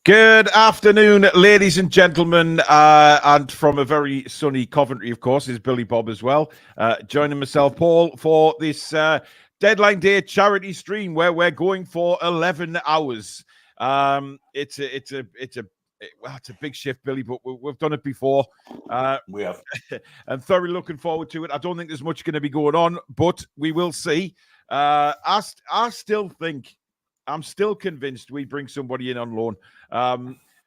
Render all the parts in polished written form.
Good afternoon, ladies and gentlemen, and from a very sunny Coventry, of course, is Billy Bob as well. Joining myself, Paul, for this deadline day charity stream where we're going for 11 hours. It's a big shift, Billy, but we've done it before. We have. I'm thoroughly looking forward to it. I don't think there's much going to be going on, but we will see. I still think. I'm still convinced we bring somebody in on loan.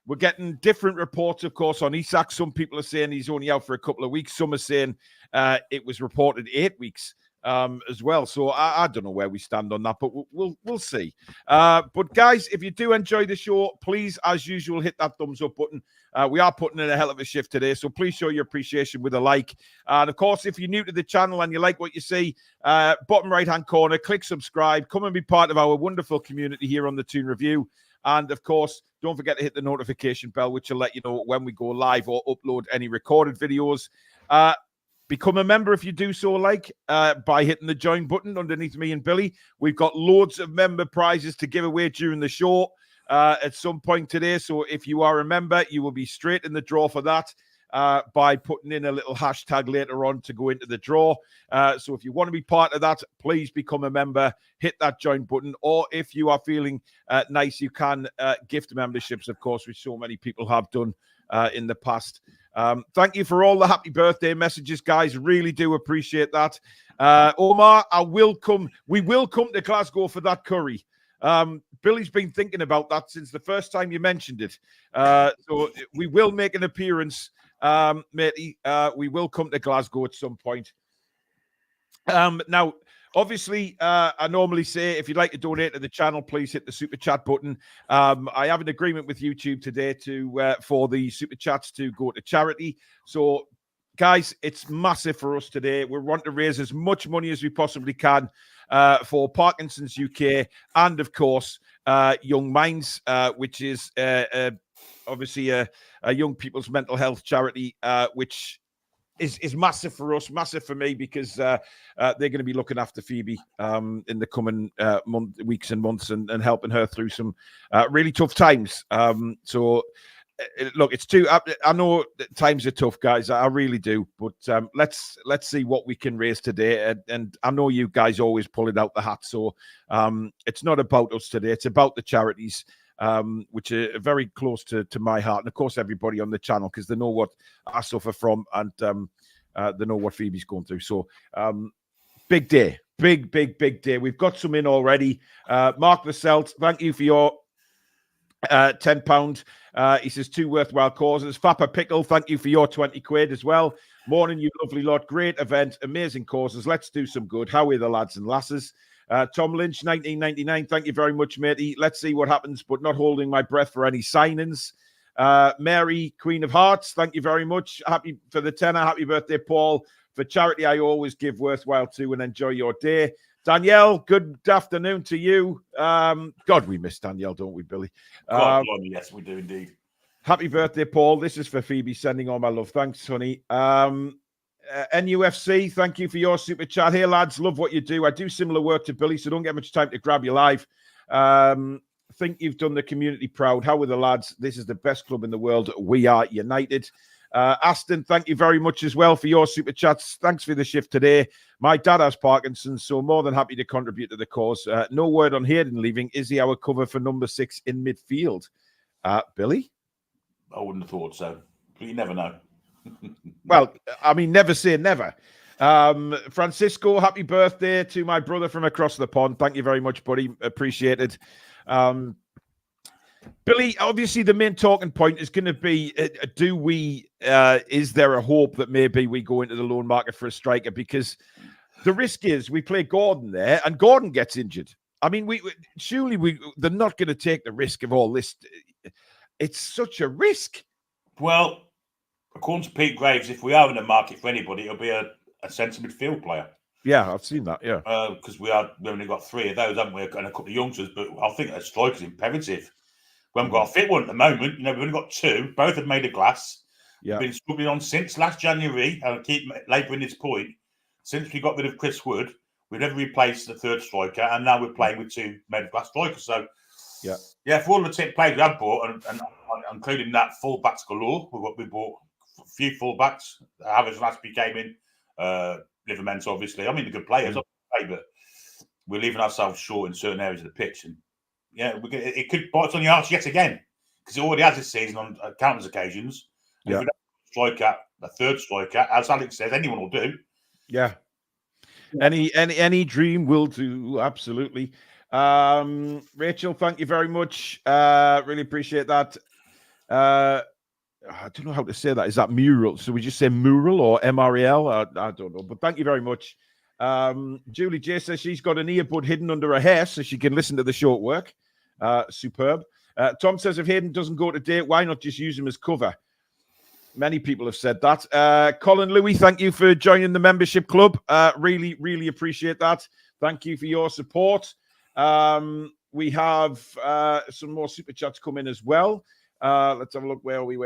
We're getting different reports, of course, on Isak. Some people are saying he's only out for a couple of weeks. Some are saying it was reported 8 weeks as well. So I don't know where we stand on that, but we'll see. But guys, if you do enjoy the show, please, as usual, hit that thumbs up button. We are putting in a hell of a shift today, so please show your appreciation with a like. And of course, if you're new to the channel and you like what you see, bottom right-hand corner, click subscribe. Come and be part of our wonderful community here on the Toon Review. And of course, don't forget to hit the notification bell, which will let you know when we go live or upload any recorded videos. Become a member if you do so, by hitting the join button underneath me and Billy. We've got loads of member prizes to give away during the show at some point today. So if you are a member, you will be straight in the draw for that by putting in a little hashtag later on to go into the draw. So if you want to be part of that, please become a member, hit that join button. Or if you are feeling nice, you can gift memberships, of course, which so many people have done in the past. Thank you for all the happy birthday messages, guys. Really do appreciate that. Omar, we will come to Glasgow for that curry. Billy's been thinking about that since the first time you mentioned it. So we will make an appearance, matey. We will come to Glasgow at some point. Now, obviously, I normally say if you'd like to donate to the channel, please hit the super chat button. I have an agreement with YouTube today for the super chats to go to charity. So, guys, it's massive for us today. We want to raise as much money as we possibly can for Parkinsons UK and, of course, Young Minds, which is obviously a young people's mental health charity, which is massive for us, massive for me, because they're going to be looking after Phoebe in the coming weeks and months and helping her through some really tough times. So, look, it's too. I know that times are tough, guys. I really do. But let's see what we can raise today. And I know you guys always pull it out the hat. So it's not about us today. It's about the charities, which are very close to my heart, and of course everybody on the channel, because they know what I suffer from, and they know what Phoebe's going through. So big day, big day. We've got some in already. Mark the Celt, thank you for your £10. He says 2 worthwhile causes. Fappa Pickle, thank you for your 20 quid as well. Morning, you lovely lot. Great event, amazing causes. Let's do some good. How are the lads and lasses? Tom Lynch, 1999. Thank you very much, matey. Let's see what happens, but not holding my breath for any signings. Mary, Queen of Hearts, thank you very much. Happy for the tenner. Happy birthday, Paul. For charity, I always give worthwhile to, and enjoy your day. Danielle, good afternoon to you. God, we miss Danielle, don't we, Billy? Yes, we do indeed. Happy birthday, Paul. This is for Phoebe, sending all my love. Thanks, honey. NUFC, thank you for your super chat. Hey, lads, love what you do. I do similar work to Billy, so don't get much time to grab you live. Think you've done the community proud. How are the lads? This is the best club in the world. We are united. Aston, thank you very much as well for your super chats. Thanks for the shift today. My dad has Parkinson's, so more than happy to contribute to the cause. No word on Hayden leaving. Is he our cover for number 6 in midfield? Billy? I wouldn't have thought so. But you never know. Well, I mean, never say never. Francisco, happy birthday to my brother from across the pond. Thank you very much, buddy. Appreciate it. Billy, obviously the main talking point is going to be, is there a hope that maybe we go into the loan market for a striker? Because the risk is we play Gordon there and Gordon gets injured. I mean, they're not going to take the risk of all this. It's such a risk. Well, according to Pete Graves, if we are in the market for anybody, it'll be a centre midfield player. Yeah, I've seen that, yeah. Because we only got 3 of those, haven't we? And a couple of youngsters, but I think a striker's imperative. We haven't got a fit one at the moment. We've only got 2. Both have made a glass. Yeah. We've been struggling on since last January. I'll keep labouring this point. Since we got rid of Chris Wood, we've never replaced the 3rd striker, and now we're playing with 2 made of glass strikers. So Yeah, for all the tip players we have bought, and including that fullbacks galore, we bought a few fullbacks. Havertz Raspy came in, Livermore obviously. I mean, the good players, but we're leaving ourselves short in certain areas of the pitch. And yeah, it could bite us on the arse yet again, because it already has this season on countless occasions. And if we don't strike a third striker, as Alex says, anyone will do. Yeah. Any dream will do, absolutely. Rachel, thank you very much. Really appreciate that. I don't know how to say that. Is that mural? So we just say mural or MREL? I don't know, but thank you very much. Julie J says she's got an earbud hidden under her hair so she can listen to the short work. Superb. Tom says if Hayden doesn't go to date, why not just use him as cover? Many people have said that. Colin Louis, thank you for joining the membership club. Really, really appreciate that. Thank you for your support. We have some more super chats come in as well. Let's have a look. Where are we?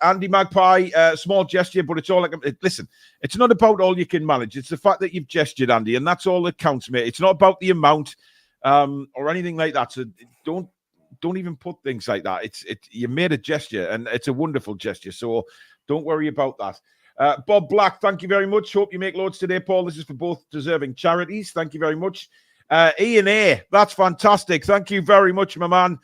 Andy Magpie, small gesture, but it's all like, listen, it's not about all you can manage. It's the fact that you've gestured, Andy, and that's all that counts, mate. It's not about the amount or anything like that. So don't even put things like that. You made a gesture, and it's a wonderful gesture. So don't worry about that. Bob Black, thank you very much. Hope you make loads today, Paul. This is for both deserving charities. Thank you very much. Ian A, that's fantastic. Thank you very much, my man.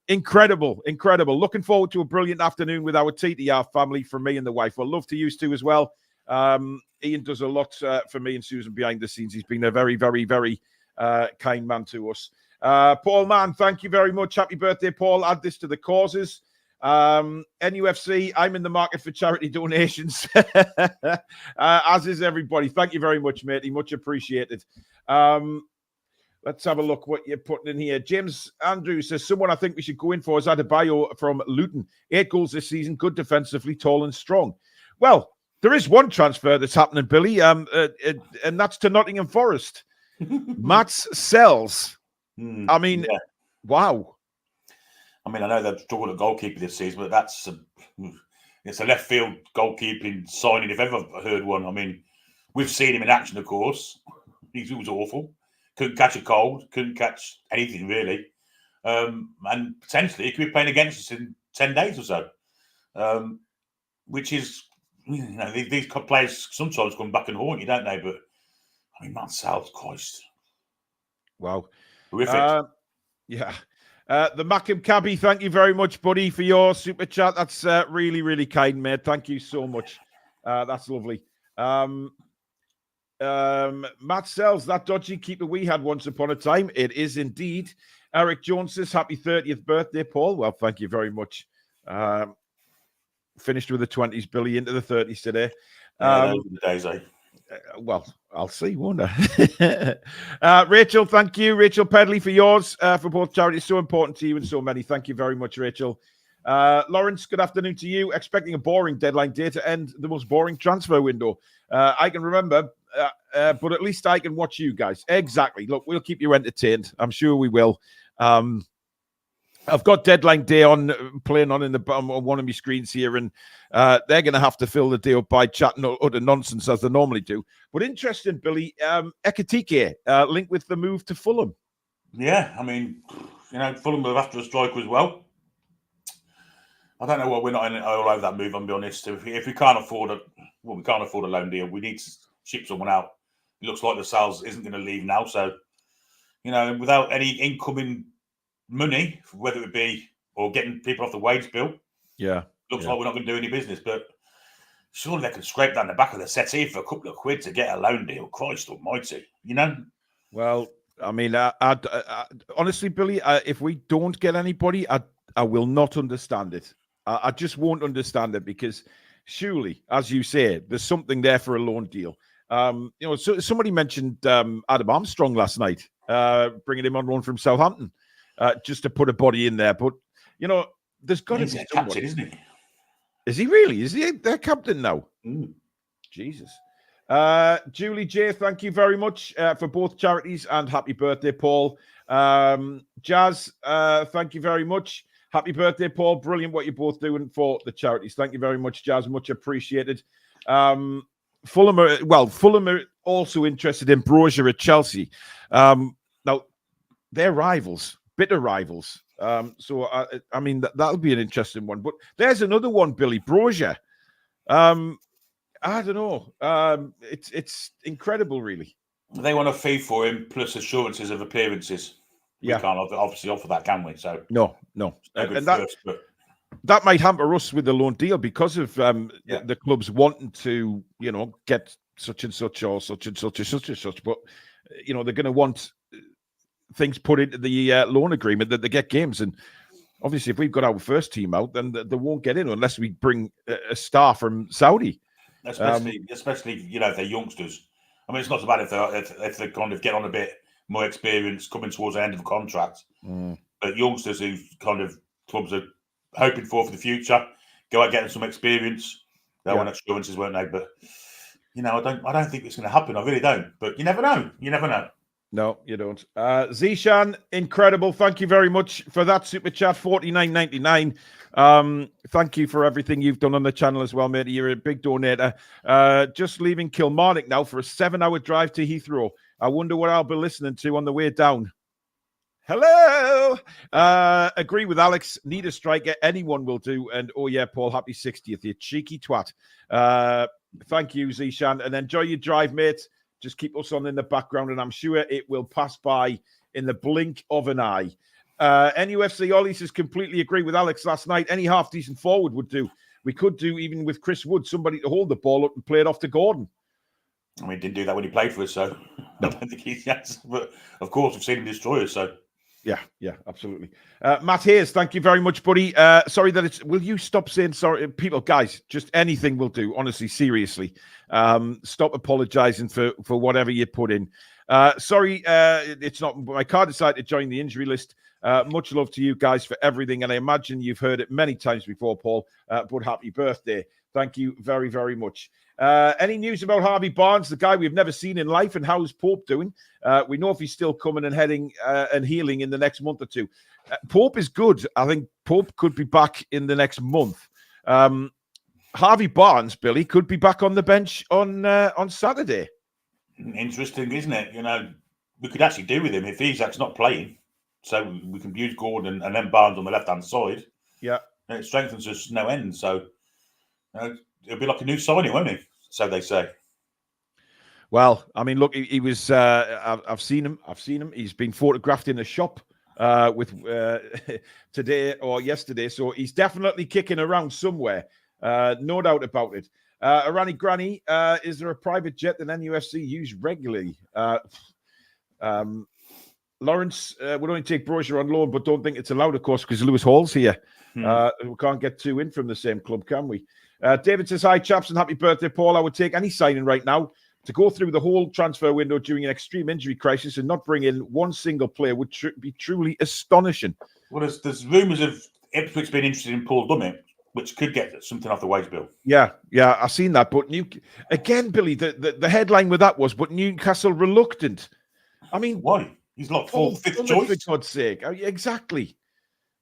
Incredible. Looking forward to a brilliant afternoon with our TTR family from me and the wife. We'll love to use too as well. Ian does a lot for me and Susan behind the scenes. He's been a very, very, very kind man to us. Paul Mann, thank you very much. Happy birthday, Paul. Add this to the causes. NUFC, I'm in the market for charity donations, as is everybody. Thank you very much, matey. Much appreciated. Let's have a look what you're putting in here. James Andrews says, someone I think we should go in for is Adebayo from Luton. 8 goals this season, good defensively, tall and strong. Well, there is one transfer that's happening, Billy, and that's to Nottingham Forest. Mats Sells. I mean, wow. I mean, I know they've struggled at goalkeeper this season, but it's a left field goalkeeping signing if ever I've heard one. I mean, we've seen him in action, of course. He was awful. Couldn't catch a cold. Couldn't catch anything, really. And potentially, he could be playing against us in 10 days or so. Which is, these players sometimes come back and haunt you, don't they? But, I mean, Matt Sal's, Christ. Wow. Horrific. Yeah. The Mackham Cabby, thank you very much, buddy, for your super chat. That's really, really kind, mate. Thank you so much. That's lovely. Matt Sells, that dodgy keeper we had once upon a time. It is indeed. Eric Jones says, happy 30th birthday, Paul. Well, thank you very much. Finished with the 20s, Billy, into the 30s today. The days, eh? Well, I'll see, won't I? Rachel, thank you. Rachel Pedley for yours, for both charities. So important to you and so many. Thank you very much, Rachel. Lawrence, good afternoon to you. Expecting a boring deadline day to end the most boring transfer window I can remember, but at least I can watch you guys. Exactly. Look, we'll keep you entertained. I'm sure we will. I've got deadline day on playing on one of my screens here, and they're going to have to fill the day up by chatting utter nonsense as they normally do. But interesting, Billy, Ekitike linked with the move to Fulham. Yeah, I mean, Fulham are after a striker as well. I don't know why we're not all over that move, I'll be honest. If we can't afford we can't afford a loan deal. We need to ship someone out. It looks like the sales isn't going to leave now. So, without any incoming money, whether it be or getting people off the wage bill, looks like we're not going to do any business. But surely they can scrape down the back of the settee for a couple of quid to get a loan deal. Christ almighty, Well, I mean, honestly, Billy, if we don't get anybody, I will not understand it. I just won't understand it, because surely, as you say, there's something there for a loan deal. So somebody mentioned Adam Armstrong last night, bringing him on loan from Southampton. Just to put a body in there. But, there's got to be somebody. Captain, isn't he? Is he really? Is he their captain now? Jesus. Julie J, thank you very much for both charities, and happy birthday, Paul. Jazz, thank you very much. Happy birthday, Paul. Brilliant what you're both doing for the charities. Thank you very much, Jazz. Much appreciated. Fulham are also interested in Brozier at Chelsea. Now, they're rivals, bitter rivals. So I mean that'll be an interesting one. But there's another one, Billy Brozier. I don't know. It's incredible, really. They want a fee for him plus assurances of appearances. We can't obviously offer that, can we? So no. And that might hamper us with the loan deal because of the clubs wanting to, get such and such or such and such or such and such. But they're going to want things put into the loan agreement that they get games. And obviously, if we've got our first team out, then they won't get in unless we bring a star from Saudi. Especially if they're youngsters. I mean, it's not so bad if they kind of get on a bit more experience coming towards the end of a contract. But youngsters who kind of clubs are hoping for the future, go out getting some experience. They want assurances, won't they? But I don't think it's going to happen. I really don't. But you never know. You never know. No, you don't. Zishan, incredible. Thank you very much for that super chat, $49.99. Thank you for everything you've done on the channel as well, mate. You're a big donator. Just leaving Kilmarnock now for a 7-hour drive to Heathrow. I wonder what I'll be listening to on the way down. Hello. Agree with Alex. Need a striker. Anyone will do. And oh yeah, Paul, happy 60th. You cheeky twat. Thank you, Zishan. And enjoy your drive, mate. Just keep us on in the background, and I'm sure it will pass by in the blink of an eye. NUFC Ollie says, completely agree with Alex last night. Any half-decent forward would do. We could do, even with Chris Wood, somebody to hold the ball up and play it off to Gordon. I mean, he didn't do that when he played for us, so I don't think he has. But, of course, we've seen him destroy us, so... Yeah, absolutely. Matt Hayes, thank you very much, buddy. Sorry that it's... Will you stop saying sorry? People, guys, just anything will do. Honestly, seriously. Stop apologizing for whatever you put in. Sorry, it's not... My car decided to join the injury list. Much love to you guys for everything. And I imagine you've heard it many times before, Paul. But happy birthday. Thank you very, very much. Any news about Harvey Barnes, the guy we've never seen in life, and how's Pope doing? We know if he's still coming and heading and healing in the next month or two. Pope is good. I think Pope could be back in the next month. Harvey Barnes, Billy, could be back on the bench on Saturday. Interesting, isn't it? We could actually do with him if Isak's not playing. So we can use Gordon and then Barnes on the left-hand side. Yeah. And it strengthens us no end. So it'll be like a new signing, won't it? So they say. Well, I mean, look, he was. I've seen him. He's been photographed in a shop with today or yesterday. So he's definitely kicking around somewhere. No doubt about it. Arani Granny, is there a private jet that NUFC use regularly? Lawrence would only take Brozier on loan, but don't think it's allowed, of course, because Lewis Hall's here. We can't get two in from the same club, can we? David says, hi, chaps, and happy birthday, Paul. I would take any signing right now. To go through the whole transfer window during an extreme injury crisis and not bring in one single player would be truly astonishing. Well, there's rumours of Ipswich being interested in Paul Dummett, which could get something off the wage bill. Yeah, I've seen that. But again, Billy, the headline with that was, but Newcastle reluctant. I mean, why? He's like fifth choice. For God's sake. Exactly.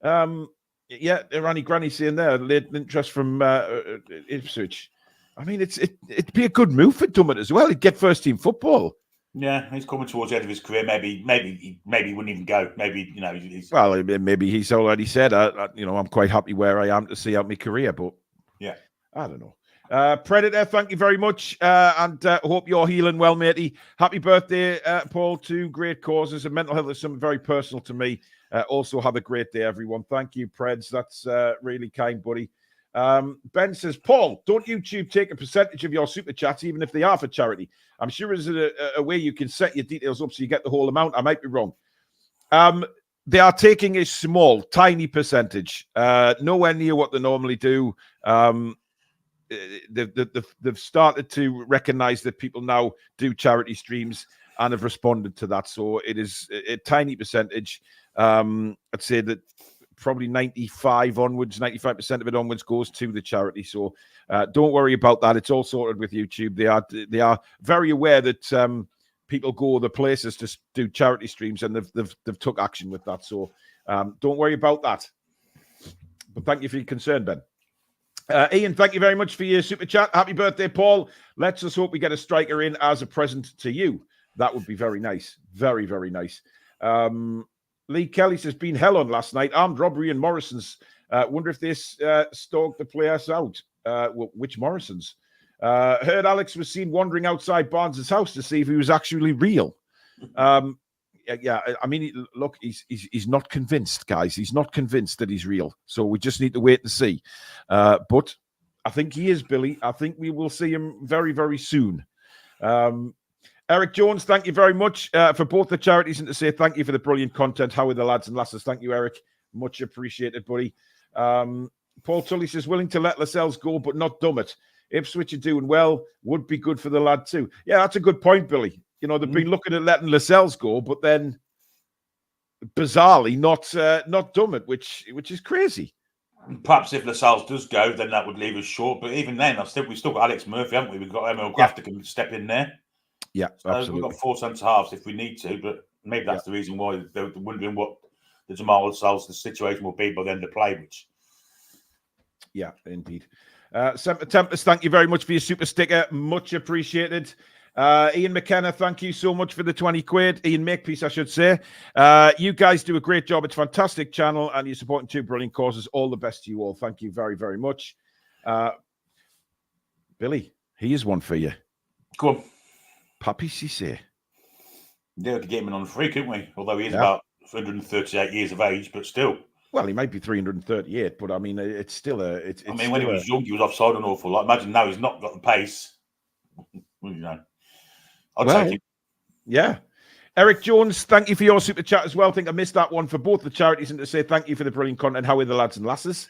Rani Granny saying there, latent interest from Ipswich. I mean, it'd be a good move for Dummett as well. He'd get first team football. Yeah, he's coming towards the end of his career. Maybe he wouldn't even go. Maybe he's... Well, maybe he's already said, I'm quite happy where I am to see out my career. But yeah, I don't know. Predator, thank you very much, and hope you're healing well, matey. Happy birthday, Paul. Two great causes, and mental health is something very personal to me. Also, have a great day, everyone. Thank you, Preds. That's really kind, buddy. Ben says, Paul, don't YouTube take a percentage of your super chats, even if they are for charity? I'm sure there's a way you can set your details up so you get the whole amount. I might be wrong. They are taking a small, tiny percentage, nowhere near what they normally do. They've started to recognize that people now do charity streams and have responded to that. So it is a tiny percentage. I'd say that probably 95% of it onwards goes to the charity. So don't worry about that. It's all sorted with YouTube. They are very aware that people go other places to do charity streams, and they've took action with that. So don't worry about that. But thank you for your concern, Ben. Ian, thank you very much for your super chat. Happy birthday, Paul. Let's just hope we get a striker in as a present to you. That would be very nice. Very, very nice. Lee Kelly says, been hell on last night. Armed robbery in Morrison's. Wonder if this stalked the players out. Which Morrison's? Heard Alex was seen wandering outside Barnes' house to see if he was actually real. Yeah, I mean, look, he's not convinced, guys. He's not convinced that he's real. So we just need to wait and see. But I think he is, Billy. I think we will see him very, very soon. Eric Jones, thank you very much for both the charities, and to say thank you for the brilliant content. How are the lads and lasses? Thank you, Eric. Much appreciated, buddy. Paul Tully says, willing to let Lascelles go, but not dumb it. Ipswich are doing well, would be good for the lad too. Yeah, that's a good point, Billy. You know, they've been looking at letting Lascelles go, but then bizarrely not dumb it, which is crazy. Perhaps if Lascelles does go, then that would leave us short. But even then, we've still got Alex Murphy, haven't we? We've got Emil Graff that can step in there. Yeah, so absolutely. We've got 4 centre halves if we need to, but maybe that's the reason why they're wondering what the Jamal Lascelles the situation will be by the end of play. Which, yeah, indeed. Tempest, thank you very much for your super sticker. Much appreciated. Ian McKenna, thank you so much for the 20 quid. Ian Makepeace, I should say. You guys do a great job. It's a fantastic channel, and you're supporting 2 brilliant causes. All the best to you all. Thank you very, very much. Billy, here's one for you. Go on. Papi Cissé. Yeah, we could get him in on free, couldn't we? Although he is about 138 years of age, but still. Well, he might be 338, but I mean, it's still a... I mean, when he was young, he was offside an awful lot. Imagine now he's not got the pace. You know. I'll take him. Yeah. Eric Jones, thank you for your super chat as well. I think I missed that one for both the charities, and to say thank you for the brilliant content. How are the lads and lasses?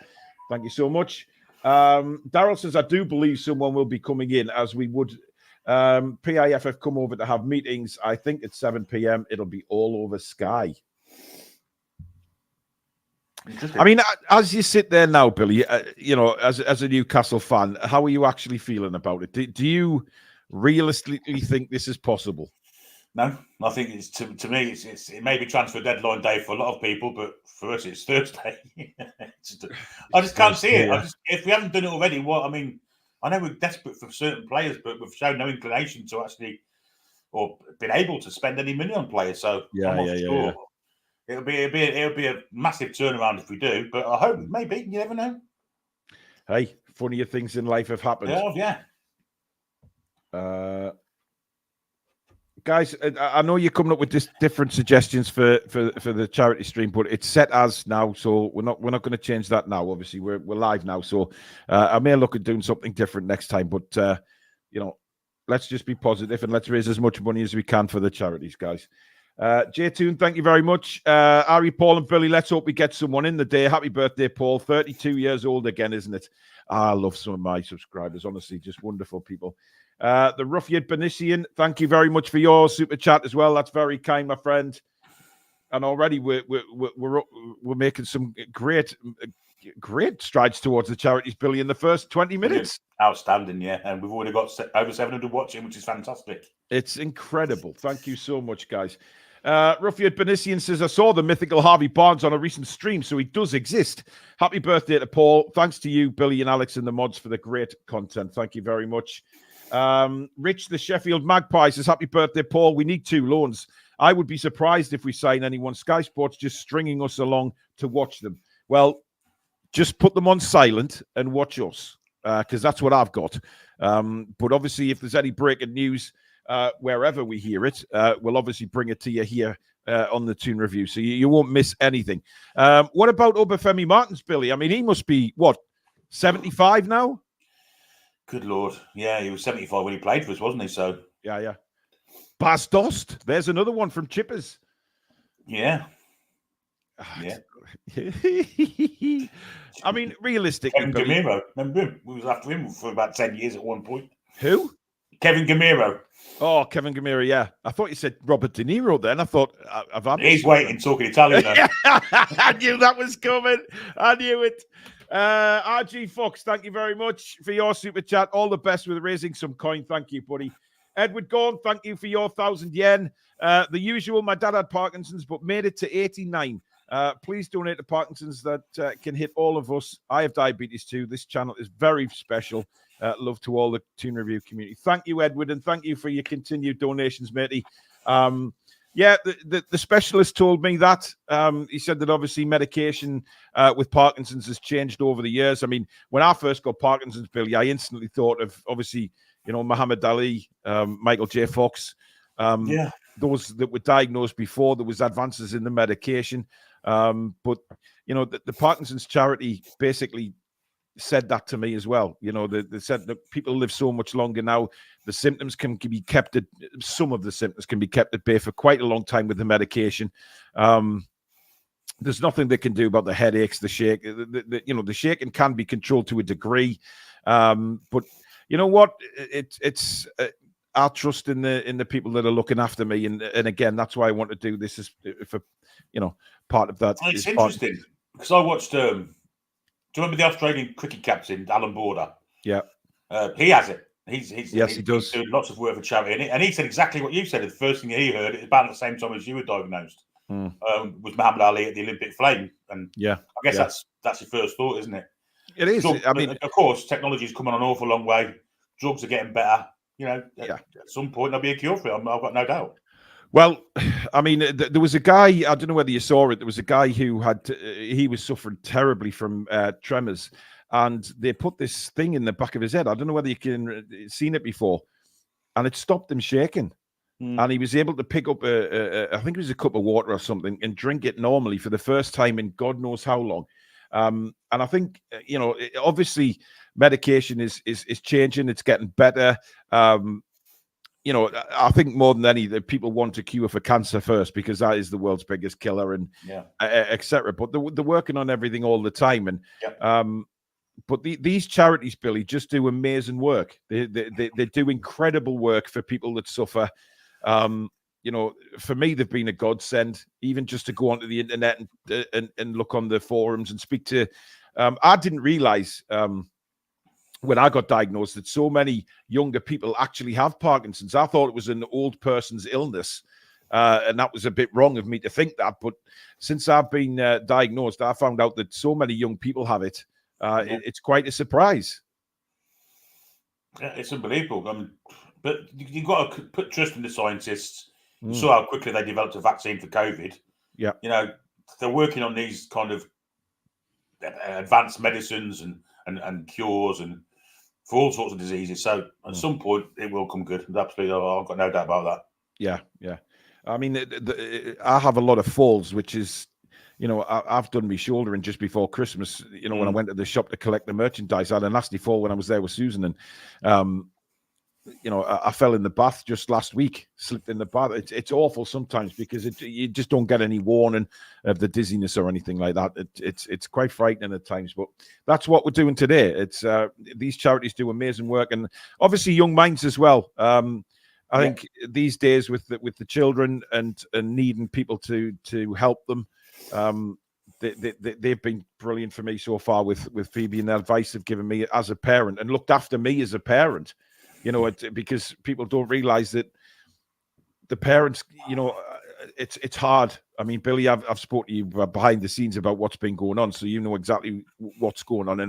Thank you so much. Daryl says, I do believe someone will be coming in, as we would... PIF have come over to have meetings. I think at 7 p.m. it'll be all over Sky. I mean, as you sit there now, Billy, you know, as a Newcastle fan, how are you actually feeling about it? Do you realistically think this is possible? No, I think it's to me. It may be transfer deadline day for a lot of people, but for us, it's Thursday. I just can't see it. Yeah. If we haven't done it already, what I mean, I know we're desperate for certain players, but we've shown no inclination to actually or been able to spend any money on players. So I'm not sure. Yeah. It'll be a massive turnaround if we do, but I hope maybe. You never know. Hey, funnier things in life have happened. Yeah. Guys, I know you're coming up with different suggestions for the charity stream, but it's set as now, so we're not going to change that now. Obviously, we're live now, so I may look at doing something different next time. But you know, let's just be positive and let's raise as much money as we can for the charities, guys. Toon, thank you very much. Ari, Paul, and Billy, let's hope we get someone in the day. Happy birthday, Paul. 32 years old again, isn't it? I love some of my subscribers. Honestly, just wonderful people. The Ruffian Benician, thank you very much for your super chat as well. That's very kind, my friend. And already we're making some great strides towards the charities, Billy, in the first 20 minutes. Outstanding, yeah. And we've already got over 700 watching, which is fantastic. It's incredible. Thank you so much, guys. Ruffian Benician says, I saw the mythical Harvey Barnes on a recent stream, so he does exist. Happy birthday to Paul. Thanks to you, Billy and Alex and the mods for the great content. Thank you very much. Rich, the Sheffield Magpie says, happy birthday, Paul. We need 2 loans. I would be surprised if we sign anyone. Sky Sports just stringing us along to watch them. Well, just put them on silent and watch us, because that's what I've got. But obviously, if there's any breaking news, wherever we hear it, we'll obviously bring it to you here on the Toon Review, so you won't miss anything. What about Obafemi Martins, Billy? I mean, he must be, what, 75 now? Good Lord. Yeah, he was 75 when he played for us, wasn't he? So Yeah. Bas Dost. There's another one from Chippers. Yeah. I mean, realistically, Kevin Gamiro. Remember him? We was after him for about 10 years at one point. Who? Kevin Gamiro. Oh, Kevin Gamiro, yeah. I thought you said Robert De Niro then. I thought, he's waiting, talking Italian. I knew that was coming. I knew it. RG Fox, thank you very much for your super chat. All the best with raising some coin. Thank you, buddy. Edward Gorn, thank you for your 1,000 yen. The usual, my dad had Parkinson's, but made it to 89. Please donate to Parkinson's. That can hit all of us. I have diabetes too. This channel is very special. Love to all the Toon Review community. Thank you, Edward, and thank you for your continued donations, matey. Yeah, the specialist told me that. He said that obviously medication with Parkinson's has changed over the years. I mean, when I first got Parkinson's, Billy, I instantly thought of obviously, Muhammad Ali, Michael J. Fox, those that were diagnosed before there was advances in the medication. But the Parkinson's charity basically said that to me as well. They said that people live so much longer now. The symptoms can be kept at some of the symptoms can be kept at bay for quite a long time with the medication. There's nothing they can do about the headaches, the shake. The shaking can be controlled to a degree, but you know what? It's I trust in the people that are looking after me, and again, that's why I want to do this is for part of that. It's interesting because I watched. Do you remember the Australian cricket captain Alan Border? Yeah, he has it. He does. He's doing lots of work for charity, and he said exactly what you said. The first thing he heard about the same time as you were diagnosed was Muhammad Ali at the Olympic flame, and I guess that's your first thought, isn't it? It is. I mean, of course, technology's come on an awful long way. Drugs are getting better. At some point there'll be a cure for it. I've got no doubt. Well, I mean, there was a guy, I don't know whether you saw it, there was a guy who he was suffering terribly from tremors, and they put this thing in the back of his head. I don't know whether you can seen it before, and it stopped him shaking. And he was able to pick up I think it was a cup of water or something and drink it normally for the first time in God knows how long. And I think, obviously medication is changing. It's getting better. I think more than any, that people want a cure for cancer first because that is the world's biggest killer, and etc. But they're working on everything all the time, and but these charities, Billy, just do amazing work. They do incredible work for people that suffer. For me, they've been a godsend. Even just to go onto the internet and look on the forums and speak to. I didn't realize. When I got diagnosed, that so many younger people actually have Parkinson's. I thought it was an old person's illness, and that was a bit wrong of me to think that. But since I've been diagnosed, I found out that so many young people have it. It's quite a surprise. Yeah, it's unbelievable. I mean, but you've got to put trust in the scientists. You saw how quickly they developed a vaccine for COVID. Yeah, they're working on these kind of advanced medicines and cures and for all sorts of diseases. So at some point it will come good. Absolutely, I've got no doubt about that. Yeah. I mean, I have a lot of falls, which is, I've done my shouldering just before Christmas. When I went to the shop to collect the merchandise, I had a nasty fall when I was there with Susan, and I fell in the bath just last week. Slipped in the bath. It's awful sometimes because you just don't get any warning of the dizziness or anything like that. It's quite frightening at times, but that's what we're doing today. It's these charities do amazing work, and obviously young minds as well. I think these days with the children and needing people to help them, they've been brilliant for me so far with Phoebe, and the advice they've given me as a parent and looked after me as a parent. Because people don't realize that the parents, it's hard. I mean, Billy, I've spoken to you behind the scenes about what's been going on, so you know exactly what's going on.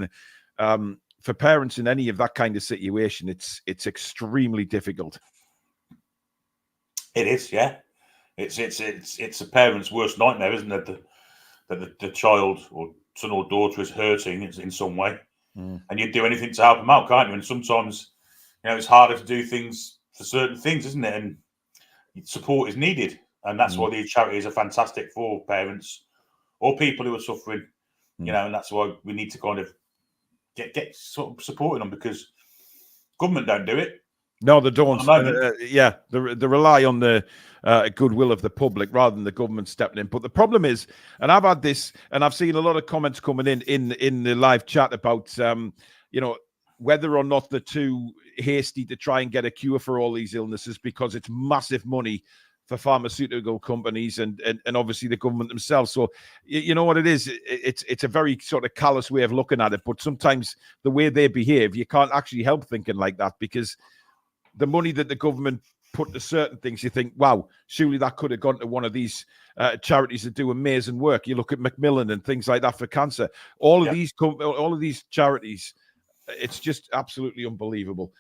And for parents in any of that kind of situation, it's extremely difficult. It is, yeah. It's a parent's worst nightmare, isn't it? That the child or son or daughter is hurting in some way, and you'd do anything to help them out, can't you? And sometimes, it's harder to do things for certain things, isn't it? And support is needed. And that's why these charities are fantastic for parents or people who are suffering, and that's why we need to kind of get sort of supporting them, because government don't do it. No, they don't. They rely on the goodwill of the public rather than the government stepping in. But the problem is, and I've had this, and I've seen a lot of comments coming in the live chat about, whether or not they're too hasty to try and get a cure for all these illnesses, because it's massive money for pharmaceutical companies and obviously the government themselves. So you know what it is? It's a very sort of callous way of looking at it. But sometimes the way they behave, you can't actually help thinking like that, because the money that the government put to certain things, you think, wow, surely that could have gone to one of these charities that do amazing work. You look at Macmillan and things like that for cancer. All of these charities, it's just absolutely unbelievable.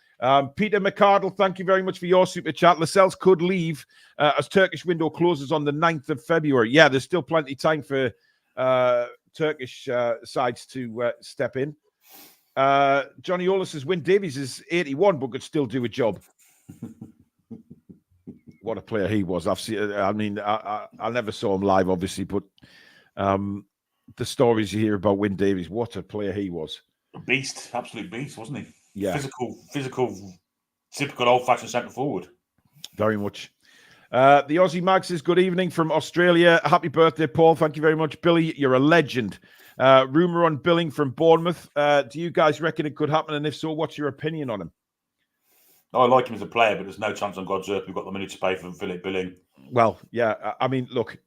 Peter McCardle, thank you very much for your super chat. Lascelles could leave as Turkish window closes on the 9th of February. Yeah, there's still plenty of time for Turkish sides to step in. Johnny Ola says Wyn Davies is 81 but could still do a job. What a player he was. I've seen. I mean, I never saw him live, obviously, but the stories you hear about Wyn Davies, what a player he was. A beast, absolute beast, wasn't he? Yeah. Physical, typical old-fashioned centre forward. Very much. The Aussie Mag says, good evening from Australia. Happy birthday, Paul. Thank you very much. Billy, you're a legend. Rumour on Billing from Bournemouth. Do you guys reckon it could happen? And if so, what's your opinion on him? I like him as a player, but there's no chance on God's earth we've got the money to pay for Philip Billing. Well, yeah. I mean, look,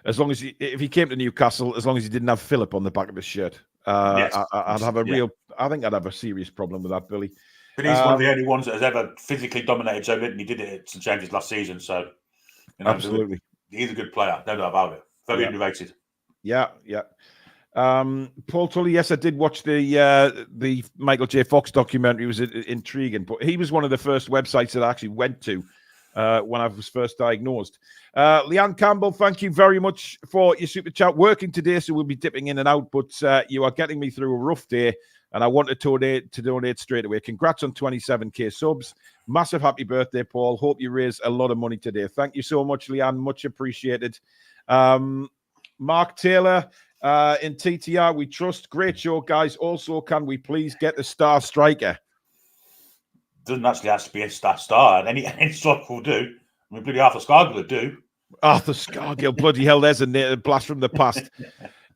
as long as if he came to Newcastle, as long as he didn't have Philip on the back of his shirt, yes. I'd have I think I'd have a serious problem with that, Billy. But he's one of the only ones that has ever physically dominated Joe Linton. He did it at St James's last season, so absolutely, he's a good player, no doubt about it. Very underrated. Yeah. Paul Tully, yes, I did watch the Michael J. Fox documentary. It was intriguing, but he was one of the first websites that I actually went to when I was first diagnosed. Leanne Campbell, thank you very much for your super chat. Working today, so we'll be dipping in and out, but you are getting me through a rough day, and I wanted to donate straight away. Congrats on 27k subs. Massive happy birthday, Paul. Hope you raise a lot of money today. Thank you so much, Leanne. Much appreciated. Mark Taylor, in TTR, we trust. Great show, guys. Also, can we please get the star striker? Doesn't actually have to be a star. And any striker will do. I mean, bloody Arthur Scargill will do. Arthur Scargill, bloody hell, there's a blast from the past.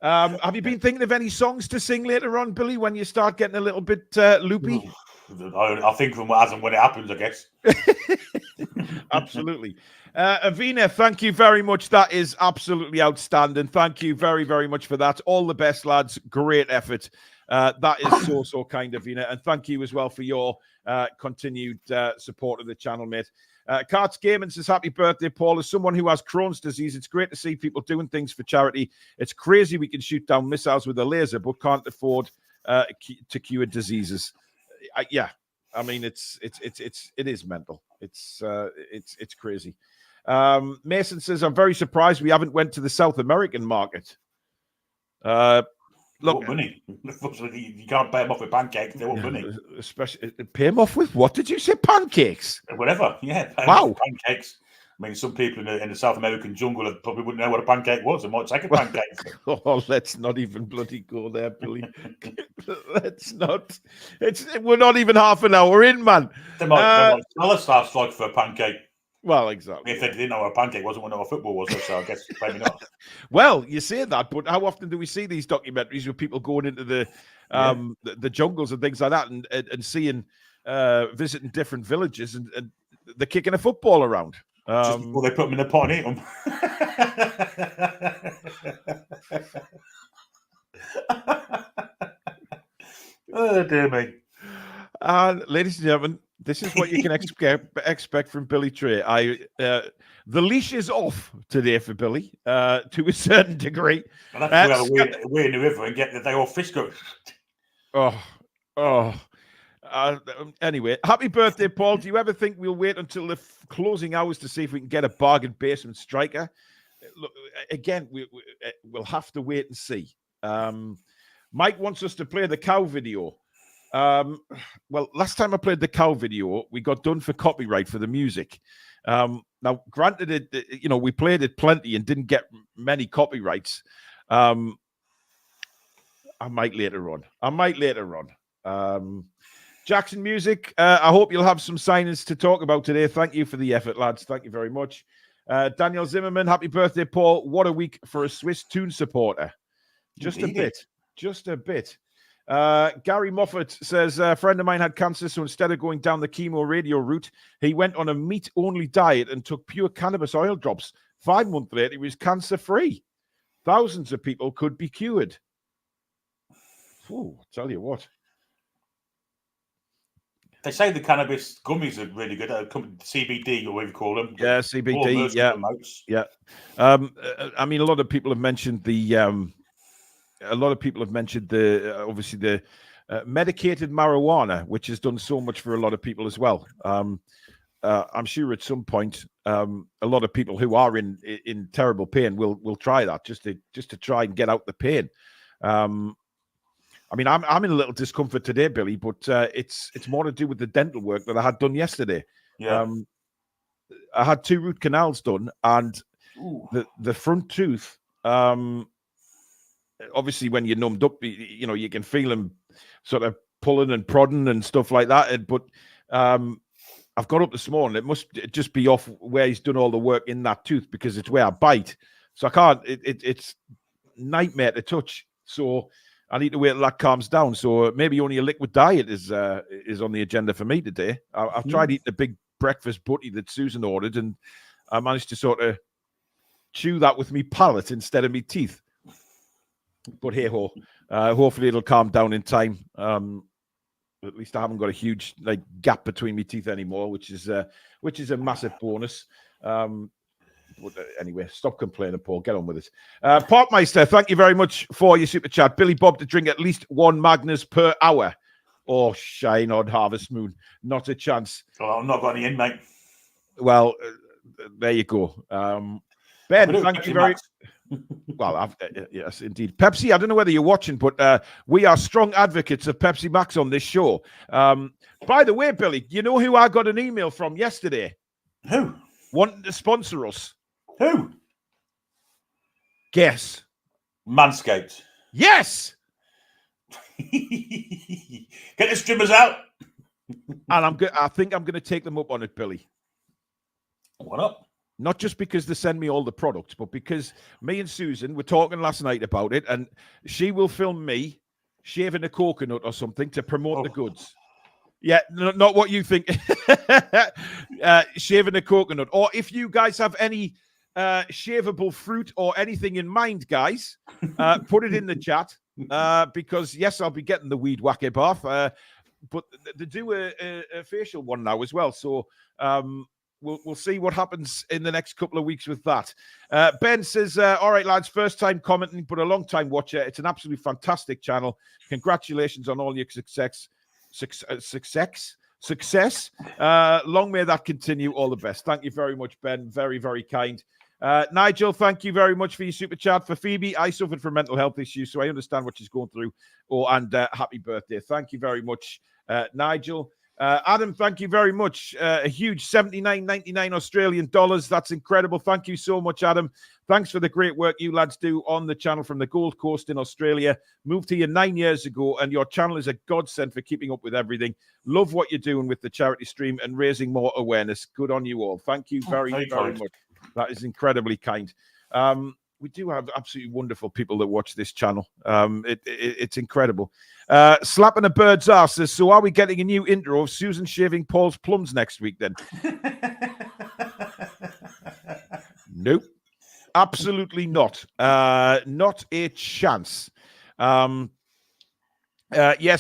Have you been thinking of any songs to sing later on, Billy, when you start getting a little bit loopy? I'll think of them as and when it happens, I guess. Absolutely. Avina, thank you very much. That is absolutely outstanding. Thank you very, very much for that. All the best, lads. Great effort. That is so kind of Avina. And thank you as well for your continued support of the channel, mate. Karts Gaming says, happy birthday, Paul. As someone who has Crohn's disease, it's great to see people doing things for charity. It's crazy we can shoot down missiles with a laser, but can't afford to cure diseases. Yeah, I mean, it is mental. It's crazy. Mason says, I'm very surprised we haven't went to the South American market. Look, money. You can't pay them off with pancakes. They want money. Especially pay them off with what did you say? Pancakes? Whatever. Yeah. Wow. Pancakes. I mean, some people in the South American jungle probably wouldn't know what a pancake was. They might take a pancake. Oh, let's not even bloody go there, Billy. Let's not. We're not even half an hour in, man. They might sell a star strike for a pancake. Well, exactly. If they didn't know what a pancake was, wouldn't know what football was, so I guess maybe not. Well, you say that, but how often do we see these documentaries with people going into the jungles and things like that, and seeing visiting different villages and they're kicking a football around? Just before they put them in the pot and eat them. Oh, dear me. Ladies and gentlemen, this is what you can expect from Billy Trey. The leash is off today for Billy to a certain degree. I'll have to have we're in the river and get the day off fish go. Anyway, happy birthday, Paul. Do you ever think we'll wait until the closing hours to see if we can get a bargain basement striker? Look, again, we'll have to wait and see. Mike wants us to play the cow video. Well, last time I played the cow video, we got done for copyright for the music. Now, granted, we played it plenty and didn't get many copyrights. I might later on. Jackson Music, I hope you'll have some signings to talk about today. Thank you for the effort, lads. Thank you very much. Daniel Zimmerman, happy birthday, Paul. What a week for a Swiss Toon supporter. Just a bit. Gary Moffat says, a friend of mine had cancer, so instead of going down the chemo radio route, he went on a meat-only diet and took pure cannabis oil drops. 5 months later, he was cancer-free. Thousands of people could be cured. I'll tell you what. They say the cannabis gummies are really good. CBD, or whatever you call them. Yeah, CBD. Yeah. I mean, a lot of people have mentioned the obviously the medicated marijuana, which has done so much for a lot of people as well. I'm sure at some point, a lot of people who are in terrible pain will try that just to try and get out the pain. I mean, I'm in a little discomfort today, Billy, but it's more to do with the dental work that I had done yesterday. Yeah. I had 2 root canals done, and the front tooth. Obviously, when you're numbed up, you know, you can feel them sort of pulling and prodding and stuff like that. But I've got up this morning. It must just be off where he's done all the work in that tooth, because it's where I bite. So I can't. It's nightmare to touch. So I need to wait till that calms down. So maybe only a liquid diet is on the agenda for me today. I've tried eating a big breakfast butty that Susan ordered, and I managed to sort of chew that with me palate instead of me teeth. But hey ho, hopefully it'll calm down in time. At least I haven't got a huge gap between my teeth anymore, which is a massive bonus. But anyway, stop complaining, Paul. Get on with it. Parkmeister, thank you very much for your super chat. Billy Bob to drink at least 1 Magnus per hour. Oh, shine on Harvest Moon. Not a chance. Oh, I've not got any in, mate. Well, there you go. Ben, thank you very much. Well, yes, indeed. Pepsi, I don't know whether you're watching, but we are strong advocates of Pepsi Max on this show. By the way, Billy, you know who I got an email from yesterday? Who? Wanting to sponsor us. Who? Guess. Manscaped. Yes! Get the strippers out. And I think I'm going to take them up on it, Billy. What up? Not just because they send me all the products, but because me and Susan were talking last night about it, and she will film me shaving a coconut or something to promote the goods. Yeah, not what you think. Shaving a coconut. Or if you guys have any shavable fruit or anything in mind, guys, put it in the chat. Because, yes, I'll be getting the weed whacker bath. But they do a facial one now as well. So, We'll see what happens in the next couple of weeks with that. Ben says, all right, lads, first time commenting, but a long time watcher. It's an absolutely fantastic channel. Congratulations on all your success. Long may that continue. All the best. Thank you very much, Ben. Very, very kind. Nigel, thank you very much for your super chat. For Phoebe, I suffered from mental health issues, so I understand what she's going through. And happy birthday. Thank you very much, Nigel. Adam, thank you very much. A huge $79.99 Australian dollars. That's incredible. Thank you so much, Adam. Thanks for the great work you lads do on the channel from the Gold Coast in Australia. Moved here 9 years ago, and your channel is a godsend for keeping up with everything. Love what you're doing with the charity stream and raising more awareness. Good on you all. Thank you very, very much. That is incredibly kind. We do have absolutely wonderful people that watch this channel. It's incredible. Slapping a bird's ass says, so are we getting a new intro of Susan shaving Paul's plums next week then? Nope. Absolutely not. Not a chance. Yes,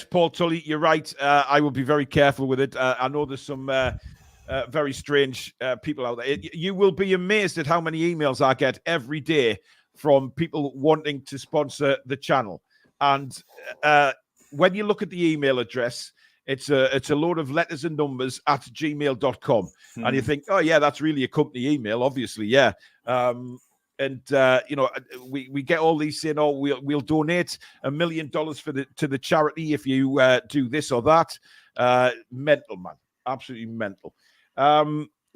Paul Tully, you're right. I will be very careful with it. I know there's some very strange people out there. You will be amazed at how many emails I get every day from people wanting to sponsor the channel. And when you look at the email address, it's a load of letters and numbers at gmail.com. And you think, oh, yeah, that's really a company email. Obviously, yeah. And you know, we get all these saying, oh, we'll donate $1 million to the charity if you do this or that. Mental, man. Absolutely mental.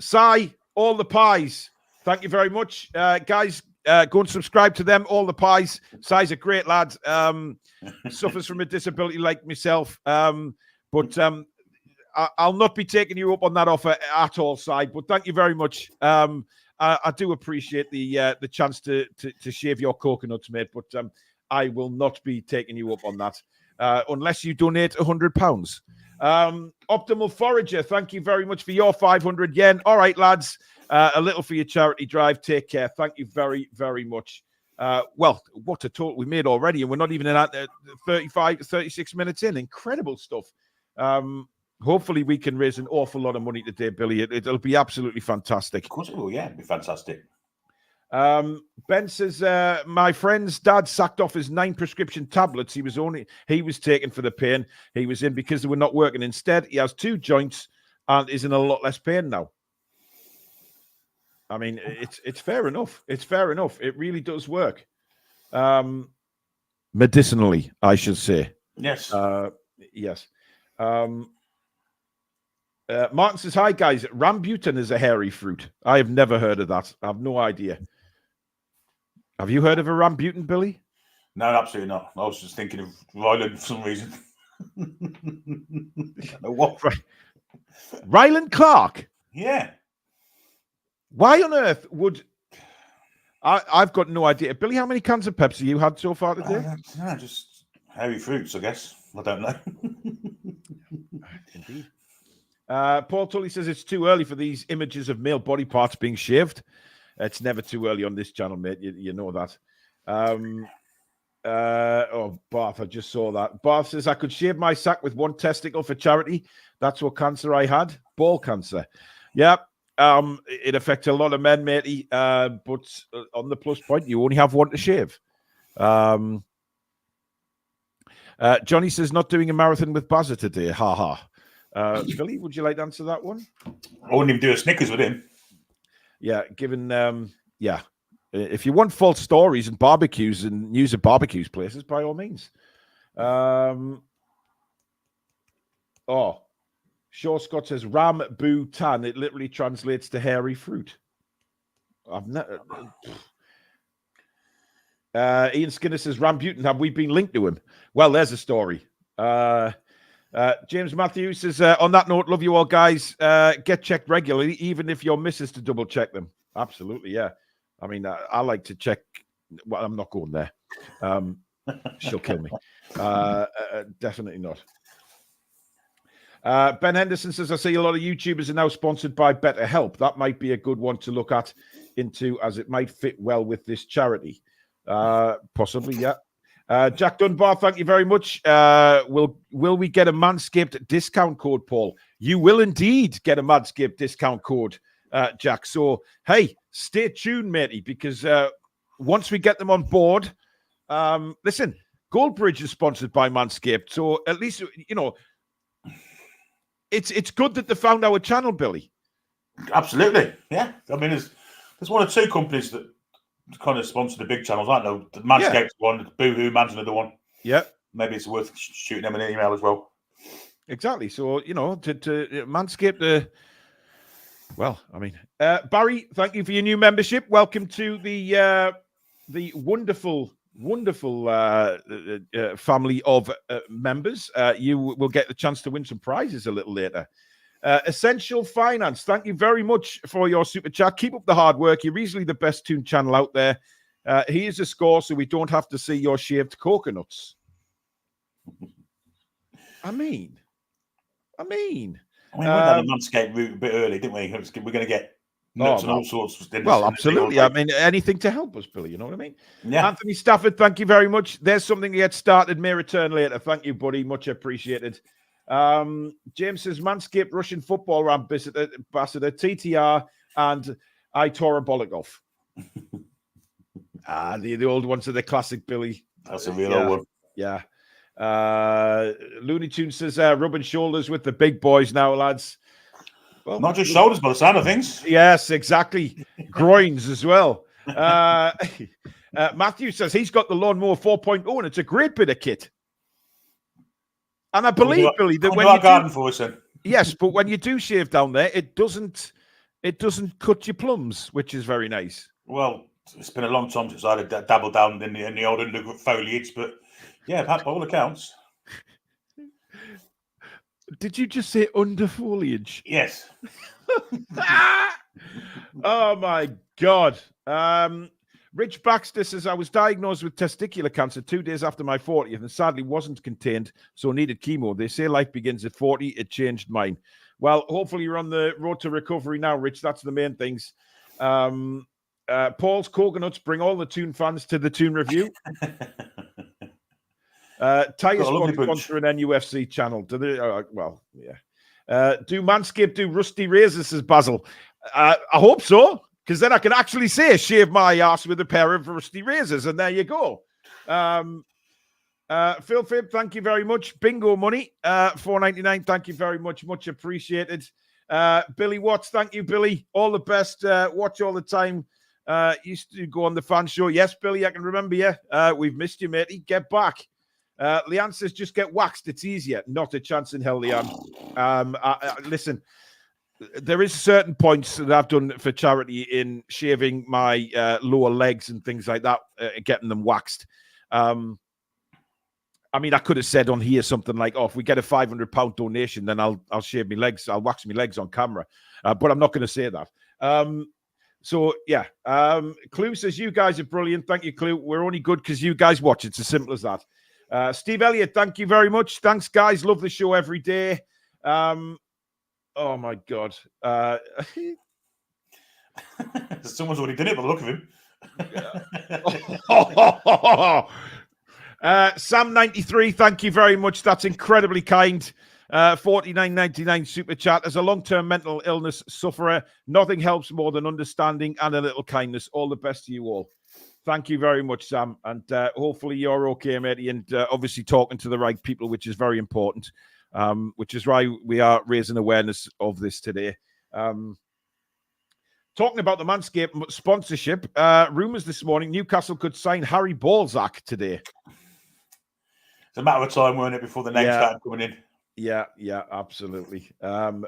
Sai, all the pies. Thank you very much, guys. Go and subscribe to them. All the pies. Sai's a great lad. Suffers from a disability like myself. But I'll not be taking you up on that offer at all, Sai. But thank you very much. I do appreciate the chance to shave your coconuts, mate. But I will not be taking you up on that unless you donate £100. Optimal Forager, thank you very much for your 500 yen. All right, lads, a little for your charity drive. Take care. Thank you very, very much. Well, what a total we made already, and we're not even at 36 minutes in. Incredible stuff. Hopefully we can raise an awful lot of money today, Billy. It'll be absolutely fantastic. Of course it will, yeah. It'll be fantastic. Ben says, my friend's dad sacked off his 9 prescription tablets he was taking for the pain he was in because they were not working. Instead, he has 2 joints and is in a lot less pain now. I mean, it's fair enough. It's fair enough. It really does work. Medicinally, I should say. Yes. Yes. Martin says, hi, guys. Rambutan is a hairy fruit. I have never heard of that. I have no idea. Have you heard of a rambutan, Billy? No, absolutely not. I was just thinking of Ryland for some reason. What? Ryland Clark? Yeah. Why on earth would... I've got no idea. Billy, how many cans of Pepsi you had so far today? No, just hairy fruits, I guess. I don't know. Indeed. Paul Tully says it's too early for these images of male body parts being shaved. It's never too early on this channel, mate. You know that. Barth, I just saw that. Barth says, I could shave my sack with 1 testicle for charity. That's what cancer I had. Ball cancer. Yeah. It affects a lot of men, matey. But on the plus point, you only have 1 to shave. Johnny says, not doing a marathon with Bazza today. Ha ha. Billy, would you like to answer that one? I wouldn't even do a Snickers with him. Yeah, given, if you want false stories and barbecues and news of barbecues places, by all means. Shaw Scott says Rambutan. It literally translates to hairy fruit. I've never. Ian Skinner says Rambutan. Have we been linked to him? Well, there's a story. James Matthews says, on that note, love you all, guys. Get checked regularly, even if your missus to double check them. Absolutely, yeah. I mean, I like to check. Well, I'm not going there. She'll kill me. Definitely not. Ben Henderson says, I see a lot of YouTubers are now sponsored by BetterHelp. That might be a good one to look into as it might fit well with this charity. Possibly, yeah. Jack Dunbar, thank you very much. Will we get a Manscaped discount code, Paul? You will indeed get a Manscaped discount code, Jack. So, hey, stay tuned, matey, because once we get them on board, listen, Goldbridge is sponsored by Manscaped. So at least, you know, it's good that they found our channel, Billy. Absolutely, yeah. I mean, there's 1 or 2 companies that kind of sponsor the big channels, aren't there? The Manscaped one, Boohoo Man's another one. Yeah. Maybe it's worth shooting them an email as well. Exactly. So, you know, to Manscaped, well, I mean, Barry, thank you for your new membership. Welcome to the wonderful family of members. You will get the chance to win some prizes a little later. Essential Finance, thank you very much for your super chat. Keep up the hard work. You're easily the best Toon channel out there. Here's a score so we don't have to see your shaved coconuts. I mean, we went down the Manscaped route a bit early, didn't we? We're going to get nuts and all sorts. Well, absolutely. I mean, anything to help us, Billy. You know what I mean? Yeah. Anthony Stafford, thank you very much. There's something to get started. May return later. Thank you, buddy. Much appreciated. James says Manscaped Russian football ambassador TTR and Aitora Bologov. The old ones are the classic, Billy. That's a real old one. Yeah. Looney Tunes says rubbing shoulders with the big boys now, lads. Well, not just shoulders, by the sound of things. Yes, exactly. Groins as well. Matthew says he's got the Lawnmower 4.0 and it's a great bit of kit. And I believe, Billy, that when you garden for us, yes, but when you do shave down there, it doesn't cut your plums, which is very nice. Well, it's been a long time since I had dabbled down in the old under foliage, but yeah, by all accounts. Did you just say under foliage? Yes. Oh my God. Rich Baxter says, I was diagnosed with testicular cancer 2 days after my 40th and sadly wasn't contained, so needed chemo. They say life begins at 40. It changed mine. Well, hopefully you're on the road to recovery now, Rich. That's the main things. Paul's Coconuts bring all the Toon fans to the Toon Review. Tire sponsor an NUFC channel. Do they? Well, yeah. Do Manscaped do rusty razors, says Basil? I hope so. because then I can actually say shave my ass with a pair of rusty razors, and there you go. Phil Fib, thank you very much. Bingo money, $4.99. Thank you very much. Much appreciated. Billy Watts, thank you, Billy. All the best. Watch all the time. Used to go on the fan show. Yes, Billy, I can remember you. We've missed you, matey. Get back. Leanne says, just get waxed. It's easier. Not a chance in hell, Leanne. Listen, there is certain points that I've done for charity in shaving my lower legs and things like that, getting them waxed. I mean, I could have said on here something like, "Oh, if we get a £500 donation, then I'll shave my legs. I'll wax my legs on camera." But I'm not going to say that. So yeah, Clue says you guys are brilliant. Thank you, Clue. We're only good because you guys watch. It's as simple as that. Steve Elliott, thank you very much. Thanks, guys. Love the show every day. Oh my God. Someone's already done it by the look of him. Sam93, thank you very much. That's incredibly kind. $49.99 super chat. As a long-term mental illness sufferer, nothing helps more than understanding and a little kindness. All the best to you all. Thank you very much, Sam. And hopefully you're okay, matey. And obviously talking to the right people, which is very important, which is why we are raising awareness of this today. Talking about the Manscaped sponsorship, rumours this morning, Newcastle could sign Harry Balzac today. It's a matter of time, weren't it, before the names started coming in? Yeah, absolutely.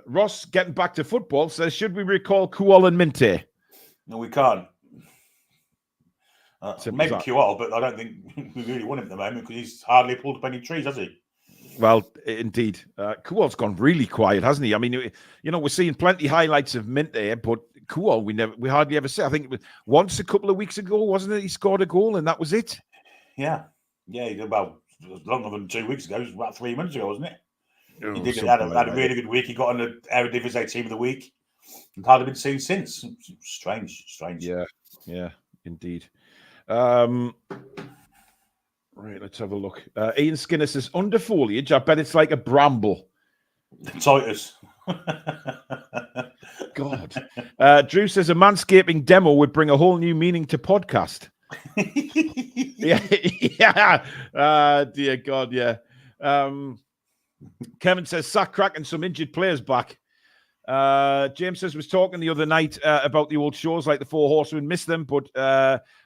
Ross, getting back to football, says, should we recall Kuol and Minte? No, we can't. Maybe QL, but I don't think we really want him at the moment because he's hardly pulled up any trees, has he? Well, indeed. Kuol's gone really quiet, hasn't he? I mean, we're seeing plenty highlights of Minte, but Kuol, we hardly ever see. I think it was once a couple of weeks ago, wasn't it? He scored a goal and that was it. Yeah, he did about longer than 2 weeks ago. It was about 3 months ago, wasn't it? Oh, he had a really good week. He got on the Eredivisie Team of the Week and hardly been seen since. Strange. Yeah, indeed. Right, let's have a look. Ian Skinner says, under foliage, I bet it's like a bramble. Titus. God. Drew says a manscaping demo would bring a whole new meaning to podcast. Yeah. Dear God, yeah. Kevin says, sack crack and some injured players back. James says, was talking the other night about the old shows like the Four Horsemen. Miss them, but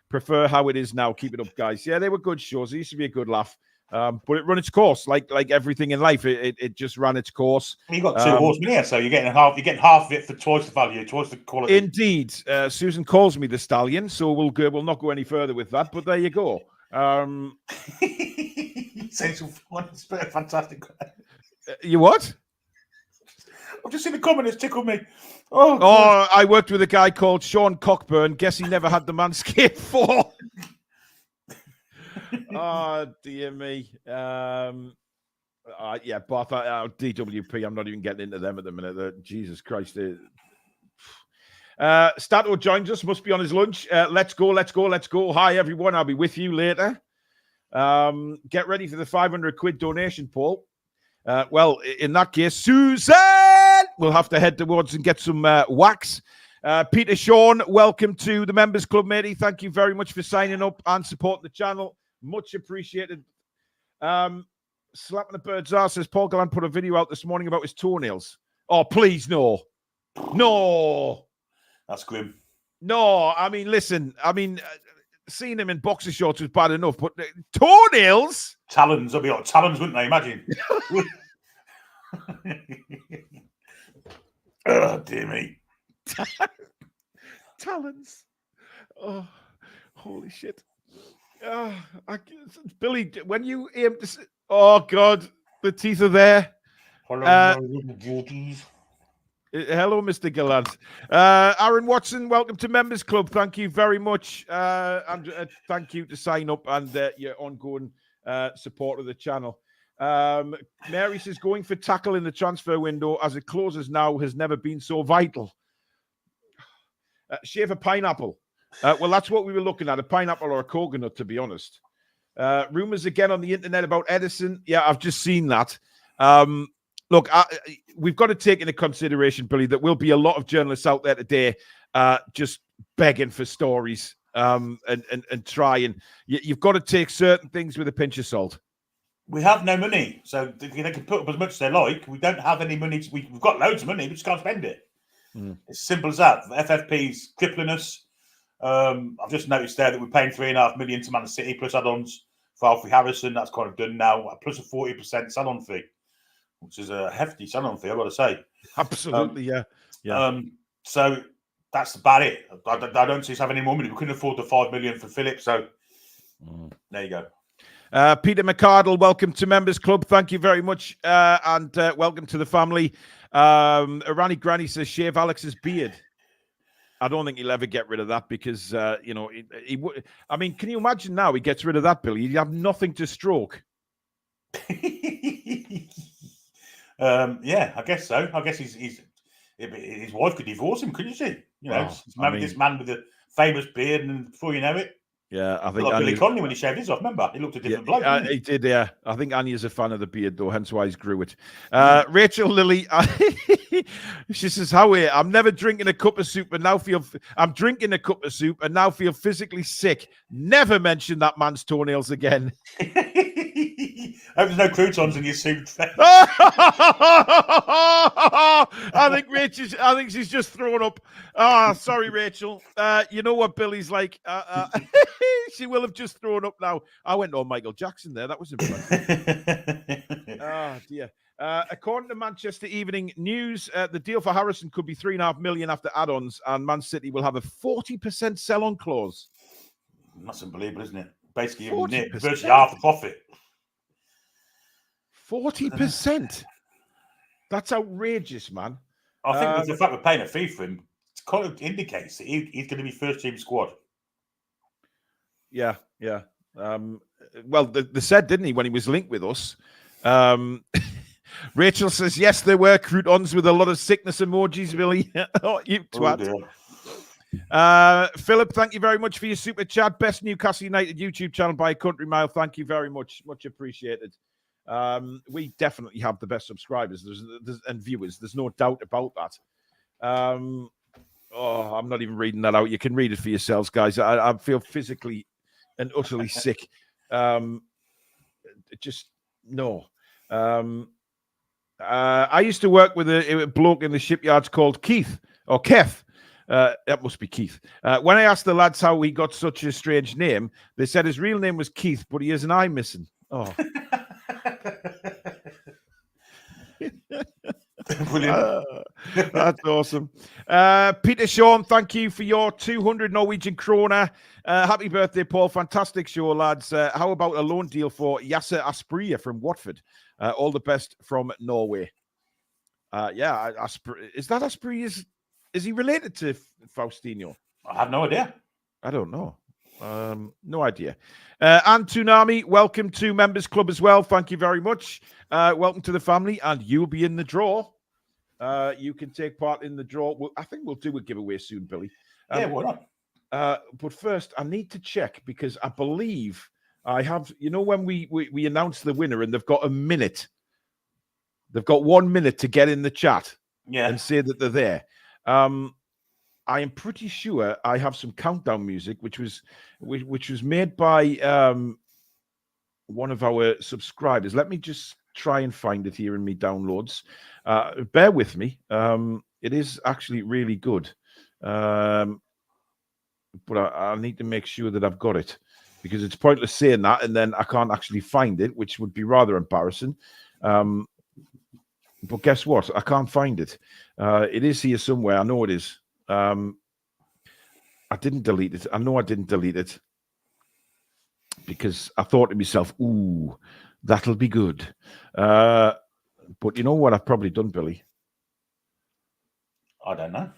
prefer how it is now. Keep it up, guys. Yeah, they were good shows. It used to be a good laugh. But it ran its course, like everything in life. It just ran its course. You got two horsemen here, so you're getting half of it for twice the value, twice the quality. Indeed. Susan calls me the stallion, so we'll not go any further with that. But there you go. Essential fun. It's fantastic. You what? I've just seen the comment. It's tickled me. Oh, I worked with a guy called Sean Cockburn. Guess he never had the Manscaped 4. Oh, dear me. Yeah, Bath, DWP, I'm not even getting into them at the minute. Jesus Christ. Stato joins us, must be on his lunch. Let's go. Hi, everyone. I'll be with you later. Get ready for the 500 quid donation, Paul. Well, in that case, Susan will have to head towards and get some wax. Peter Sean, welcome to the Members Club, matey. Thank you very much for signing up and supporting the channel. Much appreciated. Slapping the bird's ass says Paul Gallant put a video out this morning about his toenails. Oh, please, no. That's grim. No, I mean, listen. I mean, seeing him in boxer shorts was bad enough, but toenails? Talons. They'll be like talons, wouldn't they? Imagine. Oh, dear me. Talons. Oh, holy shit. Billy, when you aim to... Oh, God. The teeth are there. Hello, Mr. Gallant. Aaron Watson, welcome to Members Club. Thank you very much. And thank you to sign up and your ongoing support of the channel. Mary says, going for tackle in the transfer window as it closes now has never been so vital. Shave a pineapple. Well, that's what we were looking at, a pineapple or a coconut, to be honest. Rumors again on the internet about Edison. Yeah, I've just seen that. Look, we've got to take into consideration, Billy, that will be a lot of journalists out there today just begging for stories and try. And you've got to take certain things with a pinch of salt. We have no money, so they can put up as much as they like. We don't have any money. We've got loads of money, we just can't spend it. It's simple as that. The FFP's crippling us. I've just noticed there that we're paying $3.5 million to Man City plus add-ons for Alfie Harrison. That's kind of done now, plus a 40% sign-on fee, which is a hefty sign-on fee, I've got to say. Absolutely, yeah. So that's about it. I don't see us having any more money. We couldn't afford the $5 million for Philip, so there you go. Peter McCardle, welcome to Members Club. Thank you very much, and welcome to the family. Irani Granny says, shave Alex's beard. I don't think he'll ever get rid of that because, he would. I mean, can you imagine now he gets rid of that, Billy? He'd have nothing to stroke. Yeah, I guess so. I guess his wife could divorce him, couldn't she? He's married this man with a famous beard, and before you know it, yeah, I think like Billy Connolly when he shaved his off. Remember, he looked a different bloke. He did, yeah. I think Anya's a fan of the beard, though, hence why he's grew it. Rachel Lilly, she says, "Howie, I'm never drinking a cup of soup, and now I'm drinking a cup of soup, and now feel physically sick. Never mention that man's toenails again." I hope there's no croutons in your soup. I think she's just thrown up. Oh, sorry, Rachel. You know what Billy's like. She will have just thrown up now. I went on Michael Jackson there. That was impressive. Oh, dear. According to Manchester Evening News, the deal for Harrison could be $3.5 million after add-ons, and Man City will have a 40% sell-on clause. That's unbelievable, isn't it? Basically, virtually half the profit. 40%. That's outrageous, man. I think with the fact we're paying a fee for him, it kind of indicates that he's going to be first team squad. Yeah. Well, they said, didn't he, when he was linked with us? Rachel says, yes, there were croutons with a lot of sickness emojis, Billy. Oh, you twat. Philip, thank you very much for your super chat. Best Newcastle United YouTube channel by a country mile. Thank you very much. Much appreciated. We definitely have the best subscribers and viewers. There's no doubt about that. I'm not even reading that out. You can read it for yourselves, guys. I feel physically and utterly sick. Just no. I used to work with a bloke in the shipyards called Keith or Kev. That must be Keith. When I asked the lads how he got such a strange name, they said his real name was Keith, but he has an eye missing. Oh. That's awesome. Peter Sean, thank you for your 200 Norwegian kroner. Happy birthday, Paul. Fantastic show, lads. How about a loan deal for Yasser Aspria from Watford? All the best from Norway. Is that Aspria? Is he related to Faustino? I have no idea. I don't know. No idea. And Toonami, welcome to Members Club as well. Thank you very much. Welcome to the family, and you'll be in the draw. You can take part in the draw. I think we'll do a giveaway soon, Billy. Yeah, why not? But first, I need to check because I believe I have. You know, when we announce the winner and they've got a minute, they've got 1 minute to get in the chat, and say that they're there. I am pretty sure I have some countdown music, which was made by one of our subscribers. Let me just try and find it here in me downloads. Bear with me. It is actually really good. But I need to make sure that I've got it because it's pointless saying that and then I can't actually find it, which would be rather embarrassing. But guess what? I can't find it. It is here somewhere. I know it is. I didn't delete it. I know I didn't delete it because I thought to myself, ooh, that'll be good. But you know what I've probably done, Billy? I don't know.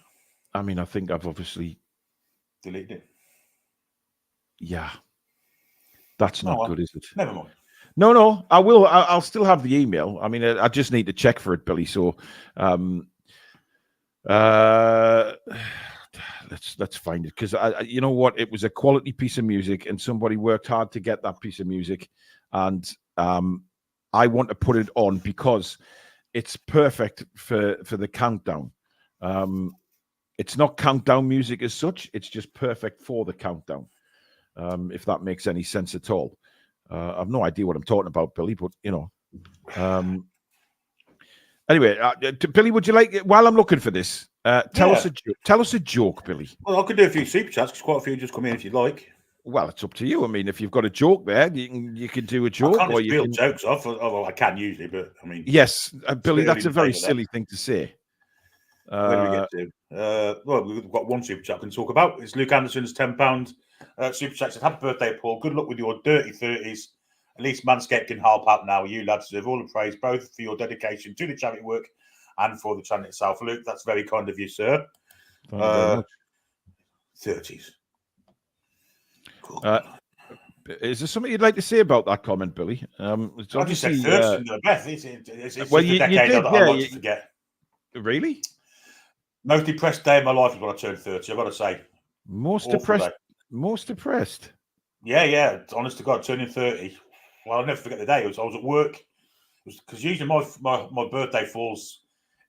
I mean, I think I've obviously deleted it. Yeah. That's not good, is it? Never mind. No, I will. I'll still have the email. I mean, I just need to check for it, Billy. So, let's find it because you know what? It was a quality piece of music, and somebody worked hard to get that piece of music, and I want to put it on because it's perfect for the countdown. It's not countdown music as such. It's just perfect for the countdown. If that makes any sense at all. I've no idea what I'm talking about, Billy, but anyway, Billy, would you like, while I'm looking for this, tell us a joke, Billy. Well, I could do a few super chats because quite a few just come in if you'd like. Well, it's up to you. I mean, if you've got a joke there, you can do a joke. I can't just build jokes off. Well, I can usually, but I mean, yes, Billy, that's a very silly thing to say. Where do we get to? Well, we've got one super chat I can talk about. It's Luke Anderson's £10 super chat. Said, "Happy birthday, Paul. Good luck with your dirty 30s. At least Manscaped can help out now. You lads deserve all the praise, both for your dedication to the charity work and for the channel itself." Luke, that's very kind of you, sir. Thank you very much. 30s. Cool. Is there something you'd like to say about that comment, Billy? I just said 30s the best. It's well, you a decade did, I like to forget. Really? Most depressed day of my life is when I turned 30. I've got to say. Most depressed. Most depressed. Yeah. Honest to God, turning 30. Well, I'll never forget the day. I was at work. Because usually my birthday falls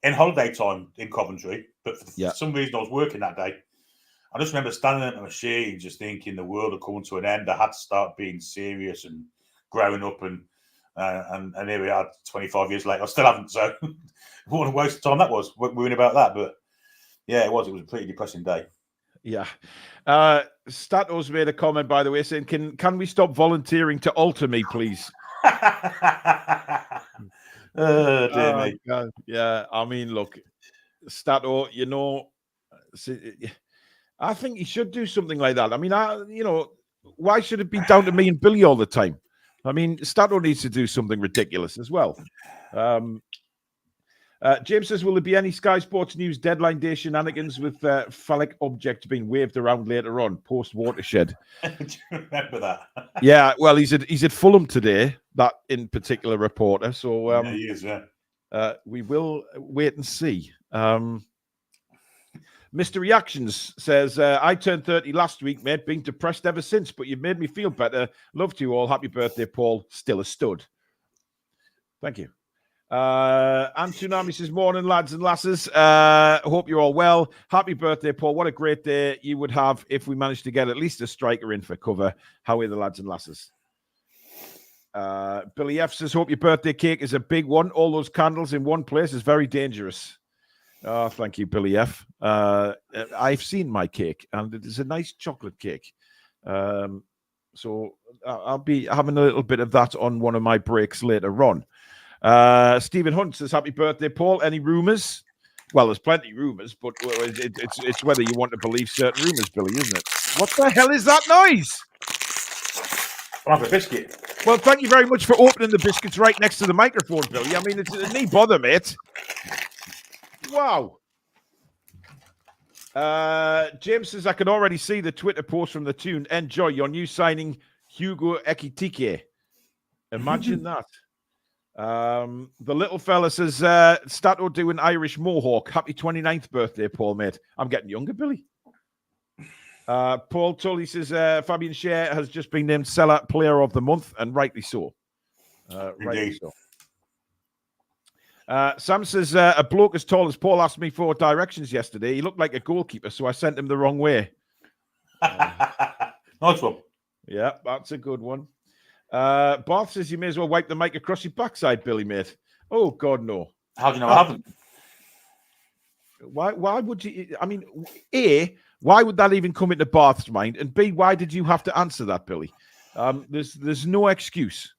in holiday time in Coventry, but for some reason I was working that day. I just remember standing at the machine, just thinking the world had come to an end. I had to start being serious and growing up, and here we are, 25 years later. I still haven't. So, what a waste of time that was. Worrying about that, but yeah, it was. It was a pretty depressing day. Yeah. Stato's made a comment, by the way, saying, "Can we stop volunteering to alter me, please?" Oh, dear me. God. Yeah. I mean, look, Stato, I think he should do something like that. I mean, why should it be down to me and Billy all the time? I mean, Stato needs to do something ridiculous as well. James says, will there be any Sky Sports News deadline day shenanigans with phallic objects being waved around later on, post-Watershed? Do you remember that? Yeah, well, he's at Fulham today, that in particular reporter. So yeah, he is, yeah. We will wait and see. Mr. Reactions says, I turned 30 last week, mate. Been depressed ever since, but you've made me feel better. Love to you all. Happy birthday, Paul. Still a stud. Thank you. And Tsunami says, morning, lads and lasses. Hope you're all well. Happy birthday, Paul. What a great day you would have if we managed to get at least a striker in for cover. How are the lads and lasses? Billy F says, hope your birthday cake is a big one. All those candles in one place is very dangerous. Oh, thank you, Billy F. I've seen my cake, and it is a nice chocolate cake. So I'll be having a little bit of that on one of my breaks later on. Stephen Hunt says, happy birthday, Paul. Any rumours? Well, there's plenty of rumours, but it's whether you want to believe certain rumours, Billy, isn't it? What the hell is that noise? I'll have a biscuit. Well, thank you very much for opening the biscuits right next to the microphone, Billy. I mean, it's no bother, mate. Wow. James says, I can already see the Twitter post from the Toon. Enjoy your new signing, Hugo Ekitike. Imagine that. The little fella says, Stato doing Irish Mohawk. Happy 29th birthday, Paul, mate. I'm getting younger, Billy. Paul Tully says, Fabian Scher has just been named Seller Player of the Month, and rightly so. Rightly so. Sam says, a bloke as tall as Paul asked me for directions yesterday. He looked like a goalkeeper, so I sent him the wrong way. Nice one. Yeah, that's a good one. Barth says you may as well wipe the mic across your backside, Billy, mate. Oh, God, no. How do you know I haven't? Why would you? I mean, A, why would that even come into Barth's mind? And B, why did you have to answer that, Billy? There's no excuse.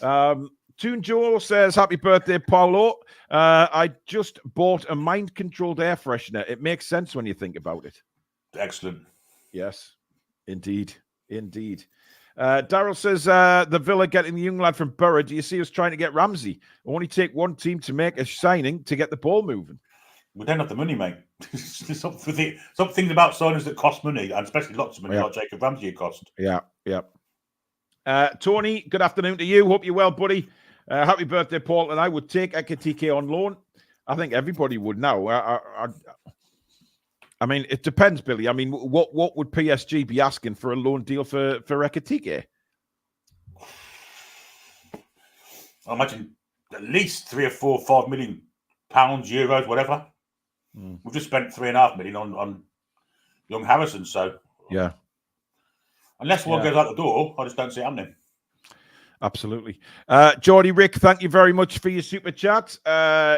Toon Joel says, happy birthday, Paolo. I just bought a mind-controlled air freshener. It makes sense when you think about it. Excellent. Yes, indeed. Daryl says, the Villa getting the young lad from Borough. Do you see us trying to get Ramsey? Only take one team to make a signing to get the ball moving. We don't have the money, mate. Some things about signings that cost money, and especially lots of money, like Jacob Ramsey cost. Yeah. Tony, good afternoon to you. Hope you're well, buddy. Happy birthday, Paul. And I would take Ekitike on loan. I think everybody would now. I mean, it depends, Billy. I mean, what would PSG be asking for a loan deal for Ekitike? I imagine at least £3 or £4 or £5 million, euros, whatever. We've just spent 3.5 million on young Harrison. So yeah, unless one goes out the door, I just don't see it happening. Absolutely. Geordie Rick, thank you very much for your super chat.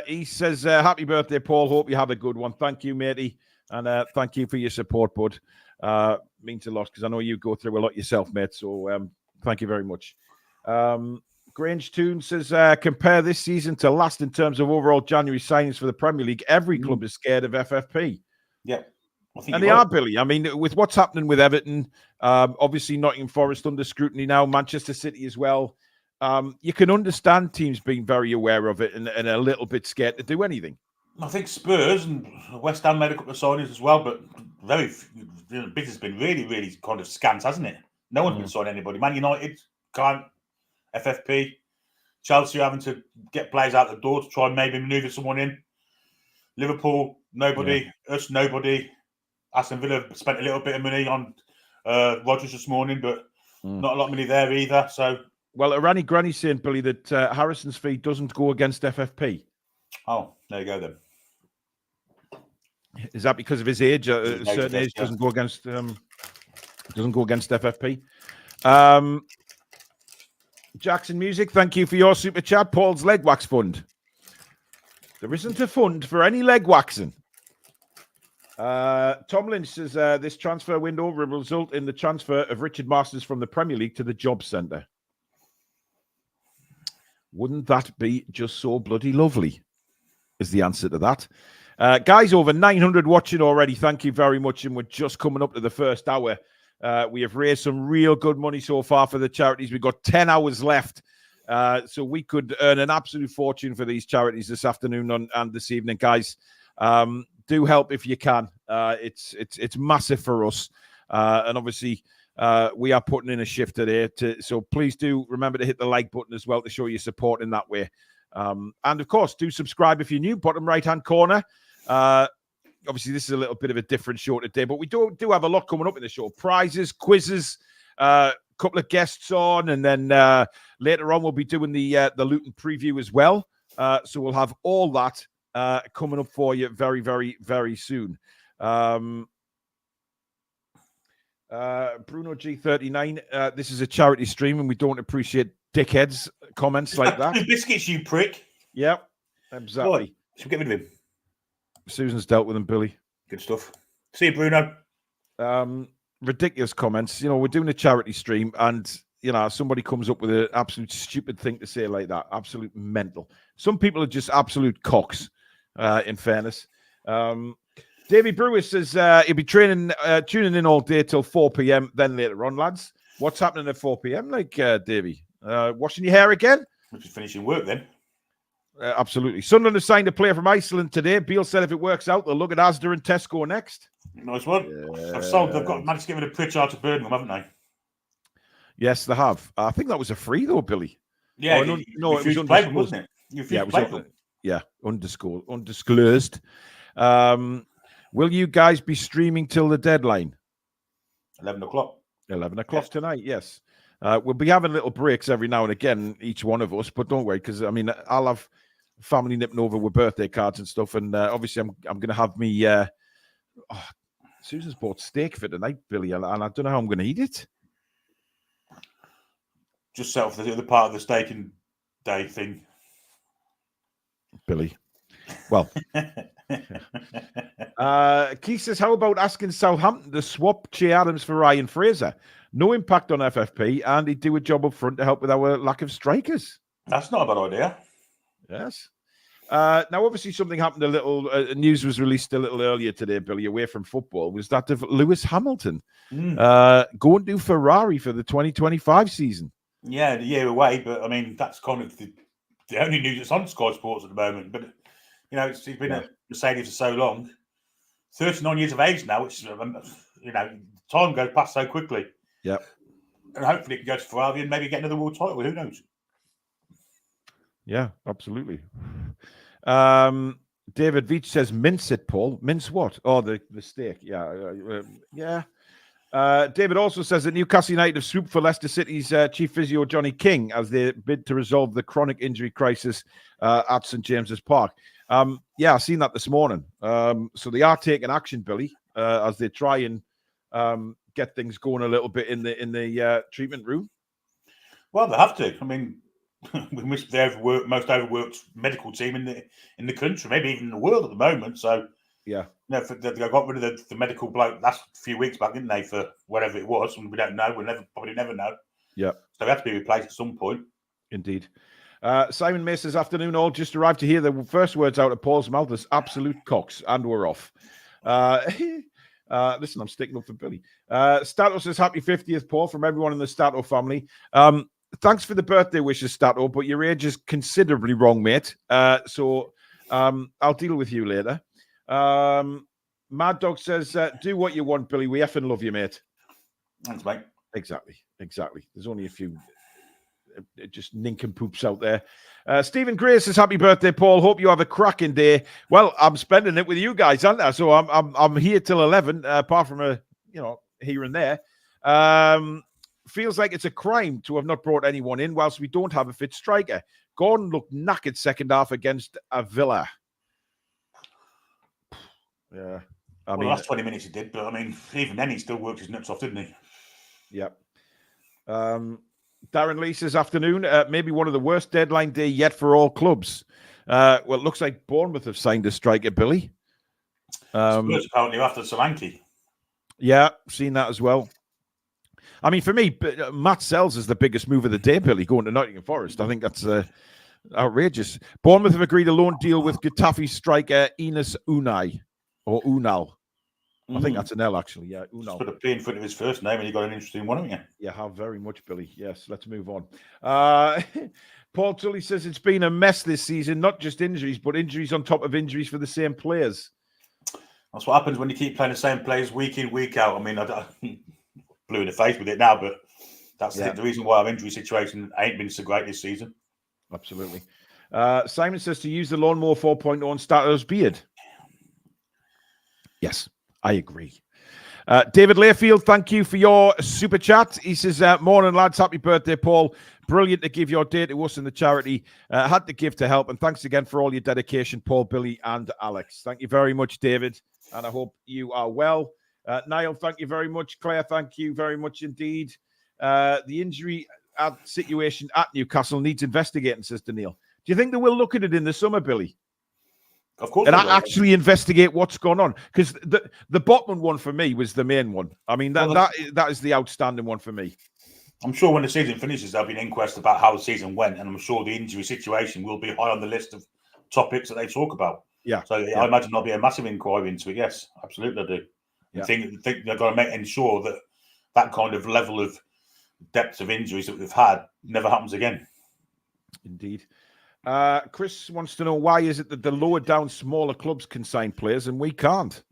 He says, happy birthday, Paul. Hope you have a good one. Thank you, matey. And thank you for your support, bud. Means a lot because I know you go through a lot yourself, mate. So thank you very much. Grange Toon says, compare this season to last in terms of overall January signings for the Premier League. Every club is scared of FFP. Yeah. And they are, Billy. I mean, with what's happening with Everton, obviously Nottingham Forest under scrutiny now, Manchester City as well. You can understand teams being very aware of it and a little bit scared to do anything. I think Spurs and West Ham made a couple of signings as well, but business has been really, really kind of scant, hasn't it? No one's been signing anybody. Man United can't. FFP. Chelsea having to get players out the door to try and maybe manoeuvre someone in. Liverpool, nobody. Us, nobody. Aston Villa spent a little bit of money on Rodgers this morning, but not a lot of money there either. So, well, Irani Granny saying, Billy, that Harrison's fee doesn't go against FFP. Oh, there you go then. Is that because of his age? A certain age doesn't go against FFP. Jackson Music, thank you for your super chat. Paul's leg wax fund. There isn't a fund for any leg waxing. Tom Lynch says this transfer window will result in the transfer of Richard Masters from the Premier League to the Jobs Centre. Wouldn't that be just so bloody lovely? Is the answer to that. Guys, over 900 watching already. Thank you very much. And we're just coming up to the first hour. We have raised some real good money so far for the charities. We've got 10 hours left. So we could earn an absolute fortune for these charities this afternoon and this evening, guys. Do help if you can. It's massive for us. And obviously, we are putting in a shift today. So please do remember to hit the like button as well to show your support in that way. And of course, do subscribe if you're new. Bottom right-hand corner. Obviously, this is a little bit of a different show today, but we do have a lot coming up in the show. Prizes, quizzes, couple of guests on, and then later on we'll be doing the Luton preview as well. So we'll have all that coming up for you very, very, very soon. Bruno G39, this is a charity stream, and we don't appreciate dickheads comments like that. Biscuits, you prick. Yep, exactly. Right. Should we get rid of him? Susan's dealt with him, Billy. Good stuff. See you, Bruno. Ridiculous comments. You know, we're doing a charity stream, and you know, somebody comes up with an absolute stupid thing to say like that. Absolute mental. Some people are just absolute cocks. In fairness, Davey Brewer says he'll be tuning in all day till 4 p.m. Then later on, lads. What's happening at 4 p.m. Like, Davey? Washing your hair again? We're just finishing work then. Absolutely. Sunderland has signed a player from Iceland today. Beale said if it works out, they'll look at Asda and Tesco next. Nice one. Yeah. They've managed to get rid of Pritchard to Birmingham, haven't they? Yes, they have. I think that was a free though, Billy. Yeah, it was undisclosed, wasn't it? Undisclosed. Will you guys be streaming till the deadline? 11 o'clock. 11 o'clock tonight, yes. We'll be having little breaks every now and again, each one of us, but don't worry, because, I mean, I'll have family nipping over with birthday cards and stuff, and obviously I'm going to have me... Susan's bought steak for tonight, Billy, and I don't know how I'm going to eat it. Just set off the other part of the steak and day thing. Billy. Well, Keith says, how about asking Southampton to swap Che Adams for Ryan Fraser? No impact on FFP, and he'd do a job up front to help with our lack of strikers. That's not a bad idea. Yes. Now, obviously, something happened a little. News was released a little earlier today, Billy, away from football, was that of Lewis Hamilton going to Ferrari for the 2025 season. Yeah, the year away, but I mean, that's kind of the only news that's on Sky Sports at the moment. But, you know, he's been at Mercedes for so long. 39 years of age now, which, you know, time goes past so quickly. Yeah. And hopefully he can go to Ferrari and maybe get another world title. Who knows? Yeah, absolutely. David Veach says, mince it, Paul. Mince what? Oh, the steak. Yeah. Yeah. David also says that Newcastle United have swooped for Leicester City's chief physio, Johnny King, as they bid to resolve the chronic injury crisis at St James's Park. Yeah, I've seen that this morning. So they are taking action, Billy, as they try and get things going a little bit in the treatment room. Well, they have to. I mean, we must the most overworked medical team in the country, maybe even in the world at the moment. So yeah, they got rid of the medical bloke last few weeks back, didn't they? For whatever it was, and we don't know. We'll probably never know. Yeah, so they have to be replaced at some point. Indeed. Simon Mace says, afternoon all, just arrived to hear the first words out of Paul's mouth as absolute cocks, and we're off. Listen, I'm sticking up for Billy. Stato says, happy 50th, Paul, from everyone in the Stato family. Thanks for the birthday wishes, Stato, but your age is considerably wrong, mate. So I'll deal with you later. Mad Dog says, do what you want, Billy. We effing love you, mate. Thanks, mate. Exactly. There's only a few just nincompoops out there. Stephen Gray says, happy birthday, Paul. Hope you have a cracking day. Well, I'm spending it with you guys, aren't I? So I'm here till 11, apart from here and there. Feels like it's a crime to have not brought anyone in whilst we don't have a fit striker. Gordon looked knackered second half against a Villa. Yeah. The last 20 minutes he did, but I mean, even then he still worked his nuts off, didn't he? Yeah. Darren Lee says, afternoon, maybe one of the worst deadline day yet for all clubs. Well, it looks like Bournemouth have signed a striker, Billy. Spurs apparently after Solanke. Yeah, seen that as well. I mean, for me, Matt Sells is the biggest move of the day, Billy, going to Nottingham Forest. I think that's outrageous. Bournemouth have agreed a loan deal with Getafe striker Enes Unai, or Unal. I think that's an L, actually. Yeah, Unal. Put a P in front of his first name, and you got an interesting one, haven't you? Yeah, how very much, Billy. Yes, let's move on. Paul Tully says it's been a mess this season, not just injuries, but injuries on top of injuries for the same players. That's what happens when you keep playing the same players week in, week out. I mean, I blue in the face with it now, but that's the reason why our injury situation ain't been so great this season. Absolutely. Simon says to use the lawnmower 4.0 on Stato's beard. Yes, I agree. David Layfield, thank you for your super chat. He says, morning, lads. Happy birthday, Paul. Brilliant to give your day to us and the charity. Had to give to help. And thanks again for all your dedication, Paul, Billy, and Alex. Thank you very much, David. And I hope you are well. Niall, thank you very much. Claire, thank you very much indeed. The injury situation at Newcastle needs investigating, says Daniil. Do you think they will look at it in the summer, Billy? Of course. And actually investigate what's gone on? Because the Botman one for me was the main one. I mean, that is the outstanding one for me. I'm sure when the season finishes, there'll be an inquest about how the season went, and I'm sure the injury situation will be high on the list of topics that they talk about. Yeah. So I imagine there'll be a massive inquiry into it. Yes, absolutely, I do. Yeah. I think they've got to ensure that kind of level of depth of injuries that we've had never happens again. Indeed. Chris wants to know, why is it that the lower down smaller clubs can sign players and we can't?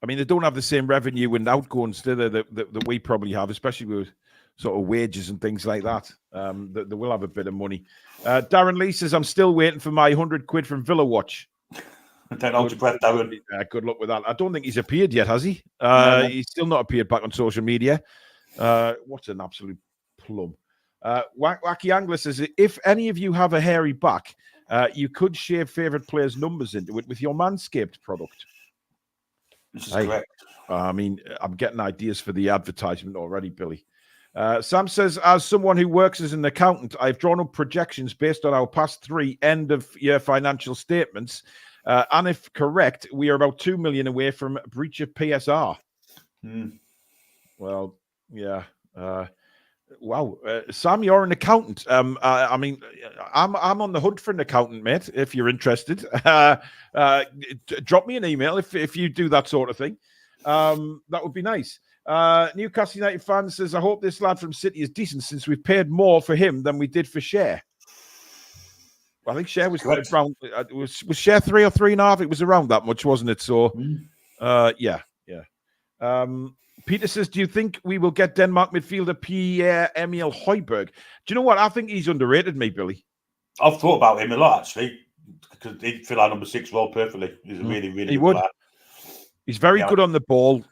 I mean, they don't have the same revenue and outgoings that we probably have, especially with sort of wages and things like that. They will have a bit of money. Darren Lee says, I'm still waiting for my 100 quid from Villa Watch. Don't hold your breath, Darren. Good luck with that. I don't think he's appeared yet, has he? No. He's still not appeared back on social media. What's an absolute plum. Wacky Angler says, if any of you have a hairy back, you could shave favourite players' numbers into it with your Manscaped product. This is correct. I mean, I'm getting ideas for the advertisement already, Billy. Sam says, as someone who works as an accountant, I've drawn up projections based on our past 3 end-of-year financial statements. And if correct, we are about 2 million away from breach of PSR. Well, yeah. Wow, Sam, you're an accountant. I mean, I'm on the hunt for an accountant, mate. If you're interested, drop me an email if you do that sort of thing. That would be nice. Newcastle United fan says, I hope this lad from City is decent since we've paid more for him than we did for Cher. I think Cher was around. Was Cher 3 or 3.5? It was around that much, wasn't it? So, yeah. Peter says, do you think we will get Denmark midfielder Pierre-Emil Højbjerg? Do you know what? I think he's underrated, me, Billy. I've thought about him a lot, actually, because he'd fill our number 6 role perfectly. He's a really, really good player. He's very good on the ball.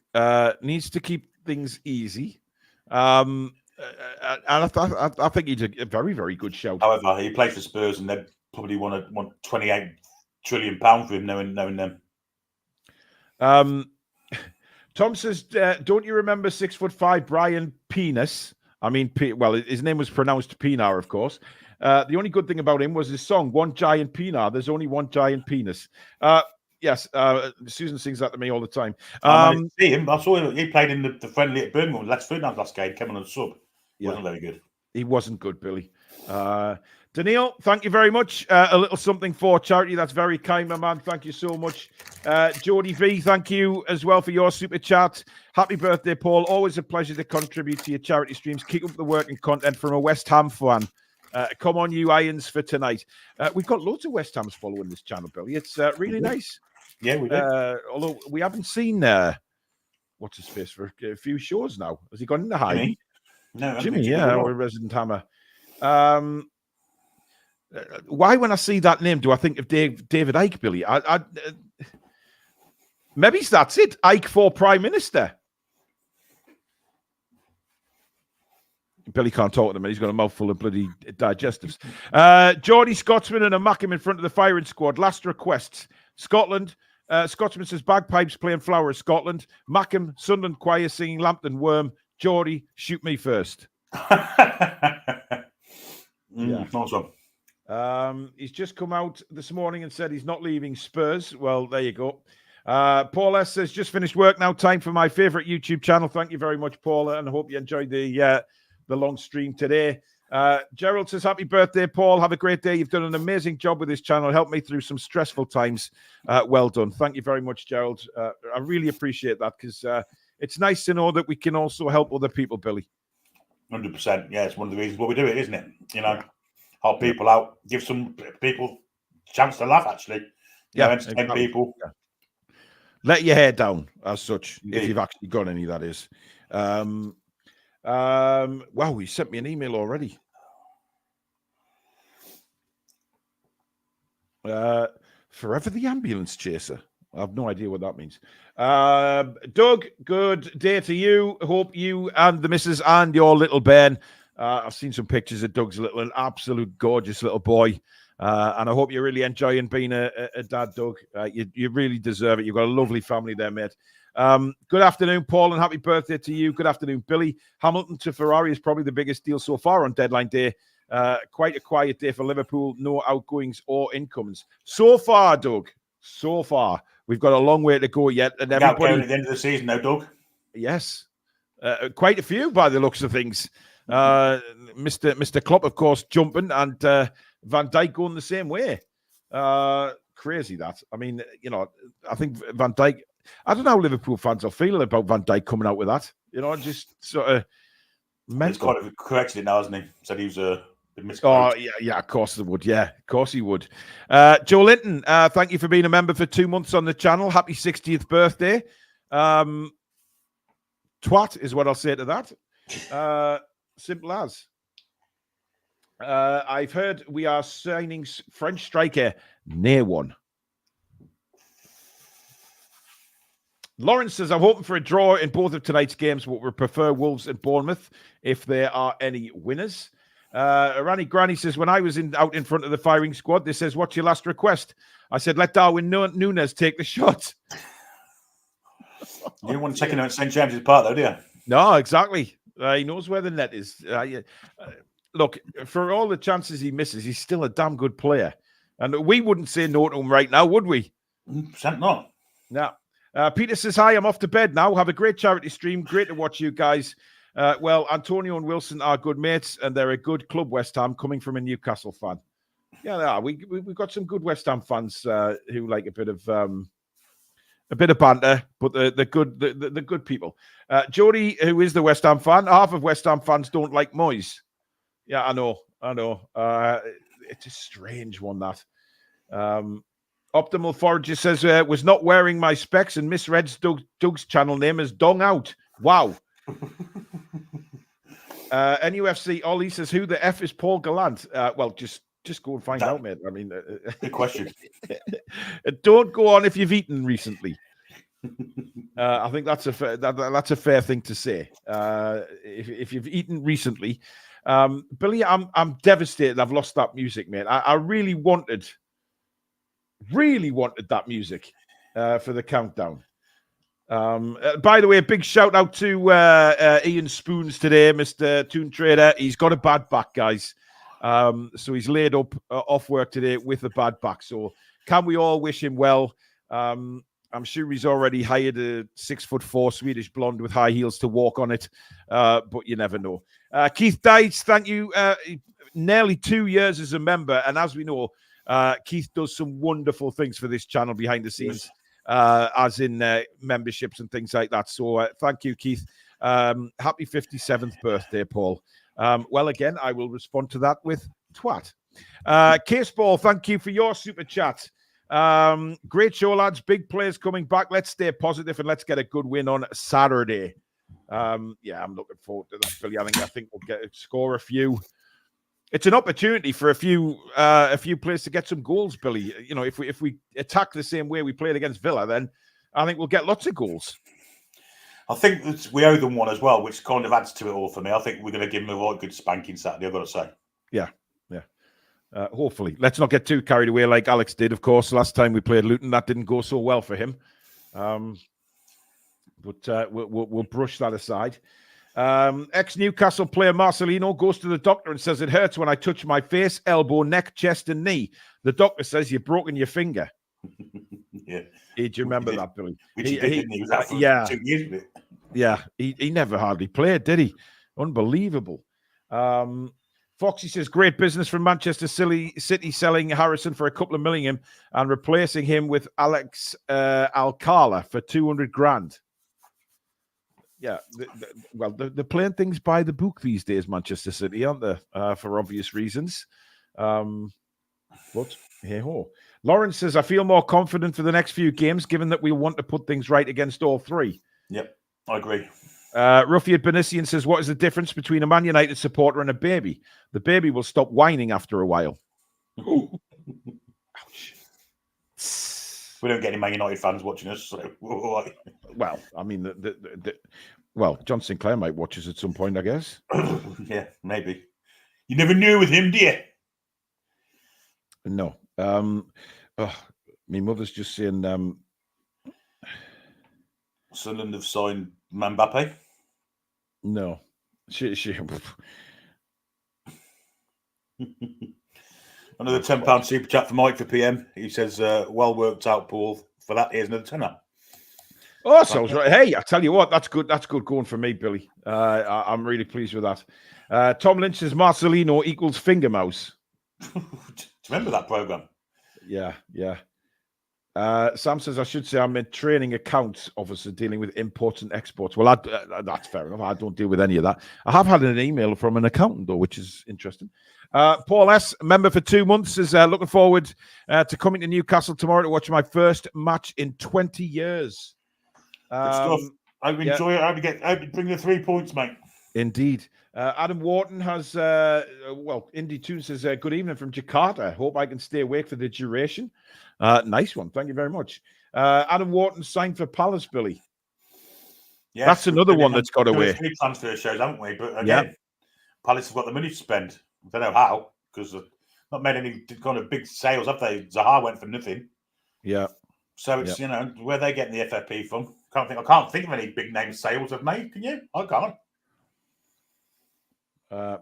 Needs to keep things easy. And I think he's a very, very good shout. However, he played for Spurs and they're probably want 28 trillion pounds for him, knowing them. Tom says, don't you remember 6'5" Brian Penis? I mean, well, his name was pronounced Pinar, of course. The only good thing about him was his song, One Giant Pinar. There's only one giant penis. Yes, Susan sings that to me all the time. I see him. I saw him. He played in the friendly at Birmingham last game. Came on the sub. Wasn't very good. He wasn't good, Billy. Daniil, thank you very much. A little something for charity. That's very kind, my man. Thank you so much. Jody V, thank you as well for your super chat. Happy birthday, Paul. Always a pleasure to contribute to your charity streams. Keep up the work and content from a West Ham fan. Come on, you Irons, for tonight. We've got loads of West Hams following this channel, Billy. It's really nice. Yeah, we do. Although we haven't seen what's his face for a few shows now. Has he gone into hiding? No, Jimmy, yeah, or Resident Hammer. Why, when I see that name, do I think of David Icke, Billy? Maybe that's it. Icke for Prime Minister. Billy can't talk to him, and he's got a mouthful of bloody digestives. Geordie Scotsman and a Mackem in front of the firing squad. Last requests. Scotland. Scotsman says bagpipes playing Flower of Scotland. Mackem, Sunderland Choir singing Lambton Worm. Geordie, shoot me first. Yeah, nice one. He's just come out this morning and said he's not leaving Spurs. Well, there you go. Paul S says, just finished work now. Time for my favorite YouTube channel. Thank you very much, Paula, and I hope you enjoyed the long stream today. Gerald says, happy birthday, Paul. Have a great day. You've done an amazing job with this channel. Helped me through some stressful times. Well done. Thank you very much, Gerald. I really appreciate that, because it's nice to know that we can also help other people, Billy. 100%. Yeah, it's one of the reasons why we do it, isn't it? You know, help people out, give some people a chance to laugh, actually. Entertain exactly. People. Yeah. Let your hair down, as such, if you've actually got any, that is. Wow, he sent me an email already. Forever the ambulance chaser. I have no idea what that means. Doug, good day to you. Hope you and the missus and your little Ben. I've seen some pictures of Doug's an absolute gorgeous little boy. And I hope you're really enjoying being a dad, Doug. You really deserve it. You've got a lovely family there, mate. Good afternoon, Paul, and happy birthday to you. Good afternoon, Billy. Hamilton to Ferrari is probably the biggest deal so far on deadline day. Quite a quiet day for Liverpool. No outgoings or incomings. So far, Doug. So far. We've got a long way to go yet. And everybody at the end of the season now, Doug. Yes. Quite a few by the looks of things. Mr. Klopp, of course, jumping, and Van Dijk going the same way. Crazy that. I mean, you know, I think Van Dijk, I don't know how Liverpool fans are feeling about Van Dijk coming out with that. You know, just sort of mental. He's corrected it now, hasn't he? Said he was a misquote. Oh, yeah, of course he would. Yeah, of course he would. Joe Linton, thank you for being a member for 2 months on the channel. Happy 60th birthday. Twat is what I'll say to that. Simple as. I've heard we are signing French striker near one. Lawrence says, I'm hoping for a draw in both of tonight's games, but we prefer Wolves and Bournemouth if there are any winners. Rani Granny says, when I was out in front of the firing squad, they says, what's your last request? I said, let Darwin Núñez take the shot. You don't want to check in at St. James's Park, though, do you? No, exactly. He knows where the net is. Look, for all the chances he misses, he's still a damn good player. And we wouldn't say no to him right now, would we? 100% not. No. Peter says, hi, I'm off to bed now. Have a great charity stream. Great to watch you guys. Well, Antonio and Wilson are good mates, and they're a good club, West Ham, coming from a Newcastle fan. Yeah, they are. We've got some good West Ham fans who like a bit of banter, but the good people. Jody, who is the West Ham fan, half of West Ham fans don't like Moyes. Yeah, I know. It's a strange one, that. Optimal Forager says, was not wearing my specs and misread Doug's channel name as Dong Out. Wow. NUFC Ollie says, who the F is Paul Gallant? Well, just go and find out, mate. I mean, good question. Don't go on if you've eaten recently. I think that's a fair thing to say. If you've eaten recently, Billy, I'm devastated. I've lost that music, mate. I really wanted that music for the countdown. By the way, a big shout out to Ian Spoons today, Mr. Toon Trader. He's got a bad back, guys. So he's laid up off work today with a bad back. So can we all wish him well? I'm sure he's already hired a 6'4" Swedish blonde with high heels to walk on it, but you never know. Keith Dice, thank you. Nearly 2 years as a member, and as we know, Keith does some wonderful things for this channel behind the scenes. As in memberships and things like that. So thank you, Keith. Happy 57th birthday, Paul. Well, again, I will respond to that with twat. Case Ball, thank you for your super chat. Great show, lads. Big players coming back. Let's stay positive and let's get a good win on Saturday. Yeah, I'm looking forward to that, Billy. I think we'll score a few. It's an opportunity for a few players to get some goals, Billy. You know, if we attack the same way we played against Villa, then I think we'll get lots of goals. I think we owe them one as well, which kind of adds to it all for me. I think we're going to give them a right good spanking Saturday, I've got to say. Yeah. Hopefully. Let's not get too carried away like Alex did, of course. Last time we played Luton, that didn't go so well for him. But we'll brush that aside. Ex-Newcastle player Marcelino goes to the doctor and says, it hurts when I touch my face, elbow, neck, chest, and knee. The doctor says you've broken your finger. Yeah. Do you remember that, Billy? Which he did, didn't he? Was out for 2 years. Yeah, he never hardly played, did he? Unbelievable. Foxy says, great business from Manchester City selling Harrison for a couple of million and replacing him with Alex Alcala for 200 grand. Yeah, they're playing things by the book these days, Manchester City, aren't they? For obvious reasons. But hey-ho. Lawrence says, I feel more confident for the next few games, given that we want to put things right against all three. Yep, I agree. Ruffiad Benisian says, what is the difference between a Man United supporter and a baby? The baby will stop whining after a while. Ouch. We don't get any Man United fans watching us. So. Well, I mean, John Sinclair might watch us at some point, I guess. Yeah, maybe. You never knew with him, do you? No. My mother's just saying... Sunderland have signed Mbappe? No. She Another £10 super chat for Mike for PM. He says, well worked out, Paul. For that, here's another tenner. Oh, sounds right. Hey, I tell you what, that's good. That's good going for me, Billy. I'm really pleased with that. Tom Lynch says Marcelino equals finger mouse. Do you remember that program? Yeah. Sam says, I should say I'm a training accounts officer dealing with imports and exports. Well, that's fair enough. I don't deal with any of that. I have had an email from an accountant, though, which is interesting. Paul S., member for 2 months, is looking forward to coming to Newcastle tomorrow to watch my first match in 20 years. Good stuff. I enjoy it. I hope you bring the 3 points, mate. Indeed. Adam Wharton has, Indy Toon says, good evening from Jakarta. Hope I can stay awake for the duration. Nice one. Thank you very much. Adam Wharton signed for Palace, Billy. Yeah, that's another one that's got away. 3 transfer shows, haven't we? But again, Palace have got the money to spend. I don't know how, because they've not made any kind of big sales, have they? Zaha went for nothing. Yeah. So it's, where they getting the FFP from? I can't think of any big name sales they've made. Can you? I can't.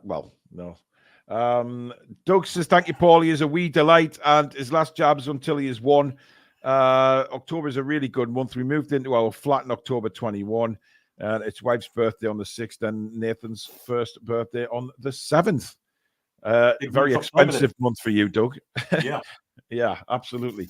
No. Doug says, thank you, Paul. He is a wee delight, and his last jabs until he is won. October is a really good month. We moved into our flat in October 21, and it's wife's birthday on the 6th, and Nathan's first birthday on the 7th. Very expensive month for you, Doug. Yeah. Yeah, absolutely.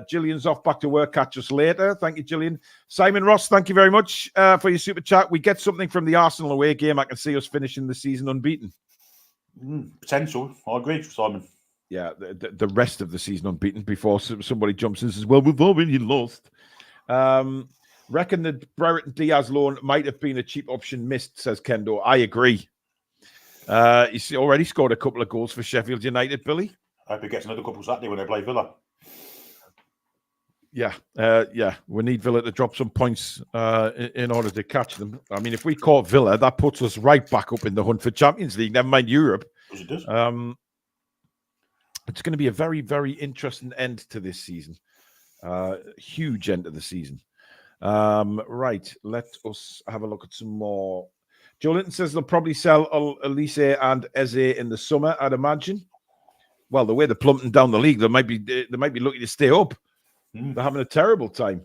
Gillian's off back to work. Catch us later. Thank you, Gillian. Simon Ross, thank you very much for your super chat. We get something from the Arsenal away game. I can see us finishing the season unbeaten. Potential. I agree, Simon. Yeah, the rest of the season unbeaten before somebody jumps in and says, well, we've already lost. Reckon that Brereton Diaz loan might have been a cheap option missed, says Kendo. I agree. He's already scored a couple of goals for Sheffield United, Billy. I hope he gets another couple Saturday when they play Villa. Yeah, we need Villa to drop some points in order to catch them. I mean, if we caught Villa, that puts us right back up in the hunt for Champions League. Never mind Europe. It does. It's going to be a very, very interesting end to this season. Huge end of the season. Right, let us have a look at some more. Joe Linton says they'll probably sell Elise and Eze in the summer, I'd imagine. Well, the way they're plummeting down the league, they might be lucky to stay up. They're having a terrible time.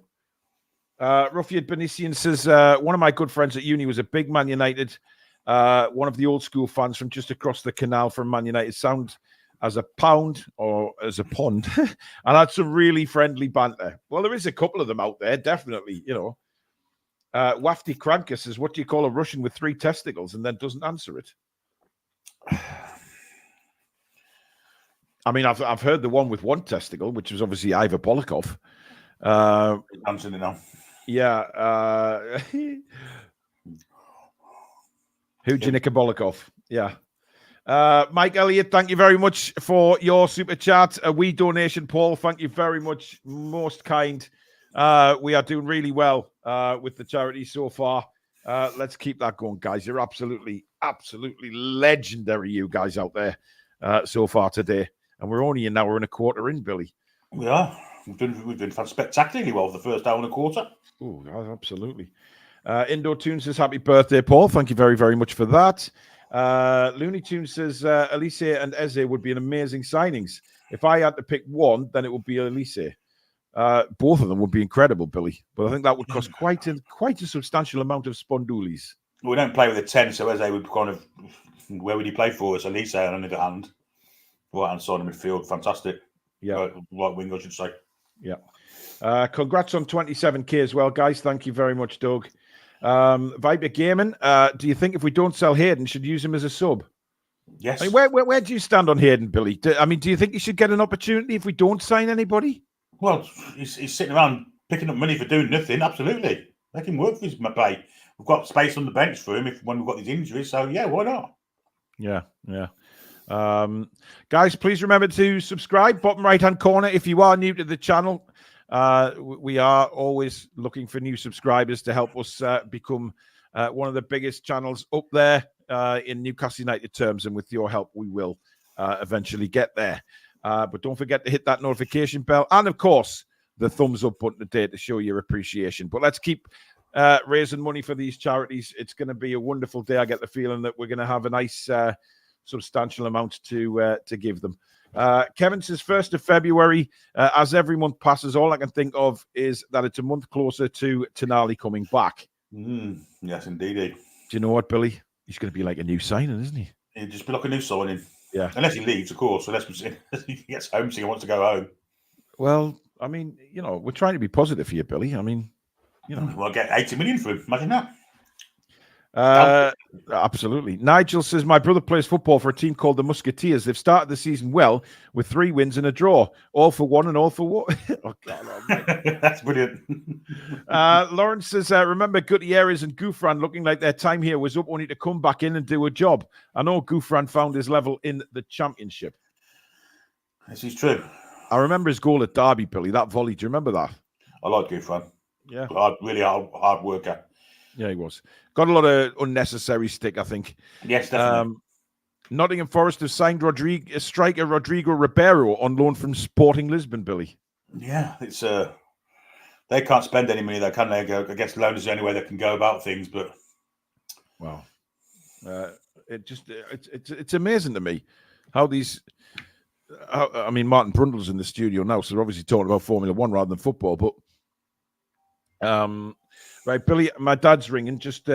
Rufiad Benisian says, one of my good friends at uni was a big Man United, one of the old school fans from just across the canal from Man United, sound as a pound or as a pond, and had some really friendly banter. Well, there is a couple of them out there, definitely, Wafty Kranker says, what do you call a Russian with 3 testicles, and then doesn't answer it? I mean, I've heard the one with 1 testicle, which was obviously Ivar Polakov. Answering it now. Yeah. Hujanika Bolakov. Yeah. Mike Elliott, thank you very much for your super chat. A wee donation, Paul. Thank you very much. Most kind. We are doing really well with the charity so far. Let's keep that going, guys. You're absolutely, absolutely legendary, you guys out there so far today. And we're only an hour and a quarter in, Billy. We are. We've been spectacularly well for the first hour and a quarter. Oh, absolutely. Indo Toon says, happy birthday, Paul. Thank you very, very much for that. Looney Tunes says, Elise and Eze would be an amazing signings. If I had to pick one, then it would be Elise. Both of them would be incredible, Billy. But I think that would cost quite a substantial amount of spondulis. We don't play with a 10, so Eze would kind of... Where would he play for us? Elise, on the other hand. Right-hand side of midfield, fantastic. Yeah. Right wing, I should say. Yeah. Congrats on 27k as well, guys. Thank you very much, Doug. Viper Gaming, do you think if we don't sell Hayden, should use him as a sub? Yes. I mean, where do you stand on Hayden, Billy? Do you think he should get an opportunity if we don't sign anybody? Well, he's sitting around picking up money for doing nothing. Absolutely. Make him work for his pay. We've got space on the bench for him when we've got these injuries. So, yeah, why not? Yeah. Guys, please remember to subscribe, bottom right-hand corner. If you are new to the channel, we are always looking for new subscribers to help us become one of the biggest channels up there in Newcastle United terms. And with your help, we will eventually get there. But don't forget to hit that notification bell. And, of course, the thumbs up button today to show your appreciation. But let's keep raising money for these charities. It's going to be a wonderful day. I get the feeling that we're going to have a nice substantial amount to give them. Kevin says 1st of February, as every month passes, all I can think of is that it's a month closer to Tonali coming back. Yes, indeed. Do you know what, Billy? He's going to be like a new signing, isn't he? He'd just be like a new signing. Yeah. Unless he leaves, of course. Unless he gets homesick and wants to go home. Well, I mean, we're trying to be positive here, Billy. I mean, We'll get 80 million for him. Imagine that. Absolutely. Nigel says, my brother plays football for a team called the Musketeers. They've started the season well with 3 wins and a draw. All for one and all for one. Oh, God, that's brilliant. Lawrence says, remember Gutierrez and Gouffran looking like their time here was up, only to come back in and do a job. I know Gouffran found his level in the Championship. This is true. I remember his goal at Derby, Billy, that volley. Do you remember that? I like Gouffran. Yeah. Really hard worker. Yeah, he was. Got a lot of unnecessary stick, I think. Yes, definitely. Nottingham Forest have signed striker Rodrigo Ribeiro on loan from Sporting Lisbon, Billy. Yeah, it's they can't spend any money, though, can they? I guess loan is the only way they can go about things, but wow. It's amazing to me how these I mean, Martin Brundle's in the studio now, so they're obviously talking about Formula One rather than football, but right, Billy, my dad's ringing. Just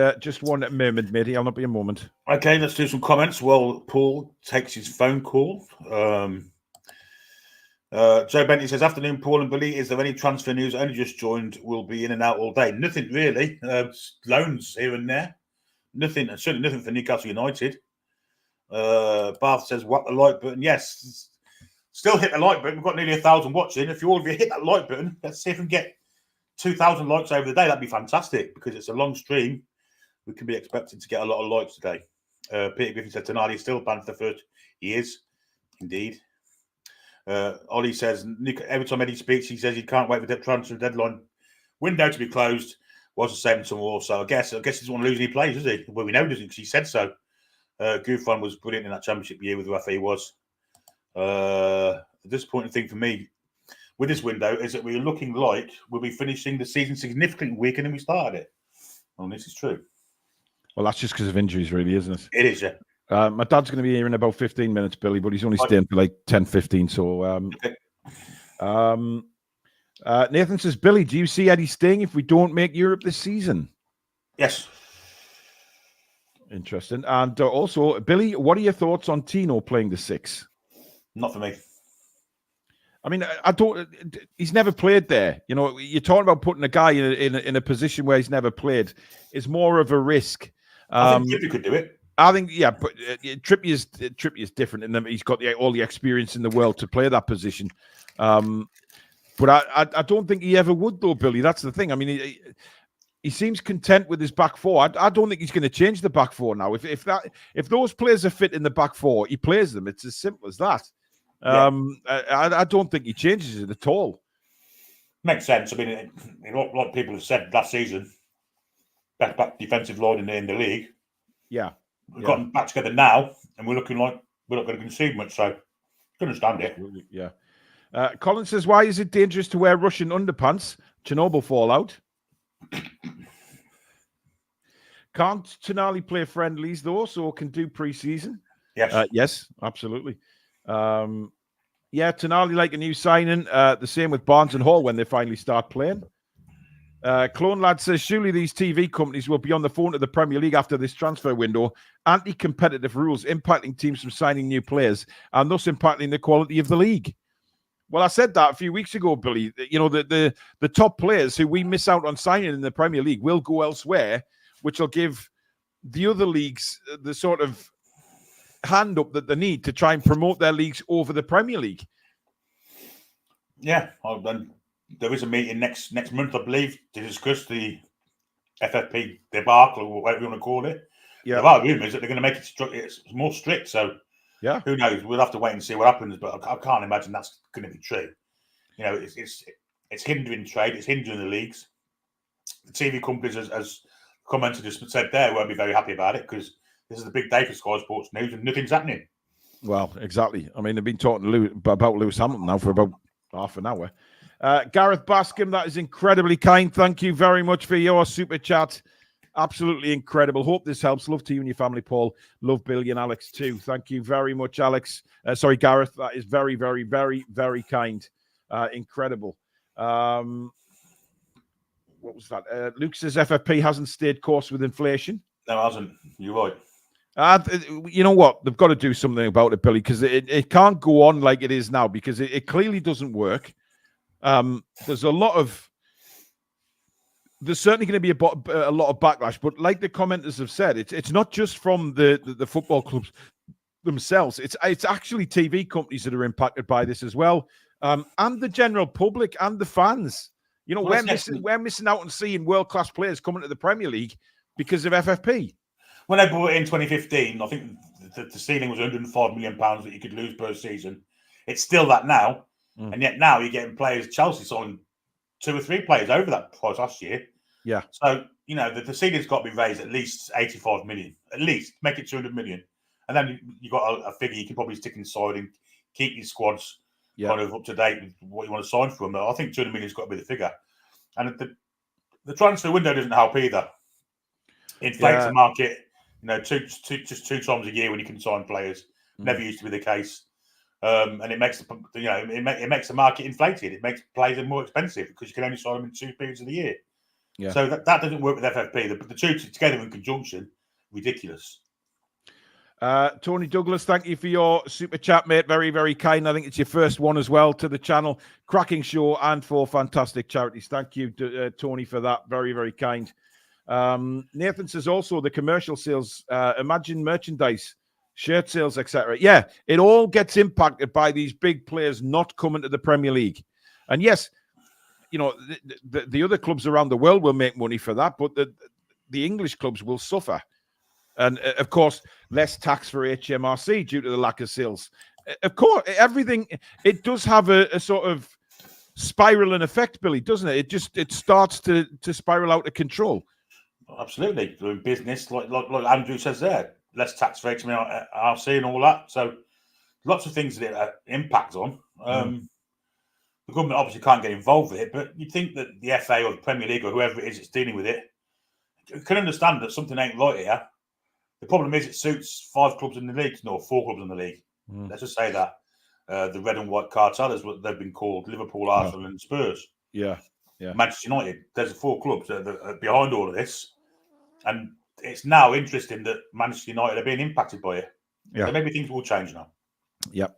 one moment, matey. I'll not be a moment. Okay, let's do some comments while Paul takes his phone call. Joe Bentley says, afternoon, Paul and Billy. Is there any transfer news? Only just joined. Will be in and out all day. Nothing really. Loans here and there. Nothing. Certainly nothing for Newcastle United. Bath says, what the like button? Yes. Still hit the like button. We've got nearly 1,000 watching. If you hit that like button, let's see if we can get 2,000 likes over the day. That'd be fantastic because it's a long stream. We can be expecting to get a lot of likes today. Peter Griffin said Tonali is still banned for the first years. Indeed. Ollie says, Nick, every time Eddie speaks, he says he can't wait for the transfer deadline window to be closed. Was the same tomorrow. So I guess he doesn't want to lose any players, does he? Well, we know he doesn't because he said so. Gouffon was brilliant in that championship year with whoever he was. The disappointing thing for me with this window is that we're looking like we'll be finishing the season significantly weaker than we started it. Well, this is true. Well, that's just because of injuries, really, isn't it? It is, yeah. My dad's going to be here in about 15 minutes, Billy, but he's only staying for like 10, 15. So, Nathan says, Billy, do you see Eddie staying if we don't make Europe this season? Yes. Interesting. And also, Billy, what are your thoughts on Tino playing the 6? Not for me. I mean, I don't. He's never played there. You know, you're talking about putting a guy in a position where he's never played. It's more of a risk. I think Trippier could do it. I think, yeah, but Trippier's different in that he's got all the experience in the world to play that position. But I don't think he ever would, though, Billy. That's the thing. I mean, he seems content with his back four. I don't think he's going to change the back four now. If those players are fit in the back four, he plays them. It's as simple as that. Yeah. I don't think he changes it at all. Makes sense. I mean, a lot of people have said last season, back defensive line in the league. Yeah. We've got them back together now, and we're looking like we're not going to concede much. So, I can understand it. Yeah. Colin says, why is it dangerous to wear Russian underpants? Chernobyl fallout. Can't Tonali play friendlies, though, so can do pre-season? Yes. Yes, absolutely. Yeah, Tonali like a new signing. The same with Barnes and Hall when they finally start playing. Clone Lad says, surely these TV companies will be on the phone to the Premier League after this transfer window. Anti-competitive rules impacting teams from signing new players and thus impacting the quality of the league. Well, I said that a few weeks ago, Billy. You know, the top players who we miss out on signing in the Premier League will go elsewhere, which will give the other leagues the sort of hand up that they need to try and promote their leagues over the Premier League. Yeah, there is a meeting next month, I believe, to discuss the FFP debacle, or whatever you want to call it. Yeah, there are rumours that they're going to make it more strict. So, yeah, who knows? We'll have to wait and see what happens. But I can't imagine that's going to be true. You know, it's hindering trade. It's hindering the leagues. The TV companies, as commenter just said there, won't be very happy about it because this is the big day for Sky Sports News and nothing's happening. Well, exactly. I mean, they've been talking about Lewis Hamilton now for about half an hour. Gareth Bascom, that is incredibly kind. Thank you very much for your super chat. Absolutely incredible. Hope this helps. Love to you and your family, Paul. Love Billy and Alex too. Thank you very much, Alex. Sorry, Gareth. That is very, very, very, very kind. Incredible. What was that? Luke says FFP hasn't stayed course with inflation. No, it hasn't. You're right. You know what? They've got to do something about it, Billy, because it can't go on like it is now because it clearly doesn't work. There's certainly going to be a lot of backlash, but like the commenters have said, it's not just from the football clubs themselves. It's actually TV companies that are impacted by this as well, and the general public and the fans. You know, we're missing out on seeing world-class players coming to the Premier League because of FFP. When they brought it in 2015, I think the ceiling was £105 million that you could lose per season. It's still that now. And yet now you're getting players. Chelsea signed 2 or 3 players over that price last year. Yeah. So, you know, the ceiling's got to be raised at least 85 million. At least make it 200 million. And then you've got a figure you can probably stick inside and keep your squads kind of up to date with what you want to sign for them. But I think 200 million has got to be the figure. And the transfer window doesn't help either. Inflates the market, you know, just 2 times a year when you can sign players. Never used to be the case. And it makes it makes the market inflated. It makes players more expensive because you can only sign them in 2 periods of the year. Yeah. So that doesn't work with FFP. The 2 together in conjunction, ridiculous. Tony Douglas, thank you for your super chat, mate. Very, very kind. I think it's your first one as well to the channel. Cracking show and for fantastic charities. Thank you, Tony, for that. Very, very kind. Nathan says also the commercial sales. Imagine merchandise. Shirt sales, etc. Yeah, it all gets impacted by these big players not coming to the Premier League. And yes, you know, the other clubs around the world will make money for that, but the English clubs will suffer. And, of course, less tax for HMRC due to the lack of sales. Of course, everything, it does have a sort of spiraling effect, Billy, doesn't it? It starts to spiral out of control. Absolutely. Doing business, like Andrew says there, less tax rates, RC and all that. So lots of things that it impacts on. The government obviously can't get involved with it, but you'd think that the FA or the Premier League or whoever it is that's dealing with it can understand that something ain't right here. The problem is it suits 5 clubs in the league, no, 4 clubs in the league. Let's just say that. The red and white cartel is what they've been called: Liverpool, Arsenal, and Spurs. Yeah. Manchester United. There's 4 clubs that are behind all of this, and it's now interesting that Manchester United are being impacted by it. Yeah. So maybe things will change now. Yep.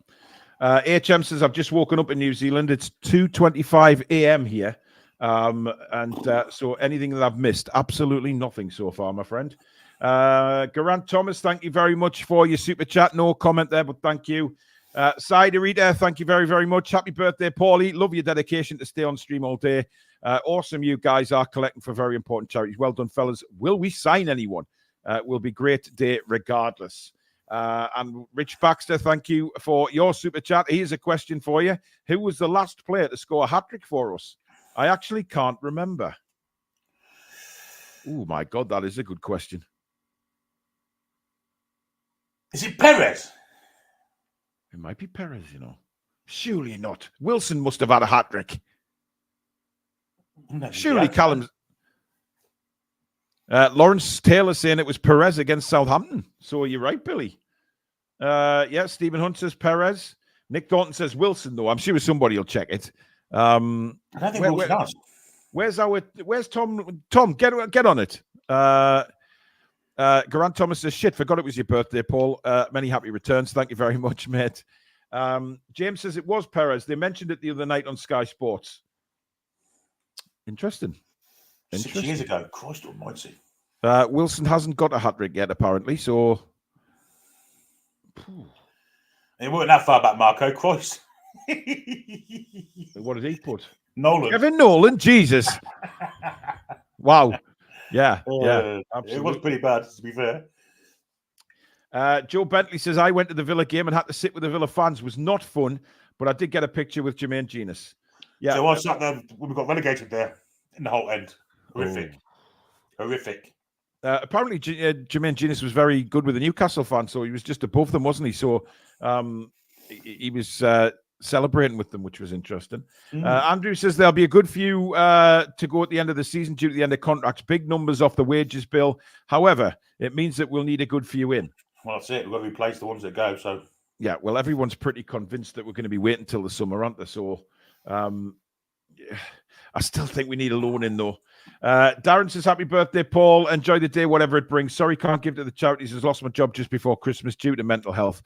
HM says, I've just woken up in New Zealand. It's 2:25 a.m. here. So anything that I've missed, absolutely nothing so far, my friend. Garant Thomas, thank you very much for your super chat. No comment there, but thank you. Cider Eater, thank you very, very much. Happy birthday, Paulie. Love your dedication to stay on stream all day. Awesome, you guys are collecting for very important charities. Well done, fellas. Will we sign anyone? Will be great day regardless. And Rich Baxter, thank you for your super chat. Here's a question for you. Who was the last player to score a hat-trick for us? I actually can't remember. Oh, my God, that is a good question. Is it Perez? It might be Perez, you know. Surely not. Wilson must have had a hat-trick. Surely Callum's... Lawrence Taylor saying it was Perez against Southampton. So you're right, Billy. Yeah, Stephen Hunt says Perez. Nick Thornton says Wilson, though. I'm sure somebody will check it. I don't think Wilson does. Where's Tom? Tom, get on it. Garant Thomas says, shit, forgot it was your birthday, Paul. Many happy returns. Thank you very much, mate. James says it was Perez. They mentioned it the other night on Sky Sports. Interesting. 6 years ago. Christ almighty. Wilson hasn't got a hat-trick yet, apparently, so... It weren't that far back, Marco. Christ. What did he put? Nolan. Kevin Nolan? Jesus. Wow. Yeah, absolutely. It was pretty bad, to be fair. Joe Bentley says, I went to the Villa game and had to sit with the Villa fans. It was not fun, but I did get a picture with Jermaine Genius. Yeah. So I sat there when we got relegated there in the whole end. Horrific. Apparently, Jermaine Genius was very good with the Newcastle fans, so he was just above them, wasn't he? So he was celebrating with them, which was interesting. Andrew says there'll be a good few to go at the end of the season due to the end of contracts. Big numbers off the wages bill. However, it means that we'll need a good few in. Well, that's it. We've got to replace the ones that go. So yeah, well, everyone's pretty convinced that we're going to be waiting until the summer, aren't they? So I still think we need a loan in, though. Darren says, happy birthday, Paul. Enjoy the day, whatever it brings. Sorry, can't give to the charities. Has lost my job just before Christmas due to mental health.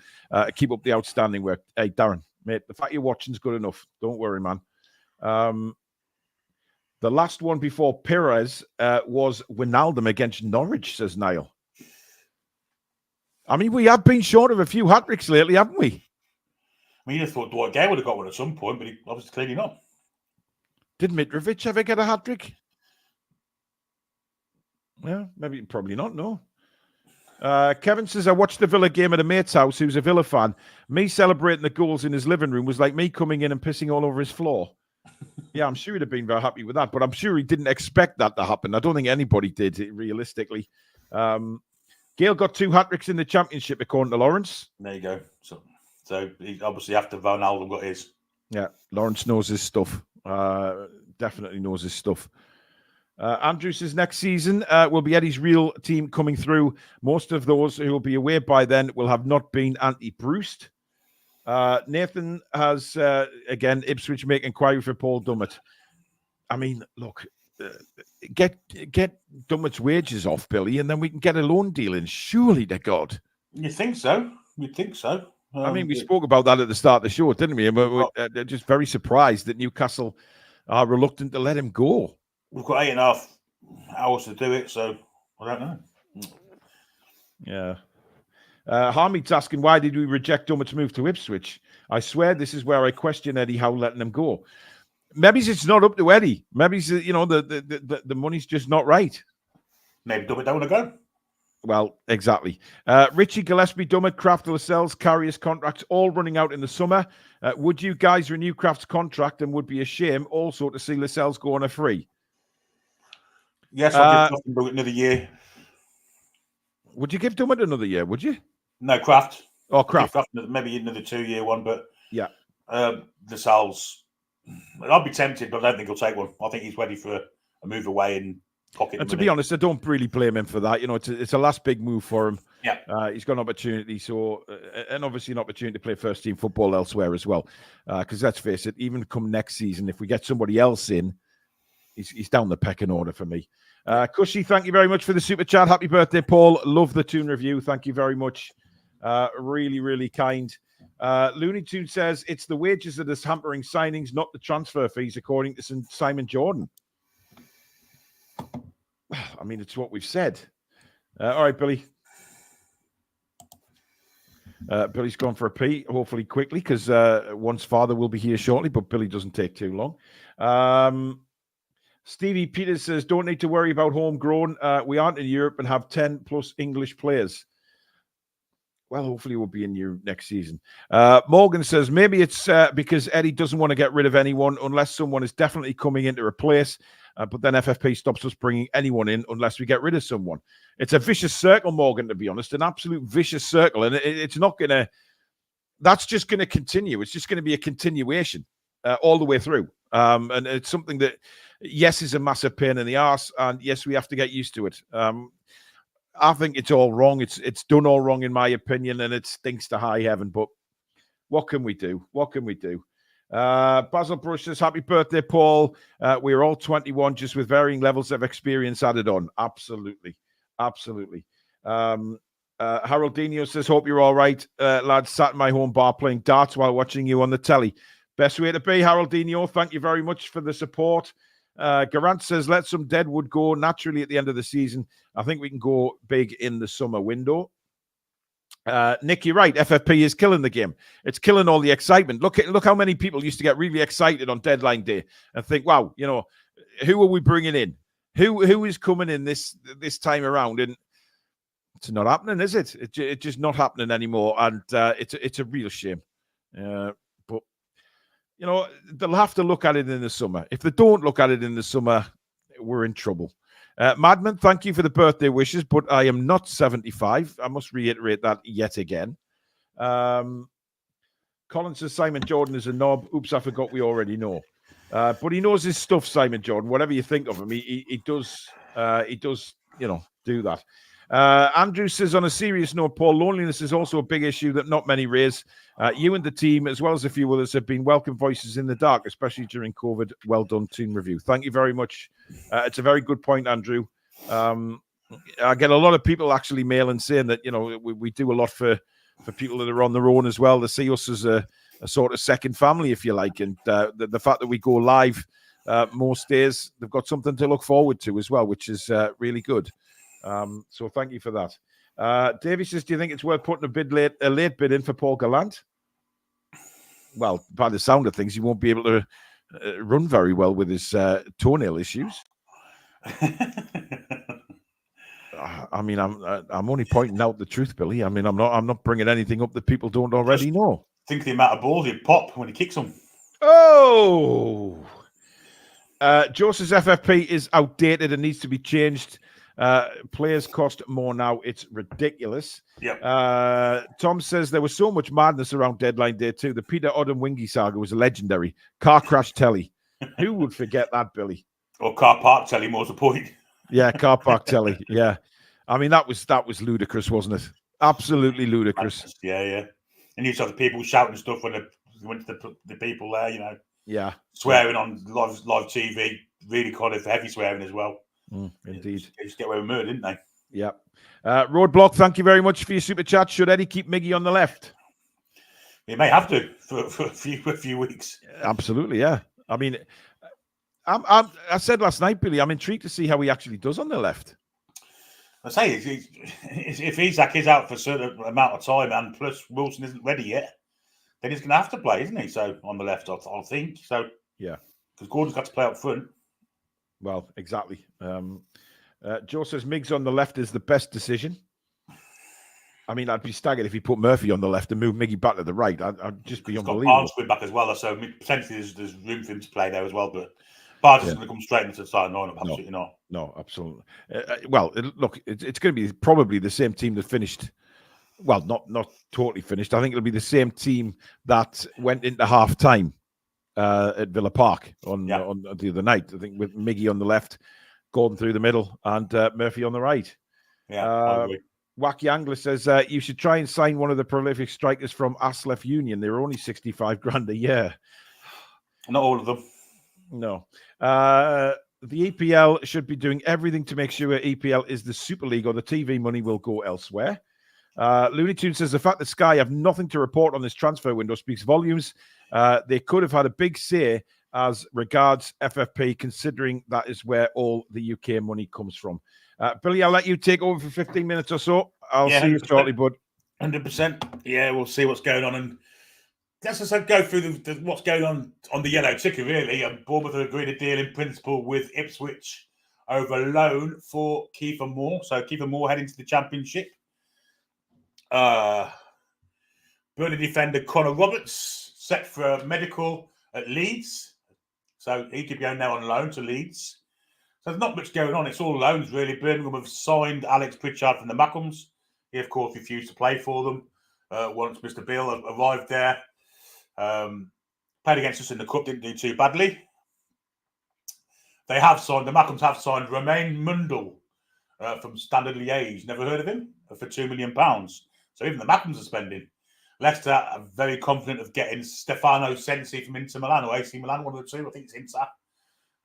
Keep up the outstanding work. Hey, Darren, mate, the fact you're watching is good enough. Don't worry, man. The last one before Perez was Wijnaldum against Norwich, says Niall. I mean, we have been short of a few hat-tricks lately, haven't we? I mean, you thought Dwight Gay would have got one at some point, but he obviously clearly not. Did Mitrovic ever get a hat-trick? Yeah, maybe, probably not, no. Kevin says, I watched the Villa game at a mate's house who's a Villa fan. Me celebrating the goals in his living room was like me coming in and pissing all over his floor. Yeah, I'm sure he'd have been very happy with that, but I'm sure he didn't expect that to happen. I don't think anybody did, realistically. Gale got 2 hat-tricks in the Championship, according to Lawrence. There you go. So he obviously, after Wijnaldum got his. Yeah, Lawrence knows his stuff. Definitely knows his stuff. Andrew says next season will be Eddie's real team coming through. Most of those who will be away by then will have not been anti-Bruced. Nathan has, again, Ipswich make inquiry for Paul Dummett. I mean, look, get Dummett's wages off, Billy, and then we can get a loan deal in. Surely to God. You think so? You'd think so. I mean, we spoke about that at the start of the show, didn't we? And we're just very surprised that Newcastle are reluctant to let him go. We've got 8.5 hours to do it, so I don't know. Yeah. Harmeet's asking, why did we reject Dummett's move to Ipswich? I swear this is where I question Eddie Howe letting him go. Maybe it's not up to Eddie. Maybe the money's just not right. Maybe Dummett don't want to go. Well, exactly. Richie Gillespie, Dummett, Kraft, Lascelles, Carrier's contracts all running out in the summer. Would you guys renew Kraft's contract, and would be a shame also to see Lascelles go on a free? Yes, I'll give Dummett another year. Would you give Dummett another year? Would you? No, Kraft. Oh, Kraft. Maybe another 2-year one, but yeah. Lascelles, I'd be tempted, but I don't think he'll take one. I think he's ready for a move away and pocket. And to be honest, I don't really blame him for that. You know, it's a last big move for him. Yeah. He's got an opportunity, and obviously an opportunity to play first team football elsewhere as well. Because let's face it, even come next season, if we get somebody else in, he's down the pecking order for me. Cushy, thank you very much for the super chat. Happy birthday, Paul. Love the Toon review. Thank you very much. Really, really kind. Looney Tune says it's the wages that is hampering signings, not the transfer fees, according to Simon Jordan. I mean, it's what we've said. All right, Billy. Billy's gone for a pee, hopefully quickly, because one's father will be here shortly, but Billy doesn't take too long. Stevie Peters says, don't need to worry about homegrown. We aren't in Europe and have 10 plus English players. Well, hopefully we'll be in Europe next season. Morgan says, maybe it's because Eddie doesn't want to get rid of anyone unless someone is definitely coming in to replace. But then FFP stops us bringing anyone in unless we get rid of someone. It's a vicious circle, Morgan, to be honest, an absolute vicious circle. And it's not going to, that's just going to continue. It's just going to be a continuation all the way through. And it's something that, yes, is a massive pain in the arse. And yes, we have to get used to it. I think it's all wrong. It's done all wrong, in my opinion, and it stinks to high heaven. But what can we do? What can we do? Basil Brush says, happy birthday, Paul. We're all 21, just with varying levels of experience added on. Absolutely. Absolutely. Harold Dino says, hope you're all right. Lads, sat in my home bar playing darts while watching you on the telly. Best way to be, Harold Dino. Thank you very much for the support. Garant says, let some deadwood go naturally at the end of the season. I think we can go big in the summer window. Nick, you're right. FFP is killing the game. It's killing all the excitement. Look how many people used to get really excited on deadline day and think, wow, you know, who are we bringing in? Who is coming in this time around? And it's not happening, is it? It's just not happening anymore. And it's a real shame. But, you know, they'll have to look at it in the summer. If they don't look at it in the summer, we're in trouble. Madman, thank you for the birthday wishes, but I am not 75. I must reiterate that yet again. Colin says Simon Jordan is a knob. Oops, I forgot we already know. But he knows his stuff, Simon Jordan. Whatever you think of him, he does, you know, do that. Andrew says, on a serious note, Paul, loneliness is also a big issue that not many raise. You and the team, as well as a few others, have been welcome voices in the dark, especially during COVID. Well done, Toon review. Thank you very much. It's a very good point, Andrew. I get a lot of people actually mailing saying that, you know, we do a lot for people that are on their own as well. They see us as a sort of second family, if you like. And the fact that we go live most days, they've got something to look forward to as well, which is really good. So thank you for that. Davey says, do you think it's worth putting a late bid in for Paul Gallant? Well, by the sound of things, he won't be able to run very well with his toenail issues. I mean, I'm only pointing out the truth, Billy. I mean, I'm not bringing anything up that people don't already know. Think the amount of balls he'd pop when he kicks them. Oh, Joe says FFP is outdated and needs to be changed. Players cost more now. It's ridiculous. Yep. Tom says there was so much madness around deadline day too. The Peter Odom Wingy saga was legendary. Car crash telly. Who would forget that, Billy? Or car park telly, more's the point. Yeah, car park telly. Yeah. I mean, that was ludicrous, wasn't it? Absolutely ludicrous. Yeah. And you used to have the people shouting stuff when they went to the people there, you know. Yeah. Swearing on live TV. Really kind of heavy swearing as well. Indeed. They just get away with murder, didn't they? Yeah. Roadblock, thank you very much for your super chat. Should Eddie keep Miggy on the left? He may have to for a few weeks. Absolutely, yeah. I mean, I said last night, Billy, I'm intrigued to see how he actually does on the left. I say, if Isaac is out for a certain amount of time and plus Wilson isn't ready yet, then he's going to have to play, isn't he? So on the left, I think. So yeah, because Gordon's got to play up front. Well, exactly. Joe says Miggs on the left is the best decision. I mean, I'd be staggered if he put Murphy on the left and moved Miggy back to the right. I'd just be He's got unbelievable. Barnes coming back as well, so potentially there's room for him to play there as well. But Barnes isn't going to come straight into the starting lineup. Absolutely not. No, absolutely. Well, look, it's going to be probably the same team that finished. Well, not totally finished. I think it'll be the same team that went into half time at Villa Park on the other night. I think with Miggy on the left, Gordon through the middle, and Murphy on the right. Yeah, I agree. Wacky Angler says you should try and sign one of the prolific strikers from Aslef Union. They're only 65 grand a year. Not all of them. No. The EPL should be doing everything to make sure EPL is the Super League, or the TV money will go elsewhere. Looney Tune says the fact that Sky have nothing to report on this transfer window speaks volumes. They could have had a big say as regards FFP, considering that is where all the UK money comes from. Billy, I'll let you take over for 15 minutes or so. I'll see you shortly, bud. 100%. Yeah, we'll see what's going on. And let's just go through what's going on the yellow ticker, really. Bournemouth have agreed a deal in principle with Ipswich over loan for Kiefer Moore. So Kiefer Moore heading to the Championship. Burnley defender Connor Roberts set for a medical at Leeds. So he could go now on loan to Leeds. So there's not much going on. It's all loans, really. Birmingham have signed Alex Pritchard from the Mackhams. He, of course, refused to play for them once Mr. Beale arrived there. Played against us in the Cup, didn't do too badly. The Mackhams have signed Romain Mundell from Standard Liège. Never heard of him? For £2 million. So even the Mackhams are spending. Leicester are very confident of getting Stefano Sensi from Inter Milan or AC Milan, one of the two. I think it's Inter.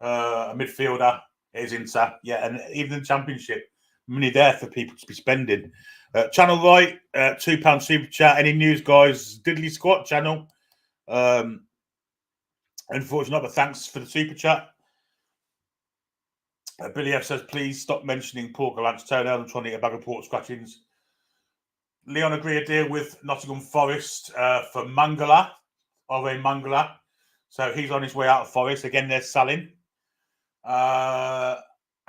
A midfielder is Inter. Yeah, and even in the Championship, money there for people to be spending. Channel Right, £2 super chat. Any news, guys? Diddley Squat channel. Unfortunately not, but thanks for the super chat. Billy F says, please stop mentioning Paul Gallant's toenail. I'm trying to get a bag of pork scratchings. Leon agreed a deal with Nottingham Forest for Mangala, Ore Mangala. So he's on his way out of Forest. Again, they're selling. And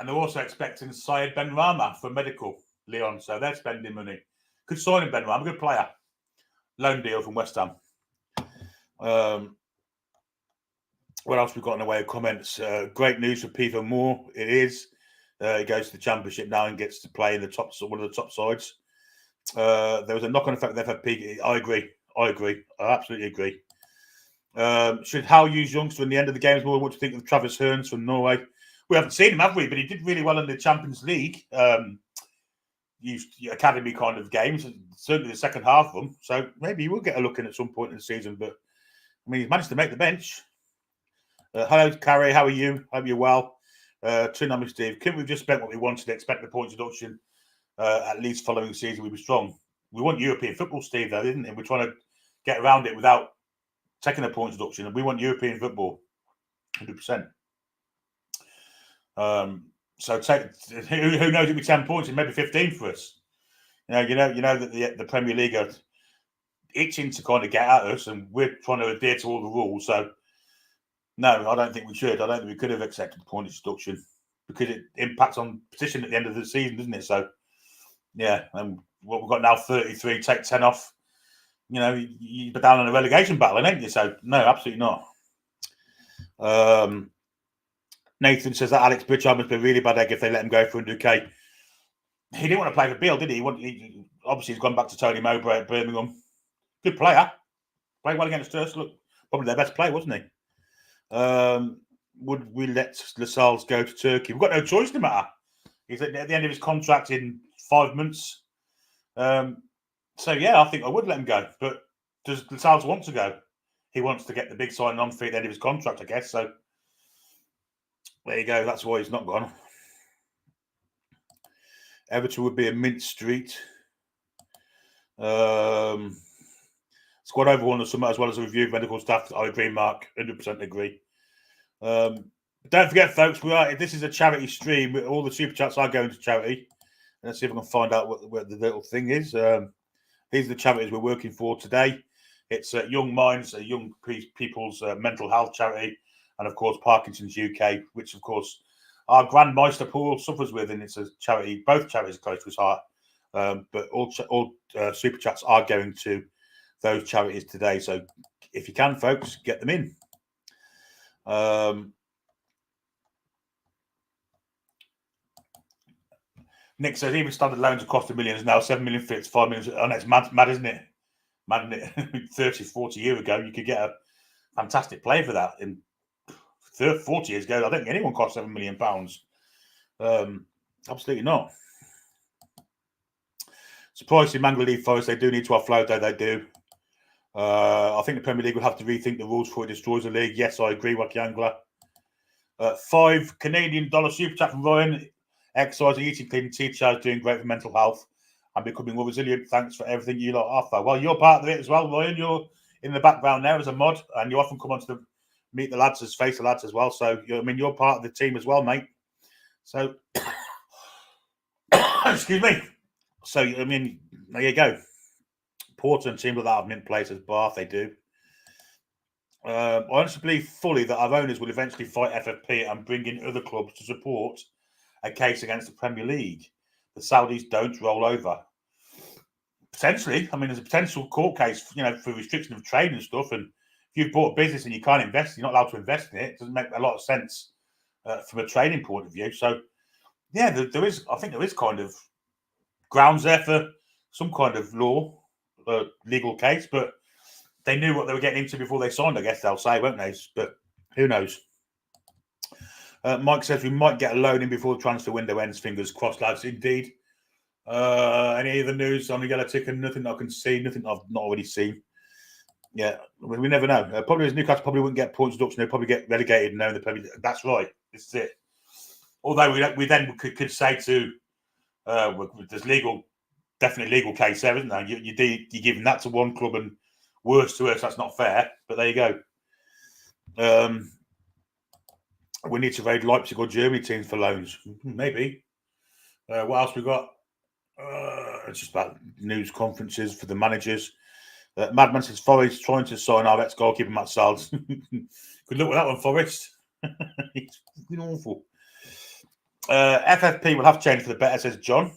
they're also expecting Syed Benrahma for medical, Leon. So they're spending money. Good signing, Benrahma, good player. Loan deal from West Ham. What else we've got in the way of comments? Great news for Kiefer Moore. It is. He goes to the Championship now and gets to play in the one of the top sides. There was a knock-on effect with FFP. I agree. I absolutely agree. Should Howe use youngster in the end of the games more? What do you think of Travis Hearns from Norway? We haven't seen him, have we? But he did really well in the Champions League. Used academy kind of games, certainly the second half of them. So maybe he will get a look in at some point in the season. But I mean, he's managed to make the bench. Hello, Carrie. How are you? Hope you're well. Toon, Steve. Couldn't we just spent what we wanted to expect the point deduction? At least following the season, we were strong. We want European football, Steve, though, isn't it? We're trying to get around it without taking a points deduction, and we want European football, 100%. So who knows? It'll be 10 points and maybe 15 for us. You know that the Premier League are itching to kind of get at us, and we're trying to adhere to all the rules. So no, I don't think we should. I don't think we could have accepted the points deduction because it impacts on position at the end of the season, doesn't it? So. Yeah, and what we've got now, 33, take 10 off. You're down in a relegation battle, ain't you? So, no, absolutely not. Nathan says that Alex Pritchard must be a really bad egg if they let him go for 100k. He didn't want to play for Beale, did he? Obviously, he's gone back to Tony Mowbray at Birmingham. Good player. Played well against us. Look, probably their best player, wasn't he? Would we let Lascelles go to Turkey? We've got no choice, no matter. He's at the end of his contract in 5 months. So, yeah, I think I would let him go. But does Lascelles want to go? He wants to get the big signing on fee at the end of his contract, I guess. So, there you go. That's why he's not gone. Everton would be a Mint Street. Squad overhaul the summer as well as a review of medical staff. I agree, Mark. 100% agree. Don't forget, folks, this is a charity stream. All the super chats are going to charity. Let's see if I can find out what the little thing is. These are the charities we're working for today. It's Young Minds, Young People's Mental Health Charity, and of course Parkinsons UK, which of course our Grand Meister Paul suffers with, and it's a charity. Both charities are close to his heart. But all super chats are going to those charities today. So if you can, folks, get them in. Nick says even standard loans are costing millions now. 7 million fits, 5 million. And it's mad, isn't it? Mad, isn't it? 30, 40 years ago, you could get a fantastic play for that. In 40 years ago, I don't think anyone cost £7 million. Absolutely not. Surprised in Mangle League Forest, they do need to offload, though they do. I think the Premier League will have to rethink the rules before it destroys the league. Yes, I agree, Wacky Angler. $5 Canadian super chat from Ryan. Exercise, eating clean, teacher doing great for mental health and becoming more resilient. Thanks for everything you lot offer. Well, you're part of it as well, Ryan. You're in the background there as a mod, and you often come on to meet the lads, face the lads as well. So, you're part of the team as well, mate. So, excuse me. So, there you go. Porter and teams like that have mint places, Bath, they do. I honestly believe fully that our owners will eventually fight FFP and bring in other clubs to support a case against the Premier League. The Saudis don't roll over. Potentially, there's a potential court case, for restriction of trade and stuff. And if you've bought a business and you can't invest, you're not allowed to invest in it. It doesn't make a lot of sense from a trading point of view. So, yeah, there is kind of grounds there for some kind of legal case, but they knew what they were getting into before they signed, I guess they'll say, won't they? But who knows? Mike says we might get a loan in before the transfer window ends. Fingers crossed, lads. Indeed. Any other news on the yellow ticket? Nothing I can see. Nothing I've not already seen. Yeah, we never know. Probably as Newcastle probably wouldn't get points deduction. They'll probably get relegated now in the Premier League. That's right. This is it. Although we then could say to there's definitely legal case there, isn't there? You're giving that to one club and worse to us. That's not fair. But there you go. We need to raid Leipzig or Germany teams for loans. Maybe. What else we got? It's just about news conferences for the managers. Madman says Forest trying to sign our ex-goalkeeper Matt Salds. Good luck with that one, Forest. It's fucking awful. FFP will have changed for the better, says John.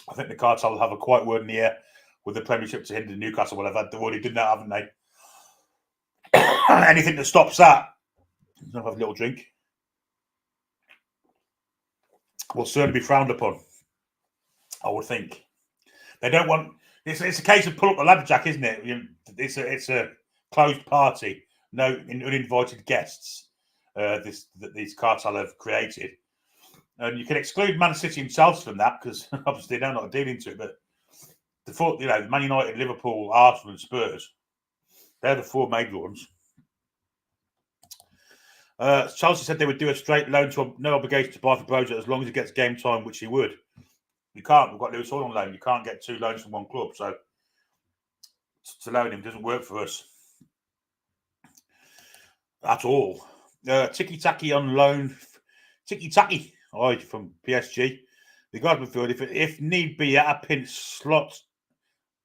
I think the cartel will have a quiet word in the air with the Premiership to hinder Newcastle. Whatever. They've already done that, haven't they? Anything that stops that. I'll have a little drink. Will certainly be frowned upon, I would think. They don't want. It's a case of pull up the ladder, Jack, isn't it? It's a closed party, no uninvited guests. These cartel have created, and you can exclude Man City and Chelsea from that because obviously they're not dealing to it. But Man United, Liverpool, Arsenal, and Spurs, they're the four major ones. Chelsea said they would do a straight loan to no obligation to buy for Broja as long as he gets game time, which he would. You can't. We've got Lewis Hall on loan. You can't get two loans from one club. So to loan him doesn't work for us at all. Tiki Taki on loan. Tiki Taki from PSG. The guard midfield, if need be, at a pinch slot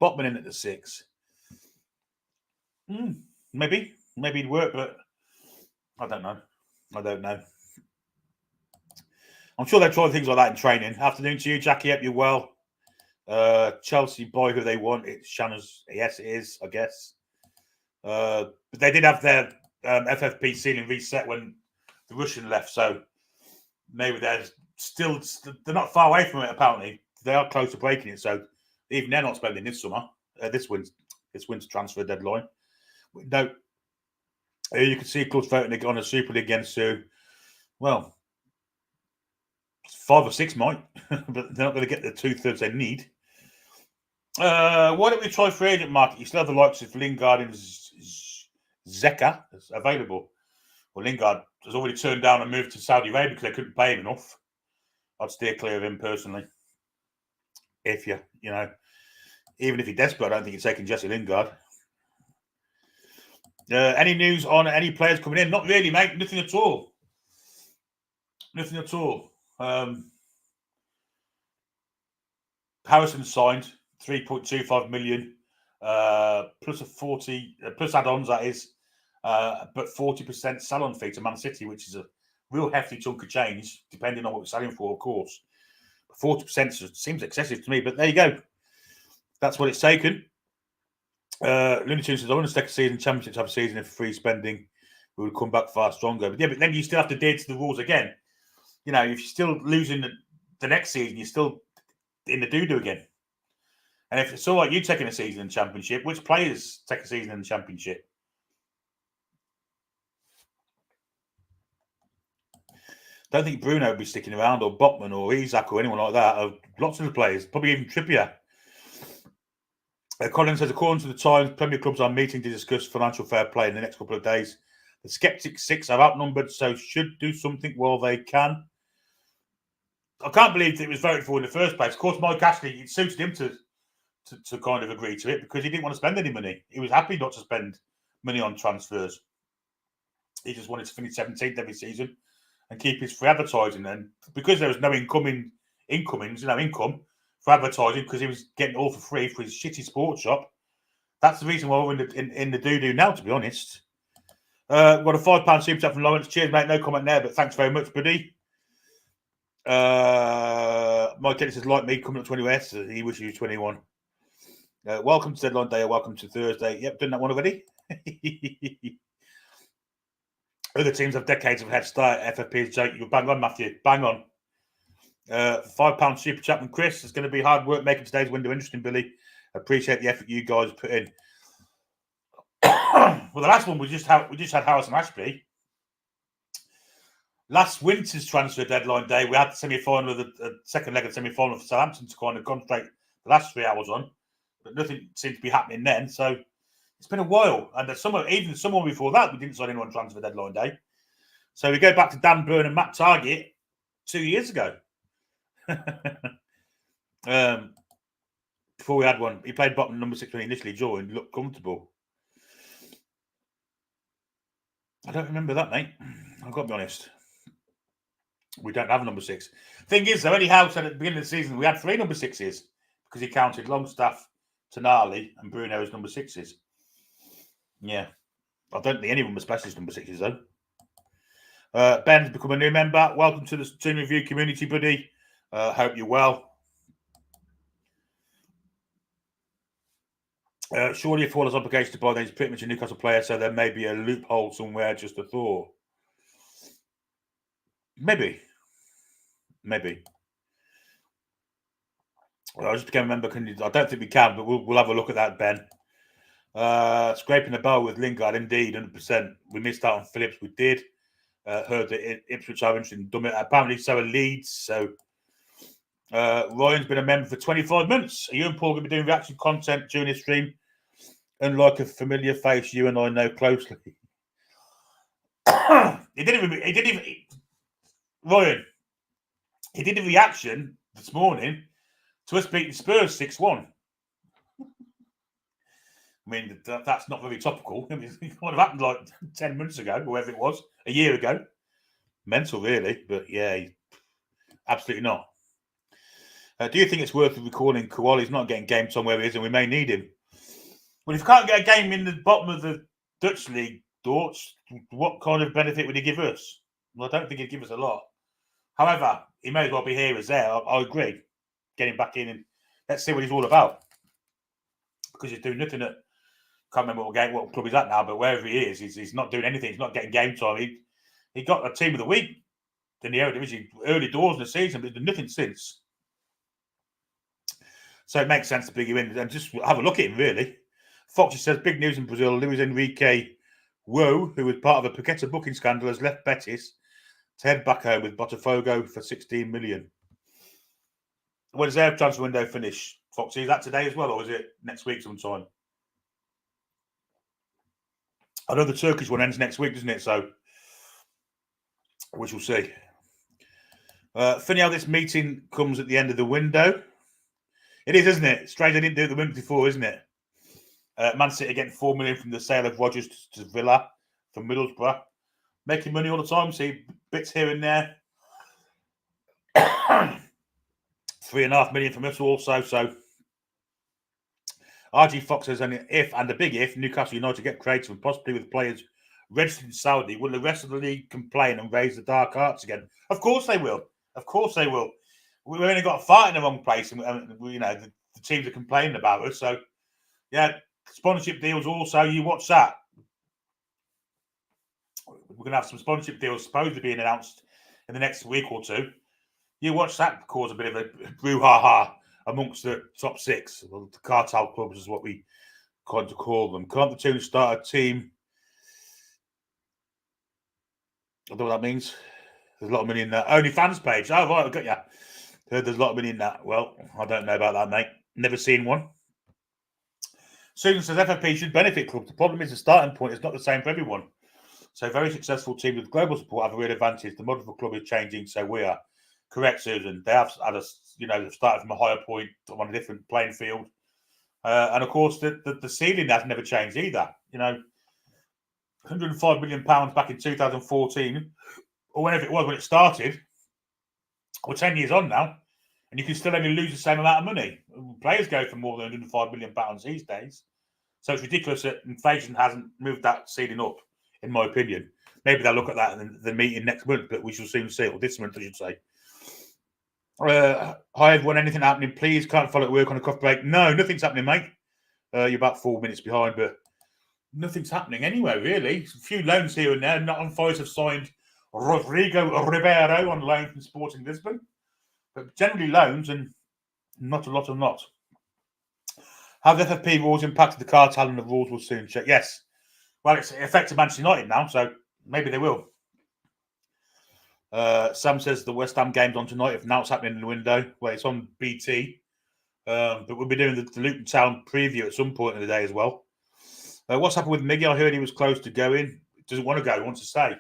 Botman in at the 6. Maybe it'd work, but I don't know. I'm sure they'll try things like that in training. Afternoon to you, Jackie. Hope you're well. Chelsea buy who they want. It's Shanna's. Yes, it is, I guess. But they did have their FFP ceiling reset when the Russian left, so maybe they're not far away from it. Apparently, they are close to breaking it. So even they're not spending this summer, this winter transfer deadline. No. You can see clubs voting on a Super League against Sue. Well, 5 or 6 might, but they're not going to get the 2/3 they need. Why don't we try free agent market? You still have the likes of Lingard and Zeka available. Well, Lingard has already turned down a move to Saudi Arabia because they couldn't pay him enough. I'd steer clear of him personally. If even if you're desperate, I don't think you're taking Jesse Lingard. Any news on any players coming in? Not really, mate. Nothing at all. Harrison signed 3.25 million plus add-ons, that is, but 40% sell-on fee to Man City, which is a real hefty chunk of change, depending on what we're selling for, of course. 40% seems excessive to me, but there you go. That's what it's taken. Looney Tunes says, I want to take a season, championship type of season, if free spending, we would come back far stronger. But yeah, but then you still have to adhere to the rules again. You know, if you're still losing the next season, you're still in the doo-doo again. And if it's all like you taking a season in the championship, which players take a season in the championship? Don't think Bruno would be sticking around, or Botman, or Isak, or anyone like that. Or lots of the players, probably even Trippier. Colin says, according to the Times, Premier clubs are meeting to discuss financial fair play in the next couple of days. The Skeptic 6 are outnumbered, so should do something while they can. I can't believe that it was voted for in the first place. Of course, Mike Ashley, it suited him to kind of agree to it because he didn't want to spend any money. He was happy not to spend money on transfers. He just wanted to finish 17th every season and keep his free advertising. And because there was no income for advertising, because he was getting it all for free for his shitty sports shop, that's the reason why we're in the doo-doo now, to be honest. Got a £5 super chat from Lawrence. Cheers, mate. No comment there, but thanks very much, buddy. Mike Kelly says, like me, coming up 20 West. He wishes he was 21. Welcome to Deadline Day, or welcome to Thursday. Yep, done that one already. Other teams have decades of head start. FFP's joke. You're bang on, Matthew. Bang on. £5 super chat from Chris. It's going to be hard work making today's window interesting, Billy. Appreciate the effort you guys put in. Well, the last one we just had Harrison Ashby. Last winter's transfer deadline day, we had the semi-final, the second leg of the semi-final for Southampton to kind of concentrate the last 3 hours on, but nothing seemed to be happening then. So it's been a while, and even someone before that, we didn't sign anyone transfer deadline day. So we go back to Dan Burn and Matt Targett 2 years ago. Before we had one, he played bottom number 6 when he initially joined. Looked comfortable. I don't remember that, mate. I've got to be honest. We don't have a number 6. Thing is, though, anyhow, said at the beginning of the season, we had 3 number 6s because he counted Longstaff, Tonali, and Bruno as number 6s. Yeah. I don't think anyone was specialist number 6s, though. Ben's become a new member. Welcome to the Team Review community, buddy. Hope you're well. Surely if all has obligation to buy, then he's pretty much a Newcastle player, so there may be a loophole somewhere, just a thought. Maybe. Well, I just became a member. I don't think we can, but we'll have a look at that, Ben. Scraping the ball with Lingard, indeed, 100%. We missed out on Phillips. We did. Heard that Ipswich are interested in Dummett. Apparently, so are Leeds. So Ryan's been a member for 25 months. Are you and Paul going to be doing reaction content during this stream? Unlike a familiar face you and I know closely. He didn't even. Ryan, he did a reaction this morning to us beating Spurs 6-1. I mean, that's not very topical. I mean, it would have happened like 10 months ago, whoever it was, a year ago. Mental, really. But yeah, absolutely not. Do you think it's worth recalling Kouali? He's not getting game time where he is, and we may need him. Well, if you can't get a game in the bottom of the Dutch league, Dortz, what kind of benefit would he give us? Well, I don't think he'd give us a lot. However, he may as well be here as there. I agree. Get him back in and let's see what he's all about. Because he's doing nothing at, can't remember what club he's at now, but wherever he is, he's not doing anything. He's not getting game time. He got a team of the week in the Eredivisie early doors in the season, but he's done nothing since. So it makes sense to bring him in and just have a look at him, really. Foxy says, big news in Brazil. Luis Enrique Wo, who was part of a Paqueta booking scandal, has left Betis to head back home with Botafogo for 16 million. When does their transfer window finish, Foxy? Is that today as well, or is it next week sometime? I know the Turkish one ends next week, doesn't it? So we shall see. Funny how this meeting comes at the end of the window. It is, isn't it? Strange they didn't do it the winter before, isn't it? Man City getting 4 million from the sale of Rodgers to Villa from Middlesbrough. Making money all the time. See bits here and there. 3.5 million from us also. So RG Fox says, and a big if, Newcastle United get creative and possibly with players registered in Saudi, will the rest of the league complain and raise the dark arts again? Of course they will. Of course they will. we've only got a fight in the wrong place, and you know the teams are complaining about us. So yeah, sponsorship deals also. You watch that. We're going to have some sponsorship deals supposed to be announced in the next week or two. You watch that cause a bit of a brouhaha amongst the top six. Well, the cartel clubs is what we kind of call them. Can't the Toon start a team? I don't know what that means. There's a lot of money in that. Only fans page. Oh, right, I got you. Heard there's a lot of money in that. Well, I don't know about that, mate. Never seen one. Susan says FFP should benefit clubs. The problem is the starting point is not the same for everyone. So very successful teams with global support have a real advantage. The model of the club is changing, so we are. Correct, Susan. They have had they've started from a higher point on a different playing field. And of course, the ceiling has never changed either. You know, £105 million back in 2014, or whenever it was when it started, we're 10 years on now, and you can still only lose the same amount of money. Players go for more than £105 million these days. So it's ridiculous that inflation hasn't moved that ceiling up, in my opinion. Maybe they'll look at that in the meeting next month, but we shall soon see, or this month, I should say. Hi, everyone. Anything happening? Please, can't follow at work on a coffee break. No, nothing's happening, mate. You're about 4 minutes behind, but nothing's happening anyway, really. A few loans here and there. Nottingham Forest have signed Rodrigo Ribeiro on loan from Sporting Lisbon, but generally loans and not a lot of not. Have the FFP rules impacted the cartel, and the rules will soon check? Yes. Well, it's affected Manchester United now, so maybe they will. Sam says the West Ham game's on tonight. If now it's happening in the window, well, it's on BT. But we'll be doing the Luton Town preview at some point in the day as well. What's happened with Miggy? I heard he was close to going. Doesn't want to go. He wants to stay.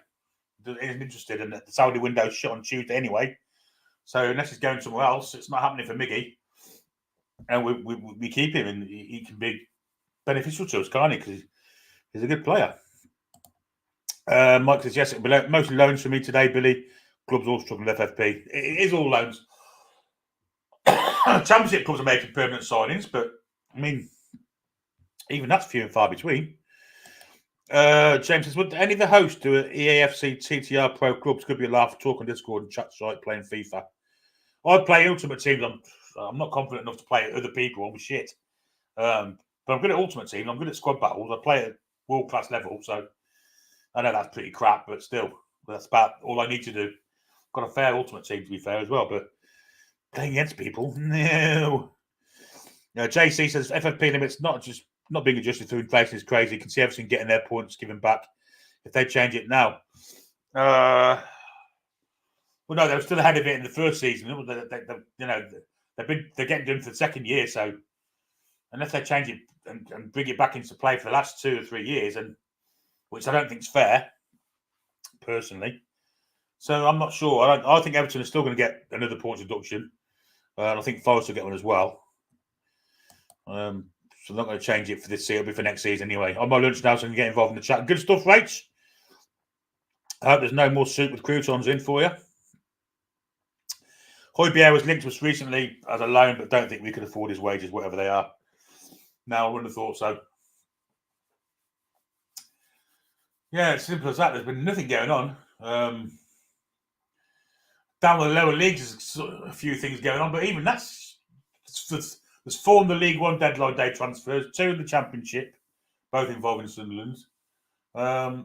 Isn't interested. And the Saudi window's shut on Tuesday anyway. So unless he's going somewhere else, it's not happening for Miggy. And we keep him, and he can be beneficial to us, can't he? Because he's a good player. Mike says, yes, it'll be mostly loans for me today, Billy. Clubs all struggling with FFP. It is all loans. Championship clubs are making permanent signings, but I mean, even that's few and far between. James says, would any of the hosts do an EAFC TTR Pro clubs? Could be a laugh, talk on Discord and chat site playing FIFA. I play Ultimate Teams. I'm not confident enough to play other people. I'm shit. But I'm good at Ultimate Team. I'm good at squad battles. I play at world class level, so I know that's pretty crap, but still, that's about all I need to do. Got a fair Ultimate Team, to be fair, as well, but playing against people, no. JC says FFP limits not being adjusted through inflation is crazy. You can see everything getting their points given back if they change it now. Well, no, they were still ahead of it in the first season. They're getting done for the second year, so unless they change it and bring it back into play for the last 2 or 3 years, and which I don't think is fair, personally. So I'm not sure. I think Everton is still going to get another points deduction. And I think Forest will get one as well. So I'm not going to change it for this season. It'll be for next season anyway. On my lunch now, so I can get involved in the chat. Good stuff, Rach. I hope there's no more soup with croutons in for you. Højbjerg was linked to us recently as a loan, but don't think we could afford his wages, whatever they are. No, I wouldn't have thought so. Yeah, it's simple as that. There's been nothing going on. Down the lower leagues, there's a few things going on, but even there's 4 in the League One deadline day transfers, 2 in the Championship, both involving Sunderland. So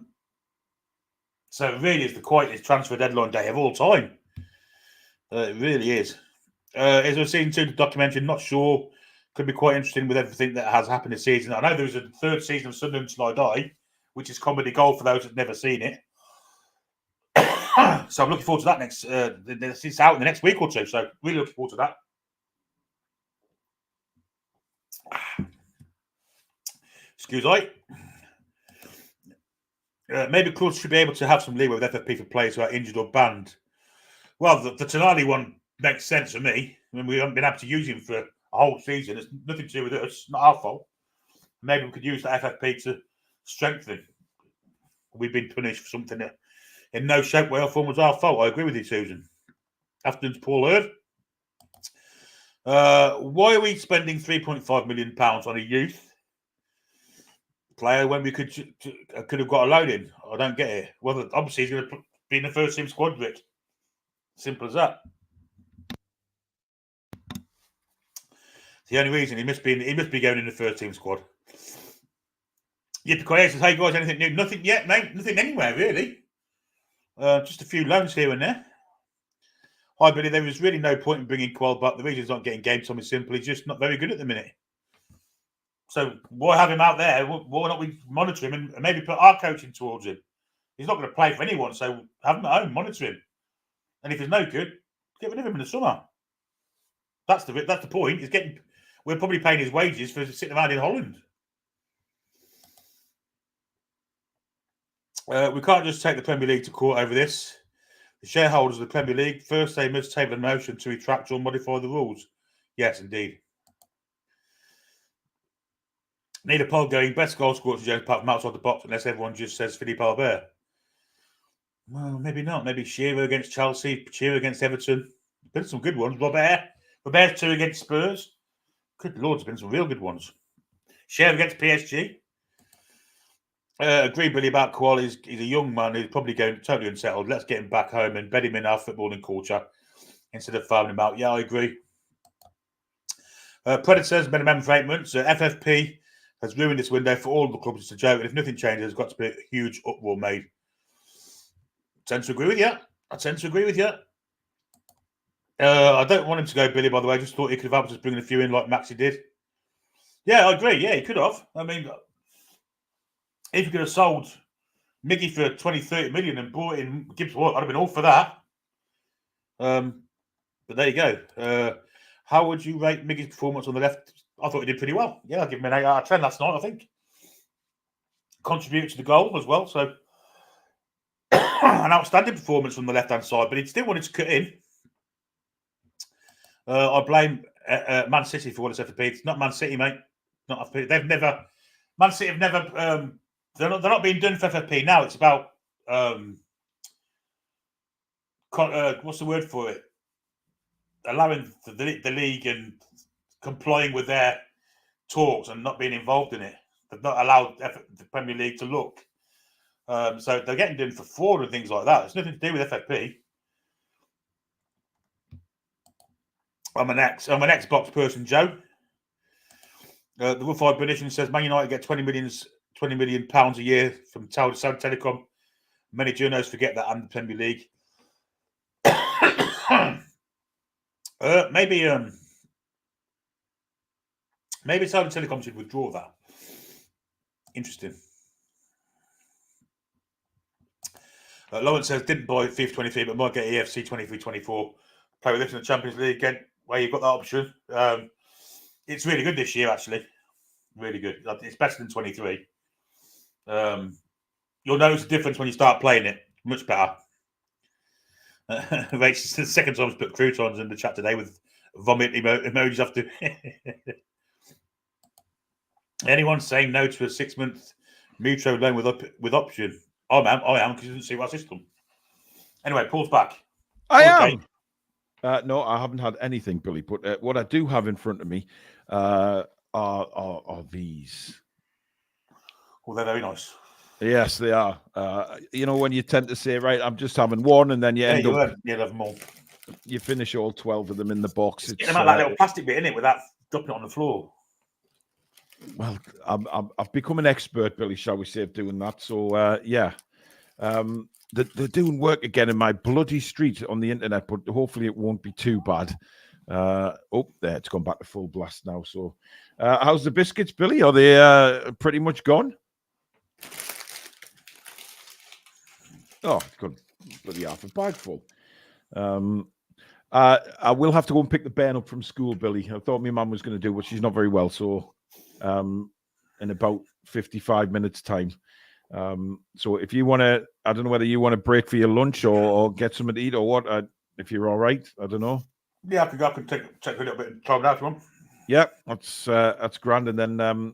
it really is the quietest transfer deadline day of all time. It really is. As we've seen to the documentary, not sure. Could be quite interesting with everything that has happened this season. I know there was a 3rd season of Sunderland Till I Die, which is comedy gold for those who've never seen it. So I'm looking forward to that next. It's out in the next week or 2, so really looking forward to that. Excuse me. Maybe clubs should be able to have some leeway with FFP for players who are injured or banned. Well, the Tonali one makes sense for me. I mean, we haven't been able to use him for a whole season. It's nothing to do with us. Not our fault. Maybe we could use the FFP to strengthen him. We've been punished for something that in no shape, way, or form was our fault. I agree with you, Susan. Afternoon's Paul Hurd. Why are we spending £3.5 million on a youth player when we could have got a loan in? I don't get it. Well, obviously he's going to be in the first team squad, Rick. Simple as that. The only reason he must be going in the first team squad. Yippee says, "Hey guys, anything new? Nothing yet, mate. Nothing anywhere really. Just a few loans here and there." Hi, Billy. There was really no point in bringing Qual back. The reason he's not getting game time is simply just not very good at the minute. So why have him out there? Why not we monitor him and maybe put our coaching towards him? He's not going to play for anyone, so have him at home, monitor him. And if he's no good, get rid of him in the summer. That's the point. We're probably paying his wages for sitting around in Holland. We can't just take the Premier League to court over this. The shareholders of the Premier League, first they must table a motion to retract or modify the rules. Yes, indeed. Need a poll going, best goal scorer to apart from outside the box, unless everyone just says Philippe Albert. Well, maybe not. Maybe Shearer against Chelsea, Shearer against Everton. Been some good ones. Robert's 2 against Spurs. Good Lord, there's been some real good ones. Shearer against PSG. Agree, Billy, about Qual. He's a young man who's probably going totally unsettled. Let's get him back home and bed him in our footballing culture instead of farming him out. Yeah, I agree. Predators been a member for 8 months. FFP has ruined this window for all the clubs. It's a joke. And if nothing changes, there's got to be a huge uproar made. I tend to agree with you. I don't want him to go, Billy, by the way. I just thought he could have helped us bringing a few in like Maxi did. Yeah, I agree. Yeah, he could have. I mean, if you could have sold Miggy for 20, 30 million and brought in Gibbs White, I'd have been all for that. But there you go. How would you rate Miggy's performance on the left? I thought he did pretty well. Yeah, I'll give him an 8 out of 10 last night, I think. Contributed to the goal as well. So, an outstanding performance from the left-hand side, but he still wanted to cut in. I blame Man City for what it's FFP. It's not Man City, mate. Not FFP. Man City have never... They're not being done for FFP now. It's about what's the word for it? Allowing the league and complying with their talks and not being involved in it. They've not allowed the Premier League to look. So they're getting done for fraud and things like that. It's nothing to do with FFP. I'm an Xbox person, Joe. The Rough Eye British says Man United get 20 million pounds a year from Saudi Telecom. Many journalists forget that and the Premier League. Maybe Saudi Telecom should withdraw that. Interesting. Lawrence says didn't buy FIFA 23, but might get EFC 23-24. Play with this in the Champions League again, where you've got that option. It's really good this year, actually. Really good. It's better than 23. You'll notice the difference when you start playing it. Much better. It's the second time I've put croutons in the chat today with vomit emojis after. Anyone saying no to a 6-month Mutro loan with option? I am because you didn't see our system. Anyway, Paul's back. I am. No, I haven't had anything, Billy. But what I do have in front of me are these. Well, they're very nice. Yes, they are. When you tend to say, right, I'm just having one, and then you end up you'll have more. You finish all 12 of them in the box. It's like that little plastic bit in it without dropping it on the floor. Well, I've become an expert, Billy, shall we say, of doing that. So, yeah. They're doing work again in my bloody street on the internet, but hopefully it won't be too bad. There, it's gone back to full blast now. So, how's the biscuits, Billy? Are they pretty much gone? Oh, good. Bloody half a bag full. I will have to go and pick the bairn up from school, Billy. I thought my mum was going to do, but she's not very well. So, in about 55 minutes' time. So if you want to, I don't know whether you want to break for your lunch or get something to eat or what. If you're all right, I don't know. Yeah, I can take a little bit of time now if you want. Yeah, that's grand. And then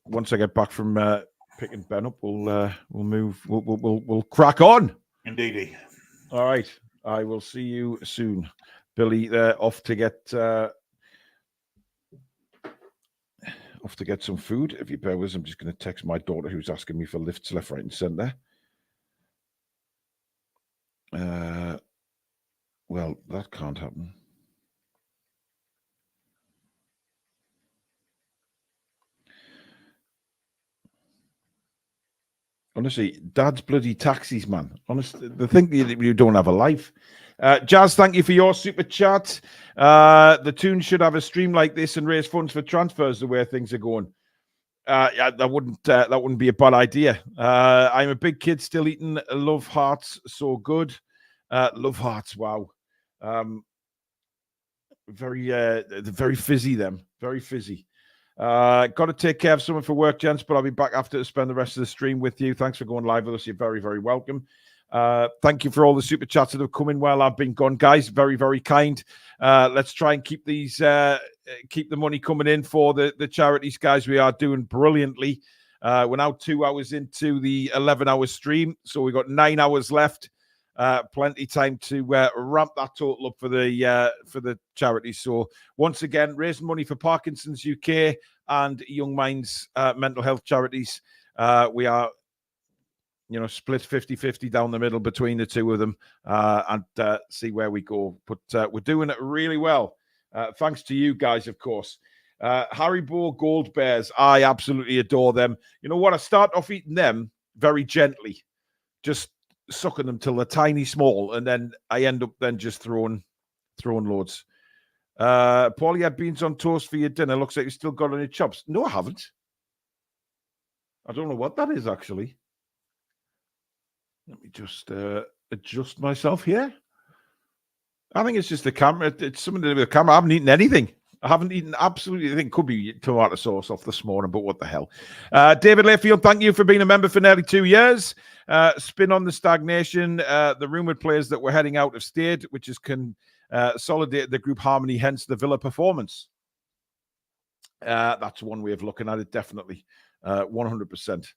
once I get back from picking Ben up, we'll move. We'll crack on. Indeedy. All right. I will see you soon, Billy. Off to get some food. If you bear with us, I'm just going to text my daughter who's asking me for lifts left, right, and centre. Well, that can't happen. Honestly, dad's bloody taxis, man. Honestly, they think you don't have a life. Jazz, thank you for your super chat. The Toon should have a stream like this and raise funds for transfers the way things are going. Yeah, that wouldn't be a bad idea. I'm a big kid still eating Love Hearts, so good. Love Hearts, wow. Very fizzy, them. Very fizzy. Got to take care of someone for work, gents, but I'll be back after to spend the rest of the stream with you. Thanks for going live with us. You're very, very welcome. Thank you for all the super chats that have come in while I've been gone, guys. Very, very kind. Let's try and keep these, keep the money coming in for the charities, guys. We are doing brilliantly. We're now 2 hours into the 11-hour stream, so we've got 9 hours left. Plenty time to ramp that total up for the charities. So once again, raising money for Parkinsons UK and Young Minds mental health charities. We are, split 50-50 down the middle between the two of them and see where we go. But we're doing it really well. Thanks to you guys, of course. Haribo Gold Bears, I absolutely adore them. You know what? I start off eating them very gently, just sucking them till they're tiny small, and then I end up then just throwing loads. Paul, you had beans on toast for your dinner. Looks like you still got on your chops. No, I haven't. I don't know what that is, actually. Let me just adjust myself here. I think it's just the camera. It's something to do with the camera. I haven't eaten anything. I haven't eaten absolutely anything. Could be tomato sauce off this morning, but what the hell. David Layfield, thank you for being a member for nearly 2 years. Spin on the stagnation. The rumoured players that were heading out of state, which is consolidated the group harmony, hence the Villa performance. That's one way of looking at it, definitely. 100%.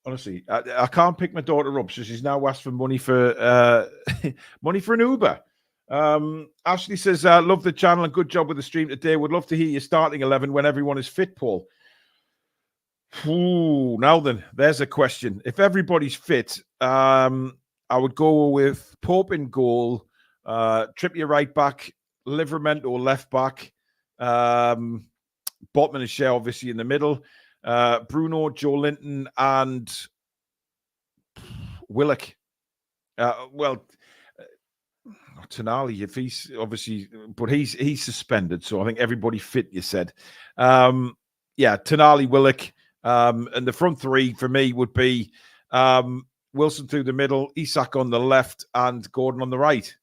Honestly, I can't pick my daughter up, so she's now asked for money for money for an Uber. Ashley says, love the channel and good job with the stream today. Would love to hear your starting 11 when everyone is fit, Paul. Ooh, now then, there's a question. If everybody's fit, I would go with Pope in goal, Trippier right back, Livramento left back, Botman and Shea obviously in the middle, Bruno, Joe Linton, and Willock. Tonali, if he's obviously, but he's suspended, so I think everybody fit. You said, Tonali, Willock, and the front three for me would be Wilson through the middle, Isak on the left, and Gordon on the right.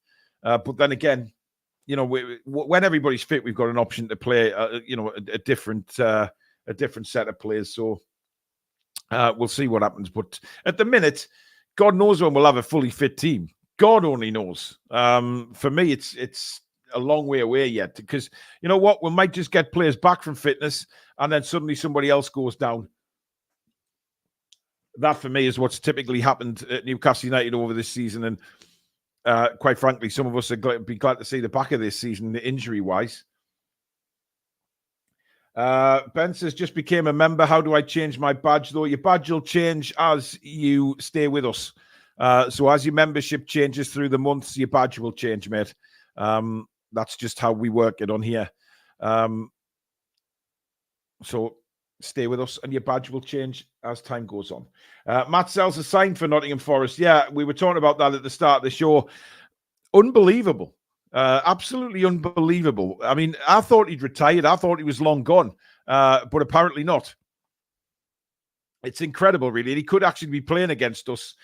But then again, when everybody's fit, we've got an option to play, a different set of players. So we'll see what happens. But at the minute, God knows when we'll have a fully fit team. God only knows. For me, it's a long way away yet, because you know what? We might just get players back from fitness and then suddenly somebody else goes down. That, for me, is what's typically happened at Newcastle United over this season. And quite frankly, some of us would be glad to see the back of this season, injury-wise. Ben says, just became a member. How do I change my badge, though? Your badge will change as you stay with us. So as your membership changes through the months, your badge will change, mate. That's just how we work it on here. So stay with us and your badge will change as time goes on. Matt sells a sign for Nottingham Forest. Yeah, we were talking about that at the start of the show. Unbelievable. Absolutely unbelievable. I mean, I thought he'd retired. I thought he was long gone, but apparently not. It's incredible, really. He could actually be playing against us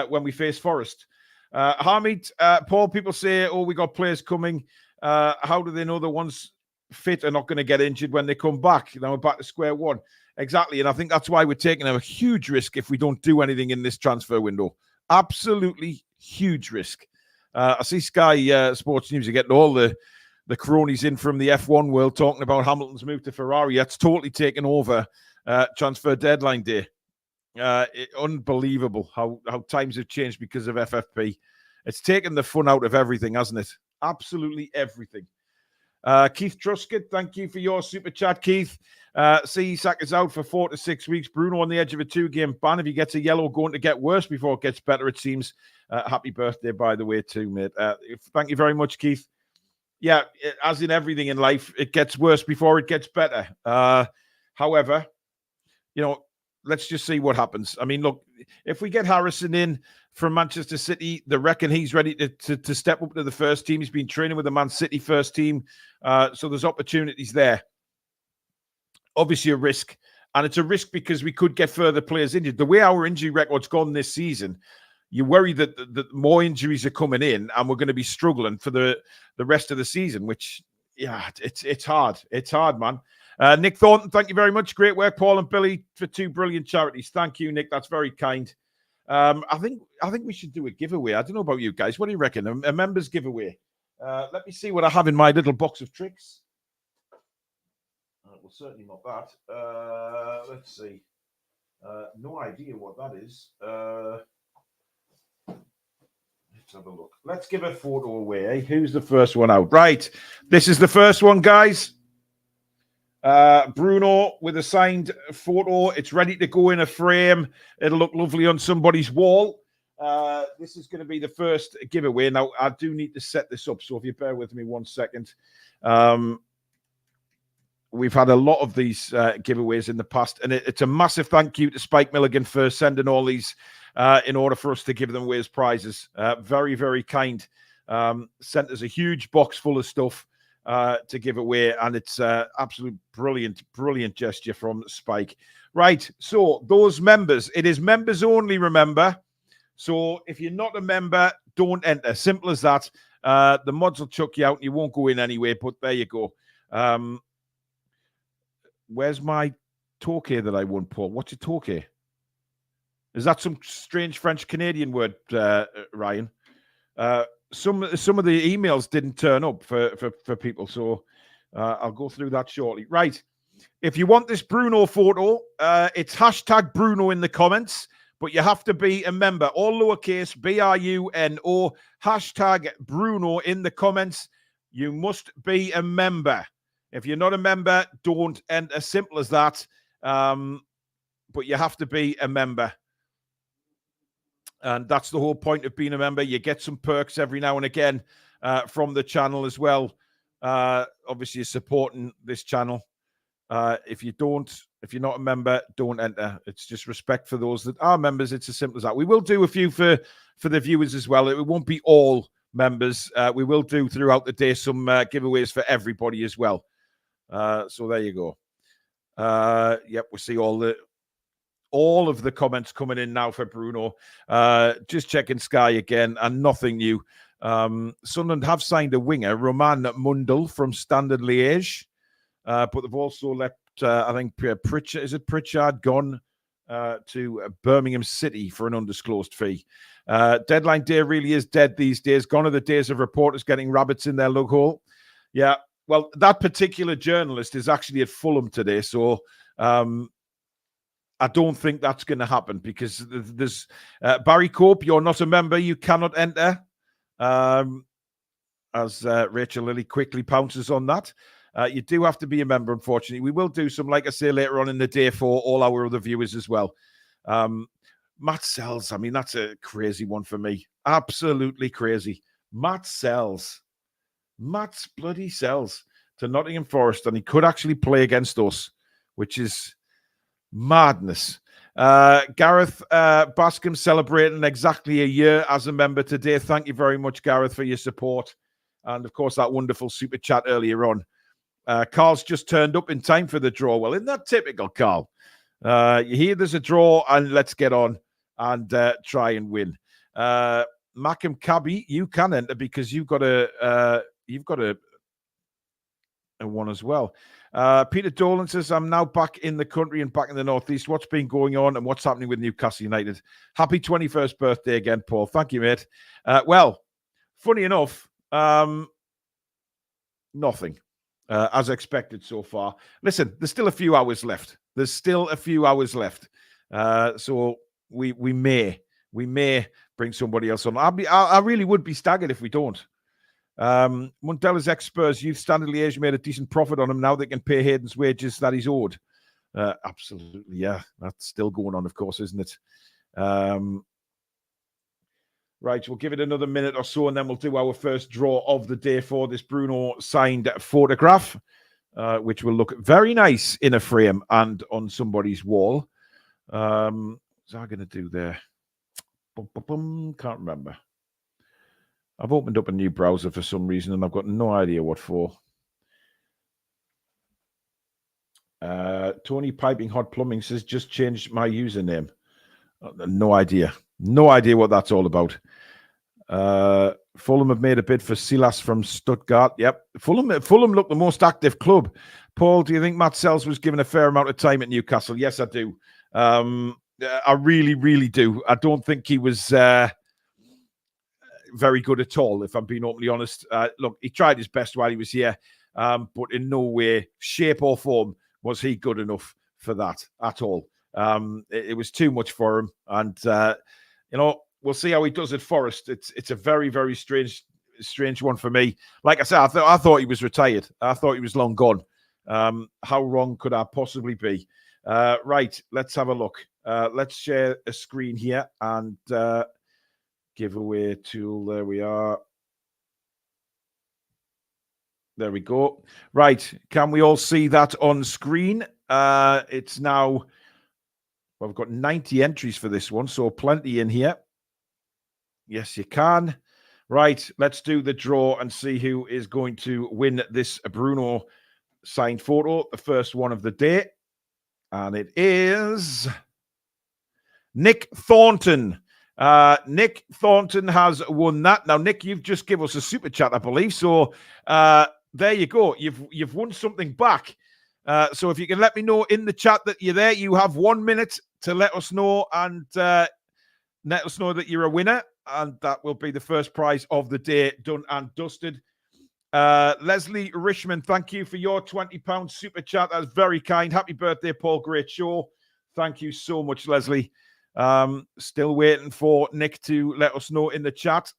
when we face Forest. Hamid, Paul, people say, we got players coming. How do they know the ones fit are not going to get injured when they come back? Now we're back to square one. Exactly. And I think that's why we're taking a huge risk if we don't do anything in this transfer window. Absolutely huge risk. I see Sky Sports News are getting all the cronies in from the F1 world talking about Hamilton's move to Ferrari. That's totally taken over transfer deadline day. Unbelievable how times have changed because of FFP. It's taken the fun out of everything, hasn't it? Absolutely everything. Keith Truscott, thank you for your super chat, Keith. Isak is out for 4 to 6 weeks. Bruno on the edge of a 2-game ban. If he gets a yellow, going to get worse before it gets better, it seems. Happy birthday, by the way, too, mate. Thank you very much, Keith. Yeah, as in everything in life, it gets worse before it gets better. However, let's just see what happens. I mean, look, if we get Harrison in from Manchester City, they reckon he's ready to step up to the first team. He's been training with the Man City first team. So there's opportunities there. Obviously a risk. And it's a risk because we could get further players injured. The way our injury record's gone this season, you worry that more injuries are coming in and we're going to be struggling for the rest of the season, which, yeah, it's hard. It's hard, man. Nick Thornton, thank you very much. Great work, Paul and Billy, for 2 brilliant charities. Thank you, Nick. That's very kind. I think we should do a giveaway. I don't know about you guys. What do you reckon? A members giveaway. Let me see what I have in my little box of tricks. Well, certainly not that. Let's see. No idea what that is. Let's have a look. Let's give a photo away. Who's the first one out? Right. This is the first one, guys. Bruno with a signed photo. It's ready to go in a frame. It'll look lovely on somebody's wall. This is going to be the first giveaway. Now, I do need to set this up, so if you bear with me 1 second. We've had a lot of these giveaways in the past, and it's a massive thank you to Spike Milligan for sending all these in order for us to give them away as prizes. Very, very kind. Sent us a huge box full of stuff to give away, and it's absolute brilliant gesture from Spike. Right, so those members, it is members only, remember. So if you're not a member, don't enter. Simple as that. The mods will chuck you out and you won't go in anyway, but there you go. Where's my Torquay that I won, Paul? What's a Torquay? Is that some strange French-Canadian word, Ryan? Some of the emails didn't turn up for people, so I'll go through that shortly. Right. If you want this Bruno photo, it's hashtag Bruno in the comments, but you have to be a member. All lowercase, BRUNO, hashtag Bruno in the comments. You must be a member. If you're not a member, don't enter. Simple as that. But you have to be a member. And that's the whole point of being a member. You get some perks every now and again from the channel as well. Obviously, you're supporting this channel. If you're not a member, don't enter. It's just respect for those that are members. It's as simple as that. We will do a few for the viewers as well. It won't be all members. We will do throughout the day some giveaways for everybody as well. So there you go. Yep, we see all of the comments coming in now for Bruno. Just checking Sky again, and nothing new. Sunderland have signed a winger, Roman Mundell from Standard Liège, but they've also let I think Pritchard gone to Birmingham City for an undisclosed fee. Deadline day really is dead these days. Gone are the days of reporters getting rabbits in their lug hole. Yeah, well, that particular journalist is actually at Fulham today, so I don't think that's going to happen because there's Barry Cope, you're not a member, you cannot enter. As Rachel Lilly quickly pounces on that. You do have to be a member, unfortunately. We will do some, like I say, later on in the day for all our other viewers as well. Matt Sells, I mean, that's a crazy one for me. Absolutely crazy. Matt's bloody Sells to Nottingham Forest, and he could actually play against us, which is madness. Gareth Bascom celebrating exactly a year as a member today. Thank you very much, Gareth, for your support. And, of course, that wonderful super chat earlier on. Carl's just turned up in time for the draw. Well, isn't that typical, Carl? You hear there's a draw, and let's get on and try and win. Macam Cabby, you can enter because you've got a one as well. Peter Dolan says, I'm now back in the country and back in the Northeast. What's been going on and what's happening with Newcastle United? Happy 21st birthday again, Paul. Thank you, mate. Well, funny enough, nothing as expected so far. Listen, there's still a few hours left. So we may bring somebody else on. I really would be staggered if we don't. Muntella's ex-Spurs youth Standard Liège made a decent profit on him. Now they can pay Hayden's wages that he's owed. Absolutely, yeah. That's still going on, of course, isn't it? Right, we'll give it another minute or so, and then we'll do our first draw of the day for this Bruno signed photograph. which will look very nice in a frame and on somebody's wall. What's I going to do there? Can't remember. I've opened up a new browser for some reason, and I've got no idea what for. Tony Piping Hot Plumbing says, just changed my username. No idea. No idea what that's all about. Fulham have made a bid for Silas from Stuttgart. Yep. Fulham look the most active club. Paul, do you think Matt Sells was given a fair amount of time at Newcastle? Yes, I do. I really, really do. I don't think he was very good at all, if I'm being openly honest. Look, he tried his best while he was here, but in no way, shape or form was he good enough for that at all. It was too much for him. And, we'll see how he does at Forest. It's a very, very strange one for me. Like I said, I thought he was retired. I thought he was long gone. How wrong could I possibly be? Right, let's have a look. Let's share a screen here and giveaway tool. There we are. There we go. Right, can we all see that on screen? It's now, well, we've got 90 entries for this one, so plenty in here. Yes, you can. Right, let's do the draw and see who is going to win this Bruno signed photo, the first one of the day. And it is Nick Thornton. Nick Thornton has won that. Now, Nick, you've just given us a super chat, I believe. So there you go. You've won something back. So if you can let me know in the chat that you're there, you have 1 minute to let us know and let us know that you're a winner. And that will be the first prize of the day, done and dusted. Leslie Richmond, thank you for your £20 super chat. That's very kind. Happy birthday, Paul. Great show. Thank you so much, Leslie. Still waiting for Nick to let us know in the chat.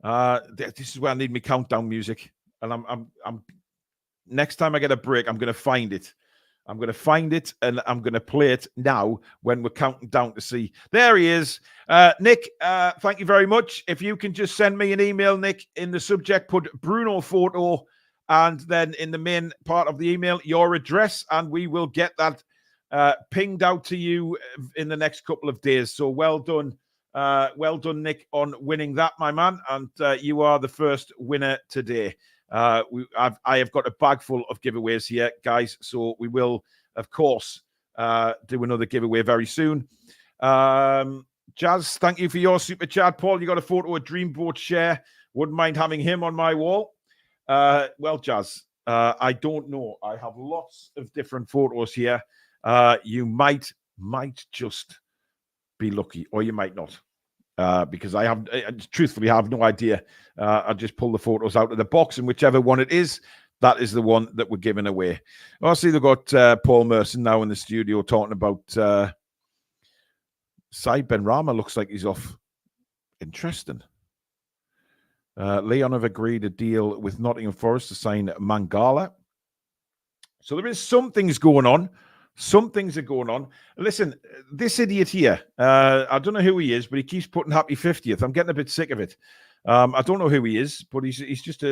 This is where I need my countdown music. And I'm next time I get a break, I'm going to find it. I'm going to find it and I'm going to play it now when we're counting down to see. There he is. Nick, thank you very much. If you can just send me an email, Nick, in the subject, put Bruno photo, and then in the main part of the email, your address, and we will get that pinged out to you in the next couple of days. So well done, Nick, on winning that, my man. And you are the first winner today. I have got a bag full of giveaways here, guys. So we will, of course, do another giveaway very soon. Jazz, thank you for your super chat. Paul, you got a photo of Dreamboat Share. Wouldn't mind having him on my wall. Well, Jazz, I don't know. I have lots of different photos here. You might just be lucky, or you might not. Because I truthfully have no idea. I just pull the photos out of the box, and whichever one it is, that is the one that we're giving away. I see they've got Paul Merson now in the studio talking about Said Benrahma. Looks like he's off. Interesting. Leon have agreed a deal with Nottingham Forest to sign Mangala. So there is some things going on. Some things are going on. Listen, this idiot here, I don't know who he is, but he keeps putting happy 50th. I'm getting a bit sick of it. I don't know who he is, but he's just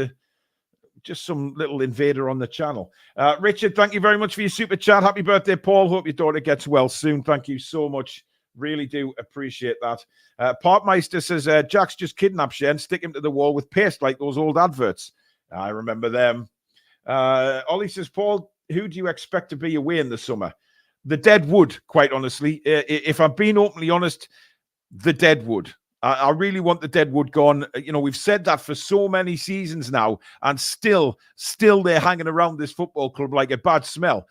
some little invader on the channel. Richard, thank you very much for your super chat. Happy birthday, Paul. Hope your daughter gets well soon. Thank you so much. Really do appreciate that. Parkmeister says, Jack's just kidnapped Shen, stick him to the wall with paste like those old adverts. I remember them. Ollie says, Paul, who do you expect to be away in the summer? The Deadwood, quite honestly. If I'm being openly honest, the Deadwood. I really want the Deadwood gone. You know, we've said that for so many seasons now, and still they're hanging around this football club like a bad smell.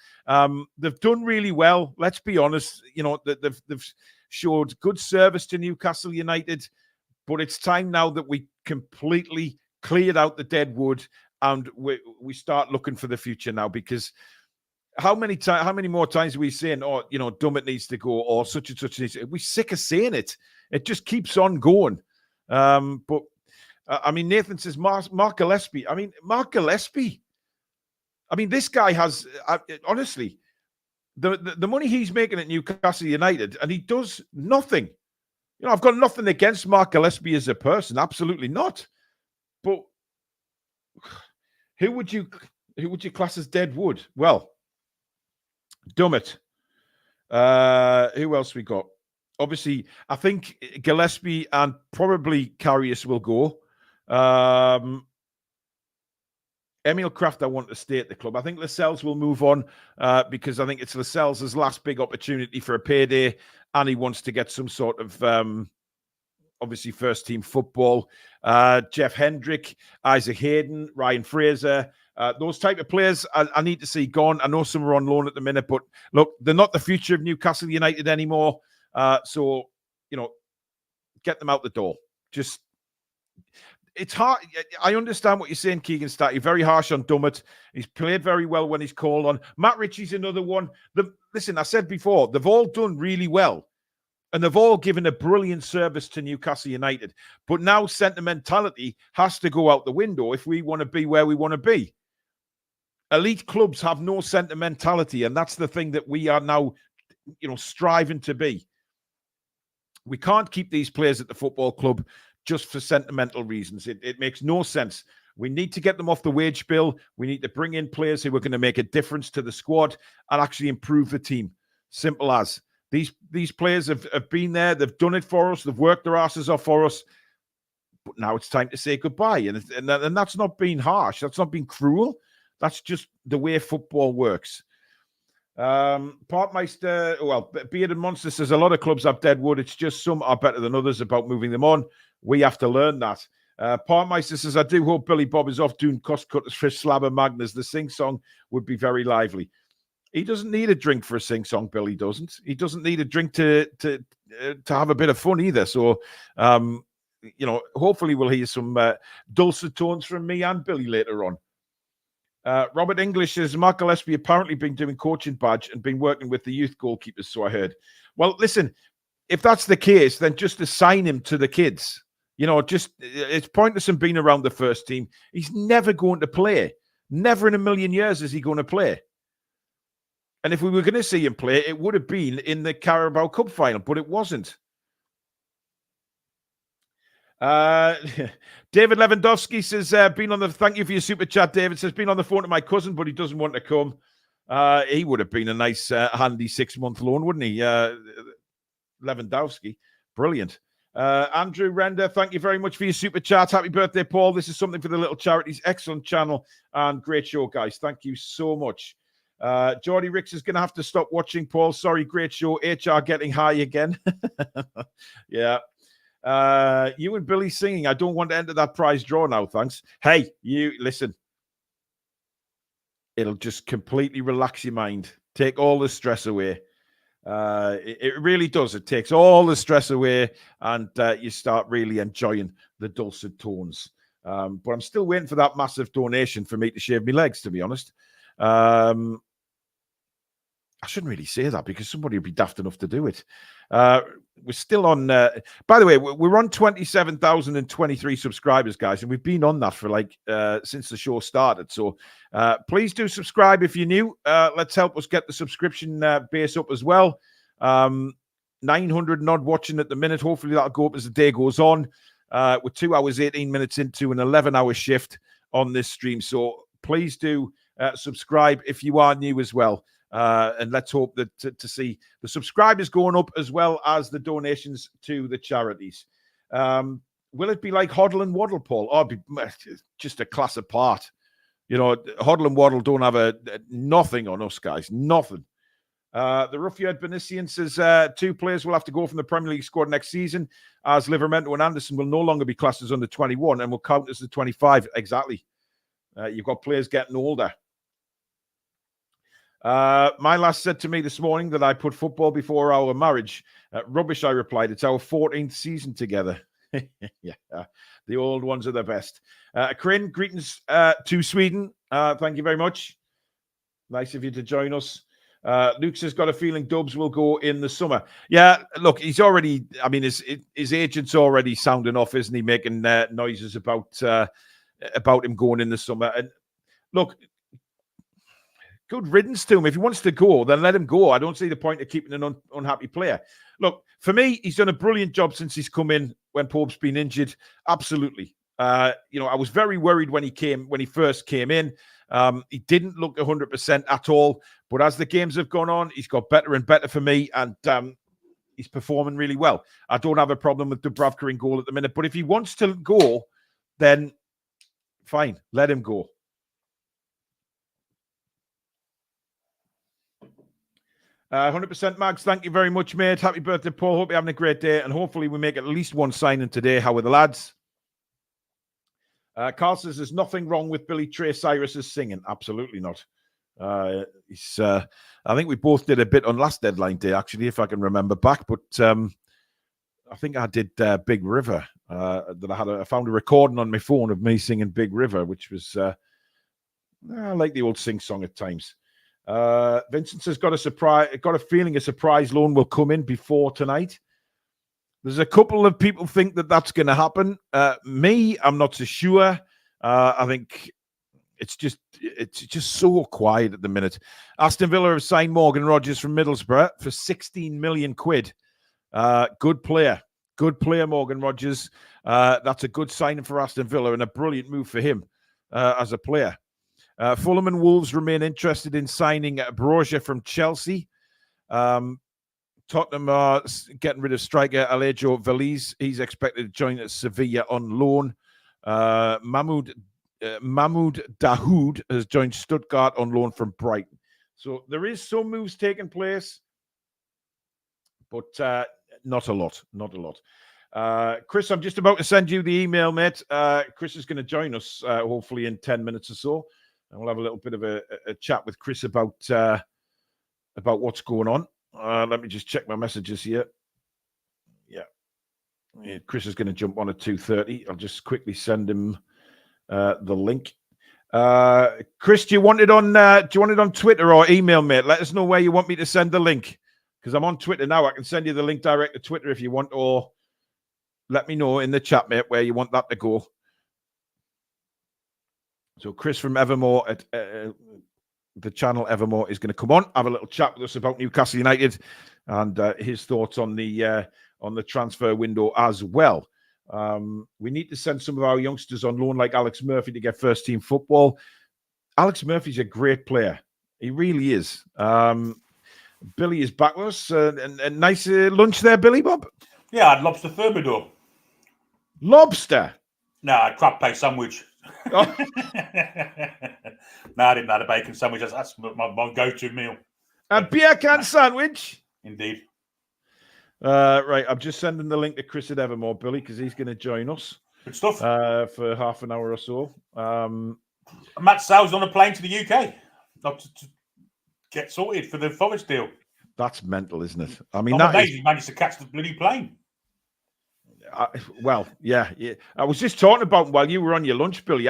They've done really well. Let's be honest. You know, they've showed good service to Newcastle United, but it's time now that we completely cleared out the Deadwood and we start looking for the future now, because how many more times are we saying, oh, you know, Dummett needs to go, or such and such needs to go? We're sick of saying it. It just keeps on going. But I mean, Nathan says Mark Gillespie. I mean, Mark Gillespie. I mean, this guy has honestly the money he's making at Newcastle United, and he does nothing. You know, I've got nothing against Mark Gillespie as a person, absolutely not. But Who would you class as dead wood? Well, Dummett. Who else we got? Obviously, I think Gillespie and probably Karius will go. Emil Kraft, I want to stay at the club. I think Lascelles will move on because I think it's Lascelles' last big opportunity for a payday, and he wants to get some sort of obviously first team football. Jeff Hendrick, Isaac Hayden, Ryan Fraser, those type of players I need to see gone. I know some are on loan at the minute, but look, they're not the future of Newcastle United anymore. So, get them out the door. Just, it's hard. I understand what you're saying, Keegan Stack. You're very harsh on Dummett. He's played very well when he's called on. Matt Ritchie's another one. Listen, I said before, they've all done really well. And they've all given a brilliant service to Newcastle United. But now sentimentality has to go out the window if we want to be where we want to be. Elite clubs have no sentimentality, and that's the thing that we are now, striving to be. We can't keep these players at the football club just for sentimental reasons. It makes no sense. We need to get them off the wage bill. We need to bring in players who are going to make a difference to the squad and actually improve the team. Simple as. These players have been there. They've done it for us. They've worked their asses off for us. But now it's time to say goodbye. And that's not being harsh. That's not being cruel. That's just the way football works. Parkmeister, Bearded Monster says a lot of clubs have dead wood. It's just some are better than others about moving them on. We have to learn that. Parkmeister says, I do hope Billy Bob is off doing cost cutters for Slabber Magnus. The sing-song would be very lively. He doesn't need a drink for a sing-song, Billy doesn't. He doesn't need a drink to have a bit of fun either. So, hopefully we'll hear some dulcet tones from me and Billy later on. Robert English says, Mark Gillespie apparently been doing coaching badge and been working with the youth goalkeepers, so I heard. Well, listen, if that's the case, then just assign him to the kids. It's pointless him being around the first team. He's never going to play. Never in a million years is he going to play. And if we were going to see him play, it would have been in the Carabao Cup final, but it wasn't. David Lewandowski says, thank you for your super chat, David. Says, been on the phone to my cousin, but he doesn't want to come. He would have been a nice, handy 6-month loan, wouldn't he? Lewandowski. Brilliant. Andrew Render, thank you very much for your super chat. Happy birthday, Paul. This is something for the little charities. Excellent channel and great show, guys. Thank you so much. Geordie Ricks is going to have to stop watching, Paul. Sorry, great show. HR getting high again. Yeah. You and Billy singing. I don't want to enter that prize draw now, thanks. Hey, you listen. It'll just completely relax your mind. Take all the stress away. It really does. It takes all the stress away and you start really enjoying the dulcet tones. But I'm still waiting for that massive donation for me to shave my legs, to be honest. I shouldn't really say that because somebody would be daft enough to do it. We're still on, by the way, we're on 27,023 subscribers, guys, and we've been on that for since the show started. So please do subscribe if you're new. Let's help us get the subscription base up as well. 900 and odd watching at the minute. Hopefully that'll go up as the day goes on. We're 2 hours, 18 minutes into an 11-hour shift on this stream. So please do subscribe if you are new as well. And let's hope that to see the subscribers going up as well as the donations to the charities. Will it be like Hoddle and Waddle, Paul? Or be just a class apart? Hoddle and Waddle don't have nothing on us, guys. Nothing. The Ruffiad Benisian says 2 players will have to go from the Premier League squad next season, as Livermento and Anderson will no longer be classed as under 21 and will count as the 25. Exactly. You've got players getting older. My lass said to me this morning that I put football before our marriage. Rubbish, I replied. It's our 14th season together. Yeah, the old ones are the best. Crane, greetings to Sweden. Thank you very much. Nice of you to join us. Luke says, got a feeling Dubs will go in the summer. Yeah, look, he's already, his agent's already sounding off, isn't he? Making noises about him going in the summer. And look, good riddance to him. If he wants to go, then let him go. I don't see the point of keeping an unhappy player. Look, for me, he's done a brilliant job since he's come in when Pope's been injured. Absolutely. I was very worried when he first came in. He didn't look 100% at all, but as the games have gone on, he's got better and better for me, and he's performing really well. I don't have a problem with Dubravka in goal at the minute, but if he wants to go, then fine, let him go. 100% Mags, thank you very much, mate. Happy birthday, Paul. Hope you're having a great day, and hopefully we make at least one signing today. How are the lads? Carl says there's nothing wrong with Billy Trey Cyrus's singing. Absolutely not. I think we both did a bit on last deadline day, actually, if I can remember back. But I think I did Big River. I found a recording on my phone of me singing Big River, which was I like the old sing song at times. Vincent says got a feeling a surprise loan will come in before tonight. There's a couple of people think that that's going to happen. Me, I'm not so sure. I think it's just so quiet at the minute. Aston Villa have signed Morgan Rogers from Middlesbrough for 16 million quid. Good player, Morgan Rogers. That's a good signing for Aston Villa and a brilliant move for him as a player. Fulham and Wolves remain interested in signing Broja from Chelsea. Tottenham are getting rid of striker Alejo Veliz. He's expected to join at Sevilla on loan. Mahmoud Dahoud has joined Stuttgart on loan from Brighton. So there is some moves taking place, but not a lot. Chris, I'm just about to send you the email, mate. Chris is going to join us hopefully in 10 minutes or so. And we'll have a little bit of a chat with Chris about what's going on. Let me just check my messages here. Yeah, Chris is going to jump on at 2:30. I'll just quickly send him the link. Chris, do you want it on Twitter or email, mate? Let us know where you want me to send the link, because I'm on Twitter now. I can send you the link direct to Twitter if you want, or let me know in the chat, mate, where you want that to go. So Chris from Evermore at the channel Evermore is going to come on, have a little chat with us about Newcastle United and his thoughts on the transfer window as well. We need to send some of our youngsters on loan, like Alex Murphy, to get first team football. Alex Murphy's a great player. He really is. Billy is back with us. A nice lunch there, Billy Bob? Yeah, I had lobster thermidor. Lobster? No, I had crab paste sandwich. Oh. No, I didn't have a bacon sandwich. That's my go-to meal. A beer can sandwich? Indeed. Right, I'm just sending the link to Chris at Evermore, Billy, because he's going to join us. Good stuff. For half an hour or so. Matt Sal's on a plane to the UK. Not to get sorted for the Forest deal. That's mental, isn't it? I mean, that amazing. He managed to catch the bloody plane. Yeah. I was just talking about while you were on your lunch, Billy.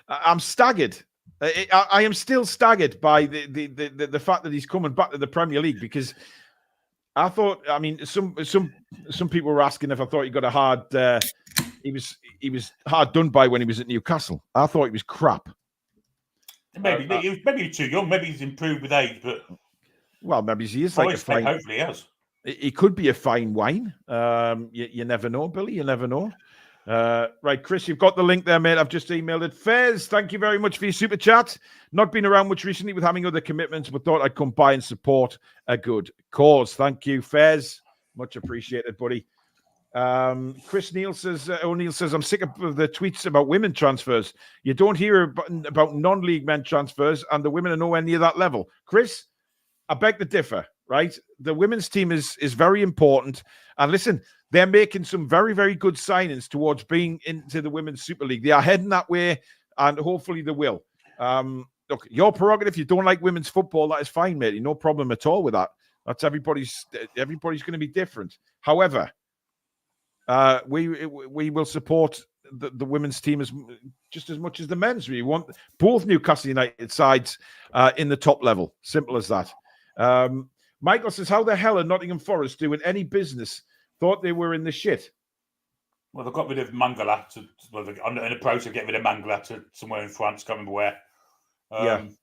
I'm staggered. I am still staggered by the fact that he's coming back to the Premier League, because I thought, I mean, some people were asking if I thought he got a hard. He was hard done by when he was at Newcastle. I thought he was crap. Maybe he was too young. Maybe he's improved with age, but maybe he is like a fine. Hopefully, he has. He could be a fine wine. You never know, Billy. You never know. Right, Chris, you've got the link there, mate. I've just emailed it. Fez, thank you very much for your super chat. Not been around much recently with having other commitments, but thought I'd come by and support a good cause. Thank you, Fez. Much appreciated, buddy. Chris O'Neill says, I'm sick of the tweets about women transfers. You don't hear about non-league men transfers, and the women are nowhere near that level. Chris, I beg to differ, right? The women's team is very important. And listen, they're making some very, very good signings towards being into the Women's Super League. They are heading that way, and hopefully they will. Look, your prerogative. If you don't like women's football, that is fine, mate. No problem at all with that. That's everybody's going to be different. However, we will support the women's team just as much as the men's. We want both Newcastle United sides in the top level. Simple as that. Michael says, how the hell are Nottingham Forest doing any business? Thought they were in the shit. Well, they got rid of Mangala. I'm in the process of getting rid of Mangala to somewhere in France. Can't remember where. And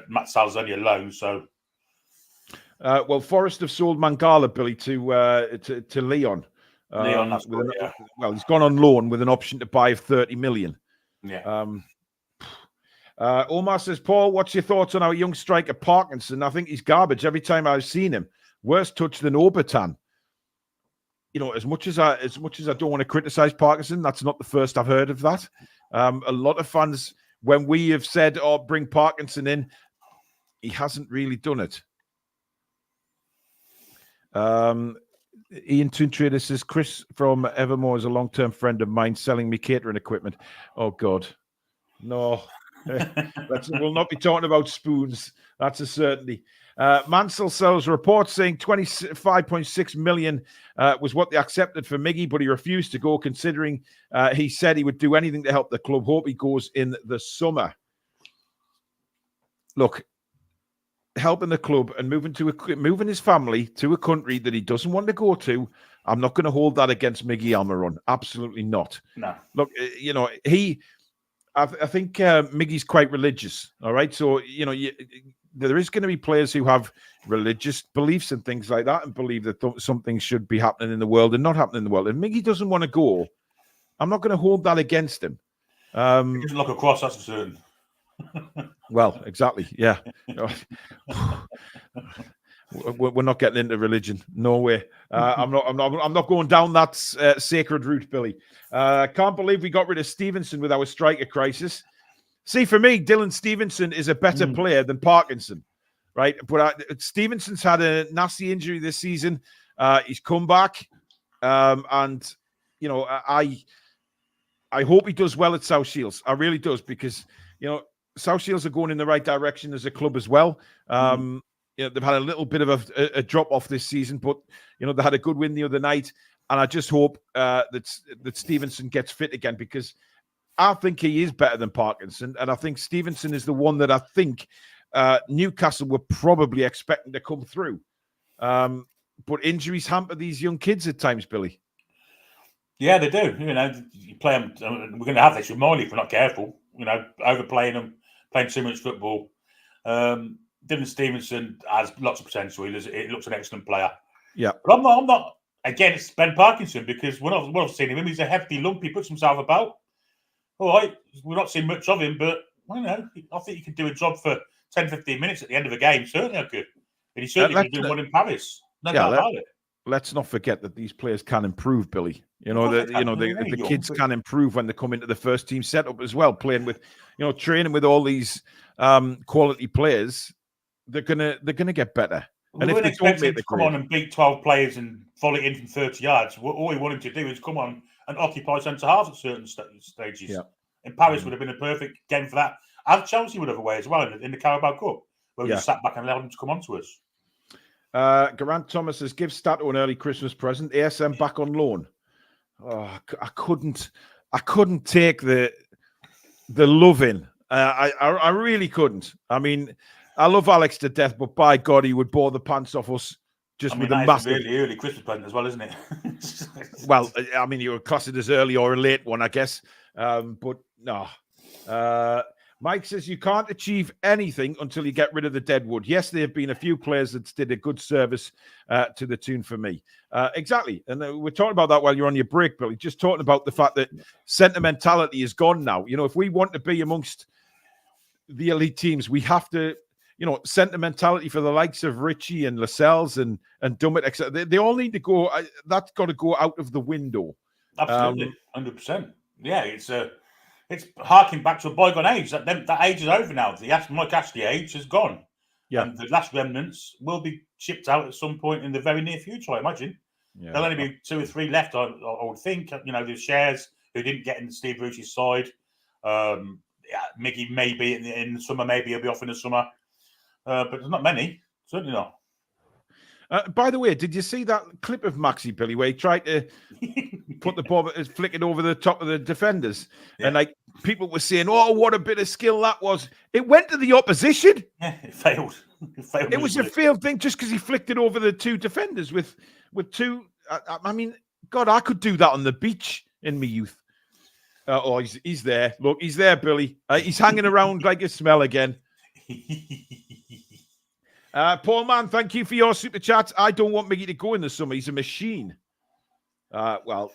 Matt Sal's only a loan, so. Well, Forest have sold Mangala, Billy, to Leon. Leon, that's with good, well, he's gone on loan with an option to buy of 30 million. Yeah. Omar says, Paul, what's your thoughts on our young striker Parkinson? I think he's garbage every time I've seen him. Worse touch than Obertan. You know, as much as I don't want to criticize Parkinson, that's not the first I've heard of that. A lot of fans, when we have said, "Oh, bring Parkinson in," he hasn't really done it. Ian Toon Trader says, Chris from Evermore is a long-term friend of mine selling me catering equipment. Oh God, no. We'll not be talking about spoons. That's a certainty. Mansell sells reports saying 25.6 million was what they accepted for Miggy, but he refused to go, considering he said he would do anything to help the club. Hope he goes in the summer. Look, helping the club and moving his family to a country that he doesn't want to go to, I'm not going to hold that against Miggy Almiron. Absolutely not. No. Look, you know, I think Miggy's quite religious, all right? So, you know, there is going to be players who have religious beliefs and things like that and believe that something should be happening in the world and not happening in the world. And Miggy doesn't want to go. I'm not going to hold that against him. He doesn't look across, that's for certain. Well, exactly, yeah. We're not getting into religion. No way. I'm not going down that sacred route, Billy. Can't believe we got rid of Stevenson with our striker crisis. See, for me, Dylan Stevenson is a better player than Parkinson, right? But Stevenson's had a nasty injury this season. He's come back, and you know, I hope he does well at South Shields. I really does, because you know, South Shields are going in the right direction as a club as well. You know, they've had a little bit of a drop off this season, but you know, they had a good win the other night, and I just hope that Stevenson gets fit again, because I think he is better than Parkinson, and I think Stevenson is the one that I think Newcastle were probably expecting to come through. But injuries hamper these young kids at times, Billy. Yeah, they do. You know, you play them. We're going to have this with Morley if we're not careful. You know, overplaying them, playing too much football. Dylan Stevenson has lots of potential. He looks an excellent player. Yeah, but I'm not against Ben Parkinson, because what I've seen him, he's a hefty lump. He puts himself about. All right, we're not seeing much of him, but I don't know. I think he could do a job for 10, 15 minutes at the end of a game. Certainly, I could. And he certainly could do one in Paris. No doubt about it. Let's not forget that these players can improve, Billy. You know, the kids can improve when they come into the first team setup as well, playing with, you know, training with all these quality players. They're gonna get better. And if they don't make the come on and beat 12 players and volley it in from 30 yards, all we want him to do is come on and occupy centre half at certain stages. Yeah. In Paris would have been a perfect game for that. And Chelsea would have a way as well in the Carabao Cup, where we just sat back and allowed him to come on to us. Garant Thomas says, give Stato an early Christmas present. ASM back on loan. Oh, I couldn't take the loving. I really couldn't. I mean, I love Alex to death, but by God, he would bore the pants off us just with a massive, really early Christmas present as well, isn't it? Well, I mean, you were classed as early or a late one, I guess. But no. Mike says you can't achieve anything until you get rid of the deadwood. Yes, there have been a few players that did a good service to the Toon for me. Exactly. And we're talking about that while you're on your break, Billy. Just talking about the fact that sentimentality is gone now. You know, if we want to be amongst the elite teams, we have to, you know, sentimentality for the likes of Richie and Lascelles and Dummett, etc. They all need to go. That's got to go out of the window. Absolutely, 100%. Yeah, it's harking back to a bygone age. That age is over now. The Mike Ashley age is gone. Yeah, and the last remnants will be shipped out at some point in the very near future, I imagine. Yeah. There'll only be 2 or 3 left, I would think. You know, there's Shares who didn't get in Steve Bruce's side. Miggy maybe in the summer, maybe he'll be off in the summer. But there's not many, certainly not. By the way, did you see that clip of Maxi, Billy, where he tried to put the ball, flick it over the top of the defenders? Yeah. And like people were saying, oh, what a bit of skill that was. It went to the opposition. Yeah, it failed. It was a failed thing just because he flicked it over the 2 defenders with 2. I mean, God, I could do that on the beach in my youth. He's there. Look, he's there, Billy. He's hanging around like a smell again. Paul Mann, thank you for your super chat. I don't want Miggy to go in the summer. He's a machine. Russell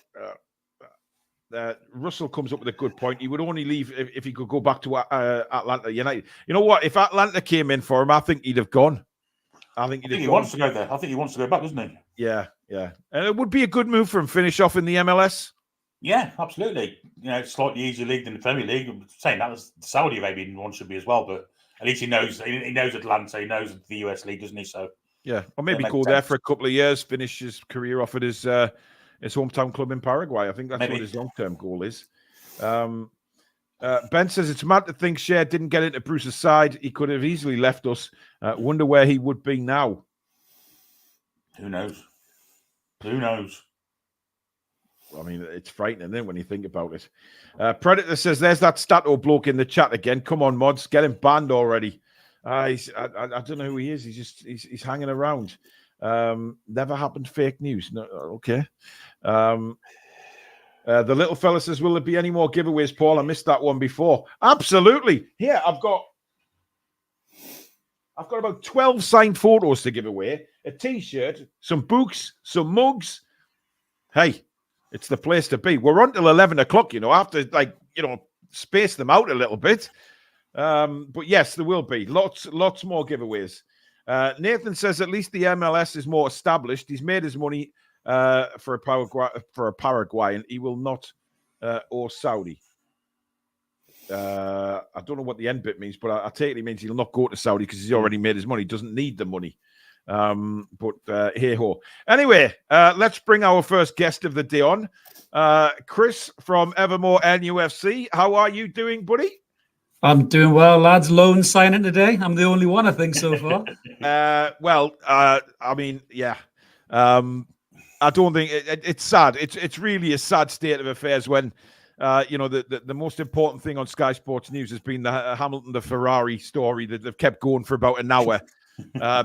comes up with a good point. He would only leave if he could go back to Atlanta United. You know what? If Atlanta came in for him, I think he'd have gone. I think he wants to go there. I think he wants to go back, doesn't he? Yeah. And it would be a good move for him. Finish off in the MLS. Yeah, absolutely. Slightly easier league than the Premier League. I'm saying that was Saudi Arabian one should be as well, but at least he knows Atlanta, he knows the US League, doesn't he? So yeah, or maybe go there for a couple of years, finish his career off at his hometown club in Paraguay. I think that's what his long-term goal is. Ben says it's mad to think Shea didn't get into Bruce's side. He could have easily left us. Wonder where he would be now. Who knows? I mean, it's frightening, isn't it, when you think about it? Predator says, there's that Stato bloke in the chat again. Come on, mods, get him banned already. I don't know who he is. He's hanging around. Never happened fake news. No, okay. The little fella says, will there be any more giveaways, Paul? I missed that one before. Absolutely. Here, I've got about 12 signed photos to give away. A T-shirt, some books, some mugs. Hey, it's the place to be. We're on till 11 o'clock, I have to, space them out a little bit. But yes, there will be lots more giveaways. Nathan says at least the MLS is more established. He's made his money for a Paraguayan. He will not owe Saudi. I don't know what the end bit means, but I take it means he'll not go to Saudi because he's already made his money. He doesn't need the money. But hey ho. Anyway, let's bring our first guest of the day on. Chris from Evermore NUFC. How are you doing, buddy? I'm doing well, lads. Loan signing today. I'm the only one, I think, so far. I mean, yeah. I don't think it's sad. It's really a sad state of affairs when, the most important thing on Sky Sports News has been the Hamilton, the Ferrari story that they've kept going for about an hour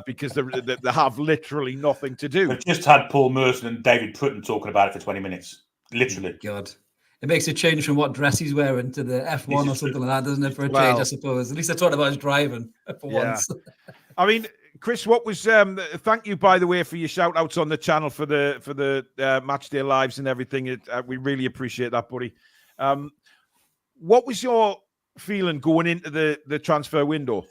because they have literally nothing to do. They've just had Paul Merson and David Prutten talking about it for 20 minutes. Literally. God. It makes a change from what dress he's wearing to the F1 or something like that, doesn't it, for a change, I suppose. At least they're talking about his driving for once. I mean, Chris, what was thank you, by the way, for your shout outs on the channel for the match day lives and everything. We really appreciate that, buddy. What was your feeling going into the transfer window?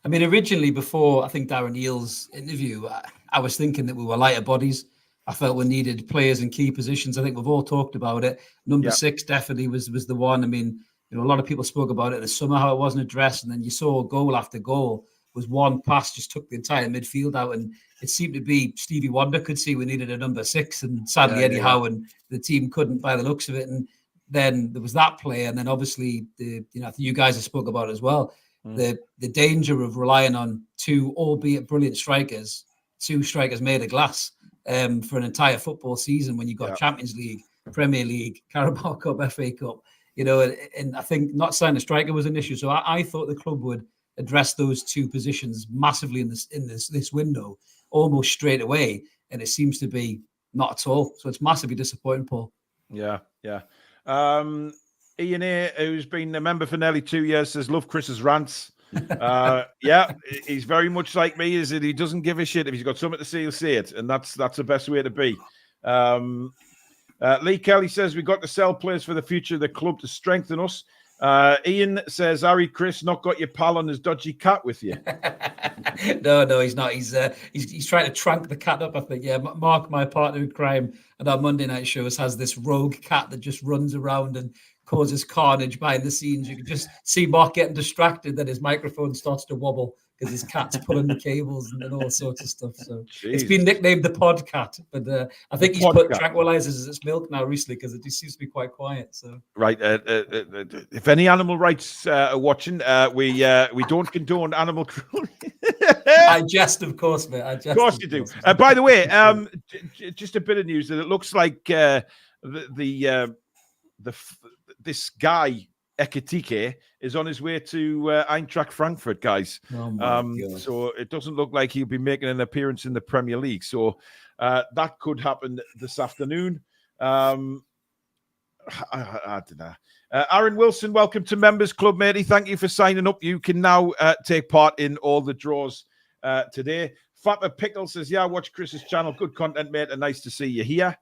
I mean, originally, before I think Darren Neal's interview, I was thinking that we were lighter bodies. I felt we needed players in key positions. I think we've all talked about it. Number 6 definitely was the one. I mean, a lot of people spoke about it in the summer, how it wasn't addressed. And then you saw goal after goal was one pass, just took the entire midfield out. And it seemed to be Stevie Wonder could see we needed a number 6. And sadly, Eddie Howe and the team couldn't by the looks of it. And then there was that play. And then obviously, I think you guys have spoke about it as well. The danger of relying on 2, albeit brilliant strikers, 2 strikers made of glass. For an entire football season when you've got Champions League, Premier League, Carabao Cup, FA Cup, and I think not signing a striker was an issue. So I thought the club would address those 2 positions massively in this window almost straight away, and it seems to be not at all. So it's massively disappointing, Paul. Yeah. Ian A, who's been a member for nearly 2 years, says love Chris's rants. He's very much like me, is that he doesn't give a shit. If he's got something to say, he'll say it, and that's the best way to be. Lee Kelly says we got to sell players for the future of the club to strengthen us. Ian says, Harry, Chris, not got your pal on his dodgy cat with you. No, he's not. He's trying to trank the cat up, I think. Yeah, Mark, my partner in crime at our Monday night shows, has this rogue cat that just runs around and causes carnage behind the scenes. You can just see Mark getting distracted, then his microphone starts to wobble because his cat's pulling the cables and all sorts of stuff. So It's been nicknamed the pod cat, but I think he's put tranquilizers as its milk now recently because it just seems to be quite quiet. So right, if any animal rights are watching, we don't condone animal cruelty. I jest, of course, mate. Of course you do. By the way, just a bit of news that it looks like this guy Ekitike is on his way to Eintracht Frankfurt, guys. So it doesn't look like he'll be making an appearance in the Premier League. So that could happen this afternoon. I don't know. Aaron Wilson, welcome to Members Club, matey. Thank you for signing up. You can now take part in all the draws today. Fatma Pickle says, yeah, watch Chris's channel. Good content, mate, and nice to see you here.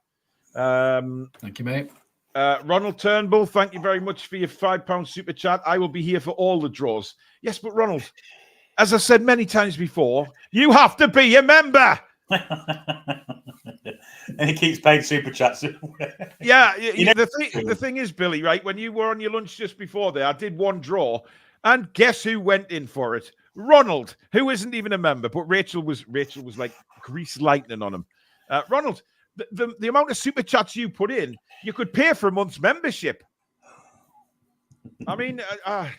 Thank you, mate. Ronald Turnbull, thank you very much for your £5 super chat. I will be here for all the draws. Yes, but Ronald, as I said many times before, you have to be a member. And he keeps paying super chats. Yeah, the thing is, Billy, right? When you were on your lunch just before there, I did one draw, and guess who went in for it? Ronald, who isn't even a member, but Rachel was like grease lightning on him. Ronald, the amount of super chats you put in, you could pay for a month's membership. I mean, I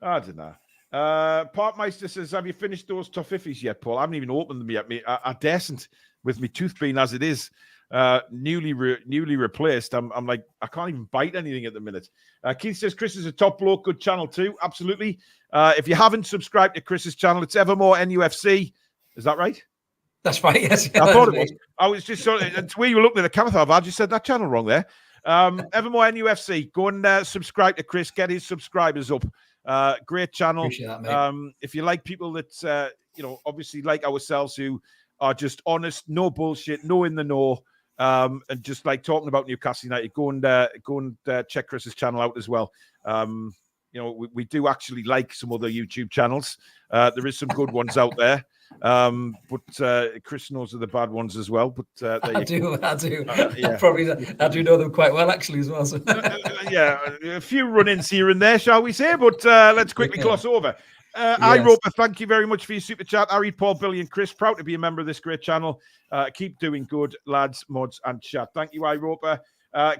don't know. Parkmeister says, have you finished those toffifees yet, Paul? I haven't even opened them yet. I daren't, with my tooth being as it is, newly replaced. I'm like, I can't even bite anything at the minute. Keith says, Chris is a top bloke, good channel too. Absolutely. If you haven't subscribed to Chris's channel, it's Evermore NUFC. Is that right? That's right, yes. I thought it was. I was just sort of, it's where you were looking at the camera. I just said that channel wrong there. Evermore NUFC. Go and subscribe to Chris. Get his subscribers up. Great channel. Appreciate that, mate. If you like people that obviously like ourselves, who are just honest, no bullshit, no in the know, and just like talking about Newcastle United, go and check Chris's channel out as well. We do actually like some other YouTube channels. There is some good ones out there. But Chris knows of the bad ones as well. But I do. Yeah. I do know them quite well, actually, as well. So. Yeah, a few run-ins here and there, shall we say? But let's quickly gloss over. Iroper, thank you very much for your super chat. Harry, Paul, Billy, and Chris, proud to be a member of this great channel. Keep doing good, lads, mods, and chat. Thank you, Iroper.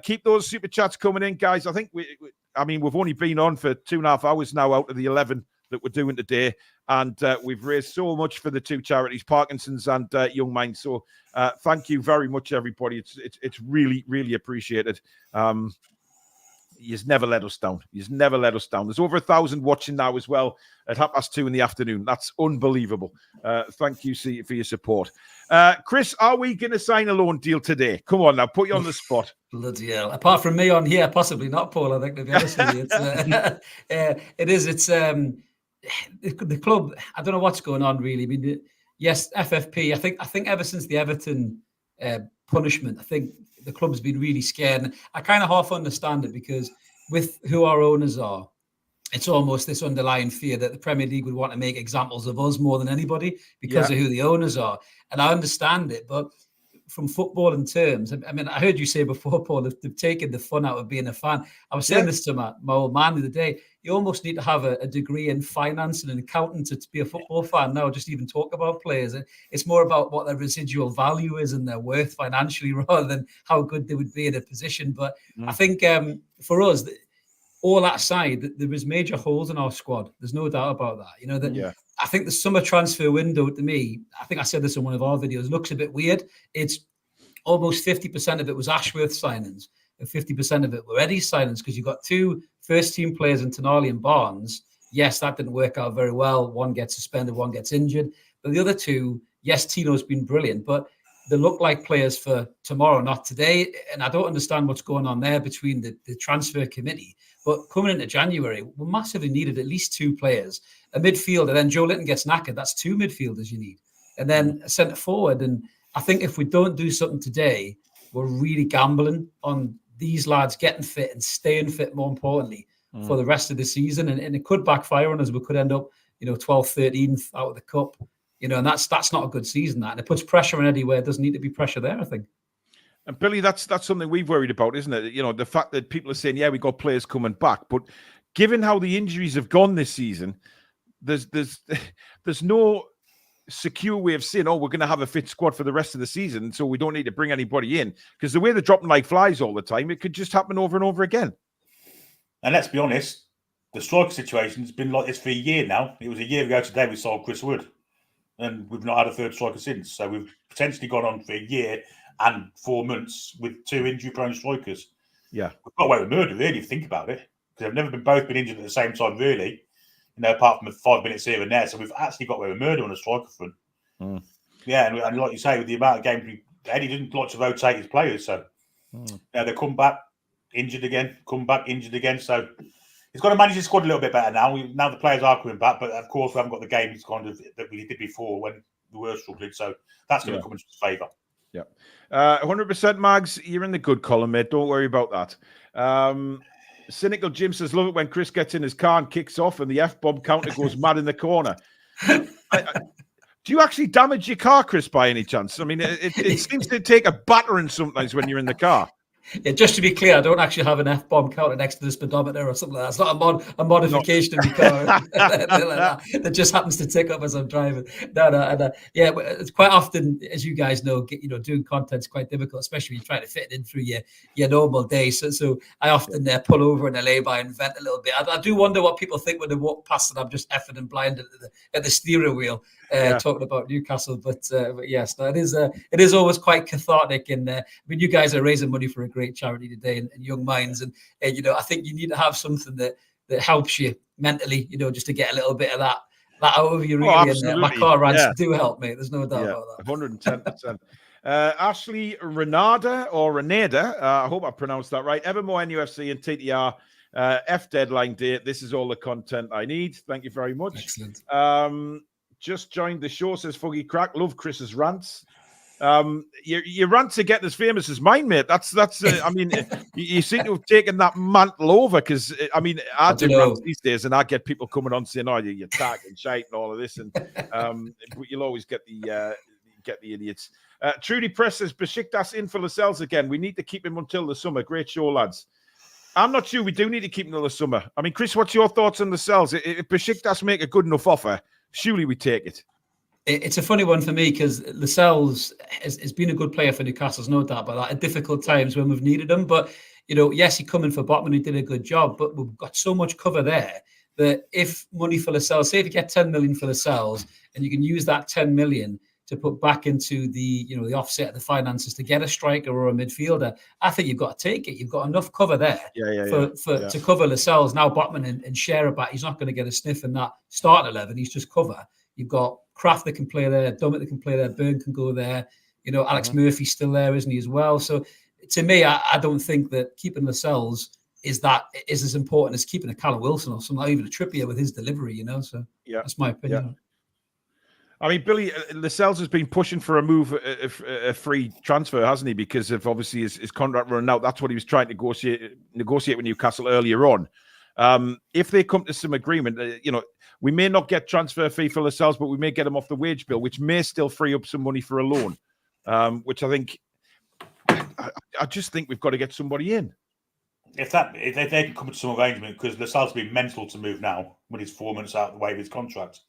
Keep those super chats coming in, guys. I think we've only been on for 2.5 hours now out of the 11 that we're doing today, and we've raised so much for the two charities, Parkinsons and Young Minds. So thank you very much, everybody. It's really, really appreciated. You've never let us down. You've never let us down. There's over 1,000 watching now as well at 2:30 in the afternoon. That's unbelievable. Thank you for your support. Chris, are we going to sign a loan deal today? Come on now, put you on the spot. Bloody hell. Apart from me on here, possibly not, Paul, I think, to be honest with you. It's the club. I don't know what's going on, really. I mean, yes, FFP, I think ever since the Everton punishment, I think the club's been really scared. And I kind of half understand it, because with who our owners are, it's almost this underlying fear that the Premier League would want to make examples of us more than anybody because of who the owners are. And I understand it, but from footballing terms, I mean, I heard you say before, Paul, they've taken the fun out of being a fan. I was saying this to my old man the other day. You almost need to have a degree in finance and an accountant to be a football fan now, just even talk about players. It's more about what their residual value is and their worth financially rather than how good they would be in a position. But I think for us, all that aside, there is major holes in our squad. There's no doubt about that. I think the summer transfer window, to me, I think I said this in one of our videos, looks a bit weird. It's almost 50% of it was Ashworth signings and 50% of it were Eddie's signings, because you've got two first-team players in Tonali and Barnes. Yes, that didn't work out very well. One gets suspended, one gets injured. But the other two, yes, Tino's been brilliant, but they look like players for tomorrow, not today. And I don't understand what's going on there between the transfer committee. But coming into January, we massively needed at least two players, a midfielder. Then Joe Linton gets knackered. That's two midfielders you need. And then a centre forward. And I think if we don't do something today, we're really gambling on these lads getting fit and staying fit, more importantly, for the rest of the season. And it could backfire on us. We could end up, 12th, 13th out of the cup. And that's not a good season, that. And it puts pressure on Eddie where it doesn't need to be pressure there, I think. And Billy, that's something we've worried about, isn't it? The fact that people are saying, we got players coming back. But given how the injuries have gone this season, there's no secure way of saying, we're going to have a fit squad for the rest of the season, so we don't need to bring anybody in. Because the way they're dropping like flies all the time, it could just happen over and over again. And let's be honest, the striker situation's been like this for a year now. It was a year ago today we sold Chris Wood. And we've not had a third striker since. So we've potentially gone on for a year and 4 months with two injury-prone strikers. Yeah. We've got away with murder, really, if you think about it. Because they've never both been injured at the same time, really. Apart from 5 minutes here and there. So we've actually got away with murder on a striker front. Yeah, and like you say, with the amount of games, Eddie didn't like to rotate his players. So they come back, injured again, come back, injured again. So he's got to manage his squad a little bit better now. Now the players are coming back, but of course we haven't got the games kind of that we did before when we were struggling. So that's going to come into his favour. Yeah. 100% Mags, you're in the good column, mate. Don't worry about that. Cynical Jim says, love it when Chris gets in his car and kicks off and the F-bomb counter goes mad in the corner. Do you actually damage your car, Chris, by any chance? I mean, it seems to take a battering sometimes when you're in the car. Yeah, just to be clear, I don't actually have an F-bomb counter next to the speedometer or something like that. It's not a modification of my car that just happens to tick up as I'm driving. Yeah, it's quite often, as you guys know, doing content's quite difficult, especially when you're trying to fit it in through your normal day. So I often pull over in a lay-by and vent a little bit. I do wonder what people think when they walk past and I'm just effing and blind at the steering wheel. Talking about Newcastle, but yes, no, it is always quite cathartic. And I mean, you guys are raising money for a great charity today, and Young Minds, and I think you need to have something that helps you mentally, just to get a little bit of that out of you, really. And my car rides do help, mate. There's no doubt about that. 110%. Ashley Renada or Renada, I hope I pronounced that right. Evermore NUFC and TTR F deadline date. This is all the content I need. Thank you very much. Excellent. Just joined the show, says Foggy Crack. Love Chris's rants. Your rants are getting as famous as mine, mate. That's. I mean, you seem to have taken that mantle over because I mean, I do rants these days, and I get people coming on saying, "Oh, you're talking shite and all of this," and but you'll always get the idiots. Trudy Press says Besiktas in for Lascelles again. We need to keep him until the summer. Great show, lads. I'm not sure we do need to keep him until the summer. I mean, Chris, what's your thoughts on Lascelles? If Besiktas make a good enough offer, surely we take it. It's a funny one for me because Lascelles has been a good player for Newcastle, there's no doubt about that, at difficult times when we've needed him. But, yes, he come in for Botman, he did a good job, but we've got so much cover there that if money for Lascelles, say if you get 10 million for Lascelles and you can use that 10 million to put back into the offset of the finances to get a striker or a midfielder, I think you've got to take it. You've got enough cover there to cover Lascelles. Now Botman and share it back. He's not going to get a sniff in that starting 11. He's just cover. You've got Kraft that can play there, Dummett that can play there, Byrne can go there. Alex Murphy's still there, isn't he, as well? So to me, I don't think that keeping Lascelles is as important as keeping a Callum Wilson or something, not even a Trippier with his delivery, So that's my opinion. Yeah. I mean, Billy, Lascelles has been pushing for a move, a free transfer, hasn't he? Because of obviously his contract running out. That's what he was trying to negotiate with Newcastle earlier on. If they come to some agreement, we may not get transfer fee for Lascelles, but we may get him off the wage bill, which may still free up some money for a loan, which I just think we've got to get somebody in. If they can come to some arrangement, because Lascelles has been mental to move now when he's 4 months out of the way of his contract.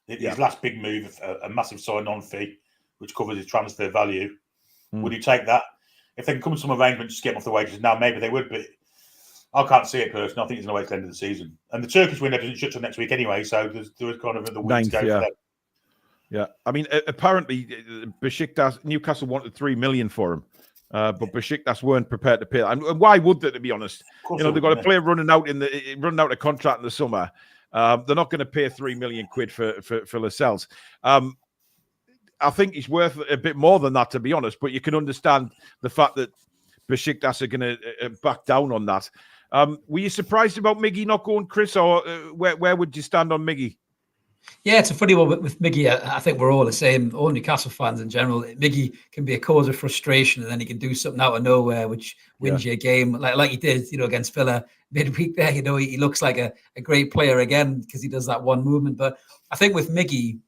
His last big move, a massive sign-on fee, which covers his transfer value. Would you take that? If they can come to some arrangement, just get him off the wages now, maybe they would, but I can't see it personally. I think it's going to wait till the end of the season. And the Turkish window doesn't shut till next week anyway, so there is kind of the week to go for them. Yeah, I mean, apparently, Newcastle wanted 3 million for him, but Besiktas weren't prepared to pay that. And why would they, to be honest? They've got a player running out a contract in the summer. They're not going to pay 3 million quid for Lascelles. I think he's worth a bit more than that, to be honest. But you can understand the fact that Besiktas are going to back down on that. Were you surprised about Miggy not going, Chris, or where would you stand on Miggy? Yeah, it's a funny one with Miggy. I think we're all the same, all Newcastle fans in general. Miggy can be a cause of frustration, and then he can do something out of nowhere, which wins you a game, like he did, against Villa midweek there. He looks like a great player again because he does that one movement. But I think with Miggy,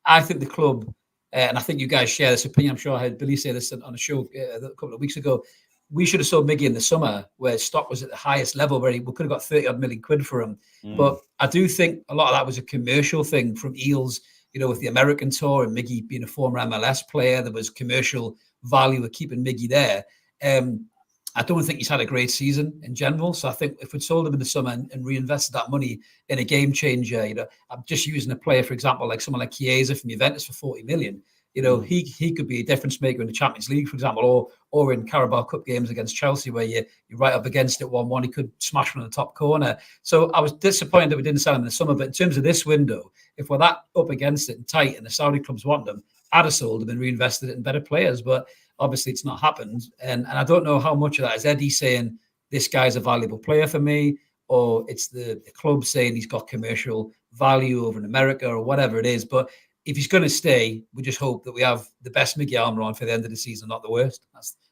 I think the club, and I think you guys share this opinion. I'm sure I heard Billy say this on a show a couple of weeks ago. We should have sold Miggy in the summer where stock was at the highest level, where we could have got 30-odd million quid for him. But I do think a lot of that was a commercial thing from Eels, with the American tour and Miggy being a former MLS player. There was commercial value of keeping Miggy there. I don't think he's had a great season in general. So I think if we'd sold him in the summer and reinvested that money in a game changer, I'm just using a player, for example, like someone like Chiesa from Juventus for 40 million. He could be a difference maker in the Champions League, for example, or in Carabao Cup games against Chelsea, where you're right up against it 1-1. He could smash one in the top corner. So I was disappointed that we didn't sell him in the summer. But in terms of this window, if we're that up against it and tight and the Saudi clubs want them, I'd have sold them and reinvested it in better players. But obviously it's not happened. And I don't know how much of that is Eddie saying, this guy's a valuable player for me, or it's the club saying he's got commercial value over in America or whatever it is. But if he's going to stay, we just hope that we have the best Mickey Armour on for the end of the season, not the worst.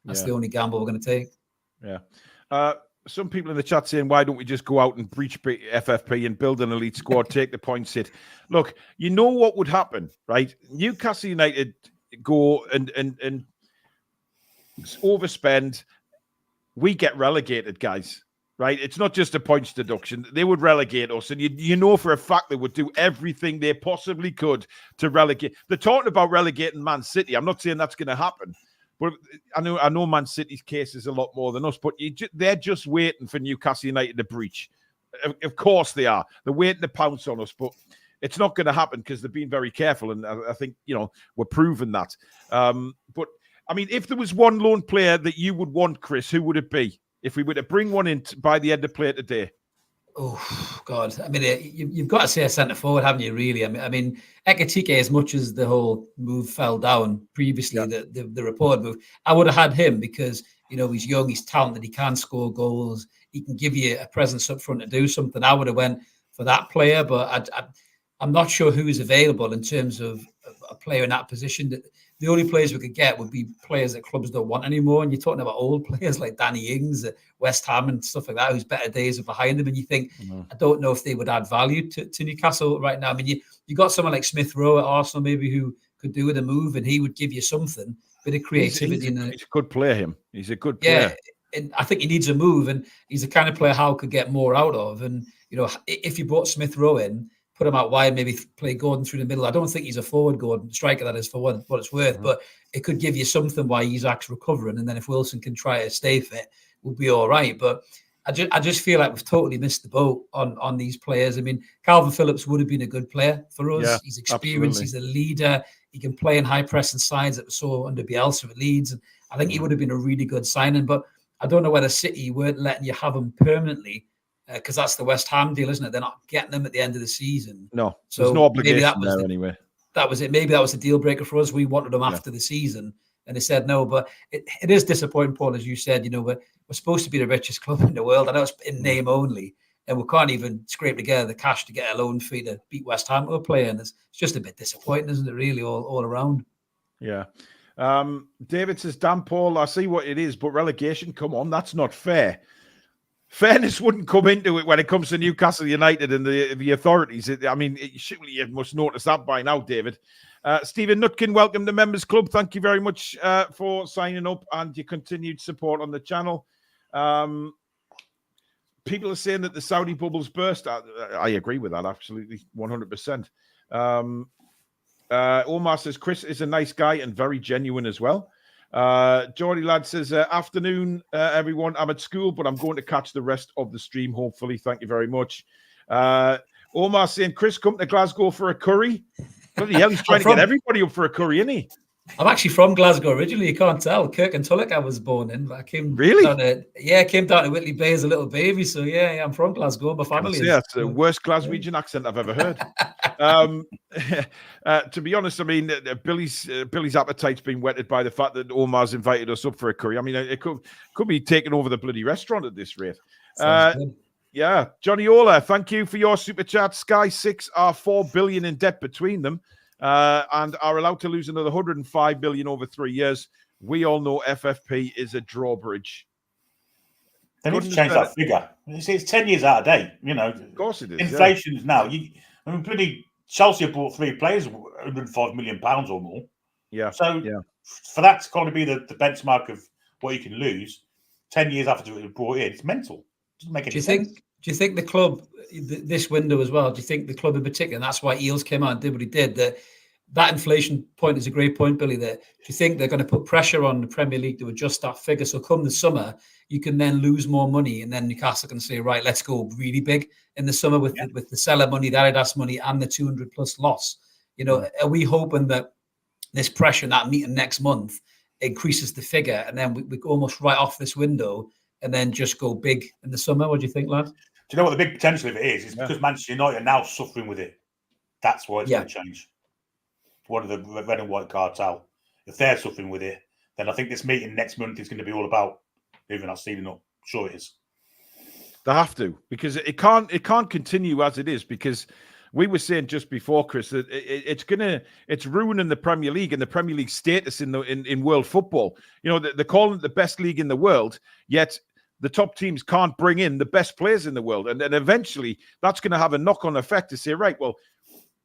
That's the only gamble we're going to take. Yeah. Some people in the chat saying, why don't we just go out and breach FFP and build an elite squad, take the points hit? Look, you know what would happen, right? Newcastle United go and overspend. We get relegated, guys. Right? It's not just a points deduction. They would relegate us, and you know for a fact they would do everything they possibly could to relegate. They're talking about relegating Man City. I'm not saying that's going to happen, but I know Man City's case is a lot more than us. But they're just waiting for Newcastle United to breach. Of course they are. They're waiting to pounce on us, but it's not going to happen because they're being very careful, and I think we're proving that. But I mean, if there was one lone player that you would want, Chris, who would it be? If we were to bring one in by the end of play today. Oh, God. I mean, you've got to say a centre forward, haven't you, really? I mean, Ekitike, as much as the whole move fell down previously, the report move, I would have had him because, he's young, he's talented, he can score goals, he can give you a presence up front to do something. I would have went for that player, but I'm not sure who is available in terms of a player in that position. The only players we could get would be players that clubs don't want anymore. And you're talking about old players like Danny Ings at West Ham and stuff like that, whose better days are behind them. And you think, I don't know if they would add value to Newcastle right now. I mean, you got someone like Smith Rowe at Arsenal, maybe, who could do with a move, and he would give you something, bit of creativity. He's a good player, him. He's a good player. Yeah, and I think he needs a move, and he's the kind of player Howe could get more out of. And, if you brought Smith Rowe in, put him out wide, maybe play Gordon through the middle. I don't think he's a forward Gordon striker, that is, for what it's worth, but it could give you something while Isaac's recovering. And then if Wilson can try to stay fit, we'll be all right. But I just feel like we've totally missed the boat on these players. I mean, Calvin Phillips would have been a good player for us. Yeah, he's experienced. Absolutely. He's a leader. He can play in high pressing sides that we saw under Bielsa at Leeds. And I think he would have been a really good signing. But I don't know whether City weren't letting you have him permanently, because that's the West Ham deal, isn't it? They're not getting them at the end of the season. No, so there's no obligation there anyway. That was it. Maybe that was a deal breaker for us. We wanted them after the season, and they said no. But it is disappointing, Paul, as you said. We're supposed to be the richest club in the world. I know it's in name only, and we can't even scrape together the cash to get a loan fee to beat West Ham to a player. And it's just a bit disappointing, isn't it, really, all around? Yeah. David says, damn, Paul, I see what it is, but relegation, come on, that's not fair. Fairness wouldn't come into it when it comes to Newcastle United and the authorities. Surely you must notice that by now, David. Stephen Nutkin, welcome to Members Club. Thank you very much for signing up and your continued support on the channel. People are saying that the Saudi bubbles burst. I agree with that, absolutely, 100%. Omar says, Chris is a nice guy and very genuine as well. Geordie Lad says, afternoon, everyone. I'm at school, but I'm going to catch the rest of the stream, hopefully. Thank you very much. Omar saying, Chris, come to Glasgow for a curry. Bloody hell, he's trying to get everybody up for a curry, isn't he? I'm actually from Glasgow originally. You can't tell. Kirk and Tulloch I was born in. But I came down to Whitley Bay as a little baby. So, yeah, I'm from Glasgow. My family is. Yeah, it's the worst Glaswegian accent I've ever heard. To be honest, Billy's appetite's been whetted by the fact that Omar's invited us up for a curry. I mean, it could be taking over the bloody restaurant at this rate. Yeah, Johnny Ola, thank you for your super chat. Sky 6 are 4 billion in debt between them. And are allowed to lose another 105 billion over 3 years. We all know FFP is a drawbridge. They need to change that figure. It's 10 years out of date. Of course it is. Inflation is now. Bloody Chelsea have bought 3 players, 105 million pounds or more. Yeah. So for that to kind of be the benchmark of what you can lose 10 years after it was brought in, it's mental. It doesn't make any sense. Do you think the club, this window as well, do you think the club in particular, and that's why Eels came out and did what he did, that inflation point is a great point, Billy, do you think they're going to put pressure on the Premier League to adjust that figure? So come the summer, you can then lose more money, and then Newcastle can say, right, let's go really big in the summer with the seller money, the Adidas money, and the 200 plus loss. Are we hoping that this pressure in that meeting next month increases the figure, and then we almost write off this window and then just go big in the summer? What do you think, lad? Do you know what the big potential of it is? It's because Manchester United are now suffering with it. That's why it's going to change. One of the red and white cartel. If they're suffering with it, then I think this meeting next month is going to be all about moving our ceiling up. Sure it is. They have to, because it can't continue as it is, because we were saying just before, Chris, that it's ruining the Premier League and the Premier League status in world football. You know, they're calling it the best league in the world, yet the top teams can't bring in the best players in the world. And then eventually that's going to have a knock-on effect to say, right, well,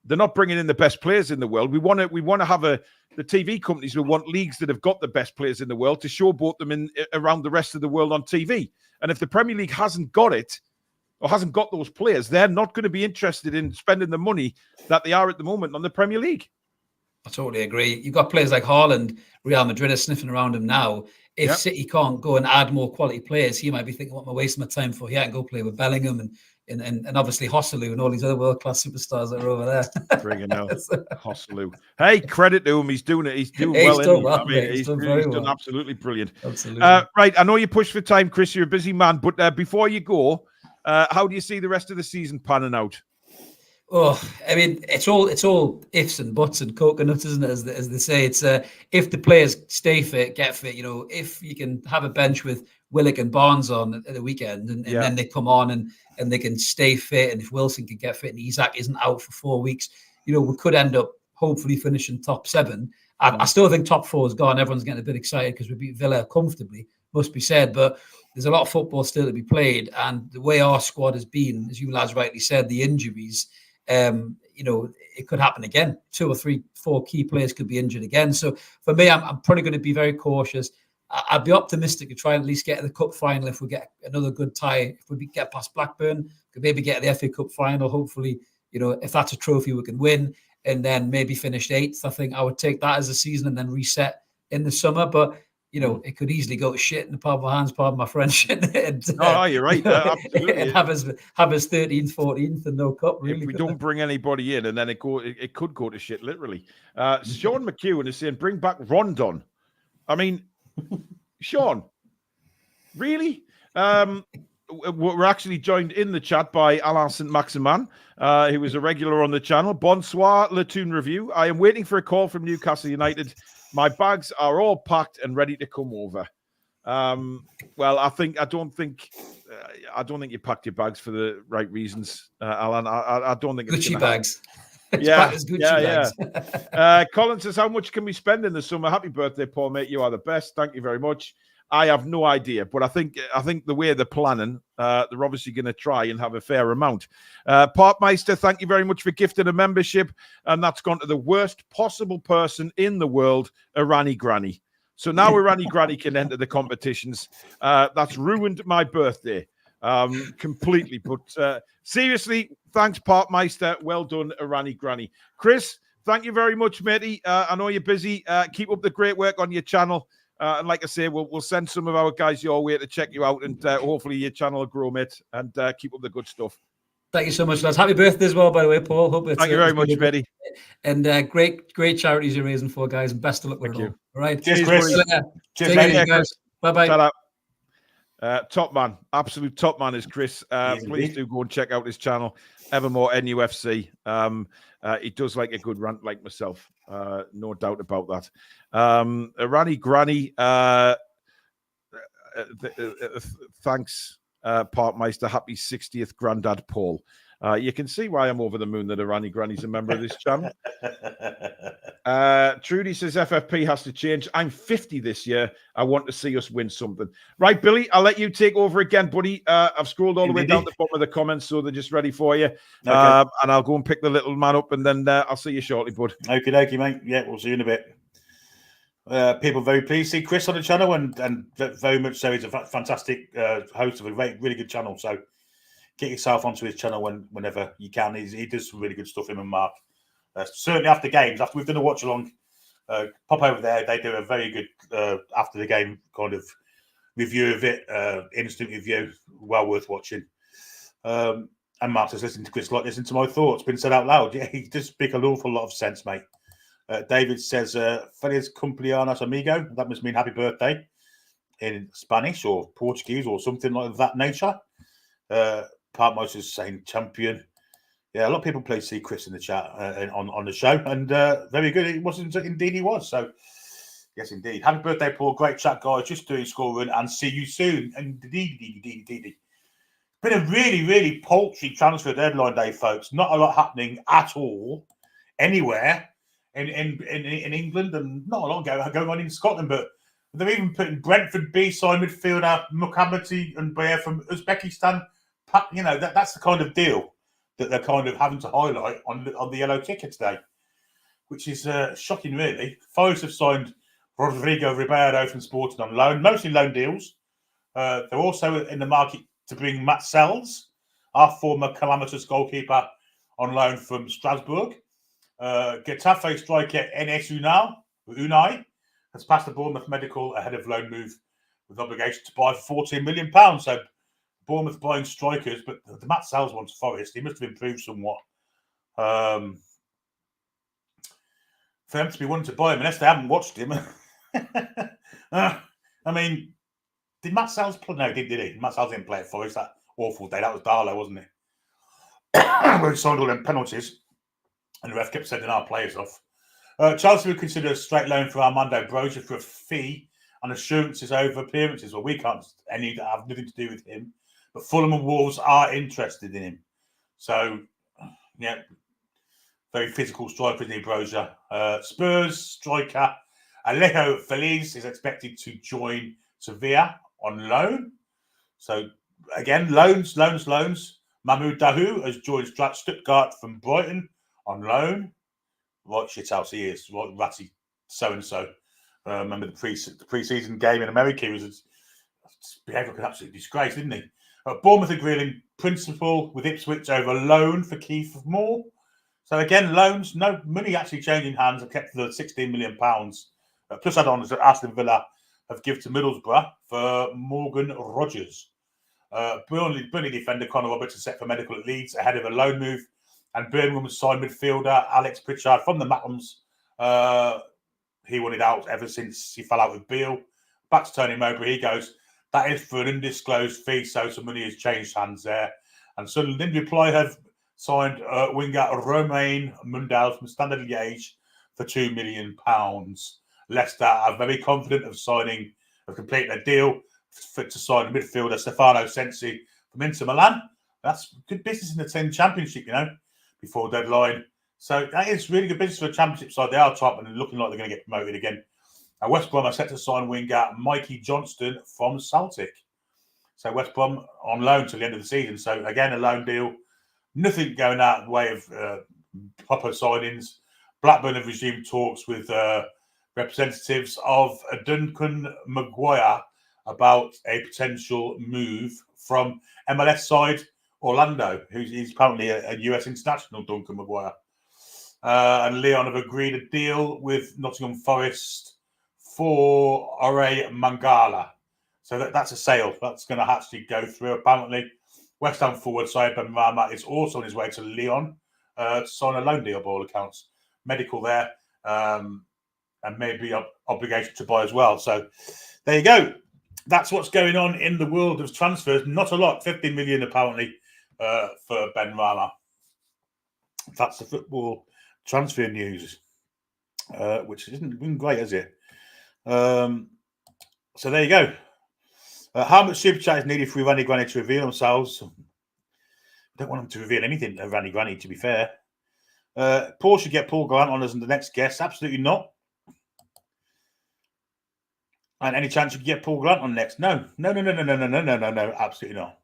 they're not bringing in the best players in the world. We want to have the TV companies will want leagues that have got the best players in the world to showboat them around the rest of the world on TV. And if the Premier League hasn't got it or hasn't got those players, they're not going to be interested in spending the money that they are at the moment on the Premier League. I totally agree. You've got players like Haaland, Real Madrid are sniffing around him now. If City can't go and add more quality players, he might be thinking, what am I wasting my time for? Yeah, I can go play with Bellingham and obviously Hosselu and all these other world-class superstars that are over there. Bring it now. Hosselu. Hey, credit to him. He's doing it. He's doing well. He's done absolutely brilliant. Absolutely. Right. I know you pushed for time, Chris. You're a busy man. But before you go, how do you see the rest of the season panning out? Oh, I mean, it's all ifs and buts and coconuts, isn't it? As they say, it's if the players stay fit, get fit. You know, if you can have a bench with Willock and Barnes on at the weekend, and then they come on and they can stay fit, and if Wilson can get fit and Isak isn't out for 4 weeks, you know, we could end up hopefully finishing top 7. I still think top 4 is gone. Everyone's getting a bit excited because we beat Villa comfortably, must be said, but there's a lot of football still to be played, and the way our squad has been, as you lads rightly said, the injuries. You know, it could happen again. 2 or 3, 4 key players could be injured again. So for me, I'm probably going to be very cautious. I'd be optimistic to try and at least get to the cup final if we get another good tie. If we get past Blackburn, could maybe get to the FA Cup final. Hopefully, you know, if that's a trophy we can win, and then maybe finish 8th. I think I would take that as a season and then reset in the summer. But you know, it could easily go to shit in the palm of my hands, pardon my French. And, you're right. Absolutely. And have us 13th, 14th, and no cup. Really, if we don't bring anybody in, and then it could go to shit, literally. Sean McEwen is saying, "Bring back Rondon." I mean, Sean, really? We're actually joined in the chat by Alain Saint-Maximin, who was a regular on the channel. Bonsoir, Le Toon Review. I am waiting for a call from Newcastle United. My bags are all packed and ready to come over. Well, I don't think you packed your bags for the right reasons, Alan. I don't think it's Gucci bags. Yeah. Colin says, "How much can we spend in the summer?" Happy birthday, Paul, mate. You are the best. Thank you very much. I have no idea, but I think the way they're planning, they're obviously going to try and have a fair amount. Parkmeister, thank you very much for gifting a membership, and that's gone to the worst possible person in the world, Irani Granny. So now Irani Granny can enter the competitions. That's ruined my birthday completely. But seriously, thanks, Parkmeister. Well done, Irani Granny. Chris, thank you very much, matey. I know you're busy. Keep up the great work on your channel. And like I say, we'll send some of our guys your way to check you out, and hopefully your channel will grow, mate, and keep up the good stuff. Thank you so much, lads. Happy birthday as well, by the way, Paul. Thank you very much, Betty. And great charities you're raising for, guys, and best of luck with it all. All right. Cheers, Chris. Cheers, guys. Bye-bye. Top man, absolute top man is Chris. Please do go and check out his channel, Evermore NUFC. He does like a good rant like myself, no doubt about that. Irani Granny, thanks, Parkmeister. Happy 60th, Grandad Paul. You can see why I'm over the moon that Irani Granny's a member of this channel. Trudy says FFP has to change. I'm 50 this year. I want to see us win something. Right, Billy, I'll let you take over again, buddy. I've scrolled all the way down the bottom of the comments, so they're just ready for you. Okay. And I'll go and pick the little man up, and then I'll see you shortly, bud. Okie dokie, mate. Yeah, we'll see you in a bit. People very pleased to see Chris on the channel, and very much so. He's a fantastic host of a really good channel. So get yourself onto his channel whenever you can. He does some really good stuff, him and Mark. Certainly after games, after we've done a watch along, pop over there. They do a very good after the game kind of review of it, instant review, well worth watching. And Mark says, "Listen to Chris like listen to my thoughts been said out loud." Yeah, he does speak an awful lot of sense, mate. David says, "Feliz cumpleaños, amigo." That must mean happy birthday in Spanish or Portuguese or something like that nature. Parkmeister is saying champion. Yeah, a lot of people play see Chris in the chat on the show, and very good. It wasn't indeed he was. So yes, indeed. Happy birthday, Paul. Great chat, guys. Just doing school run, and see you soon. Indeed. been a really, really paltry transfer deadline day, folks. Not a lot happening at all anywhere in England, and not a lot going on in Scotland. But they're even putting Brentford B-side midfielder Mukhamati and Bayer from Uzbekistan. You know, that's the kind of deal that they're kind of having to highlight on the yellow ticket today, which is shocking, really. Forest have signed Rodrigo Ribeiro from Sporting on loan, mostly loan deals. They're also in the market to bring Matt Sells, our former calamitous goalkeeper, on loan from Strasbourg. Getafe striker Enes Unai has passed the Bournemouth medical ahead of loan move with obligation to buy for £14 million. So Bournemouth buying strikers, but the Matt Sells one to Forest, he must have improved somewhat. For them to be wanting to buy him, unless they haven't watched him. I mean, did Matt Sells play? No, did he? Matt Sells didn't play at Forest that awful day. That was Darlow, wasn't it? Where he signed all them penalties, and the ref kept sending our players off. Chelsea would consider a straight loan for Armando Broja for a fee and assurances over appearances. Well, we can't have nothing to do with him, but Fulham and Wolves are interested in him. So, yeah, very physical striker, isn't he, Broja? Spurs striker Alejo Feliz is expected to join Sevilla on loan. So, again, loans. Mahmoud Dahoud has joined Stuttgart from Brighton on loan. Right shithouse he is. Right ratty so-and-so. Remember the pre-season game in America? He was behaved like an absolute disgrace, didn't he? Bournemouth agreeing in principle with Ipswich over loan for Keith Moore. So again, loans, no money actually changing hands, are kept for the £16 million. Plus add-ons that Aston Villa have given to Middlesbrough for Morgan Rogers. Burnley defender Conor Roberts is set for medical at Leeds ahead of a loan move. And Birmingham signed midfielder Alex Pritchard from the Macklams. He wanted out ever since he fell out with Beale. Back to Tony Mowbray, he goes, that is for an undisclosed fee, so some money has changed hands there. And Sunderland in reply have signed winger Romain Mundal from Standard Liège for £2 million. Leicester are very confident of completing a deal to sign midfielder Stefano Sensi from Inter Milan. That's good business in the 10 Championship, you know, before deadline. So that is really good business for a Championship side. They are top and looking like they're going to get promoted again. West Brom are set to sign winger Mikey Johnston from Celtic. So West Brom on loan till the end of the season. So again, a loan deal. Nothing going out the way of proper signings. Blackburn have resumed talks with representatives of Duncan Maguire about a potential move from MLS side Orlando, he's apparently a US international, Duncan Maguire. And Leon have agreed a deal with Nottingham Forest for Ore Mangala. So that's a sale. That's going to actually go through, apparently. West Ham forward Syed Ben-Rama is also on his way to Lyon to sign a loan deal by all accounts. Medical there, and maybe obligation to buy as well. So there you go. That's what's going on in the world of transfers. Not a lot. 15 million apparently for Ben-Rama. That's the football transfer news, which isn't been great, has it? So there you go. How much super chat is needed for Randy Granny to reveal themselves? I don't want them to reveal anything of Randy Granny, to be fair. Paul should get Paul Grant on as the next guest. Absolutely not. And any chance you could get Paul Grant on next? No. Absolutely not.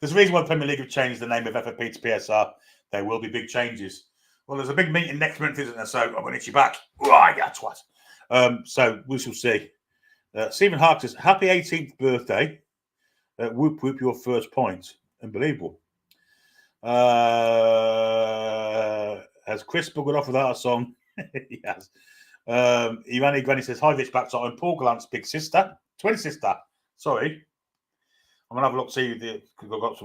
There's a reason why the Premier League have changed the name of FFP to PSR. There will be big changes. Well, there's a big meeting next month, isn't there? So I'm going to hit you back. Oh, I got twat. So we shall see. Stephen Hark says, happy 18th birthday. Whoop, whoop, your first point. Unbelievable. Has Chris buggered off without a song? He has. Irani Granny says, hi, Rich Backside. I'm Paul Grant's big sister. Twin sister. Sorry. I'm going to have a look, see because I've got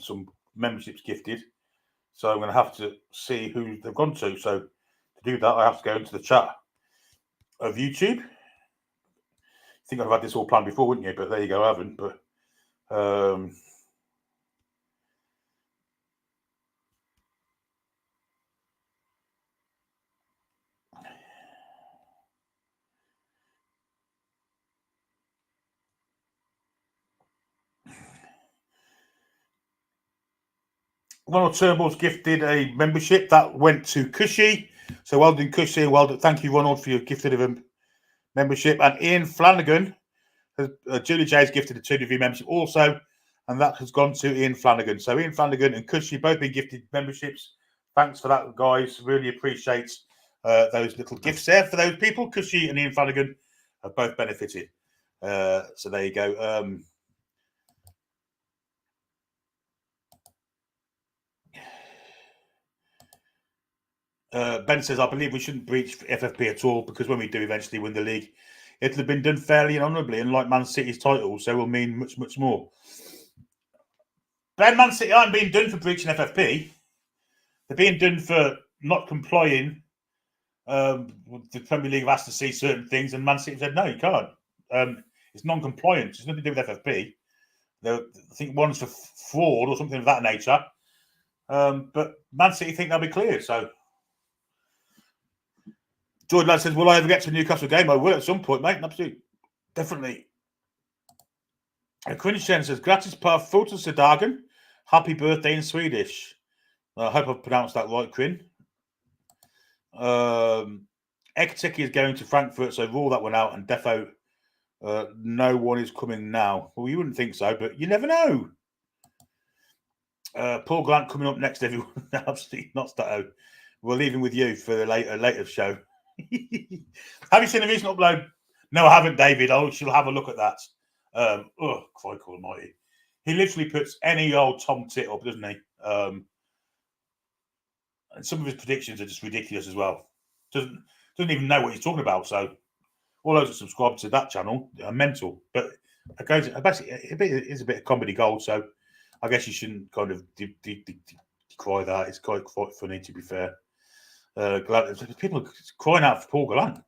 some memberships gifted. So I'm going to have to see who they've gone to. So to do that, I have to go into the chat of YouTube. I think I've had this all planned before, wouldn't you? But there you go, I haven't. But Ronald Turnbull's gifted a membership that went to Cushy. So well done, Cushy. Well done. Thank you, Ronald, for your gifted of a membership. And Ian Flanagan, Julie J's gifted a 2DV membership also. And that has gone to Ian Flanagan. So Ian Flanagan and Cushy both been gifted memberships. Thanks for that, guys. Really appreciate those little gifts there for those people. Cushy and Ian Flanagan have both benefited. So there you go. Ben says, I believe we shouldn't breach FFP at all because when we do eventually win the league, it'll have been done fairly and honourably, and like Man City's title, so will mean much, much more. Ben, Man City aren't being done for breaching FFP. They're being done for not complying. The Premier League have asked to see certain things, and Man City said, no, you can't. It's non-compliance. It's nothing to do with FFP. I think one's for fraud or something of that nature. But Man City think they'll be cleared, so... Jordan Ladd says, will I ever get to a Newcastle game? I will at some point, mate. Absolutely. Definitely. Quinn Shen says, gratis par fotos dagen. Happy birthday in Swedish. I hope I've pronounced that right, Quinn. Ekatiki is going to Frankfurt, so rule that one out. And Defo, no one is coming now. Well, you wouldn't think so, but you never know. Paul Grant coming up next, everyone. Absolutely not, Stato. We're leaving with you for the later show. Have you seen the recent upload? No, I haven't, David. I shall have a look at that. Christ almighty. He literally puts any old Tom tit up, doesn't he? And some of his predictions are just ridiculous as well. Doesn't even know what he's talking about. So all those that subscribe to that channel are mental. But it goes basically it's a bit of comedy gold. So I guess you shouldn't kind of decry that. It's quite funny, to be fair. People are crying out for Paul Gallant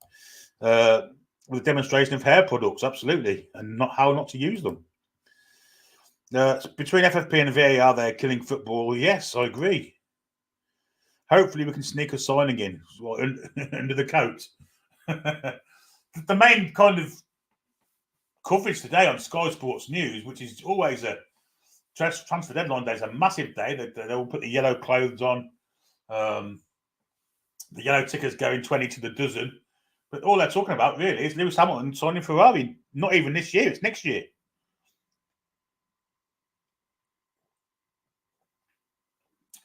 with a demonstration of hair products, absolutely, and how not to use them. Between FFP and VAR, they're killing football. Yes, I agree. Hopefully, we can sneak a signing in under the coat. The main kind of coverage today on Sky Sports News, which is always a transfer deadline day, is a massive day. They will put the yellow clothes on. The yellow tickers going 20 to the dozen. But all they're talking about, really, is Lewis Hamilton signing Ferrari. Not even this year, it's next year.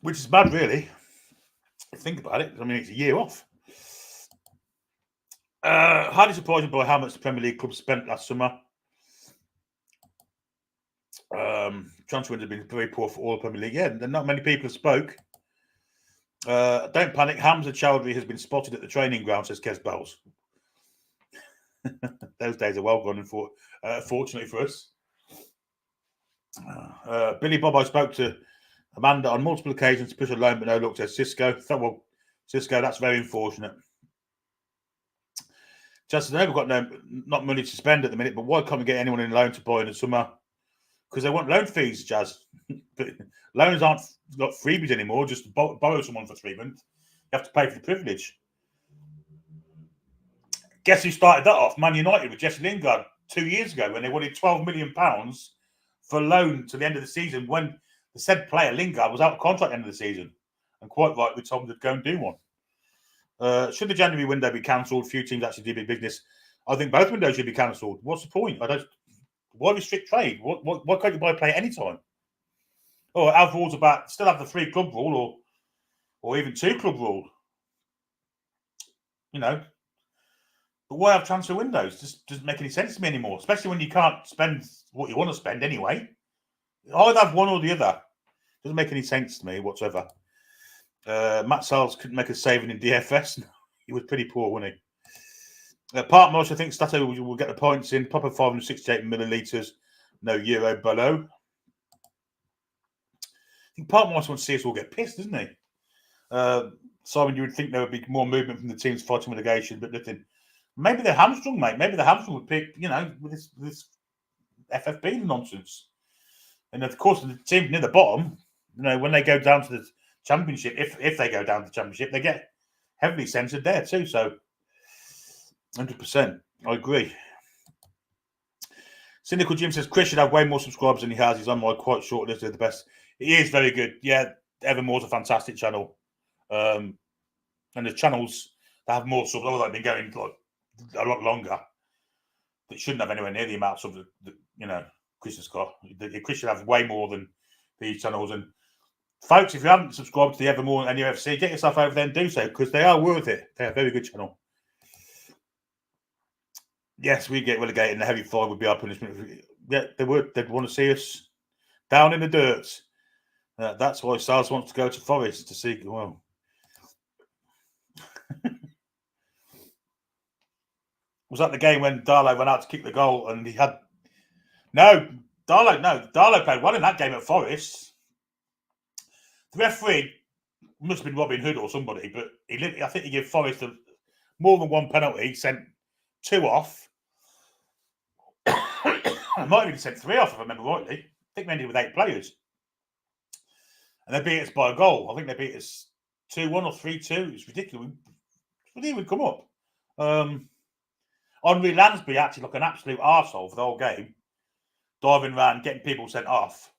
Which is bad, really. Think about it. I mean, it's a year off. Highly surprised by how much the Premier League club spent last summer. Transfer window has been very poor for all the Premier League. Yeah, not many people have spoke. Don't panic. Hamza Chowdhury has been spotted at the training ground, says Kes Bells. Those days are well gone, fortunately for us. Billy Bob, I spoke to Amanda on multiple occasions to push a loan, but no luck, says Cisco. Well, Cisco, that's very unfortunate. Justin, they've got not money to spend at the minute, but why can't we get anyone in loan to buy in the summer? Because they want loan fees, Jazz. But loans aren't got freebies anymore. Just to borrow someone for treatment, you have to pay for the privilege. Guess who started that off? Man United with Jesse Lingard 2 years ago when they wanted £12 million for loan to the end of the season when the said player Lingard was out of contract at the end of the season. And quite right, we told them to go and do one. Should the January window be cancelled? Few teams actually do big business. I think both windows should be cancelled. What's the point? Why restrict trade? Why can't you buy a player anytime? Or have rules about still have the 3 club rule or even 2 club rule? You know, but why have transfer windows? Just doesn't make any sense to me anymore. Especially when you can't spend what you want to spend anyway. Either have one or the other. Doesn't make any sense to me whatsoever. Matt Sales couldn't make a saving in DFS. He was pretty poor, wasn't he? Part Marsh, I think Stato will get the points in. Proper 568 millilitres. No Euro below. I think Part Marsh wants to see us all get pissed, doesn't he? Simon, you would think there would be more movement from the teams fighting relegation, but nothing. Maybe they're hamstrung, mate. Maybe the hamstrung would pick, with this FFP nonsense. And of course, the team near the bottom, when they go down to the championship, if they go down to the championship, they get heavily censored there too. So, 100%, I agree. Cynical Jim says Chris should have way more subscribers than he has. He's on my quite short list of the best. He is very good. Yeah, Evermore's a fantastic channel. And the channels that have more subs, although they've been going like a lot longer, that shouldn't have anywhere near the amount of subs that Chris has got. Chris should have way more than these channels. And folks, if you haven't subscribed to the Evermore and NUFC, get yourself over there and do so, because they are worth it. They're a very good channel. Yes, we get relegated, and the heavy fine would be our punishment. Yeah, they would. They'd want to see us down in the dirt. That's why Sars wants to go to Forest to see. Well, was that the game when Darlow went out to kick the goal and he had Darlow played well in that game at Forest. The referee must have been Robin Hood or somebody, but I think he gave Forest more than one penalty. He sent 2 off. I might have even sent 3 off if I remember rightly. I think we ended with 8 players. And they beat us by a goal. I think they beat us 2-1 or 3-2. It's ridiculous. We didn't even come up. Henri Lansbury acted like an absolute arsehole for the whole game. Diving around, getting people sent off.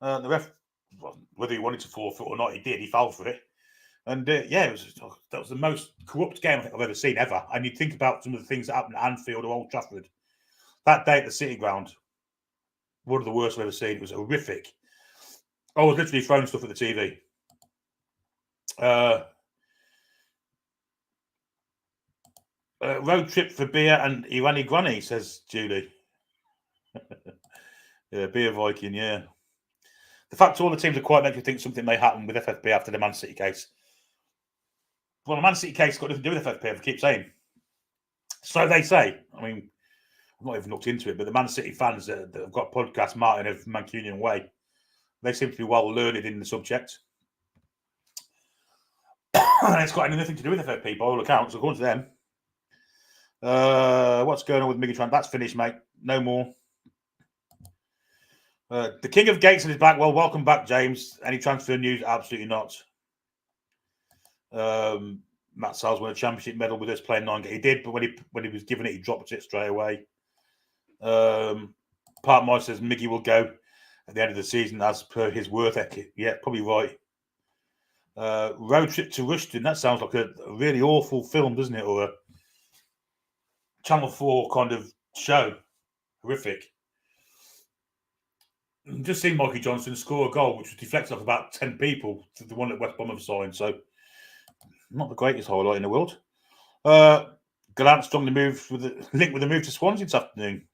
The ref, whether he wanted to forfeit or not, he did. He fell for it. And that was the most corrupt game I think I've ever seen ever. And you think about some of the things that happened at Anfield or Old Trafford. That day at the City Ground, one of the worst I've ever seen. It was horrific. I was literally throwing stuff at the TV. Road trip for beer and Irani Granny, says Julie. Yeah, beer Viking, yeah. The fact all the teams are quiet makes you think something may happen with FFP after the Man City case. Well, the Man City case got nothing to do with FFP, I keep saying. So they say. I mean, I've not even looked into it, but the Man City fans that have got podcast, Martin of Mancunian Way, they seem to be well learned in the subject. And it's got nothing to do with FFP, by all accounts, according to them. What's going on with Migatron? That's finished, mate. No more. The King of Gateshead is back. Well, welcome back, James. Any transfer news? Absolutely not. Matt Sal's won a championship medal with us playing 9 games. He did, but when he was given it, he dropped it straight away. Parkmore says Miggy will go at the end of the season as per his worth ethic. Yeah, probably right. Road trip to Rushden. That sounds like a really awful film, doesn't it? Or a Channel 4 kind of show. Horrific. Just seen Mikey Johnson score a goal, which was deflected off about 10 people to the one that West Brom have signed. So, not the greatest highlight in the world. Gallant strongly moved with the move to Swansea this afternoon.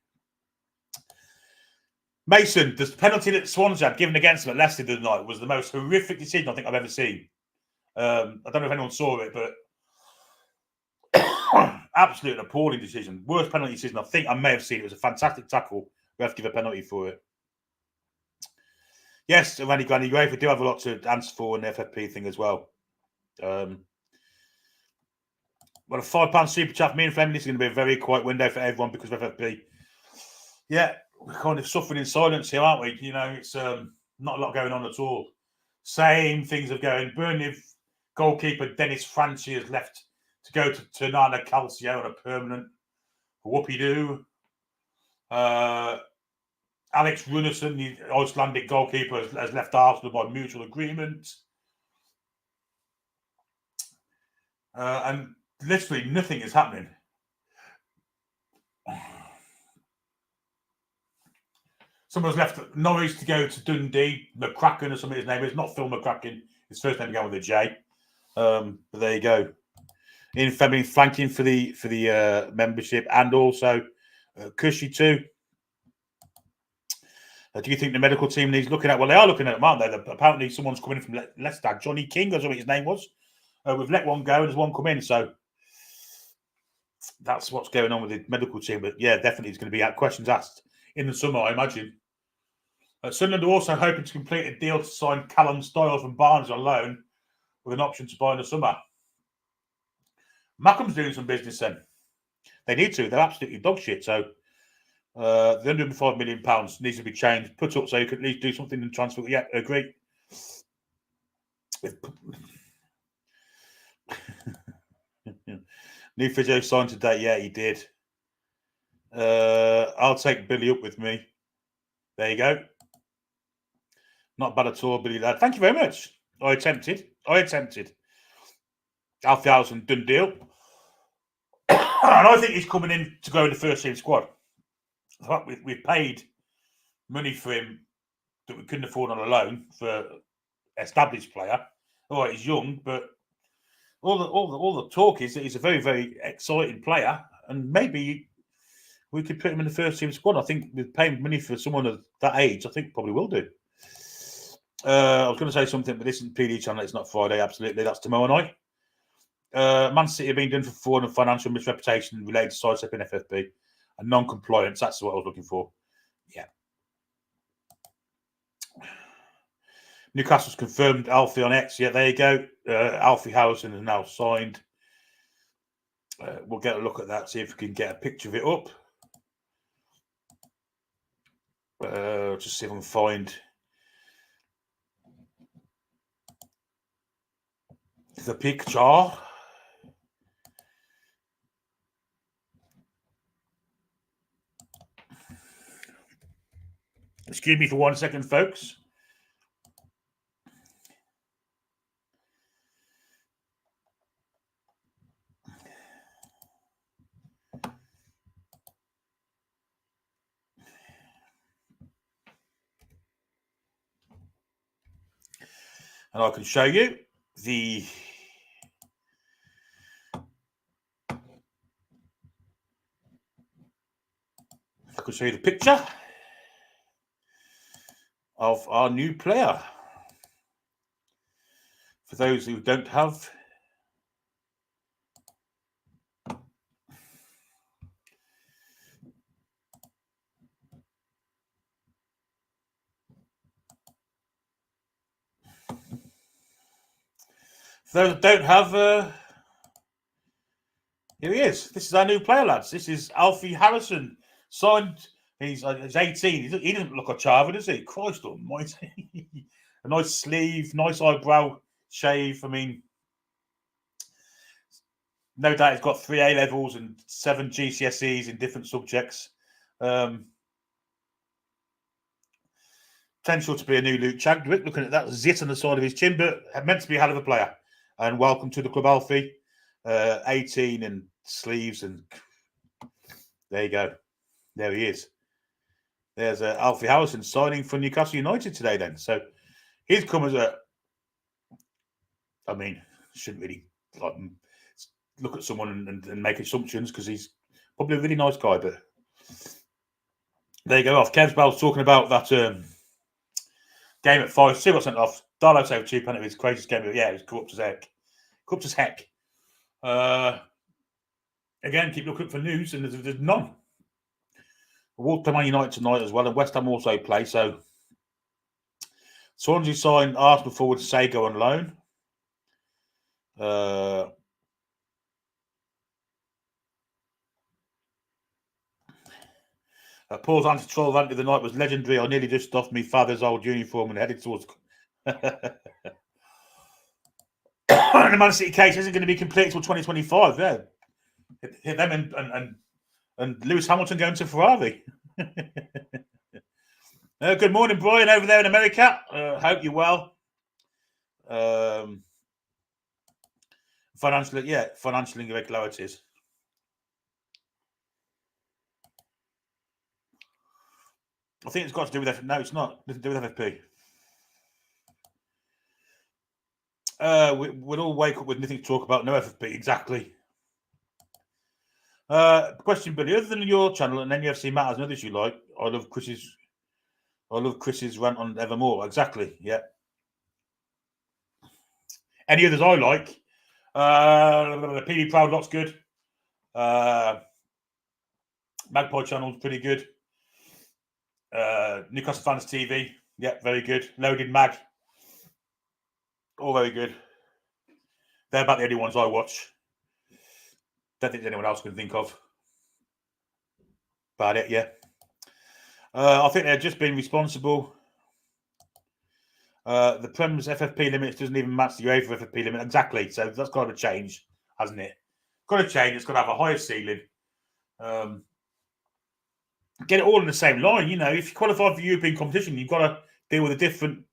Mason, the penalty that Swansea had given against them at Leicester the other night was the most horrific decision I think I've ever seen. I don't know if anyone saw it, but absolute appalling decision. Worst penalty decision I think I may have seen. It was a fantastic tackle. We have to give a penalty for it. Yes, Randy Granny, we do have a lot to answer for in the FFP thing as well. Well, a £5 super chat for me and Fleming. This is going to be a very quiet window for everyone because of FFP. Yeah, we're kind of suffering in silence here, aren't we? You know, it's not a lot going on at all. Same things are going. Burnley goalkeeper Dennis Franchi has left to go to Ternana Calcio on a permanent whoopie-doo. Alex Runarsson, the Icelandic goalkeeper, has left Arsenal by mutual agreement. And literally nothing is happening. Someone's left Norwich to go to Dundee. McCracken or something his name is. Not Phil McCracken. His first name began with a J. But there you go. In Fleming flanking for the membership, and also Cushy too. Do you think the medical team needs looking at? Well, they are looking at them, aren't they? Apparently, someone's coming from Leicester. Johnny King, or something his name was. We've let one go and there's one come in. So that's what's going on with the medical team. But yeah, definitely it's going to be questions asked in the summer, I imagine. Sunderland are also hoping to complete a deal to sign Callum Style from Barnes on loan with an option to buy in the summer. Mackham's doing some business then. They need to. They're absolutely dog shit. So the £105 million needs to be changed, put up so you can at least do something in transfer. Yeah, agree. New physio signed today. Yeah, he did. I'll take Billy up with me. There you go. Not bad at all, Billy lad. Thank you very much. I attempted. Alfie Harrison, done deal. And I think he's coming in to go in the first team squad. In fact, we've paid money for him that we couldn't afford on a loan for established player. All right, he's young, but all the talk is that he's a very, very exciting player, and maybe we could put him in the first team squad. I think with paying money for someone of that age, I think probably will do. I was going to say something, but this isn't PD channel. It's not Friday. Absolutely, that's tomorrow night. Man City have been done for fraud and financial misreputation related to sidestepping FFP and non-compliance. That's what I was looking for. Yeah. Newcastle's confirmed Alfie on X. Yeah, there you go. Alfie Harrison is now signed. We'll get a look at that, see if we can get a picture of it up. Just see if I can find the picture. Excuse me for 1 second, folks. And I can show you the picture of our new player. For those who don't have here he is. This is our new player, lads. This is Alfie Harrison, signed. He's 18. He doesn't look a child, does he? Christ almighty. A nice sleeve, nice eyebrow shave. I mean, no doubt he's got 3 A levels and 7 GCSEs in different subjects. Potential to be a new Luke Chadwick. Looking at that zit on the side of his chin, but meant to be a hell of a player. And welcome to the club, Alfie. 18 and sleeves, and there you go. There he is. There's Alfie Harrison signing for Newcastle United today. Then, so he's come as a. I mean, shouldn't really look at someone and make assumptions because he's probably a really nice guy. But there you go. Off Kev's Bell's talking about that game at 5. See what's sent off. Darlow saved 2 penalties. Craziest game. Yeah, it was corrupt as heck. Corrupt as heck. Again, keep looking for news, and there's none. Wolves play Man United tonight as well, and West Ham also play. So Swansea signed Arsenal forward Sago on loan. Paul's anti-troll rant of the night was legendary. I nearly just doffed my father's old uniform and headed towards. The Man City case isn't going to be complete until 2025. Yeah, hit them and Lewis Hamilton going to Ferrari. Good morning, Brian, over there in America. Hope you're well. Financial irregularities. I think it's got to do with no, it's not. It doesn't do with FFP. We'll all wake up with nothing to talk about. No FFP, exactly. Question, Billy. Other than your channel and NUFC matters and others you like, I love Chris's rant on Evermore. Exactly. Yeah. Any others I like? PB Proud Lot's good. Magpie channel's pretty good. Newcastle Fans TV, yeah, very good. Loaded Mag, all very good. They're about the only ones I watch. Don't think there's anyone else can think of. About it, yeah. I think they're just being responsible. The Prem's FFP limits doesn't even match the UEFA FFP limit. Exactly. So that's got to change, hasn't it? Got to change. It's got to have a higher ceiling. Get it all in the same line. You know, if you qualify for European competition, you've got to deal with a different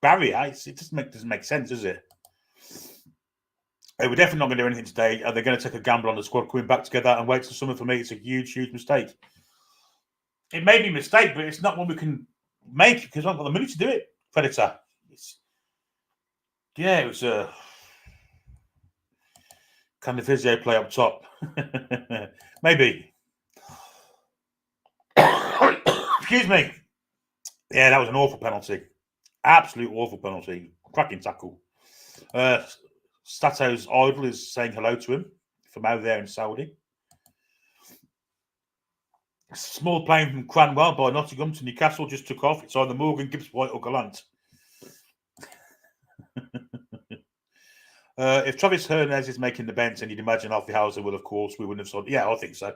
barrier. It doesn't make sense, does it? We're definitely not going to do anything today. Are they going to take a gamble on the squad coming back together and wait till summer? For me, it's a huge mistake. It may be a mistake, but it's not one we can make because I've got the money to do it. Predator. It was can the physio play up top? Maybe. Excuse me. Yeah, that was an awful penalty. Absolute awful penalty. Cracking tackle. Stato's idol is saying hello to him from over there in Saudi. Small plane from Cranwell by Nottingham to Newcastle just took off. It's either Morgan, Gibbs, White or Gallant. If Travis Hernandez is making the bench, and you'd imagine Alfie Hauser will, of course, we wouldn't have sold. Yeah, I think so.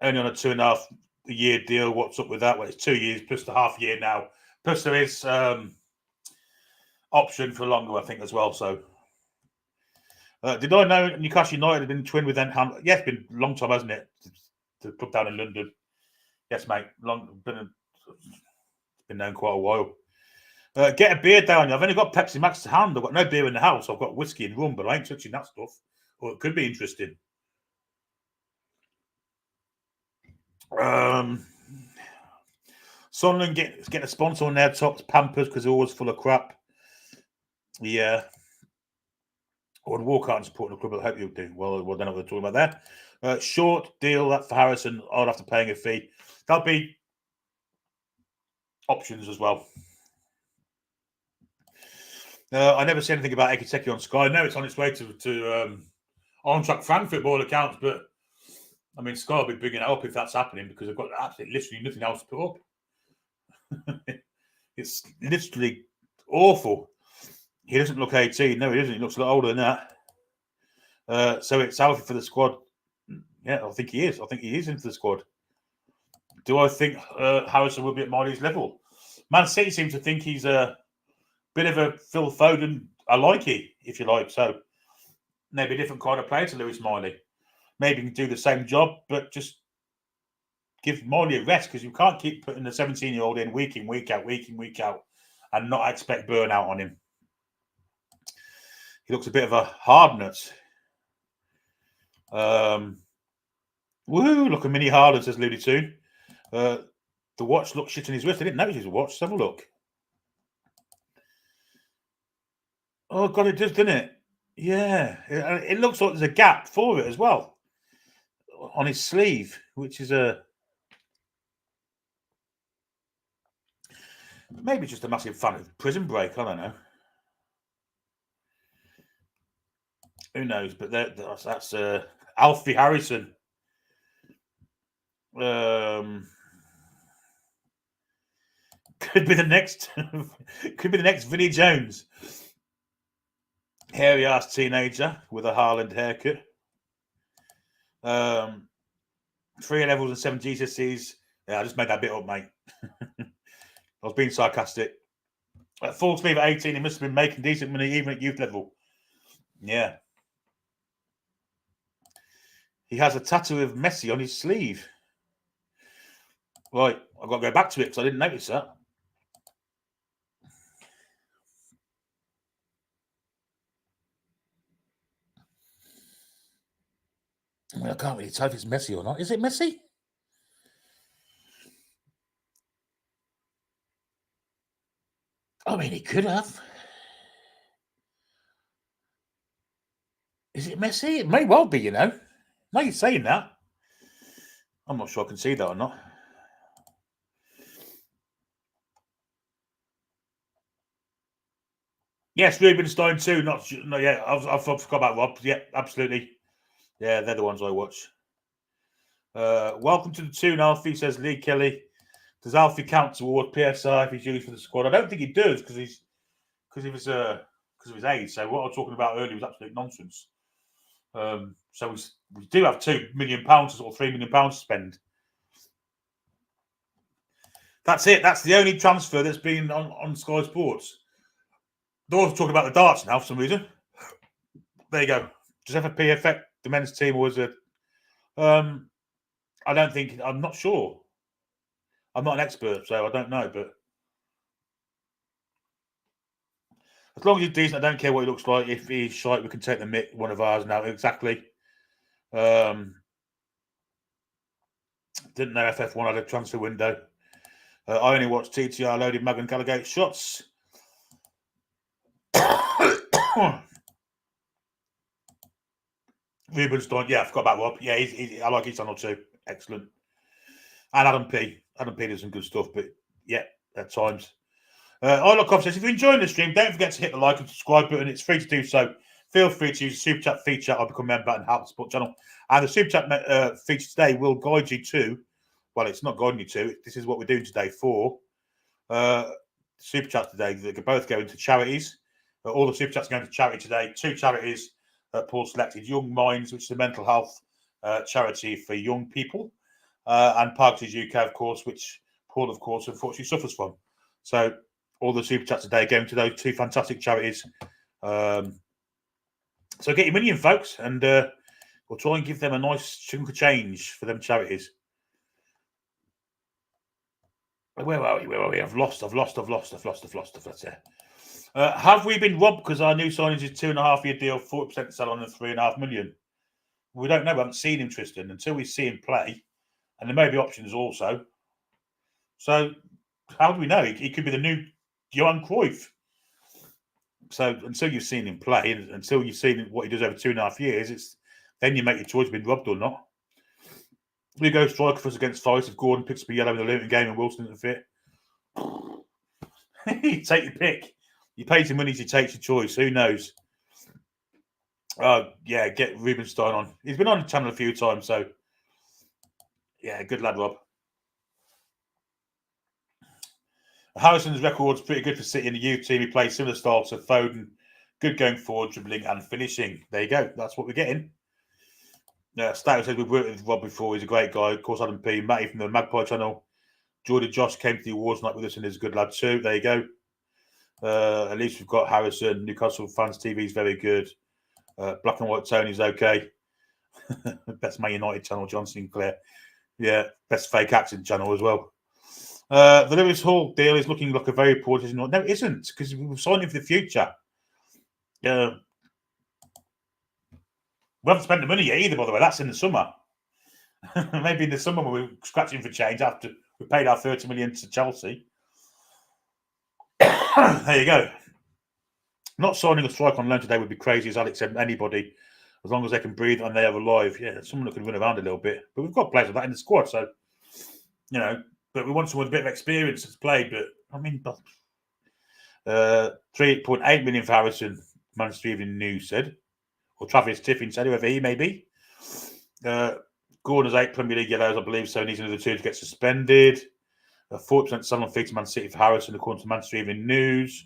Only on a 2.5-year deal. What's up with that? Well, it's 2 years plus the half year now. Plus there is option for longer, I think, as well. So, did I know Newcastle United had been twinned with Enham? Yeah, it's been a long time, hasn't it? The club down in London. Yes, mate. Been known quite a while. Get a beer down. I've only got Pepsi Max to hand. I've got no beer in the house. I've got whiskey and rum, but I ain't touching that stuff. Or it could be interesting. Sunderland getting a sponsor on their tops, Pampers, because they're always full of crap. Yeah. I would walk out and support the club. I hope you'll do. Well, I don't know what they're talking about there. Short deal that for Harrison. I'd have to paying a fee. That'll be options as well. I never see anything about Ekiteke on Sky. I know it's on its way to on-track Frankfurt by all accounts, but I mean, Sky will be bringing it up if that's happening because they've got absolutely literally nothing else to put up. It's literally awful. He doesn't look 18. No, he doesn't. He looks a lot older than that. So it's Alfie for the squad. Yeah, I think he is. I think he is into the squad. Do I think Harrison will be at Miley's level? Man City seems to think he's a bit of a Phil Foden, a likey, if you like. So maybe a different kind of player to Lewis Miley. Maybe he can do the same job, but just give Miley a rest because you can't keep putting the 17-year-old in week in, week out, and not expect burnout on him. He looks a bit of a hard nut. Woo, look a mini Haaland, says Looney Toon. The watch looks shit on his wrist. I didn't notice his watch. Let's have a look. Oh, God, it does, doesn't it? Yeah. It looks like there's a gap for it as well on his sleeve, which is maybe just a massive fan of Prison Break. I don't know. Who knows? But that's Alfie Harrison. Could be the next. Could be the next Vinnie Jones. Hairy ass teenager with a Haaland haircut. 3 levels and 7 GCSEs. Yeah, I just made that bit up, mate. I was being sarcastic. At full speed at 18, he must have been making decent money even at youth level. Yeah. He has a tattoo of Messi on his sleeve. Right, I've got to go back to it because I didn't notice that. I mean, I can't really tell if it's Messi or not. Is it Messi? I mean, he could have. Is it Messi? It may well be, you know. Now you're saying that. I'm not sure I can see that or not. Yes, Rubenstein too. No, yeah, I've forgot about Rob. Yeah, absolutely. Yeah, they're the ones I watch. Welcome to the Toon, Alfie, says Lee Kelly. Does Alfie count toward PSI if he's used for the squad? I don't think he does because of his age. So what I was talking about earlier was absolute nonsense. So we do have £2 million or £3 million to spend. That's it. That's the only transfer that's been on Sky Sports. They're also talking about the darts now for some reason. There you go. Does FFP affect the men's team or is it? I don't think. I'm not sure. I'm not an expert, so I don't know. But As long as he's decent, I don't care what he looks like. If he's shite, we can take the mick, one of ours now. Exactly. Didn't know FF1 had a transfer window. I only watched TTR loaded Mag and Gallagher shots. Rubenstein, yeah, I forgot about Rob. Yeah, I like his channel too. Excellent. And Adam P. Adam P does some good stuff, but yeah, at times. Olakov says, if you're enjoying the stream, don't forget to hit the like and subscribe button. It's free to do so. Feel free to use the Super Chat feature. I'll become a member and help the support channel. And the Super Chat feature today will guide you to, well, it's not guiding you to, this is what we're doing today for Super Chats today. They can both go into charities. All the Super Chats are going to charity today. 2 charities Paul selected. Young Minds, which is a mental health charity for young people. And Parkinsons UK, of course, which Paul, of course, unfortunately suffers from. So all the Super Chats today going to those 2 fantastic charities. So get your money in, folks, and we'll try and give them a nice chunk of change for them charities. Where are we? I've lost. That's it. Have we been robbed because our new signings is 2.5-year deal, 40% sell on and 3.5 million? We don't know. We haven't seen him, Tristan, until we see him play. And there may be options also. So how do we know? He could be the new Johan Cruyff. So until you've seen him play, and until you've seen what he does over 2.5 years, then you make your choice, been robbed or not. We go striker for us against Forest if Gordon picks up a yellow in the Luton game and Wilson isn't fit. You take your pick. You pay your money, you take your choice. Who knows? Yeah, get Rubenstein on. He's been on the channel a few times, so yeah, good lad, Rob. Harrison's record's pretty good for City in the youth team. He plays similar style to Foden. Good going forward, dribbling and finishing. There you go. That's what we're getting. Status says we've worked with Rob before. He's a great guy. Of course, Adam P. Matty from the Magpie channel. Jordan Josh came to the awards night with us and is a good lad too. There you go. At least we've got Harrison. Newcastle Fans TV is very good. Black and White Tony's okay. Best Man United channel, John Sinclair. Yeah, best fake accent channel as well. The Lewis Hall deal is looking like a very poor decision. No, it isn't, because we've signed him for the future. We haven't spent the money yet either, by the way. That's in the summer. Maybe in the summer when we're scratching for change after we paid our 30 million to Chelsea. There you go. Not signing a striker on loan today would be crazy, as Alex said. Anybody, as long as they can breathe and they are alive. Yeah, someone that can run around a little bit. But we've got players like that in the squad, so But we want someone with a bit of experience that's played. But I mean, 3.8 million for Harrison. Manchester Evening News said, or Travis Tiffin said, whoever he may be. Gordon has 8 Premier League yellows, I believe, so he needs another 2 to get suspended. 40% sell on fee to Man City for Harrison, according to Manchester Evening News.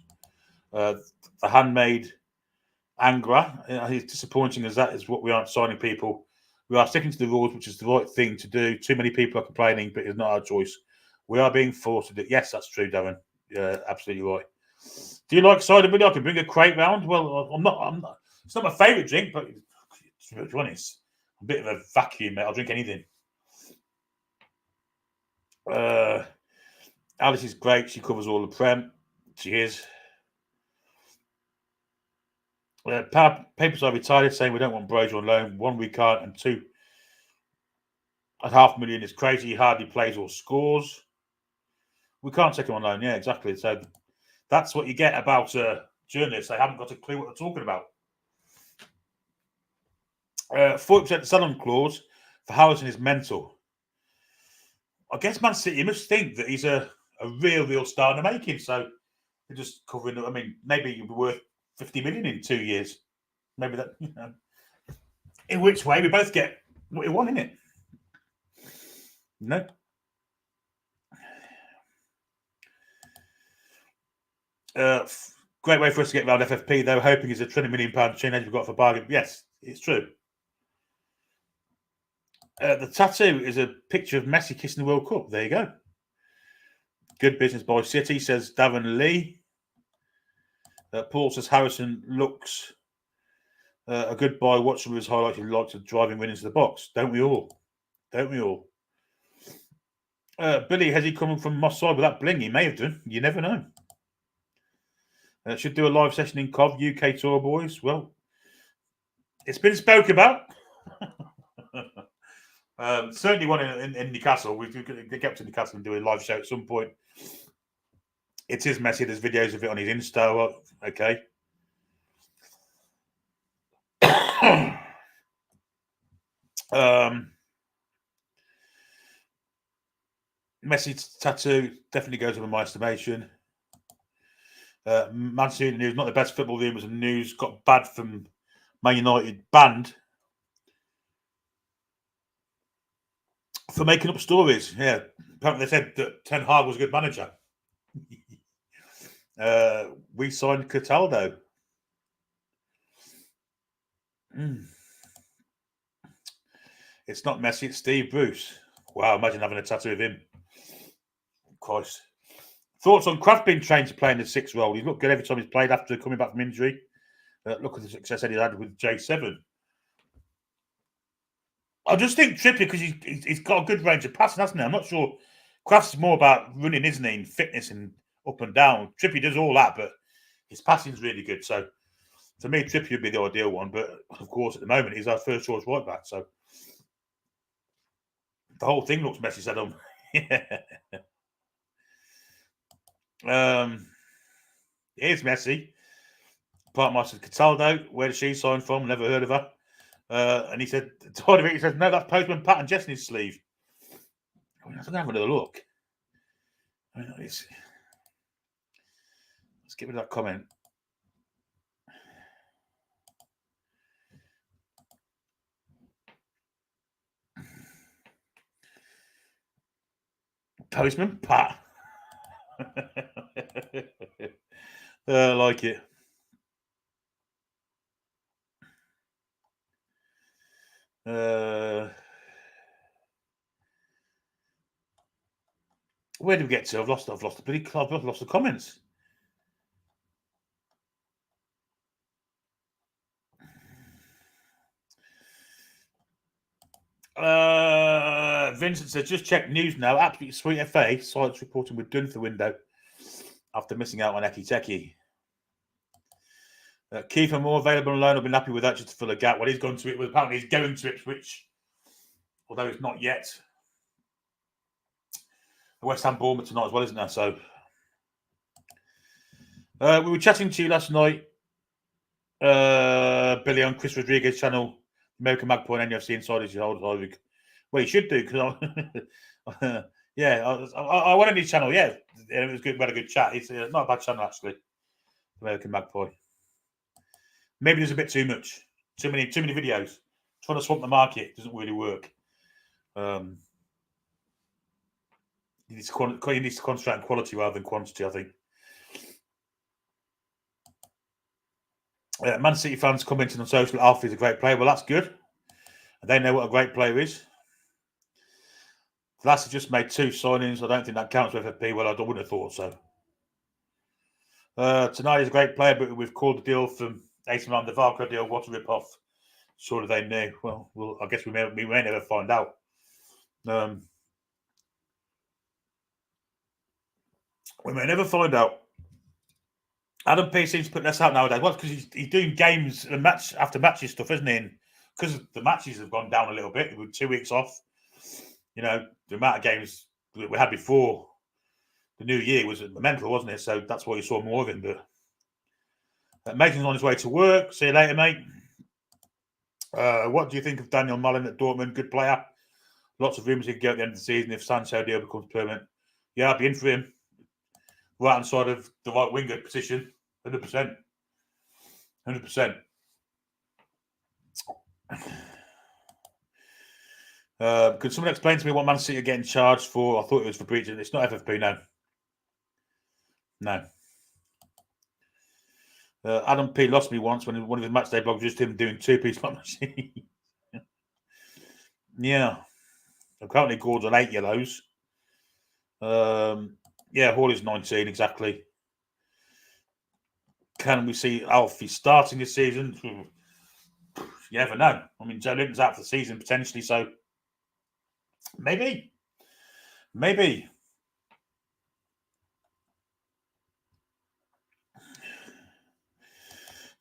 The handmade Angra, it's disappointing as that is what we aren't signing people. We are sticking to the rules, which is the right thing to do. Too many people are complaining, but it's not our choice. We are being forced to do it. Yes, that's true, Darren. Yeah, absolutely right. Do you like cider, Billy? I can bring a crate round. Well, I'm not. It's not my favourite drink, but to be honest, I'm a bit of a vacuum, mate. I'll drink anything. Alice is great. She covers all the Prem. She is. Papers are retired, saying we don't want Brojo on loan. 1, we can't, and 2.5 million is crazy. He hardly plays or scores. We can't take him on loan. Yeah, exactly. So that's what you get about journalists. They haven't got a clue what they're talking about. 40% sell-on clause for Harrison is mental. I guess Man City must think that he's a real star in the making. So they're just covering. I mean, maybe he'll be worth 50 million in 2 years. Maybe that. In which way we both get what we want, innit? No. Great way for us to get around FFP. They were hoping it's a £20 million chain we've got for bargain. Yes, it's true. The tattoo is a picture of Messi kissing the World Cup. There you go. Good business by City, says Davin Lee. Paul says Harrison looks a good buy. Watch some of his highlights. He likes to drive him into the box. Don't we all? Don't we all? Billy, has he come from Moss side with that bling? He may have done. You never know. Should do a live session in Cov, UK tour, boys. Well, it's been spoke about. Certainly one in Newcastle. We could get up to Newcastle and do a live show at some point. It is messy. There's videos of it on his Insta. Okay. Messi tattoo definitely goes up in my estimation. Man City news, not the best football rumors and news. Got bad from Man United, banned for making up stories. Yeah, apparently they said that Ten Hag was a good manager. We signed Cataldo. It's not Messi, it's Steve Bruce. Wow, imagine having a tattoo of him. Christ. Thoughts on Kraft being trained to play in the 6th role? He's looked good every time he's played after coming back from injury. Look at the success that he had with J7. I just think Trippier, because he's got a good range of passing, hasn't he? I'm not sure. Kraft's more about running, isn't he? And fitness and up and down. Trippier does all that, but his passing's really good. So, to me, Trippier would be the ideal one. But, of course, at the moment, he's our first choice right back. So, the whole thing looks messy, said on. Here's Messi. Partmaster Cataldo. Where did she sign from? Never heard of her. And he said, he says, no, that's Postman Pat and Jess in his sleeve. I mean, I don't have another look. I mean, let's get rid of that comment. Postman Pat. I like it. Where did we get to? I've lost the bloody club. I've lost the comments. Vincent says, just check news now. Absolutely sweet FA. Sites reporting we're done for the window after missing out on Eki Teki. Kiefer more available on loan. I've been happy with that just to fill a gap. Well, he's gone to it. Well, apparently he's going to Ipswich, although it's not yet. West Ham Bournemouth tonight as well, isn't there? So we were chatting to you last night, Billy, on Chris Rodriguez's channel, American Magpie and NUFC Insiders. Well, you should do, because I went on his channel. Yeah, it was good. We had a good chat. It's not a bad channel, actually. American Magpie. Maybe there's a bit too much, too many videos. Trying to swamp the market doesn't really work. You need to concentrate on quality rather than quantity, I think. Man City fans commenting on social, Alfie's a great player. Well, that's good. They know what a great player is. Vlasic just made 2 signings. I don't think that counts with FFP. Well, I wouldn't have thought so. Tonight is a great player, but we've called the deal from AC Milan, the Valkyrie deal. What a rip-off. Surely they knew. Well, I guess we may never find out. We may never find out. Adam P seems to put less out nowadays. Well, because he's doing games and match after matches stuff, isn't he? And because the matches have gone down a little bit with 2 weeks off, the amount of games that we had before the new year was mental, wasn't it? So that's why you saw more of him. But Mason's on his way to work. See you later, mate. What do you think of Daniel Mullen at Dortmund? Good player. Lots of rumours he could go at the end of the season if Sancho deal becomes permanent. Yeah, I'd be in for him. Right hand side of the right winger position, 100%. 100%. Could someone explain to me what Man City are getting charged for? I thought it was for breaching. It's not FFP, no. No. Adam P lost me once when one of his matchday blogs just him doing 2-piece slot machine. Yeah. Apparently Gord's on 8 yellows. Hall is 19, exactly. Can we see Alfie starting this season? You never know. I mean, Joe Linton's out for the season potentially, so maybe.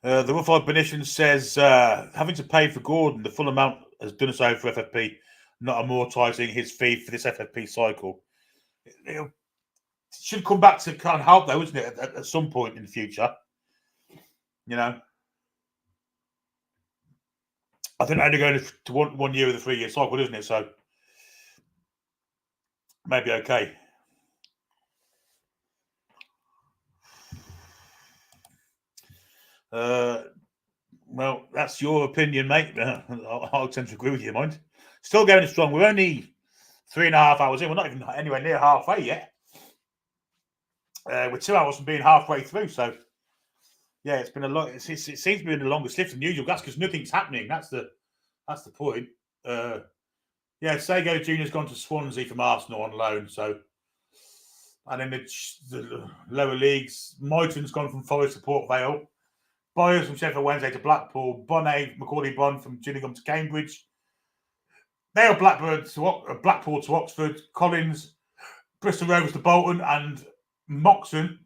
The Rough Eyed Benitian says having to pay for Gordon the full amount has done so for FFP, not amortising his fee for this FFP cycle. It should come back to kind of help, though, isn't it? At some point in the future, you know. I think they're only going to 1 year of the 3-year cycle, isn't it? So maybe okay. Well, that's your opinion, mate. I'll tend to agree with you, mind. Still going strong. We're only 3.5 hours in. We're not even anywhere near halfway yet. We're 2 hours from being halfway through. So, yeah, it's been a lot. It seems to be the longest lift than usual. That's because nothing's happening. That's the point. Yeah, Sago Jr.'s gone to Swansea from Arsenal on loan. So, and in the lower leagues, Moyton's gone from Forest to Port Vale. Byers from Sheffield Wednesday to Blackpool. Bonnet, Macaulay Bonn from Gillingham to Cambridge. Dale Blackpool to Oxford. Collins, Bristol Rovers to Bolton. And Moxon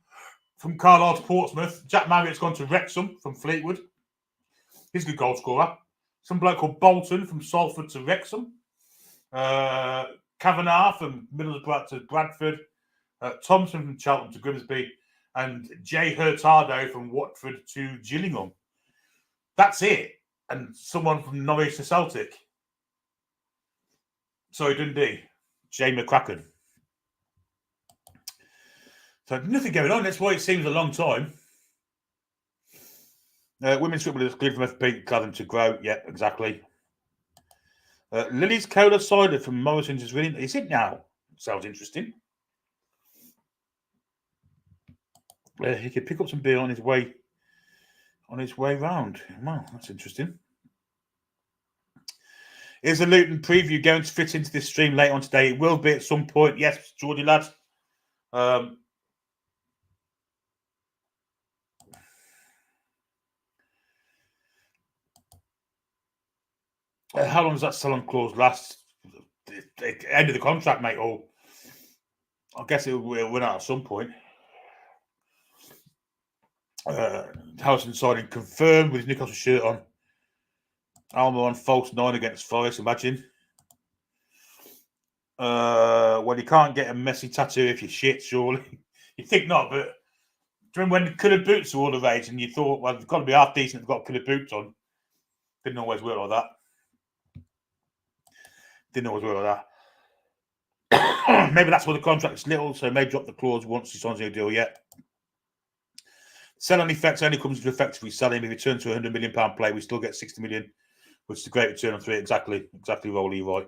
from Carlisle to Portsmouth. Jack Marriott's gone to Wrexham from Fleetwood. He's a good goal scorer. Some bloke called Bolton from Salford to Wrexham. Kavanagh from Middlesbrough to Bradford. Thompson from Cheltenham to Grimsby. And Jay Hurtado from Watford to Gillingham. That's it. And someone from Norwich to Celtic. Sorry, Dundee. Jay McCracken. So nothing going on. That's why it seems a long time. Women's football is cleared from FP. Glad them to grow. Yeah, exactly. Lily's Cola Cider from Morrison's is really... Is it now? Sounds interesting. He could pick up some beer on his way round. Wow, that's interesting. Is the Luton preview going to fit into this stream later on today? It will be at some point. Yes, Geordie lad. How long does that sell-on clause last? The end of the contract, mate. Or I guess it will run out at some point. Howson signing confirmed with his Newcastle shirt on. Alma on false 9 against Forest, imagine. Well, you can't get a messy tattoo if you're shit, surely. You think not, but do you remember when coloured boots were all the rage and you thought, well, they've got to be half decent, they've got coloured boots on. Didn't always work like that. Maybe that's why the contract's little, so may drop the clause once he signs a new deal yet. Sell-on effect only comes into effect if we sell him. If we return to a £100 million play, we still get 60 million, which is a great return on 3. Exactly, Rolly, you're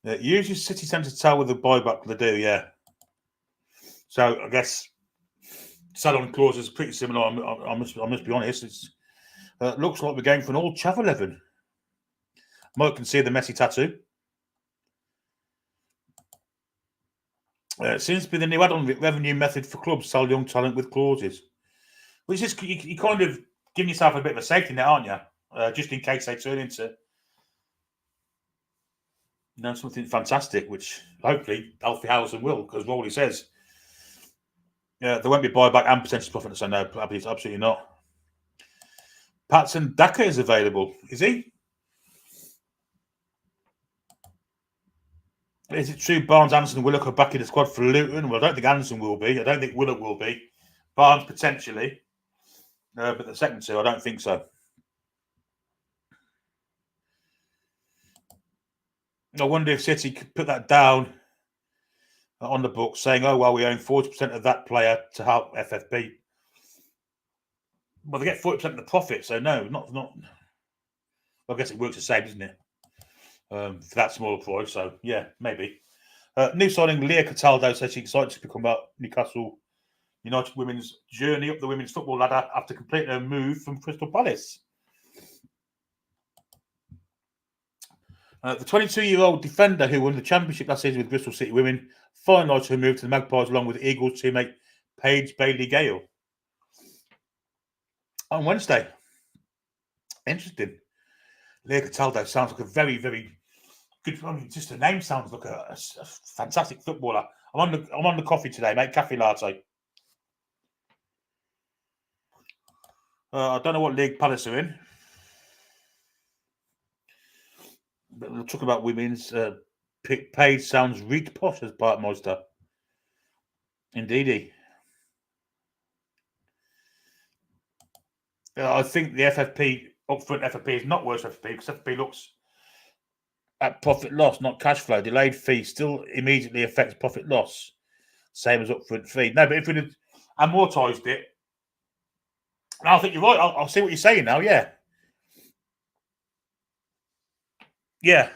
right. Usually City tend to tell with the buyback, they do, yeah. So I guess sell-on clause is pretty similar. I must be honest. It looks like we're going for an old Chav 11. Mike can see the messy tattoo. It seems to be the new add-on revenue method for clubs, sell young talent with clauses. Which is, you kind of giving yourself a bit of a safety net, aren't you? Just in case they turn into something fantastic, which hopefully Alfie Howson will, because Rolly says there won't be buyback and potential profit. So no, absolutely not. Patson Daka is available. Is he? Is it true Barnes, Anderson, and Willock are back in the squad for Luton? Well, I don't think Anderson will be. I don't think Willock will be. Barnes potentially. But the second two, I don't think so. I wonder if City could put that down on the book, saying, oh, well, we own 40% of that player to help FFP. Well, they get 40% of the profit, so no, not. Well, I guess it works the same, doesn't it? For that smaller price, so yeah, maybe. New signing Leah Cataldo says she's excited to become about Newcastle United women's journey up the women's football ladder after completing her move from Crystal Palace. The 22-year-old defender who won the championship last season with Bristol City Women finalised her move to the Magpies along with Eagles teammate Paige Bailey-Gale on Wednesday. Interesting. Leah Cataldo sounds like a very, very good. I mean, just the name sounds like a fantastic footballer. I'm on the coffee today, mate. Cafe latte. I don't know what league Palace are in. But we're talking about women's paid sounds reeked posh as Parkmeister. Indeedy. I think the FFP, upfront FFP is not worse FFP because FFP looks at profit loss, not cash flow. Delayed fee still immediately affects profit loss. Same as upfront fee. No, but if we'd amortised it, and I think you're right. I'll see what you're saying now. Yeah. Yeah.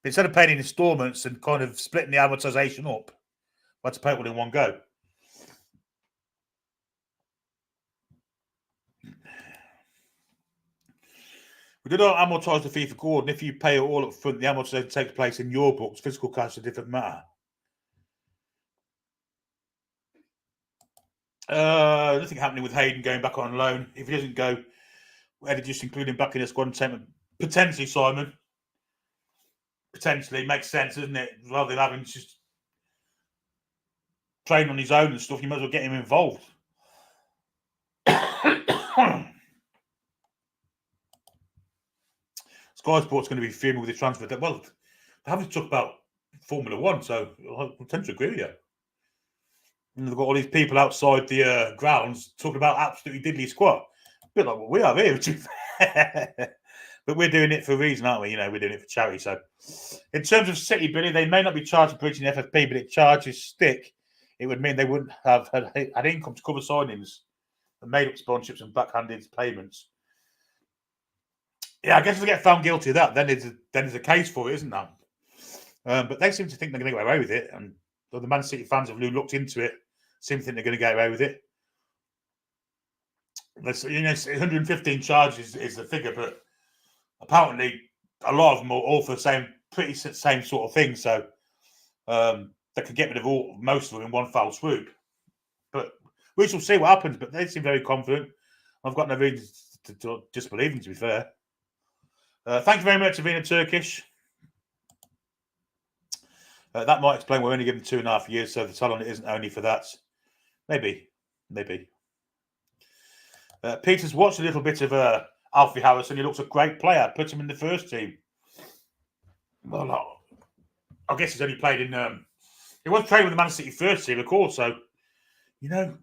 But instead of paying in installments and kind of splitting the amortisation up, I had to pay it all in one go. We did not amortise the fee for Gordon. If you pay it all up front, the amortisation takes place in your books. Physical cash is a different matter. Nothing happening with Hayden going back on loan. If he doesn't go, Eddie just include him back in the squad and take him. Potentially, Simon. Potentially. Makes sense, doesn't it? Rather than having just train on his own and stuff, you might as well get him involved. Sky Sports going to be fuming with the transfer. Well, they haven't talked about Formula One, so I tend to agree with you. And they've got all these people outside the grounds talking about absolutely diddly squat. A bit like what we have here, to be fair. But we're doing it for a reason, aren't we? You know, we're doing it for charity. So, in terms of City, Billy, they may not be charged for breaching the FFP, but it charges stick. It would mean they wouldn't have had income to cover signings and made up sponsorships and backhanded payments. Yeah, I guess if they get found guilty of that, then there's a case for it, isn't there? But they seem to think they're going to get away with it, and the Man City fans have looked into it. Seem to think they're going to get away with it. You know, 115 charges is the figure, but apparently a lot of them are all for the same sort of thing. So they could get rid of most of them in one foul swoop. But we shall see what happens. But they seem very confident. I've got no reason to disbelieve them, to be fair. Thank you very much for being a Turkish. That might explain we're only given 2.5 years, so the salon isn't only for that. Maybe. Peter's watched a little bit of Alfie Harrison. He looks a great player. Put him in the first team. Well, I guess he's only played in... he was training with the Man City first team, of course, so, you know,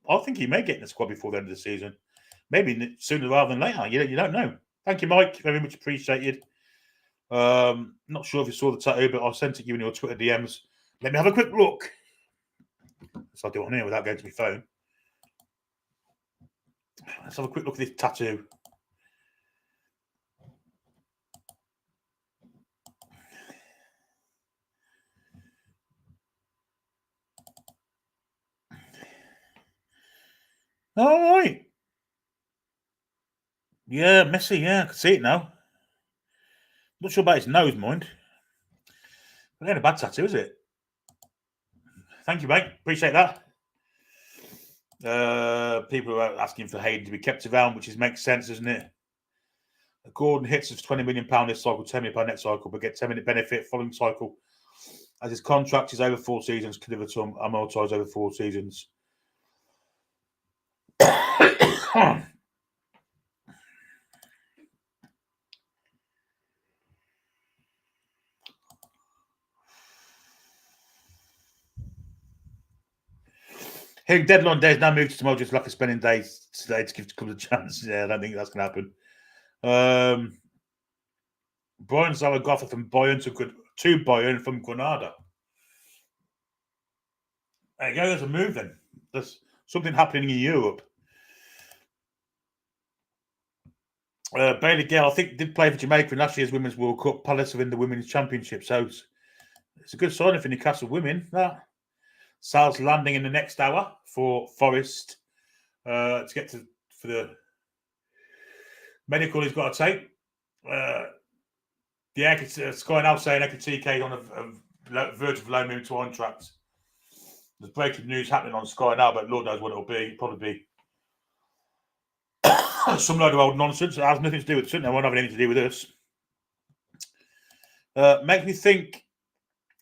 I think he may get in the squad before the end of the season. Maybe sooner rather than later. You don't know. Thank you, Mike. Very much appreciated. Not sure if you saw the tattoo, but I sent it you in your Twitter DMs. Let me have a quick look. So I'll do it on here without going to my phone. Let's have a quick look at this tattoo. All right. Yeah, Messi. Yeah, I can see it now. Not sure about his nose, mind. But ain't a bad tattoo, is it? Thank you, mate. Appreciate that. People are asking for Hayden to be kept around, which makes sense, doesn't it? Gordon hits of £20 million this cycle, £10 million next cycle, but get 10-minute benefit following cycle. As his contract is over 4 seasons, can live to amortise over 4 seasons. Hearing deadline days now moved to tomorrow, just like a spending days today to give the club a chance. Yeah, I don't think that's going to happen. Brian Zaragoza from Bayern to Bayern from Granada. There you go, there's a move then. There's something happening in Europe. Bailey Gale, I think, did play for Jamaica in last year's Women's World Cup. Palace are in the Women's Championship, so it's a good signing for Newcastle women. That. Sal's landing in the next hour for Forest to get for the medical he's got to take. Sky now saying Ekatike on a verge of loan move to contract. There's breaking news happening on Sky now, but Lord knows what it'll be. Probably be some load of old nonsense. It has nothing to do with it. It won't have anything to do with us. Makes me think,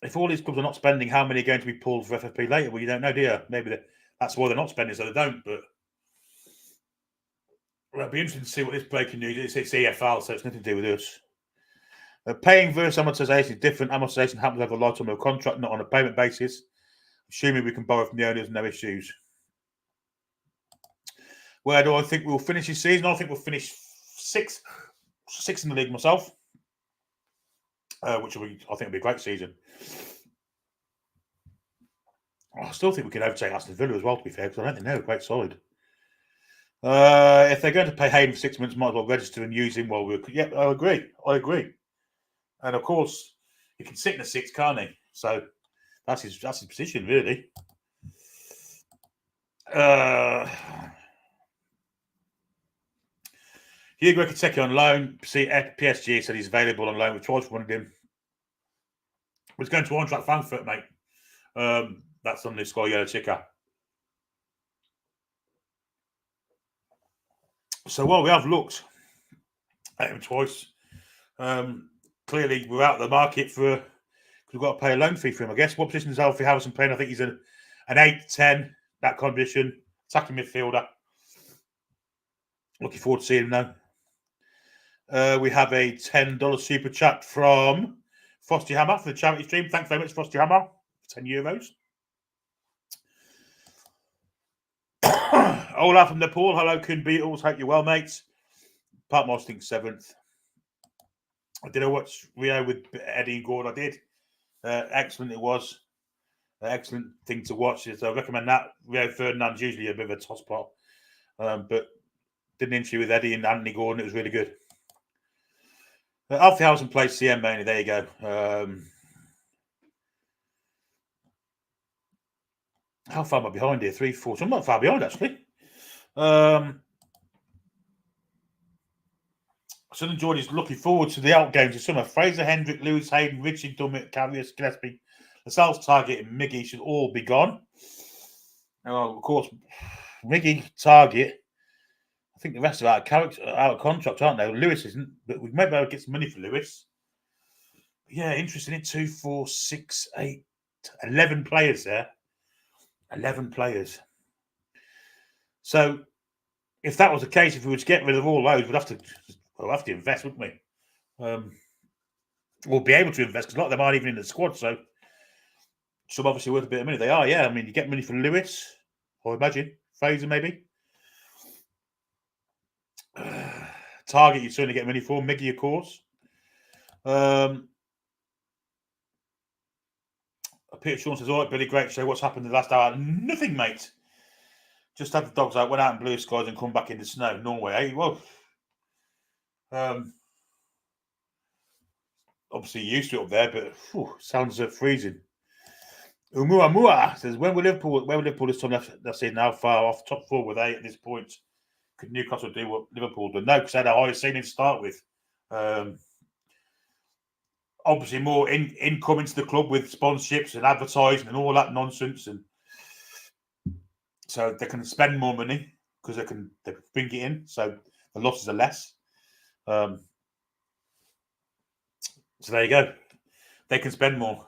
if all these clubs are not spending, how many are going to be pulled for FFP later? Well, you don't know, do you? Maybe that's why they're not spending, so they don't. But It'll be interesting to see what this breaking news is. It's EFL, so it's nothing to do with us. Paying versus amortization is different. Amortization happens over the lifetime of a contract, not on a payment basis. Assuming we can borrow from the owners, no issues. Where do I think we'll finish this season? I think we'll finish sixth in the league myself, which I think will be a great season. I still think we can overtake Aston Villa as well, to be fair, because I don't think they're a great side. If they're going to pay Hayden for 6 months, might as well register and use him while we're... Yeah, I agree. And, of course, he can sit in the six, can't he? So that's his position, really. Hugo Ekitike on loan. PSG said he's available on loan. We tried for one of him. He's going to Eintracht Frankfurt, mate. That's on the Sky Yellow ticker. So, well, we have looked at him twice. Clearly, we're out of the market because we've got to pay a loan fee for him, I guess. What position is Alfie Harrison playing? I think he's an 8-10, that condition. Attacking midfielder. Looking forward to seeing him now. We have a $10 super chat from Frosty Hammer for the charity stream. Thanks very much, Frosty Hammer. €10. Olaf from Nepal. Hello, Kun Beatles. Hope you're well, mates. Part Moss thinks 7th. I did watch Rio with Eddie and Gordon. I did. Excellent it was. Excellent thing to watch. So I recommend that. Rio Ferdinand's usually a bit of a toss pot. But did an interview with Eddie and Anthony Gordon. It was really good. Alfie Housen plays CM mainly. There you go. How far am I behind here? 3, 4. So I'm not far behind, actually. Southern George is looking forward to the out games this summer. Fraser, Hendrick, Lewis, Hayden, Richard, Dummett, Carrius, Gillespie, Lascelles, Target, and Miggy should all be gone. Of course, Miggy, Target. I think the rest are out of contract, aren't they? Lewis isn't, but we may be able to get some money for Lewis. Yeah, interesting. 2, 4, 6, 8, 11 players there. 11 players. So, if that was the case, if we were to get rid of all those, we'd have to invest, wouldn't we? We'll be able to invest because a lot of them aren't even in the squad. So, some obviously worth a bit of money. They are, yeah. I mean, you get money for Lewis, I imagine. Fraser, maybe. Target, you certainly get money for. Miggy, of course. Peter Sean says, all right, Billy, great show. What's happened in the last hour? Nothing, mate. Just had the dogs out, went out in blue skies and come back in the snow. Norway, eh? Well, obviously used to it up there, but sounds freezing. Umuamua says, when will Liverpool this time last season? How far off top 4 were they at this point? Could Newcastle do what Liverpool did? No, because they had a higher ceiling to start with. Obviously, more income into the club with sponsorships and advertising and all that nonsense, and so they can spend more money because they can bring it in. So the losses are less. So there you go. They can spend more.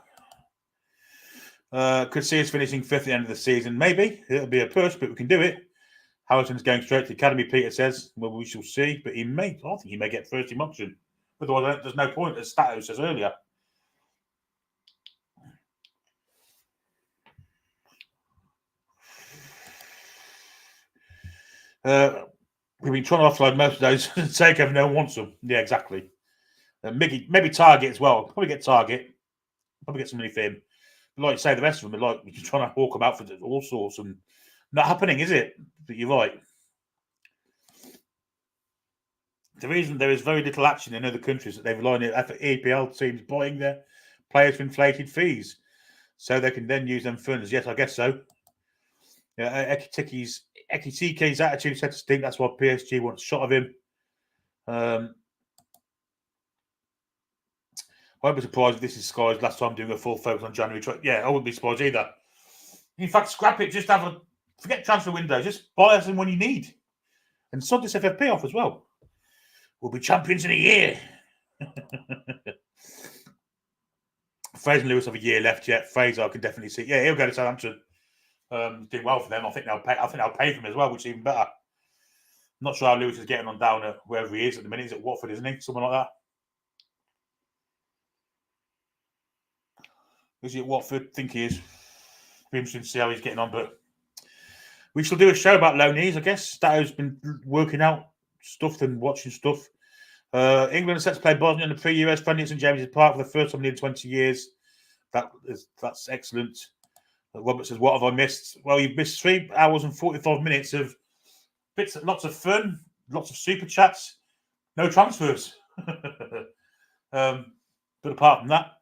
Could see us finishing 5th at the end of the season. Maybe it'll be a push, but we can do it. Harrison's going straight to the academy. Peter says, "Well, we shall see." But I think he may get first team option. Otherwise, there's no point, as Stato says earlier. We've been trying to offload most of those. Takeover, no one wants them. Yeah, exactly. Maybe Target as well. Probably get Target. Probably get some money for him. But like you say, the rest of them are like we're trying to hawk them out for all sorts, and not happening, is it? But you're right. The reason there is very little action in other countries that they rely on EPL teams buying their players for inflated fees, so they can then use them funds. Yes, I guess so. Yeah, Ekitike's attitude set to stink. That's why PSG wants a shot of him. I won't be surprised if this is Sky's last time doing a full focus on January. Yeah, I wouldn't be surprised either. In fact, scrap it. Just forget transfer window. Just buy us when you need, and sod this FFP off as well. We'll be champions in a year. Fraser and Lewis have a year left yet. Fraser, I can definitely see. Yeah, he'll go to Southampton. Doing well for them. I think they'll pay for him as well, which is even better. Not sure how Lewis is getting on down at wherever he is at the minute. He's at Watford, isn't he? Someone like that. Is he at Watford? I think he is. Be interesting to see how he's getting on, but we shall do a show about loanees, I guess. Dato's been working out stuff and watching stuff. England are set to play Bosnia in the pre-US friendly at St James's Park for the first time in 20 years. That's excellent. Robert says, "What have I missed?" Well, you've missed 3 hours and 45 minutes of lots of fun, lots of super chats, no transfers. But apart from that,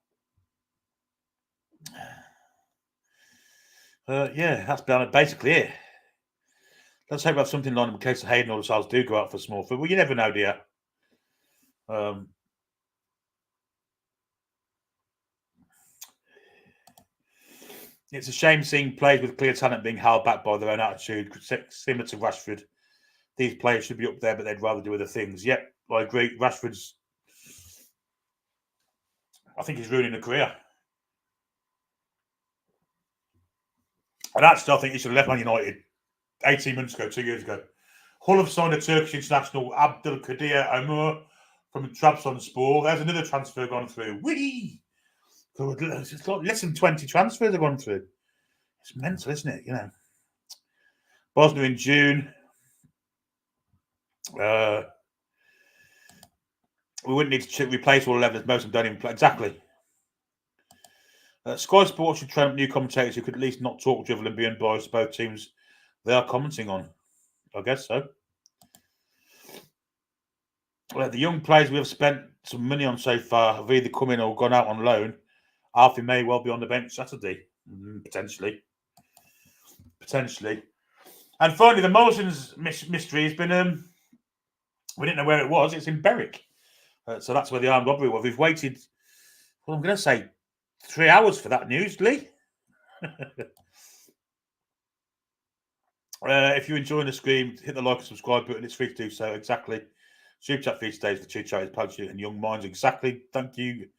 that's basically it. Let's hope we have something lined up in case the Hayden or the Sals do go out for small food. Well, you never know, dear. It's a shame seeing players with clear talent being held back by their own attitude, similar to Rashford. These players should be up there, but they'd rather do other things. Yep, I agree. Rashford's, I think he's ruining a career. And actually, I think he should have left Man United 18 months ago, 2 years ago. Hull have signed a Turkish international, Abdülkadir Ömür, from Trabzonspor. There's another transfer gone through. Whee! It's like less than 20 transfers have gone through. It's mental, isn't it? You know, Bosnia in June. We wouldn't need to replace all 11 as most of them don't even play. Exactly. Sky Sports should train up new commentators who could at least not talk drivel and be unbiased to both teams they are commenting on. I guess so. The young players we have spent some money on so far have either come in or gone out on loan. Alfie may well be on the bench Saturday. Potentially. And finally, the Morrison's mystery has been... we didn't know where it was. It's in Berwick. So that's where the armed robbery was. We've waited, well, I'm going to say 3 hours for that news, Lee. If you're enjoying the stream, hit the like and subscribe button. It's free to do so. Exactly. Super chat feed today for two charities, Poetry and Young Minds. Exactly. Thank you,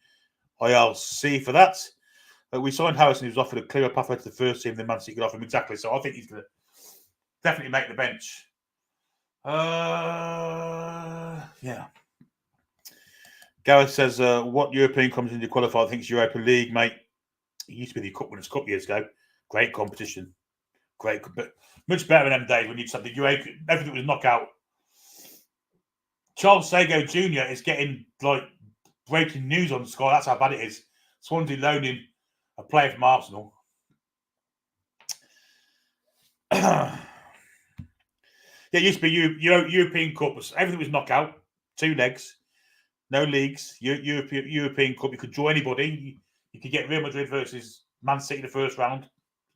ILC, for that. We signed Harrison, who's offered a clearer pathway to the first team than Man City could offer him. Exactly. So I think he's going to definitely make the bench. Yeah. Gareth says, what European competition do you qualify? I think it's Europa League, mate. It used to be the Cup Winners' Cup years ago. Great competition. Great, but much better in them days when you'd have the Europa, everything was knockout. Charles Sago Jr. is getting like breaking news on Sky. That's how bad it is. Swansea loaning a player from Arsenal. Yeah, it used to be European Cup. Everything was knockout. 2 legs. No leagues. European Cup. You could draw anybody. You could get Real Madrid versus Man City in the first round. It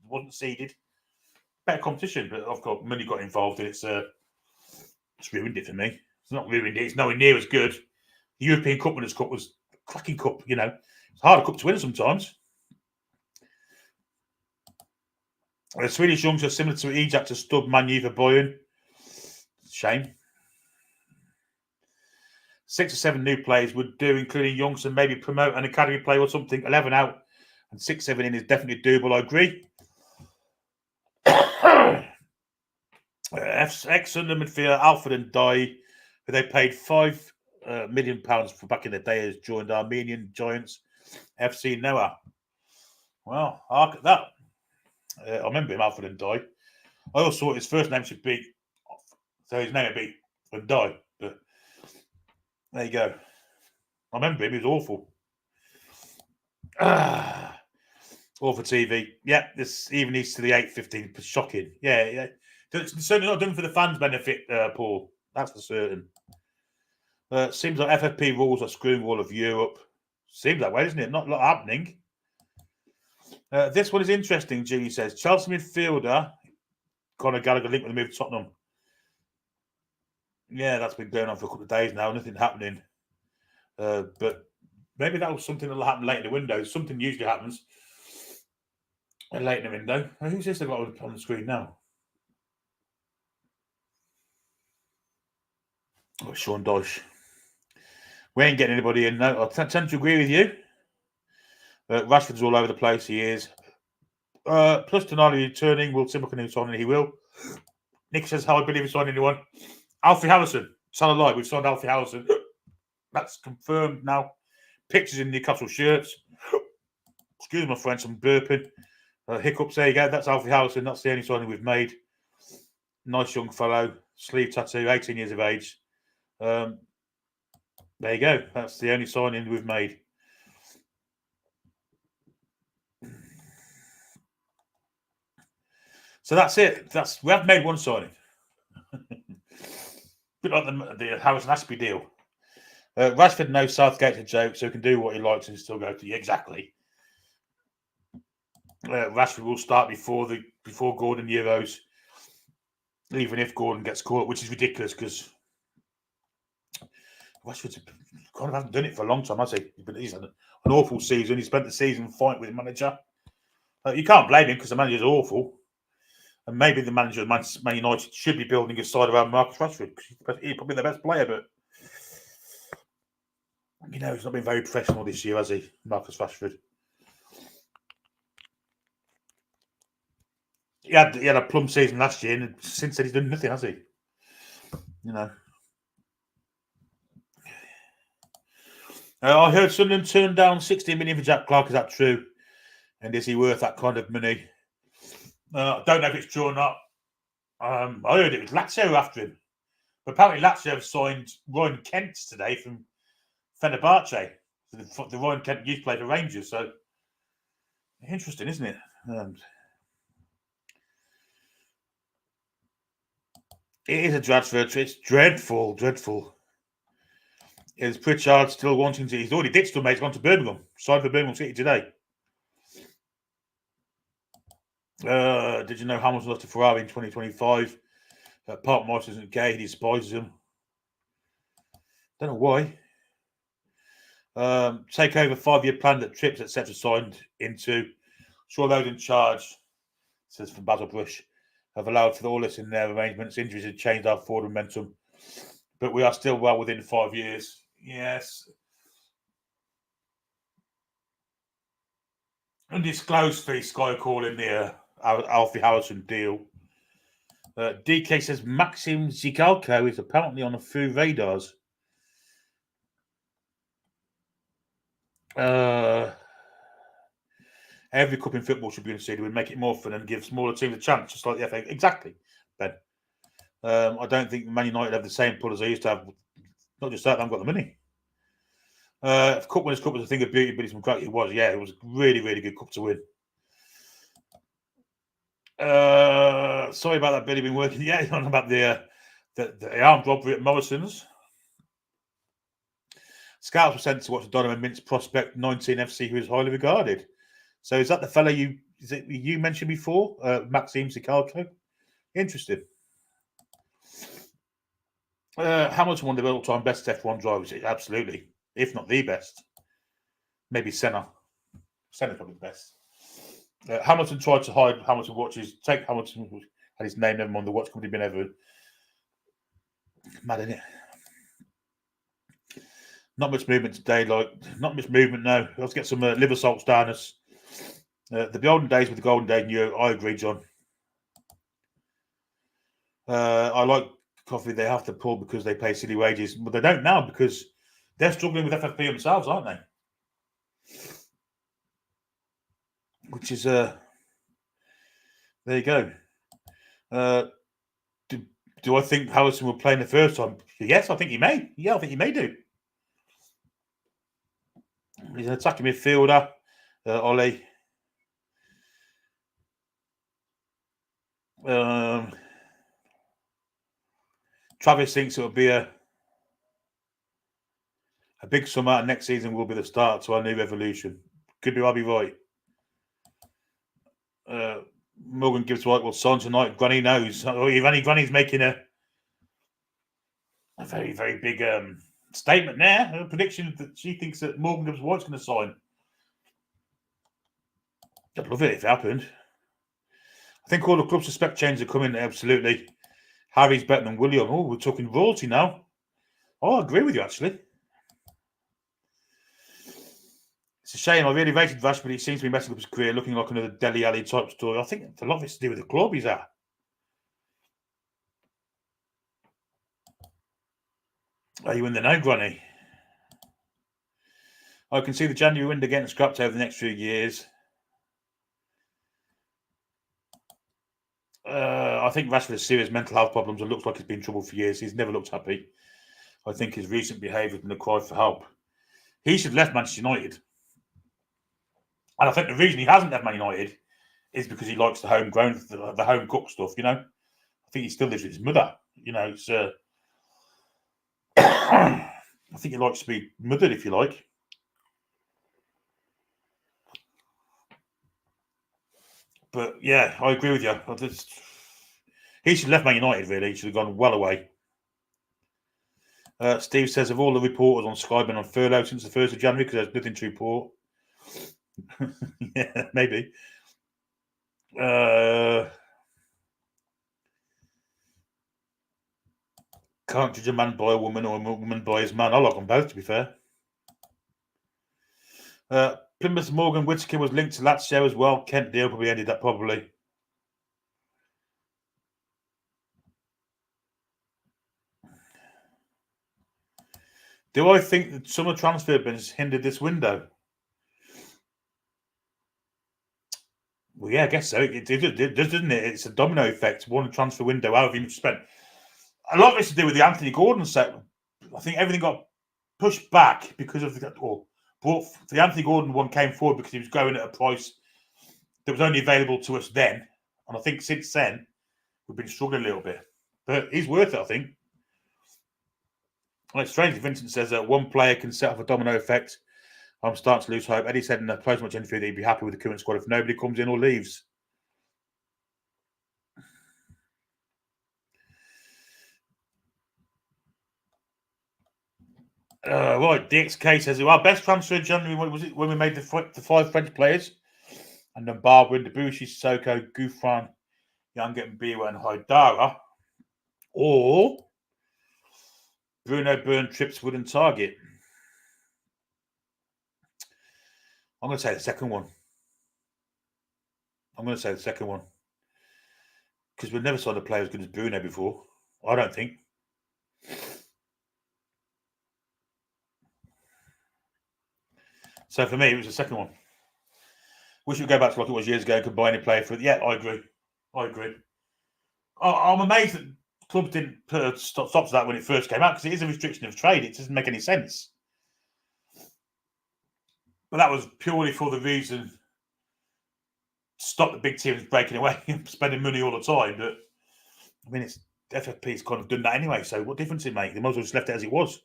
wasn't seeded. Better competition, but of course, money got involved, and it's ruined it for me. It's not ruined it. It's nowhere near as good. The European Cup Winners' Cup was a cracking cup. You know, it's a harder cup to win sometimes. The Swedish youngster similar to Ejak to Stub Manu for Bayern. Shame. 6 or 7 new players would do, including youngster, maybe promote an academy player or something. 11 out and 6, 7 in is definitely doable. I agree. Ex-Sunderland midfielder Alfred and Dye, who they paid £5 million for back in the day, has joined Armenian Giants FC Noah. Well, hark at that. I remember him, Alfred and Dye. I also thought his first name should be, so his name would be and Dye, but there you go. I remember him, he was awful. Awful TV. Yeah, this even needs to the 8:15. Shocking. Yeah. It's certainly not done for the fans' benefit, Paul. That's for certain. Seems like FFP rules are screwing all of Europe. Seems that way, doesn't it? Not a lot happening. This one is interesting, Julie says. Chelsea midfielder Conor Gallagher linked with the move to Tottenham. Yeah, that's been going on for a couple of days now. Nothing happening. But maybe that was something that'll happen late in the window. Something usually happens late in the window. Who's this they've got on the screen now? Oh, Sean Dodge. We ain't getting anybody in. No, I tend to agree with you. Rashford's all over the place. He is. Plus Tonali returning. Will Timber continue signing? He will. Nick says, how I believe he's signing anyone. Alfie Harrison. Tell a lie. We've signed Alfie Harrison. That's confirmed now. Pictures in Newcastle shirts. Excuse my French, I'm burping. Hiccups, there you go. That's Alfie Harrison. That's the only signing we've made. Nice young fellow. Sleeve tattoo, 18 years of age. There you go. That's the only signing we've made. So that's it. We have made one signing. Bit like the Harrison Ashby deal. Rashford knows Southgate's a joke, so he can do what he likes and still go to exactly. Rashford will start before Gordon Euros, even if Gordon gets caught, which is ridiculous because Rashford kind of hasn't done it for a long time, has he? He's had an awful season. He spent the season fighting with the manager. You can't blame him because the manager's awful. And maybe the manager of Man United should be building a side around Marcus Rashford because he's probably the best player, but he's not been very professional this year, has he, Marcus Rashford? He had a plum season last year, and since then he's done nothing, has he? I heard Sunderland turned down 16 million for Jack Clark. Is that true? And is he worth that kind of money? I don't know if it's true or not. I heard it was Lazio after him. But apparently Lazio have signed Ryan Kent today from Fenerbahce. The Ryan Kent youth player for Rangers. So, interesting, isn't it? It is a transfer. It's dreadful, dreadful. Is Pritchard still wanting to? He's already ditched him, mate. He's gone to Birmingham. Signed for Birmingham City today. Did you know Hamilton lost to Ferrari in 2025? Park Morris isn't gay. He despises him. Don't know why. Take over 5-year plan that trips, etc. signed into. Sure, those in charge, says from Basil Brush, have allowed for all this in their arrangements. Injuries have changed our forward momentum, but we are still well within 5 years. Yes. Undisclosed fee, Sky calling the Alfie Harrison deal. DK says Maxim Zigalko is apparently on a few radars. Every cup in football should be considered. Would make it more fun and give smaller teams a chance, just like the FA. Exactly, Ben. I don't think Man United have the same pull as they used to have. Not just that, they haven't got the money. Cup Winners' Cup was a thing of beauty, but it's great. It was, yeah, it was a really, really good cup to win. Sorry about that, Billy. Been working, yeah, on about the armed robbery at Morrison's. Scouts were sent to watch the Donovan Mintz prospect 19 FC, who is highly regarded. So is that the fellow you mentioned before, Maxime Zikalko? Interesting. Hamilton won the all-time best F1 drivers. Absolutely, if not the best. Maybe Senna. Senna's probably the best. Hamilton tried to hide Hamilton watches. Take Hamilton had his name never on the watch company Benevolent. Mad, isn't it? Not much movement today. Not much movement. No, let's get some liver salts down us. The golden days with the golden days. I agree, John. I like coffee. They have to pull because they pay silly wages, but they don't now because they're struggling with FFP themselves, aren't they? Which is there you go. Do I think Harrison will play in the first time? Yes, I think he may. Yeah, I think he may do. He's an attacking midfielder, Ollie. Travis thinks it'll be a big summer, and next season will be the start to our new revolution. Could be, I'll be right. Morgan gives White, well, son tonight. Granny knows. Granny's making a very, very big statement there. A prediction that she thinks that Morgan Gibbs White's going to sign. I'd love it if it happened. I think all the club suspect changes are coming. Absolutely. Harry's better than William. Oh, we're talking royalty now. Oh, I agree with you, actually. It's a shame. I really rated Vash, but he seems to be messing up his career, looking like another Dele Alli type story. I think a lot of it's to do with the club he's at. Are you in the know, Granny? I can see the January window getting scrapped over the next few years. I think Rashford has serious mental health problems and looks like he's been in trouble for years. He's never looked happy. I think his recent behaviour has been a cry for help. He should have left Manchester United. And I think the reason he hasn't left Man United is because he likes the homegrown, the home cooked stuff, you know. I think he still lives with his mother, you know. It's, I think he likes to be mothered, if you like. But yeah, I agree with you. He should have left Man United, really. He should have gone well away. Steve says, of all the reporters on Sky been on furlough since the 1st of January because there's nothing to report. Yeah, maybe. Can't judge a man by a woman or a woman by his man. I like them both, to be fair. Plymouth Morgan Whittaker was linked to Lazio as well. Kent deal probably ended that probably. Do I think that summer transfer bins hindered this window? Well, yeah, I guess so. It does, doesn't it? It's a domino effect. One transfer window, however you spent. A lot of it's to do with the Anthony Gordon set. I think everything got pushed back because of the Anthony Gordon one came forward because he was going at a price that was only available to us then. And I think since then, we've been struggling a little bit. But he's worth it, I think. And it's strange. Vincent says that one player can set off a domino effect. I'm starting to lose hope. Eddie said in a post-match interview that he'd be happy with the current squad if nobody comes in or leaves. Right, DXK says, our best transfer in January was it when we made the 5 French players? And then Barbara, Debussy, Sissoko, Gouffran, Young and Biwa and Haidara. Or Bruno, Burn, Trips, Wood and Target. I'm going to say the second one. Because we've never signed a player as good as Bruno before. I don't think. So for me, it was the second one. We should go back to like it was years ago and combine a player for it. Yeah, I agree. I'm amazed that clubs didn't put a stop to that when it first came out because it is a restriction of trade. It doesn't make any sense. But that was purely for the reason to stop the big teams breaking away and spending money all the time. But I mean, it's FFP's kind of done that anyway. So what difference it make? They might as well just left it as it was.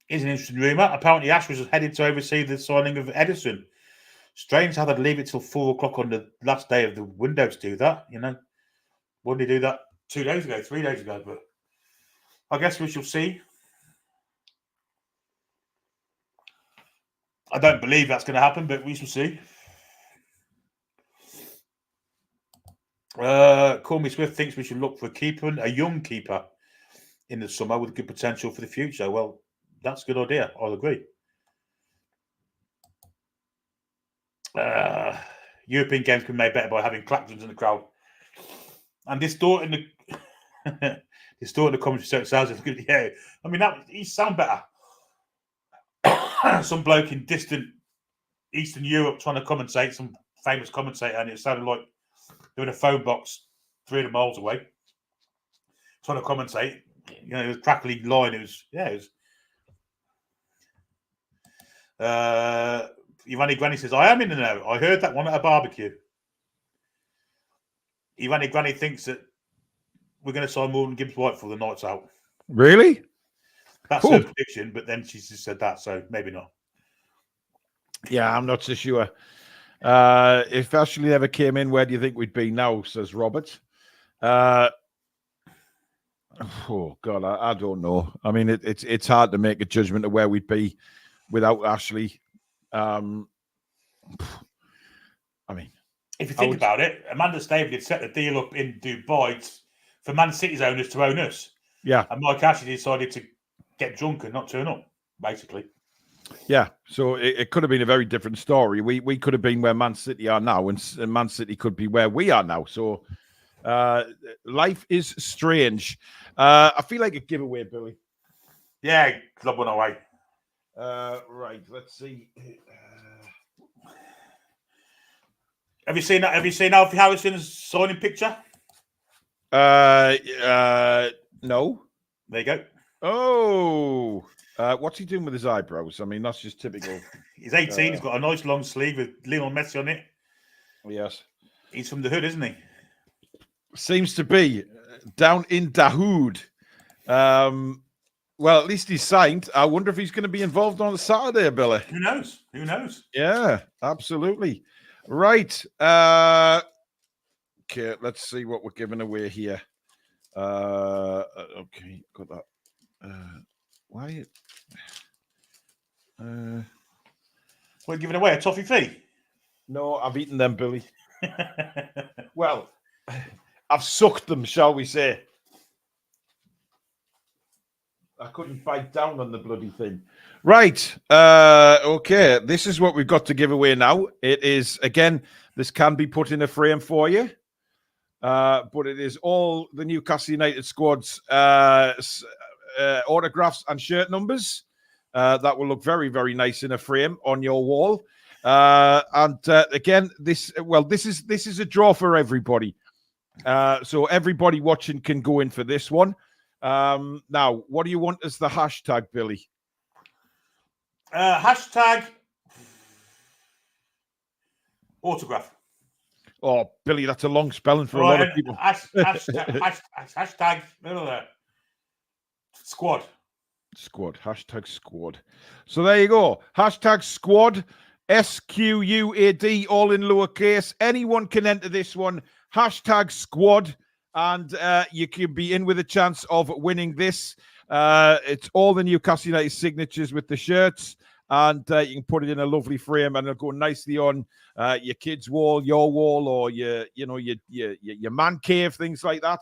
Here's an interesting rumour. Apparently, Ash was headed to oversee the signing of Edison. Strange how they'd leave it till 4 o'clock on the last day of the window to do that. You know, wouldn't they do that 2 days ago, 3 days ago? But I guess we shall see. I don't believe that's going to happen, but we shall see. Call Me Swift thinks we should look for a young keeper in the summer with good potential for the future. Well, that's a good idea. I'll agree. European games can be made better by having claptons in the crowd. And distorting the commentary so it sounds good. Yeah, I mean, he sound better. Some bloke in distant Eastern Europe trying to commentate, some famous commentator, and it sounded like they were in a phone box 300 miles away trying to commentate. You know, it was crackly line. Ivani Granny says, I am in the know. I heard that one at a barbecue. Ivani Granny thinks that we're going to sign Morgan Gibbs White for the nights out. Really? That's her prediction, but then she just said that, so maybe not. Yeah, I'm not so sure. If Ashley never came in, where do you think we'd be now, says Robert? Oh, God, I don't know. I mean, it's hard to make a judgment of where we'd be without Ashley. I mean, if you think about it, Amanda Staveley had set the deal up in Dubai for Man City's owners to own us. Yeah. And Mike Ashley decided to get drunk and not turn up, basically. Yeah, so it could have been a very different story. We could have been where Man City are now, and Man City could be where we are now. So Life is strange. I feel like a giveaway, Billy. Yeah, club one away. Right, let's see. Have you seen that? Have you seen Alfie Harrison's signing picture? No. There you go. Oh, what's he doing with his eyebrows? I mean, that's just typical. He's 18. He's got a nice long sleeve with Lionel Messi on it. Yes. He's from the hood, isn't he? Seems to be down in Dahoud. Well, at least he's signed. I wonder if he's going to be involved on the Saturday, Billy. Who knows? Who knows? Yeah, absolutely. Right. Okay, let's see what we're giving away here. Okay, got that. Why? We're giving away a toffee fee. No, I've eaten them, Billy. Well, I've sucked them, shall we say. I couldn't bite down on the bloody thing. Right. Okay, this is what we've got to give away now. It is, again, this can be put in a frame for you. But it is all the Newcastle United squad's autographs and shirt numbers. That will look very, very nice in a frame on your wall. Again, this is a draw for everybody. So everybody watching can go in for this one. Now, what do you want as the hashtag, Billy? Hashtag autograph. Oh, Billy, that's a long spelling for a lot of people. Hashtag squad. Squad. Hashtag squad. So there you go. Hashtag squad. SQUAD, all in lowercase. Anyone can enter this one. Hashtag squad. And you can be in with a chance of winning this. It's all the Newcastle United signatures with the shirts. And you can put it in a lovely frame, and it'll go nicely on your kid's wall, your wall, or your man cave, things like that.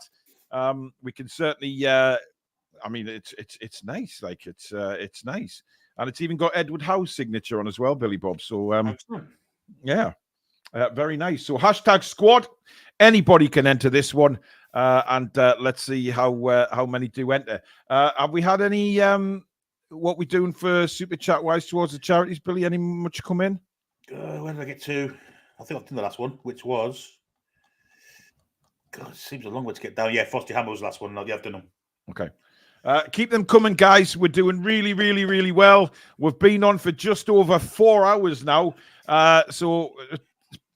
We can certainly. I mean, it's nice. Like it's nice, and it's even got Edward Howe's signature on as well, Billy Bob. So yeah, very nice. So hashtag squad. Anybody can enter this one, and let's see how many do enter. Have we had any? What we're doing for super chat wise towards the charities, Billy? Any much come in? Where did I get to? I think I've done the last one, which was. God, it seems a long way to get down. Yeah, Frosty Hammer was the last one. No, yeah, I've done them. Okay. Keep them coming, guys. We're doing really, really, really well. We've been on for just over 4 hours now. So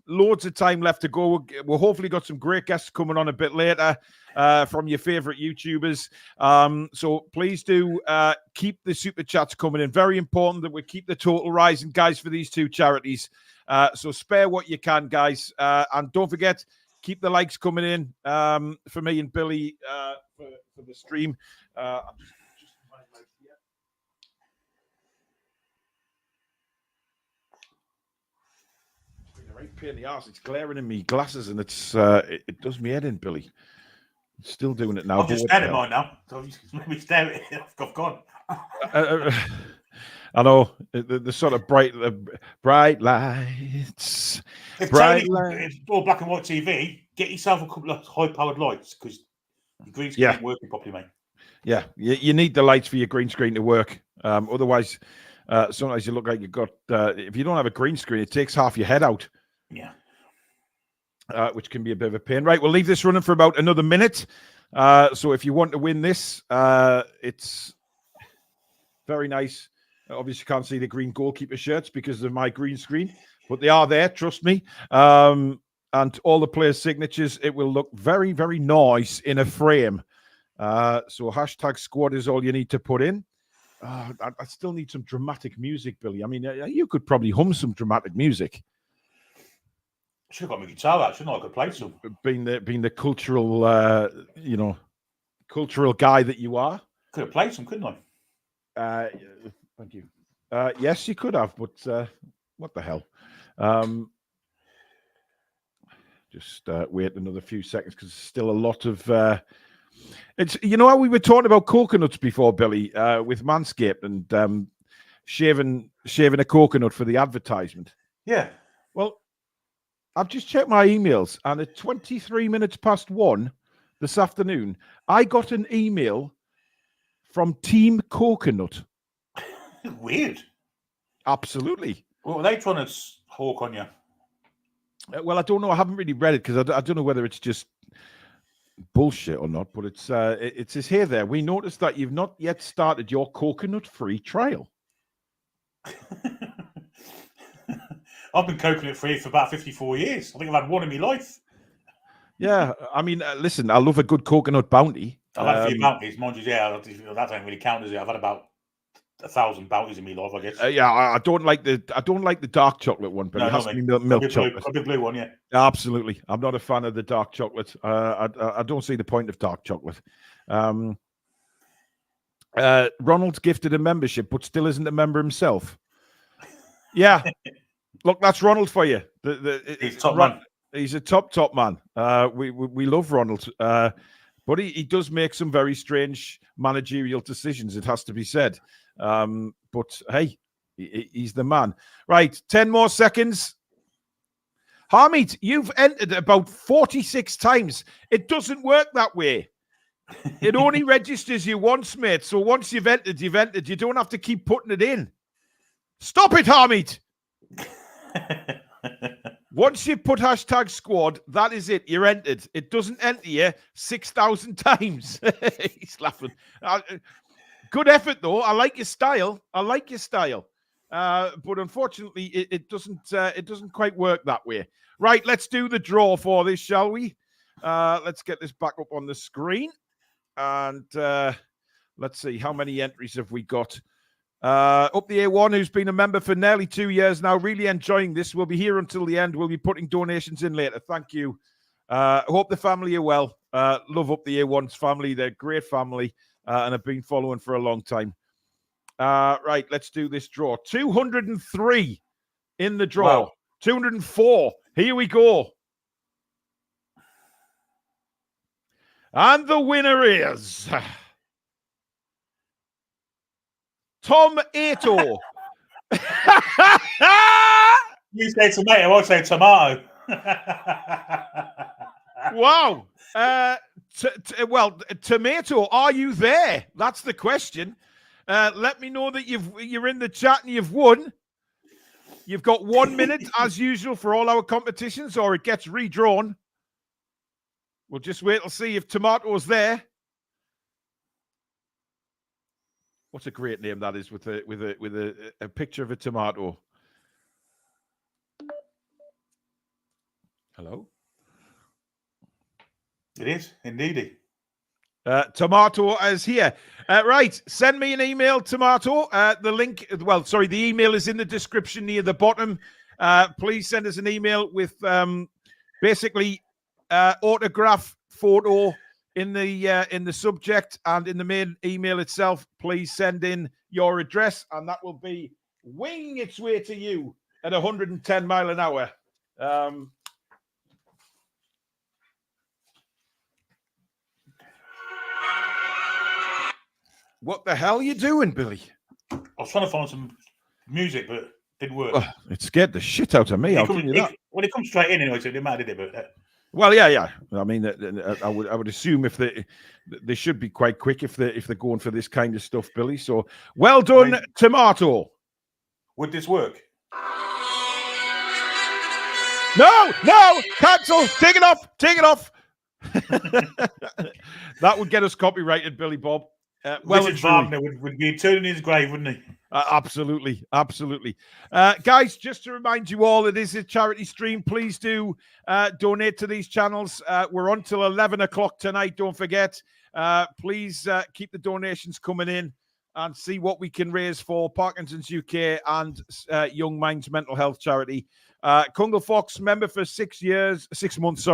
loads of time left to go. We'll hopefully got some great guests coming on a bit later from your favorite YouTubers. So please do keep the super chats coming in. Very important that we keep the total rising, guys, for these two charities. So spare what you can, guys. And don't forget, keep the likes coming in for me and Billy for the stream. Right pain in the arse. It's glaring in me glasses, and it does me head in, Billy. It's still doing it now. I'm just staring at mine now. So maybe stare at it. I've gone. I know the sort of bright lights. If bright Tony, lights. it's all black and white TV, get yourself a couple of high-powered lights because your green screen ain't working properly, mate. Yeah, you need the lights for your green screen to work. Otherwise, sometimes you look like you've got. If you don't have a green screen, it takes half your head out. Yeah. Which can be a bit of a pain. Right, we'll leave this running for about another minute. So if you want to win this, it's very nice. Obviously, you can't see the green goalkeeper shirts because of my green screen, but they are there, trust me. And all the players' signatures, it will look very, very nice in a frame. So hashtag squad is all you need to put in. I still need some dramatic music, Billy. I mean, you could probably hum some dramatic music. Should have got my guitar out, shouldn't I? I could play some. Being the cultural, cultural guy that you are. Could have played some, couldn't I? Thank you. Yes, you could have, but what the hell? Just wait another few seconds because there's still a lot of. It's how we were talking about coconuts before, Billy, with Manscaped and shaving a coconut for the advertisement. Yeah. Well, I've just checked my emails, and at 23 minutes past 1 this afternoon, I got an email from Team Coconut. Weird. Absolutely. What were they trying to hawk on you? Well, I don't know. I haven't really read it because I don't know whether it's just bullshit or not. But it says here there. We noticed that you've not yet started your coconut-free trial. I've been coconut-free for about 54 years. I think I've had one in my life. Yeah, I mean, listen, I love a good coconut bounty. I've had a few bounties, mind you. Yeah, that don't really count, does it? I've had about 1,000 bounties in my life, I guess. Yeah, I don't like the dark chocolate one, but it has to be milk chocolate. A big blue one, yeah. Absolutely, I'm not a fan of the dark chocolate. I don't see the point of dark chocolate. Ronald's gifted a membership, but still isn't a member himself. Yeah, look, that's Ronald for you. He's top man. He's a top man. We love Ronald, but he does make some very strange managerial decisions. It has to be said. But hey, he's the man. Right, 10 more seconds. Hamid, you've entered about 46 times. It doesn't work that way. It only registers you once, mate. So once you've entered, you've entered. You don't have to keep putting it in. Stop it, Hamid. Once you put hashtag squad, that is it. You're entered. It doesn't enter you 6,000 times. He's laughing. Good effort, though. I like your style. But unfortunately, it doesn't quite work that way. Right, let's do the draw for this, shall we? Let's get this back up on the screen. And let's see, how many entries have we got? Up the A1, who's been a member for nearly 2 years now, really enjoying this. We'll be here until the end. We'll be putting donations in later. Thank you. Hope the family are well. Love Up the A1's family. They're a great family and have been following for a long time. Right, let's do this draw. 203 in the draw. Wow. 204. Here we go. And the winner is Tom Ato. You say tomato, I'll say tomato. Wow. Well, Tomato, are you there? That's the question. Let me know that you're in the chat and you've won. You've got 1 minute, as usual, for all our competitions, or it gets redrawn. We'll just wait and see if Tomato's there. What's a great name that is with a picture of a tomato. Hello? It is, indeed. Tomato is here. Right, send me an email, Tomato. The link, the email is in the description near the bottom. Please send us an email with basically autograph photo in the subject, and in the main email itself, please send in your address, and that will be winging its way to you at 110 mile an hour. What the hell are you doing, Billy? I was trying to find some music, but it didn't work. Oh, it scared the shit out of me. I'll tell you that. Well, it comes straight in anyway, so it didn't matter, did it? But well, yeah. I mean, I would assume if they should be quite quick if they're going for this kind of stuff, Billy. So well done, Tomato. Would this work? No, cancel. Take it off. That would get us copyrighted, Billy Bob. Richard Wagner would be turning his grave, wouldn't he? Absolutely. Guys, just to remind you all, it is a charity stream. Please do donate to these channels. We're on till 11 o'clock tonight. Don't forget. Please keep the donations coming in and see what we can raise for Parkinsons UK and Young Minds Mental Health Charity. Kungle Fox, member for 6 months.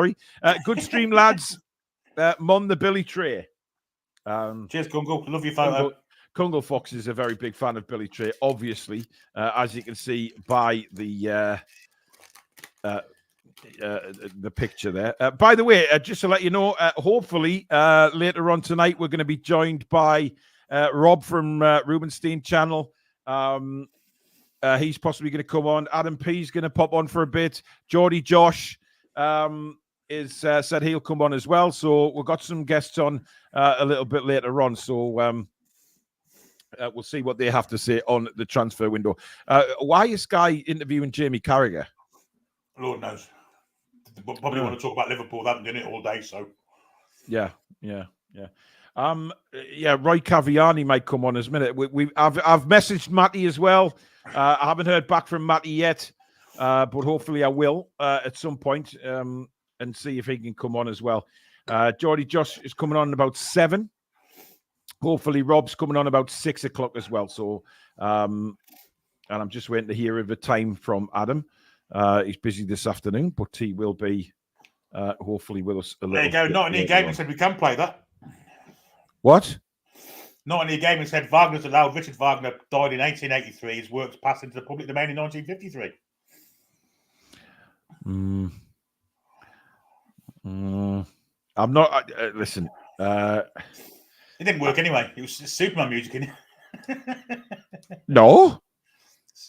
Good stream, lads. Mon the Billy Tray. Cheers, Kungle. Love your photo. Kungle Fox is a very big fan of Billy Tray, obviously, as you can see by the picture there. By the way, just to let you know, hopefully later on tonight we're going to be joined by Rob from Rubenstein channel. He's possibly going to come on. Adam P's going to pop on for a bit. Geordie Josh is said he'll come on as well. So we've got some guests on a little bit later on. So we'll see what they have to say on the transfer window. Why is Sky interviewing Jamie Carragher? Lord knows. Probably want to talk about Liverpool. They haven't done it all day, so. Yeah. Roy Caviani might come on as a minute. I've messaged Matty as well. I haven't heard back from Matty yet, but hopefully I will at some point and see if he can come on as well. Geordie Josh is coming on about 7. Hopefully Rob's coming on about 6 o'clock as well. So, and I'm just waiting to hear of a time from Adam. He's busy this afternoon, but he will be hopefully with us a little. There you go. Not in the game. He said we can play that. What? Not in the game. He said Wagner's allowed. Richard Wagner died in 1883. His works passed into the public domain in 1953. I'm not. Listen. It didn't work anyway. It was Superman music, in it? No.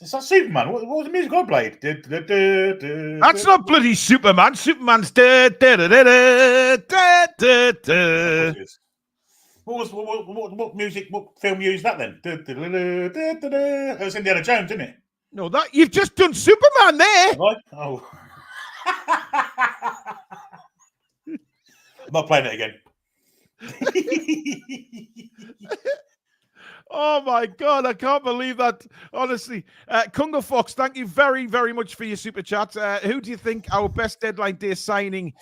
It's not Superman. What was the music I played? That's not bloody Superman. Superman's What music? What film used that then? It was Indiana Jones, isn't it? No, that you've just done Superman there. Right? Oh, I'm not playing it again. Oh my God, I can't believe that. Honestly, Kunga Fox, thank you very, very much for your super chat. Who do you think our best deadline day signing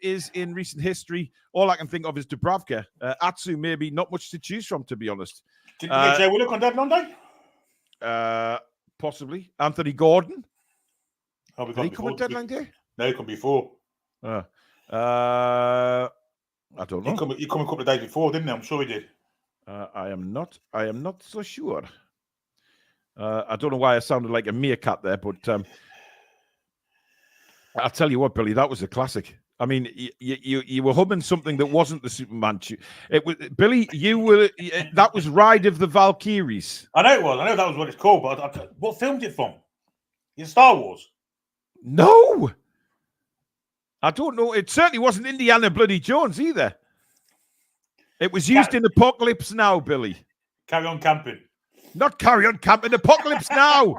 is in recent history? All I can think of is Dubravka. Atsu, maybe not much to choose from, to be honest. Did you get Jay Willock on deadline day? Possibly. Anthony Gordon. Oh, Did he come on deadline day? No, he come before. I don't know. He come a couple of days before, didn't he? I'm sure he did. I am not so sure. I don't know why I sounded like a meerkat there, but I'll tell you what, Billy, that was a classic. I mean, you were humming something that wasn't the Superman tune. It was Billy. You were that was Ride of the Valkyries. I know it was. I know that was what it's called. But what filmed it from? Is it Star Wars? No, I don't know. It certainly wasn't Indiana Bloody Jones either. It was used in Apocalypse Now, Billy. Carry On Camping. Not Carry On Camping. Apocalypse Now.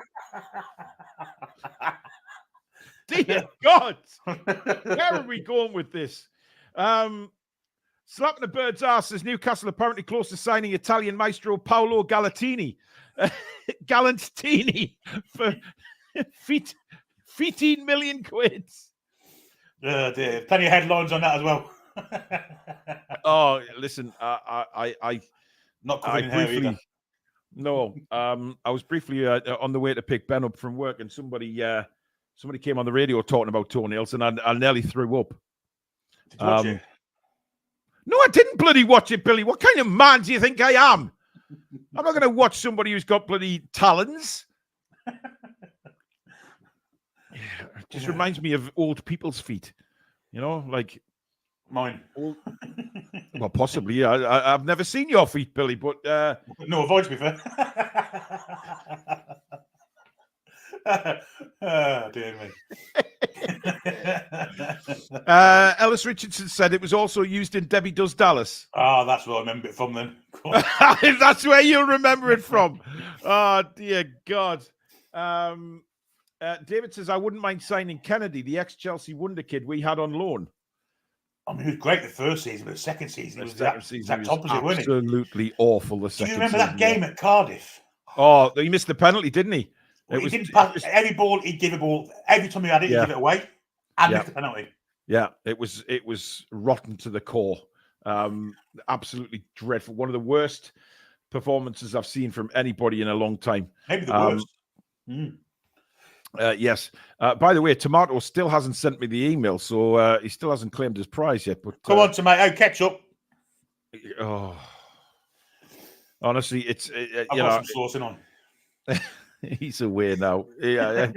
Dear God, where are we going with this? Slapping a bird's ass says Newcastle apparently close to signing Italian maestro Paolo Galantini for 15 million quid. Dear. Plenty of headlines on that as well. Oh, listen, I not covering in hair either. No, I was briefly on the way to pick Ben up from work, and somebody came on the radio talking about toenails, and I nearly threw up. Did you watch it? No, I didn't bloody watch it, Billy. What kind of man do you think I am? I'm not going to watch somebody who's got bloody talons. It just reminds me of old people's feet, you know, like mine. Well, possibly. Yeah, I've never seen your feet, Billy, but no, avoid to be fair. Oh, dear me. Ellis Richardson said it was also used in Debbie Does Dallas. Oh, that's where I remember it from then. That's where you'll remember it from. Oh, dear God. David says, I wouldn't mind signing Kennedy, the ex-Chelsea wonder kid we had on loan. I mean, he was great the first season, but the second season, he was the exact opposite, wasn't he? Absolutely awful the second season. Do you remember that game at Cardiff? Oh, he missed the penalty, didn't he? Well, he didn't pass every ball. He'd give a ball every time he had it. He'd give it away, and missed the penalty. Yeah, it was rotten to the core. Absolutely dreadful. One of the worst performances I've seen from anybody in a long time. Maybe the worst. Yes. By the way, Tomato still hasn't sent me the email, so he still hasn't claimed his prize yet. But come on, Tomato, ketchup. Oh, honestly, it's I've got some sauce in on. He's away now. Yeah.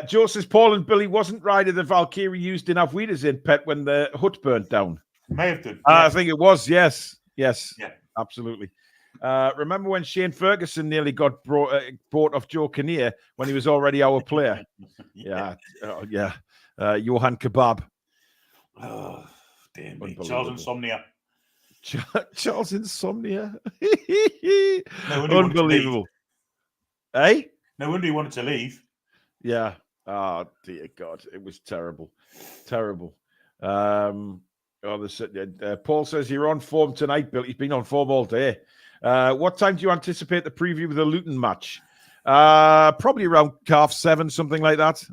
Joe says Paul and Billy wasn't Ride of the Valkyrie used in Avwida's in Pet when the hut burnt down. May have done. I think it was. Yes. Yeah. Absolutely. Remember when Shane Ferguson nearly got bought off Joe Kinnear when he was already our player? Yeah. Johan Kebab. Oh, dear me. Charles Insomnia. Charles Insomnia. No wonder he wanted to Unbelievable. Eh? No wonder he wanted to leave. Yeah. Oh, dear God. It was terrible. Terrible. Paul says you're on form tonight, Bill. He's been on form all day. What time do you anticipate the preview of the Luton match? Probably around 7:30, something like that.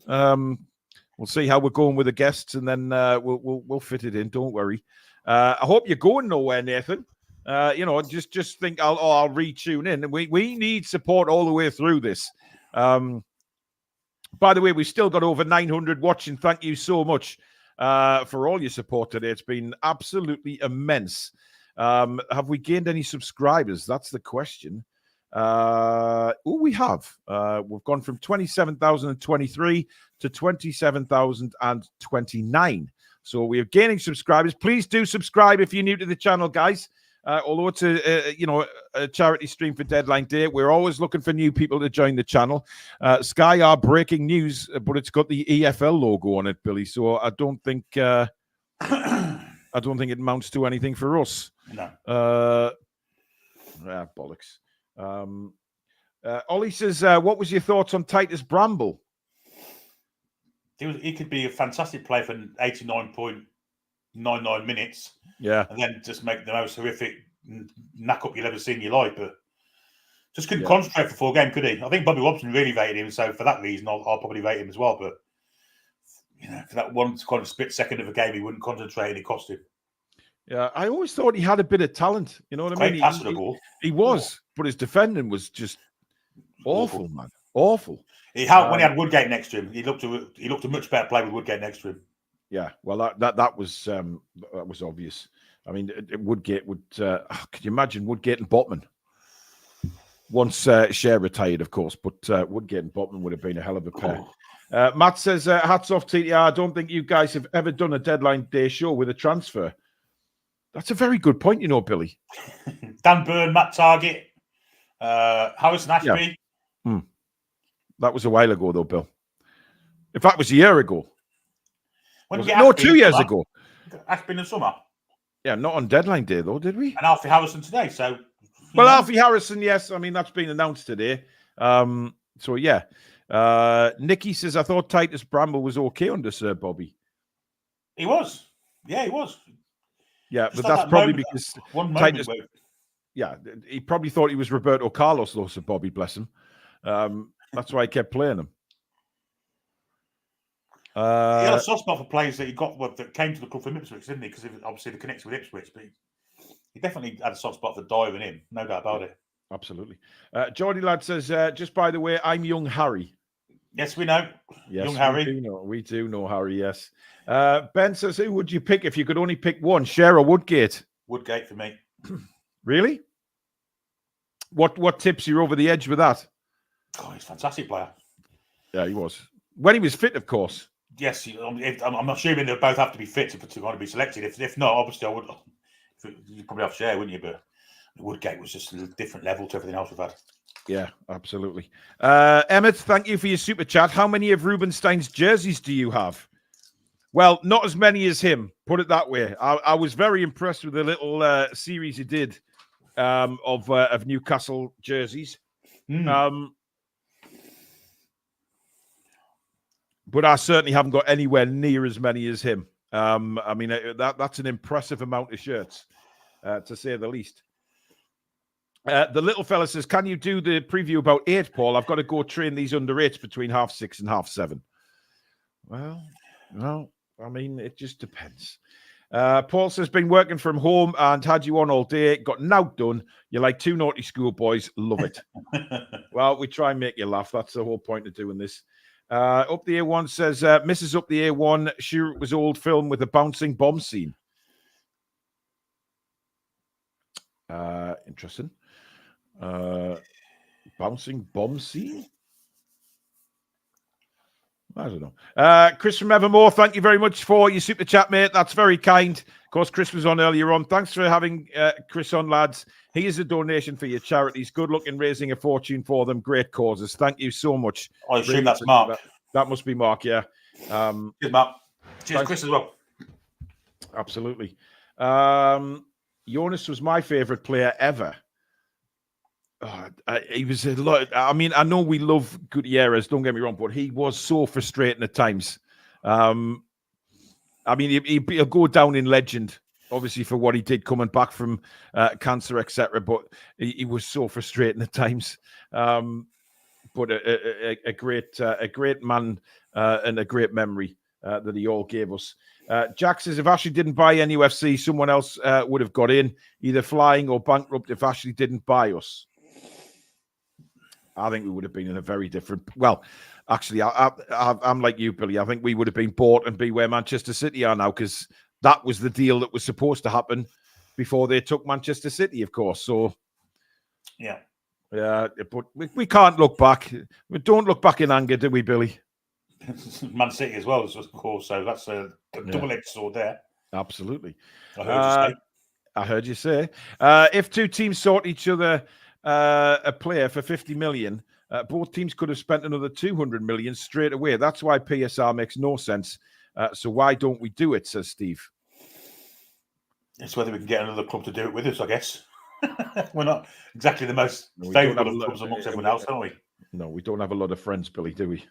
We'll see how we're going with the guests, and then we'll fit it in. Don't worry. I hope you're going nowhere, Nathan. Just think I'll re-tune in. We need support all the way through this. By the way, we've still got over 900 watching. Thank you so much for all your support today. It's been absolutely immense. Have we gained any subscribers? That's the question. We have. We've gone from 27,023 to 27,029. So we are gaining subscribers. Please do subscribe if you're new to the channel, guys. Although it's a charity stream for Deadline Day, we're always looking for new people to join the channel. Sky are breaking news, but it's got the EFL logo on it, Billy. So I don't think it amounts to anything for us. No. Bollocks. Ollie says, what was your thoughts on Titus Bramble? He could be a fantastic player for 89.99 minutes. Yeah. And then just make the most horrific knack up you've ever seen in your life. But just couldn't concentrate for 4 games, could he? I think Bobby Robson really rated him. So for that reason, I'll probably rate him as well. But, for that one kind of split second of a game, he wouldn't concentrate and it cost him. Yeah, I always thought he had a bit of talent. You know what I mean? He was, but his defending was just awful, man. Awful. When he had Woodgate next to him, he looked a much better player with Woodgate next to him. Yeah, well, that was obvious. I mean, Woodgate would. Could you imagine Woodgate and Botman? Once Cher retired, of course, but Woodgate and Botman would have been a hell of a pair. Matt says, "Hats off, TTR. I don't think you guys have ever done a Deadline Day show with a transfer." That's a very good point, Billy. Dan Byrne, Matt Target, Harrison Ashby. Yeah. That was a while ago, though, Bill. In fact, it was a year ago. 2 years ago. Ashby in the summer. Yeah, not on Deadline Day, though, did we? And Alfie Harrison today, so... Alfie Harrison, yes. I mean, that's been announced today. Yeah. Nicky says, I thought Titus Bramble was okay under Sir Bobby. He was. Yeah, he was. Yeah, but that's probably because Titus... Yeah, he probably thought he was Roberto Carlos, though, Sir Bobby, bless him. That's why he kept playing him. He had a soft spot for players that that came to the club from Ipswich, didn't he? Because obviously the connection with Ipswich, but he definitely had a soft spot for Dyer and him, no doubt about it. Absolutely. Geordie Lad says, just by the way, I'm young Harry. Yes, we know. Yes, young Harry. We do know Harry, yes. Ben says, who would you pick if you could only pick one, Cher or Woodgate? Woodgate for me. Really? What tips you over the edge with that? Oh, he's a fantastic player. Yeah, he was. When he was fit, of course. Yes, I'm assuming they both have to be fit to want to be selected. If not, obviously I would. You'd probably have Cher, wouldn't you? But Woodgate was just a different level to everything else we've had. Yeah, absolutely. Emmett, thank you for your super chat. How many of Rubenstein's jerseys do you have? Well, not as many as him. Put it that way. I was very impressed with the little series he did of Newcastle jerseys. But I certainly haven't got anywhere near as many as him. I mean, that's an impressive amount of shirts, to say the least. The little fella says, can you do the preview about 8, Paul? I've got to go train these under 8s between 6:30 and 7:30. Well, I mean, it just depends. Paul says, been working from home and had you on all day. Got now done. You're like 2 naughty schoolboys. Love it. Well, we try and make you laugh. That's the whole point of doing this. Up the A1 says, Mrs. Up the A1, sure it was old film with a bouncing bomb scene. Interesting. Bouncing bomb scene? I don't know. Chris from Evermore, thank you very much for your super chat, mate. That's very kind. Of course, Chris was on earlier on. Thanks for having Chris on, lads. Here's a donation for your charities. Good luck in raising a fortune for them. Great causes. Thank you so much. I assume that's Mark. That must be Mark, yeah. Cheers, Mark. Cheers, Chris, as well. Absolutely. Jonas was my favourite player ever. He was a lot. I mean, I know we love Gutierrez, don't get me wrong, but he was so frustrating at times. I mean, he'll go down in legend, obviously, for what he did coming back from cancer, etc. But he was so frustrating at times. But a great man and a great memory that he all gave us. Jack says, if Ashley didn't buy NUFC, someone else would have got in, either flying or bankrupt if Ashley didn't buy us. I think we would have been in a very different... Well, actually, I'm like you, Billy. I think we would have been bought and be where Manchester City are now, because that was the deal that was supposed to happen before they took Manchester City, of course. So, yeah. But we can't look back. We don't look back in anger, do we, Billy? Man City as well, of course. So that's a double-edged sword there. Absolutely. I heard you say. If two teams sought each other a player for 50 million, both teams could have spent another 200 million straight away. That's why PSR makes no sense. So why don't we do it, says Steve. It's whether we can get another club to do it with us, I guess. We're not exactly the most favourable of clubs amongst everyone else, are we? No, we don't have a lot of friends, Billy, do we?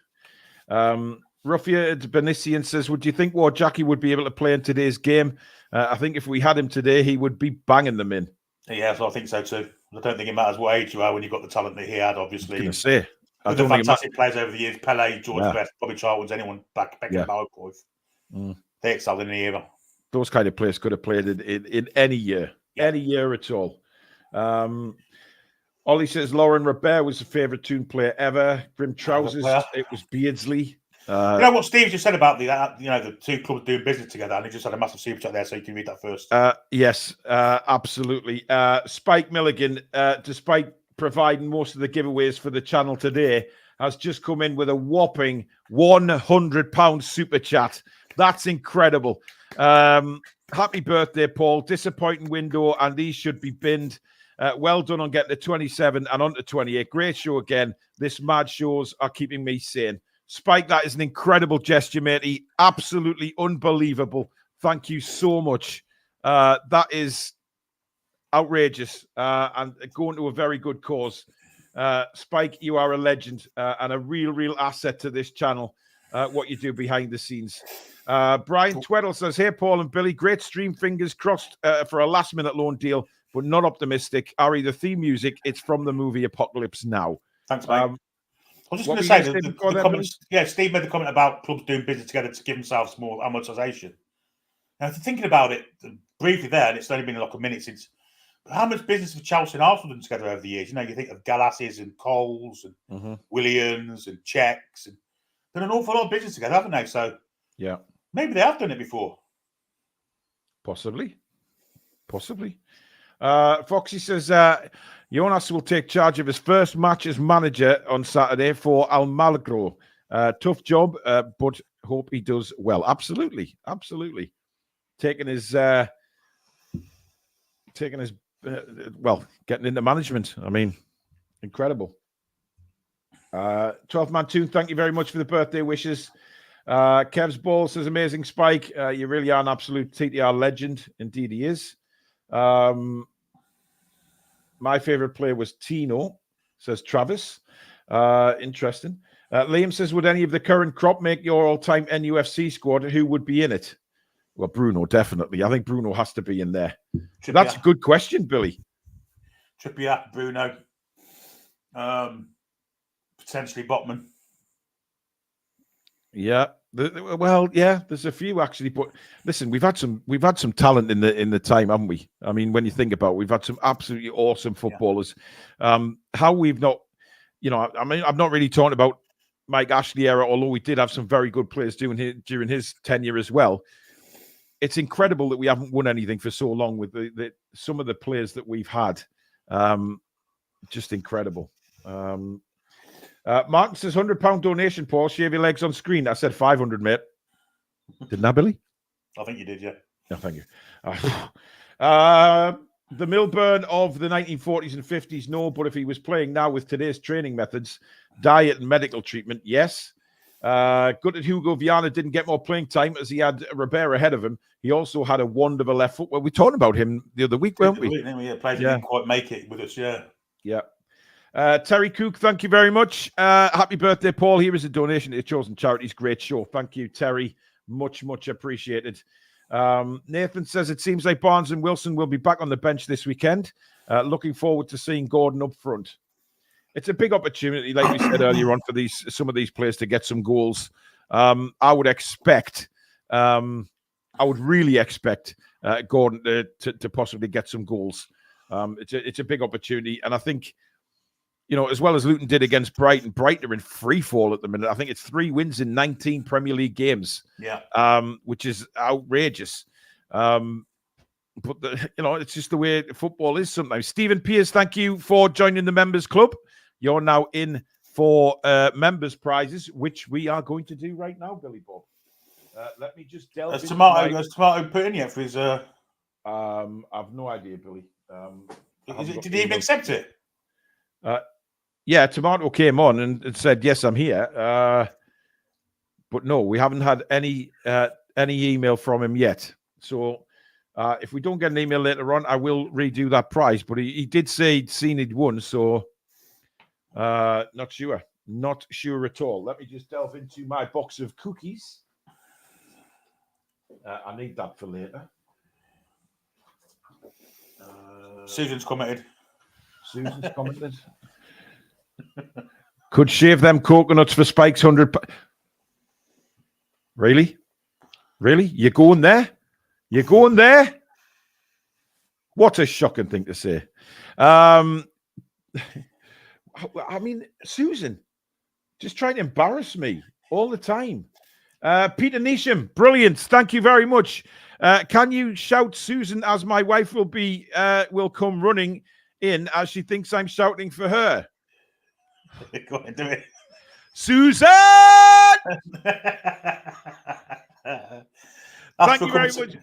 Ruffia Benisian says, would you think Jackie would be able to play in today's game? I think if we had him today, he would be banging them in. Yeah, so I think so too. I don't think it matters what age you are when you've got the talent that he had, obviously. I was going to say. With the fantastic players over the years, Pele, George Best, Bobby Charlton's, anyone back in the Power Boys. They excelled in the era. Those kind of players could have played in any year. Yeah. Any year at all. Ollie says Lauren Robert was the favourite Toon player ever. Grim Trousers, it was Beardsley. You know what Steve just said about the two clubs doing business together, and he just had a massive super chat there, so you can read that first. Yes, absolutely. Spike Milligan, despite providing most of the giveaways for the channel today, has just come in with a whopping £100 super chat. That's incredible. Happy birthday, Paul. Disappointing window, and these should be binned. Well done on getting to 27 and on to 28. Great show again. This mad shows are keeping me sane. Spike, that is an incredible gesture, matey. Absolutely unbelievable. Thank you so much. That is outrageous and going to a very good cause. Spike, you are a legend and a real asset to this channel, what you do behind the scenes. Brian Tweddle says, hey, Paul and Billy, great stream. Fingers crossed for a last-minute loan deal, but not optimistic. Ari, the theme music, it's from the movie Apocalypse Now. Thanks, mate. I was just going to say, the comments, Steve made the comment about clubs doing business together to give themselves more amortization. Now, thinking about it briefly there, and it's only been like a minute since, but how much business have Chelsea and Arsenal done together over the years? You know, you think of Galasses and Coles and Williams and Czechs, and done an awful lot of business together, haven't they? So, yeah, maybe they have done it before. Possibly. Foxy says, Jonas will take charge of his first match as manager on Saturday for Almagro. Tough job, but hope he does well. Absolutely. Taking his getting into management. I mean, incredible. 12-man Toon, thank you very much for the birthday wishes. Kev's Ball says, amazing Spike. You really are an absolute TTR legend. Indeed he is. My favorite player was Tino, says Travis. Interesting. Liam says, would any of the current crop make your all-time NUFC squad? Who would be in it? Well, Bruno, definitely. I think Bruno has to be in there. That's a good question, Billy. Trippier, Bruno, potentially Botman. Yeah. There's a few actually, but listen, we've had some talent in the time, haven't we? I mean, when you think about it, we've had some absolutely awesome footballers. How we've not, I mean, I'm not really talking about Mike Ashley era, although we did have some very good players during his tenure as well. It's incredible that we haven't won anything for so long with some of the players that we've had. Just incredible. Martin says £100 donation, Paul. Shave your legs on screen. I said 500, mate. Didn't I, Billy? I think you did, yeah. No, thank you. The Milburn of the 1940s and 50s, no, but if he was playing now with today's training methods, diet and medical treatment, yes. Good that Hugo Viana didn't get more playing time as he had Ribera ahead of him. He also had a wand of a left foot. Well, we talked about him the other week, weren't we? Yeah, played didn't quite make it with us, yeah. Yeah. Terry Cook, thank you very much. Happy birthday, Paul. Here is a donation to your chosen charities. Great show. Thank you, Terry. Much, much appreciated. Nathan says it seems like Barnes and Wilson will be back on the bench this weekend. Looking forward to seeing Gordon up front. It's a big opportunity, like we said earlier on, for some of these players to get some goals. I would really expect Gordon to possibly get some goals. It's a big opportunity, and I think, you know, as well as Luton did against Brighton are in free fall at the minute. I think it's 3 wins in 19 Premier League games. Yeah. Which is outrageous. But it's just the way football is sometimes. Stephen Pierce, thank you for joining the members club. You're now in for members prizes, which we are going to do right now, Billy Bob. Let me just delve into Tomato put in yet for his I've no idea, Billy. Did he even accept it? Yeah, Tomato came on and said, yes, I'm here. But no, we haven't had any email from him yet. So if we don't get an email later on, I will redo that prize. But he did say he'd seen he'd won, so not sure. Not sure at all. Let me just delve into my box of cookies. I need that for later. Susan's commented. Could shave them coconuts for Spike's 100. Really? You're going there? What a shocking thing to say. I mean, Susan, just trying to embarrass me all the time. Peter Neesham, brilliant. Thank you very much. Can you shout Susan as my wife will come running in as she thinks I'm shouting for her? Go on, do it. Susan! Thank you very much.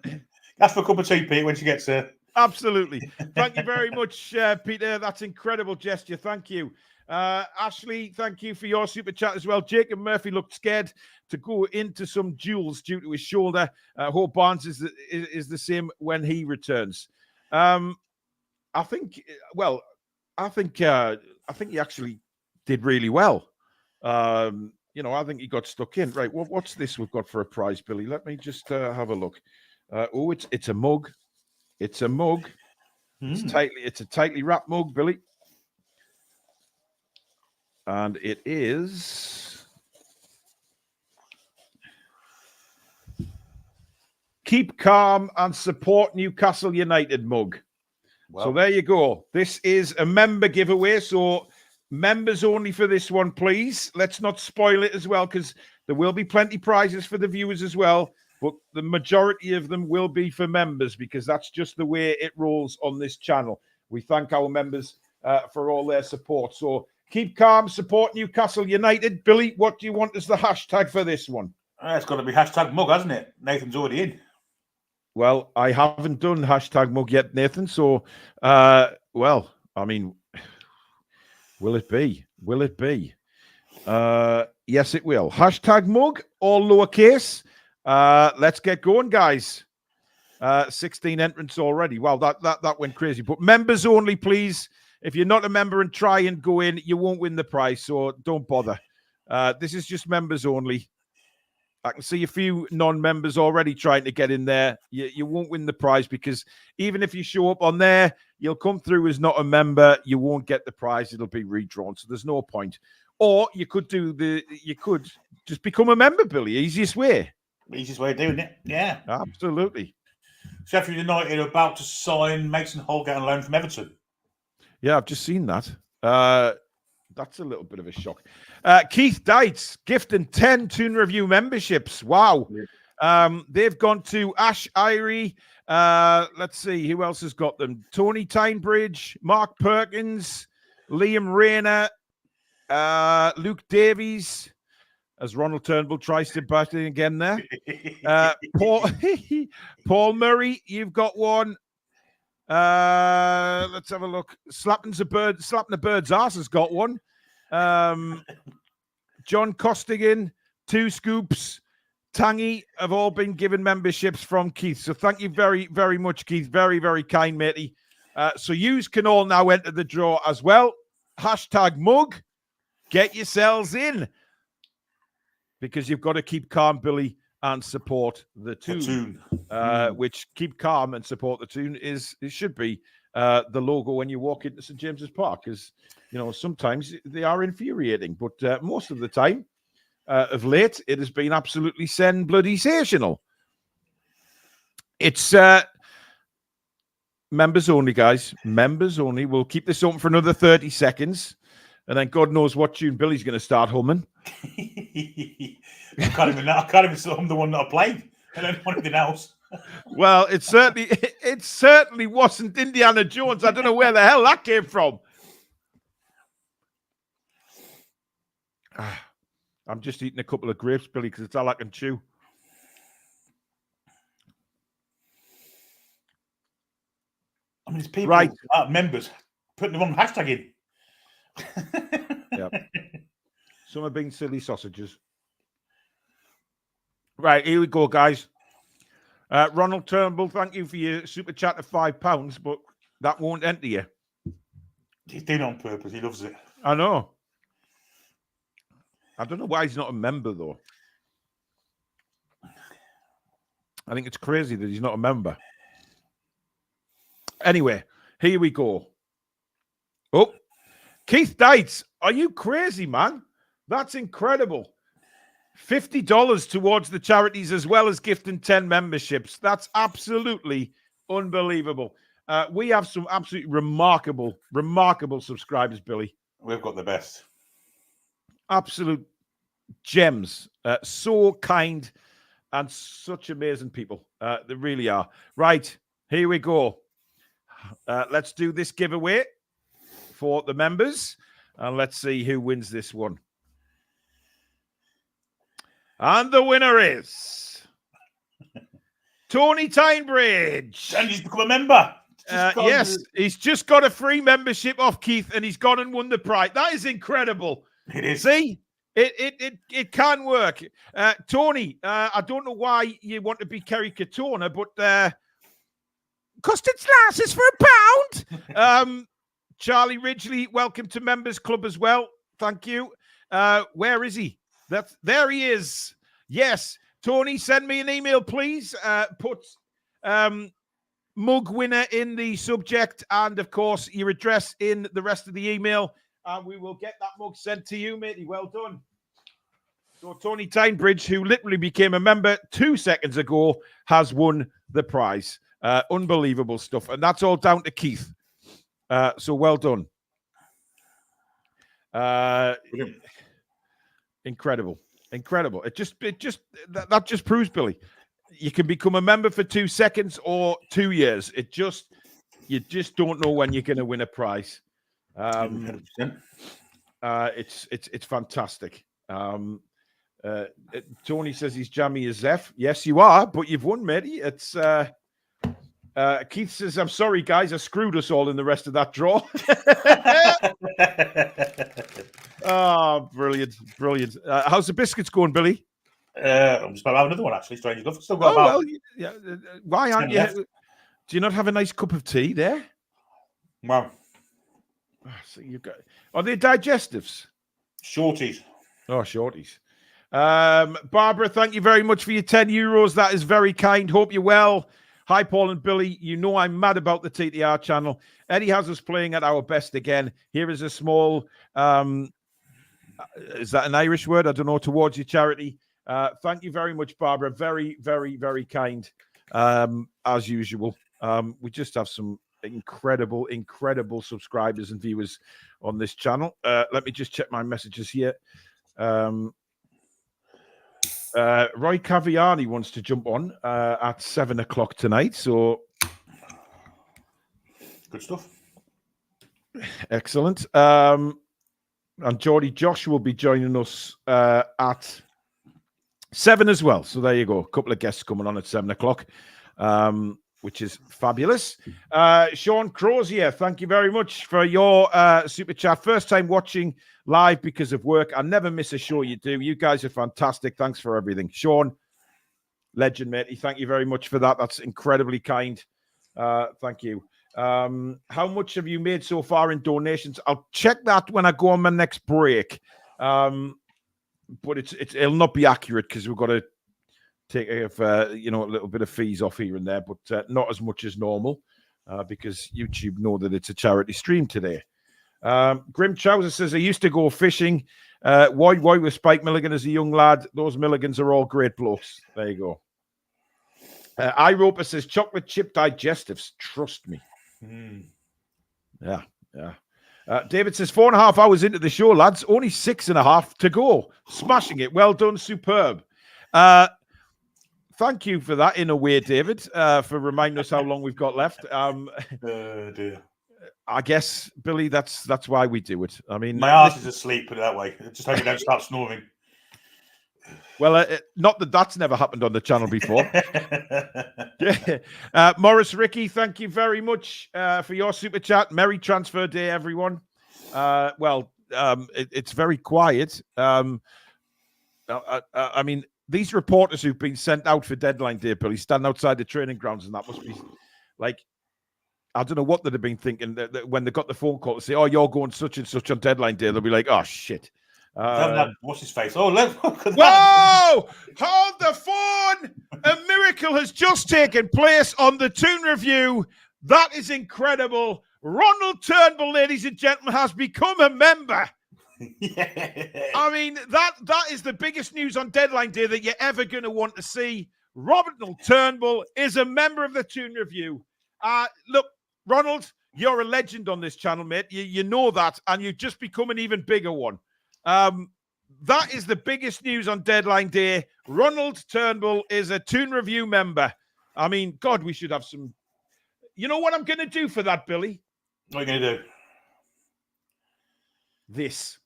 That's for a cup of tea, Pete, when she gets there. Absolutely. Thank you very much, Peter. That's incredible gesture. Thank you. Ashley, thank you for your super chat as well. Jacob Murphy looked scared to go into some duels due to his shoulder. Hope Barnes is the same when he returns. I think he actually did really well. I think he got stuck in. Right, what's this we've got for a prize, Billy? Let me just have a look. It's a mug. It's a mug. It's a tightly wrapped mug, Billy. And it is Keep Calm and Support Newcastle United mug. Well, so there you go. This is a member giveaway. So members only for this one, please. Let's not spoil it as well, because there will be plenty prizes for the viewers as well. But the majority of them will be for members, because that's just the way it rolls on this channel. We thank our members for all their support. So Keep Calm, Support Newcastle United. Billy, what do you want as the hashtag for this one? It's got to be hashtag mug, hasn't it? Nathan's already in. Well, I haven't done hashtag mug yet, Nathan. So, will it be? Yes, it will. Hashtag mug, all lowercase. Let's get going, guys. 16 entrants already. Wow, that went crazy. But members only, please. If you're not a member and try and go in, you won't win the prize, so don't bother. This is just members only. I can see a few non-members already trying to get in there. You won't win the prize, because even if you show up on there, you'll come through as not a member. You won't get the prize. It'll be redrawn, so there's no point. Or you could just become a member, Billy. Easiest way. Easiest way of doing it. Yeah. Absolutely. Sheffield United are about to sign Mason Holgate on loan from Everton. Yeah, I've just seen that. That's a little bit of a shock. Keith Dites gifting 10 Toon Review memberships. Wow. Yeah. They've gone to Ash Irie. Let's see who else has got them. Tony Tynebridge, Mark Perkins, Liam Rayner, Luke Davies, as Ronald Turnbull tries to bat in again there. Paul Murray, you've got one. Let's have a look. Slapping a bird's ass has got one. John Costigan, 2 scoops. Tangy have all been given memberships from Keith. So thank you very, very much, Keith. Very, very kind, matey. So yous can all now enter the draw as well. #mug. Get yourselves in. Because you've got to keep calm, Billy, and support the Toon. Which keep calm and support the Toon it should be the logo when you walk into St. James's Park. Because, sometimes they are infuriating. But most of the time, of late, it has been absolutely bloody-sational. It's members only, guys. Members only. We'll keep this open for another 30 seconds. And then God knows what tune Billy's going to start humming. I can't even hum the one that I played. I don't want anything else. Well, it certainly wasn't Indiana Jones. I don't know where the hell that came from. I'm just eating a couple of grapes, Billy, because it's all I can chew. I mean, it's people, members, putting the wrong hashtag in. Yep. Some have been silly sausages. Right, here we go, guys. Ronald Turnbull, thank you for your super chat of £5, but that won't enter you. He's doing it on purpose. He loves it. I know. I don't know why he's not a member, though. I think it's crazy that he's not a member. Anyway, here we go. Oh, Keith Dites, are you crazy, man? That's incredible. $50 towards the charities as well as gifting 10 memberships. That's absolutely unbelievable. We have some absolutely remarkable subscribers, Billy. We've got the best. Absolute gems. So kind and such amazing people. They really are. Right, here we go. Let's do this giveaway for the members. And let's see who wins this one. And the winner is Tony Tynebridge. And he's become a member. Yes, he's just got a free membership off Keith, and he's gone and won the prize. That is incredible. It is. See, it can work. Tony, I don't know why you want to be Kerry Katona, but custard slices for £1. Charlie Ridgely, welcome to Members Club as well. Thank you. Where is he? There he is. Yes. Tony, send me an email, please. Put mug winner in the subject and, of course, your address in the rest of the email. And we will get that mug sent to you, matey. Well done. So Tony Tynebridge, who literally became a member 2 seconds ago, has won the prize. Unbelievable stuff. And that's all down to Keith. So well done. Incredible. It just that just proves, Billy, you can become a member for 2 seconds or 2 years. You just don't know when you're going to win a prize. It's fantastic. Tony says he's jammy as Zeph. Yes, you are, but you've won, matey. It's Keith says, I'm sorry, guys, I screwed us all in the rest of that draw. Oh, brilliant. How's the biscuits going, Billy? I'm just about to have another one, actually. Strange enough. Still got about... yeah. Why aren't you? Left. Do you not have a nice cup of tea there? Wow. So are they digestives? Shorties. Oh, shorties. Barbara, thank you very much for your €10. That is very kind. Hope you're well. Hi, Paul and Billy. You know I'm mad about the TTR channel. Eddie has us playing at our best again. Here is a small, is that an Irish word? I don't know, towards your charity. Thank you very much, Barbara. Very, very, very kind, as usual. We just have some incredible subscribers and viewers on this channel. Let me just check my messages here. Roy Caviani wants to jump on at 7 o'clock tonight. So good stuff. Excellent. And Geordie Josh will be joining us at 7 as well. So there you go. A couple of guests coming on at 7 o'clock, which is fabulous. Sean Crozier, thank you very much for your super chat. First time watching live because of work. I never miss a show you do. You guys are fantastic. Thanks for everything. Sean, legend, matey. Thank you very much for that. That's incredibly kind. Thank you. How much have you made so far in donations? I'll check that when I go on my next break. But it'll not be accurate because we've got to take a little bit of fees off here and there, but not as much as normal because YouTube know that it's a charity stream today. Grim Trouser says, I used to go fishing. Why with Spike Milligan as a young lad? Those Milligans are all great blokes. There you go. iRoper says, chocolate chip digestives. Trust me. Yeah. David says, 4.5 hours into the show, lads. Only 6.5 to go. Smashing it. Well done. Superb. Thank you for that in a way, David, for reminding us how long we've got left. Dear. I guess, Billy, that's why we do it. I mean, my ass is asleep, put it that way. Just hope you don't start snoring. Well, not that that's never happened on the channel before. Morris Ricky, thank you very much for your super chat. Merry transfer day, everyone. It's very quiet. I mean, these reporters who've been sent out for deadline day, Billy, stand outside the training grounds, and that must be like, I don't know what they'd have been thinking that when they got the phone call to say, oh, you're going such and such on deadline day. They'll be like, oh, shit. What's his face? Oh, look. Whoa! Hold the phone! A miracle has just taken place on the Toon Review. That is incredible. Ronald Turnbull, ladies and gentlemen, has become a member. Yeah. I mean, that is the biggest news on deadline day that you're ever going to want to see. Ronald Turnbull is a member of the Toon Review. Look, Ronald, you're a legend on this channel, mate. You know that, and you've just become an even bigger one. That is the biggest news on deadline day. Ronald Turnbull is a Toon Review member. I mean, God, we should have some. You know what I'm going to do for that, Billy? What are you going to do? This.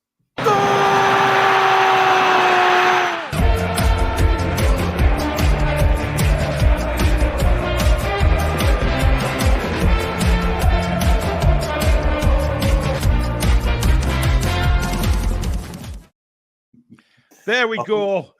There we go.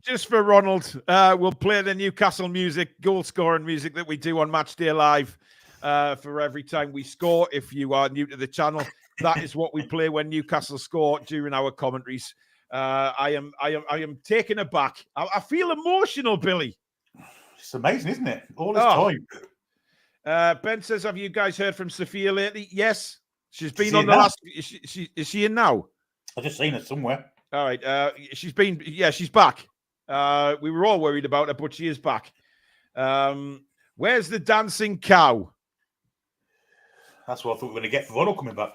Just for Ronald, we'll play the Newcastle music, goal scoring music that we do on Match Day Live for every time we score. If you are new to the channel, that is what we play when Newcastle score during our commentaries. I am taken aback. I feel emotional, Billy. It's amazing, isn't it? All this time. Ben says, have you guys heard from Sophia lately? Yes. She's been on the last. Is she in now? I've just seen it somewhere. All right. She's back. We were all worried about her, but she is back. Where's the dancing cow? That's what I thought we were going to get for Ronald coming back.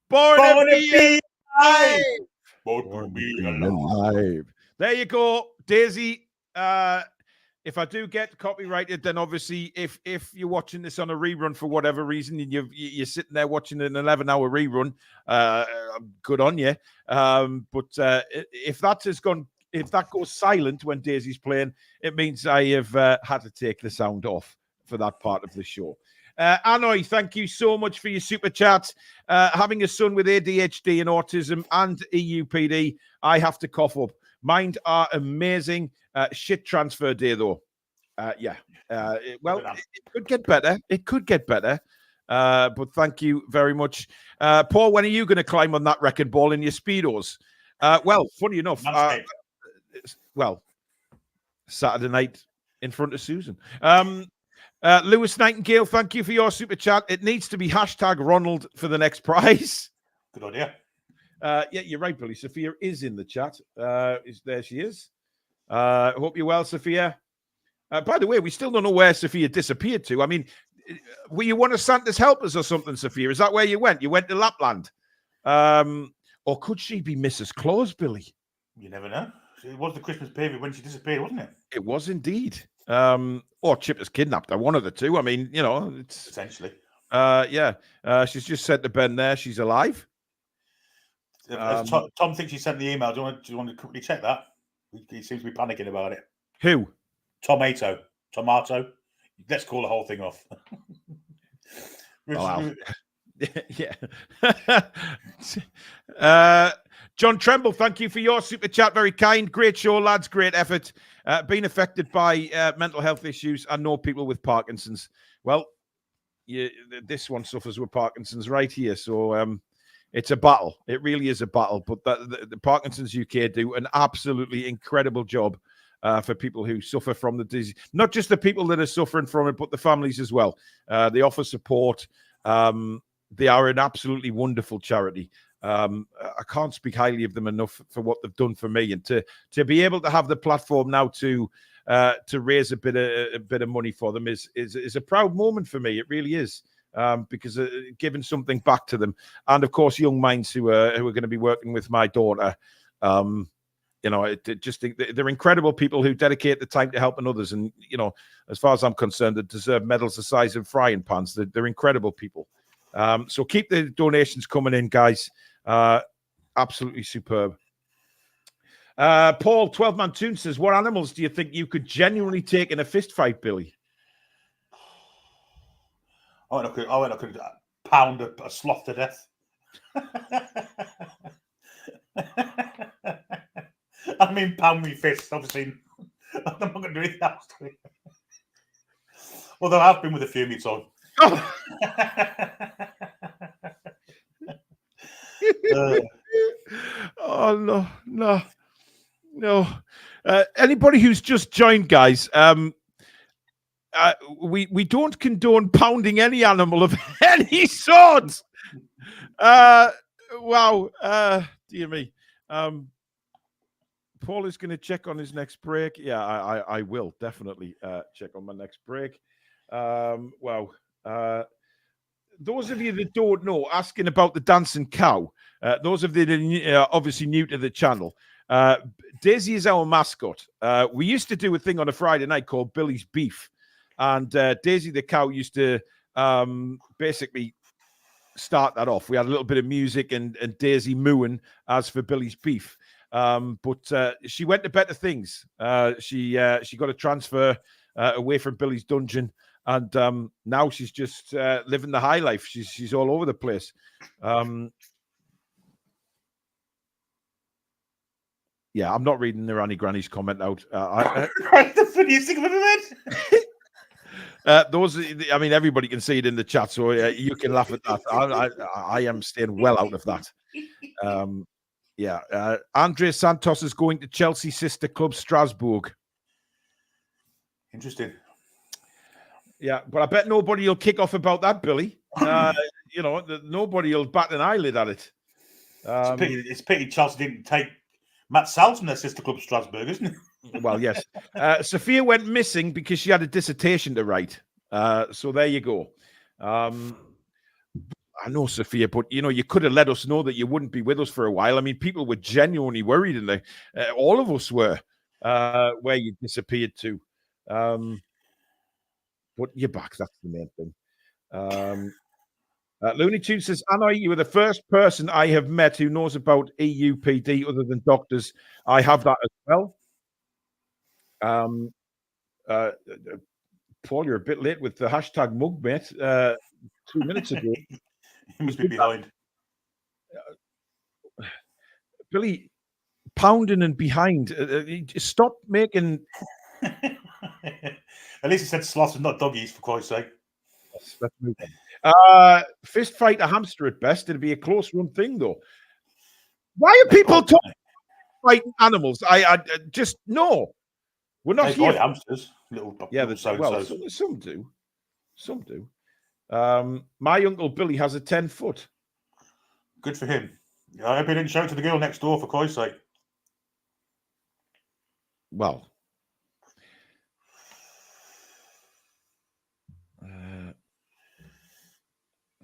Born to be alive. Born to be alive. There you go, Daisy. If I do get copyrighted, then obviously, if you're watching this on a rerun for whatever reason, and you're sitting there watching an 11-hour rerun, good on you. But if that goes silent when Daisy's playing, it means I have had to take the sound off for that part of the show. Anoy, thank you so much for your super chat. Having a son with ADHD and autism and EUPD, I have to cough up. Mine are amazing. Shit transfer day, though. It could get better. It could get better. But thank you very much. Paul, when are you going to climb on that wrecking ball in your Speedos? Funny enough, Saturday night in front of Susan. Lewis Nightingale, thank you for your super chat. It needs to be hashtag Ronald for the next prize. Good idea. Yeah, you're right, Billy. Sophia is in the chat. There she is. Hope you're well, Sophia. By the way, we still don't know where Sophia disappeared to. I mean, were you one of Santa's helpers or something, Sophia? Is that where you went? You went to Lapland? Or could she be Mrs. Claus, Billy? You never know. It was the Christmas period when she disappeared, wasn't it? It was indeed. Or Chip has kidnapped her, one of the two. I mean, you know, it's essentially. Yeah. She's just said to Ben there she's alive. Tom thinks he sent the email. Do you want to quickly check that? He seems to be panicking about it. Who? Tomato. Let's call the whole thing off. Yeah. John Tremble, thank you for your super chat. Very kind. Great show, lads. Great effort. Being affected by mental health issues and know people with Parkinsons. Well, this one suffers with Parkinson's right here. So it's a battle. It really is a battle. But the Parkinsons UK do an absolutely incredible job for people who suffer from the disease. Not just the people that are suffering from it, but the families as well. They offer support. They are an absolutely wonderful charity. I can't speak highly of them enough for what they've done for me, and to be able to have the platform now to raise a bit of money for them is a proud moment for me. It really is, because giving something back to them, and of course, young minds who are going to be working with my daughter. You know, they're incredible people who dedicate the time to helping others, and you know, as far as I'm concerned, they deserve medals the size of frying pans. They're incredible people. So keep the donations coming in, guys. Absolutely superb. Paul 12-man Toon says, what animals do you think you could genuinely take in a fist fight, Billy? I could pound a sloth to death. I mean, pound me fists, obviously. I'm not going to do anything else to it. Although I've been with a few meets on. Oh no. Anybody who's just joined, guys, we don't condone pounding any animal of any sort. Wow. Dear me. Paul is going to check on his next break. Yeah, I will definitely check on my next break. Wow. Those of you that don't know, asking about the dancing cow. Those of you that are obviously new to the channel. Daisy is our mascot. We used to do a thing on a Friday night called Billy's Beef. And Daisy the cow used to basically start that off. We had a little bit of music and Daisy mooing as for Billy's Beef. But she went to better things. She got a transfer away from Billy's dungeon. And now she's just living the high life. She's all over the place. Yeah, I'm not reading the Ranny Granny's comment out. The funniest thing I've ever read. I mean, everybody can see it in the chat, so you can laugh at that. I am staying well out of that. Yeah, Andre Santos is going to Chelsea sister club Strasbourg. Interesting. Yeah, but I bet nobody will kick off about that, Billy. You know, nobody will bat an eyelid at it. It's pity Chelsea didn't take Matt Salz from their sister club Strasbourg, isn't it? Well, yes. Sophia went missing because she had a dissertation to write. So there you go. I know, Sophia, but, you know, you could have let us know that you wouldn't be with us for a while. I mean, people were genuinely worried, and all of us were, where you disappeared to. But you're back. That's the main thing. Looney Tunes says, Anna, you were the first person I have met who knows about EUPD other than doctors. I have that as well. Paul, you're a bit late with the hashtag mug, mate. 2 minutes ago. He must be behind. Billy, pounding and behind. Stop making... At least he said sloths and not doggies, for Christ's sake. Yes, let's move on. Fist fight a hamster at best. It'd be a close run thing, though. Why are people talking fighting animals? I just no. We're not here. Hamsters. Little well, some do. Some do. My uncle Billy has a 10-foot. Good for him. I hope he didn't show it to the girl next door, for Christ's sake. Well,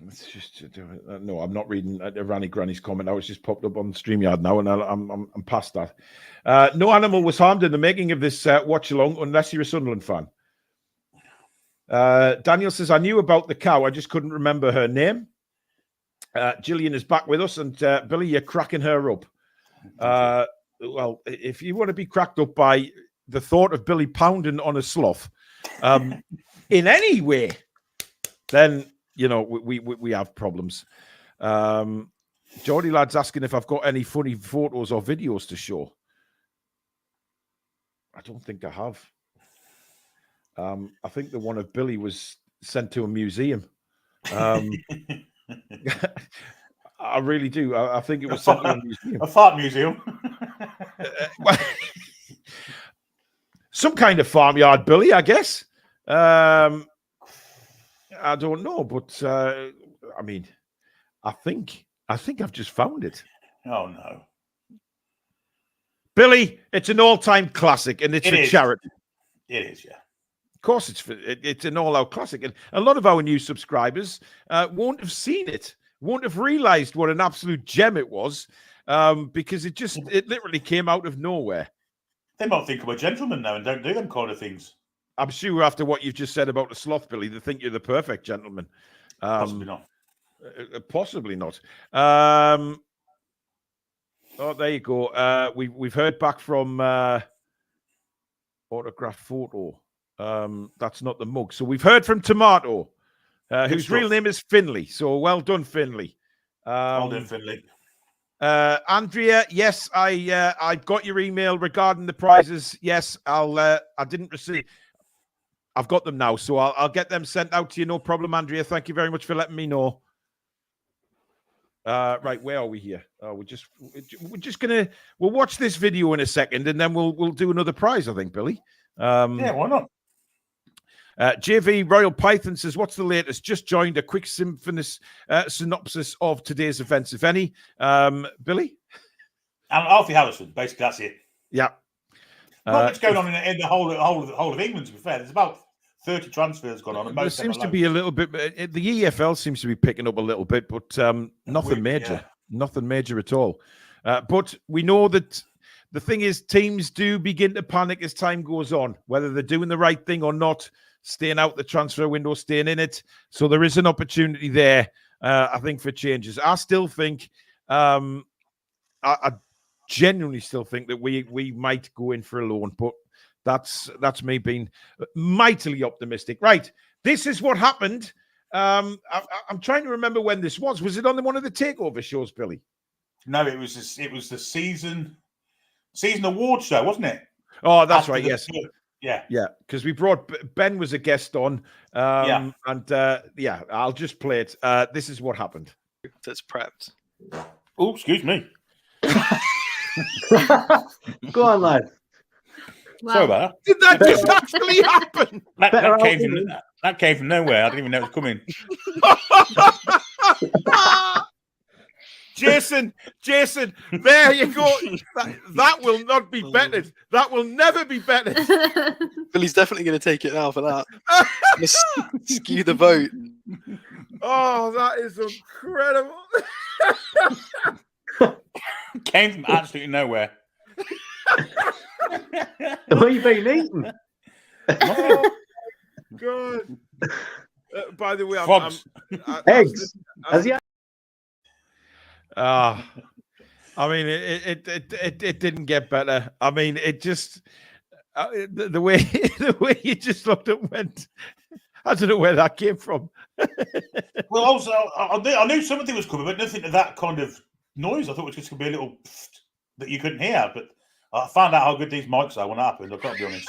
let's just do it. No, I'm not reading Ranny Granny's comment. I was just popped up on StreamYard now, and I'm past that. No animal was harmed in the making of this watch along, unless you're a Sunderland fan. Daniel says, I knew about the cow, I just couldn't remember her name. Gillian is back with us, and Billy, you're cracking her up. Well, if you want to be cracked up by the thought of Billy pounding on a sloth in any way, then, you know, we have problems. Geordie Lad's asking if I've got any funny photos or videos to show. I don't think I have. I think the one of Billy was sent to a museum. I really do. I think it was sent to a museum. A fart museum. Some kind of farmyard, Billy, I guess. I don't know, but I mean, I think I've just found it. Oh no, Billy! It's an all-time classic, and it's for charity. It is, yeah. Of course, it's an all-out classic, and a lot of our new subscribers won't have seen it, won't have realised what an absolute gem it was, because it literally came out of nowhere. They might think I'm a gentleman now and don't do them kind of things. I'm sure after what you've just said about the sloth, Billy, they think you're the perfect gentleman. Possibly not. Possibly not. Oh, there you go. We've heard back from Autograph Photo. That's not the mug. So we've heard from Tomato, whose real name is Finley. So well done, Finley. Well done, Finley. Andrea, yes, I got your email regarding the prizes. Yes, I didn't receive. I've got them now, so I'll get them sent out to you. No problem, Andrea. Thank you very much for letting me know. Right, where are we here? We're just we'll watch this video in a second, and then we'll do another prize, I think, Billy. Yeah, why not? JV Royal Python says, what's the latest? Just joined. A quick synopsis of today's events, if any. Billy? And Alfie Harrison, basically, that's it. Yeah. Not much going on in the whole of England, to be fair. There's about 30 transfers going on. And there seems to be a little bit. The EFL seems to be picking up a little bit, but nothing major. Yeah. Nothing major at all. But we know that the thing is, teams do begin to panic as time goes on, whether they're doing the right thing or not, staying out the transfer window, staying in it. So there is an opportunity there, I think, for changes. I still think, I genuinely still think that we might go in for a loan, but that's me being mightily optimistic. Right, this is what happened. I'm trying to remember when this was. Was it on one of the takeover shows, Billy? No, it was the season award show, wasn't it? Oh, that's right. Yes. Yeah. Because we brought Ben was a guest on. And I'll just play it. This is what happened. That's prepped. Oh, excuse me. Go on, lad. Wow. Sorry about that. Did that just actually happen? That came from nowhere. I didn't even know it was coming. Jason, there you go. That will not be betted. That will never be betted. Billy's definitely going to take it now for that. Skew the vote. Oh, that is incredible. Came from absolutely nowhere. What have you been eating? Oh, God. By the way, Eggs. Has he? I mean, it didn't get better. I mean, it just the way you just looked at went. I don't know where that came from. Well, also, I knew something was coming, but nothing to that kind of noise. I thought it was just going to be a little that you couldn't hear. But I found out how good these mics are when it happened. I've got to be honest.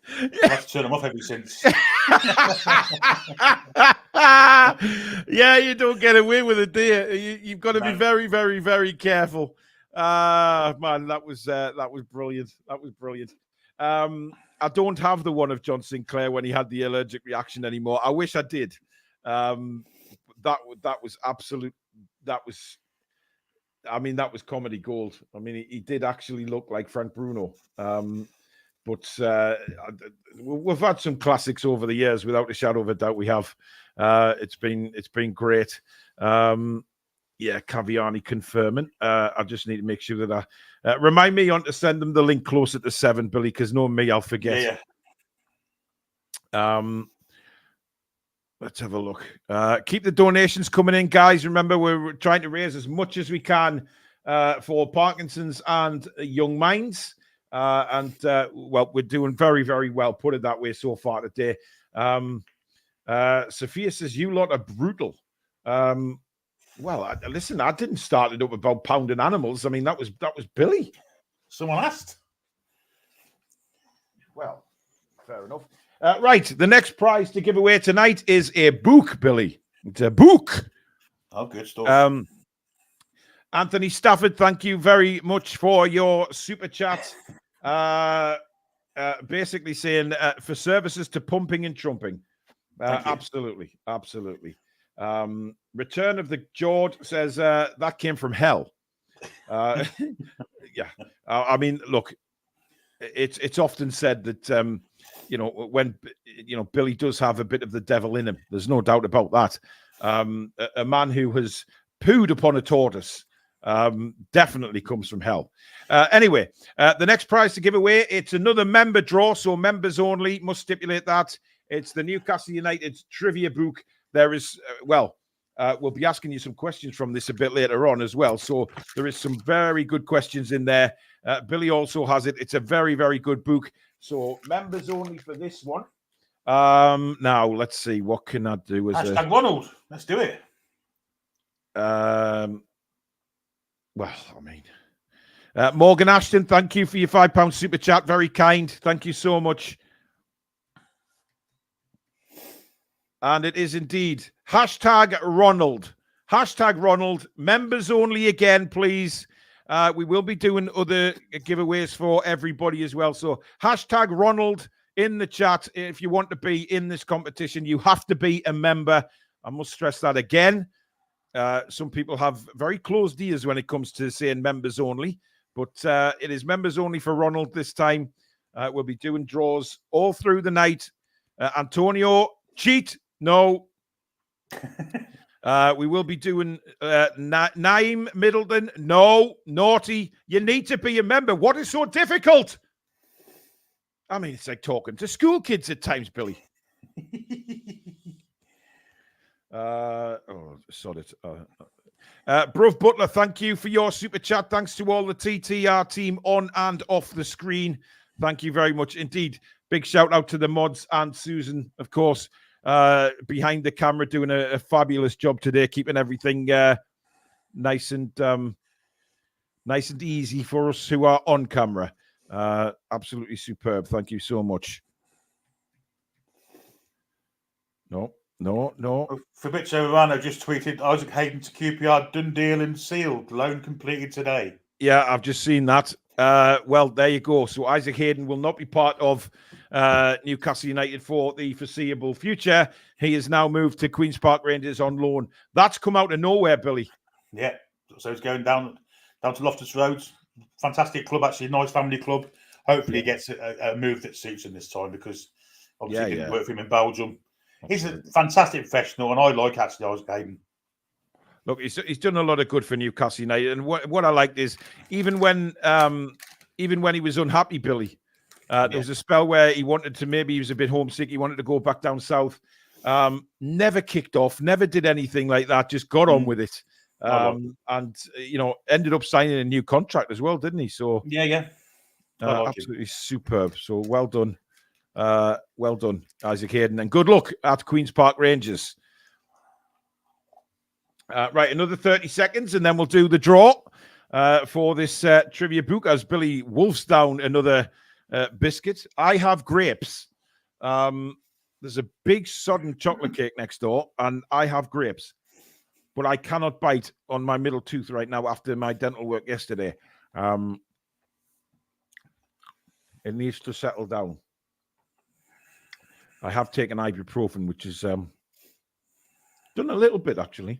I have to turn them off every since. Yeah, you don't get away with it, do you? You've got to be very, very, very careful. Man, that was brilliant. That was brilliant. I don't have the one of John Sinclair when he had the allergic reaction anymore. I wish I did. That was absolute. That was. I mean, that was comedy gold. I mean, he did actually look like Frank Bruno. But we've had some classics over the years, without a shadow of a doubt. We have. It's been great. Yeah, Caviani confirming. I just need to make sure that I remind me on to send them the link closer to 7, Billy, because knowing me, I'll forget. Yeah. Let's have a look. Keep the donations coming in, guys. Remember, we're trying to raise as much as we can for Parkinsons and Young Minds. Well, we're doing very, very well, put it that way, so far today. Sophia says, you lot are brutal. Well, listen, I didn't start it up about pounding animals. I mean, that was Billy. Someone asked. Well, fair enough. Right, the next prize to give away tonight is a book, Billy. It's a book. Oh, good stuff. Anthony Stafford, thank you very much for your super chat. Basically saying for services to pumping and trumping. Absolutely. Return of the Jord says that came from hell. Yeah. I mean, look, it's often said that when Billy does have a bit of the devil in him. There's no doubt about that. A man who has pooed upon a tortoise definitely comes from hell. Anyway, the next prize to give away, it's another member draw, so members only, must stipulate that. It's the Newcastle United trivia book. There is, we'll be asking you some questions from this a bit later on as well. So there is some very good questions in there. Billy also has it. It's a very, very good book. So members only for this one. Now, let's see. What can I do? Hashtag Ronald. Let's do it. Well, I mean, Morgan Ashton, thank you for your £5 super chat. Very kind. Thank you so much. And it is indeed hashtag Ronald. Hashtag Ronald. Members only again, please. We will be doing other giveaways for everybody as well. So hashtag Ronald in the chat. If you want to be in this competition, you have to be a member. I must stress that again. Some people have very closed ears when it comes to saying members only, but it is members only for Ronald this time. We'll be doing draws all through the night. Antonio, cheat. No. We will be doing Naeem Middleton. No. Naughty. You need to be a member. What is so difficult? I mean, it's like talking to school kids at times, Billy. Sod it. Bruv Butler, thank you for your super chat. Thanks to all the TTR team on and off the screen. Thank you very much indeed. Big shout out to the mods and Susan, of course, behind the camera, doing a fabulous job today, keeping everything nice and easy for us who are on camera. Absolutely superb. Thank you so much. No. Fabrizio Romano just tweeted Isaac Hayden to QPR, done deal and sealed. Loan completed today. Yeah, I've just seen that. Well, there you go. So Isaac Hayden will not be part of Newcastle United for the foreseeable future. He has now moved to Queen's Park Rangers on loan. That's come out of nowhere, Billy. Yeah. So he's going down to Loftus Roads. Fantastic club, actually. Nice family club. Hopefully he gets a move that suits him this time, because obviously it didn't work for him in Belgium. He's a fantastic professional, and I like actually Isaac Hayden. Look, he's done a lot of good for Newcastle United, and what I liked is even when he was unhappy, Billy, there was a spell where he wanted to, maybe he was a bit homesick, he wanted to go back down south. Never kicked off, never did anything like that. Just got on with it, and ended up signing a new contract as well, didn't he? So absolutely superb. So well done. Well done, Isaac Hayden, and good luck at Queen's Park Rangers. Right, another 30 seconds, and then we'll do the draw for this trivia book as Billy wolfs down another biscuit. I have grapes. There's a big sodden chocolate cake next door, and I have grapes, but I cannot bite on my middle tooth right now after my dental work yesterday. It needs to settle down. I have taken ibuprofen, which is done a little bit actually.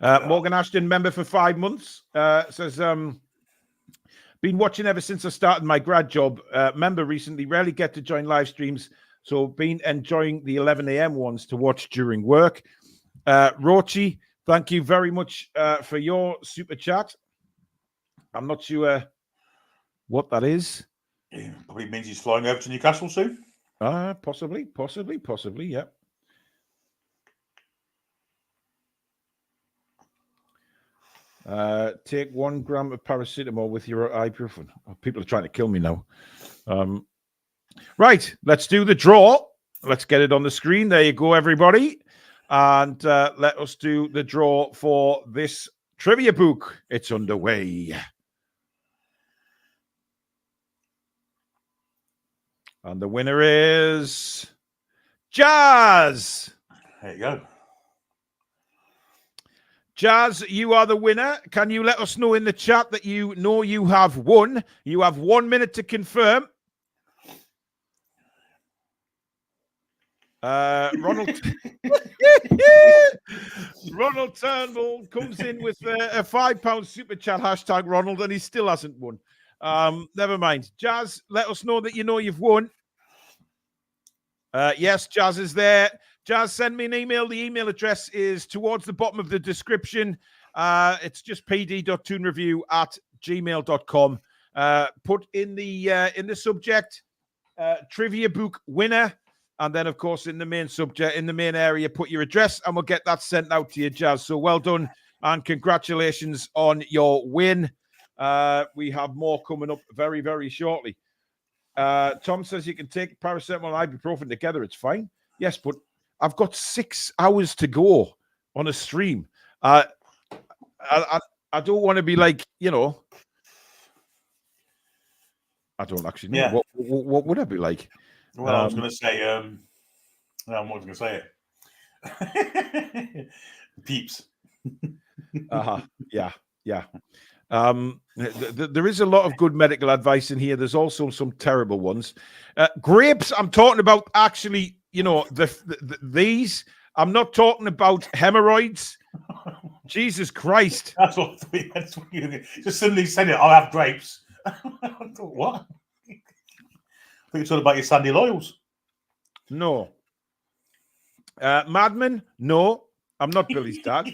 Morgan Ashton, member for 5 months, says, been watching ever since I started my grad job. Member recently, rarely get to join live streams, so been enjoying the 11 a.m. ones to watch during work. Rochi, thank you very much for your super chat. I'm not sure what that is. Yeah, probably means he's flying over to Newcastle soon. Possibly, yeah. Take 1 gram of paracetamol with your ibuprofen. Oh, people are trying to kill me now. Right, let's do the draw. Let's get it on the screen. There you go, everybody. And let us do the draw for this trivia book. It's underway. And the winner is Jazz. There you go. Jazz, you are the winner. Can you let us know in the chat that you know you have won? You have 1 minute to confirm. Ronald Turnbull comes in with a £5 super chat hashtag Ronald, and he still hasn't won. Never mind. Jazz, let us know that you know you've won. Yes, Jazz is there. Jazz, send me an email. The email address is towards the bottom of the description. It's just pd.toonreview@gmail.com. Put in the subject trivia book winner, and then of course in the main subject, in the main area, put your address, and we'll get that sent out to you, Jazz. So well done and congratulations on your win. We have more coming up very, very shortly. Tom says you can take paracetamol and ibuprofen together. It's fine. Yes, but I've got 6 hours to go on a stream. I don't want to be like, I don't actually know. Yeah. What would I be like? Well, I was going to say, I'm not going to say it. Peeps. Yeah. There is a lot of good medical advice in here. There's also some terrible ones. Grapes, I'm talking about actually, these. I'm not talking about hemorrhoids. Jesus Christ. That's what you just suddenly said it. I'll have grapes. I thought, what? I thought you were talking about your Sandy Loyals. No. Madman? No. I'm not Billy's dad.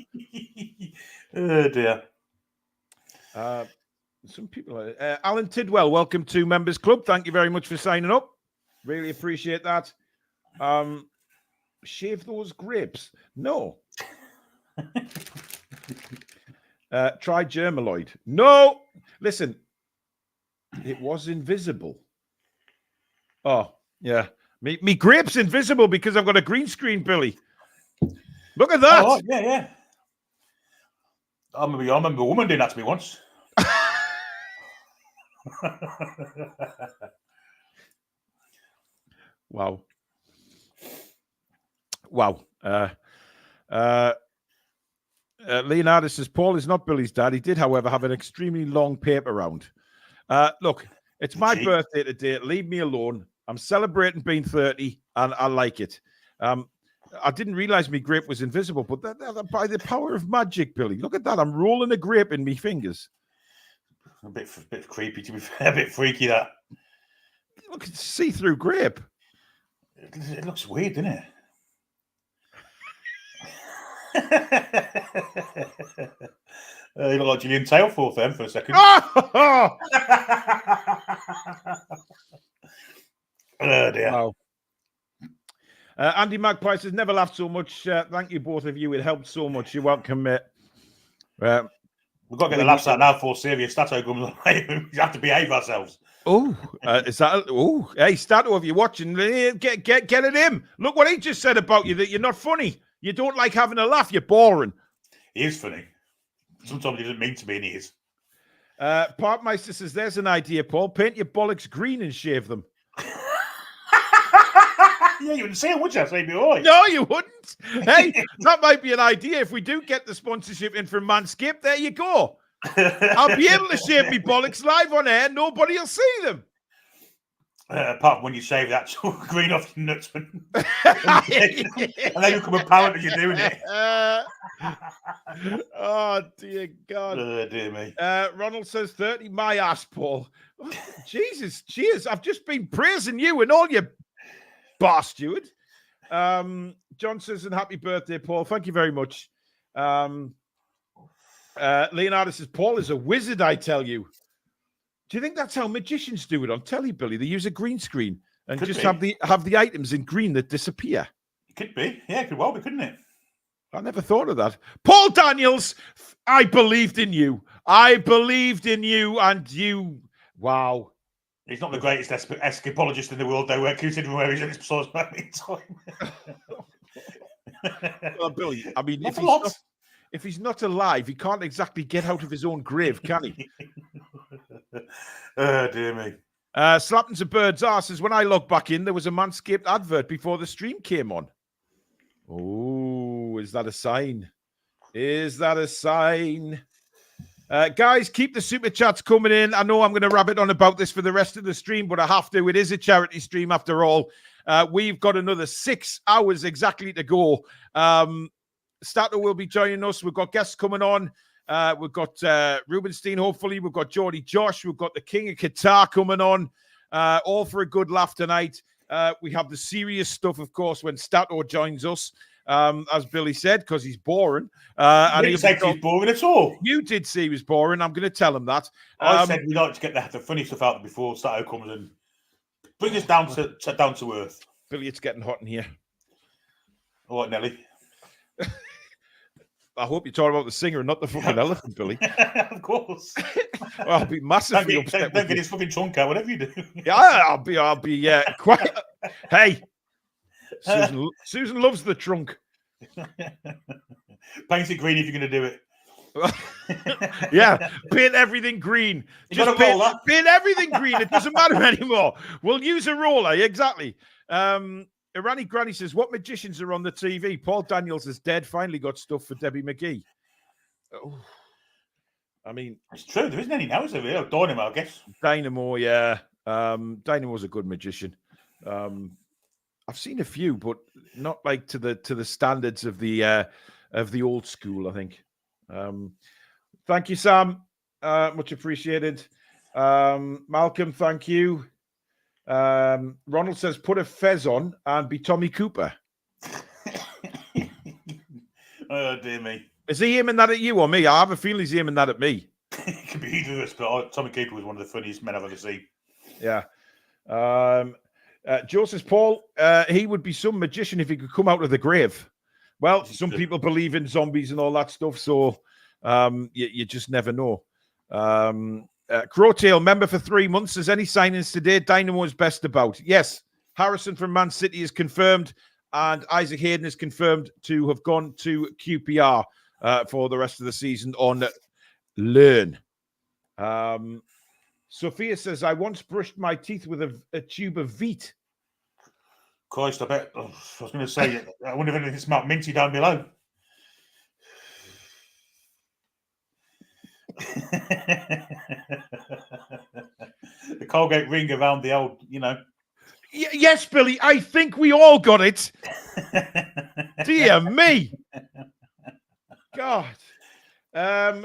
Oh, dear. Some people Alan Tidwell, welcome to Members Club. Thank you very much for signing up. Really appreciate that. Shave those grapes. No. Try Germaloid. No. Listen, it was invisible. Oh, yeah. Me grapes invisible because I've got a green screen, Billy. Look at that. Oh, yeah. I remember a woman doing that to me once. Wow. Leonardo says, Paul is not Billy's dad. He did, however, have an extremely long paper round. Look, it's my birthday today. Leave me alone. I'm celebrating being 30, and I like it. I didn't realize my grape was invisible, but that by the power of magic, Billy. Look at that. I'm rolling a grape in my fingers. A bit creepy, to be fair. A bit freaky, that. Look, it's see-through grape. It looks weird, doesn't it? You look like Julian Tailforth then for a second. Oh dear. Wow. Andy Magpie says, never laughed so much. Thank you, both of you. It helped so much. You're welcome, mate. We've got to get the laughs out now before serious Stato comes on. We have to behave ourselves. Oh, is that? Oh, hey, Stato, if you're watching, get at him. Look what he just said about you, that you're not funny. You don't like having a laugh. You're boring. He is funny. Sometimes he doesn't mean to be, and he is. Parkmeister says, there's an idea, Paul. Paint your bollocks green and shave them. Yeah, you wouldn't see it, would you? So you'd be all right. No, you wouldn't. Hey, that might be an idea. If we do get the sponsorship in from Manscaped, there you go. I'll be able to shave me bollocks live on air. Nobody will see them. Apart from when you shave the actual green off your nuts, and then you become apparent that you're doing it. Oh dear God! Oh, dear me. Ronald says 30. My ass, Paul. Oh, Jesus, cheers! I've just been praising you and all you bar steward. John says, and happy birthday, Paul. Thank you very much. Leonardo says, Paul is a wizard, I tell you. Do you think that's how magicians do it on telly, Billy? They use a green screen and Could just be. have the items in green that disappear. It could be. Yeah, it could well be, couldn't it? I never thought of that. Paul Daniels, I believed in you. I believed in you, and you. Wow. He's not the greatest escapologist in the world, though, considering where he's at this precise moment in time. Well, Billy, I mean, Not if he's not alive, he can't exactly get out of his own grave, can he? Oh, dear me. Slapping's a bird's ass says, when I logged back in, there was a Manscaped advert before the stream came on. Oh, is that a sign? Is that a sign? Guys, keep the super chats coming in. I know I'm going to rabbit on about this for the rest of the stream, but I have to. It is a charity stream after all. We've got another 6 hours exactly to go. Stato will be joining us. We've got guests coming on. We've got Rubenstein, hopefully. We've got Geordie Josh. We've got the King of Qatar coming on. All for a good laugh tonight. We have the serious stuff, of course, when Stato joins us. As Billy said, because he's boring. I didn't say he's boring at all. You did say he was boring. I'm going to tell him that. I said we like to get the funny stuff out before Stato comes and bring us down to earth. Billy, it's getting hot in here. All right, Nelly. I hope you're talking about the singer and not the fucking elephant, Billy. Of course. Well, I'll be massively upset. Don't get his fucking trunk out, whatever you do. Yeah, I'll be quite. Hey, Susan loves the trunk. Paint it green if you're going to do it. Yeah, paint everything green. Just paint everything green. It doesn't matter anymore. We'll use a roller. Exactly. Irani Granny says, what magicians are on the TV? Paul Daniels is dead. Finally got stuff for Debbie McGee. Oh, I mean, it's true. There isn't any now, is there? Dynamo, I guess. Dynamo, yeah. Dynamo's a good magician. I've seen a few, but not like to the standards of the old school, I think. Thank you, Sam. Much appreciated. Malcolm, thank you. Ronald says, put a fez on and be Tommy Cooper. Oh, dear me. Is he aiming that at you or me? I have a feeling he's aiming that at me. It could be either of us, but Tommy Cooper was one of the funniest men I've ever seen. Yeah. Joe says, Paul, he would be some magician if he could come out of the grave. Well, some people believe in zombies and all that stuff, so you just never know. Crowtail, member for 3 months. Is any signings today? Dynamo is best about. Yes, Harrison from Man City is confirmed, and Isaac Hayden is confirmed to have gone to QPR for the rest of the season on loan. Sophia says, I once brushed my teeth with a tube of Veet. Christ, I bet. I was going to say, I wonder if anything smelled minty down below. The Colgate ring around the old, Yes, Billy, I think we all got it. Dear me. God.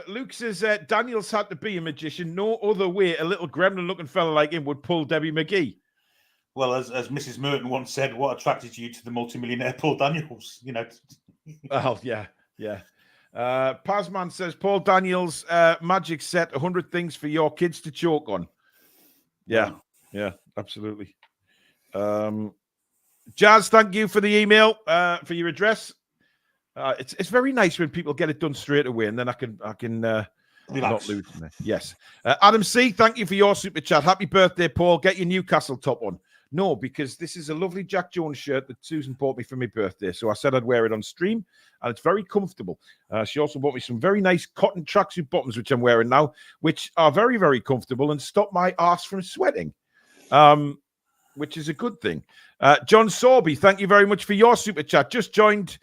Luke says, Daniels had to be a magician. No other way a little gremlin-looking fella like him would pull Debbie McGee. Well, as Mrs. Merton once said, what attracted you to the multimillionaire Paul Daniels? Oh, yeah. Pazman says, Paul Daniels magic set 100 things for your kids to choke on. Yeah, absolutely. Jazz, thank you for the email, for your address. It's very nice when people get it done straight away, and then I can not lose me. Yes. Adam C, thank you for your super chat. Happy birthday, Paul. Get your Newcastle top on. No, because this is a lovely Jack Jones shirt that Susan bought me for my birthday. So I said I'd wear it on stream, and it's very comfortable. She also bought me some very nice cotton tracksuit bottoms, which I'm wearing now, which are very, very comfortable and stop my arse from sweating, which is a good thing. John Sorby, thank you very much for your super chat. Just joined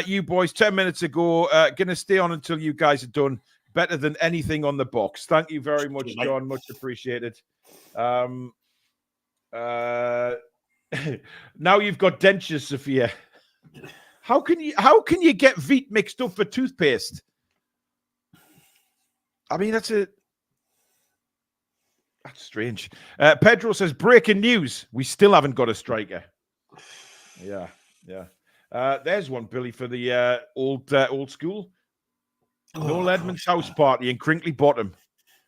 you boys 10 minutes ago. Going to stay on until you guys are done. Better than anything on the box. Thank you very much, John. Much appreciated. Now you've got dentures, Sophia. How can you get Veet mixed up for toothpaste? I mean, that's strange. Pedro says, breaking news. We still haven't got a striker. Yeah. There's one, Billy, for the old school. Noel Edmonds house party in Crinkley Bottom.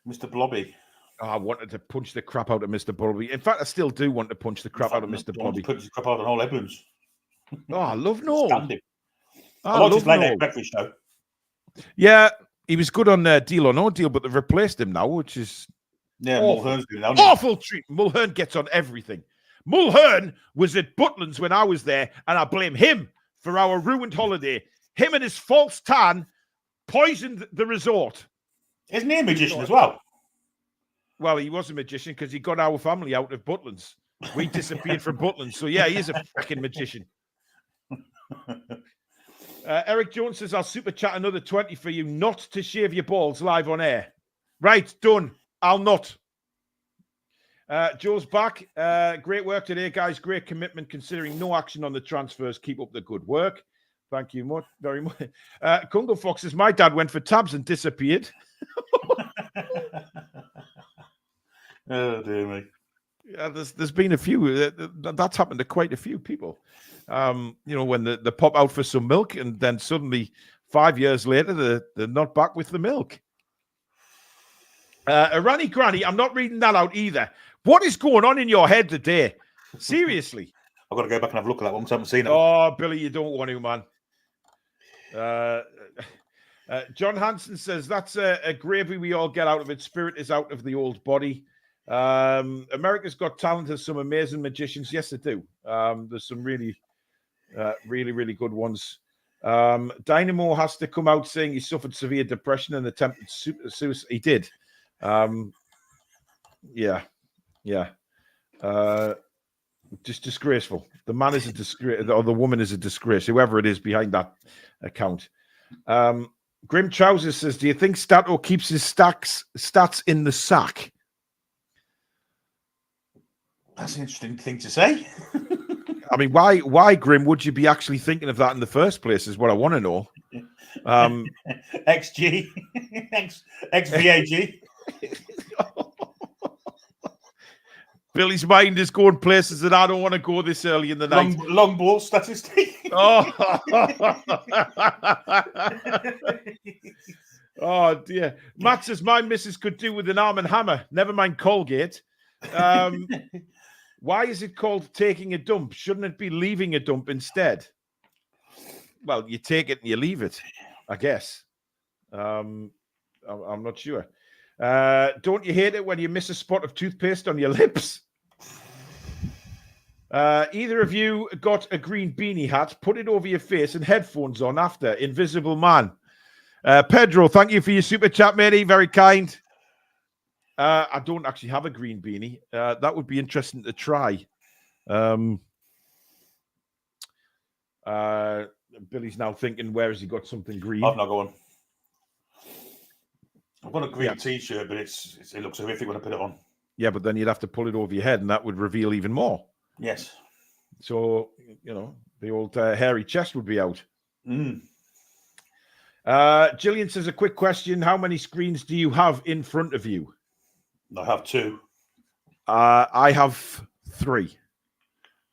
Mr. Blobby. Oh, I wanted to punch the crap out of Mr. Blobby. In fact, I still do want to punch the crap out of Mr. Blobby. Punch the crap out of Noel Edmonds. Oh, I love Noel. I watched his late night breakfast show. Yeah, he was good on Deal or No Deal, but they've replaced him now, which is Mulhern's doing that. Awful treat. Mulhern gets on everything. Mulhern was at Butlins when I was there, and I blame him for our ruined holiday. Him and his false tan poisoned the resort. Isn't he a magician as well? Well, he was a magician because he got our family out of Butlins. We disappeared from Butlins. So, yeah, he is a fucking magician. Eric Jones says, I'll super chat another 20 for you not to shave your balls live on air. Right, done. I'll not. Joe's back. Great work today, guys. Great commitment considering no action on the transfers. Keep up the good work. Thank you very much. Congo Fox says, my dad went for tabs and disappeared. Oh, dear me. Yeah, there's been a few. That's happened to quite a few people. When they pop out for some milk and then suddenly 5 years later, they're not back with the milk. Irani Granny, I'm not reading that out either. What is going on in your head today? Seriously. I've got to go back and have a look at that one because I haven't seen it. Oh, Billy, you don't want to, man. John Hansen says, that's a gravy we all get out of it. Spirit is out of the old body. America's Got Talent has some amazing magicians. Yes, they do. There's some really good ones. Dynamo has to come out saying he suffered severe depression and attempted suicide. He did. Yeah. Just disgraceful. The man is a disgrace, or the woman is a disgrace, whoever it is behind that account. Grim Trousers says, do you think Stato keeps his stats in the sack? That's an interesting thing to say. I mean, why, Grim, would you be actually thinking of that in the first place is what I want to know. XG. XVAG. Billy's mind is going places that I don't want to go this early in the night. Long ball statistic. Oh, dear. Matt says, my missus could do with an Arm & Hammer. Never mind Colgate. Why is it called taking a dump? Shouldn't it be leaving a dump instead? Well, you take it and you leave it, I guess. I'm not sure. Don't you hate it when you miss a spot of toothpaste on your lips? Either of you got a green beanie hat, put it over your face and headphones on after. Invisible Man. Pedro, thank you for your super chat, matey. Very kind. I don't actually have a green beanie. That would be interesting to try. Billy's now thinking, where has he got something green? I've not got one. I've got a green T-shirt, but it looks horrific when I put it on. Yeah, but then you'd have to pull it over your head, and that would reveal even more. Yes. So, the old hairy chest would be out. Gillian says, a quick question. How many screens do you have in front of you? I have 2. I have 3.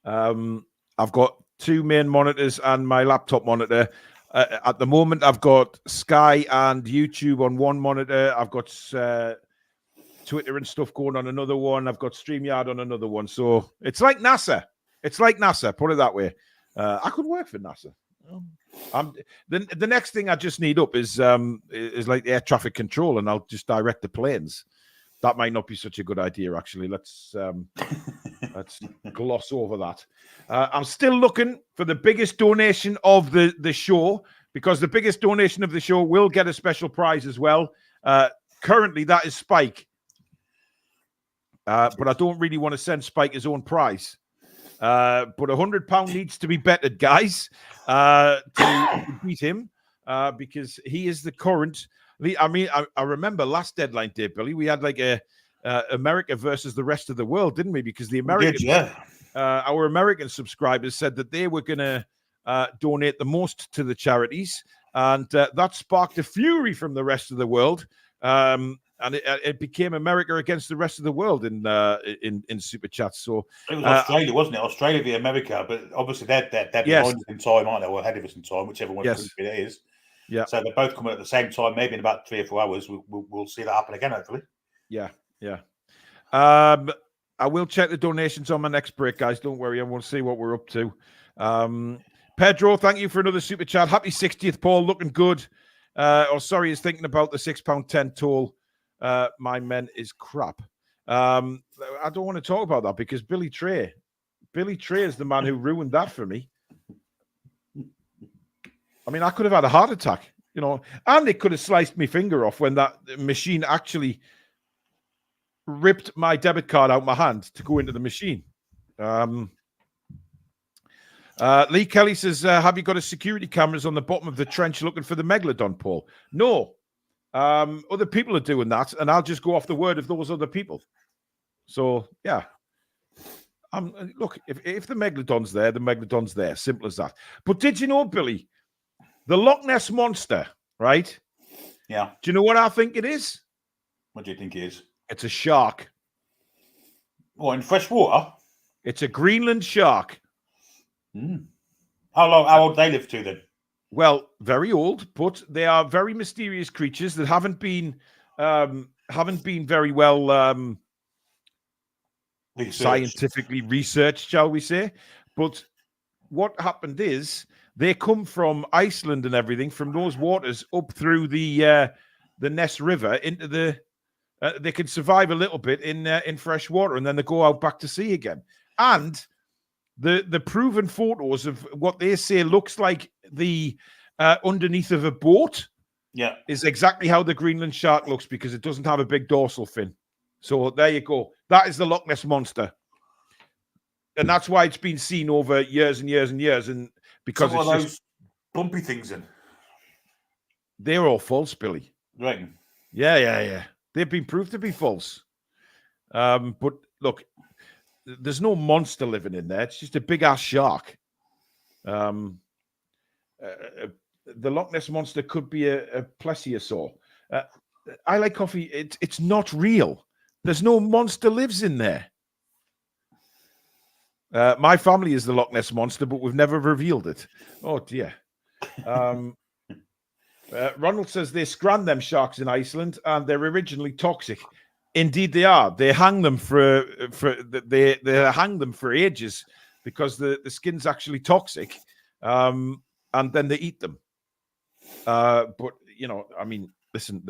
I've got 2 main monitors and my laptop monitor. At the moment, I've got Sky and YouTube on one monitor. I've got Twitter and stuff going on another one. I've got StreamYard on another one. So it's like NASA. Put it that way. I could work for NASA. The next thing I just need up is like air traffic control, and I'll just direct the planes. That might not be such a good idea, actually. Let's gloss over that. I'm still looking for the biggest donation of the show, because the biggest donation of the show will get a special prize as well. Currently, that is Spike. But I don't really want to send Spike his own prize. But £100 needs to be betted, guys, to beat him, because he is the current. I mean, I remember last deadline day, Billy, we had like a America versus the rest of the world, didn't we? Because the our American subscribers said that they were going to donate the most to the charities, and that sparked a fury from the rest of the world. And it became America against the rest of the world in super chats. So it was Australia, wasn't it? Australia v America, but obviously they're behind us in time, aren't they? Or ahead of us in time, whichever one country it is. Yeah. So they're both coming at the same time. Maybe in about 3 or 4 hours, we'll see that happen again. Hopefully. Yeah. I will check the donations on my next break, guys. Don't worry. I want to see what we're up to. Pedro, thank you for another super chat. Happy 60th, Paul. Looking good. Sorry, he's thinking about the £6.10 toll. My men is crap. I don't want to talk about that because Billy Trey is the man who ruined that for me. I mean, I could have had a heart attack, and it could have sliced my finger off when that machine actually ripped my debit card out my hand to go into the machine. Lee Kelly says, have you got a security cameras on the bottom of the trench looking for the Megalodon, Paul? No. Other people are doing that, and I'll just go off the word of those other people. So, yeah. Look, if the Megalodon's there, the Megalodon's there. Simple as that. But did you know, Billy, the Loch Ness Monster, right? Yeah. Do you know what I think it is? What do you think it is? It's a shark. What, in fresh water? It's a Greenland shark. How old they live to then? Well, very old, but they are very mysterious creatures that haven't been very well scientifically researched, shall we say. But what happened is they come from Iceland and everything, from those waters up through the Ness River into the. They can survive a little bit in fresh water, and then they go out back to sea again. And the proven photos of what they say looks like the underneath of a boat, is exactly how the Greenland shark looks, because it doesn't have a big dorsal fin. So there you go. That is the Loch Ness Monster, and that's why it's been seen over years and years and years. And because some of those bumpy things in, they're all false, Billy. Right? Yeah. They've been proved to be false. But look, there's no monster living in there. It's just a big ass shark. The Loch Ness Monster could be a plesiosaur. I like coffee. It's not real. There's no monster lives in there. My family is the Loch Ness Monster, but we've never revealed it. Oh dear. Ronald says they scran them sharks in Iceland, and they're originally toxic. Indeed, they are. They hang them they hang them for ages because the skin's actually toxic, and then they eat them. But I mean, listen,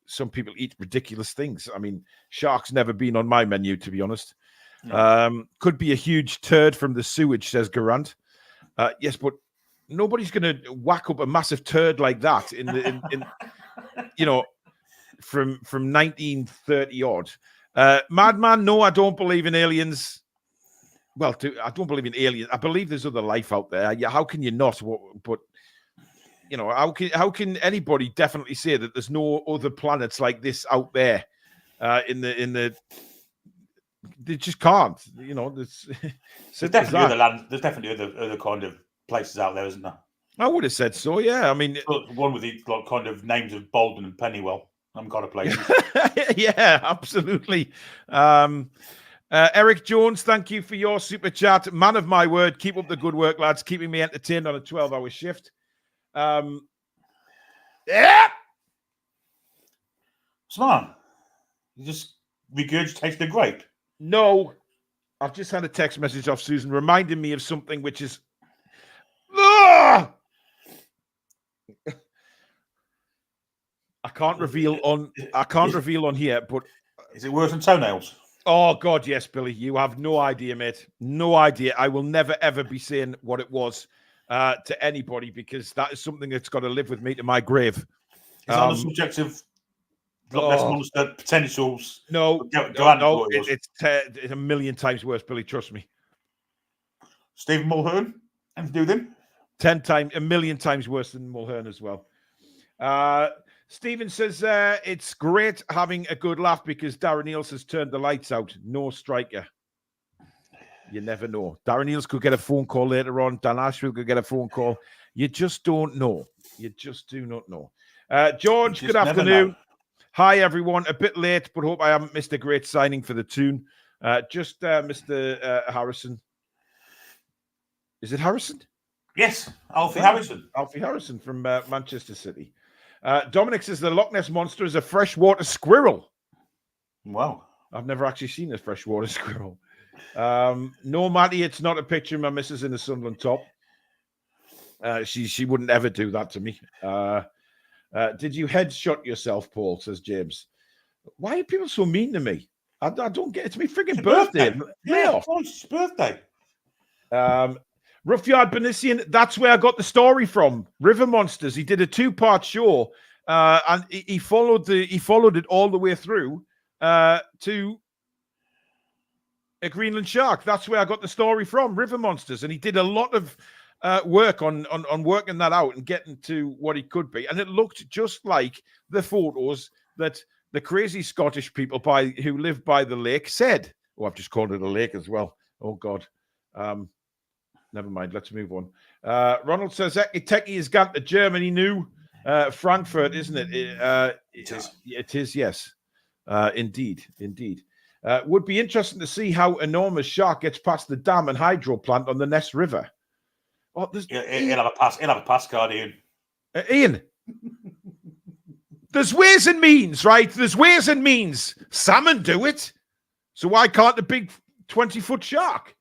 some people eat ridiculous things. I mean, shark's never been on my menu, to be honest. No. Could be a huge turd from the sewage, says Garant. Yes, but nobody's going to whack up a massive turd like that from 1930 odd. Madman, no, I don't believe in aliens. Well, I don't believe in aliens. I believe there's other life out there. Yeah, how can you not? But how can anybody definitely say that there's no other planets like this out there? They just can't. There's definitely other land. There's definitely other kind of places out there, isn't there? I would have said so. Yeah, I mean, one with the kind of names of Bolden and Pennywell. I'm kind of places. Yeah, absolutely. Eric Jones, thank you for your super chat. Man of my word, keep up the good work, lads. Keeping me entertained on a 12-hour shift. Yeah. Smart. You just regurgitated the grape. No, I've just had a text message off Susan reminding me of something which is. I can't reveal on here, but is it worse than toenails? Oh God, yes, Billy. You have no idea, mate. No idea. I will never ever be saying what it was to anybody, because that is something that's got to live with me to my grave. Is that on the subject of Loch Ness Monster potentials? No, it's a million times worse, Billy. Trust me. Stephen Mulhern, and do them 10 times, a million times worse than Mulhern as well. Stephen says it's great having a good laugh because Darren Eales has turned the lights out. No striker. You never know. Darren Eales could get a phone call later on. Dan Ashfield could get a phone call. You just don't know. You just do not know. George, good afternoon. Hi, everyone. A bit late, but hope I haven't missed a great signing for the Toon. Mr. Harrison. Is it Harrison? Yes, Alfie Harrison. Alfie Harrison from Manchester City. Dominic says the Loch Ness Monster is a freshwater squirrel. Wow. I've never actually seen a freshwater squirrel. No, Matty, it's not a picture of my missus in the Sunderland top. She wouldn't ever do that to me. Did you headshot yourself, Paul, says James. Why are people so mean to me? I don't get it. It's my freaking birthday. Yeah, it's birthday. Ruffyard Benisian, that's where I got the story from. River Monsters. He did a 2-part show, and he followed it all the way through to a Greenland shark. That's where I got the story from, River Monsters, and he did a lot of work on working that out and getting to what he could be, and it looked just like the photos that the crazy Scottish people who live by the lake said. Oh, I've just called it a lake as well. Oh God. Never mind. Let's move on. Ronald says Teki has gone to Germany new. Frankfurt, isn't it? It is. It is, yes. Indeed. Would be interesting to see how enormous shark gets past the dam and hydro plant on the Ness River. Oh, he'll have a pass card, Ian. Ian, there's ways and means, right? There's ways and means. Salmon do it. So why can't the big 20-foot shark?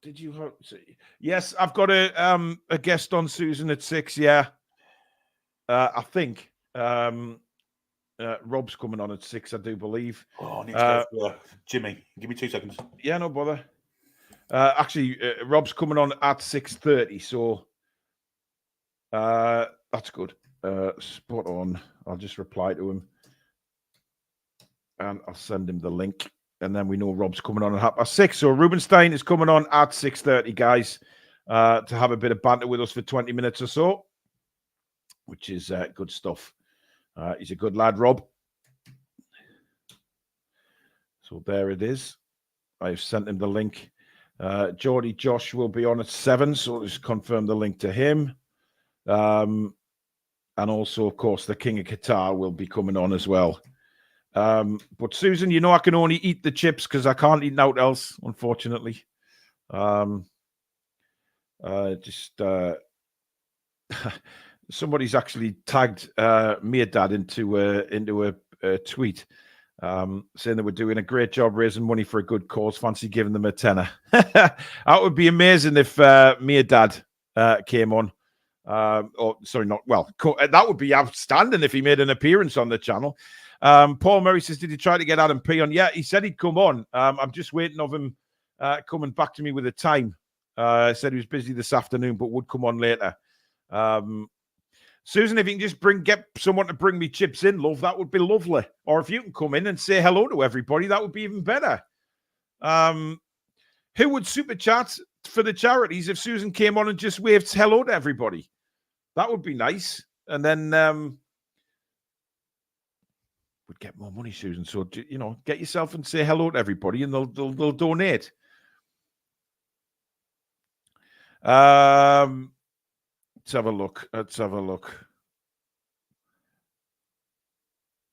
Did you? Yes, I've got a guest on, Susan, at 6. Yeah, I think Rob's coming on at 6. I do believe. Oh, I need to go Jimmy. Give me 2 seconds. Yeah, no bother. Actually, Rob's coming on at 6:30, so that's good. Spot on. I'll just reply to him, and I'll send him the link. And then we know Rob's coming on at 6:30. So Rubenstein is coming on at 6:30, guys, to have a bit of banter with us for 20 minutes or so, which is good stuff. He's a good lad, Rob. So there it is. I've sent him the link. Geordie Josh will be on at 7, so I'll just confirm the link to him. And also, of course, the King of Qatar will be coming on as well. But Susan, you know I can only eat the chips because I can't eat nothing else, unfortunately. Somebody's actually tagged me and Dad into a tweet saying they were doing a great job raising money for a good cause. Fancy giving them a tenner. That would be amazing if me and Dad came on. That would be outstanding if he made an appearance on the channel. Paul Murray says, did he try to get Adam P on? Yeah, he said he'd come on. I'm just waiting of him coming back to me with a time. Said he was busy this afternoon, but would come on later. Susan, if you can just get someone to bring me chips in, love, that would be lovely. Or if you can come in and say hello to everybody, that would be even better. Who would super chat for the charities if Susan came on and just waved hello to everybody? That would be nice. And then would get more money, Susan. So, get yourself and say hello to everybody and they'll donate. Let's have a look.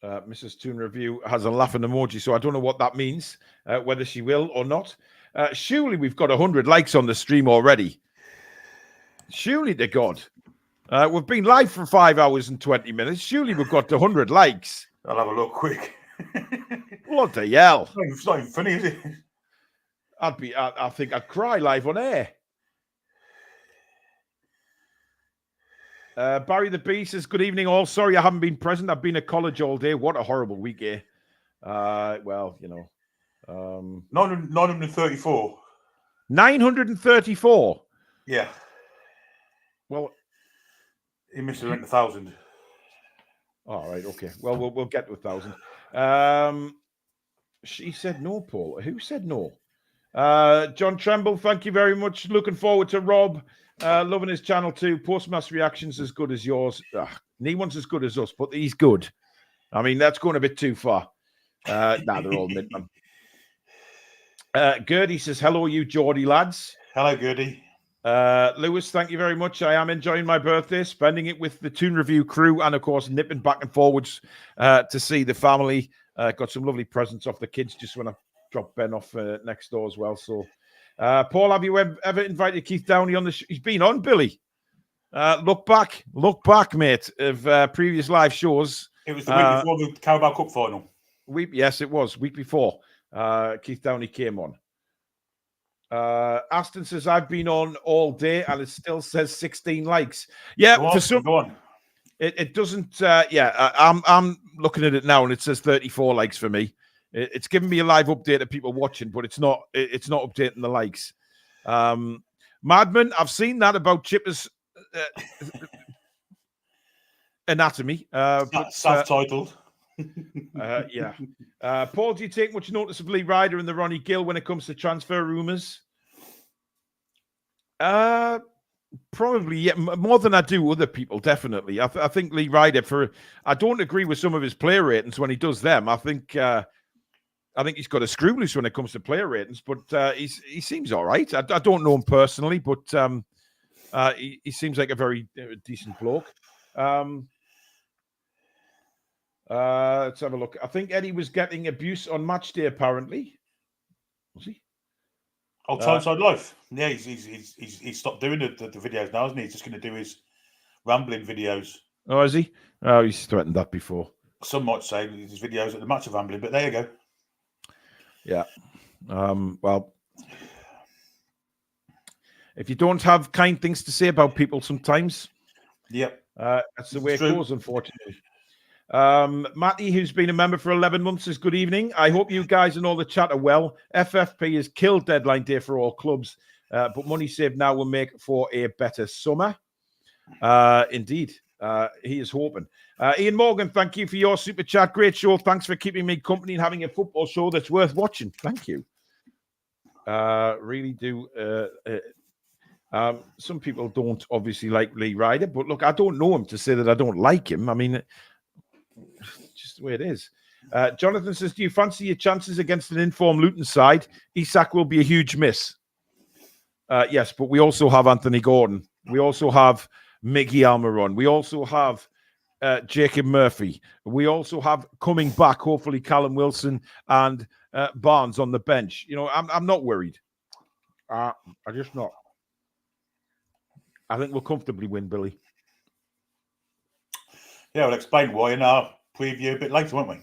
Mrs. Toon Review has a laughing emoji, so I don't know what that means, whether she will or not. Surely we've got 100 likes on the stream already. Surely to God. We've been live for 5 hours and 20 minutes. Surely we've got 100 likes. I'll have a look quick. Bloody hell. It's not even funny, is it? I think I'd cry live on air. Barry the Bee says, good evening all. Sorry I haven't been present. I've been at college all day. What a horrible week here. 934. 934? Yeah. Well, he missed around 1,000. All right, okay. Well, we'll get to 1,000. She said no, Paul. Who said no? John Tremble, thank you very much. Looking forward to Rob. Loving his channel too. Postmaster reactions as good as yours. No one's as good as us, but he's good. I mean, that's going a bit too far. They're all mid, man. Gertie says, hello, you Geordie lads. Hello, Gertie. Lewis, thank you very much. I am enjoying my birthday, spending it with the Toon Review crew, and of course, nipping back and forwards to see the family. Got some lovely presents off the kids just when I dropped Ben off next door as well. So, Paul, have you ever invited Keith Downey on the show? He's been on, Billy. Look back, mate, of previous live shows. It was the week before the Carabao Cup final. Yes, it was. Week before. Keith Downey came on. Aston says, I've been on all day and it still says 16 likes. Yeah, Go on, for some, go on. It doesn't. I'm looking at it now and it says 34 likes for me. It's giving me a live update of people watching, but it's not updating the likes. Madman, I've seen that about Chipper's anatomy. Self-titled. Yeah. Paul, do you take much notice of Lee Ryder and the Ronnie Gill when it comes to transfer rumours? Probably, yeah, more than I do other people, definitely. I think Lee Ryder, I don't agree with some of his player ratings when he does them. I think he's got a screw loose when it comes to player ratings, but he seems all right. I don't know him personally, but he seems like a very decent bloke. Let's have a look. I think Eddie was getting abuse on match day, apparently. Was he? Oh, Tyneside Life. Yeah, he's stopped doing the videos now, isn't he? He's just going to do his rambling videos. Oh, is he? Oh, he's threatened that before. Some might say his videos at the match of rambling, but there you go. Yeah. Well, if you don't have kind things to say about people sometimes, yep, that's the way it goes, unfortunately. Matty, who's been a member for 11 months, says, good evening. I hope you guys and all the chat are well. FFP has killed deadline day for all clubs, but money saved now will make for a better summer. Indeed, he is hoping. Ian Morgan, thank you for your super chat. Great show. Thanks for keeping me company and having a football show that's worth watching. Thank you. Really do. Some people don't obviously like Lee Ryder, but look, I don't know him to say that I don't like him. I mean, just the way it is. Jonathan says, do you fancy your chances against an informed Luton side? Isak will be a huge miss. Yes, but we also have Anthony Gordon. We also have Miggy Almiron. We also have Jacob Murphy. We also have coming back, hopefully, Callum Wilson and Barnes on the bench. You know, I'm not worried. I'm just not. I think we'll comfortably win, Billy. Yeah, we'll explain why in our preview a bit later, won't we?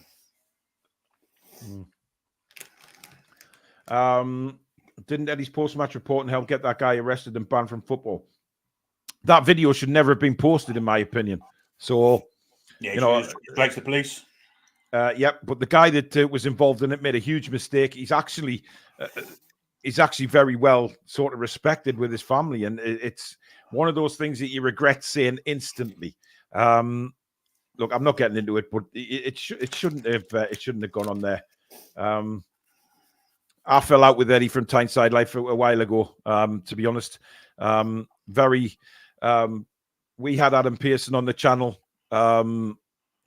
Didn't Eddie's post-match reporting help get that guy arrested and banned from football? That video should never have been posted, in my opinion. So, yeah, you know, breaks the police. Yep, but the guy that was involved in it made a huge mistake. He's actually very well sort of respected with his family, and it's one of those things that you regret saying instantly. Look, I'm not getting into it, but it shouldn't have gone on there. I fell out with Eddie from Tyneside Life a while ago. To be honest, we had Adam Pearson on the channel a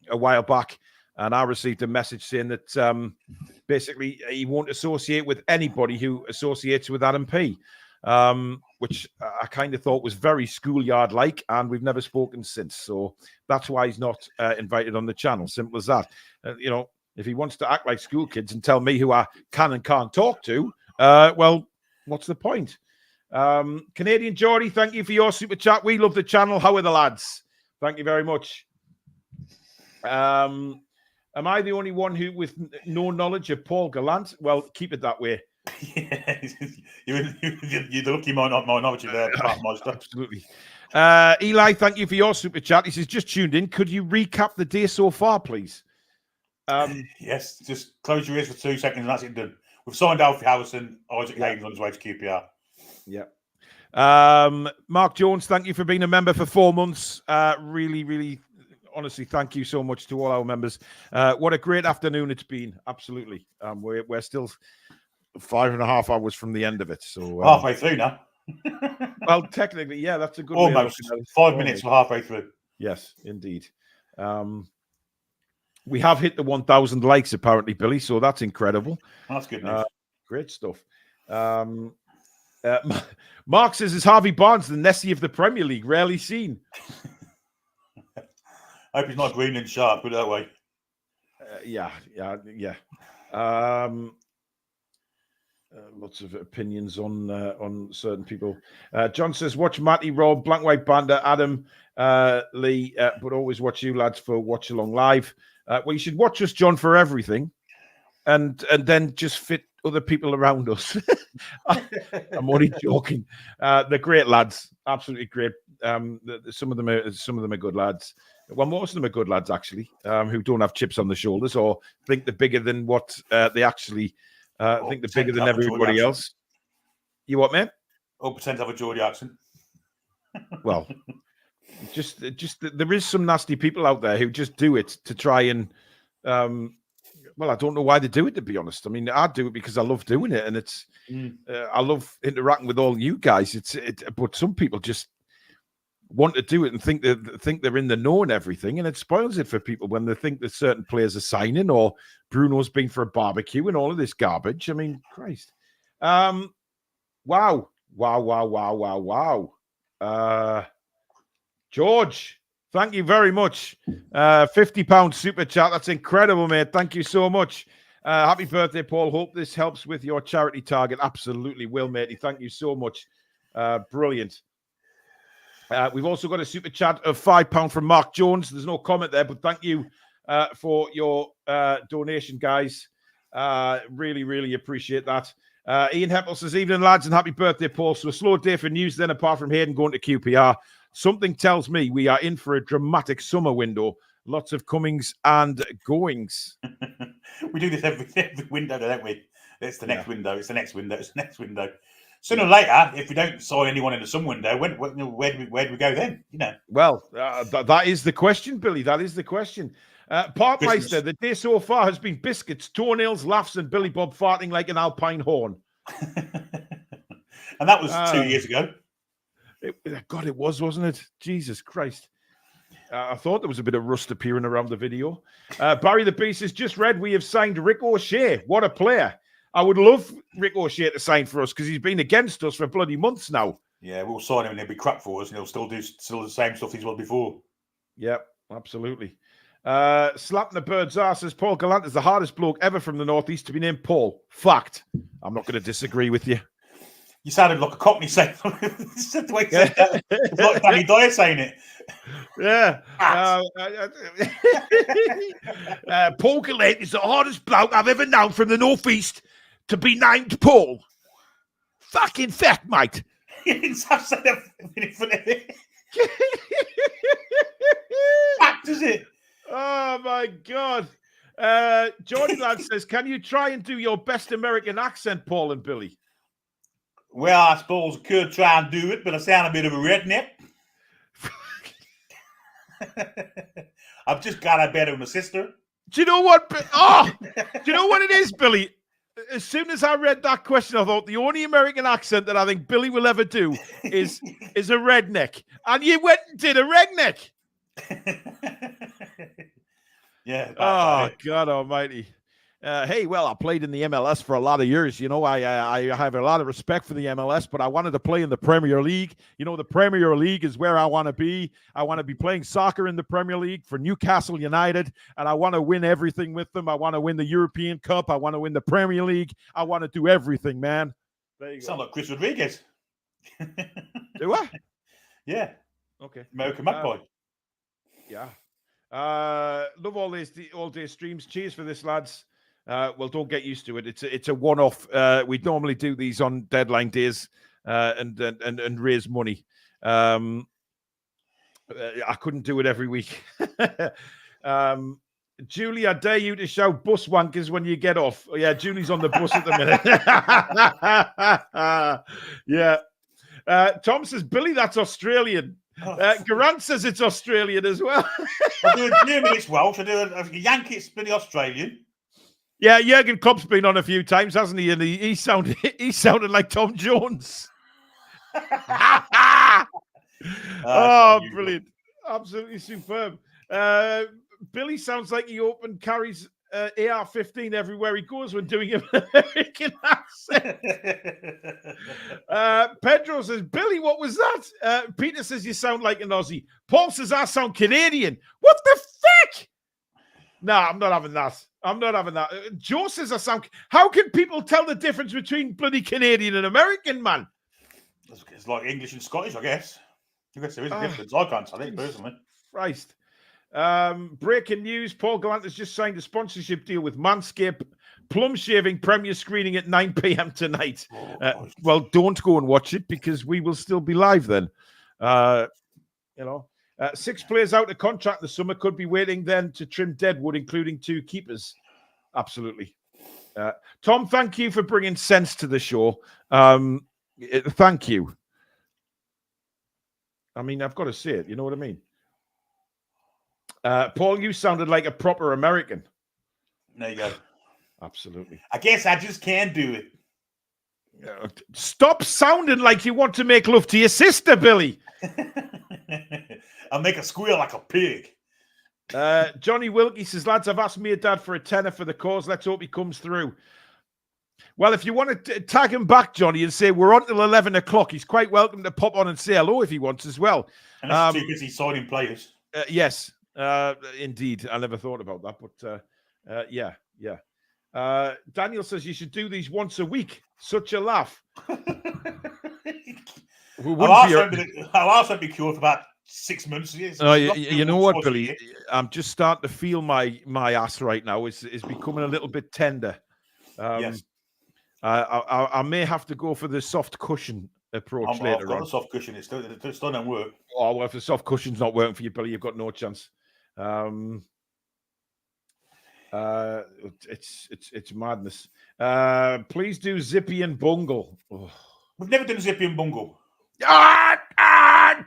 while back, and I received a message saying that basically he won't associate with anybody who associates with Adam P. Which I kind of thought was very schoolyard-like, and we've never spoken since. So that's why he's not invited on the channel. Simple as that. You know, if he wants to act like school kids and tell me who I can and can't talk to, well, what's the point? Canadian Geordie, thank you for your super chat. We love the channel. How are the lads? Thank you very much. Am I the only one who with no knowledge of Paul Gallant? Well, keep it that way. Yeah, you're the lucky minority there, absolutely. Eli, thank you for your super chat. He says, just tuned in. Could you recap the day so far, please? Yes, just close your ears for 2 seconds and that's it done. We've signed Alfie Harrison, Isaac Hayden's on his way to QPR. Yeah. Mark Jones, thank you for being a member for 4 months. Really, honestly, thank you so much to all our members. What a great afternoon it's been. Absolutely. We're still 5.5 hours from the end of it. So halfway through now. Well, technically, yeah, that's a good way of Almost looking at it. 5 minutes. We're halfway through. Yes, indeed. We have hit the 1,000 likes, apparently, Billy, so that's incredible. That's good news. Great stuff. Mark says, is Harvey Barnes the Nessie of the Premier League? Rarely seen. I hope he's not green and sharp, put it that way. Yeah. Lots of opinions on certain people. John says, watch Matty, Rob, Blank White Banda, Adam, Lee, but always watch you lads for Watch Along Live. Well, you should watch us, John, for everything, and then just fit other people around us. I'm only joking. They're great lads, absolutely great. Some of them are good lads. Well, most of them are good lads, actually, who don't have chips on the shoulders or think they're bigger than what they actually think they're bigger than everybody else. You what, man? Or pretend to have a Geordie accent. Well, just there is some nasty people out there who just do it to try and well, I don't know why they do it, to be honest. I mean, I do it because I love doing it, and it's I love interacting with all you guys. But some people just want to do it and think they're in the know and everything, and it spoils it for people when they think that certain players are signing or Bruno's been for a barbecue and all of this garbage. I mean, Christ. Wow. George, thank you very much. £50 super chat. That's incredible, mate. Thank you so much. Happy birthday, Paul. Hope this helps with your charity target. Absolutely will, matey. Thank you so much. Brilliant. We've also got a super chat of £5 from Mark Jones. There's no comment there, but thank you for your donation, guys. Really, really appreciate that. Ian Heppel says, evening, lads, and happy birthday, Paul. So a slow day for news then, apart from Hayden going to QPR. Something tells me we are in for a dramatic summer window. Lots of comings and goings. We do this every window, don't we? It's the next window. It's the next window. It's the next window. Sooner or later, if we don't sign anyone in the summer window, where do we go then? You know. Well, that is the question, Billy. That is the question. Parkmeister, the day so far has been biscuits, toenails, laughs, and Billy Bob farting like an alpine horn. And that was 2 years ago. God, it was, wasn't it? Jesus Christ. I thought there was a bit of rust appearing around the video. Barry the Beast has just read we have signed Rick O'Shea. What a player. I would love Rick O'Shea to sign for us because he's been against us for bloody months now. Yeah, we'll sign him and he'll be crap for us and he'll still do the same stuff he's done before. Yep, absolutely. Slapping the bird's ass says Paul Gallant is the hardest bloke ever from the Northeast to be named Paul. Fact. I'm not going to disagree with you. You sounded like a Cockney saying the way you said that. It's like Danny Dyer saying it. Yeah. Paul Gallant is the hardest bloke I've ever known from the Northeast to be named Paul. Fucking fact, mate. You didn't have to say that in front of it. Fact, is it? Oh, my God. Jordan Lad says, can you try and do your best American accent, Paul and Billy? Well, I suppose I could try and do it, but I sound a bit of a redneck. I've just got out better with my sister. Do you know what? Oh, do you know what it is, Billy? As soon as I read that question, I thought the only American accent that I think Billy will ever do is a redneck. And you went and did a redneck. Yeah. Oh, God almighty. Hey, well, I played in the MLS for a lot of years. You know, I have a lot of respect for the MLS, but I wanted to play in the Premier League. You know, the Premier League is where I want to be. I want to be playing soccer in the Premier League for Newcastle United, and I want to win everything with them. I want to win the European Cup. I want to win the Premier League. I want to do everything, man. There you go. Sound like Chris Rodriguez. Do I? Yeah. Okay. American Magpie. Yeah. Love all day streams. Cheers for this, lads. Well, don't get used to it. It's a one-off. We normally do these on deadline days and raise money. I couldn't do it every week. Julie, I dare you to shout bus wankers when you get off. Oh, yeah, Julie's on the bus at the minute. Yeah. Tom says, Billy, that's Australian. Garant says it's Australian as well. I do a German, it's Welsh. I do a Yankee, it's pretty Australian. Yeah, Jurgen Klopp's been on a few times, hasn't he? And he sounded like Tom Jones. Oh, brilliant. Absolutely superb. Billy sounds like he open carries AR-15 everywhere he goes when doing an American accent. Pedro says, Billy, what was that? Peter says, you sound like an Aussie. Paul says, I sound Canadian. What the fuck? No, I'm not having that. I'm not having that. Joe says, I sound... How can people tell the difference between bloody Canadian and American, man? It's like English and Scottish, I guess. I guess there is a difference. I can't tell it personally. Christ. Breaking news, Paul Gallant has just signed a sponsorship deal with Manscaped. Plum shaving premiere screening at 9 p.m. tonight. Well, don't go and watch it because we will still be live then. 6 players out of contract this summer could be waiting then to trim deadwood, including 2 keepers. Absolutely. Tom, thank you for bringing sense to the show. Thank you. I mean, I've got to say it. You know what I mean? Paul, you sounded like a proper American. There you go. Absolutely. I guess I just can't do it. Stop sounding like you want to make love to your sister, Billy. I'll make a squeal like a pig. Johnny Wilkie says, lads, I've asked me and Dad for a tenner for the cause. Let's hope he comes through. Well, if you want to tag him back, Johnny, and say we're on till 11 o'clock, he's quite welcome to pop on and say hello if he wants as well. And that's too busy signing players. Yes, indeed. I never thought about that, but yeah. Daniel says you should do these once a week. Such a laugh. I'll also be cured for about 6 months. You know what, Billy? I'm just starting to feel my ass right now. It's becoming a little bit tender. Yes. I may have to go for the soft cushion approach later I've got on. The soft cushion. It still don't work. Oh, well, if the soft cushion's not working for you, Billy, you've got no chance. It's madness. Please do Zippy and Bungle. Oh. We've never done Zippy and Bungle.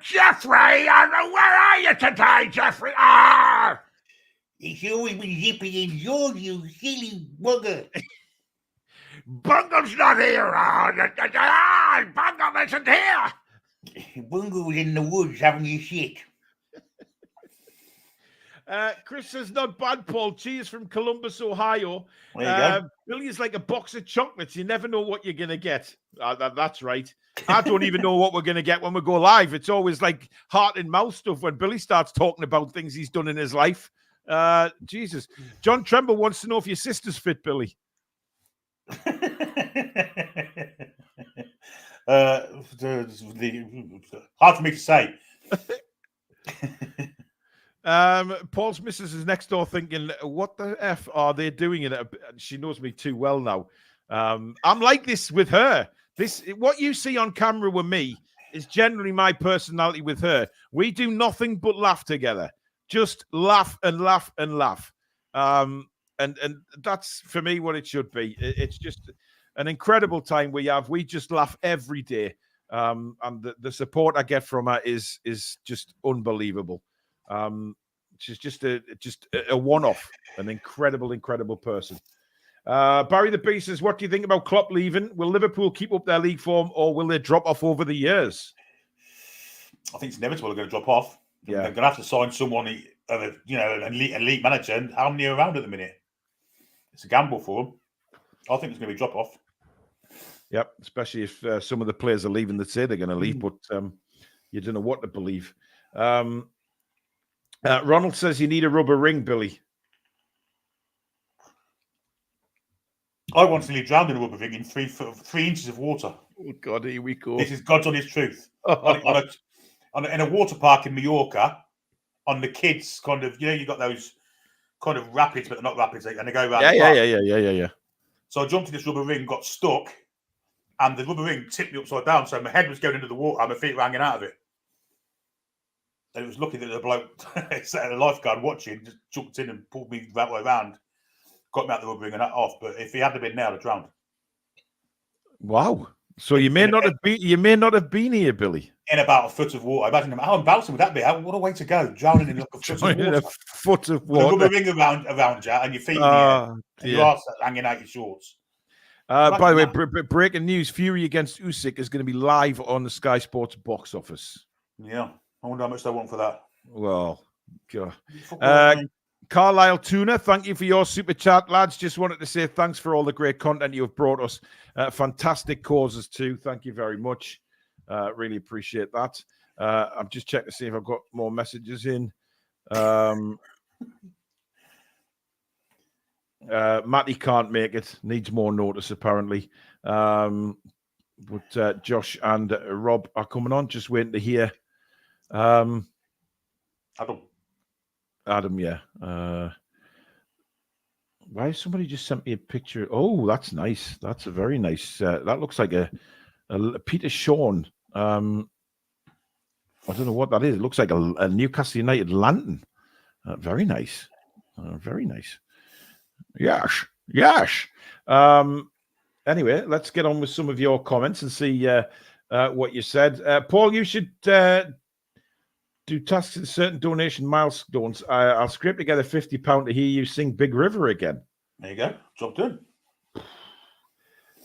Jeffrey, where are you today, Jeffrey? It's always been Zippy and George, you silly bugger. Bungle's not here. Bungle isn't here. Bungle's in the woods having his shit. Chris says, not bad, Paul. Cheers from Columbus, Ohio. There you go. Billy is like a box of chocolates. You never know what you're going to get. That's right. I don't even know what we're going to get when we go live. It's always like heart and mouth stuff when Billy starts talking about things he's done in his life. Jesus. John Tremble wants to know if your sister's fit, Billy. Hard for me to say. Paul's missus is next door thinking, what the F are they doing in it? She knows me too well now. I'm like this with her. What you see on camera with me is generally my personality with her. We do nothing but laugh together. Just laugh and laugh and laugh. And that's for me what it should be. It's just an incredible time we have. We just laugh every day. And the support I get from her is just unbelievable. She's just a one-off, an incredible person. Barry the Beast says, what do you think about Klopp leaving? Will Liverpool keep up their league form or will they drop off over the years? I think it's inevitable they're going to drop off. Yeah. They're going to have to sign someone, an elite manager, and how many are around at the minute? It's a gamble for them. I think it's going to be drop off. Yep, especially if some of the players are leaving that say they're going to leave, but you don't know what to believe. Ronald says you need a rubber ring, Billy. I once nearly drowned in a rubber ring in 3 inches of water. Oh, God, here we go. This is God's honest truth. In a water park in Mallorca, on the kids, kind of, you got those kind of rapids, but they're not rapids, and they go around. Yeah. So I jumped in this rubber ring, got stuck, and the rubber ring tipped me upside down. So my head was going into the water, and my feet were hanging out of it. And it was lucky that the bloke, a lifeguard watching, just jumped in and pulled me that way around, got me out the rubber ring and that off. But if he hadn't been there, I'd have drowned. Wow. So you may not have been here, Billy. In about a foot of water. Imagine how embarrassing would that be? What a way to go, drowning in like a foot of water. A foot of water. The rubber ring around you and your feet in the air, and your arse hanging out your shorts. By the way, breaking news: Fury against Usyk is going to be live on the Sky Sports box office. Yeah, I wonder how much they want for that. Well, Carlisle Tuna, thank you for your super chat, lads. Just wanted to say thanks for all the great content you have brought us. Fantastic causes too. Thank you very much. Really appreciate that. I'm just checking to see if I've got more messages in. Matty can't make it. Needs more notice, apparently. But Josh and Rob are coming on. Just waiting to hear. Adam, yeah. Why has somebody just sent me a picture? Oh, that's nice. That's a very nice. That looks like a Peter Shawn. I don't know what that is. It looks like a Newcastle United lantern. Very nice. Very nice. Yes. Anyway, let's get on with some of your comments and see what you said. Paul, you should do tasks at certain donation milestones. I'll scrape together £50 to hear you sing Big River again. There you go. Job done.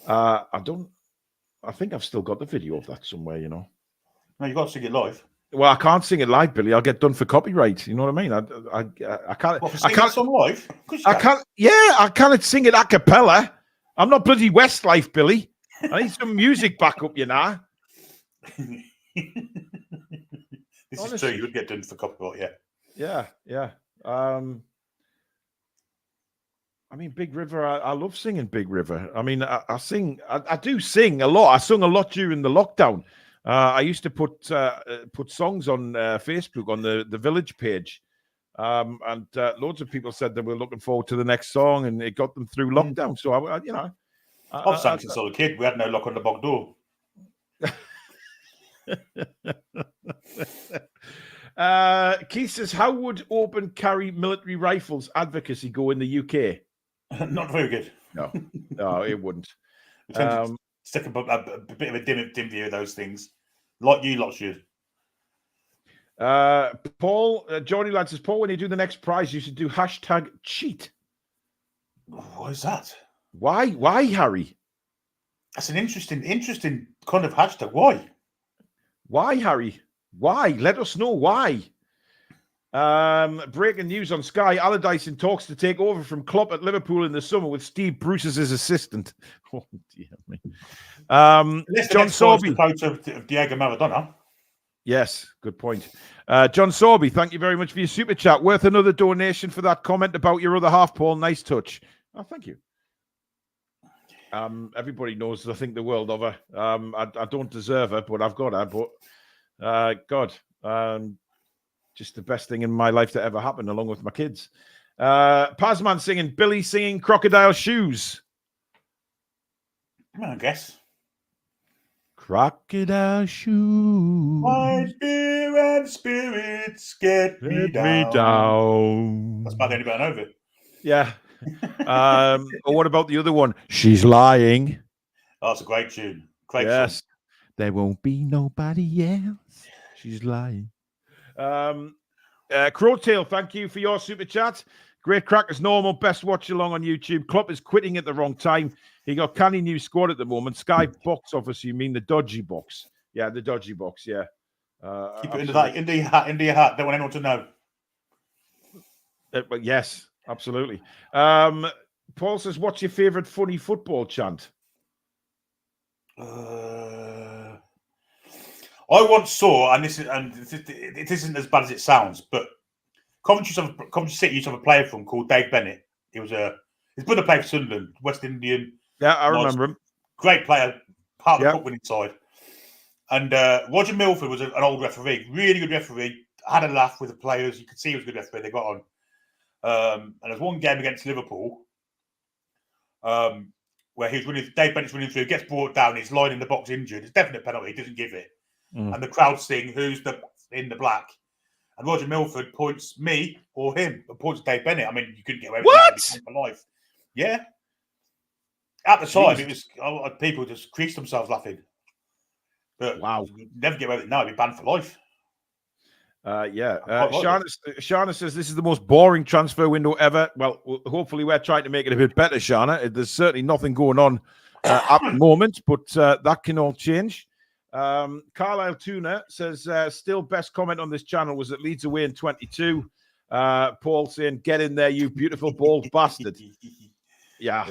I think I've still got the video of that somewhere, you know. No, you got to sing it live. Well, I can't sing it live, Billy. I'll get done for copyright. You know what I mean? I can't. What, I can't sing live. I can't. Yeah, I can't sing it a cappella. I'm not bloody Westlife, Billy. I need some music backup, you know. This is true. You would get done for copyright, yeah. Yeah. I mean, Big River. I love singing Big River. I mean, I sing. I do sing a lot. I sung a lot during the lockdown. I used to put songs on Facebook on the village page, and loads of people said they were looking forward to the next song, and it got them through lockdown. So I've sang since I was a kid. We had no lock on the bog door. Keith says, "How would open carry military rifles advocacy go in the UK?" Not very good. No, it wouldn't. Stick a bit of a dim view of those things, like you lot should. Paul, Johnny Lad says, Paul, when you do the next prize, you should do #cheat. What is that? Why, Harry? That's an interesting kind of hashtag. Why, Harry? Why? Let us know why. Breaking news on Sky: Allardyce in talks to take over from Klopp at Liverpool in the summer with Steve Bruce as his assistant. Oh dear me. John Sorby, coach of Diego Maradona. Yes, good point. John Sorby, thank you very much for your super chat. Worth another donation for that comment about your other half, Paul. Nice touch. Oh, thank you. Everybody knows, I think, the world of her. I don't deserve her, but I've got her. But God, just the best thing in my life that ever happened, along with my kids. Pazman singing, Billy singing Crocodile Shoes. I guess. Crocodile shoes. My beer and spirits get me down. That's about the only bit I know of it. Yeah. Or what about the other one? She's lying. Oh, it's a great tune. Great yes. Song. There won't be nobody else. She's lying. Crowtail, thank you for your super chat. Great crack as normal. Best watch along on YouTube. Klopp is quitting at the wrong time. He got canny new squad at the moment. Sky box office, you mean the dodgy box? Yeah, the dodgy box, yeah. Keep it into your hat. Don't want anyone to know. But yes, absolutely. Paul says, what's your favourite funny football chant? I once saw, and it isn't as bad as it sounds, but Coventry City used to have a player from called Dave Bennett. His brother played for Sunderland, West Indian. Yeah, I remember him. Great player, part of the cup-winning side. And Roger Milford was an old referee, really good referee. Had a laugh with the players. You could see he was a good referee. They got on. And there's one game against Liverpool where Dave Bennett's running through, gets brought down, he's lying in the box injured. It's definite penalty, he doesn't give it. And the crowd sing, who's in the black? And Roger Milford points me or him, but points Dave Bennett. I mean, you couldn't get away with that for life. Yeah. At the time, it was people just creased themselves laughing. But wow, you'd never get away with it now. It'd be banned for life. Shana says this is the most boring transfer window ever. Well, hopefully we're trying to make it a bit better, Shana. There's certainly nothing going on at the moment, but that can all change. Carlisle Tuna says, still best comment on this channel was that Leeds away in 22. Paul saying, get in there, you beautiful bald bastard. Yeah,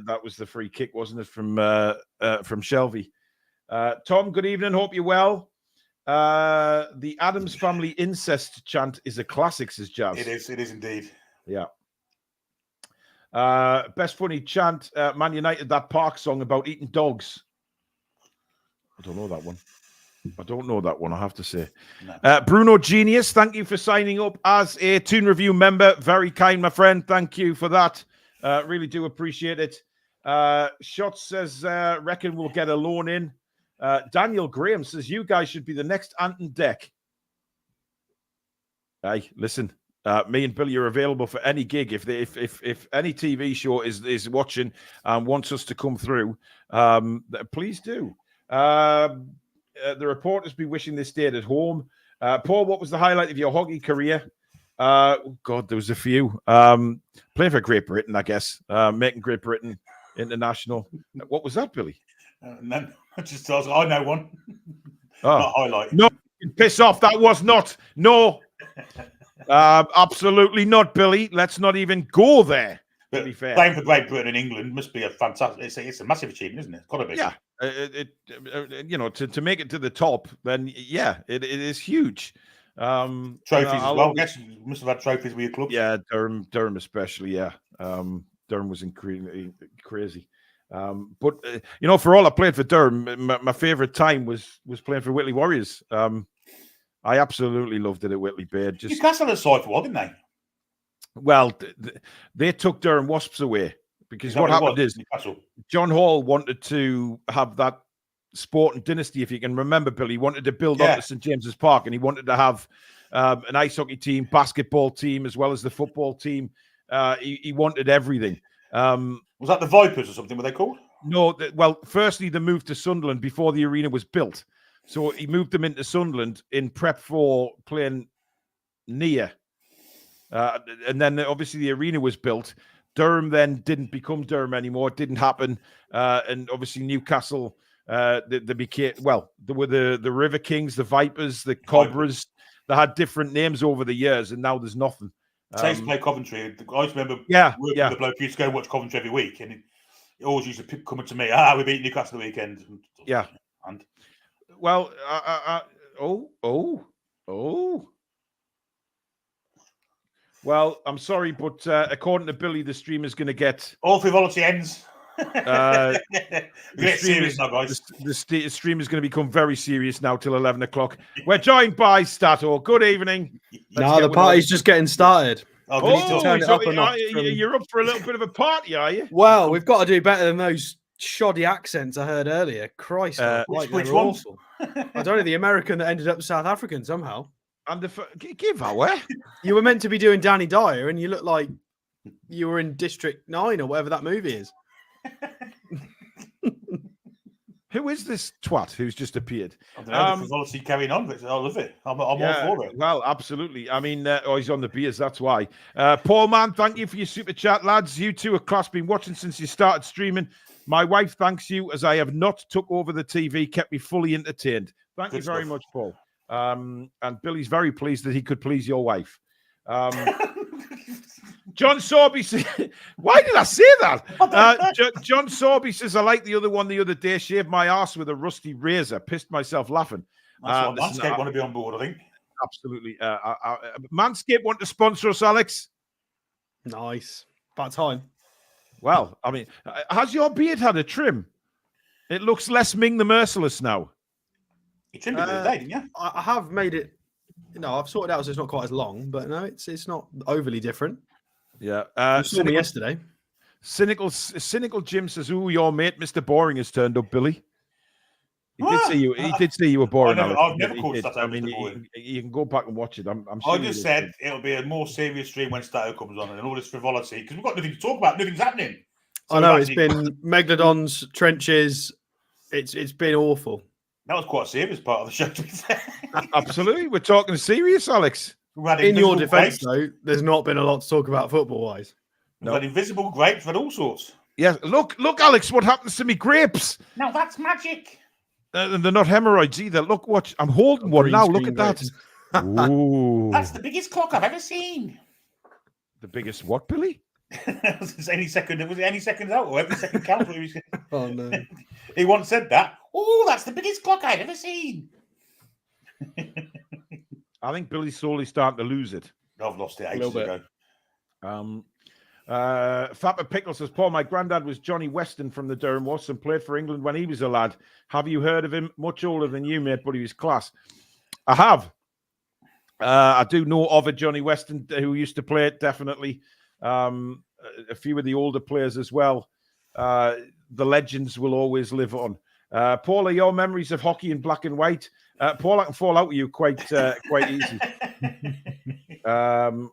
that was the free kick, wasn't it, from Shelby. Tom, good evening. Hope you're well. The Addams Family incest chant is a classic, says Jazz. It is indeed. Yeah. Best funny chant, Man United, that Park song about eating dogs. I don't know that one. I have to say. No. Bruno Genius, thank you for signing up as a Toon Review member. Very kind, my friend. Thank you for that. Really do appreciate it. Shots says, reckon we'll get a loan in. Daniel Graham says, you guys should be the next Anton Deck. Hey, listen. Me and Billy are available for any gig. If any TV show is watching and wants us to come through, please do. The reporters be wishing they stayed at home. Paul, what was the highlight of your hockey career? God, there was a few. Playing for Great Britain, I guess. Making Great Britain international. What was that, Billy? No, I know one. Oh. Not highlight. No, piss off. That was not. No. Absolutely not, Billy. Let's not even go there. To be fair, playing for Great Britain and England must be a fantastic. It's a massive achievement, isn't it? It's got to be. Yeah, to make it to the top, then yeah, it is huge. Trophies as well. I guess you must have had trophies with your clubs. Yeah, Durham especially. Yeah, Durham was incredibly crazy. But for all I played for Durham, my favorite time was playing for Whitley Warriors. I absolutely loved it at Whitley Bay. Newcastle had a side for what, didn't they? Well, they took Durham Wasps away because what happened is John Hall wanted to have that Sporting dynasty, if you can remember, Billy. He wanted to build up to St James's Park, and he wanted to have an ice hockey team, basketball team, as well as the football team. He wanted everything. Was that the Vipers or something? Were they called? No. Well, firstly, they moved to Sunderland before the arena was built. So he moved them into Sunderland in prep for playing near. And then obviously the arena was built. Durham then didn't become Durham anymore. It didn't happen. And obviously Newcastle, they became, there were the River Kings, the Vipers, the Cobras. They had different names over the years, and now there's nothing. I used to play Coventry. I just remember working with the bloke who used to go and watch Coventry every week, and he always used to come to me, we beat Newcastle the weekend. Yeah. And well, Well, I'm sorry, but according to Billy, the stream is going to get... All frivolity ends. The serious now, guys. The stream is going to become very serious now till 11 o'clock. We're joined by Stato. Good evening. No, the party's just getting started. Turn it up a notch you're up for a little bit of a party, are you? Well, we've got to do better than those shoddy accents I heard earlier. Christ, which ones? I don't know, the American that ended up South African somehow. And give away. You were meant to be doing Danny Dyer, and you look like you were in District 9 or whatever that movie is. Who is this twat who's just appeared? I don't know, the frivolity carrying on, but I love it. I'm all for it. Well, absolutely. I mean, he's on the beers, that's why. Paul Mann, thank you for your super chat, lads. You two are class, been watching since you started streaming. My wife thanks you, as I have not took over the TV, kept me fully entertained. Thank you very much, Paul. And Billy's very pleased that he could please your wife. John Sorby says, why did I say that? John Sorby says, I like the other one the other day, shaved my ass with a rusty razor, pissed myself laughing. That's what Manscaped want to be on board, I think. Absolutely. Manscaped want to sponsor us, Alex. Nice. About time. Well, I mean, has your beard had a trim? It looks less Ming the Merciless now. You trimmed it the other day, didn't you? I have made it. I've sorted it out so it's not quite as long, but no, it's not overly different. Yeah. You saw me yesterday. Cynical Jim says, "Ooh, your mate, Mr. Boring, has turned up, Billy." He did say you. He did say you were boring. I've never called Stato. I mean, you can go back and watch it. I'm sure. I just said it'll be a more serious stream when Stato comes on, and all this frivolity because we've got nothing to talk about. Nothing's happening. So I know it's been megalodons, trenches. It's been awful. That was quite a serious part of the show, to be fair. Absolutely, we're talking serious, Alex. In your defence, though, there's not been a lot to talk about football-wise. We've had invisible grapes, we've had all sorts. Yes, look, Alex, what happens to me grapes? Now that's magic. And they're not hemorrhoids either. Look, watch. I'm holding one Green now. screen Look at that. grapes. Ooh. That's the biggest clock I've ever seen. The biggest what, Billy? Any second out or every second count. Oh no. He once said that. Oh, that's the biggest clock I've ever seen. I think Billy's slowly starting to lose it. I've lost it A little ages bit. ago. Fapper Pickle says, Paul, my granddad was Johnny Weston from the Durham Wasps and played for England when he was a lad. Have you heard of him? Much older than you, mate, but he was class. I have. I do know of a Johnny Weston who used to play it, definitely. A few of the older players as well. The legends will always live on. Paul, are your memories of hockey in black and white? Paul, I can fall out with you quite easy. Paul,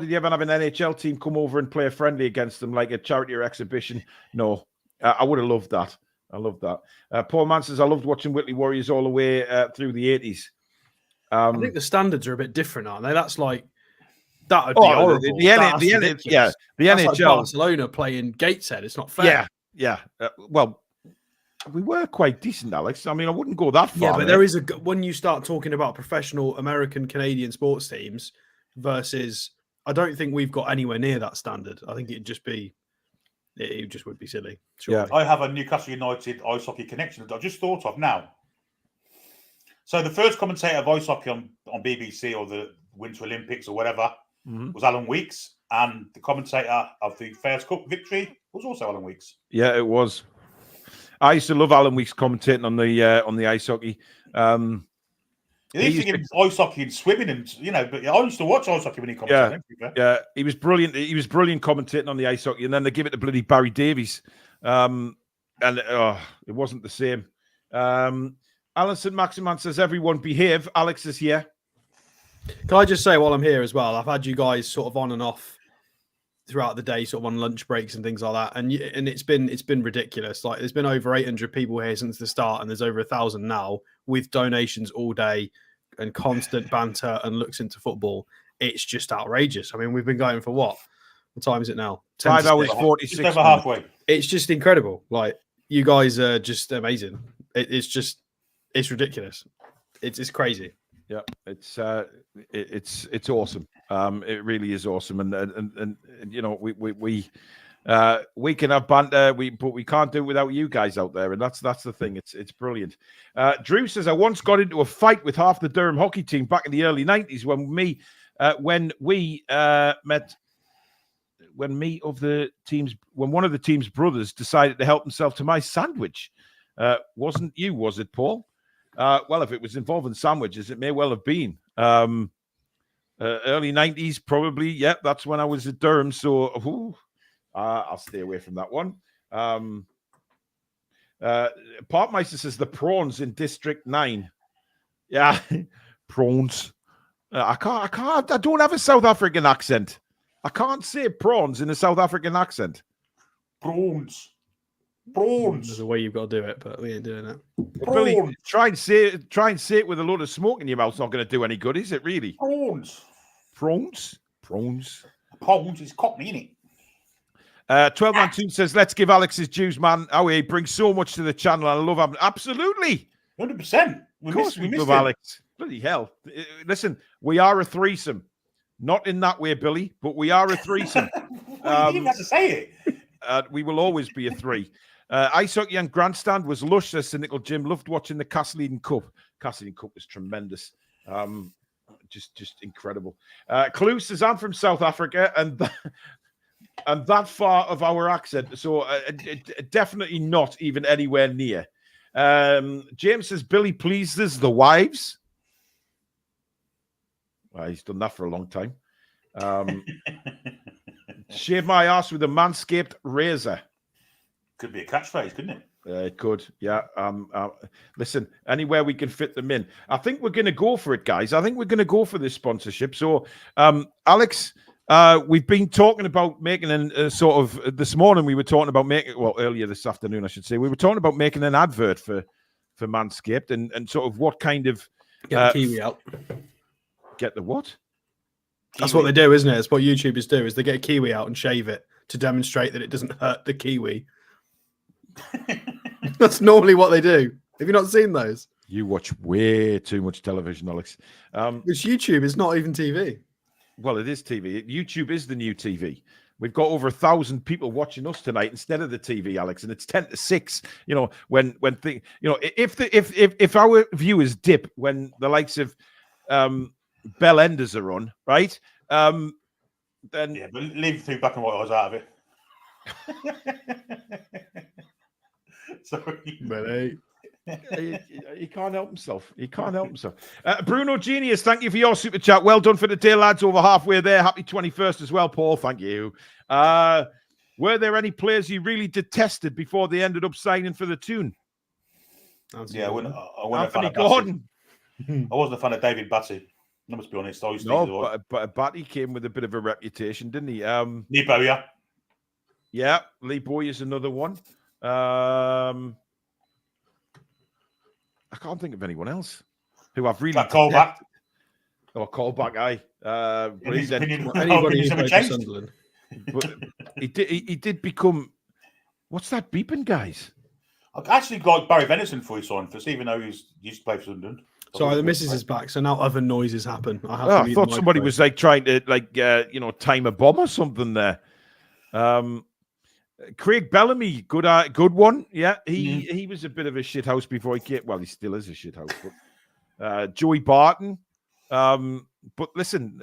did you ever have an NHL team come over and play a friendly against them, like a charity or exhibition? No. I would have loved that. I loved that. Paul Mann says, I loved watching Whitley Warriors all the way through the 80s. I think the standards are a bit different, aren't they? That's like that would be horrible. The That's NHL. like Barcelona playing Gateshead. It's not fair. Yeah. Well, we were quite decent, Alex. I mean, I wouldn't go that far. Yeah, but there is when you start talking about professional American, Canadian sports teams versus, I don't think we've got anywhere near that standard. I think it just would be silly. Surely. I have a Newcastle United ice hockey connection that I just thought of now. So the first commentator of ice hockey on BBC or the Winter Olympics or whatever was Alan Weeks, and the commentator of the Fairs Cup victory was also Alan Weeks. Yeah, it was. I used to love Alan Weeks commentating on the ice hockey. He used to give ice hockey and swimming, and but I used to watch ice hockey when he commentated. Yeah, he was brilliant. He was brilliant commentating on the ice hockey, and then they give it to bloody Barry Davies, and it wasn't the same. Alan St. Maximan says, everyone behave. Alex is here. Can I just say while I'm here as well, I've had you guys sort of on and off throughout the day, sort of on lunch breaks and things like that, and it's been ridiculous. Like there's been over 800 people here since the start, and there's over 1,000 now with donations all day and constant banter and looks into football. It's just outrageous. I mean, we've been going for what time is it now? 5 hours 46. Just over halfway. It's just incredible. Like you guys are just amazing. It's ridiculous. It's crazy. Yeah, it's awesome. It really is awesome, and you know we can have banter, but we can't do it without you guys out there, and that's the thing. It's brilliant. Drew says, I once got into a fight with half the Durham hockey team back in the early 90s when one of the team's brothers decided to help himself to my sandwich. Wasn't you, was it, Paul? Well, if it was involving sandwiches, it may well have been. Early 90s, probably. Yeah, that's when I was at Durham. So I'll stay away from that one. Parkmeister says the prawns in District 9. Yeah, prawns. I don't have a South African accent. I can't say prawns in a South African accent. Prawns. There's a way you've got to do it, but we ain't doing it. Billy, try and say it with a load of smoke in your mouth. It's not going to do any good, is it? Really? Prawns is cockney, innit? 12 Man 2 says, let's give Alex his dues, man. Oh, he brings so much to the channel. I love him. Absolutely. 100%. We love Alex. Bloody hell. Listen, we are a threesome. Not in that way, Billy, but we are a threesome. You didn't have to say it. We will always be a three. Ice hockey and grandstand was lush, says Cynical Jim. Loved watching the Castle Eden Cup. Castle Eden Cup was tremendous. Just incredible. Clue says, I'm from South Africa, and that far of our accent. So definitely not even anywhere near. James says, Billy pleases the wives. Well, he's done that for a long time. Shave my ass with a manscaped razor. Could be a catchphrase, couldn't it? It could, yeah. Listen, anywhere we can fit them in. I think we're going to go for it, guys. I think we're going to go for this sponsorship. So, Alex, we've been talking about making this morning we were talking about earlier this afternoon, I should say, we were talking about making an advert for Manscaped and sort of what kind of... Get the Kiwi out. Get the what? That's what they do, isn't it? It's what YouTubers do, is they get a Kiwi out and shave it to demonstrate that it doesn't hurt the Kiwi. That's normally what they do. Have you not seen those? You watch way too much television, Alex. It's YouTube. It's not even TV. Well, it is TV. YouTube is the new TV. We've got over 1,000 people watching us tonight instead of the TV, Alex, and it's 10 to 6. You know, if our viewers dip when the likes of Bell Enders are on, right? Then yeah, but leave the black and white eyes out of it. Sorry, Really? he can't help himself. He can't help himself. Bruno Genius, thank you for your super chat. Well done for the day, lads. Over halfway there. Happy 21st as well, Paul. Thank you. Were there any players you really detested before they ended up signing for the Toon? Yeah, I wasn't a fan Anthony of Gordon. Batty. I wasn't a fan of David Batty. I must be honest. I used to No, but Batty came with a bit of a reputation, didn't he? Nebo, yeah. Yeah, Lee Boy is another one. I can't think of anyone else who I've really. Callback. Oh, Callback, aye. Anybody who's played for Sunderland. But he did become. What's that beeping, guys? I actually like Barry Venison for his sign for us, even though he's used to play for Sunderland. Sorry, the missus is back, so now other noises happen. I thought somebody was like trying to time a bomb or something there. Craig Bellamy, good one. Yeah, he was a bit of a shithouse before he came. Well, he still is a shithouse. But Joey Barton. But listen,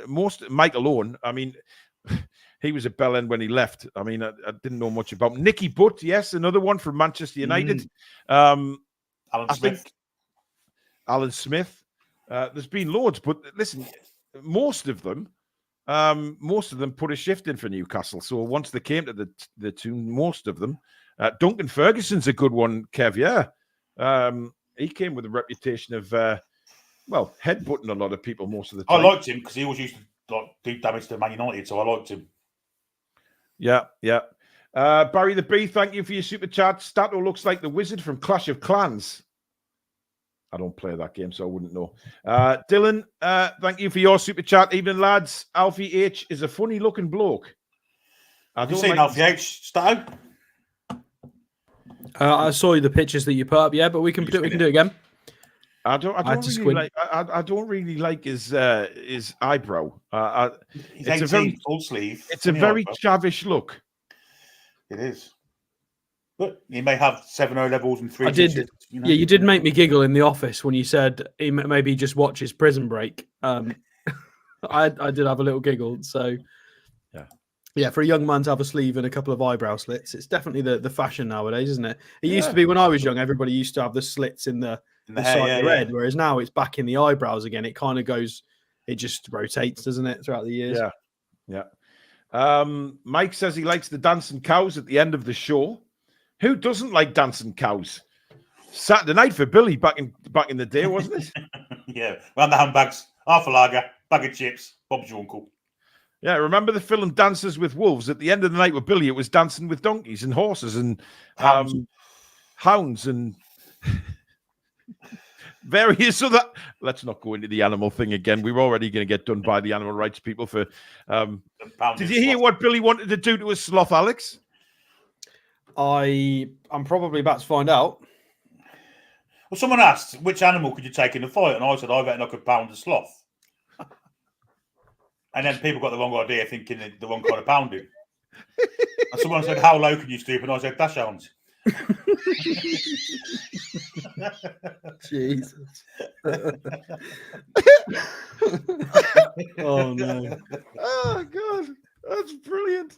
Michael Owen. I mean, he was at Bell End when he left. I mean, I didn't know much about him. Nicky Butt, yes, another one from Manchester United. Alan Smith. Alan Smith. There's been loads, but listen, most of them put a shift in for Newcastle. So once they came to the Toon, most of them. Duncan Ferguson's a good one, Kev. Yeah, he came with a reputation of headbutting a lot of people most of the time. I liked him because he always used to do damage to Man United, so I liked him. Yeah. Barry the Bee, thank you for your super chat. Stato looks like the wizard from Clash of Clans. I don't play that game, so I wouldn't know. Dylan, thank you for your super chat. Evening, lads. Alfie H is a funny-looking bloke. Have you seen Alfie H, Stato? I saw the pictures that you put up, yeah, but we can do it again. I don't really like his eyebrow. It's a very full sleeve. It's a very chavish look. It is. But he may have 7 O levels and 3. I did. Yeah, you did make me giggle in the office when you said he maybe just watches Prison Break. I did have a little giggle. So, yeah, for a young man to have a sleeve and a couple of eyebrow slits, it's definitely the fashion nowadays, isn't it? It used to be when I was young, everybody used to have the slits in the side of their head, whereas now it's back in the eyebrows again. It kind of goes, it just rotates, doesn't it, throughout the years? Yeah. Mike says he likes the dancing cows at the end of the show. Who doesn't like dancing cows? Saturday night for Billy back in the day, wasn't it? Yeah, round the handbags, half a lager, bag of chips, Bob's your uncle. Yeah, remember the film Dances with Wolves? At the end of the night with Billy, it was dancing with donkeys and horses and hounds and various other. Let's not go into the animal thing again. We were already going to get done by the animal rights people for. Did you hear what Billy wanted to do to a sloth, Alex? I'm probably about to find out. Well, someone asked, which animal could you take in a fight? And I said, I reckon I could pound a sloth. And then people got the wrong idea, thinking the wrong kind of pounding. And someone said, how low can you stoop? And I said, dash hounds. Jesus. Oh, no. Oh, God. That's brilliant.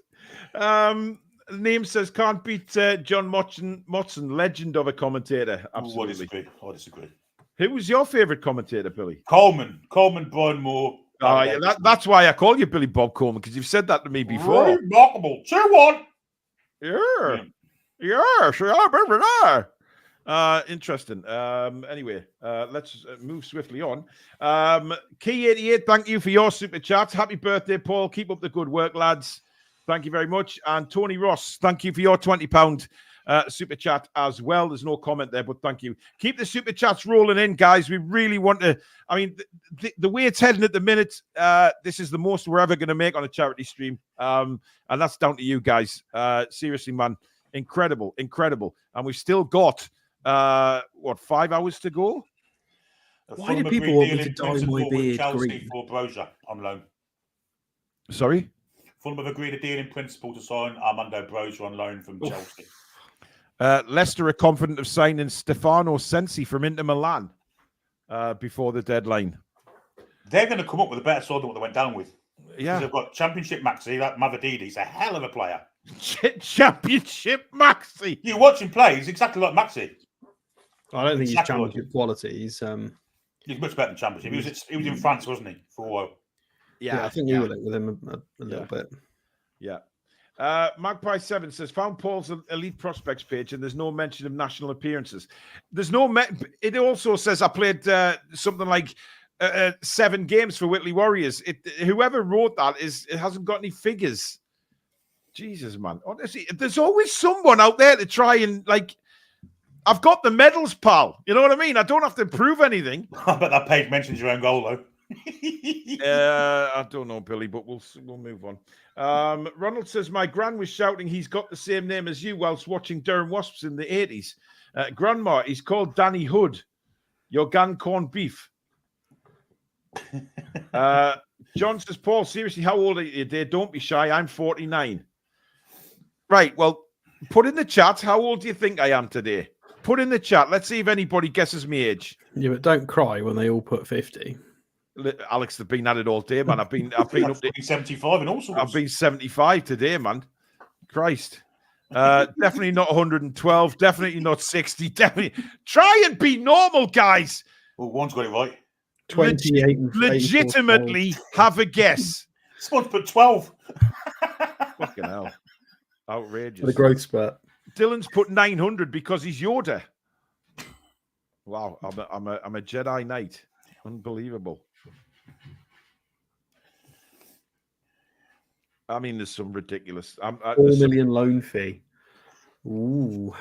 The name says can't beat John Motson, legend of a commentator. Absolutely. I disagree. Who was your favourite commentator, Billy? Coleman, Brian Moore. That's why I call you Billy Bob Coleman, because you've said that to me before. Remarkable. 2-1. Interesting. Anyway, let's move swiftly on. Key88, thank you for your super chats. Happy birthday, Paul. Keep up the good work, lads. Thank you very much. And Tony Ross, thank you for your £20 super chat as well. There's no comment there, but thank you. Keep the super chats rolling in, guys. We really want to. I mean, the way it's heading at the minute, this is the most we're ever going to make on a charity stream, and that's down to you guys. Seriously, man, incredible. And we've still got 5 hours to go. Why do people want me to dye my beard Chelsea green? for Broja on loan. Sorry? Fulham have agreed a deal in principle to sign Armando Broja on loan from Chelsea. Leicester are confident of signing Stefano Sensi from Inter Milan before the deadline. They're going to come up with a better side than what they went down with. Yeah. They've got Championship Maxi, that Mavadidi's a hell of a player. Championship Maxi. You watch him play, he's exactly like Maxi. I don't think he's Exactly. championship quality. He's much better than Championship. He was in France, wasn't he, for a while? Yeah, I think we were linked with him a little bit. Yeah. Magpie 7 says, found Paul's elite prospects page and there's no mention of national appearances. There's no it also says I played something like 7 games for Whitley Warriors. Whoever wrote that it hasn't got any figures. Jesus, man. Honestly, there's always someone out there to try and I've got the medals, pal. You know what I mean? I don't have to prove anything. I bet that page mentions your own goal, though. I don't know, Billy, but we'll move on. Ronald says, my gran was shouting he's got the same name as you whilst watching Durham Wasps in the 80s. Grandma, he's called Danny Hood. Your gan corned beef. John says, Paul, seriously, how old are you today? Don't be shy. I'm 49. Right, well, put in the chat, how old do you think I am today? Put in the chat. Let's see if anybody guesses my age. Yeah, but don't cry when they all put 50. Alex, they've been at it all day, man. I've been up to 75 and all sorts. I've been 75 today, man. Christ. Definitely not 112. Definitely not 60. Definitely. Try and be normal, guys. Well, one's got it right. 28 and legitimately have a guess. Someone's put 12. Fucking hell. Outrageous. The growth spurt. Dylan's put 900 because he's Yoda. Wow, I'm a Jedi Knight. Unbelievable. I mean, there's some ridiculous. 4 million loan fee. Ooh.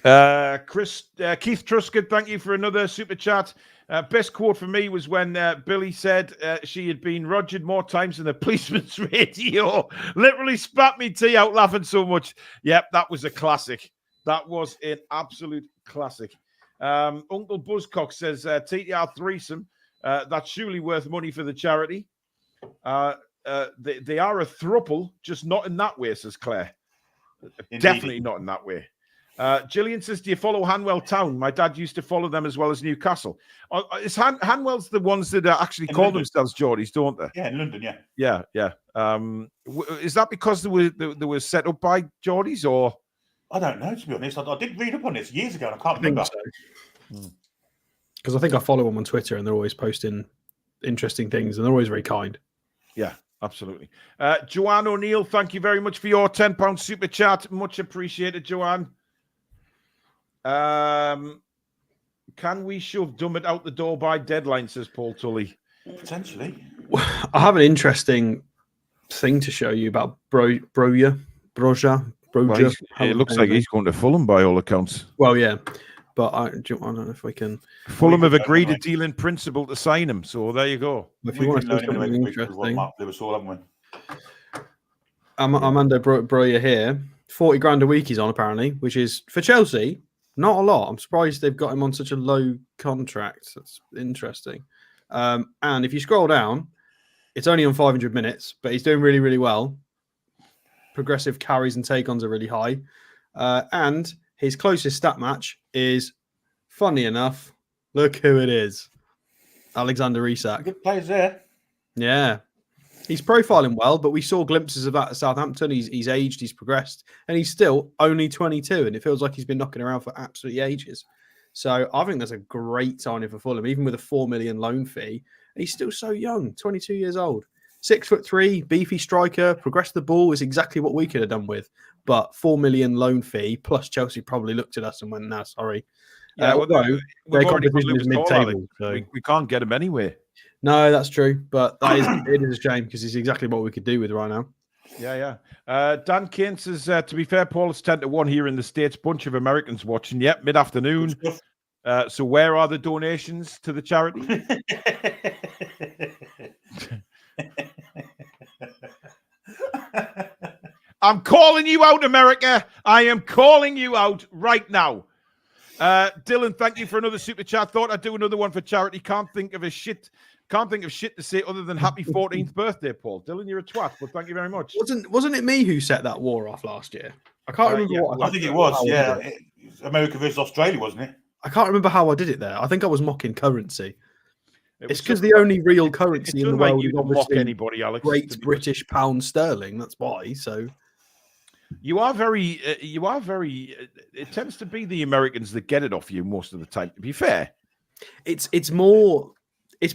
Keith Truscott, thank you for another super chat. Best quote for me was when Billy said she had been rogered more times than a policeman's radio. Literally spat me tea out laughing so much. Yep, that was a classic. That was an absolute classic. Uncle Buzzcock says TTR threesome. That's surely worth money for the charity. They are a throuple, just not in that way, says Claire. Indeed. Definitely not in that way. Gillian says, do you follow Hanwell Town? My dad used to follow them as well as Newcastle. Is Hanwell's the ones that actually call themselves Geordies, don't they? Yeah, in London, yeah. Yeah. Is that because they were set up by Geordies, or? I don't know, to be honest. I did read up on this years ago and I can't remember. Because I think I follow them on Twitter and they're always posting interesting things and they're always very kind. Yeah, absolutely. Joanne O'Neill, thank you very much for your £10 super chat. Much appreciated, Joanne. Can we shove Dummett out the door by deadline, says Paul Tully? Potentially. I have an interesting thing to show you about Broja. Well, it looks like he's going to Fulham by all accounts. Well, yeah. But I don't know if we can. Fulham have agreed a deal in principle to sign him. So there you go. If you want to see something interesting. Haven't we? Armando Broja here. 40 grand a week he's on, apparently, which is, for Chelsea, not a lot. I'm surprised they've got him on such a low contract. That's interesting. And if you scroll down, it's only on 500 minutes, but he's doing really, really well. Progressive carries and take-ons are really high. And his closest stat match is, funny enough, look who it is. Alexander Isak. Good players there. Yeah. He's profiling well, but we saw glimpses of that at Southampton. He's aged, he's progressed, and he's still only 22, and it feels like he's been knocking around for absolutely ages. So I think that's a great signing for Fulham, even with a 4 million loan fee. And he's still so young, 22 years old. 6'3", beefy striker, progressed the ball is exactly what we could have done with. But 4 million loan fee, plus Chelsea probably looked at us and went, "Nah, sorry." Yeah, their competition is mid-table. So we can't get him anyway. No, that's true. But it is a shame because it's exactly what we could do with right now. Yeah. Dan Kane says, to be fair, Paul, it's 10-1 here in the States. Bunch of Americans watching. Yep, mid-afternoon. So where are the donations to the charity? I'm calling you out, America. I am calling you out right now. Dylan, thank you for another super chat. Thought I'd do another one for charity. Can't think of shit to say other than happy 14th birthday, Paul. Dylan, you're a twat, but thank you very much. Wasn't it me who set that war off last year? I can't remember what I think it was. Yeah, America versus Australia, wasn't it? I can't remember how I did it there. I think I was mocking currency. It's because the only real currency in the world is obviously anybody, Alex. Great British pound sterling. That's why. So you are very. It tends to be the Americans that get it off you most of the time. To be fair, it's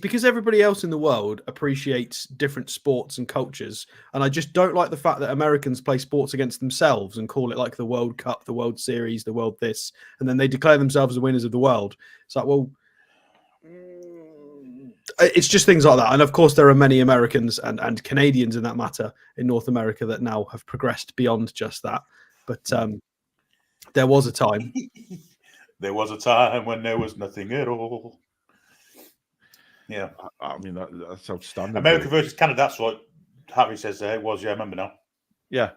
because everybody else in the world appreciates different sports and cultures, and I just don't like the fact that Americans play sports against themselves and call it like the World Cup, the World Series, the World this, and then they declare themselves the winners of the world. It's like, well. It's just things like that. And of course, there are many Americans and Canadians in that matter in North America that now have progressed beyond just that. But there was a time. There was a time when there was nothing at all. Yeah. I mean, that's outstanding. America versus Canada, that's what Harry says there. It was, yeah, I remember now. Yeah.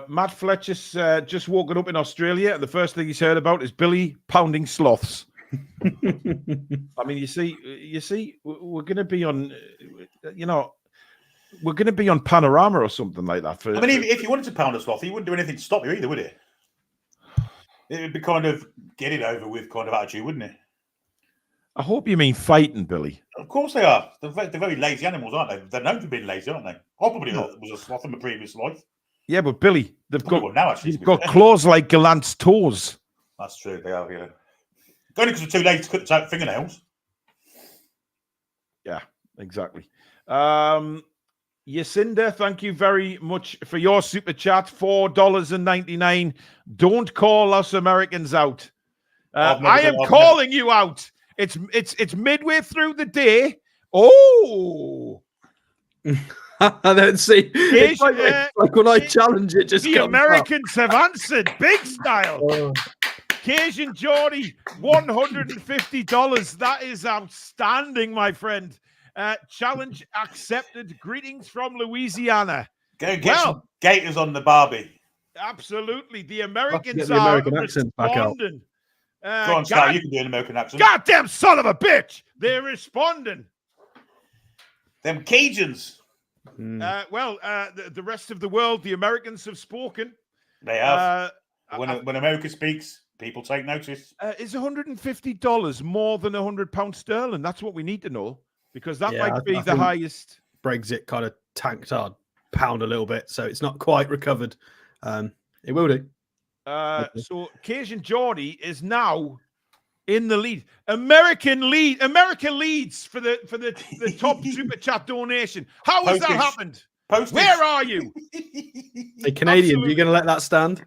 Matt Fletcher's just woken up in Australia, and the first thing he's heard about is Billy pounding sloths. I mean, you see, we're going to be on, we're going to be on Panorama or something like that. I mean, if you wanted to pound a sloth, he wouldn't do anything to stop you either, would he? It would be kind of get it over with kind of attitude, wouldn't it? I hope you mean fighting, Billy. Of course they are. They're very lazy animals, aren't they? They're known to be lazy, aren't they? I probably was a sloth in my previous life. Yeah, but Billy, they've got claws like Gallant's toes. That's true. They are, yeah. Only because they're too late to cut out fingernails. Yeah, exactly. Yacinda, thank you very much for your super chat. $4.99. Don't call us Americans out. I am calling you out. It's midway through the day. Oh. I don't see. It's like when I challenge it, just the Americans have answered big style. Oh. Cajun Geordie, $150. That is outstanding, my friend. Challenge accepted. Greetings from Louisiana. Go get some gators on the Barbie. Absolutely. The Americans the American accent back out. responding. Go on, Scott, you can do an American accent. Goddamn son of a bitch. They're responding. Them Cajuns. The rest of the world, the Americans have spoken. They have. When America speaks, people take notice. Is $150 more than £100 sterling? That's what we need to know, because that might be the highest. Brexit kind of tanked our pound a little bit, so it's not quite recovered. It will do. So Cajun Geordie is now in the lead. America leads for the top super chat donation. How has that happened? Where are you? Hey, Canadian, are you going to let that stand?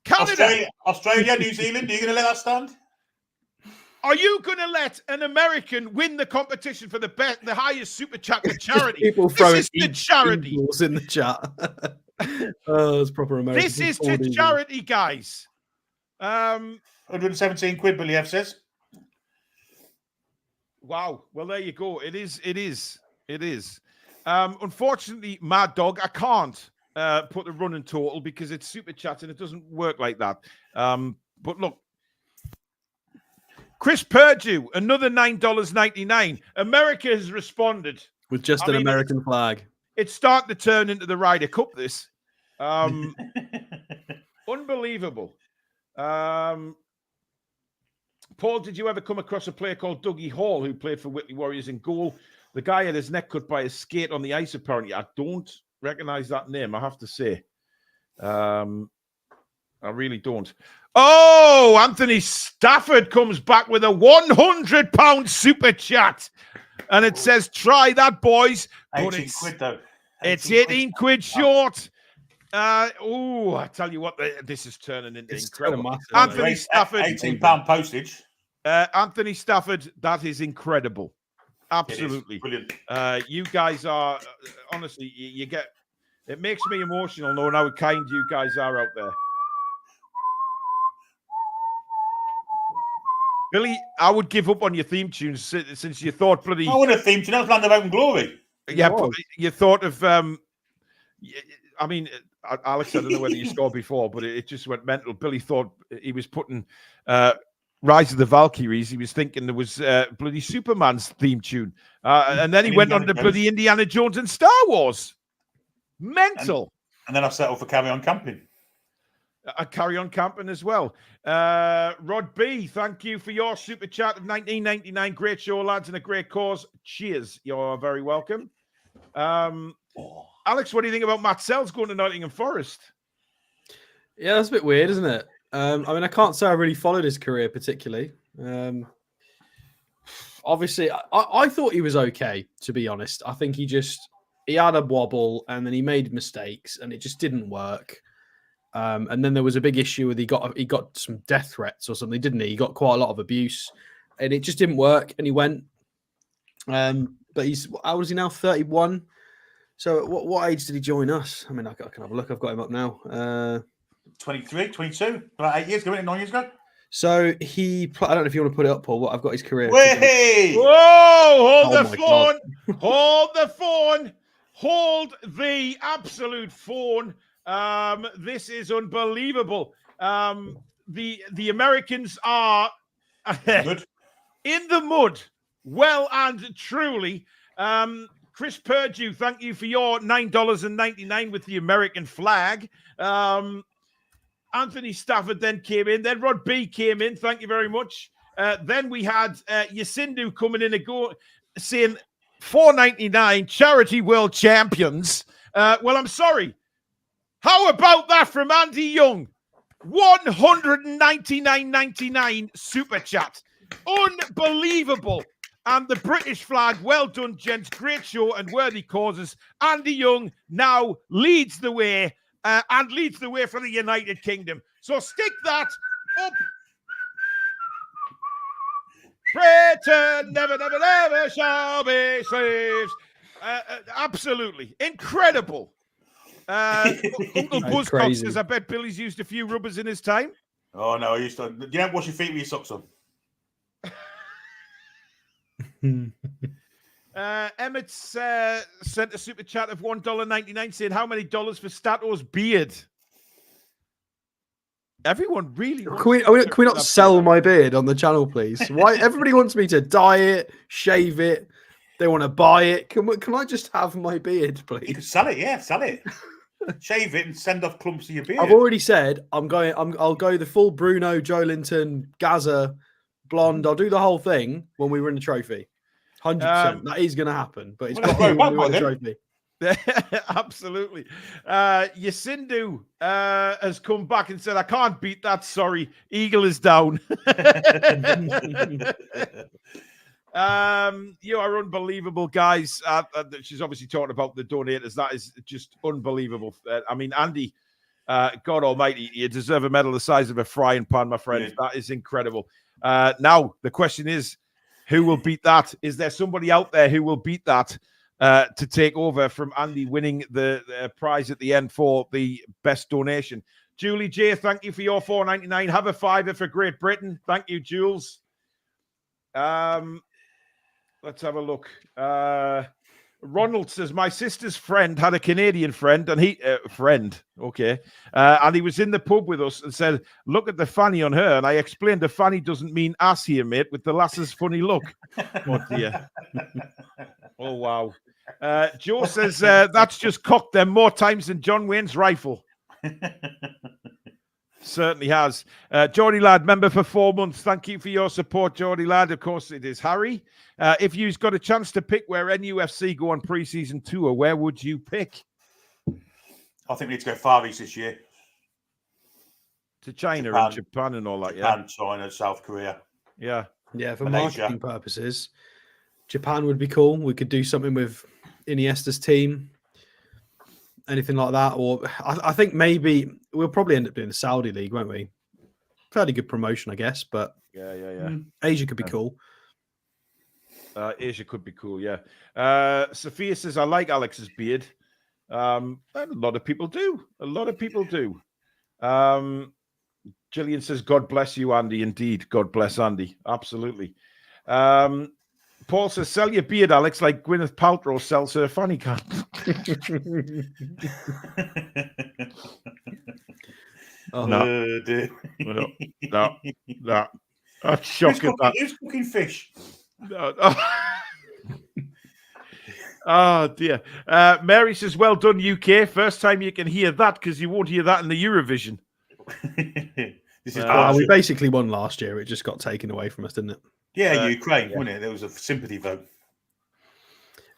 Canada, Australia, New Zealand, are you going to let that stand? Are you going to let an American win the competition for the highest super chat to charity? People throwing this is the charity in the chat. Oh, it's proper American. This is to charity, guys. 117 quid, Billy F says. Wow. Well, there you go. It is. Unfortunately, Mad Dog, I can't put the running total because it's super chat and it doesn't work like that. But look, Chris Perdue, another $9.99. America has responded with just an American flag. It's starting to turn into the Ryder Cup, this. Unbelievable. Paul, did you ever come across a player called Dougie Hall who played for Whitley Warriors in goal? The guy had his neck cut by a skate on the ice, apparently. I don't recognize that name, I have to say. I really don't. Oh, Anthony Stafford comes back with a £100 super chat. And it says, try that, boys. 18 quid, though. It's 18 quid short. I tell you what, this is turning into incredible. Anthony Stafford. £18 postage. Anthony Stafford, that is incredible. Absolutely. Brilliant. You guys are, honestly, you get It makes me emotional knowing how kind you guys are out there. Billy, I would give up on your theme tunes since you thought bloody. I would have theme tune. That was Land of Hope and Glory. Yeah, but you thought of. I mean, Alex, I don't know whether you scored before, but it just went mental. Billy thought he was putting Rise of the Valkyries. He was thinking there was bloody Superman's theme tune, and then he went on to bloody Indiana Jones and Star Wars. Mental. And then I settled for Carry On Camping. Carry On Camping as well. Rod B, thank you for your super chat of 1999. Great show, lads, and a great cause. Cheers. You're very welcome. Alex, what do you think about Matt Sells going to Nottingham Forest? Yeah, that's a bit weird, isn't it? I mean, I can't say I really followed his career particularly. Obviously, I thought he was okay, to be honest. I think he had a wobble and then he made mistakes and it just didn't work. And then there was a big issue with he got some death threats or something, didn't he? He got quite a lot of abuse and it just didn't work and he went. But how old is he now? 31. So what age did he join us? I mean, I can have a look. I've got him up now. 23, 22, about 8 years ago, 9 years ago. So I don't know if you want to put it up, Paul. I've got his career. Way! Whoa! Hold the phone! Hold the phone! Hold the absolute phone! This is unbelievable. The Americans are Good. in the mud, well and truly. Chris Purdue, thank you for your $9.99 with the American flag. Anthony Stafford then came in. Then Rod B came in. Thank you very much. Then we had Yacindu coming in and saying $4.99 charity world champions. Well, I'm sorry. How about that from Andy Young? $199.99 super chat. Unbelievable. And the British flag. Well done, gents. Great show and worthy causes. Andy Young now leads the way. And leads the way for the United Kingdom. So stick that up. Britain never, never, never shall be slaves. Absolutely. Incredible. Uncle Buzzcock says, I bet Billy's used a few rubbers in his time. Oh, no, I used to. Do you not wash your feet with your socks on? Emmett sent a super chat of $1.99 saying, how many dollars for Stato's beard? Everyone really can we not sell my beard on the channel, please? Why everybody wants me to dye it, shave it, they want to buy it. Can I just have my beard, please? You can sell it, yeah, sell it. Shave it and send off clumps of your beard. I've already said I'll go the full Bruno, Joelinton, Gaza, blonde. I'll do the whole thing when we win the trophy. 100%. That is going to happen, but it's got to be when we win the trophy. Absolutely. Yacindu has come back and said, I can't beat that. Sorry. Eagle is down. You are unbelievable, guys. She's obviously talking about the donators. That is just unbelievable. I mean, Andy, God almighty, you deserve a medal the size of a frying pan, my friend. Yeah. That is incredible. Now, the question is, who will beat that? Is there somebody out there who will beat that to take over from Andy winning the prize at the end for the best donation? Julie J, thank you for your $4.99. Have a $5 for Great Britain. Thank you, Jules. Let's have a look. Ronald says, my sister's friend had a Canadian friend, and and he was in the pub with us and said, look at the fanny on her. And I explained the fanny doesn't mean ass here, mate, with the lass's funny look. Oh, dear. Oh, wow. Joe says, that's just cocked them more times than John Wayne's rifle. Certainly has. Geordie Lad, member for 4 months. Thank you for your support, Geordie Lad. Of course, it is Harry. If you've got a chance to pick where NUFC go on pre-season tour, where would you pick? I think we need to go Far East this year. To China and Japan and all that, Japan, China, South Korea. Yeah. Yeah, for marketing purposes, Japan would be cool. We could do something with Iniesta's team. Anything like that, or I think maybe we'll probably end up doing the Saudi League, won't we? Fairly good promotion, I guess, but yeah. Asia could be cool. Asia could be cool, yeah. Sophia says, I like Alex's beard. And a lot of people do. A lot of people do. Gillian says, God bless you, Andy. Indeed. God bless Andy. Absolutely. Paul says, sell your beard, Alex, like Gwyneth Paltrow sells her fanny cat. No. Dear. No. I'm shocked at that. Who's cooking fish? No. Oh, dear. Mary says, well done, UK. First time you can hear that because you won't hear that in the Eurovision. This is we basically won last year. It just got taken away from us, didn't it? Yeah, Ukraine, wasn't it? There was a sympathy vote.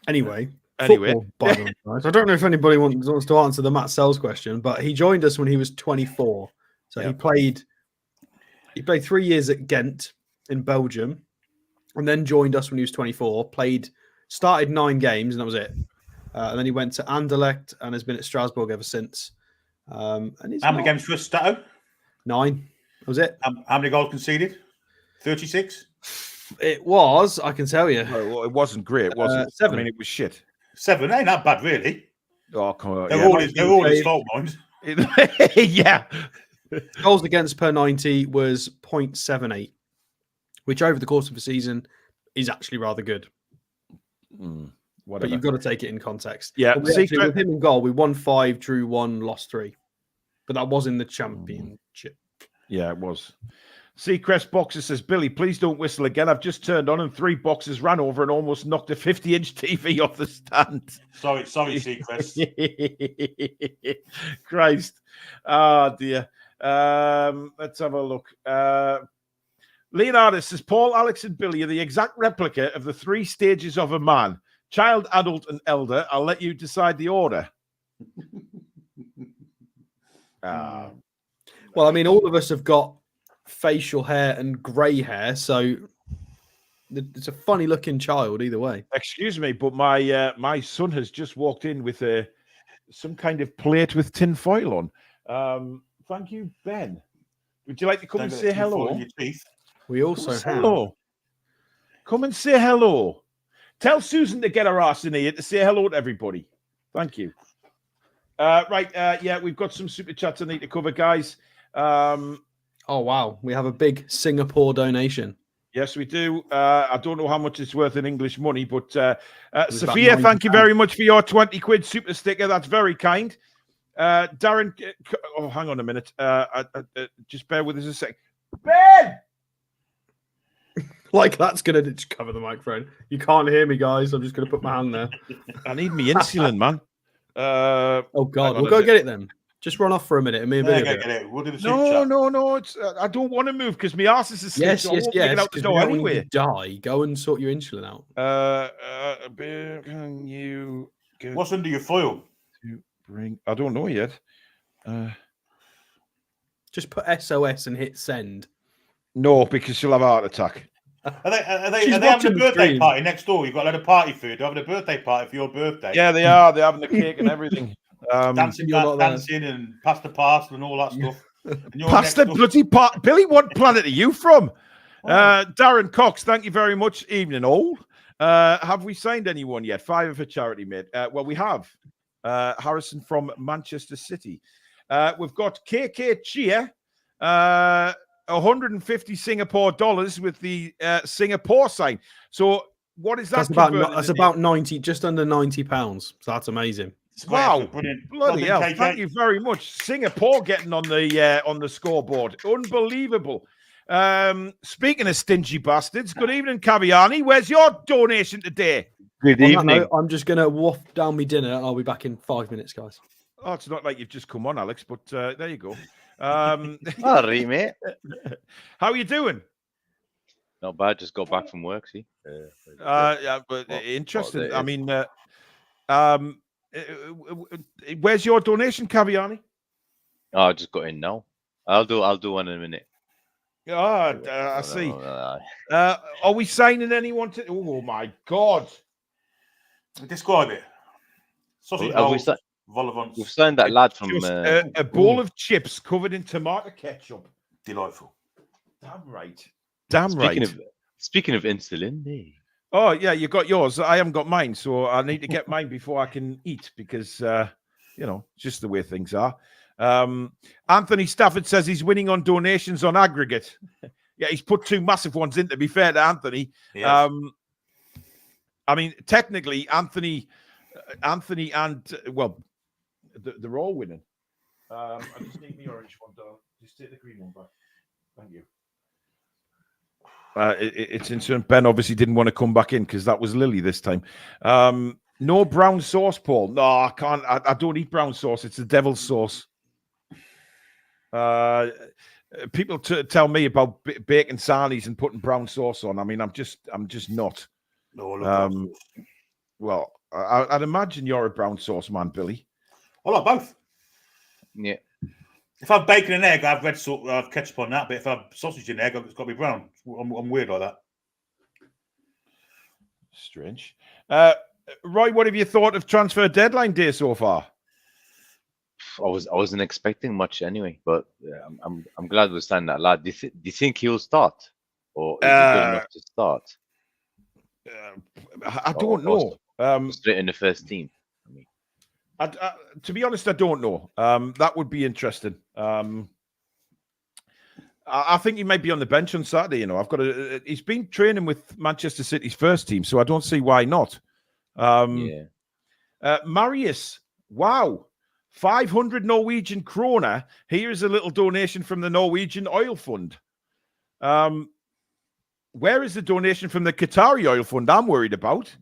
Anyway. Football, guys. I don't know if anybody wants to answer the Matt Sells question, but he joined us when he was 24. So he played 3 years at Ghent in Belgium, and then joined us when he was 24. Started 9 games, and that was it. And then he went to Anderlecht and has been at Strasbourg ever since. And how many games for Stato? 9. That was it. How many goals conceded? 36. It was, I can tell you. Well, it wasn't great, was it? 7. I mean, it was shit. 7 ain't that bad, really. Oh, come on. They're all his fault, mind. Yeah. Goals against per 90 was 0.78, which over the course of the season is actually rather good. But you've got to take it in context. Yeah. With him in goal, we won 5, drew 1, lost 3. But that was in the championship. Yeah, it was. Seacrest Boxer says, Billy, please don't whistle again. I've just turned on and 3 boxes ran over and almost knocked a 50-inch TV off the stand. Sorry, Seacrest. Christ. Oh, dear. Let's have a look. Leonardus says, Paul, Alex, and Billy are the exact replica of the 3 stages of a man. Child, adult, and elder. I'll let you decide the order. Well, I mean, all of us have got facial hair and grey hair, so it's a funny looking child either way. Excuse me, but my son has just walked in with some kind of plate with tin foil on. Thank you, Ben. Would you like to come and say hello? We also have. Hello. Come and say hello. Tell Susan to get her ass in here to say hello to everybody. Thank you. We've got some super chats I need to cover, guys. Oh, wow. We have a big Singapore donation. Yes, we do. I don't know how much it's worth in English money, but Sophia, thank you very much for your 20 quid super sticker. That's very kind. Darren, hang on a minute. Just bear with us a sec. Ben! Like that's going to just cover the microphone. You can't hear me, guys. I'm just going to put my hand there. I need me insulin, man. Oh, God. We'll go get it then. Just run off for a minute. And me and Billy get it. We'll do the No. It's I don't want to move because my arse is asleep. Yes. Out the door anyway. You die. Go and sort your insulin out. Can you get what's under your foil? I don't know yet. Just put SOS and hit send. No, because she'll have a heart attack. Are they having a birthday party next door? You've got a load of party food. They're having a birthday party for your birthday. Yeah, they are. They're having the cake and everything. Dancing and pasta parcel and all that stuff. Pasta bloody part. Billy, what planet are you from? Darren Cox, thank you very much. Evening all. Have we signed anyone yet? 5 for charity, mate. Well, we have. Harrison from Manchester City. We've got KK Chia. 150 Singapore dollars with the Singapore sign. So what is that? That's about 90, just under £90. So that's amazing. Wow! Bloody hell! Thank you very much. Singapore getting on the scoreboard. Unbelievable. Speaking of stingy bastards, good evening, Caviani. Where's your donation today? Good evening. I'm just going to waft down my dinner. I'll be back in 5 minutes, guys. Oh, it's not like you've just come on, Alex, but there you go. All right, mate. How are you doing? Not bad. Just got back from work. See. Interesting. I mean, where's your donation, Caviani? Oh, I just got in now. I'll do one in a minute. I see. Are we signing anyone to? Oh my God! Describe it. Sausage rolls. We've signed that lad from a bowl of chips covered in tomato ketchup. Delightful. Damn right. Damn right. Speaking of insulin, hey. Oh yeah, you got yours. I haven't got mine, so I need to get mine before I can eat because you know, just the way things are. Anthony Stafford says he's winning on donations on aggregate. Yeah, he's put 2 massive ones in, to be fair to Anthony. Yes. I mean, technically, Anthony and, well, they're all winning. I just need the orange one, though. Just take the green one back. Thank you. It's insurance. Ben obviously didn't want to come back in because that was Lily this time. No brown sauce, Paul. No, I can't. I don't eat brown sauce. It's the devil's sauce. People tell me about baking sarnies and putting brown sauce on. I mean, I'm just not. No, well, I'd imagine you're a brown sauce man, Billy. I like both. Yeah. If I have bacon and egg, I have red sauce, I have ketchup on that. But if I have sausage and egg, it's got to be brown. I'm weird like that. Strange. Roy, what have you thought of transfer deadline day so far? I wasn't expecting much anyway, but I'm glad we're standing that lad. Do you think he'll start, or is he good enough to start? I don't know. Straight in the first team. I mean, to be honest, I don't know. That would be interesting. I think he might be on the bench on Saturday. You know, he's been training with Manchester City's first team, so I don't see why not. Marius, wow, 500 Norwegian kroner. Here's a little donation from the Norwegian Oil Fund. Where is the donation from the Qatari Oil Fund? I'm worried about.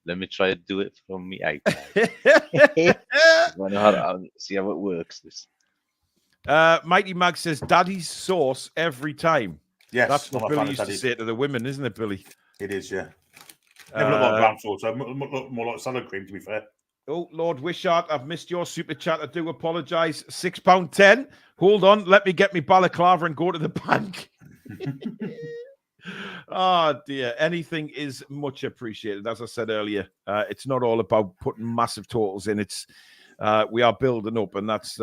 let me try to do it from me iPad. See how it works. This. Mighty Mag says, "Daddy's sauce every time." Yes, that's what Billy used to say to the women, isn't it, Billy? It is, yeah. Never look like brown sauce. I look more like salad cream, to be fair. Oh, Lord Wishart, I've missed your super chat. I do apologise. £6.10. Hold on. Let me get me balaclava and go to the bank. Oh, dear. Anything is much appreciated. As I said earlier, it's not all about putting massive totals in. It's we are building up, and that's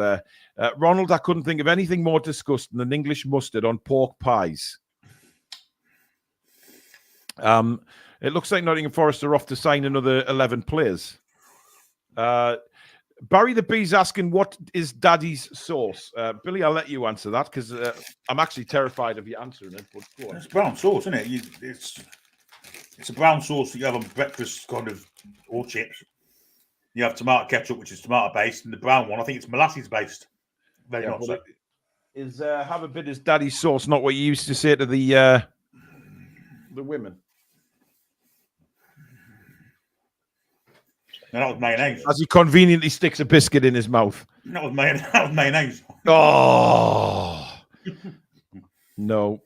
Ronald. I couldn't think of anything more disgusting than English mustard on pork pies. It looks like Nottingham Forest are off to sign another 11 players. Barry the Bee's asking, what is Daddy's sauce? Billy, I'll let you answer that because I'm actually terrified of you answering it. But go on. It's brown sauce, isn't it? It's a brown sauce that you have on breakfast, kind of, or chips. You have tomato ketchup, which is tomato based, and the brown one, I think it's molasses based. Very much so. Is have a bit as Daddy's sauce not what you used to say to the women? No, that was mayonnaise. As he conveniently sticks a biscuit in his mouth. That was mayonnaise. Oh no,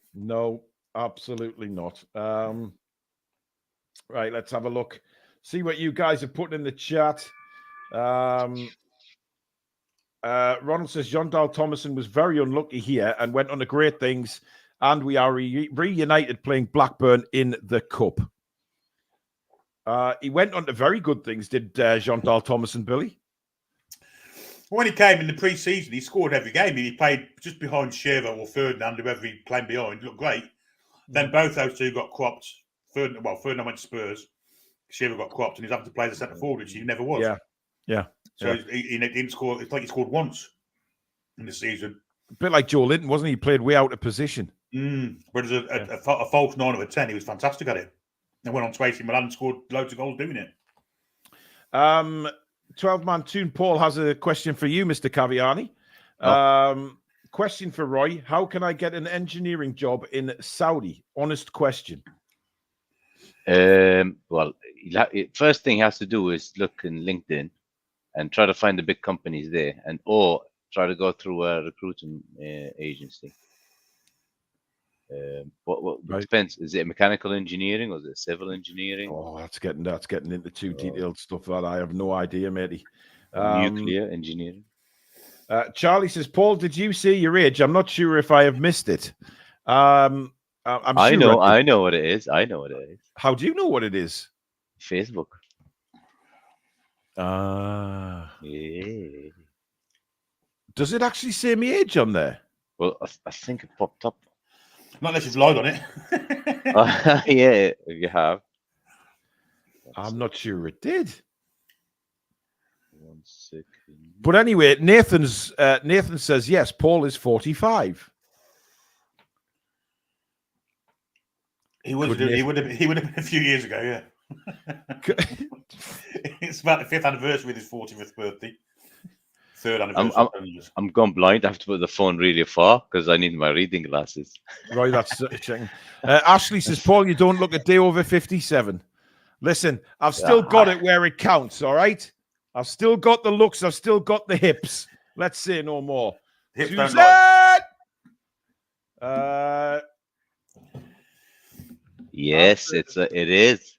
absolutely not. Right, let's have a look. See what you guys are putting in the chat. Ronald says John Dahl Thomason was very unlucky here and went on to great things, and we are reunited playing Blackburn in the Cup. He went on to very good things, did Jean Dahl Thomason, Billy? When he came in the pre-season, he scored every game. He played just behind Shearer or Ferdinand, whoever he played behind. He looked great. Then both those two got cropped. Ferdinand went to Spurs. Shearer got cropped, and he's having to play the centre forward, which he never was. Yeah. So he didn't score. It's like he scored once in the season. A bit like Joe Linton, wasn't he? He played way out of position. But as a false 9 of a 10, he was fantastic at it. And went on to AC Milan and scored loads of goals doing it. 12-man Toon Paul has a question for you, Mr. Caviani. Question for Roy. How can I get an engineering job in Saudi? Honest question. Well, first thing he has to do is look in LinkedIn and try to find the big companies there, or try to go through a recruiting agency. What depends? Is it mechanical engineering or is it civil engineering? Oh, that's getting into too detailed stuff that I have no idea, matey. Nuclear engineering. Charlie says, Paul, did you say your age? I'm not sure if I have missed it. I know what it is. I know what it is. How do you know what it is? Facebook. Yeah. Does it actually say my age on there? Well, I think it popped up. Not unless you've lied on it. Yeah, you have. I'm not sure it did. 1 second. But anyway, Nathan says yes. Paul is 45. He would have been a few years ago, yeah. It's about the 5th anniversary of his 45th birthday. 3rd anniversary. I'm gone blind. I have to put the phone really far because I need my reading glasses. Right, that's checking. Ashley says, Paul, you don't look a day over 57. Listen, I've still got it where it counts, all right? I've still got the looks. I've still got the hips. Let's say no more. Hips Suzanne! Yes, it is.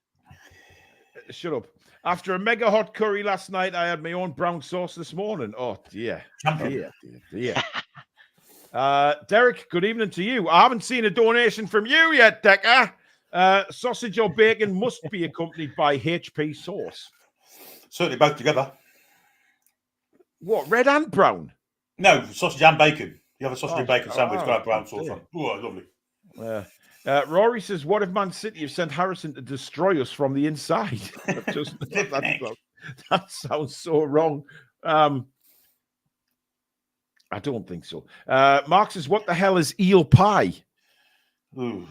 Shut up. After a mega hot curry last night, I had my own brown sauce this morning. Oh, dear. Dear. Derek, good evening to you. I haven't seen a donation from you yet, Decker. Sausage or bacon must be accompanied by HP sauce. Certainly both together. What, red and brown? No, sausage and bacon. You have a sausage and bacon sandwich, got a brown sauce on. Oh, lovely. Rory says, what if Man City have sent Harrison to destroy us from the inside? That sounds so wrong. I don't think so. Mark says, what the hell is eel pie? Ooh.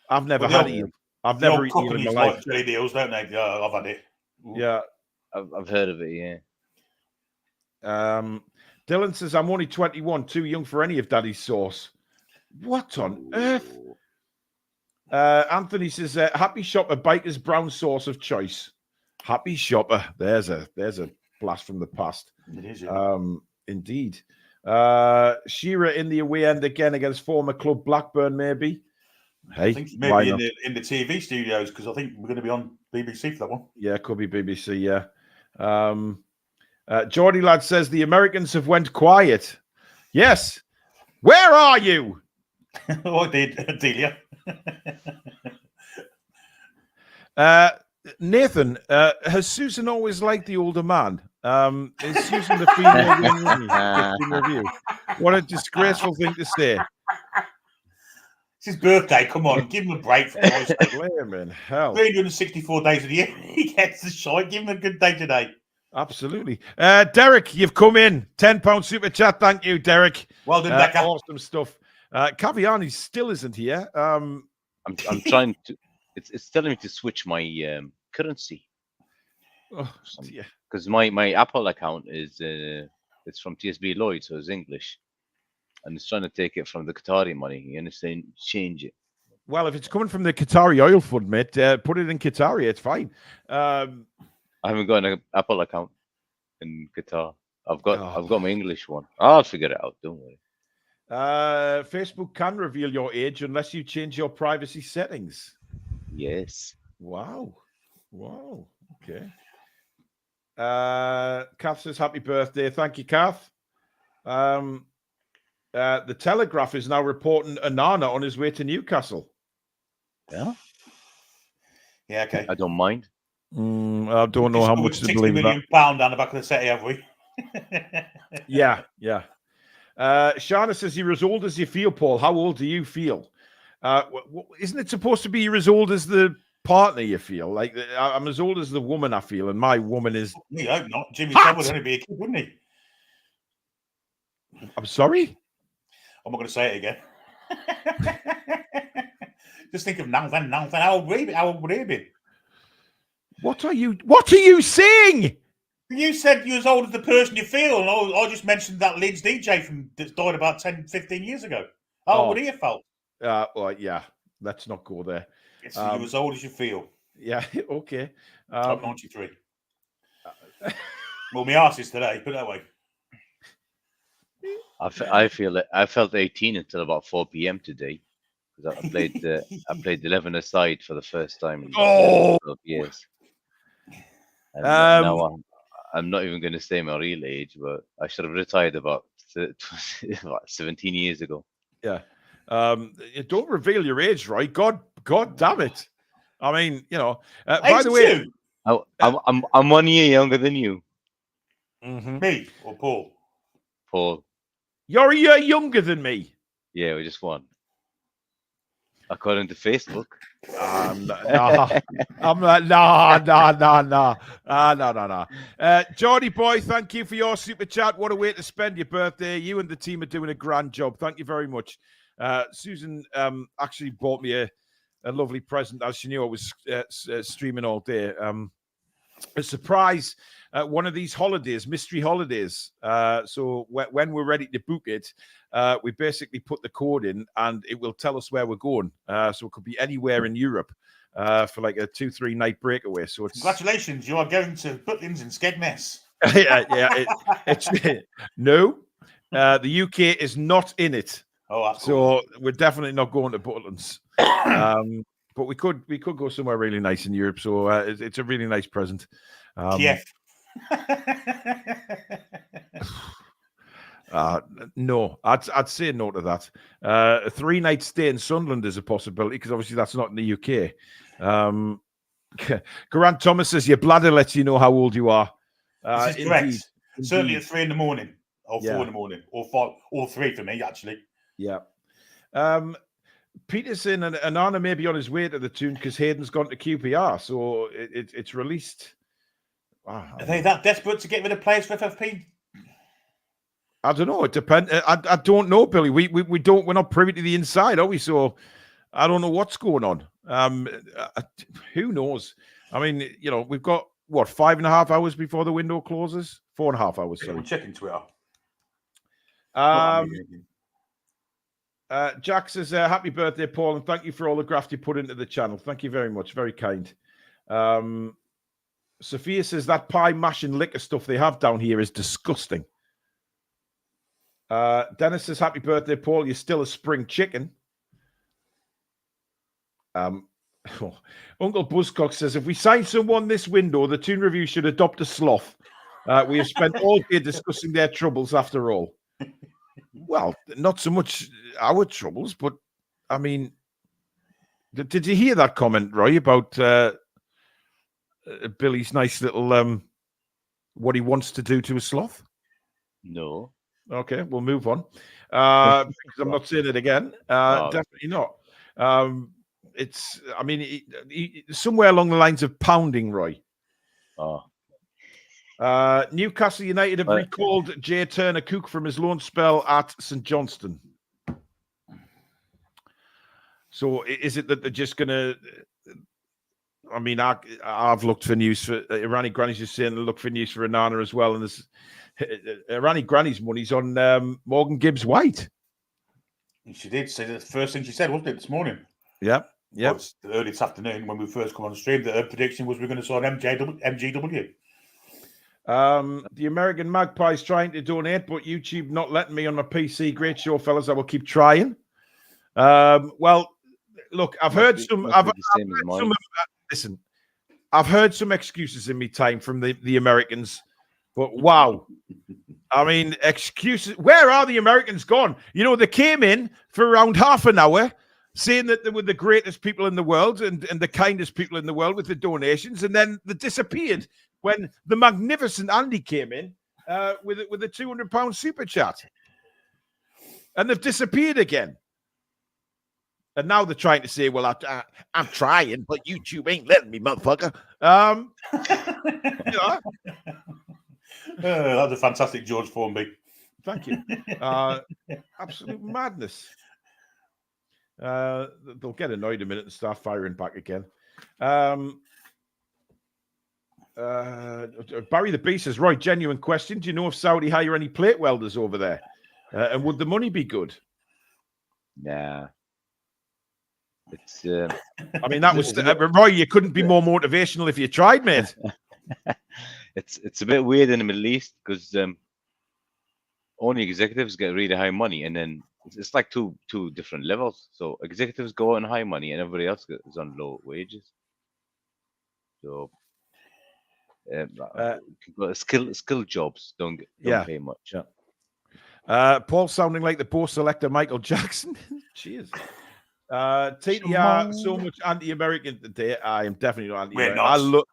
I've never had eel. I've never eaten eel in my life. Like jelly deals, don't they? Yeah, I've had it. Ooh. Yeah, I've heard of it, yeah. Dylan says, I'm only 21, too young for any of Daddy's sauce. What on earth? Anthony says, Happy Shopper, Biker's brown sauce of choice. Happy Shopper. There's a blast from the past. It is, yeah. Indeed. Shearer in the away end again against former club Blackburn, maybe. Hey, I think maybe in the TV studios, because I think we're going to be on BBC for that one. Yeah, could be BBC, yeah. Geordie Lad says the Americans have went quiet. Yes. Where are you? Oh, Delia. Nathan, has Susan always liked the older man? Is Susan the female review? What a disgraceful thing to say. It's his birthday. Come on, give him a break. For Christ's sake. Blame in hell. 364 days of the year. He gets the shot. Give him a good day today. Absolutely. Derek, you've come in. £10 super chat. Thank you, Derek. Well done, Becca. Awesome stuff. Caviani still isn't here. I'm trying to. It's telling me to switch my currency. Oh, yeah. Because my Apple account is it's from TSB Lloyd, so it's English, and it's trying to take it from the Qatari money. You understand? Change it. Well, if it's coming from the Qatari oil fund, mate, put it in Qatari. It's fine. I haven't got an Apple account in Qatar. I've got my English one. I'll figure it out. Don't worry. Facebook can reveal your age unless you change your privacy settings. Yes. Wow. Okay. Kath says happy birthday. Thank you, Kath. The Telegraph is now reporting Onana on his way to Newcastle. Yeah. Yeah. Okay. I don't mind. I don't know how much to believe in that. £60 million down the back of the city, have we? Yeah. Shana says you're as old as you feel, Paul. How old do you feel? Isn't it supposed to be you're as old as the partner you feel? Like I'm as old as the woman I feel, and my woman is. I hope not. Jimmy Savile would only be a kid, wouldn't he? I'm sorry. I'm not going to say it again. Just think of nothing. How old would he be? What are you saying? You said you're as old as the person you feel, and I just mentioned that Leeds DJ that died about 10, 15 years ago. How old would he have felt? Well, yeah. Let's not go there. It's you're as old as you feel. Yeah. Okay. I'm 93. Well, my arse is today. Put it that way. I feel it. I felt 18 until about 4 p.m. today because I played 11 aside for the first time in 12 years. And now I'm not even going to say my real age, but I should have retired about 17 years ago. Yeah. Don't reveal your age, right? God damn it. I mean, by the way, I'm 1 year younger than you. Mm-hmm. Me or Paul? Paul. You're a year younger than me. Yeah, we just won. according to Facebook. No. I'm like, no. Geordie boy, thank you for your super chat. What a way to spend your birthday. You and the team are doing a grand job. Thank you very much. Susan actually bought me a lovely present. As she knew I was streaming all day. A surprise, one of these holidays, mystery holidays. So when we're ready to book it, we basically put the code in and it will tell us where we're going. So it could be anywhere in Europe for like a 2-3 night breakaway. So it's Congratulations, you are going to Butlins in Skegness. No, the UK is not in it. Oh, that's cool. So we're definitely not going to Butlins. But we could go somewhere really nice in Europe. So it's a really nice present. Kiev. No, I'd say no to that. A 3-night stay in Sunderland is a possibility because obviously that's not in the UK. Grant Thomas says your bladder lets you know how old you are. This is correct. Indeed. Certainly at 3 in the morning, or 4 Yeah. in the morning, or 5, or 3 for me actually. Yeah. Peterson and Anna may be on his way to the Toon because Hayden's gone to QPR, so it's released. Are they that desperate to get rid of players for FFP? I don't know. It depends. I don't know, Billy. We're not privy to the inside, are we? So I don't know what's going on. Who knows? I mean, we've got what 5.5 hours before the window closes. 4.5 hours. Sorry. I'm checking Twitter. Jack says, happy birthday, Paul, and thank you for all the graft you put into the channel. Thank you very much. Very kind. Sophia says, that pie, mash, and liquor stuff they have down here is disgusting. Dennis says, happy birthday, Paul. You're still a spring chicken. Uncle Buzzcock says, if we sign someone this window, the Toon Review should adopt a sloth. We have spent all day discussing their troubles after all. Well, not so much our troubles, but I mean, did you hear that comment, Roy, about Billy's nice little what he wants to do to a sloth? No. Okay, we'll move on. Because I'm not saying it again. Definitely not. It's, I mean, somewhere along the lines of pounding, Roy. Oh. Newcastle United have recalled Jay Turner-Cook from his loan spell at St Johnstone. So is it that they're just going to... I mean, I've looked for news for... Irani Granny's just saying look for news for Anana as well. And there's Irani Granny's money's on Morgan Gibbs-White. She did say the first thing she said, wasn't it, this morning? Yeah. Well, early this afternoon when we first come on the stream, that her prediction was we're going to sign MGW. The American Magpie's trying to donate, but YouTube not letting me on my PC. Great show, fellas. I will keep trying. Well, look, I've heard some. Listen, I've heard some excuses in my time from the Americans, but wow. I mean, excuses. Where are the Americans gone? They came in for around half an hour saying that they were the greatest people in the world and the kindest people in the world with the donations, and then they disappeared when the magnificent Andy came in with a £200 super chat. And they've disappeared again. And now they're trying to say, well, I'm trying, but YouTube ain't letting me, motherfucker. That's a fantastic George Formby. Thank you. Absolute madness. They'll get annoyed a minute and start firing back again. Barry the Beast says, Roy, genuine question. Do you know if Saudi hire any plate welders over there? And would the money be good? Nah. It's. I mean, that was Roy. You couldn't be more motivational if you tried, mate. It's a bit weird in the Middle East because only executives get really high money, and then it's like two different levels. So executives go on high money, and everybody else is on low wages. So. Skill jobs don't pay much. Yeah. Paul sounding like the post selector Michael Jackson. Cheers. TTR, so much anti-American today. I am definitely not anti-American. I love.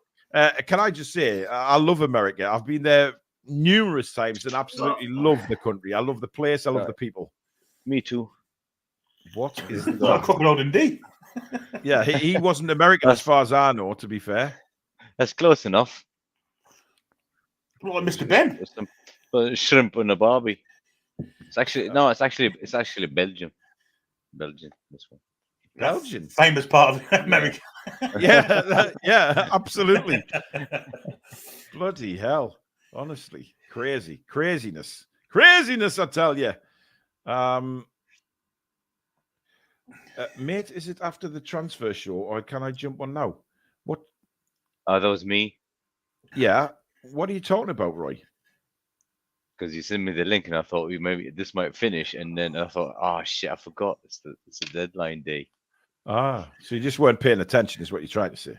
Can I just say, I love America. I've been there numerous times and absolutely love the country. I love the place. I love the people. Me too. What is It's like that? Crocodile Dundee. Yeah, he wasn't American as far as I know, to be fair. That's close enough. Look like Mr. Ben. There's some shrimp on a barbie. It's actually no. It's actually Belgium. Belgium. This one. Belgian. Famous part of America. Yeah, yeah, absolutely. Bloody hell. Honestly. Craziness. I tell you. Mate, is it after the transfer show or can I jump on now? What? Oh, that was me. Yeah. What are you talking about, Roy? Because you sent me the link and I thought maybe this might finish, and then I thought, oh shit, I forgot. It's a deadline day. Ah, so you just weren't paying attention, is what you're trying to say.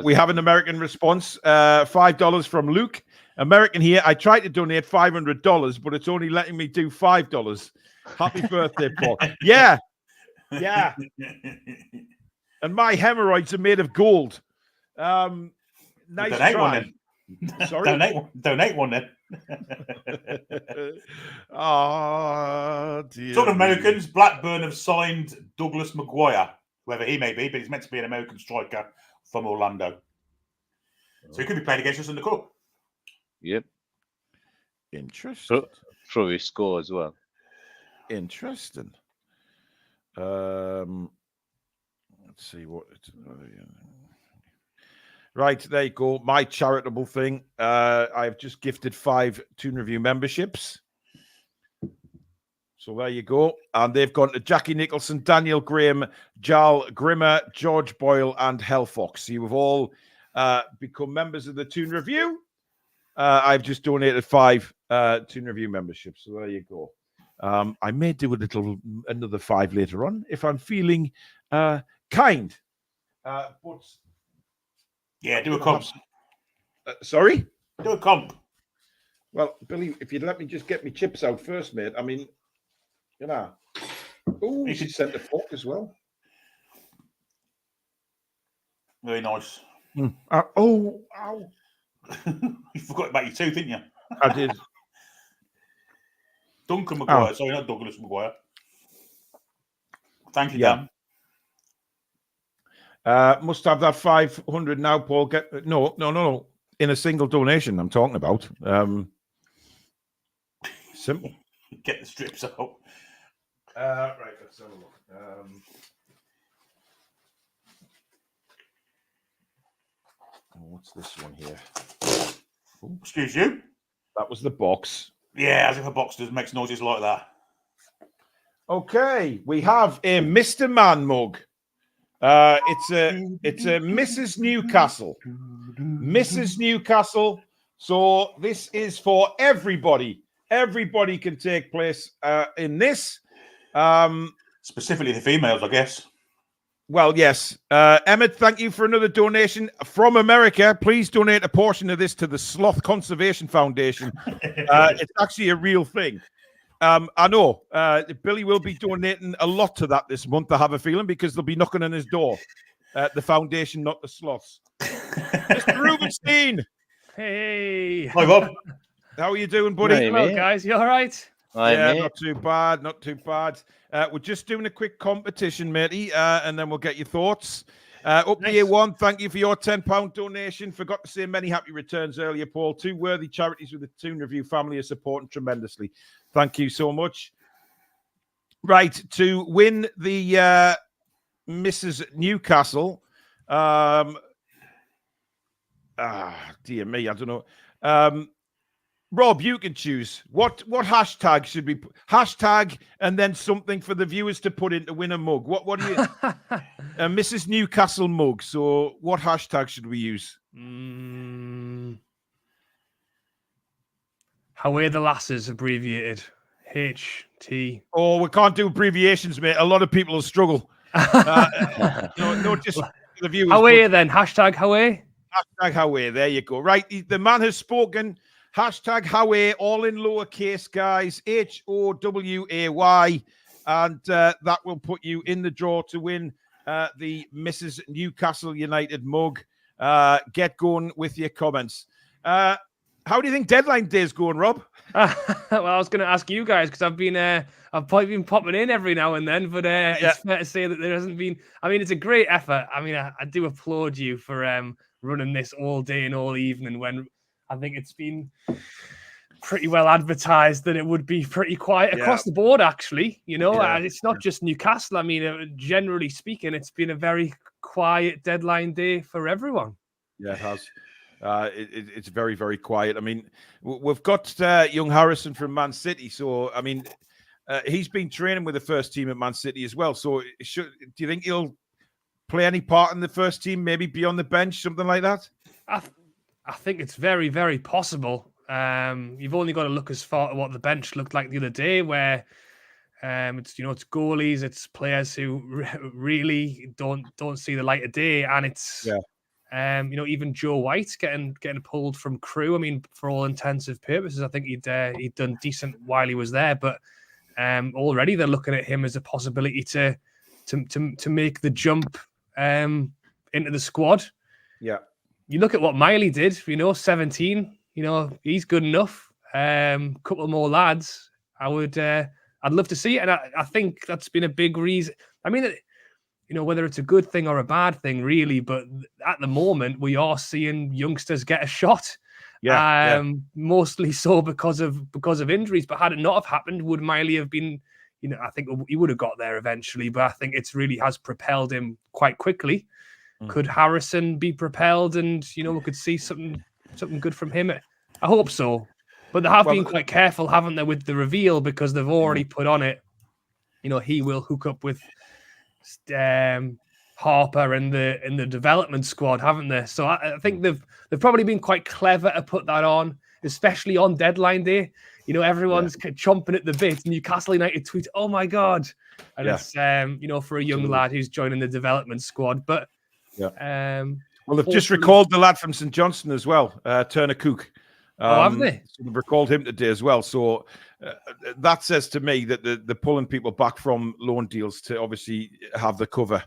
We have an American response. $5 from Luke. American here. I tried to donate $500, but it's only letting me do $5. Happy birthday, Paul. Yeah. And my hemorrhoids are made of gold. Nice donate try. one then. Sorry? Donate one then. Oh, dear. Talking of Americans, Blackburn have signed Douglas Maguire, whoever he may be, but he's meant to be an American striker from Orlando. So he could be playing against us in the cup. Yep. Interesting. Throw his score as well. Interesting. Let's see what. Right, there you go. My charitable thing. I've just gifted 5 Toon Review memberships. So there you go. And they've gone to Jackie Nicholson, Daniel Graham, Jal Grimmer, George Boyle, and Hellfox. You have all become members of the Toon Review. I've just donated 5 Toon Review memberships. So there you go. I may do another 5 later on if I'm feeling kind. But yeah, do a comp. Sorry? Do a comp. Well, Billy, if you'd let me just get my chips out first, mate. I mean, you know. Oh, you should send a fork as well. Very nice. Ow. You forgot about your tooth, didn't you? I did. Duncan Maguire. Sorry, not Douglas Maguire. Thank you, Dan. Must have that 500 now, Paul. No. In a single donation, I'm talking about. Simple. Get the strips out. Right, let's have a look. What's this one here? Ooh. Excuse you? That was the box. Yeah, as if a box makes noises like that. Okay, we have a Mr. Man mug. It's a Mrs. Newcastle. Mrs. Newcastle. So this is for everybody. Everybody can take place in this. Specifically the females, I guess. Well, yes. Emmett, thank you for another donation from America. Please donate a portion of this to the Sloth Conservation Foundation. It's actually a real thing. I know Billy will be donating a lot to that this month, I have a feeling, because they'll be knocking on his door. The foundation, not the sloths. Mr. Rubenstein. Hey. Hi, Bob. How are you doing, buddy? Hey, Hello, mate. guys. You all right? Yeah, not too bad. Not too bad. We're just doing a quick competition, matey, and then we'll get your thoughts. Up to year 1, thank you for your £10 donation. Forgot to say many happy returns earlier, Paul. 2 worthy charities with the Toon Review family are supporting tremendously. Thank you so much. Right, to win the Mrs. Newcastle. Dear me, I don't know. Rob, you can choose. What hashtag should we put? Hashtag and then something for the viewers to put in to win a mug. What do you Mrs. Newcastle mug. So what hashtag should we use? How are the lasses abbreviated? HT. Oh, we can't do abbreviations, mate. A lot of people will struggle. No, just the viewers. How are you then? Hashtag how are you? Hashtag how are you? There you go. Right. The man has spoken. Hashtag how are you? All in lowercase, guys. HOWAY. And that will put you in the draw to win the Mrs. Newcastle United mug. Get going with your comments. How do you think deadline day is going, Rob? Well, I was going to ask you guys because I've probably been popping in every now and then, but it's fair to say that there hasn't been. I mean, it's a great effort. I mean, I do applaud you for running this all day and all evening when I think it's been pretty well advertised that it would be pretty quiet across the board, actually. You know, it's not just Newcastle. I mean, generally speaking, it's been a very quiet deadline day for everyone. Yeah, it has. It's very, very quiet. I mean, we've got young Harrison from Man City. So, I mean, he's been training with the first team at Man City as well. So, do you think he'll play any part in the first team, maybe be on the bench, something like that? I think it's very, very possible. You've only got to look as far at what the bench looked like the other day, where it's goalies, it's players who really don't see the light of day, and it's even Joe White getting pulled from crew. I mean, for all intensive purposes, I think he'd done decent while he was there, but already they're looking at him as a possibility to make the jump into the squad. Yeah. You look at what Miley did, 17, he's good enough. Couple more lads. I'd love to see it. And I think that's been a big reason. I mean, whether it's a good thing or a bad thing, really, but at the moment we are seeing youngsters get a shot. Mostly so because of injuries. But had it not have happened, would Miley have been, I think he would have got there eventually, but I think it's really has propelled him quite quickly. Could Harrison be propelled and, we could see something good from him? I hope so. But they have been quite careful, haven't they, with the reveal, because they've already put on it, he will hook up with Harper in the development squad, haven't they? So I think they've probably been quite clever to put that on, especially on deadline day. Everyone's chomping at the bit. Newcastle United tweet, "Oh my God." And it's, for a young lad who's joining the development squad. But well, they've just recalled the lad from St Johnstone as well, Turner Cook. Have they? So they've recalled him today as well. So that says to me that they're pulling people back from loan deals to obviously have the cover,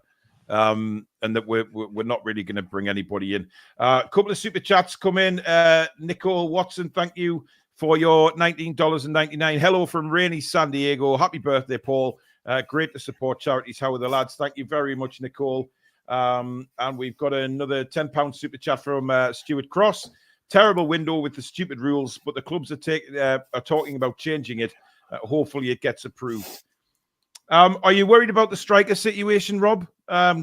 and that we're not really going to bring anybody in. A couple of super chats come in. Nicole Watson, thank you for your $19.99. Hello from rainy San Diego. Happy birthday, Paul. Great to support charities. How are the lads? Thank you very much, Nicole. And we've got another £10 super chat from Stuart Cross. Terrible window with the stupid rules, but the clubs are talking about changing it. Hopefully it gets approved. Are you worried about the striker situation, Rob?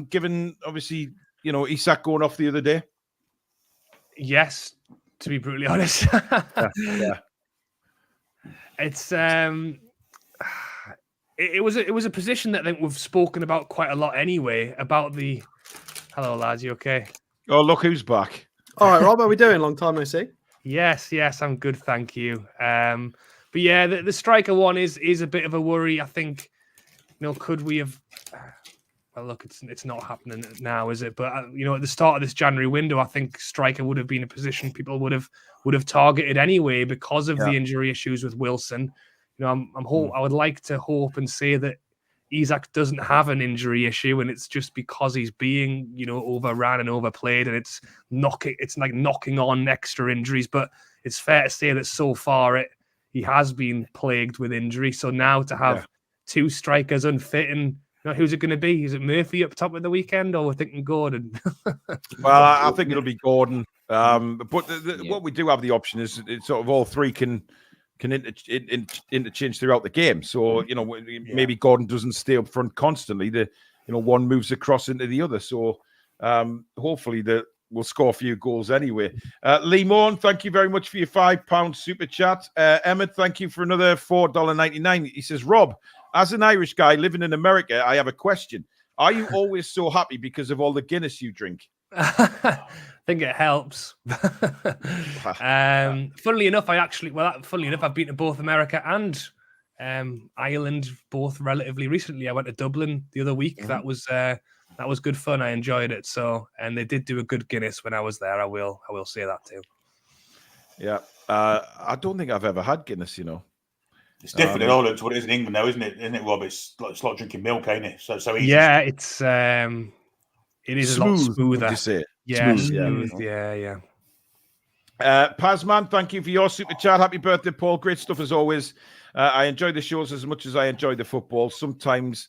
Given, obviously, Isak going off the other day? Yes, to be brutally honest. It's it was a position that I think we've spoken about quite a lot anyway, about the... Hello, lads, you okay? Oh, look who's back. All right, Rob, how are we doing? Long time no see. Yes, I'm good, thank you. But yeah, the striker one is a bit of a worry. I think, could we have? Well, look, it's not happening now, is it? But at the start of this January window, I think striker would have been a position people would have targeted anyway because of the injury issues with Wilson. I would like to hope and say that Isak doesn't have an injury issue, and it's just because he's being, overran and overplayed, and it's like knocking on extra injuries. But it's fair to say that so far he has been plagued with injury. So now to have two strikers unfit, and who's it going to be? Is it Murphy up top at the weekend, or we're thinking Gordon? Well, I think it'll be Gordon. But what we do have the option is it's sort of all three can interchange throughout the game. So, maybe Gordon doesn't stay up front constantly. One moves across into the other. So hopefully we'll score a few goals anyway. Lee Morn, thank you very much for your £5 super chat. Emmett, thank you for another $4.99. He says, Rob, as an Irish guy living in America, I have a question. Are you always so happy because of all the Guinness you drink? I think it helps. Funnily enough, I've been to both America and Ireland both relatively recently. I went to Dublin the other week. That was good fun. I enjoyed it. So, and they did do a good Guinness when I was there. I will say that too. Yeah, I don't think I've ever had Guinness. It's different in Ireland to what it is in England, though, isn't it? Isn't it, Rob? It's like drinking milk, ain't it? So easy. Yeah, it is smooth, a lot smoother. Would you say? Yeah, smooth. Yeah. Pazman, thank you for your super chat. Happy birthday, Paul. Great stuff as always. I enjoy the shows as much as I enjoy the football. Sometimes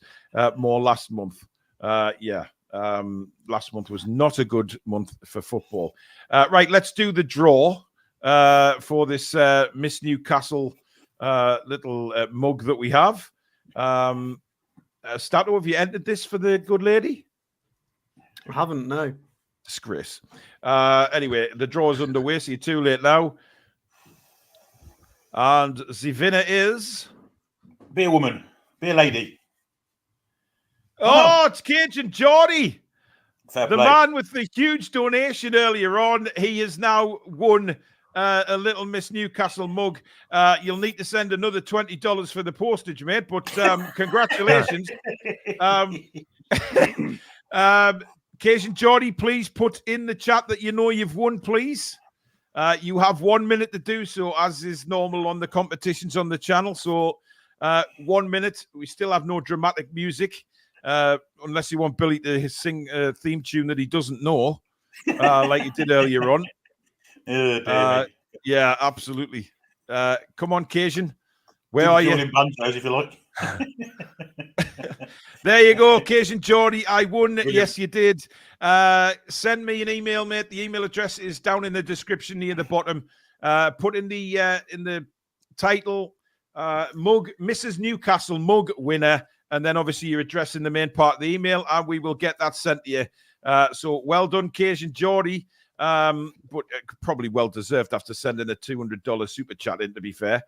more last month. Last month was not a good month for football. Right, let's do the draw for this Miss Newcastle little mug that we have. Stato, have you entered this for the good lady? I haven't, no. Disgrace. Anyway, the draw is underway, so you're too late now. And the winner is... Be a woman. Be a lady. Oh, it's Cajun Geordie. Fair The play. man with the huge donation earlier on. He has now won a little Miss Newcastle mug. You'll need to send another $20 for the postage, mate. But congratulations. Cajun Geordie, please put in the chat that you know you've won, please. You have 1 minute to do so, as is normal on the competitions on the channel. So 1 minute. We still have no dramatic music, unless you want Billy to sing a theme tune that he doesn't know, like he did earlier on. Yeah, absolutely. Come on, Cajun. Where are you? Banjos, if you like. There you go, Cajun Geordie. I won. Brilliant. Yes, you did. Send me an email, mate. The email address is down in the description near the bottom. Put in the title mug, Mrs. Newcastle mug winner, and then obviously your address in the main part of the email, and we will get that sent to you. So well done, Cajun Geordie. But probably well deserved after sending a $200 super chat in, to be fair.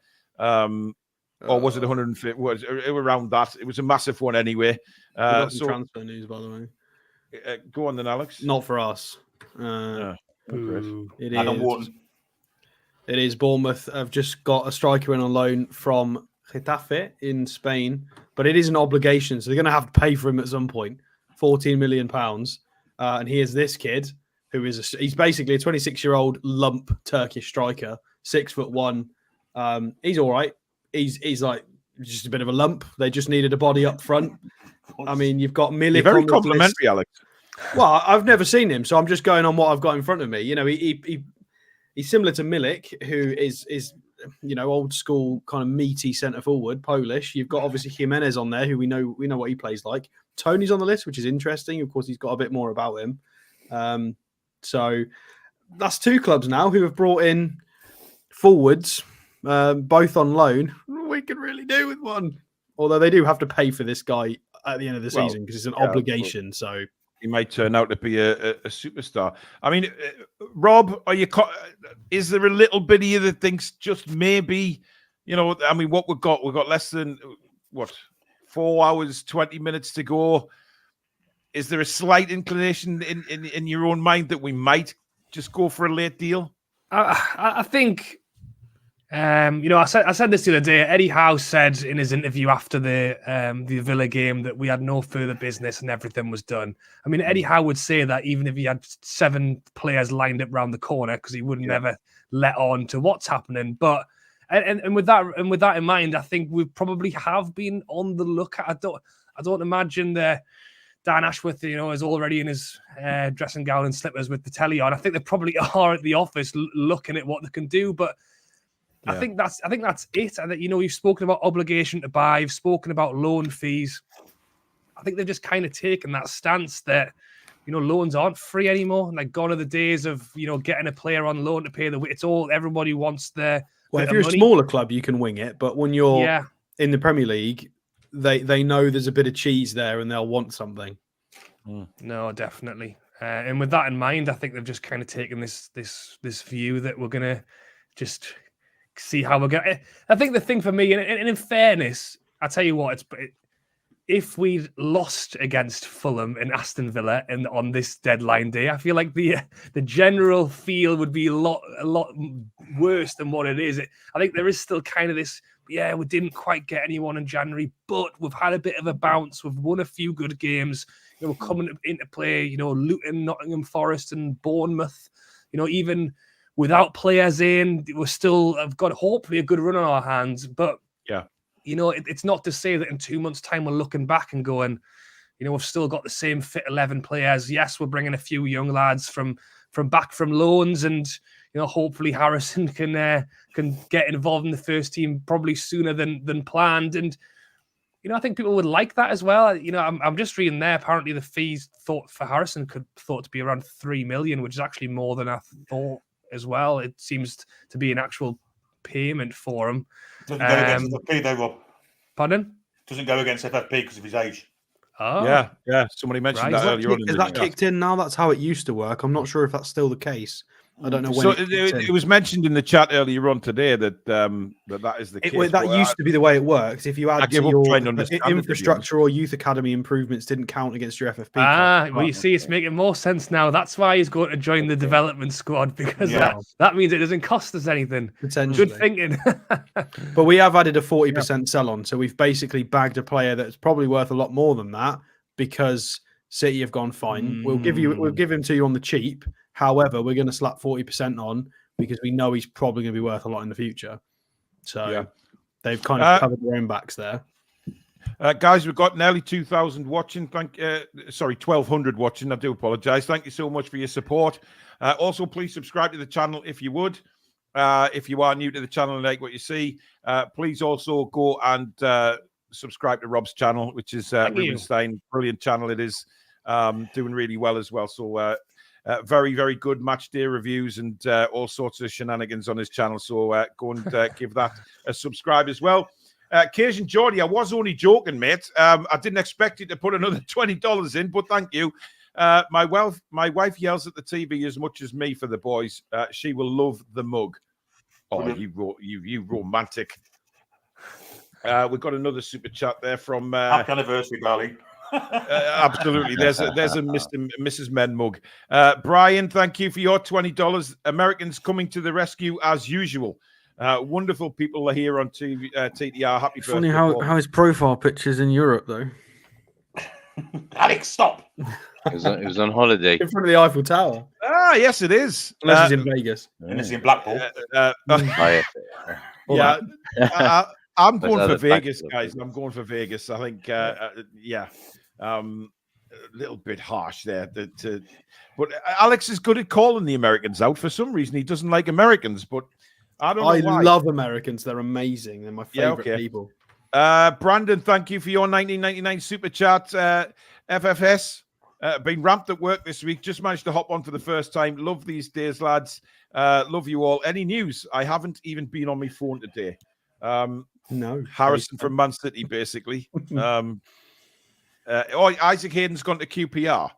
Or was it 150? Was around that? It was a massive one anyway. So transfer news, by the way. Go on then, Alex. Not for us. Okay. It is Bournemouth. I've just got a striker in on loan from Getafe in Spain, but it is an obligation, so they're going to have to pay for him at some point. £14 million, and he is this kid who is he's basically a 26-year-old lump Turkish striker, 6'1". He's all right. He's like just a bit of a lump. They just needed a body up front. I mean, you've got Milik. You're very complimentary, Alex. Well, I've never seen him, so I'm just going on what I've got in front of me. You know, he's similar to Milik, who is old school kind of meaty centre forward, Polish. You've got obviously Jimenez on there, who we know what he plays like. Tony's on the list, which is interesting. Of course, he's got a bit more about him. So that's two clubs now who have brought in forwards. Both on loan. We could really do with one. Although they do have to pay for this guy at the end of the season because it's an obligation. So he might turn out to be a superstar. I mean, Rob, is there a little bit of you that thinks just maybe, I mean, what we've got less than 4 hours, 20 minutes to go. Is there a slight inclination in your own mind that we might just go for a late deal? I think. I said this the other day. Eddie Howe said in his interview after the Villa game that we had no further business and everything was done. I mean, Eddie Howe would say that even if he had 7 players lined up round the corner, because he would never let on to what's happening. But and with that in mind, I think we probably have been on the lookout. I don't imagine that Dan Ashworth, is already in his dressing gown and slippers with the telly on. I think they probably are at the office looking at what they can do, but. Yeah. I think that's it. And that you've spoken about obligation to buy, you've spoken about loan fees. I think they've just kind of taken that stance that loans aren't free anymore. Like gone are the days of getting a player on loan to pay it's all everybody wants their. Well, if you're money. A smaller club, you can wing it, but when you're in the Premier League, they know there's a bit of cheese there and they'll want something. No, definitely. And with that in mind, I think they've just kind of taken this view that we're gonna just. See how we're going. I think the thing for me, and in fairness, I tell you what, if we'd lost against Fulham and Aston Villa on this deadline day, I feel like the general feel would be a lot worse than what it is. I think there is still kind of this. Yeah, we didn't quite get anyone in January, but we've had a bit of a bounce. We've won a few good games. We're coming into play. Luton, Nottingham Forest, and Bournemouth. Even. Without players in, we're still have got hopefully a good run on our hands. But it's not to say that in 2 months' time we're looking back and going, we've still got the same fit 11 players. Yes, we're bringing a few young lads from back from loans, and hopefully Harrison can get involved in the first team probably sooner than planned. And I think people would like that as well. I'm just reading there. Apparently, the fees thought for Harrison thought to be around 3 million, which is actually more than I thought as well. It seems to be an actual payment for him. Doesn't go against FFP though, Rob. Pardon? Doesn't go against FFP because of his age. Oh, yeah. Somebody mentioned that earlier on. Is that kicked in now? That's how it used to work. I'm not sure if that's still the case. I don't know when. So it was mentioned in the chat earlier on today that that is the case. That used to be the way it works. If you add to your infrastructure or youth academy improvements didn't count against your FFP. Well, you see, it's making more sense now. That's why he's going to join the development squad, because that means it doesn't cost us anything. Potentially. Good thinking. But we have added a 40% sell on, so we've basically bagged a player that's probably worth a lot more than that because City have gone fine. We'll give him to you on the cheap. However, we're going to slap 40% on because we know he's probably going to be worth a lot in the future. So they've kind of covered their own backs there. Guys, we've got nearly 2,000 watching. 1,200 watching. I do apologize. Thank you so much for your support. Also, please subscribe to the channel if you would. If you are new to the channel and like what you see, please also go and subscribe to Rob's channel, which is Rubenstein. Brilliant channel it is. Doing really well as well. So very, very good match day reviews and all sorts of shenanigans on his channel. So go and give that a subscribe as well. Cajun Geordie, I was only joking, mate. I didn't expect you to put another $20 in, but thank you. My wife yells at the TV as much as me for the boys. She will love the mug. Oh, you romantic. We've got another super chat there from happy anniversary, darling. Absolutely. There's a Mr. and Mrs. Men mug. Brian, thank you for your $20. Americans coming to the rescue as usual. Wonderful people are here on TTR. Happy birthday. Funny how his profile pictures in Europe though. Alex, stop. It was on holiday in front of the Eiffel Tower. Ah, yes, it is. Unless he's in Vegas. And it's in Blackpool. I'm going for Vegas, guys. I'm going for Vegas. I think, a little bit harsh there. But Alex is good at calling the Americans out. For some reason, he doesn't like Americans, but I don't know why. I love Americans. They're amazing. They're my favorite people. Brandon, thank you for your 1999 super chat. FFS, been ramped at work this week. Just managed to hop on for the first time. Love these days, lads. Love you all. Any news? I haven't even been on my phone today. No. Harrison from Man City, basically. Isaac Hayden's gone to QPR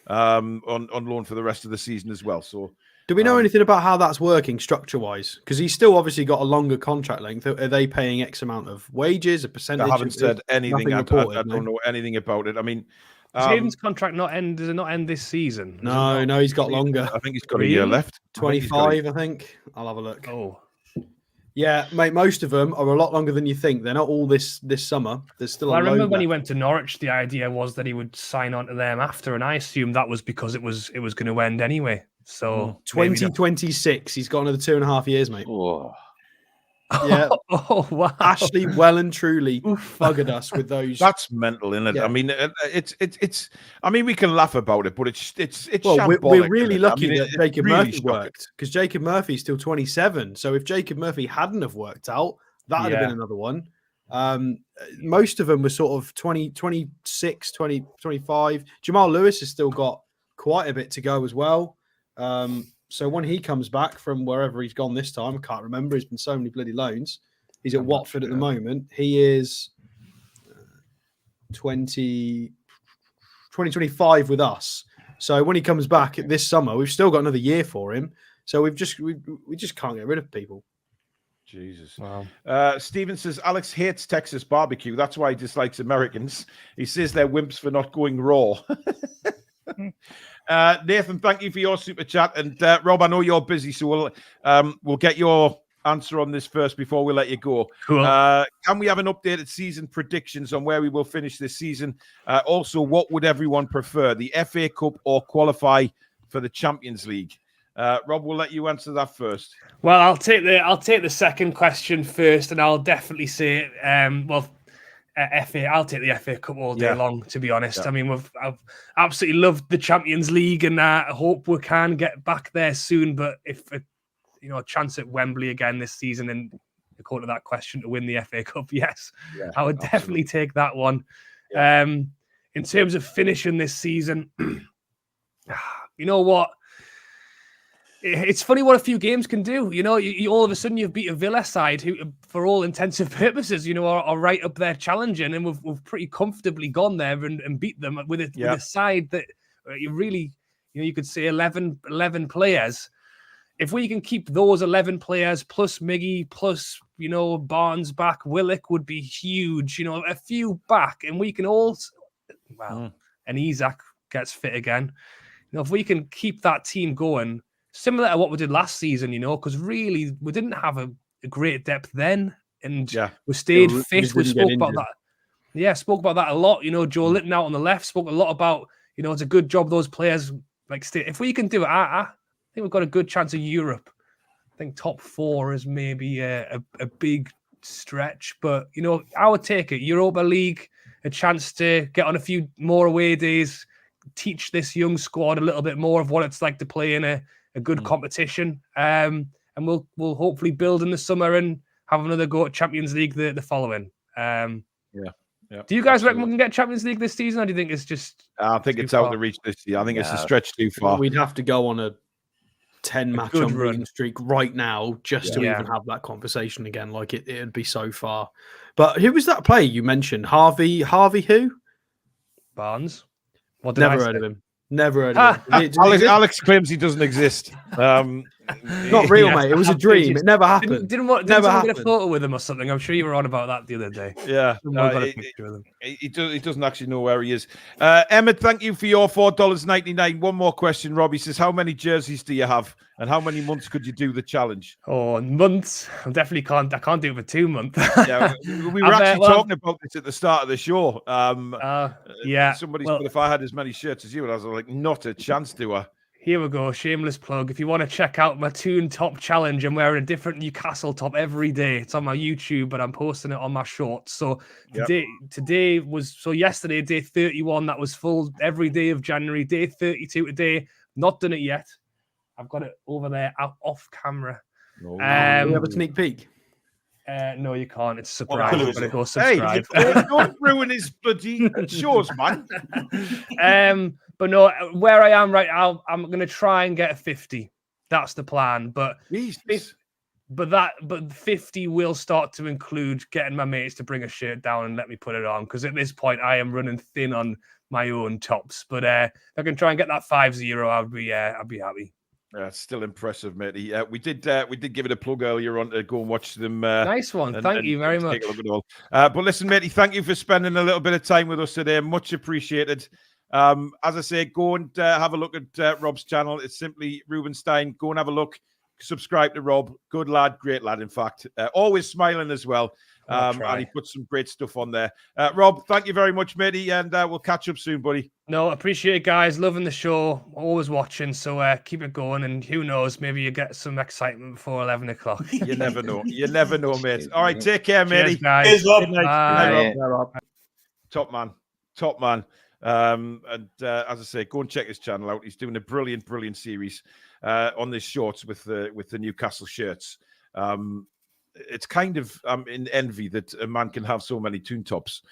on loan for the rest of the season as well. So, do we know anything about how that's working structure-wise? Because he's still obviously got a longer contract length. Are they paying X amount of wages, a percentage? I haven't said anything. I don't know anything about it. I mean, Hayden's contract does it not end this season? No, he's got longer. I think he's got a year left. 25, I think. I'll have a look. Oh. Yeah, mate, most of them are a lot longer than you think. They're not all this summer. There's still I remember when he went to Norwich, the idea was that he would sign on to them after, and I assumed that was because it was going to end anyway. So 2026, he's got another 2.5 years, mate. Oh. Yeah. Oh, wow. Ashley well and truly buggered us with those. That's mental, isn't it? Yeah. I mean, it's. I mean, we can laugh about it, but it's. Well, we're really lucky that Jacob Murphy worked, because Jacob Murphy's still 27. So if Jacob Murphy hadn't have worked out, that would have been another one. Most of them were sort of 20, 26, 20, 25. Jamal Lewis has still got quite a bit to go as well. So when he comes back from wherever he's gone this time, I can't remember. He's been so many bloody loans. He's at Watford at the moment. He is 2025 with us. So when he comes back this summer, we've still got another year for him. So we just can't get rid of people. Jesus. Wow. Steven says Alex hates Texas barbecue. That's why he dislikes Americans. He says they're wimps for not going raw. Nathan, thank you for your super chat. And Rob, I know you're busy, so we'll get your answer on this first before we let you go. Cool. Can we have an updated season predictions on where we will finish this season? Also, what would everyone prefer, the FA Cup or qualify for the Champions League? Rob, we'll let you answer that first. Well, I'll take the second question first, and I'll definitely say FA. I'll take the FA Cup all day long, to be honest. Yeah. I mean, I've absolutely loved the Champions League, and I hope we can get back there soon. But if a chance at Wembley again this season, and according to that question, to win the FA Cup, yes, I would definitely take that one. Yeah. In terms of finishing this season, you know what? It's funny what a few games can do. You all of a sudden you've beat a Villa side who, for all intents and purposes, are right up there challenging, and we've pretty comfortably gone there and beat them with a side that you really, you could say 11 players. If we can keep those 11 players plus Miggy plus Barnes back, Willock would be huge. A few back, and we can all and Isak gets fit again. If we can keep that team going. Similar to what we did last season, because really we didn't have a great depth then, and we stayed fit. We spoke about that. Yeah, spoke about that a lot. Joe Litton out on the left spoke a lot about, it's a good job those players stay. If we can do it, I think we've got a good chance of Europe. I think top 4 is maybe a big stretch, but I would take it. Europa League, a chance to get on a few more away days, teach this young squad a little bit more of what it's like to play in a good competition, and we'll hopefully build in the summer and have another go at Champions League the following. Do you guys reckon we can get Champions League this season, or do you think it's just? I think it's out of reach this year. I think it's a stretch too far. We'd have to go on a 10-match unbeaten streak right now just to even have that conversation again. Like it'd be so far. But who was that player you mentioned? Harvey who? Barnes. Never heard of him. Never heard of it. Alex claims he doesn't exist. Not real, mate. It was a dream. It never happened. Didn't get a photo with him or something? I'm sure you were on about that the other day. Yeah. He doesn't actually know where he is. Emmett, thank you for your $4.99. One more question, Robbie says, how many jerseys do you have? And how many months could you do the challenge? Oh, months. I definitely can't. I can't do it for 2 months. We were actually talking about this at the start of the show. Somebody said if I had as many shirts as you, and I was like, not a chance, do I? Here we go. Shameless plug. If you want to check out my Toon top challenge, I'm wearing a different Newcastle top every day. It's on my YouTube, but I'm posting it on my shorts. So yesterday, day 31, that was full every day of January. Day 32 today. Not done it yet. I've got it over there off camera. Do we have a sneak peek? No, you can't. It's a surprise. You've got to go subscribe. Hey, don't ruin his bloody shows, man. But no, where I am right now, I'm going to try and get a 50. That's the plan. But 50 will start to include getting my mates to bring a shirt down and let me put it on. Because at this point, I am running thin on my own tops. But if I can try and get that 50, I'll be happy. It's still impressive, matey. We did give it a plug earlier on to go and watch them. Nice one. Thank you very much. Take a look at all. But listen, matey, thank you for spending a little bit of time with us today. Much appreciated. As I say, go and have a look at Rob's channel. It's simply Rubenstein. Go and have a look. Subscribe to Rob. Good lad, great lad, in fact. Always smiling as well. And he put some great stuff on there. Rob, thank you very much, matey, and we'll catch up soon, buddy. No, appreciate it, guys. Loving the show. Always watching. So keep it going, and who knows, maybe you get some excitement before 11 o'clock. You never know. You never know, mate. All right, take care, matey. Cheers, guys. Rob. Bye. Rob. Top man. And as I say, go and check his channel out. He's doing a brilliant series on this shorts with the Newcastle shirts. It's kind of in envy that a man can have so many Toon tops,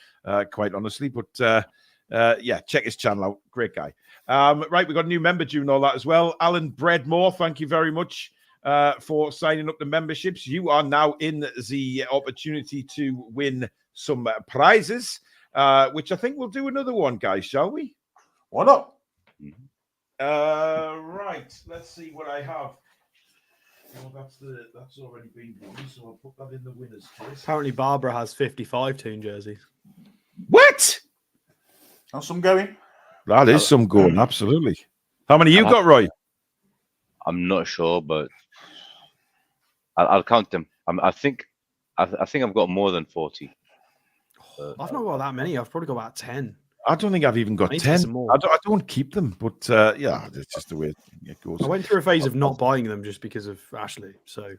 quite honestly. But check his channel out. Great guy. Right, we got a new member due and all that as well. Alan Breadmore, thank you very much for signing up the memberships. You are now in the opportunity to win some prizes, which I think we'll do another one, guys, shall we? Why not? Right, let's see what I have. Well, that's already been done, so I'll put that in the winners list. Apparently, Barbara has 55 Toon jerseys. What? How's some going? That is some going, absolutely. How many you got, Roy? I'm not sure, but I'll count them. I think I've got more than 40. I've not got that many. I've probably got about 10. I don't think I've even got 10. I don't keep them, but it's just the way it goes. I went through a phase of not buying them just because of Ashley. So,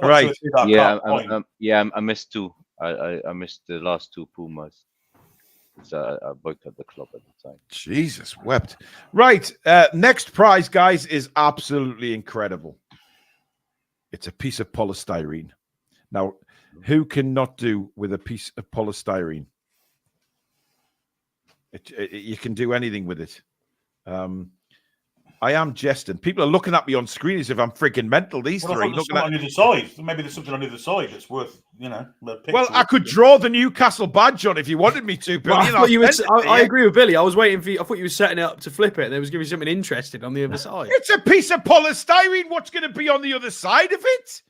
right, I missed 2. I missed the last two Pumas. So I boycotted the club at the time. Jesus wept. Right. Next prize, guys, is absolutely incredible. It's a piece of polystyrene. Now, who cannot do with a piece of polystyrene? You can do anything with it. I am jesting. People are looking at me on screen as if I'm freaking mental. These three looking at on the other side. Maybe there's something on the other side that's worth, Well, I could draw the Newcastle badge on if you wanted me to, Billy. I agree with Billy. I was waiting for you. I thought you were setting it up to flip it. And there was going to be something interesting on the other side. It's a piece of polystyrene. What's going to be on the other side of it?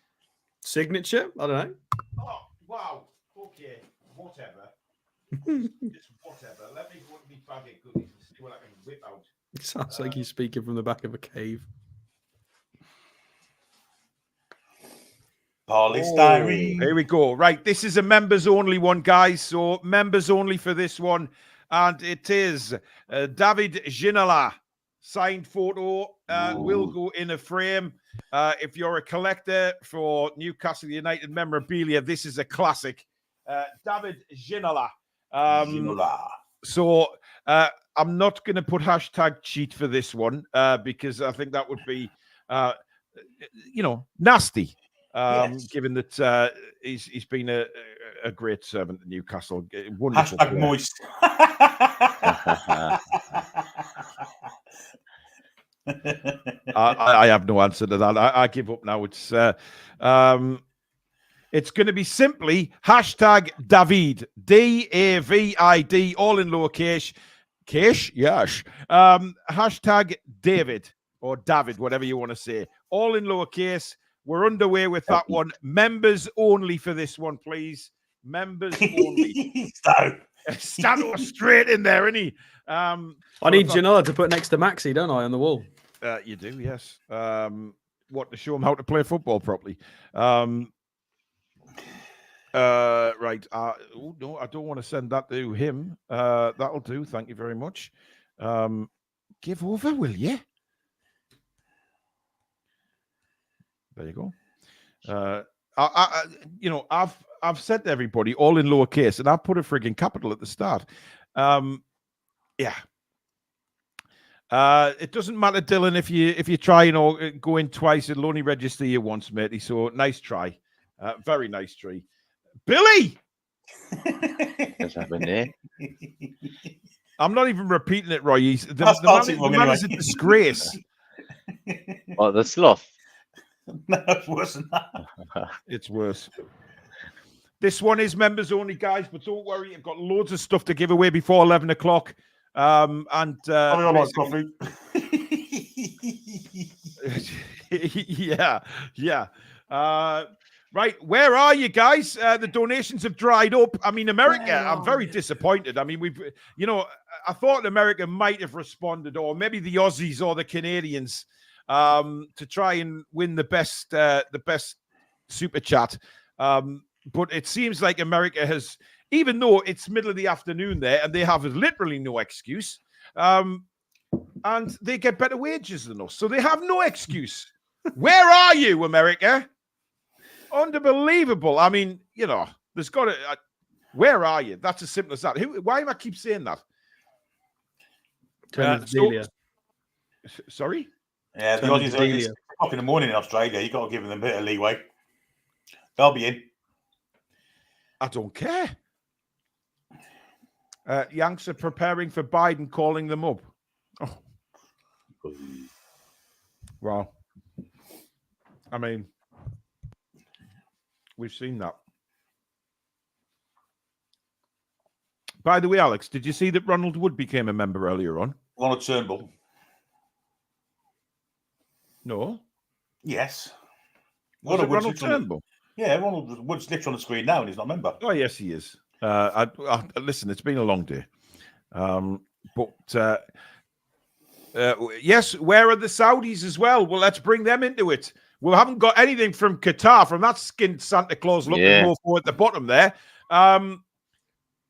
Signature? I don't know. Oh, wow. Okay. Whatever. It's whatever. Let me go to my bag of goodies and see what I can whip out. It sounds like you're speaking from the back of a cave. Polystyrene. Here we go. Right. This is a members only one, guys. So members only for this one. And it is David Ginola. Signed photo will go in a frame. If you're a collector for Newcastle United memorabilia, this is a classic. David Ginola. So I'm not going to put hashtag cheat for this one because I think that would be, nasty. Given that he's been a great servant at Newcastle. Wonderful. Hashtag moist. I have no answer to that. I give up now. It's going to be simply hashtag David, David, all in lowercase. Yes. Hashtag David or David, whatever you want to say. All in lowercase. We're underway with that one. Members only for this one, please. Members only. Stand straight in there, isn't he? I need Ginola to put next to Maxi, don't I, on the wall? You do, yes. To show him how to play football properly. Right. No, I don't want to send that to him. That'll do. Thank you very much. Give over, will you? There you go. I've said to everybody all in lowercase, and I've put a frigging capital at the start. Yeah. It doesn't matter, Dylan, if you try go in twice, it'll only register you once, matey. So nice try. Very nice try. Billy! What's happened there? I'm not even repeating it, Roy. The man is a disgrace. Oh, the sloth. No, it's worse than that. It's worse. This one is members only, guys, but don't worry, you've got loads of stuff to give away before 11 o'clock. I like coffee. Yeah. Right, where are you guys? The donations have dried up. I mean, America, I'm very disappointed. I mean, I thought America might have responded, or maybe the Aussies or the Canadians, to try and win the best super chat. But it seems like America has, even though it's middle of the afternoon there, and they have literally no excuse, and they get better wages than us, so they have no excuse. Where are you, America? Unbelievable. I mean, there's got to. Where are you? That's as simple as that. Why am I keep saying that? Sorry. Yeah, the Aussies are 6 o'clock in the morning in Australia. You got to give them a bit of leeway. They'll be in. I don't care. Yanks are preparing for Biden calling them up. Oh. Well, I mean, we've seen that. By the way, Alex, did you see that Ronald Wood became a member earlier on? Ronald Turnbull. No. Yes. Ronald Turnbull? Yeah, Ronald Wood's literally on the screen now and he's not a member. Oh, yes, he is. Listen, it's been a long day. Yes, where are the Saudis as well? Well, let's bring them into it. We haven't got anything from Qatar, from that skinned Santa Claus looking more for at the bottom there.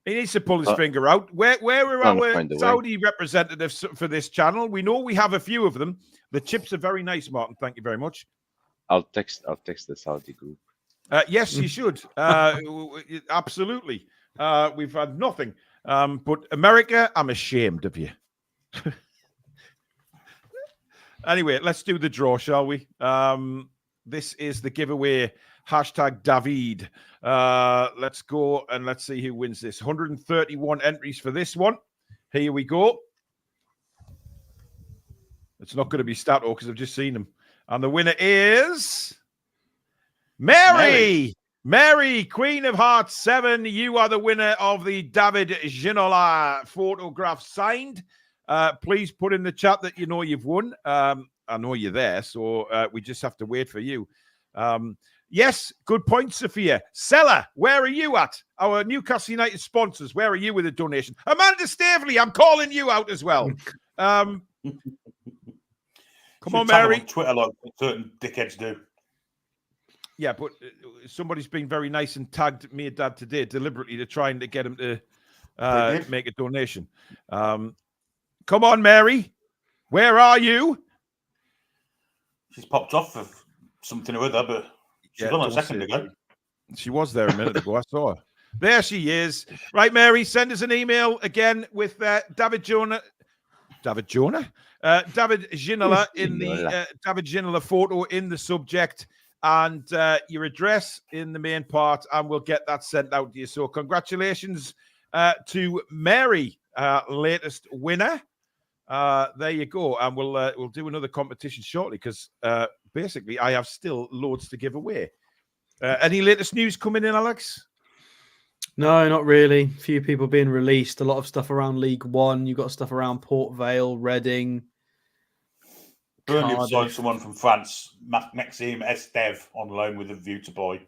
He needs to pull his finger out. Where are our Saudi representatives for this channel? We know we have a few of them. The chips are very nice, Martin. Thank you very much. I'll text the Saudi group. Yes, you should. Absolutely. We've had nothing. But America, I'm ashamed of you. Anyway, let's do the draw, shall we? This is the giveaway. #David. Let's go and let's see who wins this. 131 entries for this one. Here we go. It's not going to be Stato because I've just seen him. And the winner is Mary. Mary, Queen of Hearts 7. You are the winner of the David Ginola photograph signed. Please put in the chat that you know you've won. I know you're there, so we just have to wait for you. Yes, good point, Sophia. Seller, where are you at? Our Newcastle United sponsors, where are you with a donation? Amanda Staveley, I'm calling you out as well. Come on, Mary. On Twitter like certain dickheads do. Yeah, but somebody's been very nice and tagged me and Dad today deliberately to try and to get him to make a donation. Come on, Mary. Where are you? She's popped off of something or other, but she's on a second ago. She was there a minute ago. I saw her. There she is. Right, Mary, send us an email again with David Ginola in the David Ginola photo in the subject and your address in the main part, and we'll get that sent out to you. So congratulations to Mary, latest winner. There you go, and we'll do another competition shortly because basically I have still loads to give away. Any latest news coming in, Alex? No, not really. Few people being released. A lot of stuff around League One. You've got stuff around Port Vale, Reading. Burnley have signed someone from France, Maxime Estev, on loan with a view to buy.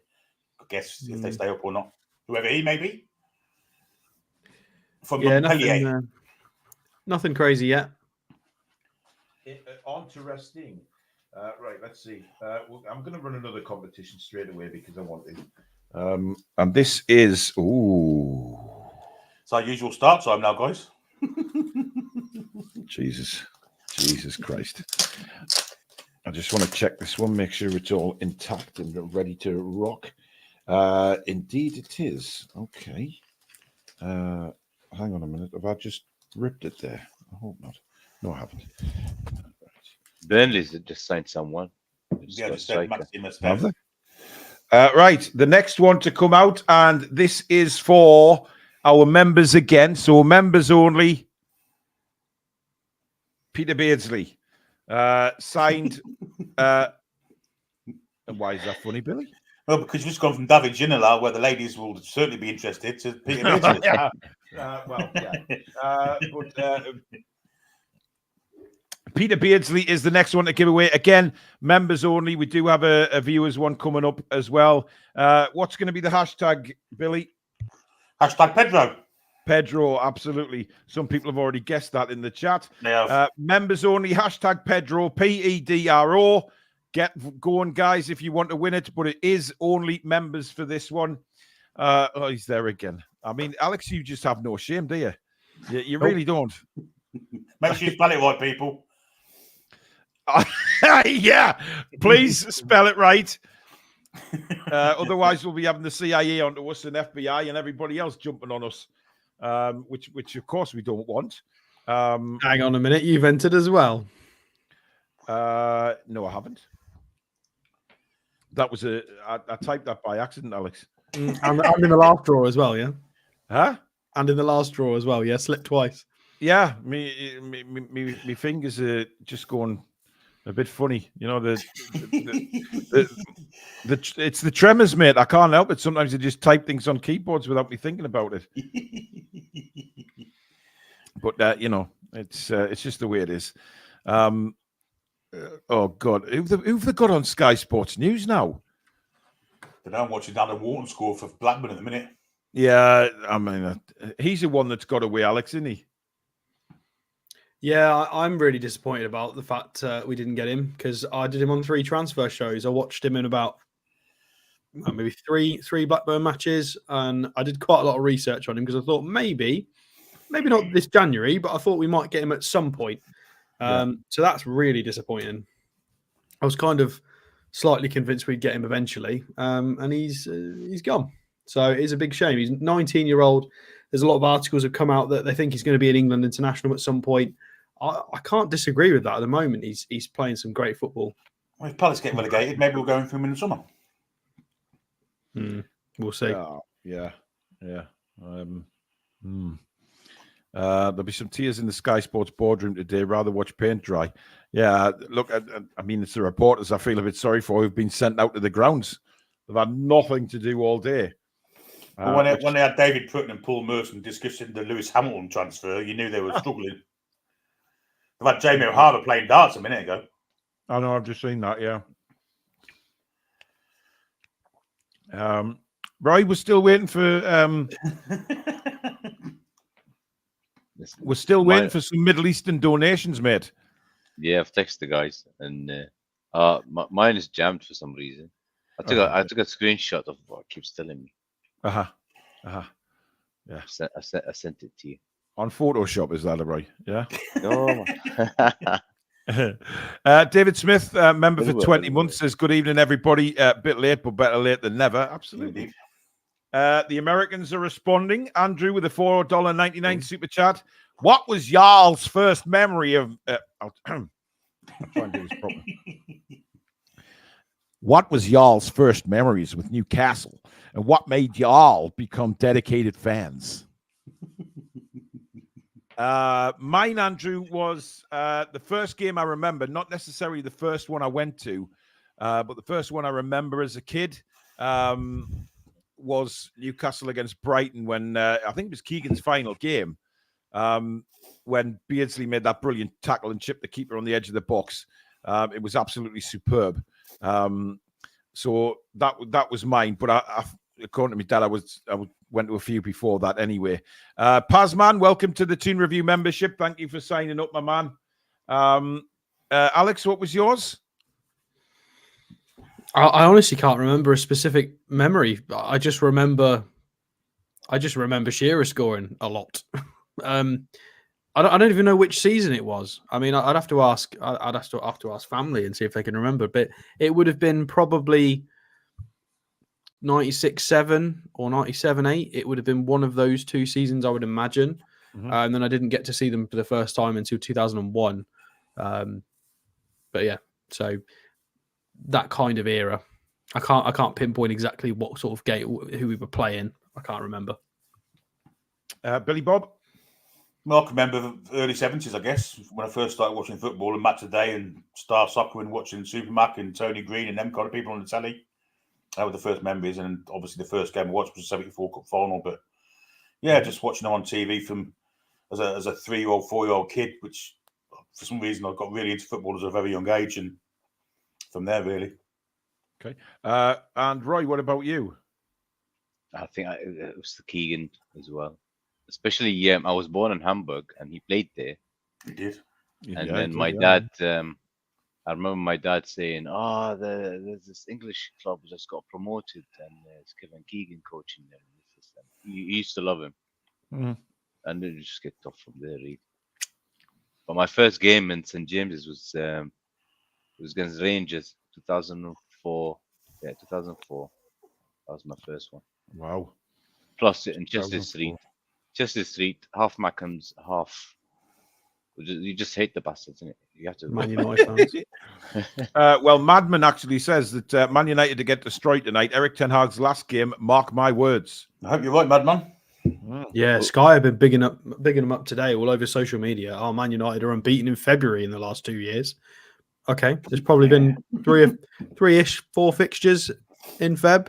I guess if they stay up or not. Whoever he may be. From Montpellier. Nothing crazy yet. Interesting. Right, let's see. I'm going to run another competition straight away because I want it. And this is... Ooh. It's our usual start time now, guys. Jesus Christ. I just want to check this one, make sure it's all intact and ready to rock. Indeed it is. Okay. Hang on a minute. Have I just ripped it there? I hope not. No, I haven't. Burnley's just signed someone. Yeah, just said Maxime Have they? Right, the next one to come out, and this is for our members again. So members only. Peter Beardsley signed. And why is that funny, Billy? Well, because you've just gone from David Ginola, where the ladies will certainly be interested, to Peter Beardsley. Yeah. Peter Beardsley is the next one to give away. Again, members only. We do have a viewers one coming up as well. What's going to be the hashtag, Billy? Hashtag Pedro. Pedro, absolutely. Some people have already guessed that in the chat. Yeah. Members only, hashtag Pedro, Pedro. Get going, guys, if you want to win it, but it is only members for this one. Oh, he's there again. I mean, Alex, you just have no shame, do you? You really don't. Make sure you spell it right, people. Yeah, please spell it right. Otherwise, we'll be having the CIA onto us and FBI and everybody else jumping on us, which of course we don't want. Hang on a minute, you've entered as well. No, I haven't. That was I typed that by accident, Alex. And in the last draw as well, yeah. Huh? And in the last draw as well, yeah. Slipped twice. Yeah, me fingers are just going a bit funny. You know, it's the tremors, mate. I can't help it. Sometimes I just type things on keyboards without me thinking about it. But you know, it's just the way it is. Oh God, who've they got on Sky Sports News now? They don't watch Adam Wharton score for Blackburn at the minute. Yeah, I mean, he's the one that's got away, Alex, isn't he? Yeah, I'm really disappointed about the fact we didn't get him because I did him on 3 transfer shows. I watched him in about maybe three Blackburn matches, and I did quite a lot of research on him because I thought maybe not this January, but I thought we might get him at some point. So that's really disappointing. I was kind of slightly convinced we'd get him eventually, and he's gone. So it is a big shame. He's 19-year-old. There's a lot of articles have come out that they think he's going to be an England international at some point. I can't disagree with that at the moment. He's playing some great football. Well, if Palace get relegated, maybe we'll go in for him in the summer. We'll see. Yeah. There'll be some tears in the Sky Sports boardroom today. Rather watch paint dry. Yeah, look, I mean, it's the reporters I feel a bit sorry for who've been sent out to the grounds. They've had nothing to do all day. When they had David Pruitt and Paul Merson discussing the Lewis Hamilton transfer, you knew they were struggling. They've had Jamie O'Hara playing darts a minute ago. I know, I've just seen that, yeah. Roy, we're still waiting for we're still waiting for some Middle Eastern donations, mate. Yeah, I've texted the guys, and mine is jammed for some reason. I took a screenshot of what it keeps telling me. Yeah. I sent it to you on Photoshop. Is that right? Yeah. Oh. David Smith, member for 20 months, says, "Good evening, everybody. A bit late, but better late than never." Absolutely. The Americans are responding. Andrew with a $4.99 super chat. What was Jarl's first memory of? I'll try and do this properly. What was Jarl's first memories with Newcastle, and what made Jarl become dedicated fans? Mine, Andrew, was the first game I remember, not necessarily the first one I went to, but the first one I remember as a kid was Newcastle against Brighton when I think it was Keegan's final game, when Beardsley made that brilliant tackle and chipped the keeper on the edge of the box. It was absolutely superb. So that was mine, but I according to my dad, I went to a few before that anyway. Pazman, welcome to the Toon Review membership. Thank you for signing up, my man. Alex, what was yours? I honestly can't remember a specific memory. I just remember Shearer scoring a lot. I don't even know which season it was. I mean, I'd have to ask. I'd have to ask family and see if they can remember. But it would have been probably 96-7 or 97-8. It would have been one of those two seasons, I would imagine. And then I didn't get to see them for the first time until 2001. But yeah, so that kind of era. I can't pinpoint exactly what sort of game, who we were playing. I can't remember. Billy Bob? Well, I can remember the early 70s, I guess, when I first started watching football and Match of the Day and Star Soccer and watching Supermac and Tony Green and them kind of people on the telly. That were the first memories, and obviously the first game I watched was the 74 Cup final. But yeah, just watching them on TV from as a 3-year-old, 4-year-old kid, which for some reason I got really into football at a very young age, and from there, really. Okay. And Roy, what about you? I think it was the Keegan as well. Especially, I was born in Hamburg, and he played there. He did. And then my dad, I remember my dad saying, there's this English club just got promoted, and it's Kevin Keegan coaching them. He used to love him. And then you just get tough from there, really. But my first game in St. James's was against Rangers, 2004. Yeah, 2004. That was my first one. Wow. Plus, in Chester Street, half Mackhams, half. You just hate the bastards, isn't it? You have to. Man United fans. Well, Madman actually says that Man United to get destroyed tonight. Eric Ten Hag's last game. Mark my words. I hope you're right, Madman. Yeah, Sky have been bigging them up today all over social media. Oh, Man United are unbeaten in February in the last 2 years. Okay, there's probably been three-ish, 4 fixtures in Feb.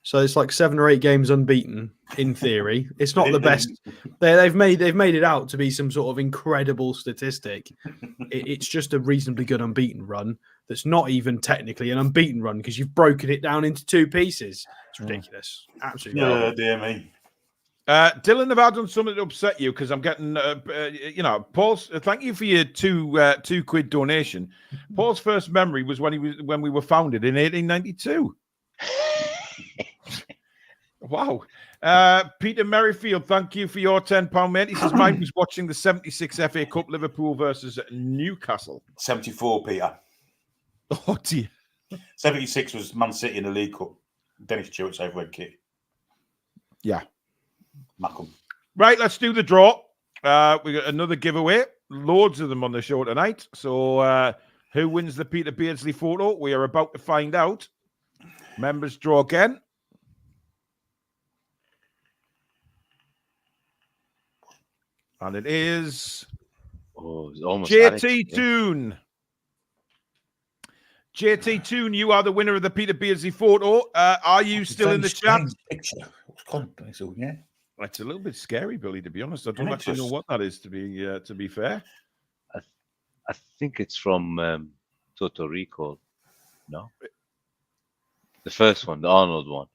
So it's like 7 or 8 games unbeaten in theory. It's not the best. They've made it out to be some sort of incredible statistic. It's just a reasonably good unbeaten run. That's not even technically an unbeaten run because you've broken it down into 2 pieces. It's ridiculous. Absolutely. Oh, dear me. Dylan, have I done something to upset you? Because I'm getting, Paul's. Thank you for your two quid donation. Paul's first memory was when we were founded in 1892. Wow. Peter Merrifield, thank you for your £10, mate. He says mine was watching the 76 FA Cup, Liverpool versus Newcastle. 74, Peter. Oh, dear. 76 was Man City in the League Cup. Dennis Stewart's overhead kick. Yeah. Mackham. Right, let's do the draw. We got another giveaway. Loads of them on the show tonight. So who wins the Peter Beardsley photo? We are about to find out. Members draw again. And it is it's almost JT Toon. JT Toon, you are the winner of the Peter Beardsley photo. Are you still in the chat? Picture. Yeah. It's a little bit scary, Billy, to be honest. I don't actually know what that is, to be fair. I think it's from Total Recall. No? The first one, the Arnold one.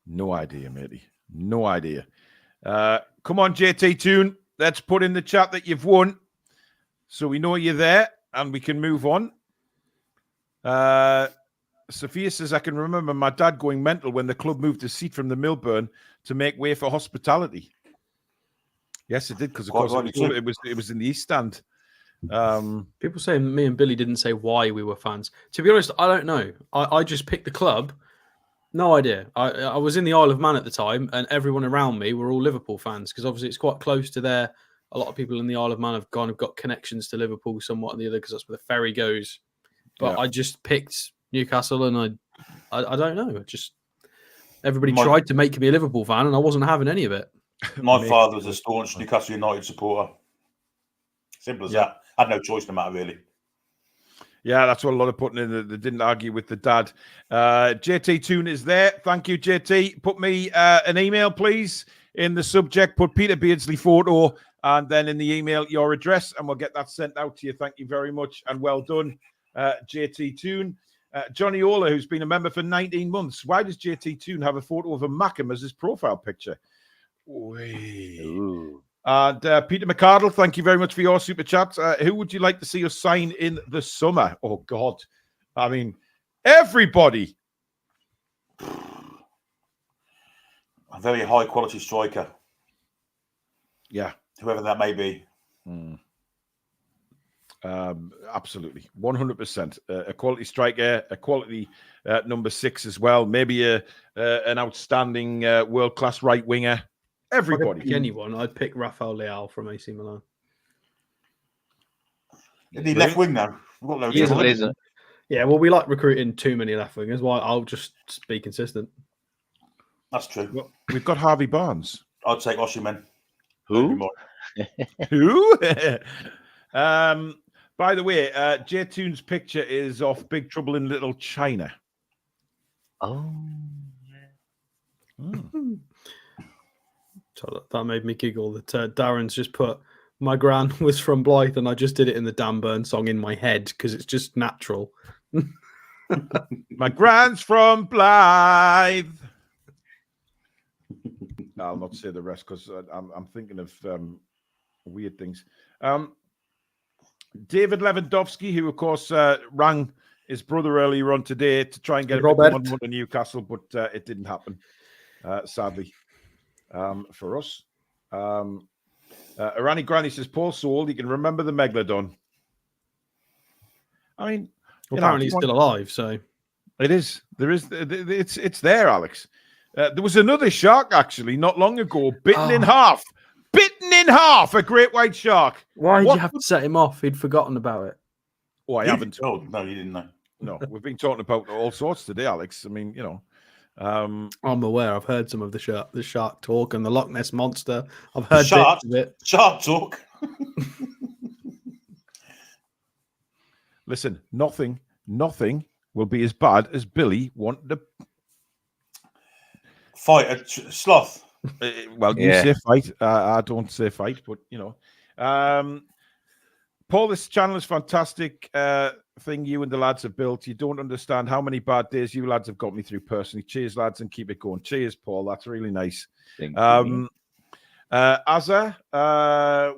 No idea, matey. No idea. Come on, JT Toon. Let's put in the chat that you've won so we know you're there and we can move on. Sophia says, I can remember my dad going mental when the club moved his seat from the Milburn to make way for hospitality. Yes, it did, because of course it was in the East Stand. People say me and Billy didn't say why we were fans. To be honest, I don't know. I just picked the club. No idea. I was in the Isle of Man at the time, and everyone around me were all Liverpool fans, because obviously it's quite close to there. A lot of people in the Isle of Man have kind of got connections to Liverpool somewhat and the other, because that's where the ferry goes. But I just picked Newcastle, and I don't know. Everybody tried to make me a Liverpool fan, and I wasn't having any of it. My father was a staunch Newcastle United supporter. Simple as that. I had no choice in the matter, really. Yeah, that's what a lot of putting in. They didn't argue with the dad. JT Toon is there. Thank you, JT. Put me an email, please. In the subject, put Peter Beardsley photo, and then in the email, your address, and we'll get that sent out to you. Thank you very much, and well done, JT Toon. Johnny Ola, who's been a member for 19 months. Why does JT Toon have a photo of a Mackham as his profile picture? Ooh. And Peter McCardle, thank you very much for your super chat. Who would you like to see us sign in the summer? Oh, God. I mean, everybody. A very high-quality striker. Yeah. Whoever that may be. Absolutely. 100%. A quality striker, a quality number 6 as well. Maybe an outstanding world-class right winger. Everybody. If I could pick anyone, I'd pick Rafael Leao from AC Milan. Is he left wing now? Yeah, well, we like recruiting too many left wingers. Well, I'll just be consistent. That's true. Well, we've got Harvey Barnes. I'd take Osimhen. Who? Who? By the way, J Toon's picture is off Big Trouble in Little China. Oh. So that made me giggle that Darren's just put, my gran was from Blythe, and I just did it in the Dan Burn song in my head because it's just natural. My gran's from Blythe. I'll not say the rest because I'm thinking of weird things. David Lewandowski, who of course rang his brother earlier on today to try and get a bit more to Newcastle, but it didn't happen, sadly. For us. Irani Granny says, Paul Soul, you can remember the Megalodon. I mean, apparently he's still alive, so it is. There is. It's there, Alex. There was another shark actually not long ago, bitten in half. Bitten in half, a great white shark. Why did you have to set him off? He'd forgotten about it. Oh, I haven't. Oh, no, you didn't know. No, we've been talking about all sorts today, Alex. I mean, I'm aware. I've heard some of the shark talk and the Loch Ness monster. I've heard shark, bits of it. Shark talk. Listen, nothing will be as bad as Billy wanting to fight a sloth. Well, you say fight. I don't say fight, but Paul, this channel is fantastic. Thing you and the lads have built. You don't understand how many bad days you lads have got me through personally. Cheers, lads, and keep it going. Cheers, Paul. That's really nice. Thank you. Azza,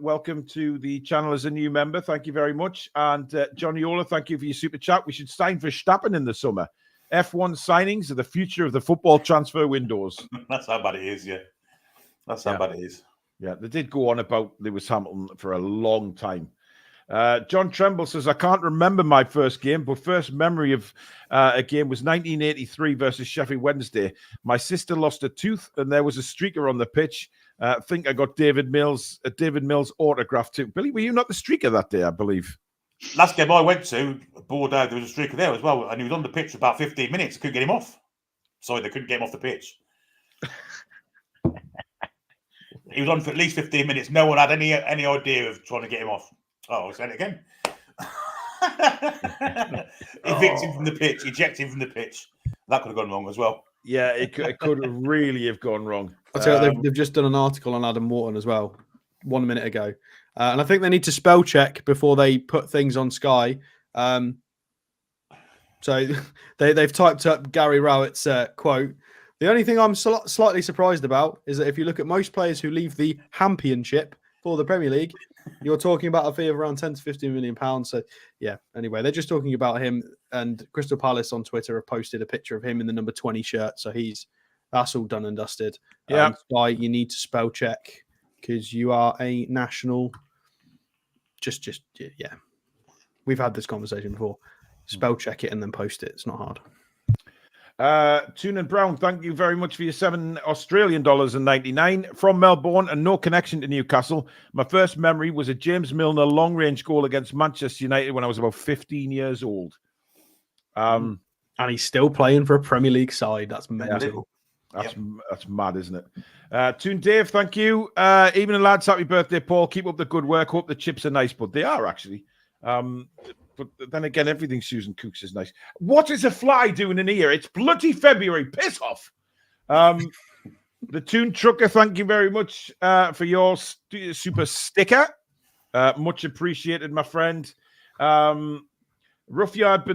welcome to the channel as a new member. Thank you very much. And Johnny Ola, thank you for your super chat. We should sign for Verstappen in the summer. F1 signings are the future of the football transfer windows. That's how bad it is, yeah. That's how bad it is. Yeah, they did go on about Lewis Hamilton for a long time. John Tremble says, I can't remember my first game, but first memory of a game was 1983 versus Sheffield Wednesday. My sister lost a tooth and there was a streaker on the pitch. I think I got David Mills autograph too. Billy, were you not the streaker that day, I believe? Last game I went to, Bordeaux, there was a streaker there as well, and he was on the pitch for about 15 minutes. Couldn't get him off. Sorry, they couldn't get him off the pitch. He was on for at least 15 minutes. No one had any idea of trying to get him off. Oh, I'll say it again. Evict him from the pitch, eject him from the pitch. That could have gone wrong as well. Yeah, it could really have gone wrong. I'll tell you what, they've just done an article on Adam Wharton as well, 1 minute ago. And I think they need to spell check before they put things on Sky. So they've typed up Gary Rowett's quote. The only thing I'm slightly surprised about is that if you look at most players who leave the championship for the Premier League, you're talking about a fee of around 10 to 15 million pounds. So yeah, anyway, they're just talking about him, and Crystal Palace on Twitter have posted a picture of him in the number 20 shirt. So that's all done and dusted. Yeah. Sky, you need to spell check because you are a national. Yeah. We've had this conversation before. Spell check it and then post it. It's not hard. Toon and Brown, thank you very much for your $7 Australian and 99 from Melbourne and no connection to Newcastle. My first memory was a James Milner long-range goal against Manchester United when I was about 15 years old. And he's still playing for a Premier League side. That's mental. That's mad, isn't it? Toon Dave, thank you. Evening, lads. Happy birthday, Paul. Keep up the good work. Hope the chips are nice, but they are actually. But then again, everything Susan cooks is nice. What is a fly doing in here? It's bloody February. Piss off. The Toon Trucker, thank you very much for your super sticker. Much appreciated, my friend. Roughyard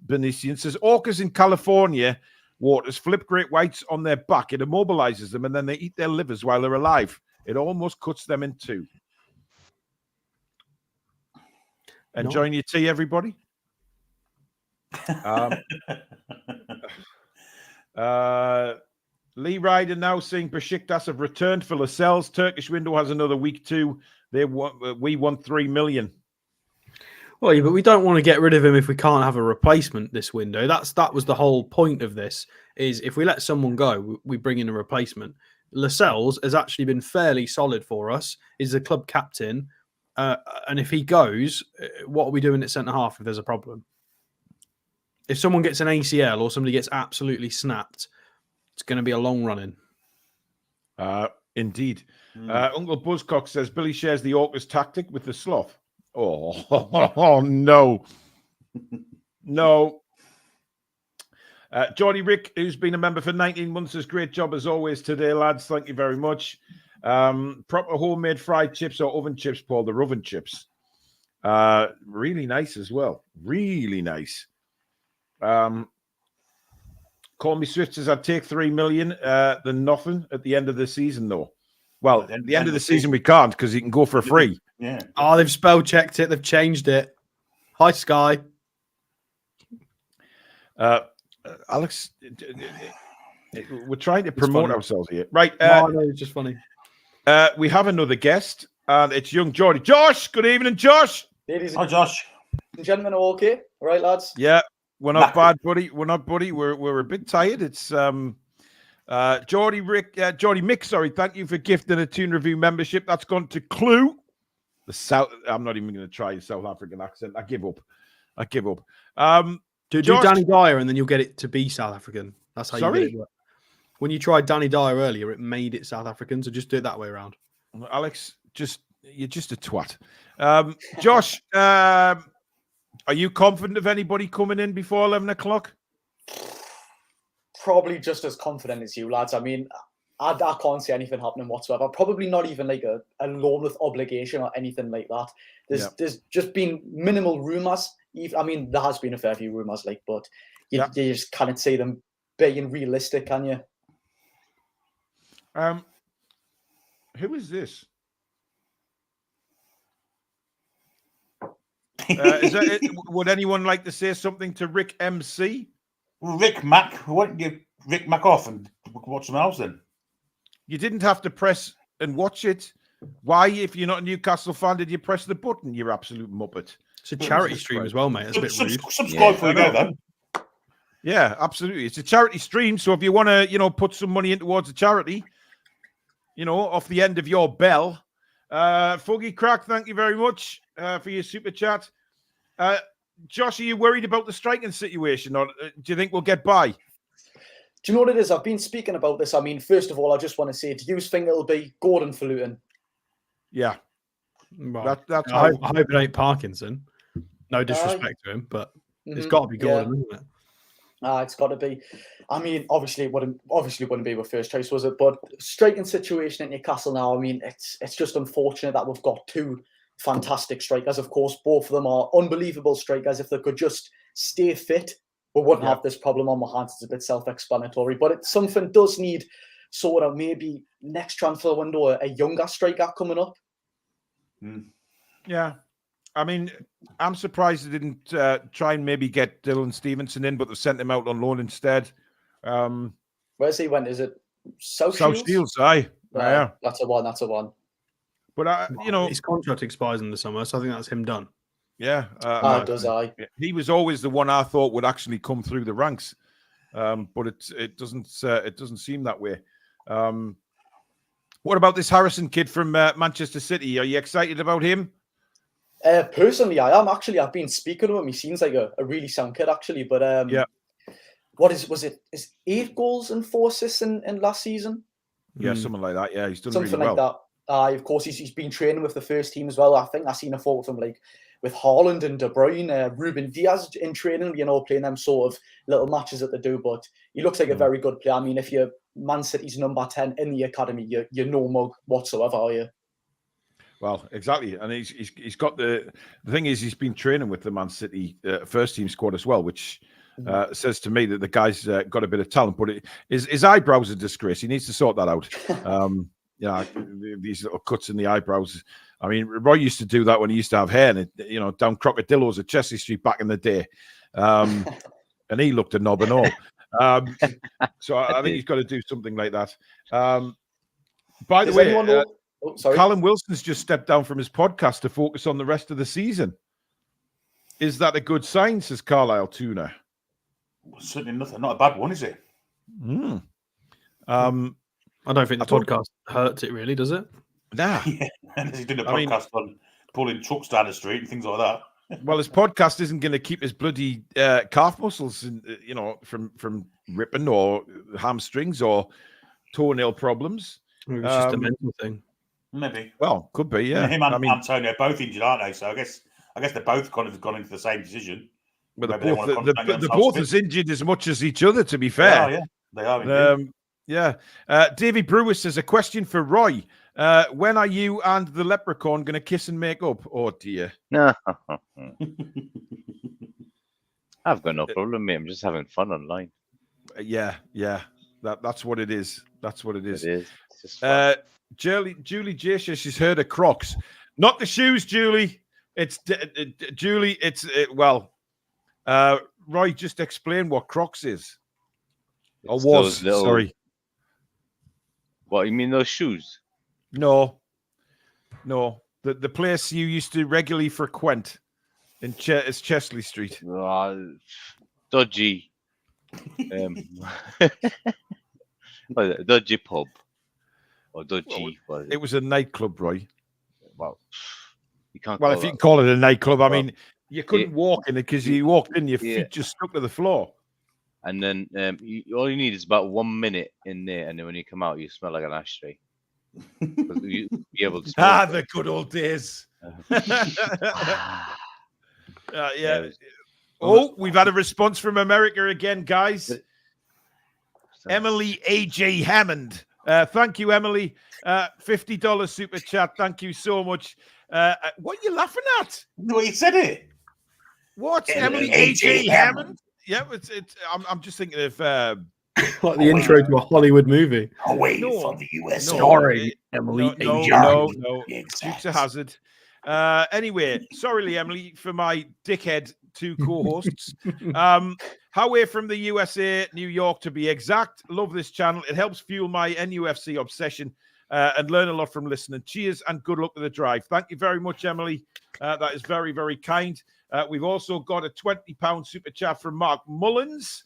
Benician says, orcas in California waters flip great whites on their back. It immobilizes them and then they eat their livers while they're alive. It almost cuts them in two. Enjoying your tea, everybody. Lee Ryder now saying Besiktas have returned for Lascelles. Turkish window has another week too. We won 3 million. Well, yeah, but we don't want to get rid of him if we can't have a replacement this window. That was the whole point of this, is if we let someone go, we bring in a replacement. Lascelles has actually been fairly solid for us. He's the club captain. And if he goes, what are we doing at centre-half if there's a problem? If someone gets an ACL or somebody gets absolutely snapped, it's going to be a long run-in. Indeed. Uncle Buzzcock says, Billy shares the Orcas tactic with the sloth. Oh, no. No. Geordie Rick, who's been a member for 19 months, says, great job as always today, lads. Thank you very much. Proper homemade fried chips or oven chips, Paul, the oven chips. Really nice as well. Really nice. Call Me Swift says, I'd take 3 million than nothing at the end of the season, though. Well, at the end of the season, we can't because he can go for free. Yeah. Oh, they've spell checked it. They've changed it. Hi, Sky. Alex, we're trying to promote ourselves here. Right. No, it's just funny. We have another guest, and it's young Geordie. Josh, good evening, Josh. Hi, Josh. Gentlemen, are okay? All right, lads? Yeah, we're not bad, buddy. We're not, buddy. We're a bit tired. It's Geordie Mick, sorry. Thank you for gifting a Toon Review membership. That's gone to Clue. I'm not even going to try a South African accent. I give up. Do Josh, Danny Dyer, and then you'll get it to be South African. That's how sorry? you get it. When you tried Danny Dyer earlier, it made it South African. So just do it that way around. Alex, you're just a twat. Josh, are you confident of anybody coming in before 11 o'clock? Probably just as confident as you, lads. I mean, I can't see anything happening whatsoever. Probably not even like a loan with obligation or anything like that. There's just been minimal rumours. I mean, there has been a fair few rumours, but you just can't see them being realistic, can you? Who is this? Would anyone like to say something to Rick MC? Rick Mac. Why don't you Rick Mac off and watch something else then? You didn't have to press and watch it. Why, if you're not a Newcastle fan, did you press the button? You absolute muppet. It's a charity stream as well, mate. It's a bit rude. Subscribe before you go, though. Yeah, absolutely. It's a charity stream, so if you want to, put some money in towards a charity, off the end of your bell. Foggy Crack, thank you very much for your super chat. Josh, are you worried about the striking situation, or do you think we'll get by? Do you know what it is? I've been speaking about this. I mean, first of all, I just want to say, do you think it'll be Gordon for Luton? Yeah. Well, That's I hope it ain't Parkinson. No disrespect to him, but it's got to be Gordon, isn't it? It's got to be. I mean, obviously it wouldn't be our first choice, was it? But striking situation at Newcastle now, I mean, it's just unfortunate that we've got two fantastic strikers. Of course, both of them are unbelievable strikers. If they could just stay fit, we wouldn't have this problem on our hands. It's a bit self-explanatory, but it's something does need sort of maybe next transfer window a younger striker coming up. Yeah. I mean, I'm surprised they didn't try and maybe get Dylan Stevenson in, but they've sent him out on loan instead. Where's he went? Is it South Shields? Aye. Yeah. That's a one. But, his contract expires in the summer, so I think that's him done. Yeah. Does I? He was always the one I thought would actually come through the ranks. But it doesn't seem that way. What about this Harrison kid from Manchester City? Are you excited about him? Personally, I am actually. I've been speaking to him. He seems like a really sound kid, actually. But yeah, is 8 goals and 4 assists in last season? Yeah, something like that. Yeah, he's done something really well. Like that. Of course, he's been training with the first team as well. I think I seen a photo of him with Haaland and De Bruyne, Ruben Diaz in training. Playing them sort of little matches that they do. But he looks like a very good player. I mean, if you're Man City's number 10 in the academy, you're no mug whatsoever, are you? Well, exactly, and he's got the thing is he's been training with the Man City first team squad as well, which says to me that the guy's got a bit of talent. But his eyebrows are a disgrace. He needs to sort that out. These little cuts in the eyebrows. I mean, Roy used to do that when he used to have hair, and down Crocodillos at Chelsea Street back in the day, and he looked a knob and all. So I think he's got to do something like that. By the way. Callum Wilson's just stepped down from his podcast to focus on the rest of the season. Is that a good sign, says Carlisle Tuna? Well, certainly nothing. Not a bad one, is it? I don't think the podcast hurts it, really, does it? Nah. Yeah. And he's doing a podcast on pulling trucks down the street and things like that. Well, his podcast isn't going to keep his bloody calf muscles, from ripping or hamstrings or toenail problems. Maybe it's just a mental thing. Maybe. Well, could be, yeah. Him and Antonio both injured, aren't they? So I guess they're both kind of gone into the same decision. But they're both as injured as much as each other, to be fair. They are indeed. Davy Brewer says, a question for Roy. When are you and the leprechaun going to kiss and make up? Oh, dear. No. I've got no problem, mate. I'm just having fun online. Yeah. That's what it is. That's what it is. It is. It's just fun. Julie J says she's heard of Crocs. Not the shoes, Julie. It's Julie. Roy, just explain what Crocs is. It's or was. little... Sorry. What, you mean those shoes? No. The place you used to regularly frequent in Chesley Street. Dodgy. Dodgy pub. Or dodgy. It was a nightclub, Roy. Well, you can't. Well, if you can call it a nightclub, I mean, you couldn't walk in it because you walked in, your feet just stuck to the floor. And then all you need is about 1 minute in there, and then when you come out, you smell like an ashtray. You be able to the good old days. Yeah. Oh, we've had a response from America again, guys. Emily AJ Hammond. Thank you, Emily. $50 super chat. Thank you so much. What are you laughing at? No, you said it. What? Emily AJ Hammond? Yeah, I'm just thinking of like the intro to a Hollywood movie. Away from the US. Sorry, Emily. No. Dukes of Hazzard. Anyway, sorry, Emily, for my dickhead two co-hosts. How we're from the USA, New York to be exact. Love this channel. It helps fuel my NUFC obsession. and learn a lot from listening. Cheers and good luck with the drive. Thank you very much, Emily. That is very, very kind. We've also got a £20 super chat from Mark Mullins.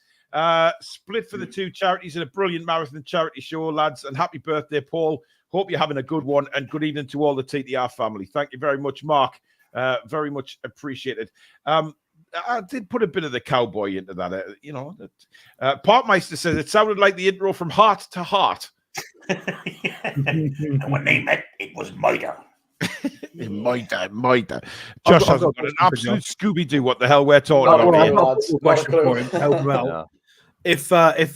Split for the two charities in a brilliant marathon charity show, lads. And happy birthday, Paul. Hope you're having a good one. And good evening to all the TTR family. Thank you very much, Mark. Very much appreciated. I did put a bit of the cowboy into that. Parkmeister says it sounded like the intro from Heart to Heart. And when they met, it was murder. Murder. Josh has got an absolute Scooby-Doo. What the hell we're talking about here? I've got a question for him to help him out. If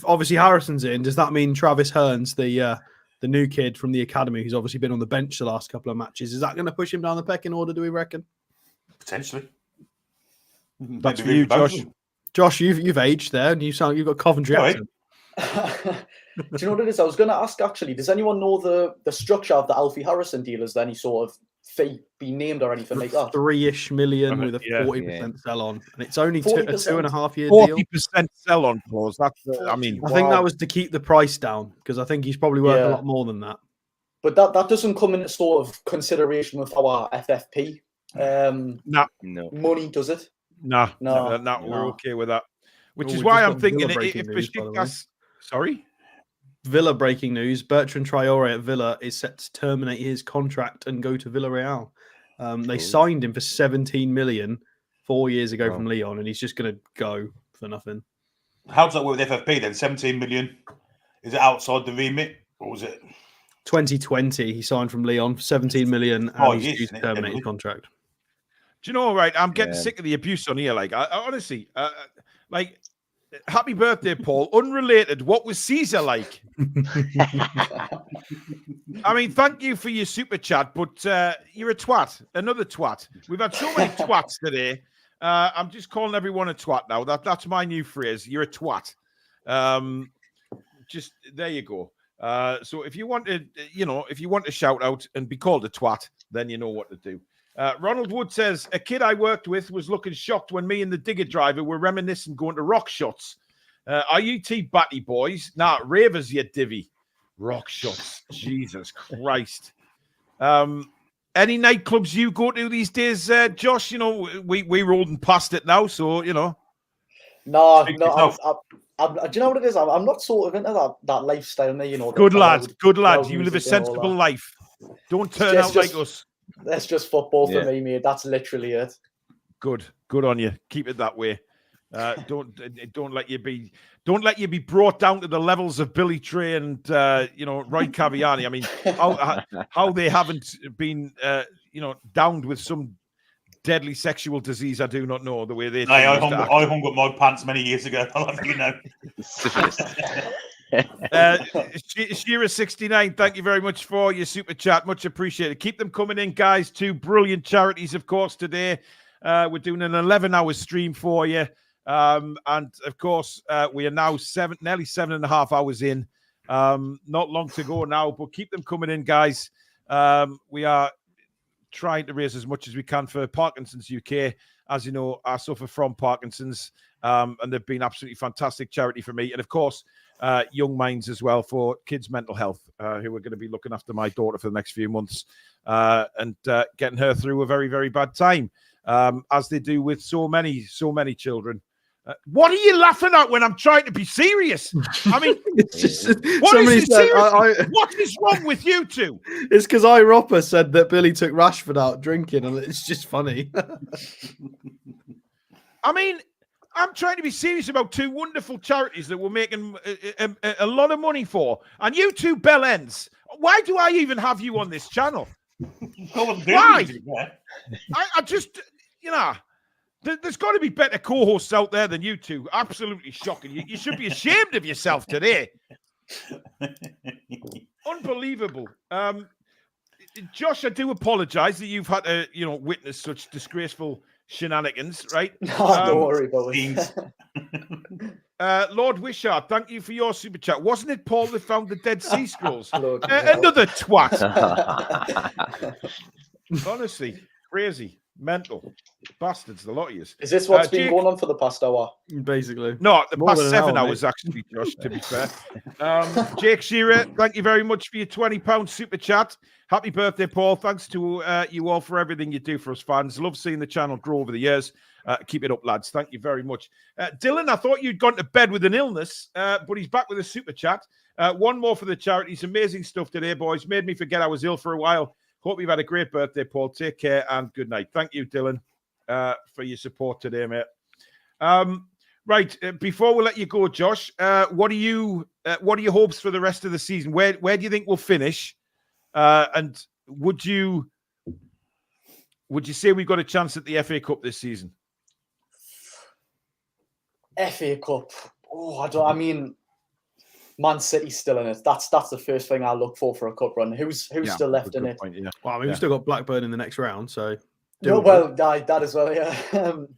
obviously Harrison's in, does that mean Travis Hearns, the new kid from the academy, who's obviously been on the bench the last couple of matches, is that going to push him down the pecking order? Do we reckon? Potentially. That's for you, Josh. Josh, you've aged there, and you've got Coventry accent. Do you know what it is? I was going to ask, actually, does anyone know the structure of the Alfie Harrison deal? Is there any sort of fee being named or anything like that? 3-ish million with a 40% sell on, and it's only a 2.5 year 40% sell on clause. That's, I think that was to keep the price down, because I think he's probably worth a lot more than that. But that doesn't come into sort of consideration with our FFP money, does it? No, we're okay with that. Which is why I'm thinking if Besiktas... Sorry? Villa breaking news. Bertrand Traore at Villa is set to terminate his contract and go to Villarreal. They signed him for 17 million 4 years ago from Lyon, and he's just going to go for nothing. How does that work with FFP then? 17 million? Is it outside the remit, or was it 2020? He signed from Lyon for 17 million, and he's due to terminate his contract. Do you know? Right, I'm getting sick of the abuse on here. Like, I honestly, happy birthday, Paul. Unrelated. What was Caesar like? I mean, thank you for your super chat, but you're a twat. Another twat. We've had so many twats today. I'm just calling everyone a twat now. That's my new phrase. You're a twat. Just there you go. So if you want to shout out and be called a twat, then you know what to do. Ronald Wood says, a kid I worked with was looking shocked when me and the digger driver were reminiscing going to rock shots. Are you batty boys? Nah, ravers, you divvy. Rock shots. Jesus Christ. Any nightclubs you go to these days, Josh? You know, we're rolling past it now, so, you know. No. Do you know what it is? I'm not sort of into that lifestyle, me, you know. Good lad. You live a sensible life. Don't turn out like us. That's just football for me, mate. That's literally it. Good on you. Keep it that way. Don't let you be brought down to the levels of Billy Trey and Roy Caviani. I mean, how they haven't been downed with some deadly sexual disease, I do not know. The way they I hung up my pants many years ago. I'll have you know. Shearer69, thank you very much for your super chat. Much appreciated. Keep them coming in, guys. 2 brilliant charities, of course, today. We're doing an 11-hour stream for you. And of course, we are now nearly 7.5 hours in. Not long to go now, but keep them coming in, guys. We are trying to raise as much as we can for Parkinsons UK. As you know, I suffer from Parkinson's, and they've been absolutely fantastic charity for me. And of course, Young Minds as well for kids' mental health, who are going to be looking after my daughter for the next few months and getting her through a very, very bad time, as they do with so many children. What are you laughing at when I'm trying to be serious? I mean, what is wrong with you two? It's because Iropa said that Billy took Rashford out drinking, and it's just funny. I mean, I'm trying to be serious about 2 wonderful charities that we're making a lot of money for. And you two bell ends. Why do I even have you on this channel? Why? I just, there's got to be better co-hosts out there than you two. Absolutely shocking. You should be ashamed of yourself today. Unbelievable. Josh, I do apologize that you've had to, witness such disgraceful shenanigans, right? No, don't worry about it. Lord Wishart, thank you for your super chat. Wasn't it Paul that found the Dead Sea Scrolls? Another twat. Honestly, crazy. Mental. Bastards, the lot of yous. Is this what's been Jake, going on for the past hour? Basically. No, the More past than an 7 hour, hours, mate. actually, Josh, to be fair. Jake Shearer, thank you very much for your £20 super chat. Happy birthday, Paul. Thanks to you all for everything you do for us fans. Love seeing the channel grow over the years. Keep it up, lads. Thank you very much. Dylan, I thought you'd gone to bed with an illness, but he's back with a super chat. One more for the charities. Amazing stuff today, boys. Made me forget I was ill for a while. Hope you've had a great birthday, Paul. Take care and good night. Thank you, Dylan, for your support today, mate. Right, before we let you go, Josh, what are your hopes for the rest of the season? Where do you think we'll finish? And would you say we've got a chance at the FA Cup this season? FA Cup. I mean, Man City's still in it. That's the first thing I look for a cup run. Who's still left in it? Point, yeah. Well, I mean, we've still got Blackburn in the next round, so. No, well, that as well, yeah.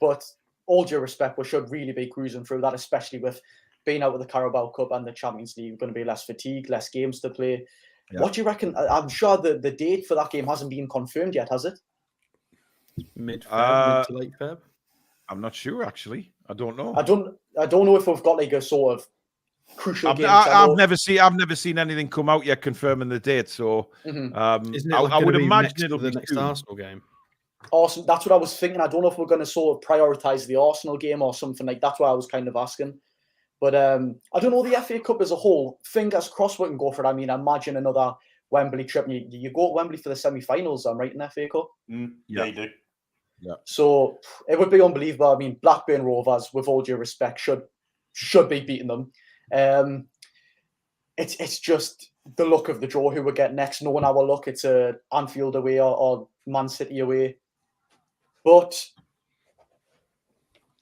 But all due respect, we should really be cruising through that, especially with being out with the Carabao Cup and the Champions League. Going to be less fatigue, less games to play. Yeah. What do you reckon? I'm sure the date for that game hasn't been confirmed yet, has it? Mid-Feb, mid to late Feb? I'm not sure, actually. I don't know. I don't know if we've got like a sort of crucial game. I've never seen anything come out yet confirming the date. So I would imagine it'll be the next Arsenal game. Awesome. That's what I was thinking. I don't know if we're going to sort of prioritise the Arsenal game or something like that. That's what I was kind of asking. But I don't know, the FA Cup as a whole, fingers crossed we can go for it. I mean, imagine another Wembley trip. You go to Wembley for the semi-finals, I'm right, in the FA Cup? Yeah, you do. Yeah. So it would be unbelievable. I mean, Blackburn Rovers, with all due respect, should be beating them. It's just the luck of the draw who we get next. Knowing our luck, it's Anfield away or Man City away. But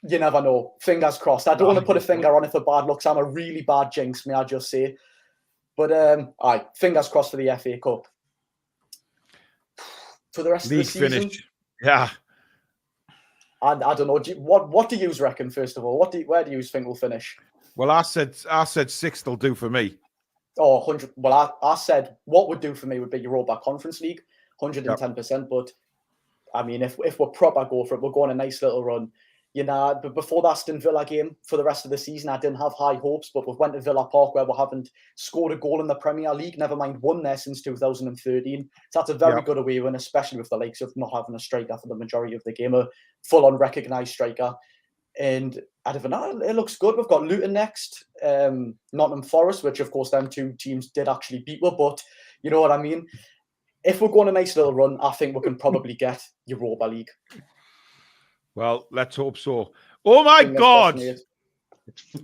you never know. Fingers crossed. I don't want to put a finger on it for bad looks. I'm a really bad jinx, may I just say. But all right, fingers crossed for the FA Cup. For the rest of the season, finish. Yeah. I don't know. What do you reckon? First of all, where do you think we'll finish? Well, I said sixth will do for me. Oh, 100. Well, I said what would do for me would be Europa Conference League, 110%. But I mean, if we're proper go for it, we'll go on a nice little run. You know, but before the Aston Villa game for the rest of the season, I didn't have high hopes. But we went to Villa Park where we haven't scored a goal in the Premier League, never mind won there since 2013. So that's a very good away win, especially with the likes of not having a striker for the majority of the game, a full-on recognised striker. And I don't know, it looks good. We've got Luton next, Nottingham Forest, which of course them two teams did actually beat us. But you know what I mean? If we're going a nice little run, I think we can probably get Europa League. Well, let's hope so. Oh my God!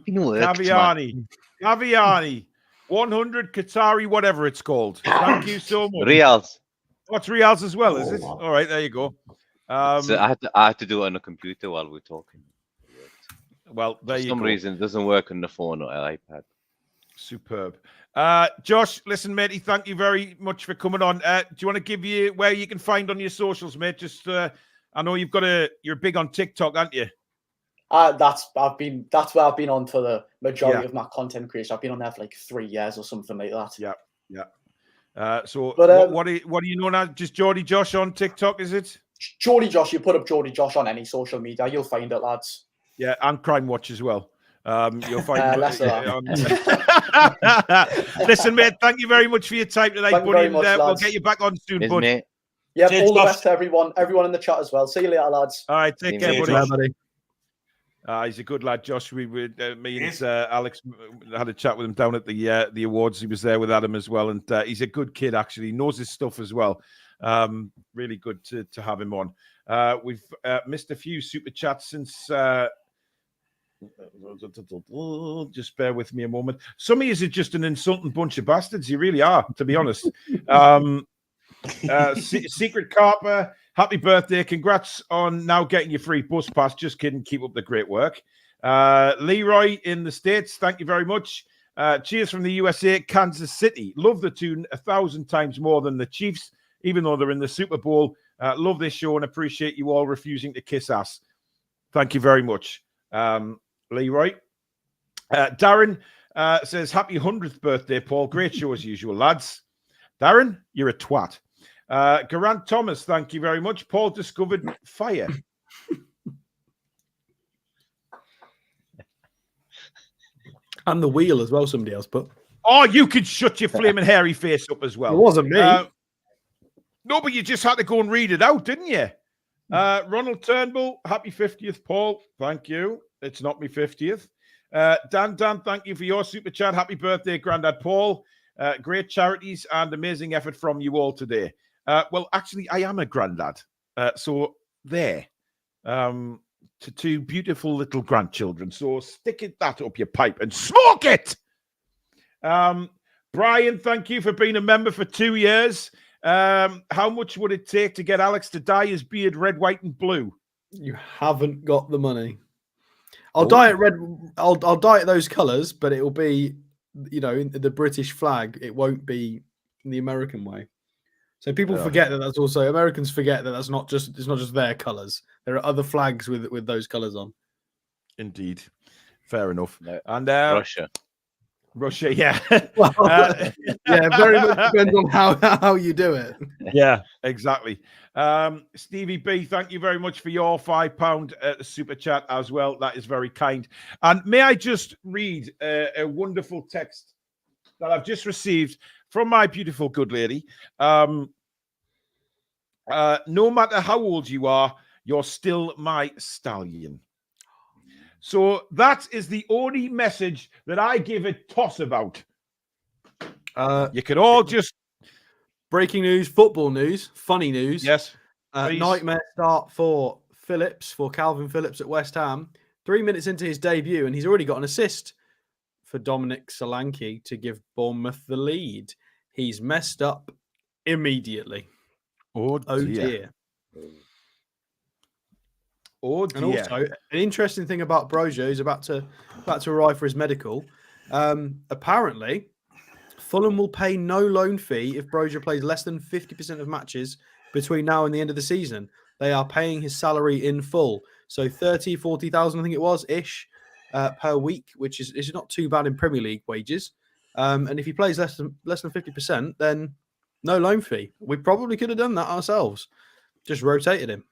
Caviani, 100 Qatari, whatever it's called. Thank you so much. Reals. What's Reals as well? Is it? All right, there you go. So I had to do it on a computer while we're talking. Well, there you go. For some reason, it doesn't work on the phone or iPad. Superb. Josh, listen, matey, thank you very much for coming on. Do you want to give where you can find on your socials, mate? Just I know you're big on TikTok, aren't you? That's where I've been on for the majority of my content creation. I've been on there for like 3 years or something like that. Yeah. So what are you known as? Just Geordie Josh on TikTok, is it? Geordie Josh. You put up Geordie Josh on any social media, you'll find it, lads. Yeah, and Crime Watch as well. You'll find Listen, mate, thank you very much for your time tonight, buddy. We'll get you back on soon, bud. Mate. Yeah, all the best to everyone in the chat as well. See you later, lads. All right, take care, buddy. He's a good lad, Josh. Me and Alex had a chat with him down at the awards. He was there with Adam as well, and he's a good kid. Actually, he knows his stuff as well. Really good to have him on. We've missed a few super chats since. Just bear with me a moment. Some of you are just an insulting bunch of bastards. You really are, to be honest. Secret Carper, happy birthday. Congrats on now getting your free bus pass. Just kidding. Keep up the great work. Leroy in the States, thank you very much. Cheers from the USA, Kansas City. Love the Toon 1,000 times more than the Chiefs, even though they're in the Super Bowl. Love this show and appreciate you all refusing to kiss ass. Thank you very much. Leroy. Darren says, happy 100th birthday, Paul. Great show as usual, lads. Darren, you're a twat. Garant Thomas, thank you very much. Paul discovered fire. And the wheel as well, somebody else put. Oh, you could shut your flaming hairy face up as well. It wasn't me. No, but you just had to go and read it out, didn't you? Ronald Turnbull, happy 50th, Paul. Thank you. It's not me 50th. Dan, thank you for your super chat. Happy birthday, Grandad Paul. Great charities and amazing effort from you all today. Well, actually, I am a granddad. So there. To two beautiful little grandchildren. So stick that up your pipe and smoke it. Brian, thank you for being a member for 2 years. How much would it take to get Alex to dye his beard red, white, and blue? You haven't got the money. I'll dye it red. I'll dye it those colours, but it will be, the British flag. It won't be the American way. So people forget that that's also Americans forget that it's not just their colours. There are other flags with those colours on. Indeed, fair enough. No, and Russia, yeah. Well, yeah, very much depends on how you do it. Yeah, exactly. Stevie B, thank you very much for your £5 super chat as well. That is very kind. And may I just read a wonderful text that I've just received from my beautiful good lady. No matter how old you are, you're still my stallion. So that is the only message that I give a toss about. You could all just... Breaking news, football news, funny news. Yes. Nightmare start for Calvin Phillips at West Ham. 3 minutes into his debut, and he's already got an assist for Dominic Solanke to give Bournemouth the lead. He's messed up immediately. Oh dear. Oh dear. And also, an interesting thing about Brojo is about to arrive for his medical. Apparently, Fulham will pay no loan fee if Brojo plays less than 50% of matches between now and the end of the season. They are paying his salary in full. So 40,000, I think it was, ish, per week, which is not too bad in Premier League wages. And if he plays less than 50%, then no loan fee. We probably could have done that ourselves. Just rotated him.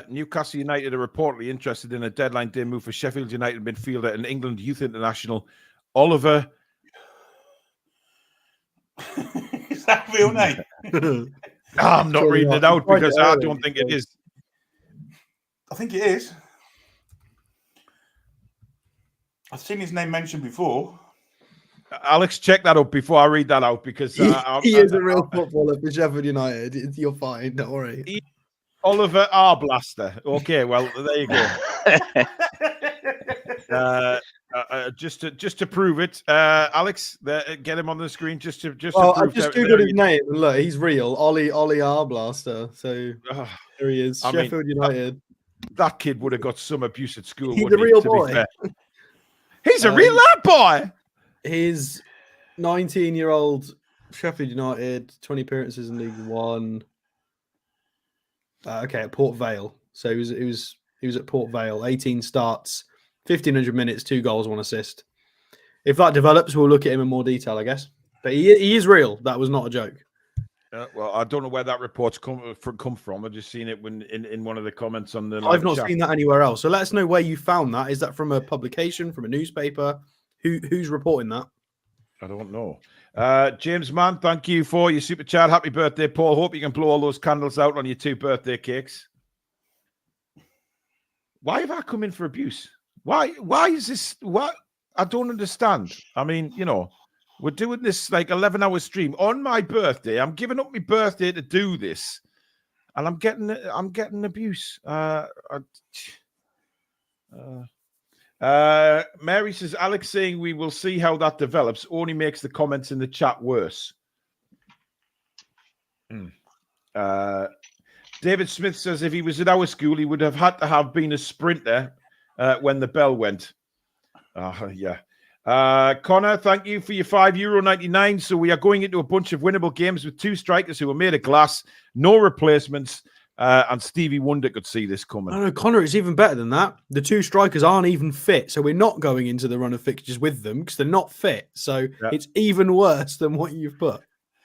Newcastle United are reportedly interested in a deadline day move for Sheffield United midfielder and England youth international Oliver. Is that real name? I'm not reading it out because I don't think it is. I think it is. I've seen his name mentioned before. Alex, check that up before I read that out because he is a real footballer for Sheffield United. You're fine, don't worry. Oliver Arblaster. Okay, well there you go. Just to prove it, Alex, get him on the screen just to prove. I just googled his name and look, he's real. Ollie Arblaster. So there he is. Sheffield United. That kid would have got some abuse at school. He's a real boy. He's a real lad boy. He's 19-year-old Sheffield United, 20 appearances in League One. At Port Vale. So he was at Port Vale, 18 starts, 1,500 minutes, 2 goals, 1 assist. If that develops, we'll look at him in more detail, I guess. But he is real. That was not a joke. Well, I don't know where that report's come from. I've just seen it in one of the comments on the. I've not seen that anywhere else. So let us know where you found that. Is that from a publication, from a newspaper? Who's reporting that? I don't know. James Mann, thank you for your super chat. Happy birthday, Paul. Hope you can blow all those candles out on your 2 birthday cakes. Why have I come in for abuse? Why is this? What? I don't understand. I mean, we're doing this like 11-hour stream on my birthday. I'm giving up my birthday to do this, and I'm getting abuse. Mary says, Alex saying we will see how that develops only makes the comments in the chat worse. David Smith says if he was at our school, he would have had to have been a sprinter when the bell went. Yeah. Connor, thank you for your €5.99. So we are going into a bunch of winnable games with 2 strikers who are made of glass, no replacements. And Stevie Wonder could see this coming. No, Connor, it's even better than that. The 2 strikers aren't even fit. So we're not going into the run of fixtures with them because they're not fit. So it's even worse than what you've put.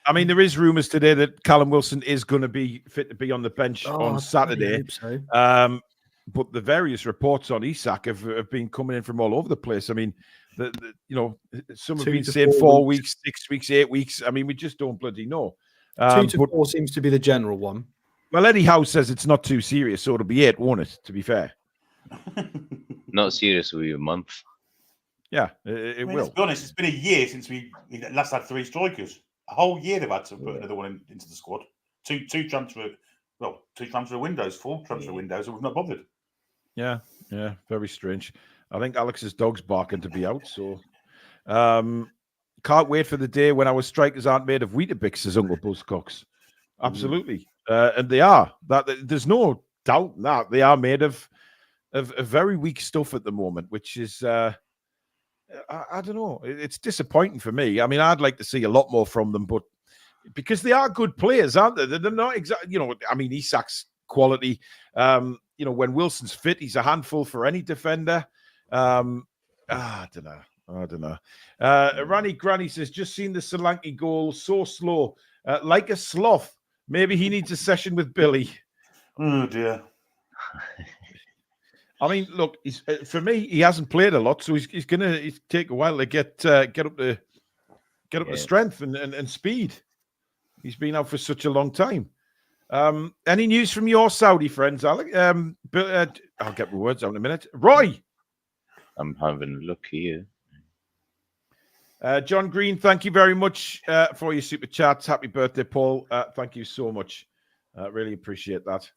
I mean, there is rumours today that Callum Wilson is going to be fit to be on the bench on Saturday. So. But the various reports on Isak have been coming in from all over the place. I mean, some have been saying 4 weeks, 6 weeks, 8 weeks. I mean, we just don't bloody know. 2 to 4 seems to be the general one. Well, Eddie Howe says it's not too serious, so it'll be 8, won't it? To be fair. Not serious, will be a month. Yeah, it will. Let's be honest, it's been a year since we last had 3 strikers. A whole year they've had to put another one into the squad. Two transfer windows, 4 transfer windows, and we've not bothered. Yeah, very strange. I think Alex's dog's barking to be out, so can't wait for the day when our strikers aren't made of Weetabix, says Uncle Buzzcocks. Absolutely, and they are. There's no doubt that they are made of very weak stuff at the moment, which is I don't know. It's disappointing for me. I mean, I'd like to see a lot more from them, but because they are good players, aren't they? They're not exactly. I mean, Isak's quality. When Wilson's fit, he's a handful for any defender. I don't know. Rani Granny says, just seen the Solanke goal, so slow, like a sloth. Maybe he needs a session with Billy. Oh dear. I mean, look, for me, he hasn't played a lot, so he's gonna take a while to get up to strength and speed. He's been out for such a long time. Any news from your Saudi friends, Alec? I'll get my words out in a minute. Roy, I'm having a look here. John Green, thank you very much for your super chats. Happy birthday, Paul. Thank you so much. Really appreciate that.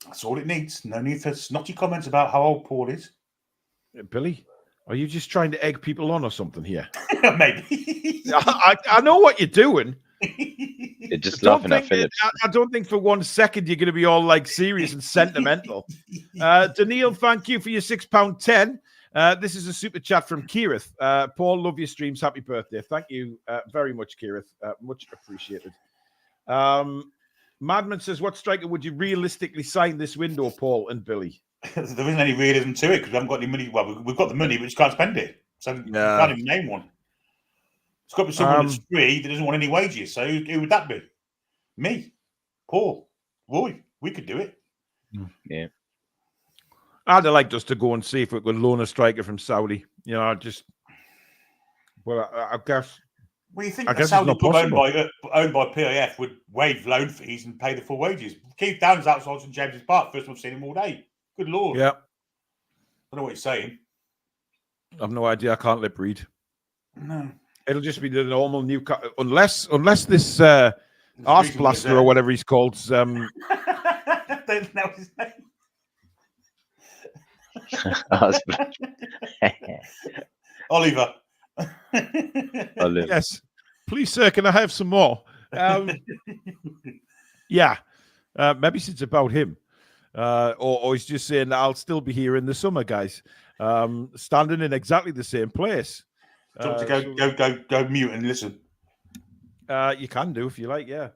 That's all it needs. No need for snotty comments about how old Paul is. Billy, are you just trying to egg people on or something here? Maybe. I know what you're doing. You're just laughing at Phillips. I don't think for 1 second you're going to be all like serious and sentimental. Daniil, thank you for your £6.10. This is a super chat from Kirith. Paul, love your streams. Happy birthday. Thank you very much, Kirith. Much appreciated. Madman says, what striker would you realistically sign this window, Paul and Billy? There isn't any realism to it because we haven't got any money. Well, we've got the money, but just can't spend it. So we can't even name one. It's got to be someone that's free that doesn't want any wages. So who would that be? Me, Paul, Roy. We could do it. Yeah. I'd have liked us to go and see if we could loan a striker from Saudi. I guess. Well, you think a Saudi club owned by PIF would waive loan fees and pay the full wages? Keith Downs outside St James's Park. First time I've seen him all day. Good Lord. Yeah. I don't know what he's saying. I've no idea. I can't lip read. No. It'll just be the normal new unless this arse blaster or whatever he's called. I don't know his name. Oliver. Yes. Please, sir, can I have some more? Yeah. Maybe it's about him. Or he's just saying, I'll still be here in the summer, guys. Standing in exactly the same place. Go mute and listen. You can do if you like, yeah.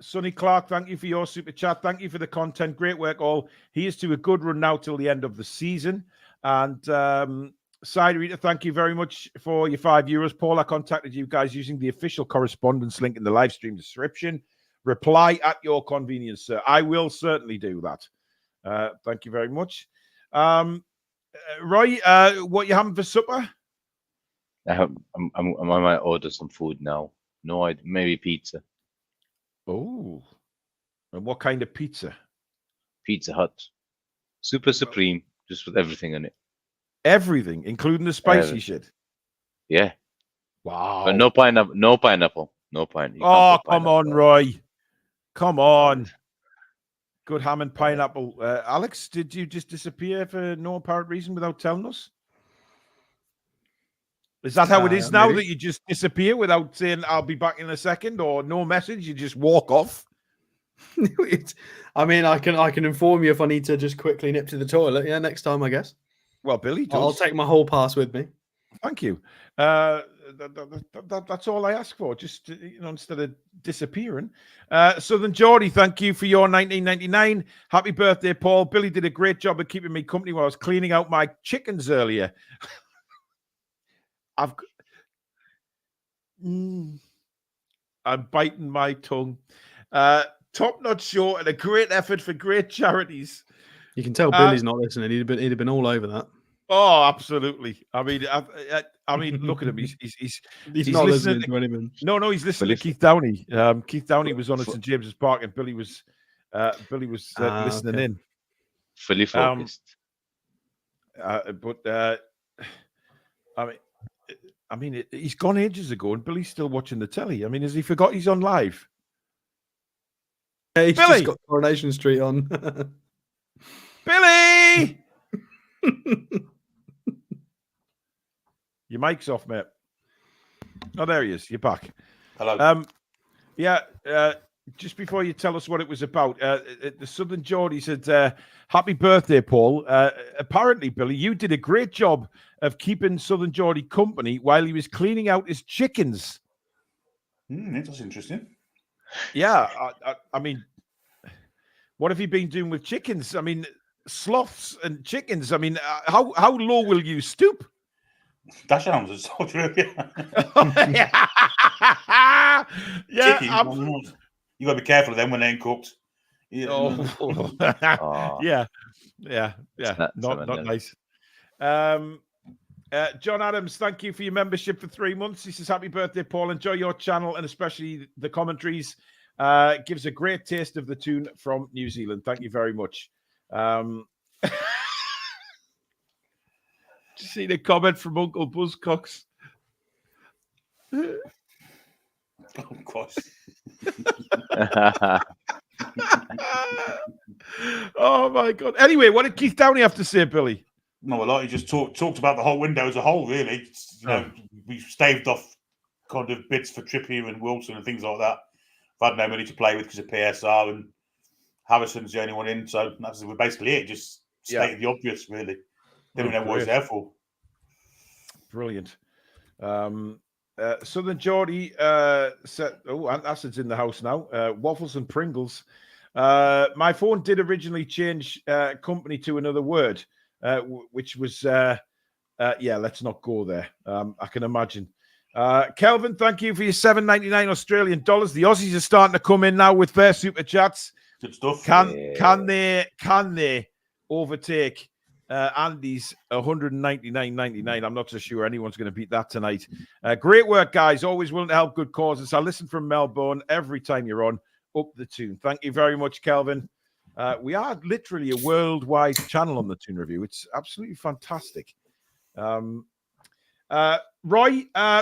Sonny Clark, thank you for your super chat. Thank you for the content. Great work, all. He is to a good run now till the end of the season. And Siderita, thank you very much for your €5. Paul, I contacted you guys using the official correspondence link in the live stream description. Reply at your convenience, sir. I will certainly do that. Thank you very much. Roy, what you having for supper? I might order some food now. No, maybe pizza. Oh, and what kind of pizza? Pizza Hut, Super Supreme, just with everything in it. Everything, including the spicy shit. Yeah. Wow. But no pineapple. No pineapple. No pineapple. Oh, come on, Roy. Come on. Good ham and pineapple. Alex, did you just disappear for no apparent reason without telling us? Is that how it is now, that you just disappear without saying, I'll be back in a second, or no message, you just walk off? I mean, I can inform you if I need to just quickly nip to the toilet. Yeah, next time, I guess. Well, Billy does. I'll take my whole pass with me. Thank you. That's all I ask for, just instead of disappearing. Southern Geordie, thank you for your 1999. Happy birthday, Paul. Billy did a great job of keeping me company while I was cleaning out my chickens earlier. I'm biting my tongue. Top-notch show and a great effort for great charities. You can tell Billy's not listening. He'd have been all over that. Oh, absolutely. I mean, look at him. He's not listening to anything. No, he's listening to Keith Downey. Keith Downey was on at St James's Park, and Billy was listening in. Fully focused. I mean, he's gone ages ago, and Billy's still watching the telly. I mean, has he forgot he's on live? Yeah, he's Billy! just got Coronation Street on. Billy! Your mic's off, mate. Oh, there he is. You're back. Hello. Just before you tell us what it was about, the Southern Geordie said, happy birthday, Paul. Apparently, Billy, you did a great job of keeping Southern Geordie company while he was cleaning out his chickens. That's interesting. Yeah, I mean, what have you been doing with chickens? I mean, sloths and chickens. I mean, how low will you stoop? That sounds so true. Yeah, Chickens, you got to be careful of them when they ain't cooked. Yeah, not nice. John Adams, thank you for your membership for 3 months. He says, happy birthday, Paul. Enjoy your channel and especially the commentaries. Gives a great taste of the Toon from New Zealand. Thank you very much. Just seen a comment from Uncle Buzzcocks. Of course. Oh my God. Anyway, what did Keith Downey have to say, Billy? No, a lot. He just talked about the whole window as a whole, really. You know, we staved off kind of bids for Trippier and Wilson and things like that. I've had no money to play with because of PSR, and Harrison's the only one in. So that's basically it. Just stated the obvious, really. Didn't know what he's there for. Brilliant. Southern Geordie said, Acid's in the house now. Waffles and Pringles. My phone did originally change company to another word, which was, let's not go there. I can imagine. Kelvin, thank you for your $7.99 Australian dollars. The Aussies are starting to come in now with their super chats. Good stuff. Can they overtake Andy's $199.99? I'm not so sure anyone's going to beat that tonight. Great work, guys. Always willing to help good causes. I listen from Melbourne every time you're on. Up the Toon. Thank you very much, Kelvin. We are literally a worldwide channel on the Toon Review. It's absolutely fantastic. Roy,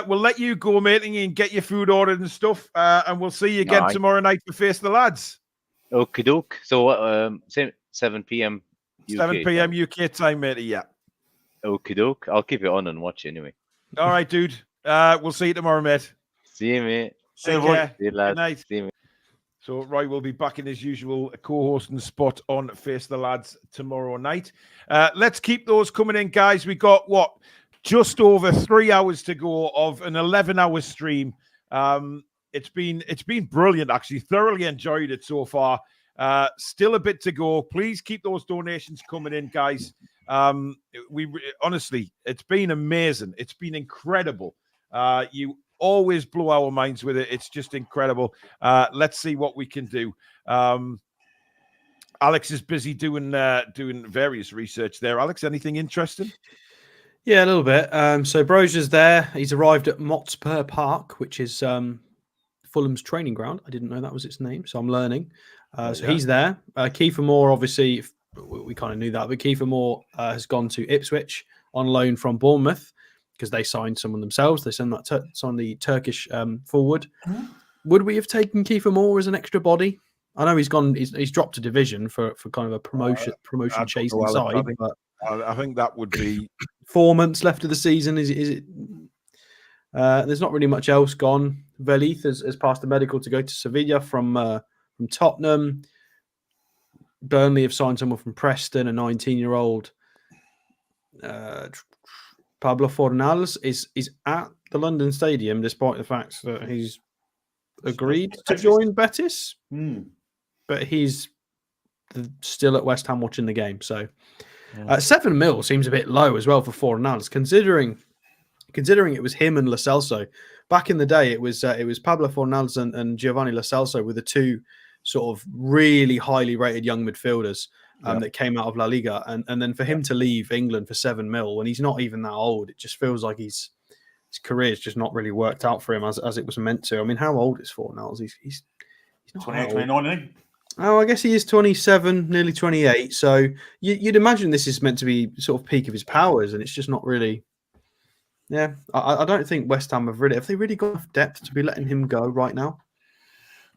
we'll let you go, mate, and get your food ordered and stuff. And we'll see you again tomorrow night to face the lads. Okie doke. So, 7 p.m. UK 7 p.m. UK time, mate. Yeah. Okie doke. I'll keep it on and watch anyway. All right, dude. We'll see you tomorrow, mate. See you, mate. Take care. See you, lads. Good night. See you, mate. So Roy will be back in his usual co-hosting spot on Face the Lads tomorrow night. Let's keep those coming in, guys. We got just over 3 hours to go of an 11-hour stream. It's been brilliant, actually. Thoroughly enjoyed it so far. Still a bit to go. Please keep those donations coming in, guys. Honestly, it's been amazing. It's been incredible. You always blow our minds with it. It's just incredible. Let's see what we can do. Alex is busy doing various research there. Alex, anything interesting? Yeah, a little bit. So Brosier's there. He's arrived at Motspur Park, which is Fulham's training ground. I didn't know that was its name, so I'm learning. He's there. Kiefer Moore, obviously, we kind of knew that, but Kiefer Moore has gone to Ipswich on loan from Bournemouth because they signed someone themselves. They sent that on the Turkish forward. Would we have taken Kiefer Moore as an extra body? I know he's gone. He's dropped a division for kind of a promotion chasing side. I think that would be 4 months left of the season. Is it? There's not really much else gone. Velith has passed the medical to go to Sevilla from Tottenham. Burnley have signed someone from Preston, a 19-year-old. Pablo Fornals is at the London Stadium, despite the fact that he's agreed to join Betis. But he's still at West Ham watching the game. So 7 mil seems a bit low as well for Fornals, considering it was him and Lo Celso back in the day, it was Pablo Fornals and Giovanni Lo Celso were the two sort of really highly rated young midfielders that came out of La Liga, and then for him to leave England for 7 mil when he's not even that old, it just feels like his career's just not really worked out for him as it was meant to. I mean, how old is Fornals? He's not 28, 29, isn't he? Oh, I guess he is 27, nearly 28. So you'd imagine this is meant to be sort of peak of his powers, and it's just not really. Yeah, I don't think West Ham have they really got enough depth to be letting him go right now?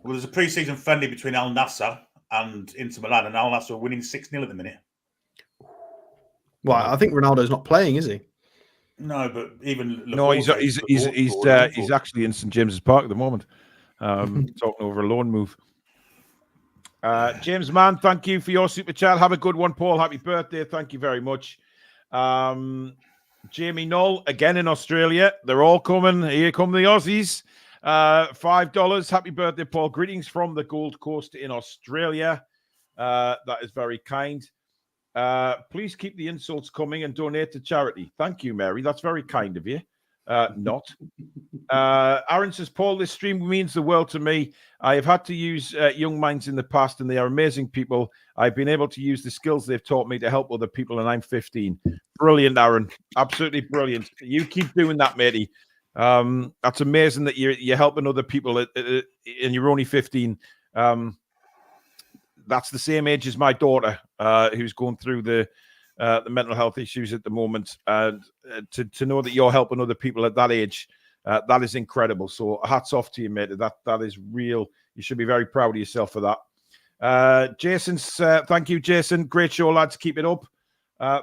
Well, there's a pre-season friendly between Al Nassr and Inter Milan, and Al Nassr are winning 6-0 at the minute. Well, I think Ronaldo's not playing, is he? No, but even he's actually in St James's Park at the moment, talking over a loan move. James Mann, thank you for your super chat. Have a good one, Paul. Happy birthday. Thank you very much. Jamie Knoll, again in Australia. They're all coming. Here come the Aussies. $5. Happy birthday, Paul. Greetings from the Gold Coast in Australia. That is very kind. Please keep the insults coming and donate to charity. Thank you, Mary. That's very kind of you. Not. Aaron says, Paul, this stream means the world to me. I have had to use young minds in the past, and they are amazing people. I've been able to use the skills they've taught me to help other people, and I'm 15. Brilliant, Aaron. Absolutely brilliant. You keep doing that, matey. That's amazing that you're helping other people and you're only 15. That's the same age as my daughter, who's going through the mental health issues at the moment. And to know that you're helping other people at that age, that is incredible. So hats off to you, mate. That is real. You should be very proud of yourself for that. Thank you, Jason. Great show, lads. Keep it up.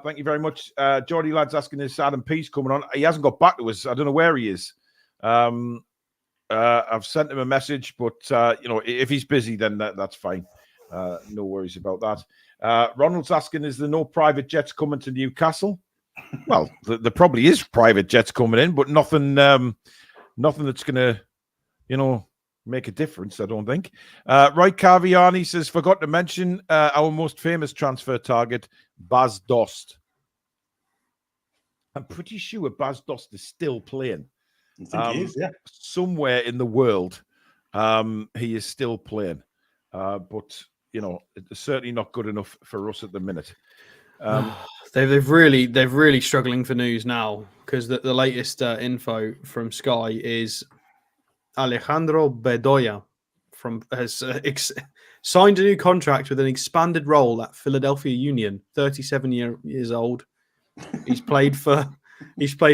Thank you very much. Geordie lads asking if Adam Peace coming on. He hasn't got back to us. I don't know where he is. I've sent him a message, but if he's busy, then that's fine. No worries about that. Ronald's asking, is there no private jets coming to Newcastle? Well, there probably is private jets coming in, but nothing that's going to, make a difference, I don't think. Roy Carviani says, forgot to mention our most famous transfer target, Bas Dost. I'm pretty sure Bas Dost is still playing. I think he is, yeah. Somewhere in the world, he is still playing. But it's certainly not good enough for us at the minute. They've really struggling for news now, because the latest info from Sky is Alejandro Bedoya has signed a new contract with an expanded role at Philadelphia Union. 37 years old. He's played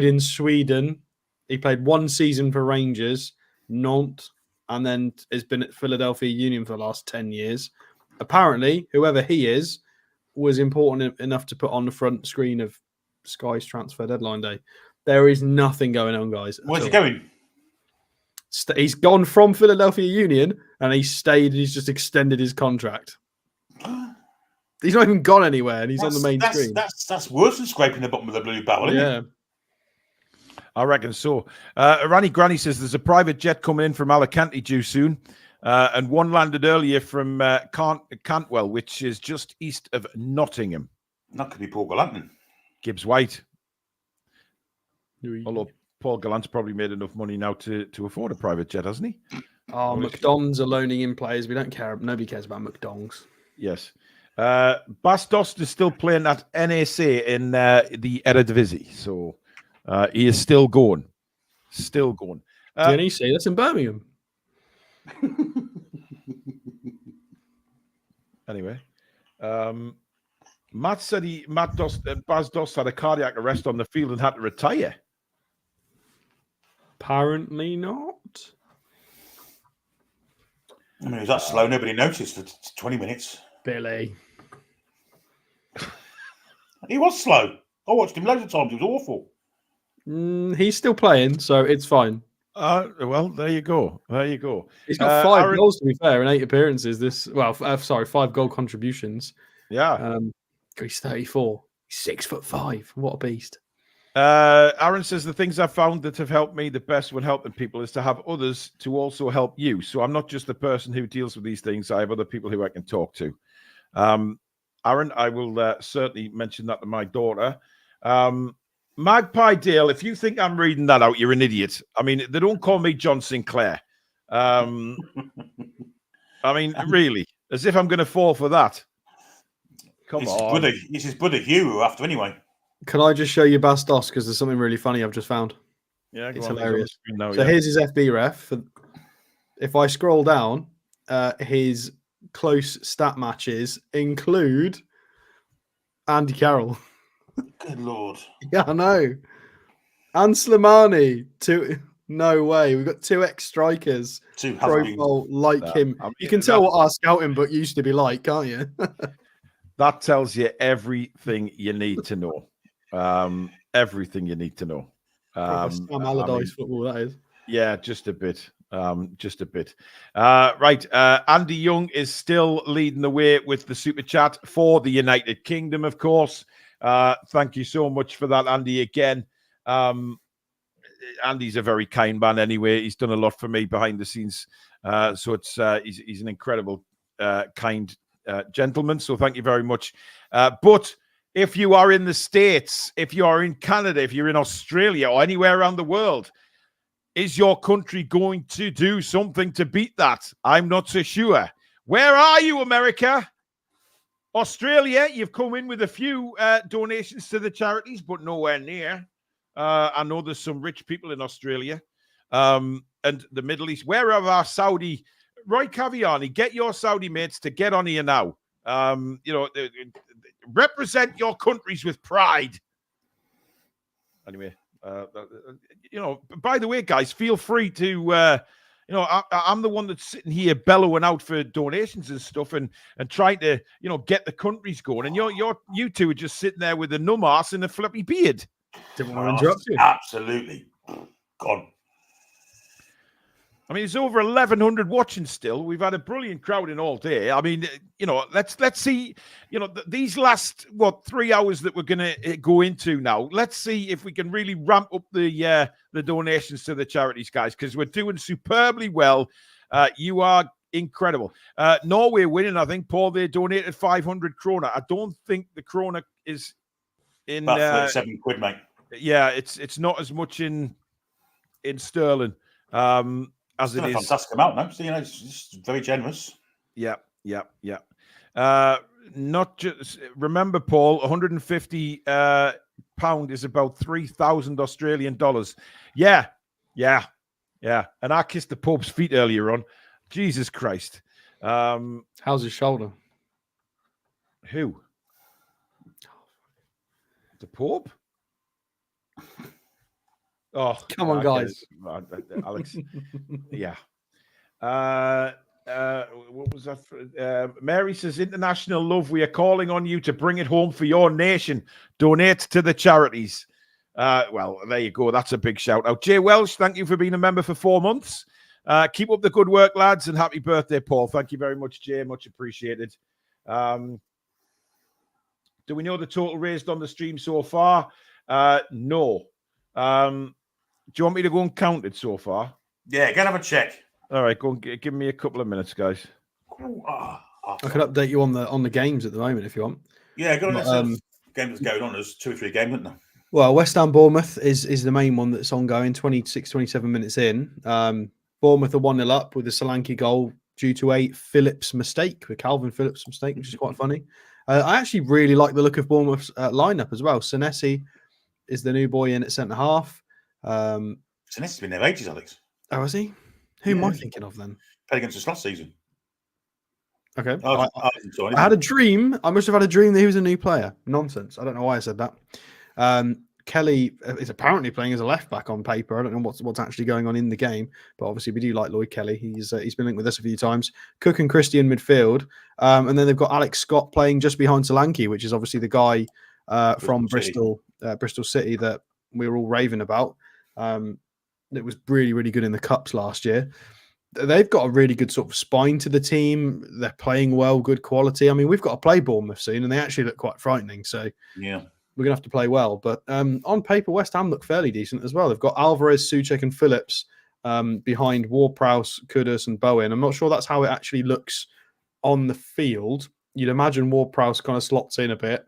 in Sweden. He played 1 season for Rangers, Nantes, and then has been at Philadelphia Union for the last 10 years. Apparently, whoever he is was important enough to put on the front screen of Sky's transfer deadline day. There is nothing going on, guys. Where's he going? He's gone from Philadelphia Union and he's stayed. He's just extended his contract. He's not even gone anywhere, and he's on the main screen. That's worse than scraping the bottom of the blue barrel, isn't it? I reckon so. Rani Granny says there's a private jet coming in from Alicante due soon, and one landed earlier from Cantwell, which is just east of Nottingham. That could be Paul Gallant. Gibbs White. Although Paul Gallant's probably made enough money now to afford a private jet, hasn't he? Oh, McDonald's are loaning in players. We don't care. Nobody cares about McDonald's. Yes. Bas Dost is still playing at NAC in the Eredivisie, so he is still going. Still going. NAC, that's in Birmingham. Anyway, Matt said Bas Dost had a cardiac arrest on the field and had to retire. Apparently not. I mean, he was that slow, nobody noticed for 20 minutes. Billy. He was slow. I watched him loads of times. It was awful. He's still playing, so it's fine. Well, there you go. There you go. He's got 5 goals, to be fair, in 8 appearances. 5 goal contributions. Yeah. He's 34. He's 6'5". What a beast. Aaron says the things I've found that have helped me the best when helping people is to have others to also help you. So I'm not just the person who deals with these things. I have other people who I can talk to. Aaron, I will certainly mention that to my daughter. Magpie Dale, if you think I'm reading that out, you're an idiot. I mean, they don't call me John Sinclair. I mean, really, as if I'm going to fall for that. Come on. It's his brother Hugh we're after anyway. Can I just show you Bastos because there's something really funny I've just found? Yeah, it's hilarious. Now, so here's his FB ref. If I scroll down, his close stat matches include Andy Carroll. Good Lord. Yeah, I know. And Slimani. No way. We've got 2 ex-strikers. 2 profile like him. You can tell what our scouting book used to be like, can't you? That tells you everything you need to know. Everything you need to know. Sam Allardyce football, that is. Yeah, just a bit. Just a bit. Right. Andy Young is still leading the way with the super chat for the United Kingdom, of course. Thank you so much for that, Andy, again. Andy's a very kind man anyway. He's done a lot for me behind the scenes. So it's he's an incredible, kind gentleman. So thank you very much. But if you are in the States, if you are in Canada, if you're in Australia or anywhere around the world, is your country going to do something to beat that? I'm not so sure. Where are you, America? Australia, you've come in with a few donations to the charities, but nowhere near. I know there's some rich people in Australia and the Middle East. Where are our Saudi? Roy Caviani, get your Saudi mates to get on here now. Represent your countries with pride. Anyway, by the way, guys, feel free to... I'm the one that's sitting here bellowing out for donations and stuff and trying to, get the countries going. And you two are just sitting there with a numb arse and a flippy beard. Didn't want to interrupt you. Absolutely. Gone. I mean, it's over 1,100 watching still. We've had a brilliant crowd in all day. I mean, let's see, these last, 3 hours that we're going to go into now, let's see if we can really ramp up the donations to the charities, guys, because we're doing superbly well. You are incredible. Norway winning, I think, Paul, they donated 500 krona. I don't think the krona is in... About 37 quid, mate. Yeah, it's not as much in sterling. As it is. Fantastic amount, no? So, it's just very generous. Yeah. Not just remember, Paul, 150 pound is about 3,000 Australian dollars. Yeah. And I kissed the Pope's feet earlier on. Jesus Christ. How's his shoulder? Who? The Pope? Oh, come on, guys. Alex. Yeah. What was that? Mary says, International Love, we are calling on you to bring it home for your nation. Donate to the charities. Well, there you go. That's a big shout out. Jay Welsh, thank you for being a member for 4 months. Keep up the good work, lads, and happy birthday, Paul. Thank you very much, Jay. Much appreciated. Do we know the total raised on the stream so far? No. Do you want me to go and count it so far? Yeah, go and have a check. All right, go and give me a couple of minutes, guys. I could update you on the games at the moment if you want. Yeah, go on. Game that's going on. There's 2 or 3 games, isn't there? Well, West Ham Bournemouth is the main one that's ongoing. 26, 27 minutes in. Bournemouth are 1-0 up with a Solanke goal due to a Phillips mistake, with Calvin Phillips mistake, which is quite funny. I actually really like the look of Bournemouth's lineup as well. Senesi is the new boy in at centre half. Senesi's been there ages, Alex. Oh, is he? Who am I thinking of then? Played against us last season. Okay. I had a dream. I must have had a dream that he was a new player. Nonsense. I don't know why I said that. Kelly is apparently playing as a left back on paper. I don't know what's actually going on in the game, but obviously we do like Lloyd Kelly. He's been linked with us a few times. Cook and Christie in midfield, and then they've got Alex Scott playing just behind Solanke, which is obviously the guy from Bristol City that we were all raving about. It was really, really good in the Cups last year. They've got a really good sort of spine to the team. They're playing well, good quality. I mean, we've got to play Bournemouth soon, and they actually look quite frightening. So yeah, we're going to have to play well. But on paper, West Ham look fairly decent as well. They've got Alvarez, Souček, and Phillips behind Ward-Prowse, Kudus, and Bowen. I'm not sure that's how it actually looks on the field. You'd imagine Ward-Prowse kind of slots in a bit,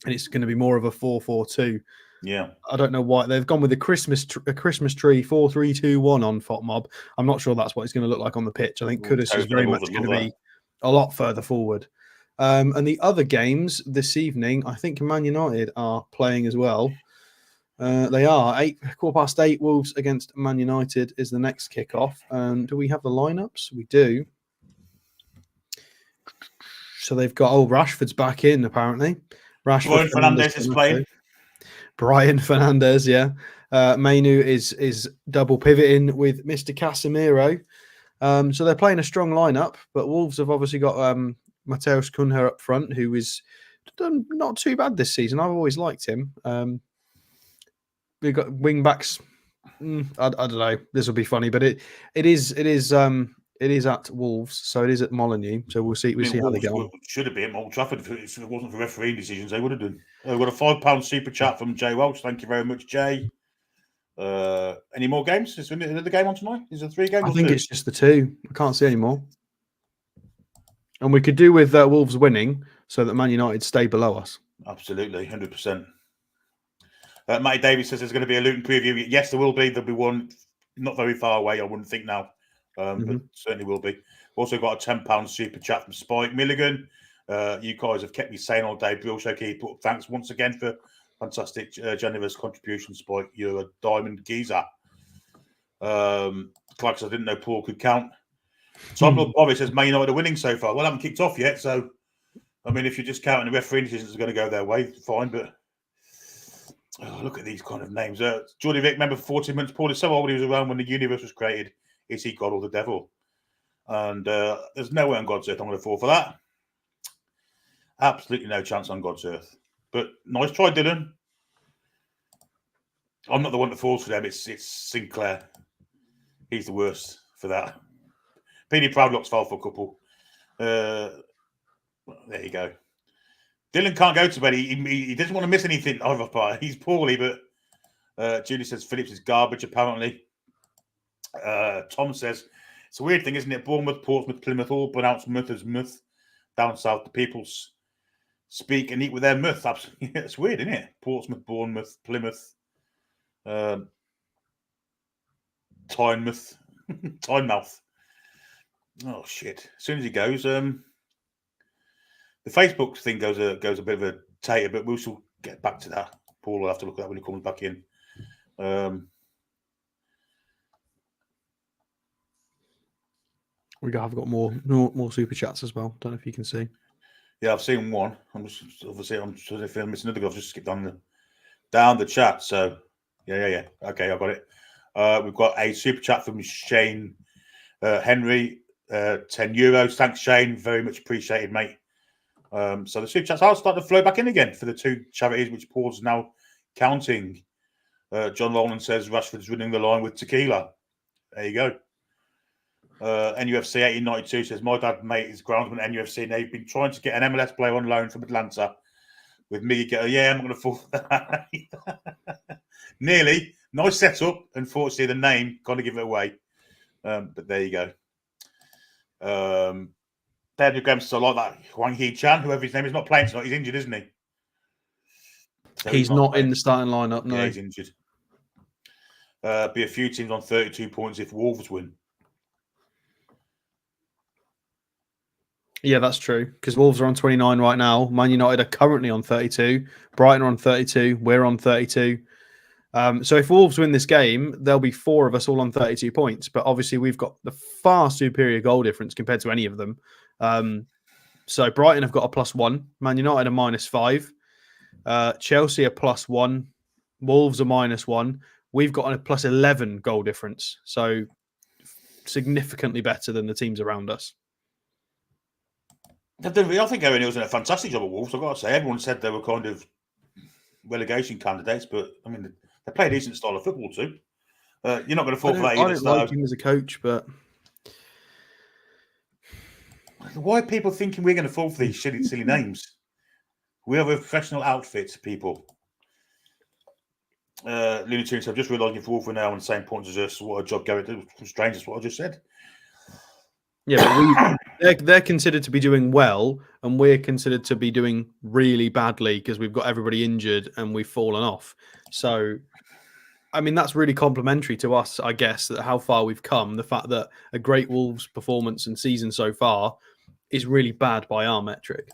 and it's going to be more of a 4-4-2. Yeah. I don't know why they've gone with a Christmas tree 4-3-2-1 on FOTMob. I'm not sure that's what it's going to look like on the pitch. I think Kudus is very much going to be a lot further forward. And the other games this evening, I think Man United are playing as well. They are 8:15. Wolves against Man United is the next kickoff. Do we have the lineups? We do. So they've got Rashford's back in apparently. Brian Fernandes is playing. Brian Fernandes, yeah. Mainu is double pivoting with Mr. Casemiro. So they're playing a strong lineup, but Wolves have obviously got Mateus Cunha up front, who is done not too bad this season. I've always liked him. We've got wing backs. I don't know. This will be funny, but it is at Wolves, so it is at Molineux. So we'll see. We'll see how they get on. Should have been at Old Trafford if it wasn't for refereeing decisions. They would have done. We've got a £5 super chat from Jay Welch. Thank you very much, Jay. Any more games? Is there another game on tonight? Is there 3 games? I think it's just the 2. I can't see any more. And we could do with Wolves winning so that Man United stay below us. Absolutely, 100%. Matty Davies says there's going to be a Luton preview. Yes, there will be. There'll be one not very far away, I wouldn't think now. But certainly will be. Also got a £10 super chat from Spike Milligan. You guys have kept me sane all day. Bill Shokey, thanks once again for fantastic, generous contribution, Spike. You're a diamond geezer. Clark says, I didn't know Paul could count. Tom Bobby says, Man United are winning so far. Well, I haven't kicked off yet, so I mean, if you're just counting the referee decisions are going to go their way, fine. But look at these kind of names. Jordy Vick, member for 40 minutes. Paul is so old. He was around when the universe was created. Is he God or the devil? And there's no way on God's earth I'm going to fall for that. Absolutely no chance on God's earth. But nice try, Dylan. I'm not the one that falls for them. It's Sinclair. He's the worst for that. Petey Proudlock's fell for a couple. There you go. Dylan can't go to bed. He doesn't want to miss anything either part. He's poorly, but Julie says Phillips is garbage, apparently. Tom says, it's a weird thing, isn't it? Bournemouth, Portsmouth, Plymouth, all pronounce Muth as Muth. Down south, the people speak and eat with their Muth. Absolutely. It's weird, isn't it? Portsmouth, Bournemouth, Plymouth, Tynemouth. Tynemouth. Oh, shit. As soon as he goes, the Facebook thing goes a bit of a tater, but we'll still get back to that. Paul will have to look at that when he comes back in. I've got more super chats as well. Don't know if you can see. Yeah, I've seen one. I'm missing another. I've just skipped down the chat. So yeah. Okay, I got it. We've got a super chat from Shane Henry, €10. Thanks, Shane. Very much appreciated, mate. So the super chats are starting to flow back in again for the 2 charities, which Paul's now counting. John Rowland says Rashford's running the line with tequila. There you go. NUFC 1892 says my dad mate is groundsman at NUFC and they've been trying to get an MLS player on loan from Atlanta with Miggy Getter. Yeah, I'm not going to fall for that. Nearly. Nice setup. Unfortunately, the name kind of give it away. But there you go. Daniel Graham, I like that. Huang Hee Chan, whoever his name is, not playing tonight. He's injured, isn't he? So he's not in the starting lineup, no. Yeah, he's injured. Be a few teams on 32 points if Wolves win. Yeah, that's true. Because Wolves are on 29 right now. Man United are currently on 32. Brighton are on 32. We're on 32. So if Wolves win this game, there'll be 4 of us all on 32 points. But obviously, we've got the far superior goal difference compared to any of them. So Brighton have got a +1. Man United are -5. Chelsea are +1. Wolves are -1. We've got a +11 goal difference. So significantly better than the teams around us. I think Aaron Hill's done a fantastic job at Wolves. I've got to say, everyone said they were kind of relegation candidates, but I mean, they play a decent style of football too. You're not going to fall for that either. I don't like him as a coach, but why are people thinking we're going to fall for these silly names? We have a professional outfit, people. Looney Tunes, I've just realised if Wolves are now on the same points as us, what a job Garrett did. It's strange, that's what I just said. Yeah, but they're considered to be doing well, and we're considered to be doing really badly because we've got everybody injured and we've fallen off. So, I mean, that's really complimentary to us, I guess, that how far we've come. The fact that a great Wolves performance and season so far is really bad by our metric.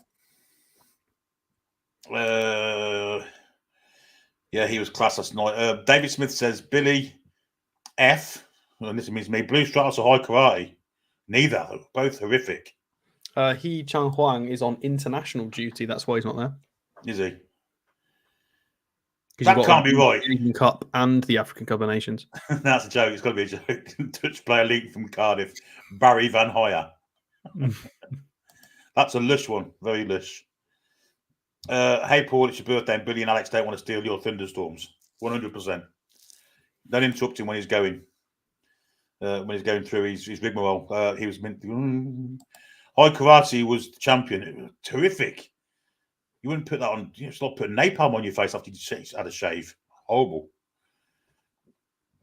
Yeah, he was class last night. David Smith says, Billy F, and this means me, Blue Stratos or High Karate? Neither. Both horrific. He Chang Huang is on international duty. That's why he's not there. Is he? That can't be right. The Asian Cup and the African Cup of Nations. That's a joke. It's got to be a joke. Dutch player league from Cardiff, Barry Van Hoyer. That's a lush one. Very lush. Hey, Paul, it's your birthday, and Billy and Alex don't want to steal your thunderstorms. 100%. Don't interrupt him when he's going. When he's going through his rigmarole. He was meant to... High Karate was the champion. It was terrific. You wouldn't put that on. You just not put napalm on your face after you had a shave. Horrible.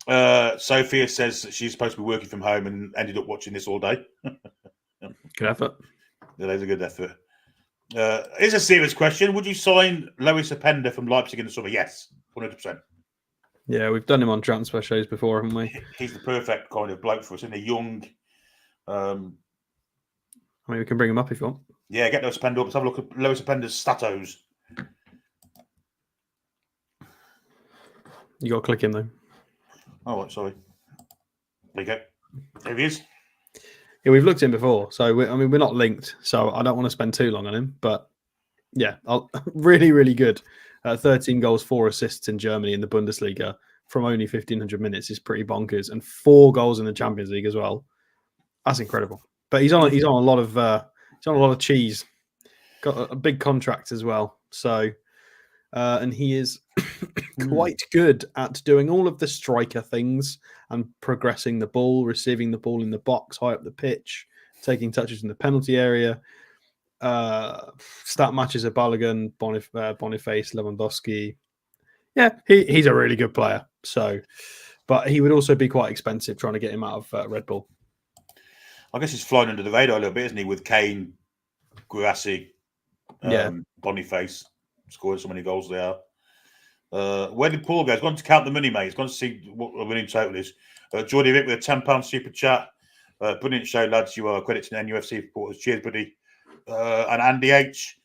Sophia says that she's supposed to be working from home and ended up watching this all day. Good effort. Yeah, that's a good effort. Here's a serious question. Would you sign Lois Openda from Leipzig in the summer? Yes, 100%. Yeah, we've done him on transfer shows before, haven't we? He's the perfect kind of bloke for us, isn't he? Young. I mean, we can bring him up if you want. Yeah, get Lois Openda up. Let's have a look at Lois Openda's statos. You got to click him, though. Oh, right, sorry. There you go. There he is. Yeah, we've looked at him before. So, we're not linked. So, I don't want to spend too long on him. But, yeah, really, really good. 13 goals, 4 assists in Germany in the Bundesliga from only 1,500 minutes is pretty bonkers. And 4 goals in the Champions League as well. That's incredible. But he's on a lot of cheese. Got a big contract as well. So, and he is quite good at doing all of the striker things and progressing the ball, receiving the ball in the box, high up the pitch, taking touches in the penalty area. Stat matches at Balogun, Boniface, Lewandowski. Yeah, he's a really good player. So, but he would also be quite expensive trying to get him out of Red Bull. I guess he's flying under the radar a little bit, isn't he? With Kane, Guirassy, Boniface scoring so many goals there. Where did Paul go? He's gone to count the money, mate. He's gone to see what the winning total is. Geordie Rick with a £10 super chat. Brilliant show, lads. You are credit to the NUFC reporters. Cheers, buddy. And Andy H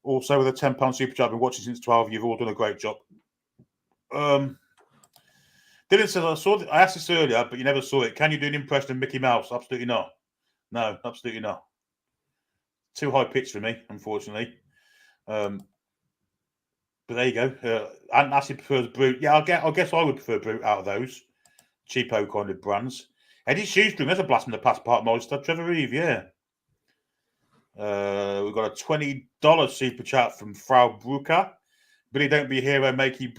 also with a £10 super chat. I've been watching since 12. You've all done a great job. Dylan says, I asked this earlier, but you never saw it. Can you do an impression of Mickey Mouse? Absolutely not. No, absolutely not. Too high pitch for me, unfortunately. But there you go. Aunt Lassie prefers Brute. Yeah, I guess I would prefer Brute out of those cheapo kind of brands. Eddie Shoestring, there's a blast from the past, Park Monster. Trevor Reeve, yeah. We've got a $20 super chat from Frau Brucker. Billy, don't be a hero, make you.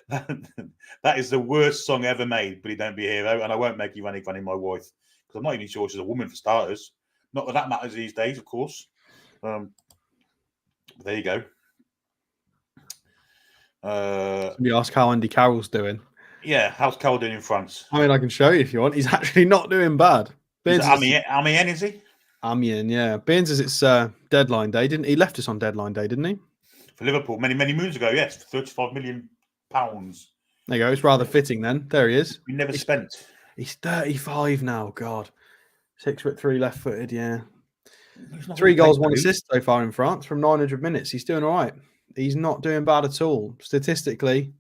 That is the worst song ever made. Billy, don't be a hero, and I won't make you running funny, my wife, because I'm not even sure she's a woman for starters. Not that that matters these days, of course. There you go. You ask how Andy Carroll's doing. Yeah, how's Carroll doing in France? I mean, I can show you if you want. He's actually not doing bad. Amiens, is he? Amiens, yeah. Baines is it's deadline day, didn't he? Left us on deadline day, didn't he? For Liverpool, many moons ago, yes, for £35 million. There you go. It's rather fitting then. There he is. We never spent. He's 35 now. God, 6'3", left-footed. Yeah, 3 goals, 1 assist so far in France from 900 minutes. He's doing all right. He's not doing bad at all statistically.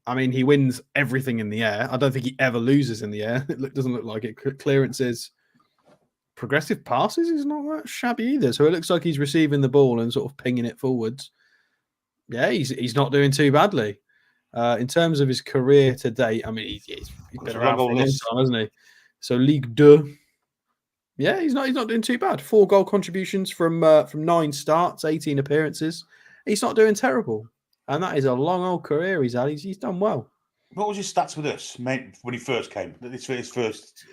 I mean, he wins everything in the air. I don't think he ever loses in the air. It doesn't look like it. Clearances, progressive passes. He's not that shabby either. So it looks like he's receiving the ball and sort of pinging it forwards. Yeah, he's not doing too badly. In terms of his career to date, I mean, he's been around for a long time, hasn't he? So Ligue 2, yeah, he's not doing too bad. 4 goal contributions from 9 starts, 18 appearances. He's not doing terrible, and that is a long old career he's had. He's done well. What was his stats with us, mate, when he first came? His first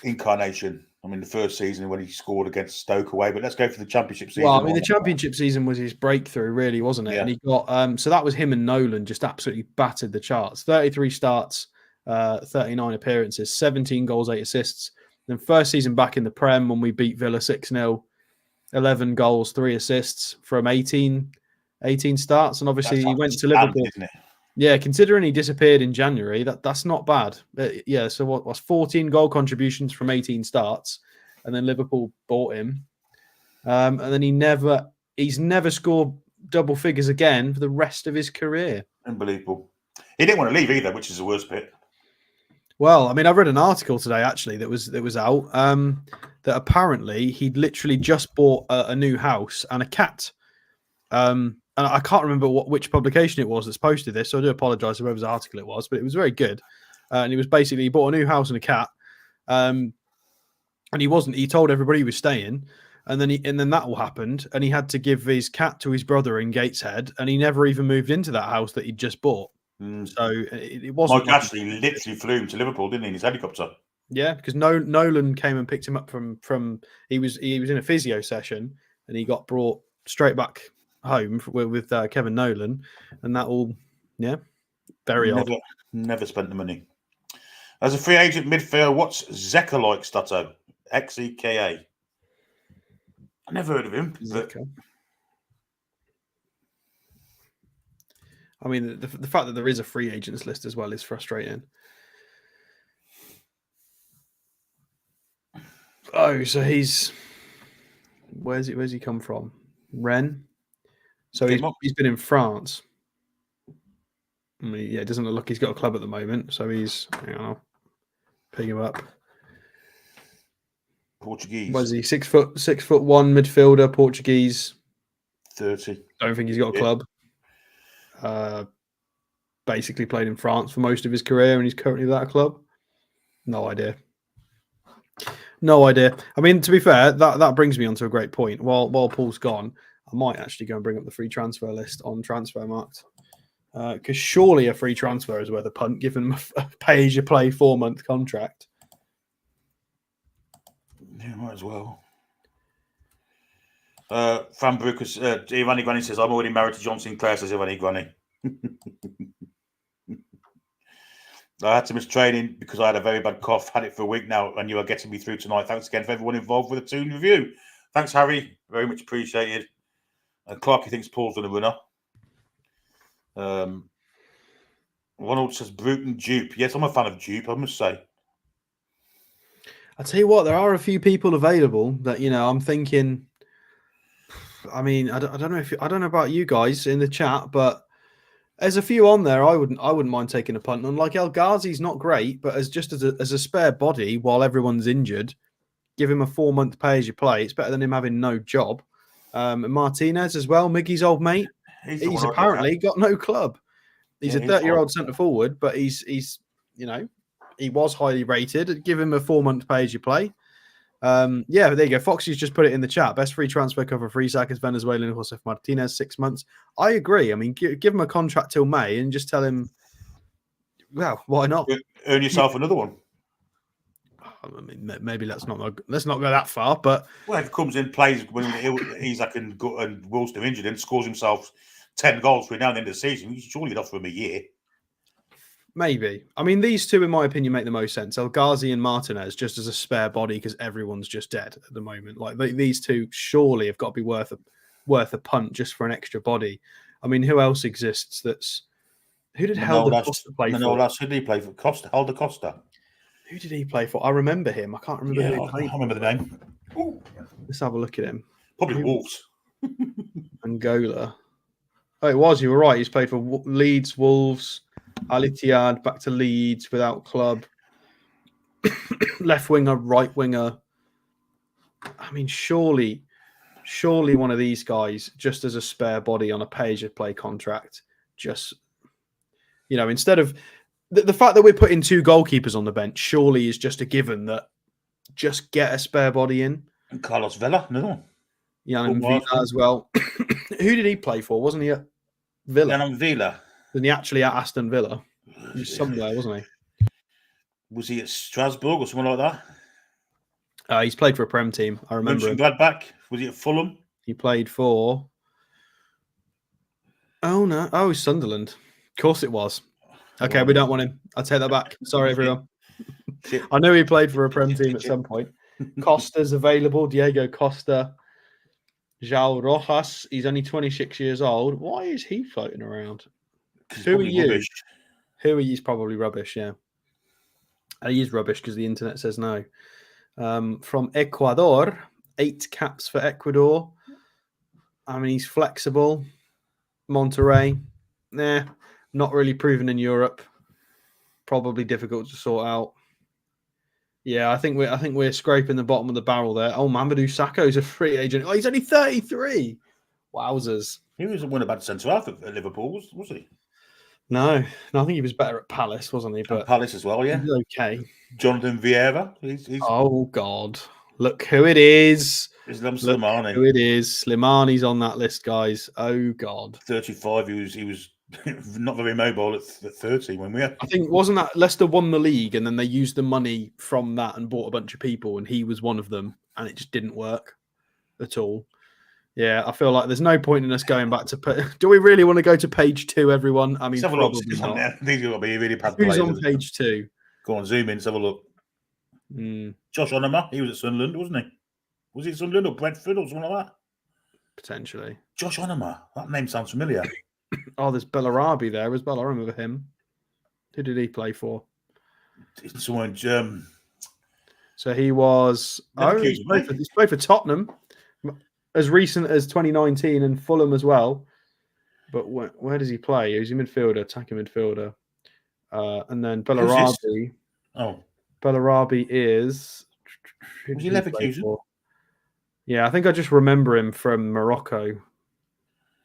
incarnation. I mean, the first season when he scored against Stoke away, but let's go for the championship season. Well, I mean, the championship season was his breakthrough, really, wasn't it? Yeah. And he got so that was him and Nolan just absolutely battered the charts. 33 starts, 39 appearances, 17 goals, 8 assists, Then first season back in the Prem when we beat Villa 6-0, 11 goals, 3 assists from 18 starts. And obviously he went to Liverpool. Isn't it? Yeah, considering he disappeared in January, that's not bad. Yeah, so what was 14 goal contributions from 18 starts, and then Liverpool bought him. And then he's never scored double figures again for the rest of his career. Unbelievable. He didn't want to leave either, which is the worst bit. Well, I mean, I've read an article today actually that was out that apparently he'd literally just bought a new house and a cat. And I can't remember which publication it was that's posted this, so I do apologise for whoever's article it was, but it was very good. And it was basically he bought a new house and a cat, and he told everybody he was staying, and then that all happened, and he had to give his cat to his brother in Gateshead, and he never even moved into that house that he'd just bought. So it wasn't. Mike Ashley literally flew him to Liverpool, didn't he, in his helicopter? Yeah, because Nolan came and picked him up from he was in a physio session, and he got brought straight back home with Kevin Nolan, and that all, very odd. Never spent the money. As a free agent midfielder, what's Zeka like, Stato? Xeka. I never heard of him. But... I mean, the fact that there is a free agents list as well is frustrating. Oh, so where's he come from? Rennes. So he's been in France. I mean, it doesn't look like he's got a club at the moment. So he's, pick him up. Portuguese. Was he 6'1" midfielder, Portuguese? 30. Don't think he's got a club. Basically played in France for most of his career, and he's currently without a club. No idea. I mean, to be fair, that brings me on to a great point. While Paul's gone, I might actually go and bring up the free transfer list on Transfermarkt. Because surely a free transfer is worth a punt, given him a pay-as-you-play 4-month contract. Yeah, might as well. Van Broekers, Ivani Granny says, I'm already married to John Sinclair, says Ivani Granny. I had to miss training because I had a very bad cough. Had it for a week now, and you are getting me through tonight. Thanks again for everyone involved with the Toon review. Thanks, Harry. Very much appreciated. Clarky thinks Paul's done a winner. Ronald says Bruton dupe. Yes, I'm a fan of dupe, I must say. I'll tell you what, there are a few people available that, I'm thinking. I mean, I don't know about you guys in the chat, but there's a few on there I wouldn't mind taking a punt on. Like El Ghazi's not great, but as a spare body while everyone's injured, give him a 4-month pay as you play. It's better than him having no job. And Martinez as well, Miggy's old mate. He's apparently got no club. He's a 30-year-old centre forward, but he's he was highly rated. Give him a 4-month pay as you play. There you go. Foxy's just put it in the chat. Best free transfer cover for Isak is Venezuelan Josef Martinez, 6 months. I agree. I mean, give him a contract till May and just tell him, well, why not? Earn yourself another one. I mean, maybe let's not go that far, but if he comes in, plays when Isak and Woolster injured and scores himself 10 goals between now and the end of the season, you surely offer him a year. Maybe. I mean, these two, in my opinion, make the most sense. El Ghazi and Martinez just as a spare body because everyone's just dead at the moment. Like these two surely have got to be worth a punt just for an extra body. I mean, who else exists? Who did Helder Costa play for? Who did he play for? Helder Costa. Who did he play for? I remember him. I can't remember who he played. I remember the name. Ooh. Let's have a look at him. Probably Wolves. Angola. Oh, it was. You were right. He's played for Leeds, Wolves, Al Ittihad, back to Leeds without club. Left winger, right winger. I mean, surely one of these guys, just as a spare body on a pay-as-you-play contract, just, instead of the fact that we're putting 2 goalkeepers on the bench, surely is just a given that just get a spare body in. And Carlos Vela, no. Jan Villa as well. Who did he play for? Wasn't he at Villa? Jan Villa. Wasn't he actually at Aston Villa? He was somewhere, wasn't he? Was he at Strasbourg or something like that? He's played for a Prem team. I remember him. Gladbach. Was he at Fulham? He played for... Oh, no. Oh, Sunderland. Of course it was. Okay, we don't want him. I'll take that back. Sorry, everyone. I know he played for a Prem team at some point. Costa's available. Diego Costa. João Rojas. He's only 26 years old. Why is he floating around? Who are you? Rubbish. Who are you? He's probably rubbish, yeah. He is rubbish because the internet says no. From Ecuador, 8 caps for Ecuador. I mean, he's flexible. Monterrey, not really proven in Europe. Probably difficult to sort out. Yeah, I think we're scraping the bottom of the barrel there. Oh, Mamadou Sakho's a free agent. Oh, he's only 33. Wowzers. He wasn't one about centre half at Liverpool, was he? No, I think he was better at Palace, wasn't he? But Palace as well, yeah. He's okay. Jonathan Vieira. He's Oh God! Look who it is. Islam Look Slimani. who it is. Slimani's on that list, guys. Oh God! 35. He was not very mobile at 30 when we had. I think wasn't that Leicester won the league and then they used the money from that and bought a bunch of people and he was one of them and it just didn't work at all. Yeah, I feel like there's no point in us going back to. Do we really want to go to page 2, everyone? I mean, probably not. These are going to be really bad. Who's on page 2? Go on, zoom in. Let's have a look. Josh Onoma, he was at Sunderland, wasn't he? Was he at Sunderland or Brentford or something like that? Potentially. Josh Onoma. That name sounds familiar. Oh, there's Bellarabi there as well. I remember him. Who did he play for? Someone. So he was. He's played for Tottenham as recent as 2019 and Fulham as well. But where does he play? He's a midfielder, attacking midfielder. And then Bellarabi. Oh. Bellarabi is. Was he Leverkusen? Yeah, I think I just remember him from Morocco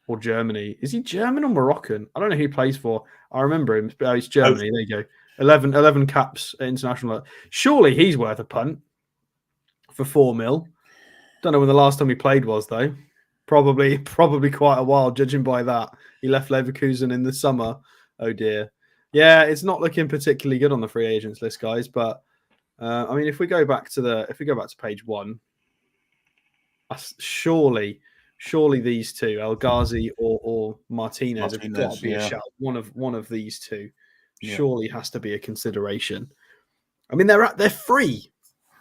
or Germany. Is he German or Moroccan? I don't know who he plays for. I remember him. Oh, he's Germany. There you go. 11 caps at international. Surely he's worth a punt for 4 mil. Don't know when the last time he played was, though. Probably quite a while, judging by that. He left Leverkusen in the summer. Oh, dear. Yeah, it's not looking particularly good on the free agents list, guys. But, I mean, if we go back to page 1, surely these two, El Ghazi or Martinez have got to be a shout. One of these two surely has to be a consideration. I mean, they're free.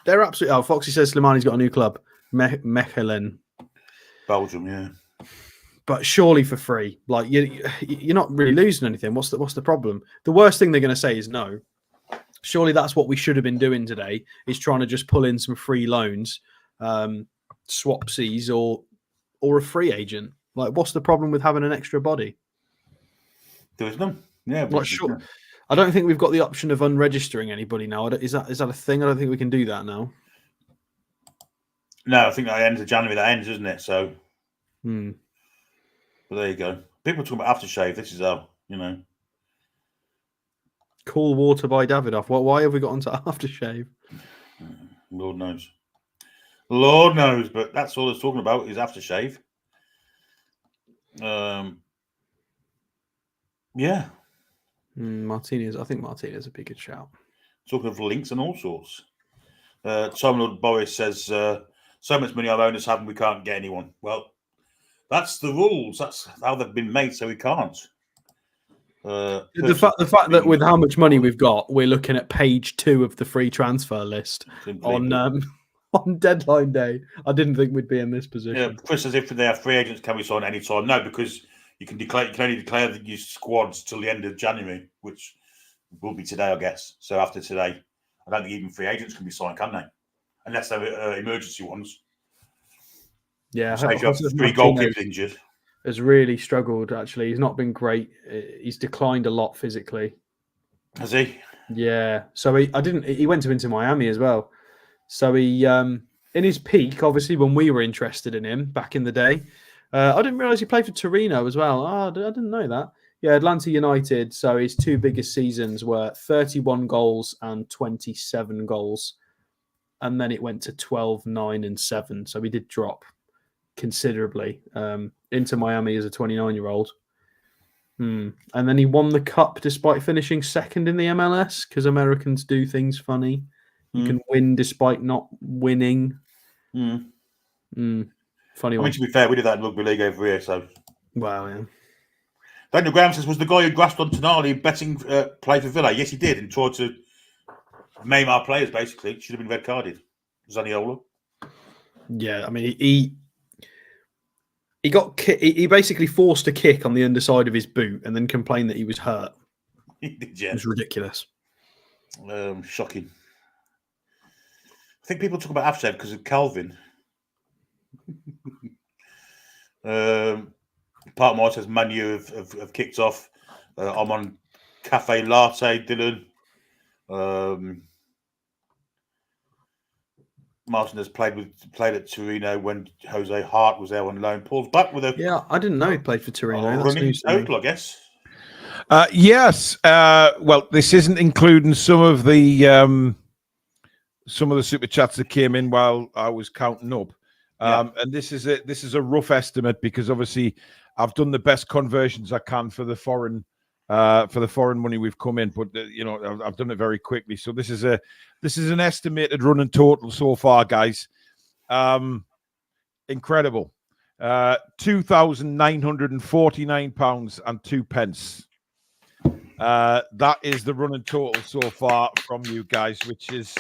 They're absolutely. Oh, Foxy says Slimani's got a new club, Mechelen, Belgium. Yeah, but surely for free. Like you're not really losing anything. What's the problem? The worst thing they're going to say is no. Surely that's what we should have been doing today. Is trying to just pull in some free loans, swapsies or a free agent. Like, what's the problem with having an extra body? There is none. Yeah, but sure. I don't think we've got the option of unregistering anybody now. Is that a thing? I don't think we can do that now. No, I think that ends of January. That ends, isn't it? So, but there you go. People talk about aftershave. This is how, Cool water by Davidoff. Why have we got onto aftershave? Lord knows. Lord knows, but that's all it's talking about is aftershave. Yeah. Martinez. I think Martinez would be a good shout. Talking of links and all sorts. Tom Lord Boris says, so much money our owners have and we can't get anyone. Well, that's the rules. That's how they've been made, so we can't. The fact that with how much money we've got, we're looking at page 2 of the free transfer list on deadline day. I didn't think we'd be in this position. Yeah, Chris says if they have free agents, can we sign any time? No, because you can only declare your squads till the end of January, which will be today, I guess. So after today, I don't think even free agents can be signed, can they? Unless they're emergency ones. Yeah, 3 goalkeepers injured. Has really struggled. Actually, he's not been great. He's declined a lot physically. Has he? Yeah. So he went to Inter Miami as well. So he, in his peak, obviously, when we were interested in him back in the day, I didn't realize he played for Torino as well. Oh, I didn't know that. Yeah, Atlanta United. So his 2 biggest seasons were 31 goals and 27 goals. And then it went to 12, 9, and 7. So he did drop considerably into Miami as a 29-year-old. And then he won the cup despite finishing 2nd in the MLS because Americans do things funny. You can win despite not winning. Funny one. I mean, to be fair, we did that in rugby league over here. So, wow, yeah. Daniel Graham says, was the guy who grasped on Tonali betting play for Villa? Yes, he did, and tried to maim our players, basically. Should have been red carded. Zaniolo. Yeah, I mean, he got he basically forced a kick on the underside of his boot and then complained that he was hurt. He did, yeah. It was ridiculous. Shocking. I think people talk about Avsev because of Calvin. Part of mine says Manu have kicked off. I'm on Cafe Latte, Dylan. Martin has played at Torino when Jose Hart was there on loan. Paul's back with a I didn't know he played for Torino. That's running news to me. total, I guess. Yes. Well, this isn't including some of the super chats that came in while I was counting up. And this is a rough estimate because obviously I've done the best conversions I can for the foreign money we've come in, but I've done it very quickly. So this is an estimated running total so far, guys. Incredible. £2,949.02. That is the running total so far from you guys, which is,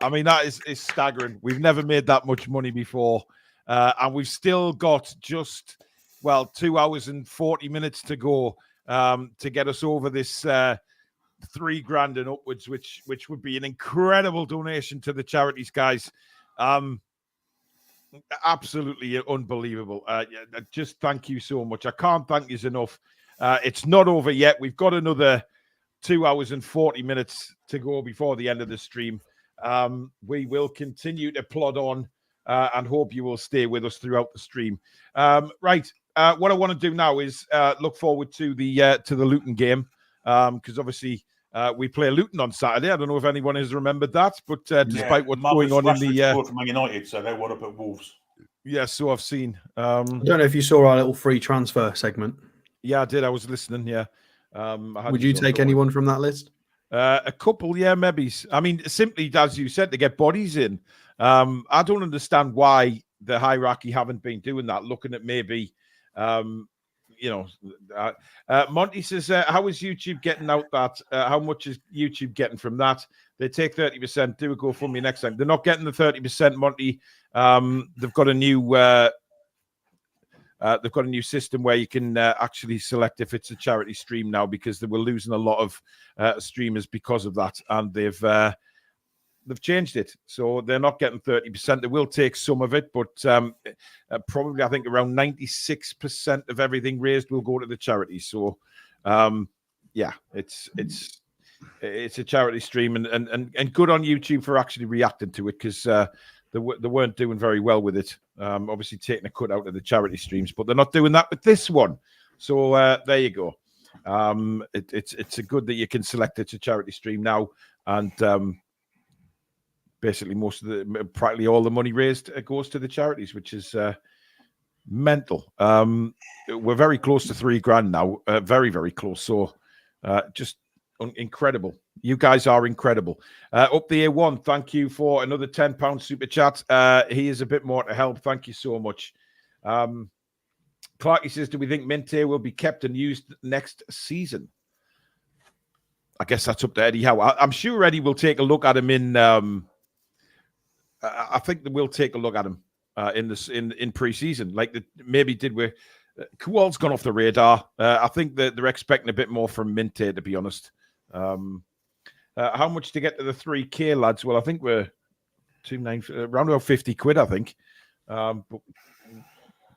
that is staggering. We've never made that much money before, and we've still got just 2 hours and 40 minutes to go to get us over this $3,000 and upwards, which would be an incredible donation to the charities, guys. Absolutely unbelievable. Just thank you so much. I can't thank you enough. It's not over yet. We've got another 2 hours and 40 minutes to go before the end of the stream. We will continue to plod on and hope you will stay with us throughout the stream. Right. What I want to do now is look forward to the Luton game because obviously we play Luton on Saturday. I don't know if anyone has remembered that, but despite what's going on in the from Man United, so they won up at Wolves. Yeah, so I've seen. I don't know if you saw our little free transfer segment. Yeah, I did. I was listening. Yeah. Would you take anyone from that list? A couple, yeah, maybe. Simply as you said, to get bodies in. I don't understand why the hierarchy haven't been doing that. Looking at maybe. Monty says, how is YouTube getting out that? How much is YouTube getting from that? They take 30%. Do a GoFundMe next time. They're not getting the 30%, Monty. They've got a new system where you can actually select if it's a charity stream now because they were losing a lot of streamers because of that, and they've changed it, so they're not getting 30%. They will take some of it, but probably I think around 96% of everything raised will go to the charity. So, it's a charity stream, and good on YouTube for actually reacting to it because they weren't doing very well with it. Obviously taking a cut out of the charity streams, but they're not doing that with this one. So there you go. It's a good that you can select it's a charity stream now, and basically practically all the money raised goes to the charities, which is mental. We're very close to $3,000 now, very, very close. So just incredible. You guys are incredible. Up the A1, thank you for another £10 super chat. He is a bit more to help. Thank you so much. Clarky says, do we think Minte will be kept and used next season? I guess that's up to Eddie Howe. I'm sure Eddie will take a look at him in. I think that we'll take a look at him in pre-season, like maybe did with Kual's gone off the radar. I think that they're expecting a bit more from Minte, to be honest. How much to get to the 3K, lads? Well, I think we're around about 50 quid, I think. But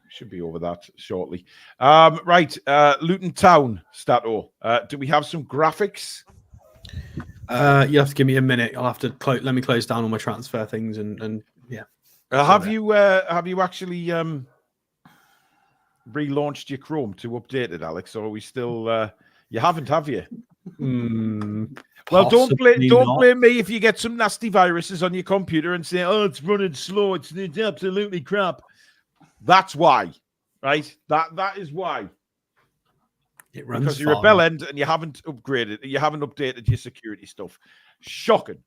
should be over that shortly. Right, Luton Town, Stato. Do we have some graphics? You have to give me a minute. I'll have to let me close down all my transfer things and yeah. Have you actually relaunched your Chrome to update it, Alex? Or are we still? You haven't, have you? Well, don't blame me if you get some nasty viruses on your computer and say, "Oh, it's running slow. It's absolutely crap." That's why, right? That is why. It runs because you're a bell end and you haven't updated your security stuff. Shocking.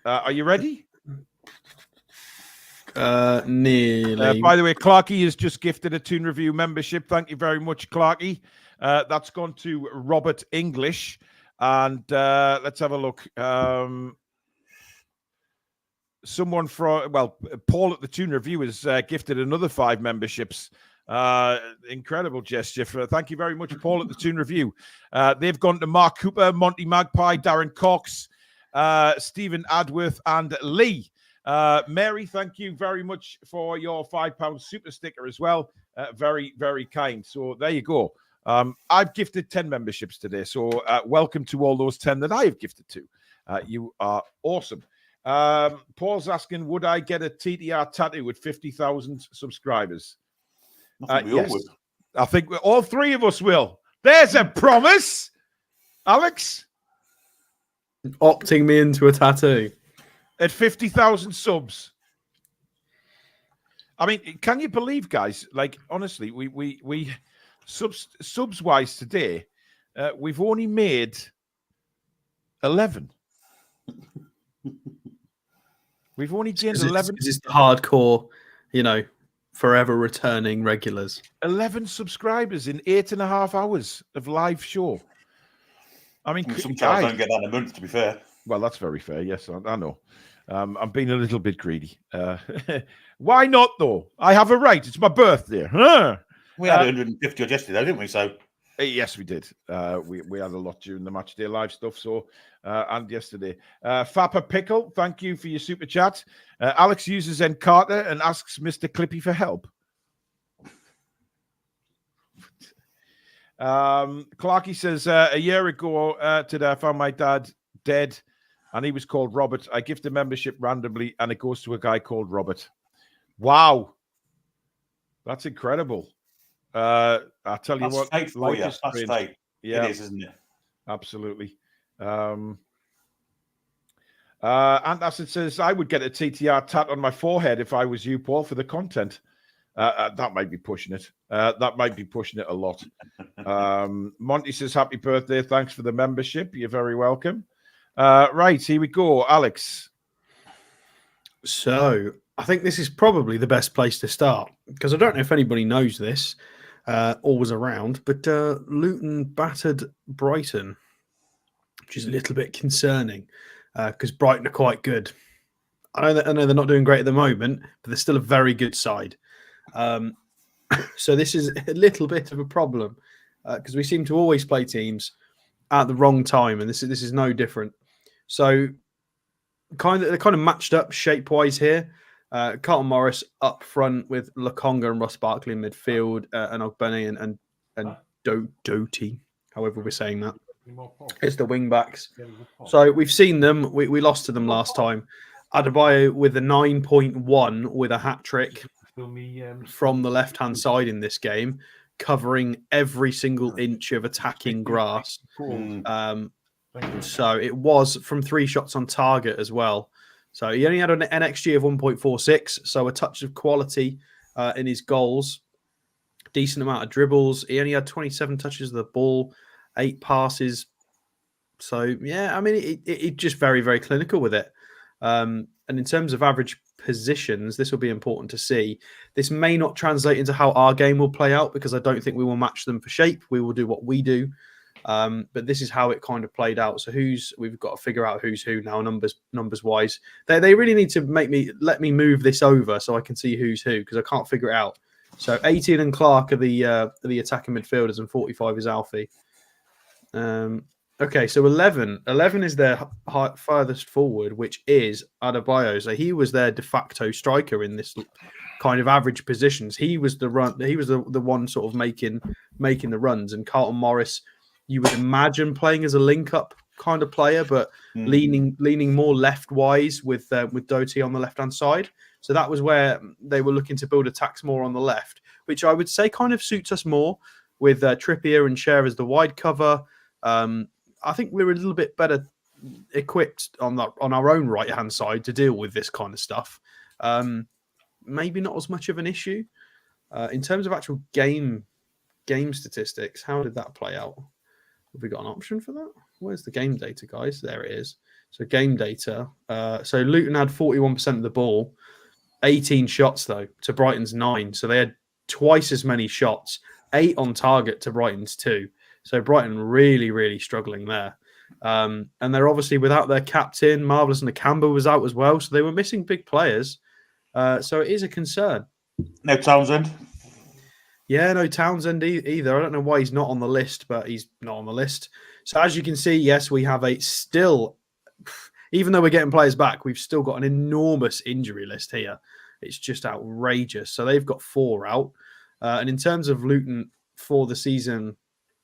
Are you ready? Nearly. By the way, Clarky has just gifted a Toon Review membership. Thank you very much, Clarky. That's gone to Robert English. And let's have a look. Someone from, Paul at the Toon Review has gifted another 5 memberships. Incredible gesture. Thank you very much, Paul at the Toon Review. They've gone to Mark Cooper, Monty Magpie, Darren Cox, Stephen Adworth, and Lee. Mary, thank you very much for your £5 super sticker as well. Very, very kind. So there you go. I've gifted 10 memberships today. So welcome to all those 10 that I have gifted to. You are awesome. Paul's asking, would I get a TTR tattoo with 50,000 subscribers? Yes. I think all 3 of us will. There's a promise. Alex? Opting me into a tattoo. At 50,000 subs. I mean, can you believe, guys? Like, honestly, we subs wise today, we've only made 11. We've only gained 11. This is the hardcore, forever returning regulars. 11 subscribers in 8.5 hours of live show. I mean, some channels don't get that in a month, to be fair. Well, that's very fair. Yes, I know. I'm being a little bit greedy. Why not, though? I have a right. It's my birthday. Huh? We had 150 yesterday, didn't we? So yes, we did. We had a lot during the match day live stuff. So and yesterday, Fappa Pickle, thank you for your super chat. Alex uses N Carter and asks Mr. Clippy for help. Clarky says a year ago today I found my dad dead, and he was called Robert. I gift a membership randomly, and it goes to a guy called Robert. Wow, that's incredible. I tell you what, that's fate. Yeah, it is, isn't it? Absolutely. And as it says, I would get a TTR tat on my forehead if I was you, Paul, for the content. That might be pushing it. That might be pushing it a lot. Monty says, happy birthday. Thanks for the membership. You're very welcome. Right, here we go. Alex. So I think this is probably the best place to start, because I don't know if anybody knows this or was around, but Luton battered Brighton, which is a little bit concerning because Brighton are quite good. I know they're not doing great at the moment, but they're still a very good side. So this is a little bit of a problem because we seem to always play teams at the wrong time, and this is no different. So they're kind of matched up shape-wise here. Carlton Morris up front with Lokonga and Ross Barkley in midfield, and Ogbene and Doty, however we're saying that. It's the wing-backs. So we've seen them. We lost to them last time. Adebayo with a 9.1 with a hat-trick from the left-hand side in this game, covering every single inch of attacking grass. So it was from 3 shots on target as well. So he only had an NXG of 1.46, so a touch of quality in his goals. Decent amount of dribbles. He only had 27 touches of the ball, 8 passes. So, yeah, I mean, it just very, very clinical with it. And in terms of average positions, this will be important to see. This may not translate into how our game will play out because I don't think we will match them for shape. We will do what we do. But this is how it kind of played out. So we've got to figure out who's who now, numbers wise. They really need to let me move this over so I can see who's who because I can't figure it out. So 18 and Clark are the attacking midfielders and 45 is Alfie. Okay, so 11 is their furthest forward, which is Adebayo. So he was their de facto striker in this kind of average positions. He was the one sort of making the runs, and Carlton Morris, you would imagine playing as a link-up kind of player, but leaning more left-wise with Doty on the left-hand side. So that was where they were looking to build attacks more on the left, which I would say kind of suits us more with Trippier and Cher as the wide cover. I think we're a little bit better equipped on our own right-hand side to deal with this kind of stuff. Maybe not as much of an issue. In terms of actual game statistics, how did that play out? Have we got an option for that? Where's the game data, guys? There it is. So game data. So Luton had 41% of the ball, 18 shots, though, to Brighton's 9. So they had twice as many shots, 8 on target to Brighton's 2. So Brighton really, really struggling there. And they're obviously without their captain. Marvelous Nakamba was out as well. So they were missing big players. So it is a concern. No Townsend. Yeah, no Townsend either. I don't know why he's not on the list, but he's not on the list. So as you can see, yes, we have even though we're getting players back, we've still got an enormous injury list here. It's just outrageous. So they've got 4 out. And in terms of Luton for the season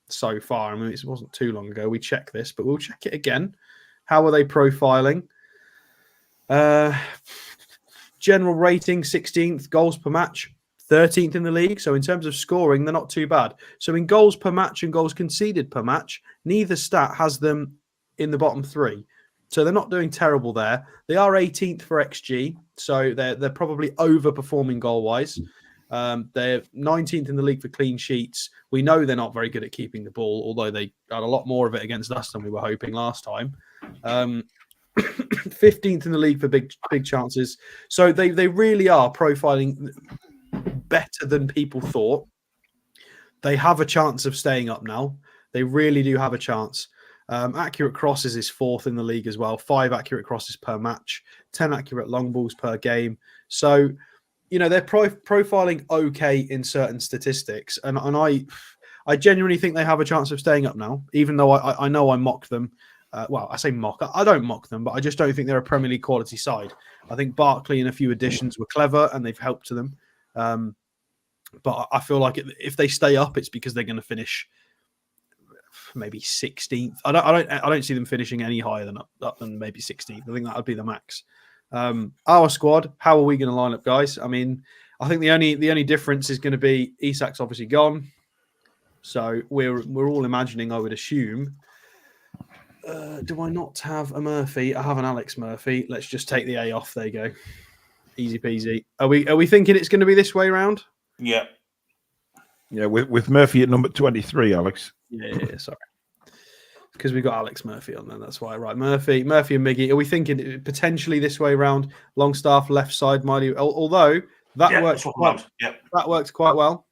so far, I mean, it wasn't too long ago we checked this, but we'll check it again. How are they profiling? General rating, 16th. Goals per match, 13th in the league. So in terms of scoring, they're not too bad. So in goals per match and goals conceded per match, neither stat has them in the bottom 3. So they're not doing terrible there. They are 18th for XG, so they're probably overperforming goal-wise. They're 19th in the league for clean sheets. We know they're not very good at keeping the ball, although they had a lot more of it against us than we were hoping last time. 15th in the league for big chances. So they really are profiling better than people thought. They have a chance of staying up now. They really do have a chance. Accurate crosses is 4th in the league as well. 5 accurate crosses per match, 10 accurate long balls per game. So, you know, they're profiling okay in certain statistics. And I genuinely think they have a chance of staying up now, even though I know I mocked them. Well, I say mock. I don't mock them, but I just don't think they're a Premier League quality side. I think Barkley and a few additions were clever and they've helped to them. But I feel like if they stay up, it's because they're going to finish maybe 16th. I don't see them finishing any higher than up than maybe 16th. I think that would be the max. Our squad, how are we going to line up, guys? I mean, I think the only difference is going to be Isak's obviously gone, so we're all imagining, I would assume. Do I not have a Murphy? I have an Alex Murphy. Let's just take the A off. There you go. Easy peasy. Are we thinking it's going to be this way around? Yeah. Yeah, with Murphy at number 23, Alex. Yeah, sorry. Because we've got Alex Murphy on there. That's why. Right. Murphy and Miggy. Are we thinking potentially this way around? Longstaff, left side, Miley. Although that works quite well.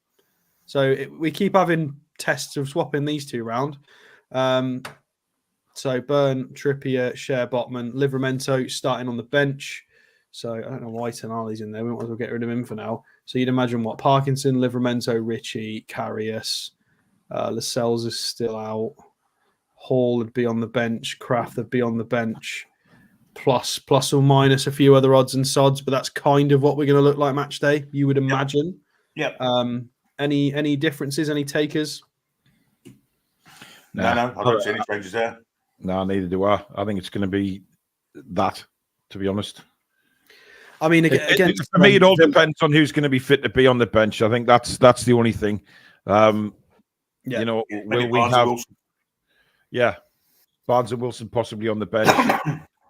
So we keep having tests of swapping these two round. So Byrne, Trippier, Cher, Botman, Livramento starting on the bench. So I don't know why Tonali's in there. We might as well get rid of him for now. So you'd imagine what? Parkinson, Livramento, Ritchie, Karius, Lascelles is still out. Hall would be on the bench. Kraft would be on the bench. Plus or minus a few other odds and sods, but that's kind of what we're going to look like match day, you would imagine. Yeah. Any differences? Any takers? No, I don't see any changes there. No, neither do I. I think it's going to be that, to be honest. I mean, again, for me, it all depends on who's going to be fit to be on the bench. I think that's the only thing. You know, will we have? Wilson. Yeah, Barnes and Wilson possibly on the bench.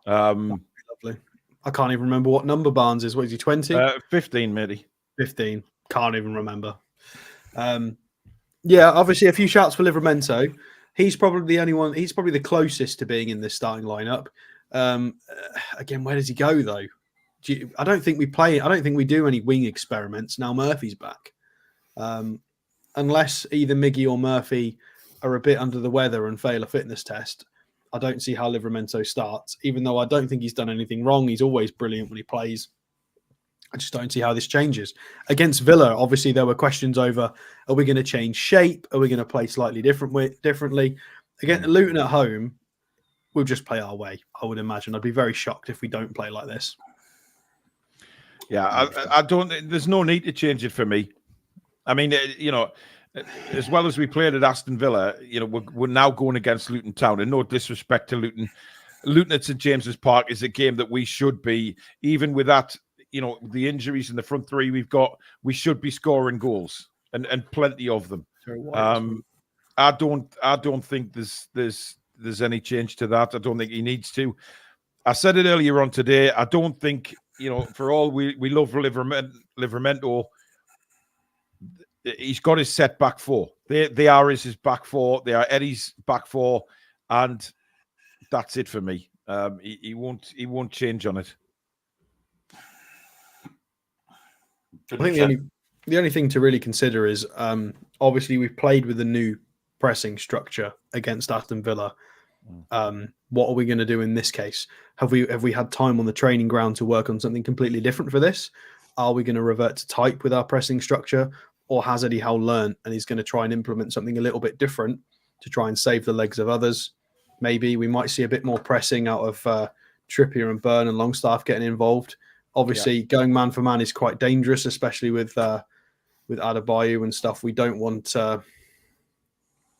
Lovely. I can't even remember what number Barnes is. What is he? 20? 15, maybe. 15. Can't even remember. Yeah, obviously a few shouts for Livramento. He's probably the only one. He's probably the closest to being in this starting lineup. Again, where does he go though? I don't think we do any wing experiments now. Murphy's back, unless either Miggy or Murphy are a bit under the weather and fail a fitness test. I don't see how Livramento starts, even though I don't think he's done anything wrong. He's always brilliant when he plays. I just don't see how this changes. Against Villa, obviously, there were questions over, are we going to change shape? Are we going to play slightly differently? Against Luton at home, we'll just play our way, I would imagine. I'd be very shocked if we don't play like this. Yeah, I don't. There's no need to change it for me. I mean, you know, as well as we played at Aston Villa, you know, we're now going against Luton Town, and no disrespect to Luton. Luton at St James's Park is a game that we should be, even with that, you know, the injuries in the front three we've got, we should be scoring goals and plenty of them. I don't think there's any change to that. I don't think he needs to. I said it earlier on today. I don't think, you know, for all we love Livramento, he's got his set back four. They are his back four. They are Eddie's back four, and that's it for me. He won't change on it. I think the only thing to really consider is obviously we've played with the new pressing structure against Aston Villa. What are we going to do in this case? Have we had time on the training ground to work on something completely different for this? Are we going to revert to type with our pressing structure, or has Eddie Howe learned and he's going to try and implement something a little bit different to try and save the legs of others? Maybe we might see a bit more pressing out of Trippier and Byrne and Longstaff getting involved. Obviously, going man for man is quite dangerous, especially with Adebayo and stuff. We don't want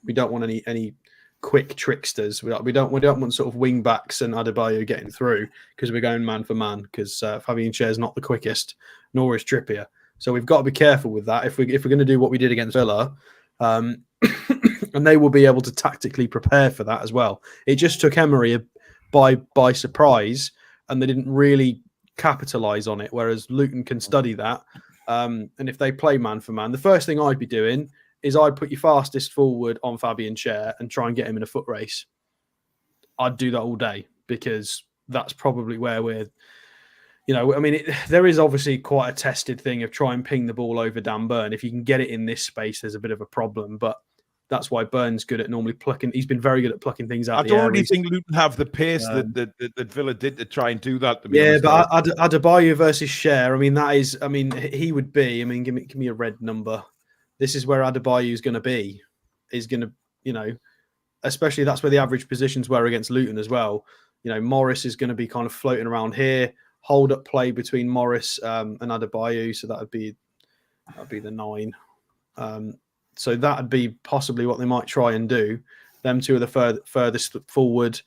any quick tricksters. We don't want sort of wing backs and Adebayo getting through because we're going man for man. Because Fabian Schär is not the quickest, nor is Trippier. So we've got to be careful with that. If we're going to do what we did against Villa, and they will be able to tactically prepare for that as well. It just took Emery by surprise, and they didn't really capitalize on it. Whereas Luton can study that, and if they play man for man, the first thing I'd be doing is I'd put your fastest forward on Fabian Schär and try and get him in a foot race. I'd do that all day because that's probably where we're. There is obviously quite a tested thing of try and ping the ball over Dan Burn. If you can get it in this space, there's a bit of a problem, but that's why Byrne's good at normally plucking. He's been very good at plucking things out. I don't really think Luton have the pace that Villa did to try and do that. But Adebayo versus Schär, he would be. Give me a red number. This is where Adebayo is going to be. Especially that's where the average positions were against Luton as well. Morris is going to be kind of floating around here. Hold up play between Morris and Adebayo, so that'd be the 9. So that would be possibly what they might try and do. Them two are the furthest forward.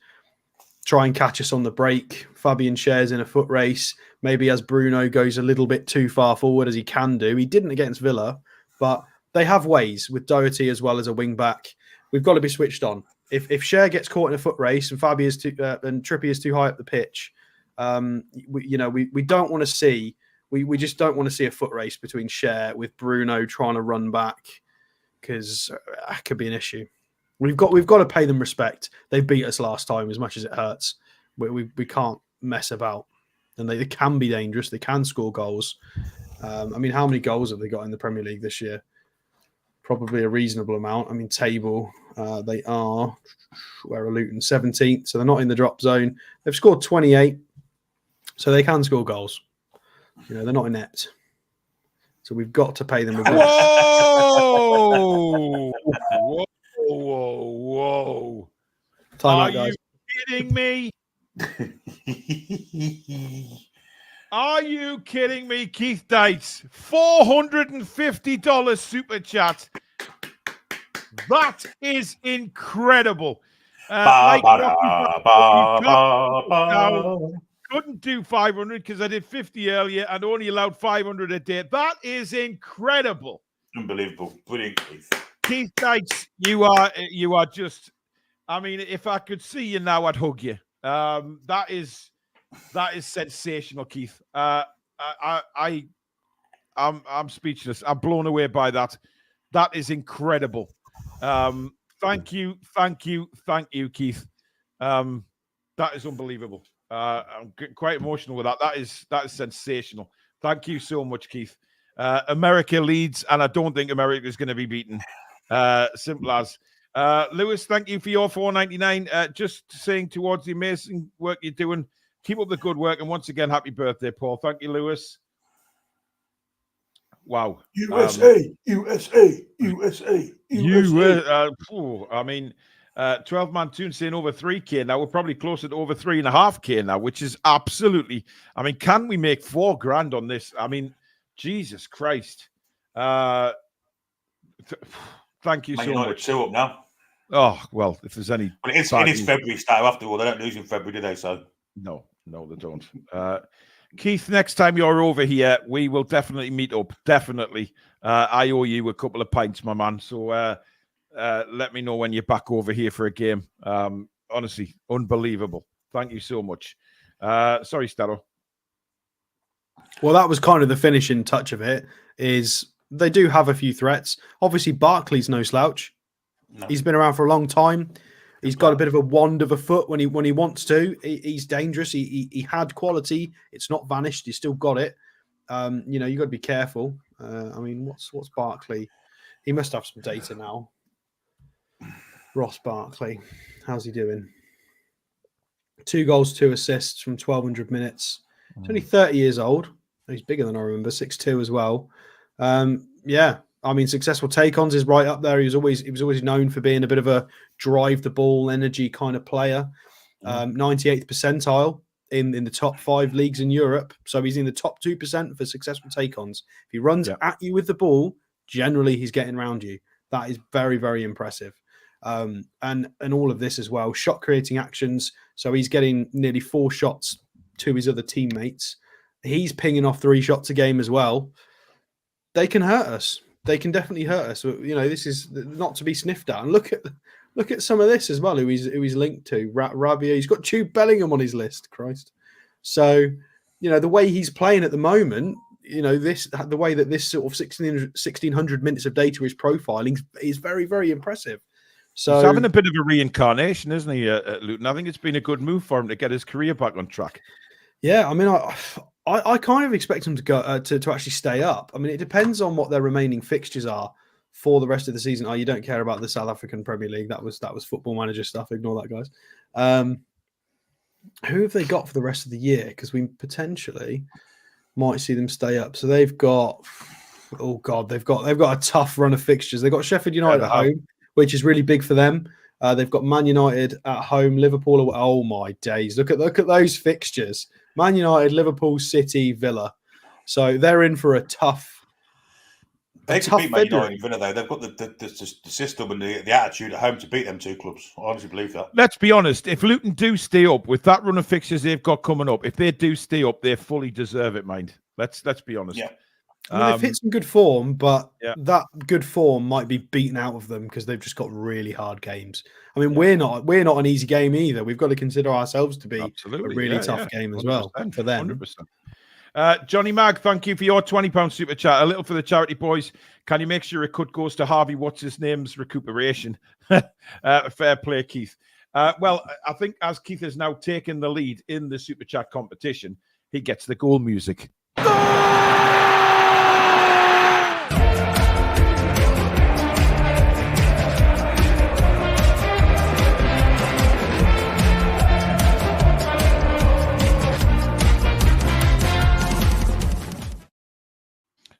Try and catch us on the break. Fabian Schär's in a foot race. Maybe as Bruno goes a little bit too far forward as he can do. He didn't against Villa, but they have ways with Doherty as well as a wing back. We've got to be switched on. If Schär gets caught in a foot race and and Trippier is too high up the pitch, we don't want to see. We just don't want to see a foot race between Schär with Bruno trying to run back, because that could be an issue. We've got to pay them respect. They beat us last time, as much as it hurts. We can't mess about, and they can be dangerous. They can score goals. How many goals have they got in the Premier League this year? Probably a reasonable amount. Table, they are, where are Luton? 17th, so they're not in the drop zone. They've scored 28, so they can score goals. They're not inept. So we've got to pay them. Whoa! Whoa! Time out, guys. You kidding me? Are you kidding me, Keith Dites? $450 super chat. That is incredible. Couldn't do 500 because I did 50 earlier and only allowed 500 a day. That is incredible. Unbelievable. Brilliant, Keith. Keith Dites, you are just. If I could see you now, I'd hug you. That is sensational, Keith. I'm speechless. I'm blown away by that. That is incredible. Thank you, Keith. That is unbelievable. I'm quite emotional with that. That is sensational. Thank you so much, Keith. America leads, and I don't think America is going to be beaten. Simple as. Lewis, thank you for your $4.99. Just saying towards the amazing work you're doing. Keep up the good work, and once again, happy birthday, Paul. Thank you, Lewis. Wow. USA. 12-man Toon saying over 3K now. We're probably closer to over 3.5K now, which is absolutely. Can we make $4,000 on this? Jesus Christ. Thank you so much. 2 up now. Oh, well, if there's any. But it is February start after all. They don't lose in February, do they? So no, they don't. Keith, next time you're over here, we will definitely meet up. Definitely. I owe you a couple of pints, my man. So let me know when you're back over here for a game. Honestly, unbelievable. Thank you so much. Sorry, Staro. Well, that was kind of the finishing touch of it, is they do have a few threats. Obviously, Barkley's no slouch. No. He's been around for a long time. He's got a bit of a wand of a foot when he wants to. He's dangerous. He had quality. It's not vanished. He's still got it. You got to be careful. What's Barkley? He must have some data now. Ross Barkley, how's he doing? 2 goals, 2 assists from 1,200 minutes. He's only 30 years old. He's bigger than I remember, 6'2" as well. Yeah, I mean, successful take-ons is right up there. He was always known for being a bit of a drive the ball energy kind of player. 98th percentile in the top 5 leagues in Europe. So he's in the top 2% for successful take-ons. If he runs at you with the ball, generally he's getting around you. That is very, very impressive. And all of this as well, shot creating actions. So he's getting nearly 4 shots to his other teammates. He's pinging off 3 shots a game as well. They can hurt us. They can definitely hurt us. You know, this is not to be sniffed at. And look at some of this as well. Who he's linked to. Rabia. He's got Jude Bellingham on his list. Christ. So, you know, the way he's playing at the moment, you know, the way that this sort of 1,600 minutes of data is profiling is very, very impressive. So he's having a bit of a reincarnation, isn't he, Luton? I think it's been a good move for him to get his career back on track. Yeah, I mean, I kind of expect him to go to actually stay up. I mean, it depends on what their remaining fixtures are for the rest of the season. Oh, you don't care about the South African Premier League? That was Football Manager stuff. Ignore that, guys. Who have they got for the rest of the year? Because we potentially might see them stay up. So they've got, oh god, they've got a tough run of fixtures. They've got Sheffield United at home, which is really big for them. They've got Man United at home, Liverpool. Oh my days! Look at those fixtures: Man United, Liverpool, City, Villa. So they're in for a tough. They can beat Man United and Villa, though. They've got the system and the attitude at home to beat them 2 clubs. I honestly believe that. Let's be honest. If Luton do stay up with that run of fixtures they've got coming up, if they do stay up, they fully deserve it, mind. Let's be honest. Yeah. I mean, they've hit some good form, but that good form might be beaten out of them because they've just got really hard games. I mean, we're not an easy game either. We've got to consider ourselves to be a really tough game as well for them. 100%. Johnny Mag, thank you for your £20 super chat. A little for the charity boys. Can you make sure a cut goes to Harvey? What's his name's recuperation? Fair play, Keith. Well, I think as Keith has now taken the lead in the super chat competition, he gets the goal music.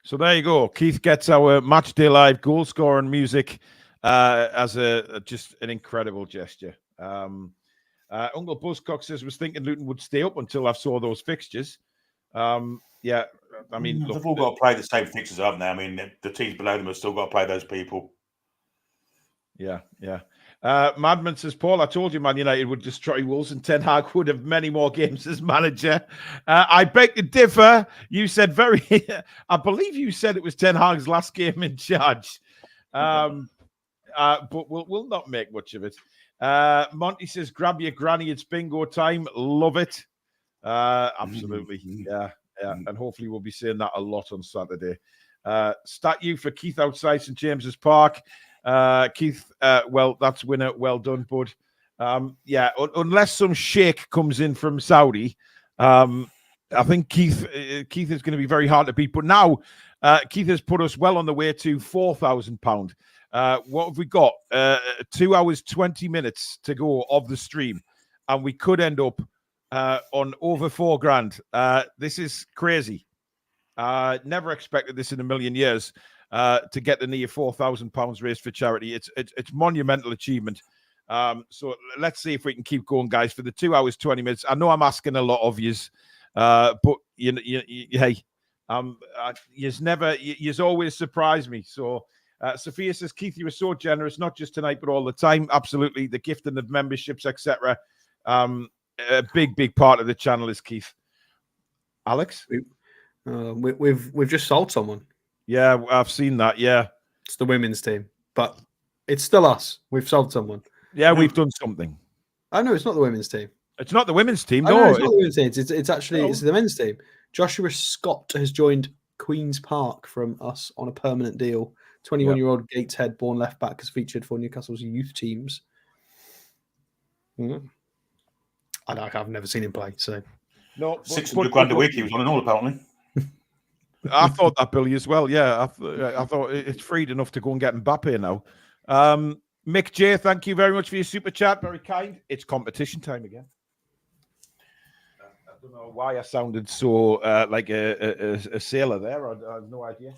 So there you go. Keith gets our match day live goal scoring music as just an incredible gesture. Uncle Buzzcock says was thinking Luton would stay up until I saw those fixtures. Yeah, I mean, they've all got to play the same fixtures, haven't they? I mean, the teams below them have still got to play those people. Yeah. Madman says, Paul, I told you Man United would destroy Wolves and Ten Hag would have many more games as manager. I beg to differ. You said I believe you said it was Ten Hag's last game in charge. But we'll not make much of it. Monty says, grab your granny. It's bingo time. Love it. Absolutely. Yeah. And hopefully we'll be saying that a lot on Saturday. Stat you for Keith outside St. James's Park. Keith, well, that's winner. Well done, bud. Unless some sheikh comes in from Saudi, I think Keith is going to be very hard to beat. But now Keith has put us well on the way to £4,000. What have we got? 2 hours, 20 minutes to go of the stream, and we could end up on over £4,000. This is crazy. Never expected this in a million years. To get the near £4,000 raised for charity. It's monumental achievement. So let's see if we can keep going, guys, for the 2 hours, 20 minutes. I know I'm asking a lot of yous, but hey, yous always surprise me. So Sophia says, Keith, you were so generous, not just tonight, but all the time. Absolutely. The gifting of memberships, etc. A big part of the channel is Keith. Alex? We've just sold someone. Yeah, I've seen that. Yeah, it's the women's team, but it's still us. We've sold someone. Yeah, we've done something. I know it's not the women's team. It's not the women's team. No, No, it's not the women's team. It's actually it's the men's team. Joshua Scott has joined Queen's Park from us on a permanent deal. 21-year-old Gateshead born left back has featured for Newcastle's youth teams. I've never seen him play. So no, £600 a week he was on and all apparently. I thought that, Billy, as well. Yeah, I thought it's freed enough to go and get Mbappe now. Mick J, thank you very much for your super chat. Very kind. It's competition time again. don't know why I sounded so like a sailor there. I have no idea.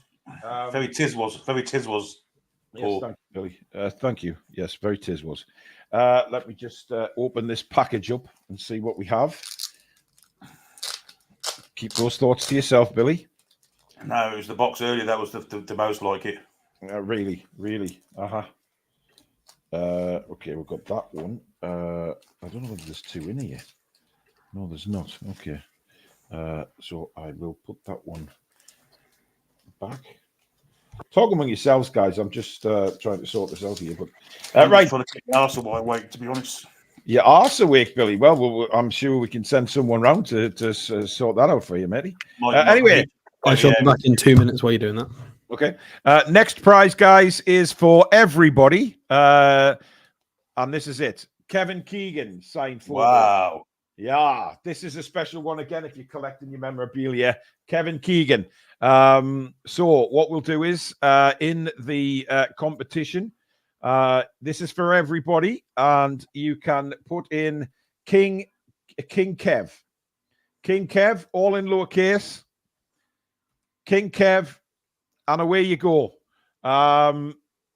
Very tiz was. Yes, thank you, Billy. Thank you. Yes, very tiz was. Let me just open this package up and see what we have. Keep those thoughts to yourself, Billy. No, it was the box earlier that was the most like it. Really. Okay, we've got that one. I don't know whether there's two in here. No, there's not. Okay. So I will put that one back. Talk among yourselves, guys. I'm just trying to sort this out here. But right. Trying to take the arse away, wait, to be honest. Your arse awake, Billy. Well, I'm sure we can send someone round to sort that out for you, matey. Anyway. I shall be back in 2 minutes while you're doing that. Okay. Next prize, guys, is for everybody. And this is it. Kevin Keegan signed for. Wow. Yeah, this is a special one again if you're collecting your memorabilia. Kevin Keegan. So what we'll do is in the competition, this is for everybody, and you can put in King Kev. King Kev, all in lowercase. King Kev, and away you go.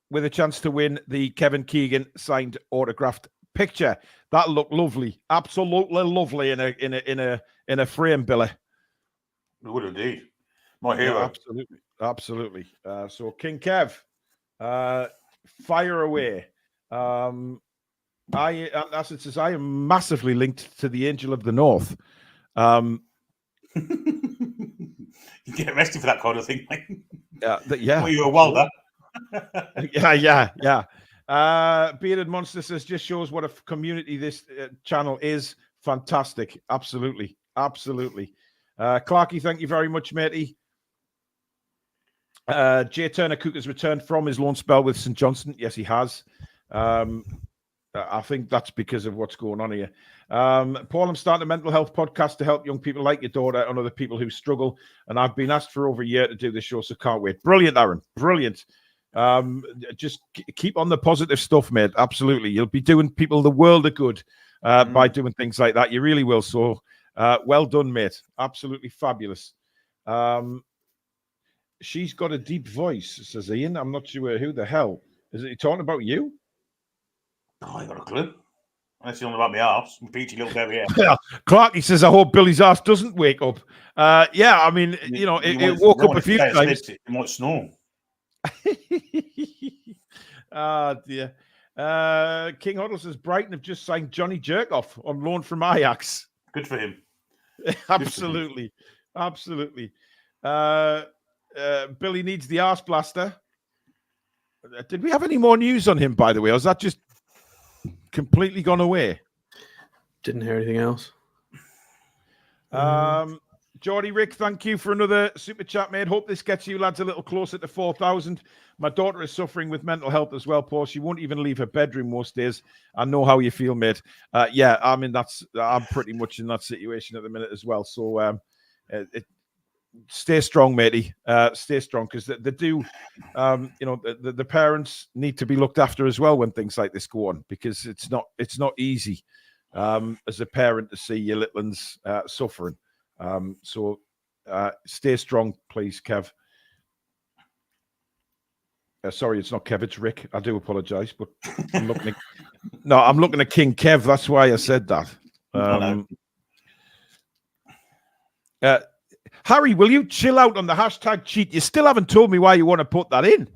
With a chance to win the Kevin Keegan signed autographed picture. That looked lovely, absolutely lovely in a frame, Billy. It would indeed. My hero. Yeah, absolutely. So King Kev, fire away. As it says, I am massively linked to the Angel of the North. You get arrested for that kind of thing, mate. Yeah. Well, you're a welder. Yeah. Bearded Monster says, just shows what a community this channel is. Fantastic. Absolutely. Clarky, thank you very much, matey. Jay Turner Cook has returned from his loan spell with St. Johnstone. Yes, he has. I think that's because of what's going on here. Paul, I'm starting a mental health podcast to help young people like your daughter and other people who struggle. And I've been asked for over a year to do this show, so can't wait. Brilliant, Aaron. Brilliant. Just keep on the positive stuff, mate. Absolutely. You'll be doing people the world of good by doing things like that. You really will. So well done, mate. Absolutely fabulous. She's got a deep voice, says Ian. I'm not sure who the hell. Is it talking about you? Oh, I got a clue. Unless you're on about my arse. Peachy little devil, yeah. Clarky says, I hope Billy's ass doesn't wake up. Yeah, I mean, it woke up a few times. It might snore. Dear. King Huddle says, Brighton have just signed Johnny Jerkoff on loan from Ajax. Good for him. Absolutely. Billy needs the arse blaster. Did we have any more news on him, by the way? Or was that just completely gone away? Didn't hear anything else. Geordie Rick, thank you for another super chat, mate. Hope this gets you lads a little closer to 4,000. My daughter is suffering with mental health as well, Paul. She won't even leave her bedroom most days. I know how you feel, mate. Yeah, I mean, I'm pretty much in that situation at the minute as well. So stay strong, matey. Stay strong, because they do, the parents need to be looked after as well when things like this go on, because it's not easy as a parent to see your little ones suffering. So stay strong, please, Kev. Sorry, it's not Kev, it's Rick. I do apologize, but I'm looking at King Kev. That's why I said that. Harry, will you chill out on the hashtag cheat? You still haven't told me why you want to put that in.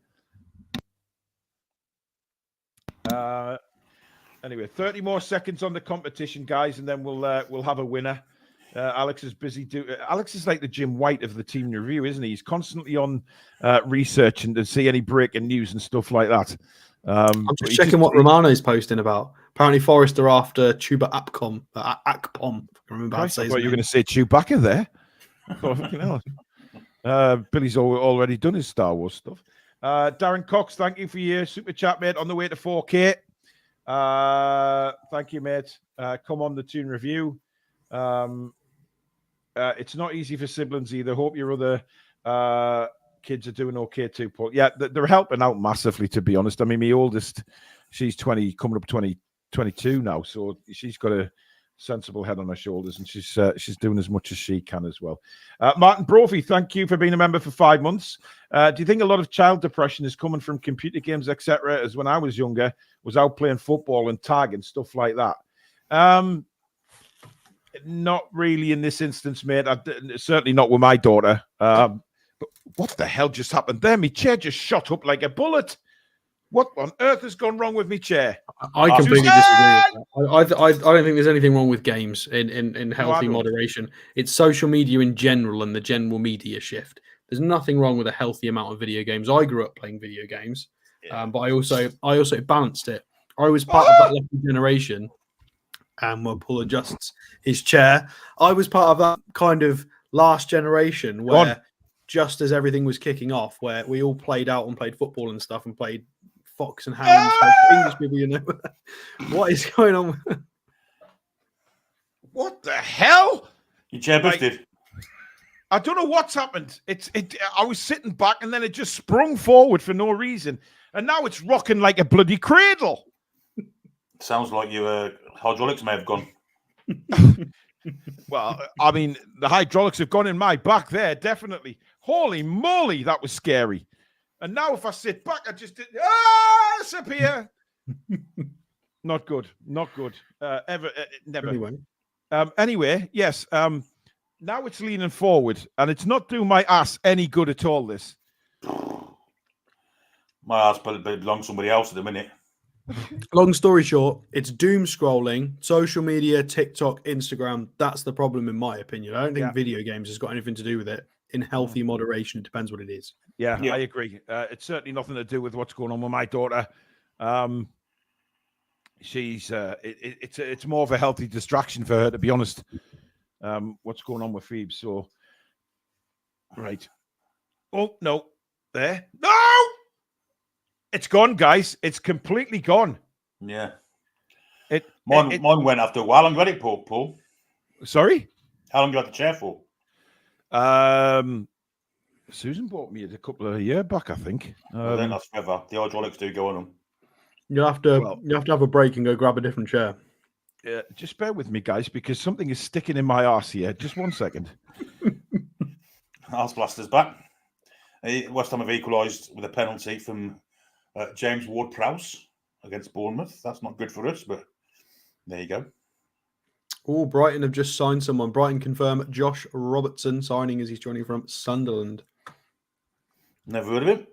Anyway, 30 more seconds on the competition, guys, and then we'll have a winner. Alex is busy. Alex is like the Jim White of the team review, isn't he? He's constantly on research and to see any breaking news and stuff like that. I'm just checking what Romano's posting about. Apparently, Forest are after Chuba Akpom. Akpom. I remember how to say. I thought you were going to say Chewbacca there. Billy's already done his Star Wars stuff. Darren Cox, thank you for your super chat, mate. On the way to 4K. Thank you, mate. Come on the Toon review. It's not easy for siblings either. Hope your other kids are doing okay too, Paul. Yeah, they're helping out massively, to be honest. I mean, my oldest, she's 20, coming up 22 now, so she's got a sensible head on her shoulders, and she's doing as much as she can as well. Martin Brophy, thank you for being a member for 5 months. Do you think a lot of child depression is coming from computer games, etc.? As when I was younger, was out playing football and tag and stuff like that. Not really in this instance, mate. Certainly not with my daughter. But what the hell just happened there? My chair just shot up like a bullet. What on earth has gone wrong with my chair? I completely disagree with that. I don't think there's anything wrong with games in healthy moderation. It's social media in general and the general media shift. There's nothing wrong with a healthy amount of video games. I grew up playing video games, but I also balanced it. I was part of that lucky generation. And while Paul adjusts his chair, I was part of that kind of last generation where just as everything was kicking off, where we all played out and played football and stuff and played Fox and Hounds, English people, you know. What is going on? What the hell? Your chair busted. I don't know what's happened. I was sitting back and then it just sprung forward for no reason. And now it's rocking like a bloody cradle. Sounds like your hydraulics may have gone. Well, I mean, the hydraulics have gone in my back there, definitely. Holy moly, that was scary. And now if I sit back, I just did, disappear. Not good. Not good. Never. Anyway, yes. Now it's leaning forward, and it's not doing my ass any good at all, this. My ass belongs to somebody else at the minute. Long story short, it's doom scrolling, social media, TikTok, Instagram. That's the problem, in my opinion. I don't think video games has got anything to do with it. In healthy moderation, it depends what it is. Yeah, I agree. It's certainly nothing to do with what's going on with my daughter. She's it's more of a healthy distraction for her, to be honest. What's going on with Phoebe? So, right. Oh no, there. No. It's gone, guys. It's completely gone. Yeah. Mine went after a while. How long got it, Paul? Sorry? How long got the chair for? Susan bought me it a couple of years back, I think. I think that's forever. The hydraulics do go on them. You have to have a break and go grab a different chair. Just bear with me, guys, because something is sticking in my arse here. Just 1 second. Arse Blaster's back. West Ham have equalised with a penalty from James Ward-Prowse against Bournemouth. That's not good for us, but there you go. Oh, Brighton have just signed someone. Brighton confirm Josh Robertson signing as he's joining from Sunderland. Never heard of him.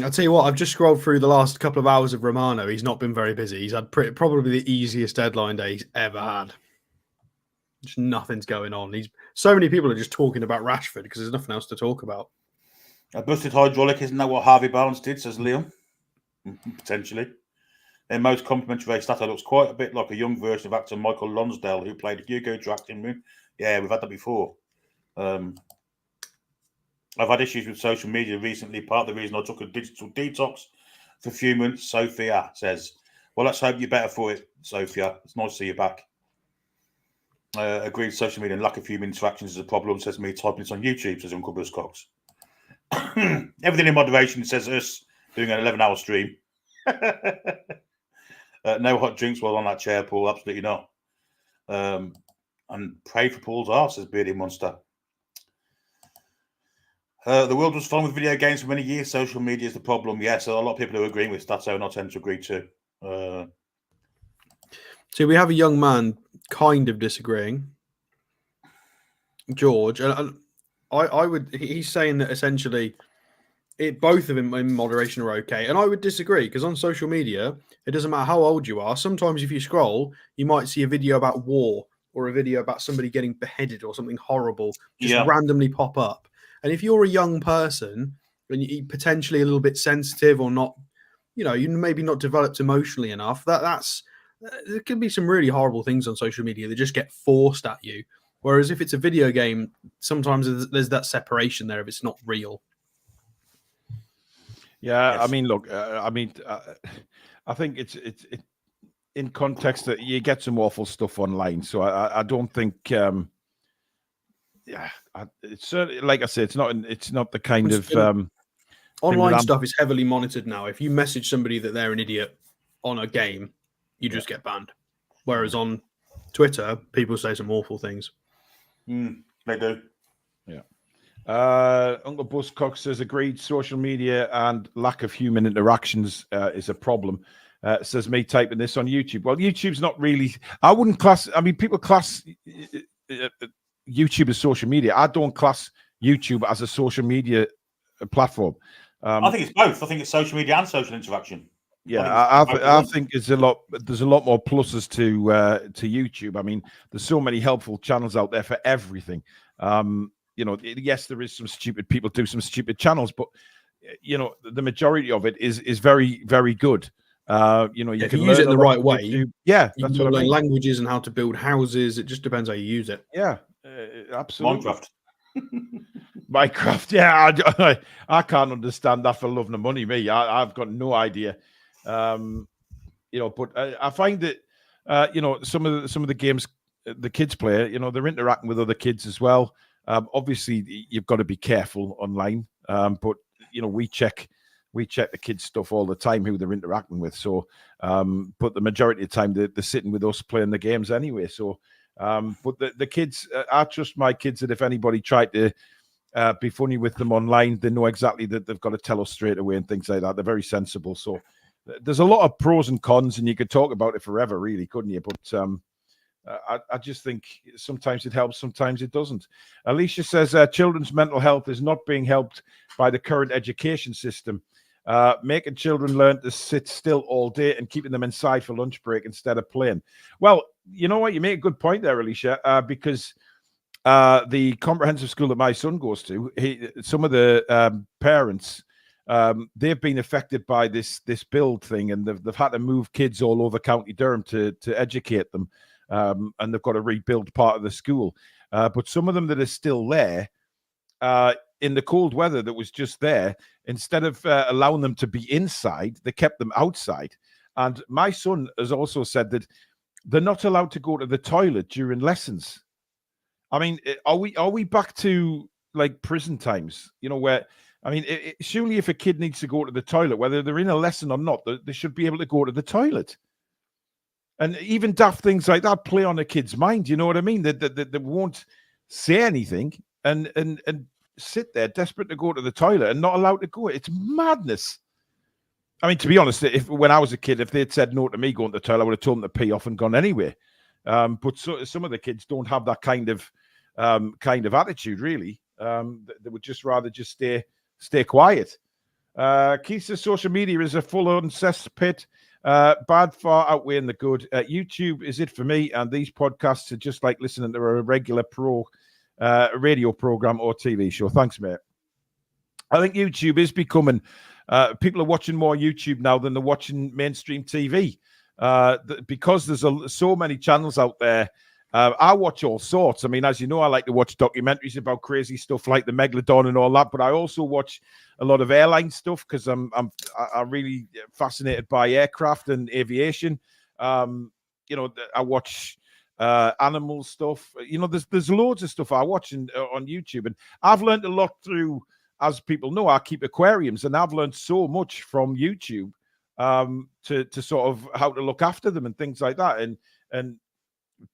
I'll tell you what, I've just scrolled through the last couple of hours of Romano. He's not been very busy. He's had probably the easiest deadline day he's ever had. Just nothing's going on. So many people are just talking about Rashford because there's nothing else to talk about. A busted hydraulic, isn't that what Harvey Barnes did, says Liam? Potentially. Their most complimentary race starter looks quite a bit like a young version of actor Michael Lonsdale, who played Hugo Drax in Moon. Yeah, we've had that before. I've had issues with social media recently. Part of the reason I took a digital detox for a few months, Sophia says. Well, let's hope you're better for it, Sophia. It's nice to see you back. Agreed, social media and lack of human interactions is a problem, says me typing it on YouTube, says Uncle Bruce Cox. Everything in moderation, says us doing an 11-hour stream. No hot drinks while on that chair, Paul. Absolutely not. And pray for Paul's arse, says Beardy Monster. The world was fun with video games for many years. Social media is the problem. Yes, so a lot of people who are agreeing with Stato and I tend to agree too. So we have a young man kind of disagreeing, George, and he's saying that essentially both of them in moderation are okay, and I would disagree because on social media it doesn't matter how old you are. Sometimes if you scroll, you might see a video about war or a video about somebody getting beheaded or something horrible just randomly pop up. And if you're a young person and you're potentially a little bit sensitive or not, you maybe not developed emotionally enough, there can be some really horrible things on social media that just get forced at you. Whereas if it's a video game, sometimes there's that separation there if it's not real. Yeah, yes. I mean, look, I think it's in context that you get some awful stuff online. So I don't think, it's certainly, like I say, it's not the kind of online stuff is heavily monitored now. If you message somebody that they're an idiot on a game, you just get banned. Whereas on Twitter, people say some awful things. They do. Yeah. Uncle Buzzcock says, agreed, social media and lack of human interactions is a problem. Says me typing this on YouTube. Well, YouTube's not really, I wouldn't class, I mean, people class YouTube as social media. I don't class YouTube as a social media platform. I think it's both. I think it's social media and social interaction. Yeah, I think there's a lot more pluses to YouTube. I mean, there's so many helpful channels out there for everything. You know, yes, there is some stupid people do some stupid channels, but you know, the majority of it is very, very good. You know, if you use it the right way, yeah, you can learn languages and how to build houses. It just depends how you use it. Yeah, absolutely. Minecraft. Yeah, I can't understand that for love nor money. Me, I've got no idea. You know, but I find that you know, some of the games the kids play, you know, they're interacting with other kids as well. Obviously, you've got to be careful online, but you know, we check the kids' stuff all the time, who they're interacting with. So, but the majority of the time, they're sitting with us playing the games anyway. So, but the kids, I trust my kids that if anybody tried to be funny with them online, they know exactly that they've got to tell us straight away and things like that. They're very sensible. So, there's a lot of pros and cons, and you could talk about it forever, really, couldn't you? But I just think sometimes it helps, sometimes it doesn't. Alicia says children's mental health is not being helped by the current education system. Making children learn to sit still all day and keeping them inside for lunch break instead of playing. Well, you know what? You make a good point there, Alicia, because the comprehensive school that my son goes to, some of the parents, they've been affected by this build thing, and they've had to move kids all over County Durham to educate them, and they've got to rebuild part of the school. But some of them that are still there, in the cold weather that was just there, instead of allowing them to be inside, they kept them outside. And my son has also said that they're not allowed to go to the toilet during lessons. I mean, are we back to like prison times? You know, where, I mean, surely if a kid needs to go to the toilet, whether they're in a lesson or not, they should be able to go to the toilet. And even daft things like that play on a kid's mind. You know what I mean? They won't say anything and sit there desperate to go to the toilet and not allowed to go. It's madness. I mean, to be honest, when I was a kid, if they'd said no to me going to the toilet, I would have told them to pee off and gone anyway. But some of the kids don't have that kind of attitude, really. They would just rather just stay quiet. Keith says social media is a full-on cesspit. Bad far outweighing the good. YouTube is it for me, and these podcasts are just like listening to a regular radio program or TV show. Thanks, mate. I think YouTube is becoming, people are watching more YouTube now than they're watching mainstream TV, because there's so many channels out there. I watch all sorts. I mean, as you know, I like to watch documentaries about crazy stuff like the Megalodon and all that, but I also watch a lot of airline stuff because I'm really fascinated by aircraft and aviation. You know, I watch animal stuff. You know, there's loads of stuff I watch on YouTube, and I've learned a lot through, as people know, I keep aquariums, and I've learned so much from YouTube to sort of how to look after them and things like that, and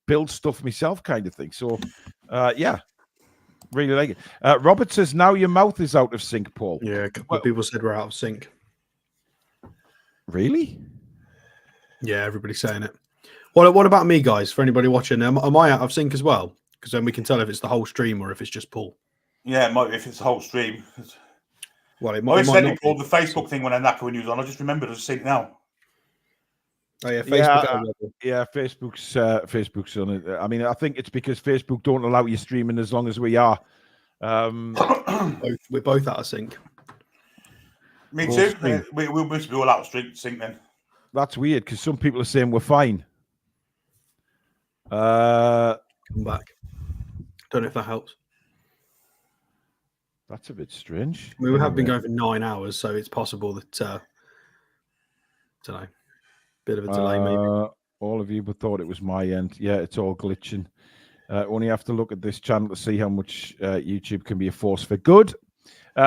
build stuff myself, kind of thing. So yeah, really like it. Robert says now your mouth is out of sync, Paul. Yeah, a couple of people said we're out of sync. Really? Yeah, everybody's saying it. What about me, guys? For anybody watching, am I out of sync as well? Because then we can tell if it's the whole stream or if it's just Paul. Yeah, it might, if it's the whole stream. Well, it might not be. The Facebook thing when I knacker when you was on. I just remembered. I just seen it now. Oh yeah, Facebook. Yeah, Facebook's on it. I mean, I think it's because Facebook don't allow you streaming as long as we are. We're both out of sync. Me too. We'll be all out of sync then. That's weird because some people are saying we're fine. Come back. Don't know if that helps. That's a bit strange. We have been going for 9 hours, so it's possible that don't know. Bit of a delay, maybe. All of you but thought it was my end. Yeah, it's all glitching. Only have to look at this channel to see how much YouTube can be a force for good.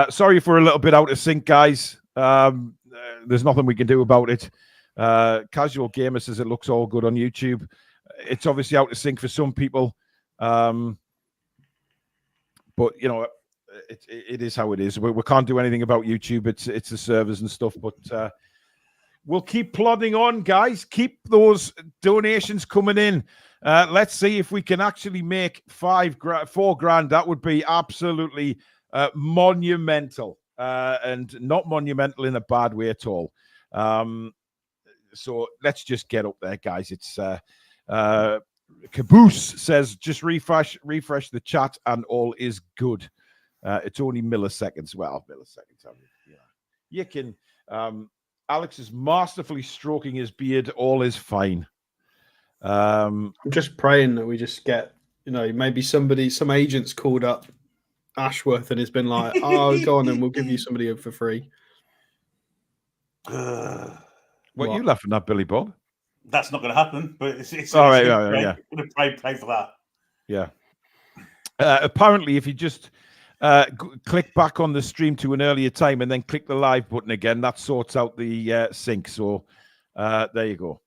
Sorry if we're a little bit out of sync, guys. There's nothing we can do about it. Casual Gamer says it looks all good on YouTube. It's obviously out of sync for some people. But, you know, it is how it is. We can't do anything about YouTube. It's the servers and stuff. But we'll keep plodding on, guys. Keep those donations coming in. Let's see if we can actually make $4,000. That would be absolutely monumental, and not monumental in a bad way at all. So let's just get up there, guys. It's Caboose says just refresh the chat and all is good. It's only milliseconds. Well, milliseconds. I mean, you can. Alex is masterfully stroking his beard. All is fine. I'm just praying that we just get, you know, maybe some agents called up Ashworth and has been like, oh, go on, and we'll give you somebody for free. What are you laughing at, Billy Bob? That's not going to happen, but it's all right. Yeah, going to pray for that. Yeah. Apparently, if you just click back on the stream to an earlier time and then click the live button again, that sorts out the sync. So there you go.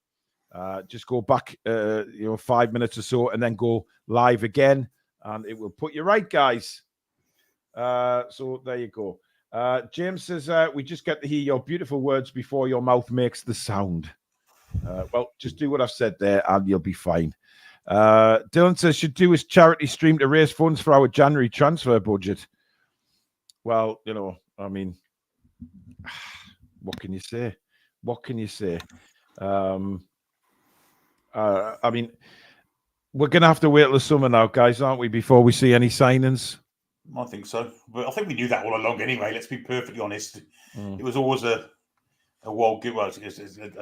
Just go back, 5 minutes or so, and then go live again, and it will put you right, guys. So there you go. James says, we just get to hear your beautiful words before your mouth makes the sound. Well, just do what I've said there, and you'll be fine. Dylan says, should do his charity stream to raise funds for our January transfer budget. Well, you know, I mean, what can you say? What can you say? I mean, we're going to have to wait till the summer now, guys, aren't we, before we see any signings? I think so. But I think we knew that all along anyway. Let's be perfectly honest. It was always a wild give, a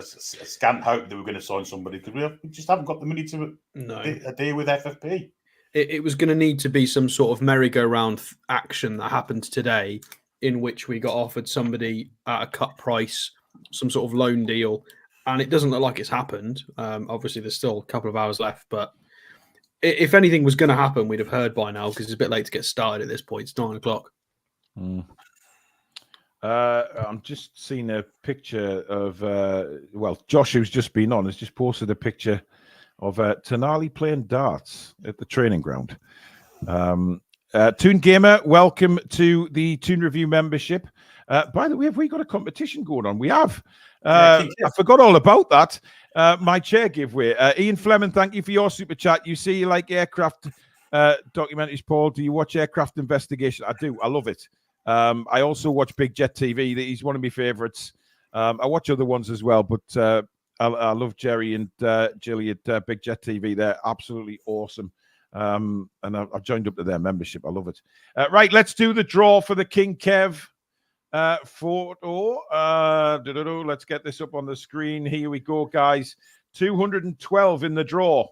scant hope that we were going to sign somebody because we just haven't got the money to deal with FFP. It was going to need to be some sort of merry-go-round action that happened today in which we got offered somebody at a cut price, some sort of loan deal, and it doesn't look like it's happened. Obviously, there's still a couple of hours left, but if anything was going to happen, we'd have heard by now because it's a bit late to get started at this point. It's 9 o'clock. I'm just seeing a picture of, Josh, who's just been on, has just posted a picture of Tenali playing darts at the training ground. Toon Gamer, welcome to the Toon Review membership. By the way, have we got a competition going on? We have. I forgot all about that. My chair giveaway. Ian Fleming, thank you for your super chat. You see, you like aircraft documentaries, Paul. Do you watch Aircraft Investigation? I do. I love it. I also watch Big Jet TV. He's one of my favorites. I watch other ones as well, but I love Jerry and Jilly at Big Jet TV. They're absolutely awesome. And I've joined up to their membership. I love it. Right, let's do the draw for the King Kev photo. Let's get this up on the screen. Here we go, guys. 212 in the draw.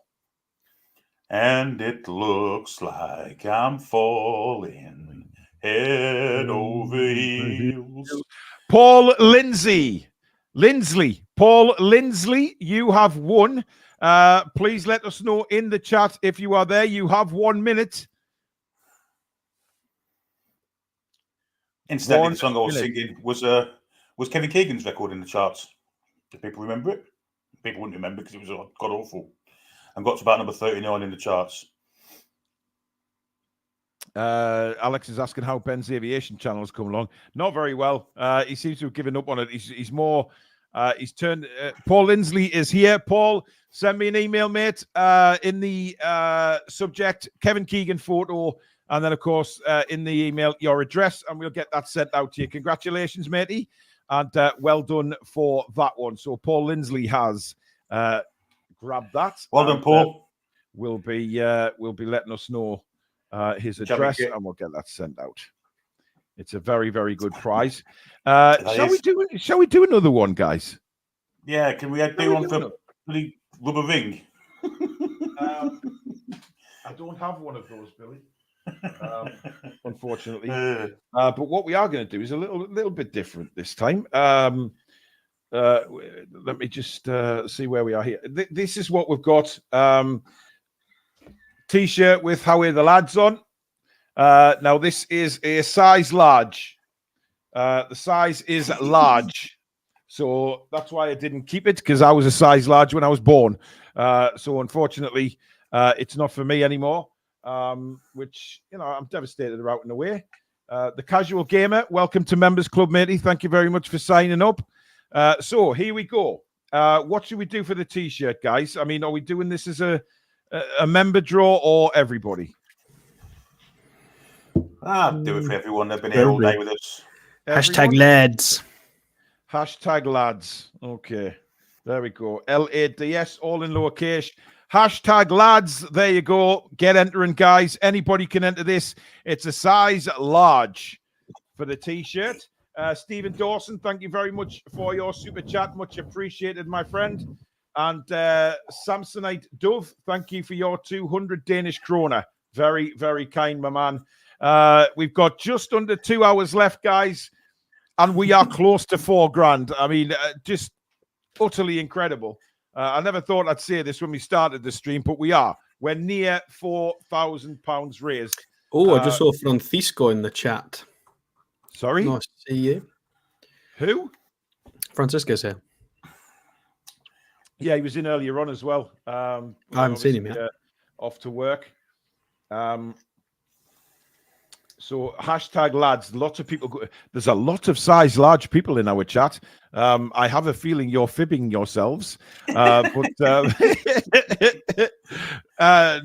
And it looks like I'm falling head over heels. Paul Lindsley, you have won. Please let us know in the chat if you are there. You have 1 minute. Incidentally, the song I was singing was Kevin Keegan's record in the charts. Do people remember it? People wouldn't remember because it was god awful. And got to about number 39 in the charts. Alex is asking how Ben's aviation channel has come along. Not very well. He seems to have given up on it. He's more. He's turned. Paul Lindsley is here. Paul, send me an email, mate. In the subject, Kevin Keegan photo, and then of course in the email your address, and we'll get that sent out to you. Congratulations, matey, and well done for that one. So Paul Lindsley has grabbed that. Well done, Paul. We'll be letting us know his address, and we'll get that sent out. It's a very, very good prize. Shall we do another one, guys? Yeah, can we do one for the rubber ring? I don't have one of those, Billy. Unfortunately. But what we are going to do is a little bit different this time. Let me just see where we are here. This is what we've got. T-shirt with How Are the Lads on. Now, this is a size large. The size is large. So that's why I didn't keep it, because I was a size large when I was born. So unfortunately, it's not for me anymore, which, I'm devastated they're out and away. The Casual Gamer, welcome to Members Club, matey. Thank you very much for signing up. So here we go. What should we do for the T-shirt, guys? I mean, are we doing this as a member draw or everybody? I'll do it for everyone. They've been here all day with us. Hashtag lads. Hashtag lads. Okay. There we go. LADS, all in lowercase. Hashtag lads. There you go. Get entering, guys. Anybody can enter this. It's a size large for the T-shirt. Stephen Dawson, thank you very much for your super chat. Much appreciated, my friend. And Samsonite Dove, thank you for your 200 Danish kroner. Very, very kind, my man. We've got just under 2 hours left, guys. And we are close to $4,000. I mean, just utterly incredible. I never thought I'd say this when we started the stream, but we are. We're near £4,000 raised. Oh, I just saw Francisco in the chat. Sorry? Nice to see you. Who? Francisco's here. Yeah, he was in earlier on as well. I haven't seen him yet. Off to work. So hashtag lads, lots of people. There's a lot of size large people in our chat. I have a feeling you're fibbing yourselves, but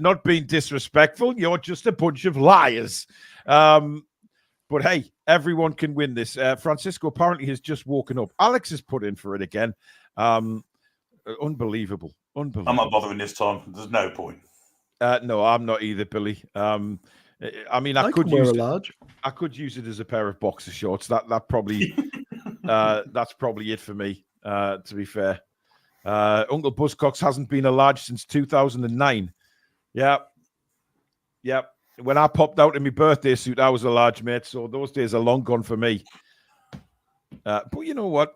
not being disrespectful. You're just a bunch of liars. But hey, everyone can win this. Francisco apparently has just woken up. Alex has put in for it again. Unbelievable. I'm not bothering this time. There's no point. No, I'm not either, Billy. I mean, I could use large. I could use it as a pair of boxer shorts. That probably that's probably it for me. To be fair, Uncle Buzzcocks hasn't been a large since 2009. Yeah. When I popped out in my birthday suit, I was a large, mate. So those days are long gone for me. But you know what?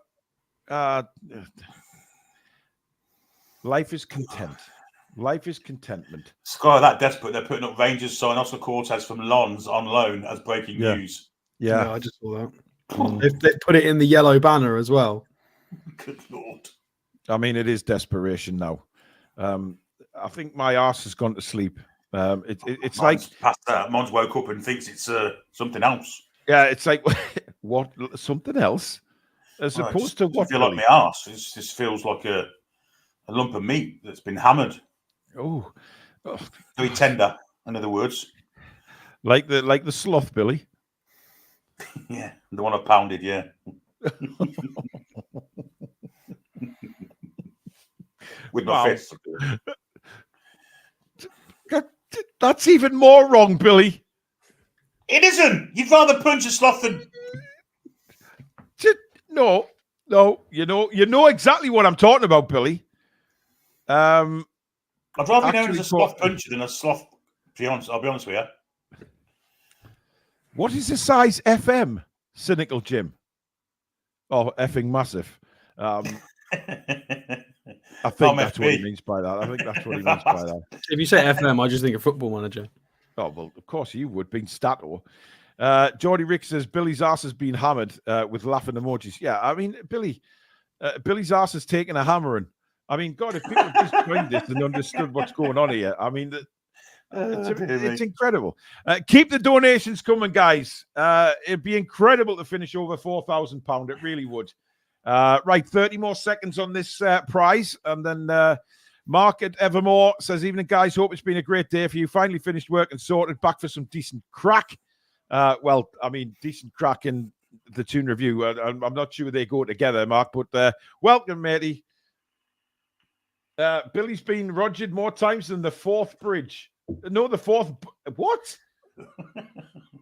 Life is content. Life is contentment. Sky are that desperate. They're putting up Rangers sign Oscar Cortez from Lons on loan as breaking news. Yeah, I just saw that. They put it in the yellow banner as well. Good Lord. I mean, it is desperation now. I think my arse has gone to sleep. It's like past that. Mons woke up and thinks it's something else. Yeah, it's like what something else as opposed to what? I feel like my arse. This feels like a lump of meat that's been hammered. Oh, very tender. In other words, like the sloth, Billy. Yeah, the one I pounded. Yeah. With my fist. That's even more wrong, Billy. It isn't. You'd rather punch a sloth than. No. You know exactly what I'm talking about, Billy. I'd rather be known as a sloth puncher than a sloth. I'll be honest with you. What is the size FM? Cynical Jim. Oh, effing massive. I think that's what he means by that. If you say FM, I just think of Football Manager. Oh, well, of course you would, being Stato. Geordie Rick says Billy's arse has been hammered with laughing emojis. Yeah, I mean, Billy's arse has taken a hammering. I mean, God, if people just joined this and understood what's going on here, I mean, it's incredible. Keep the donations coming, guys. It'd be incredible to finish over £4,000. It really would. Right, 30 more seconds on this prize. And then Mark at Evermore says, evening, guys. Hope it's been a great day for you. Finally finished work and sorted. Back for some decent crack. Well, I mean, decent crack in the Toon review. I'm not sure they go together, Mark, but welcome, matey. Billy's been rogered more times than the fourth bridge. No, the fourth. What?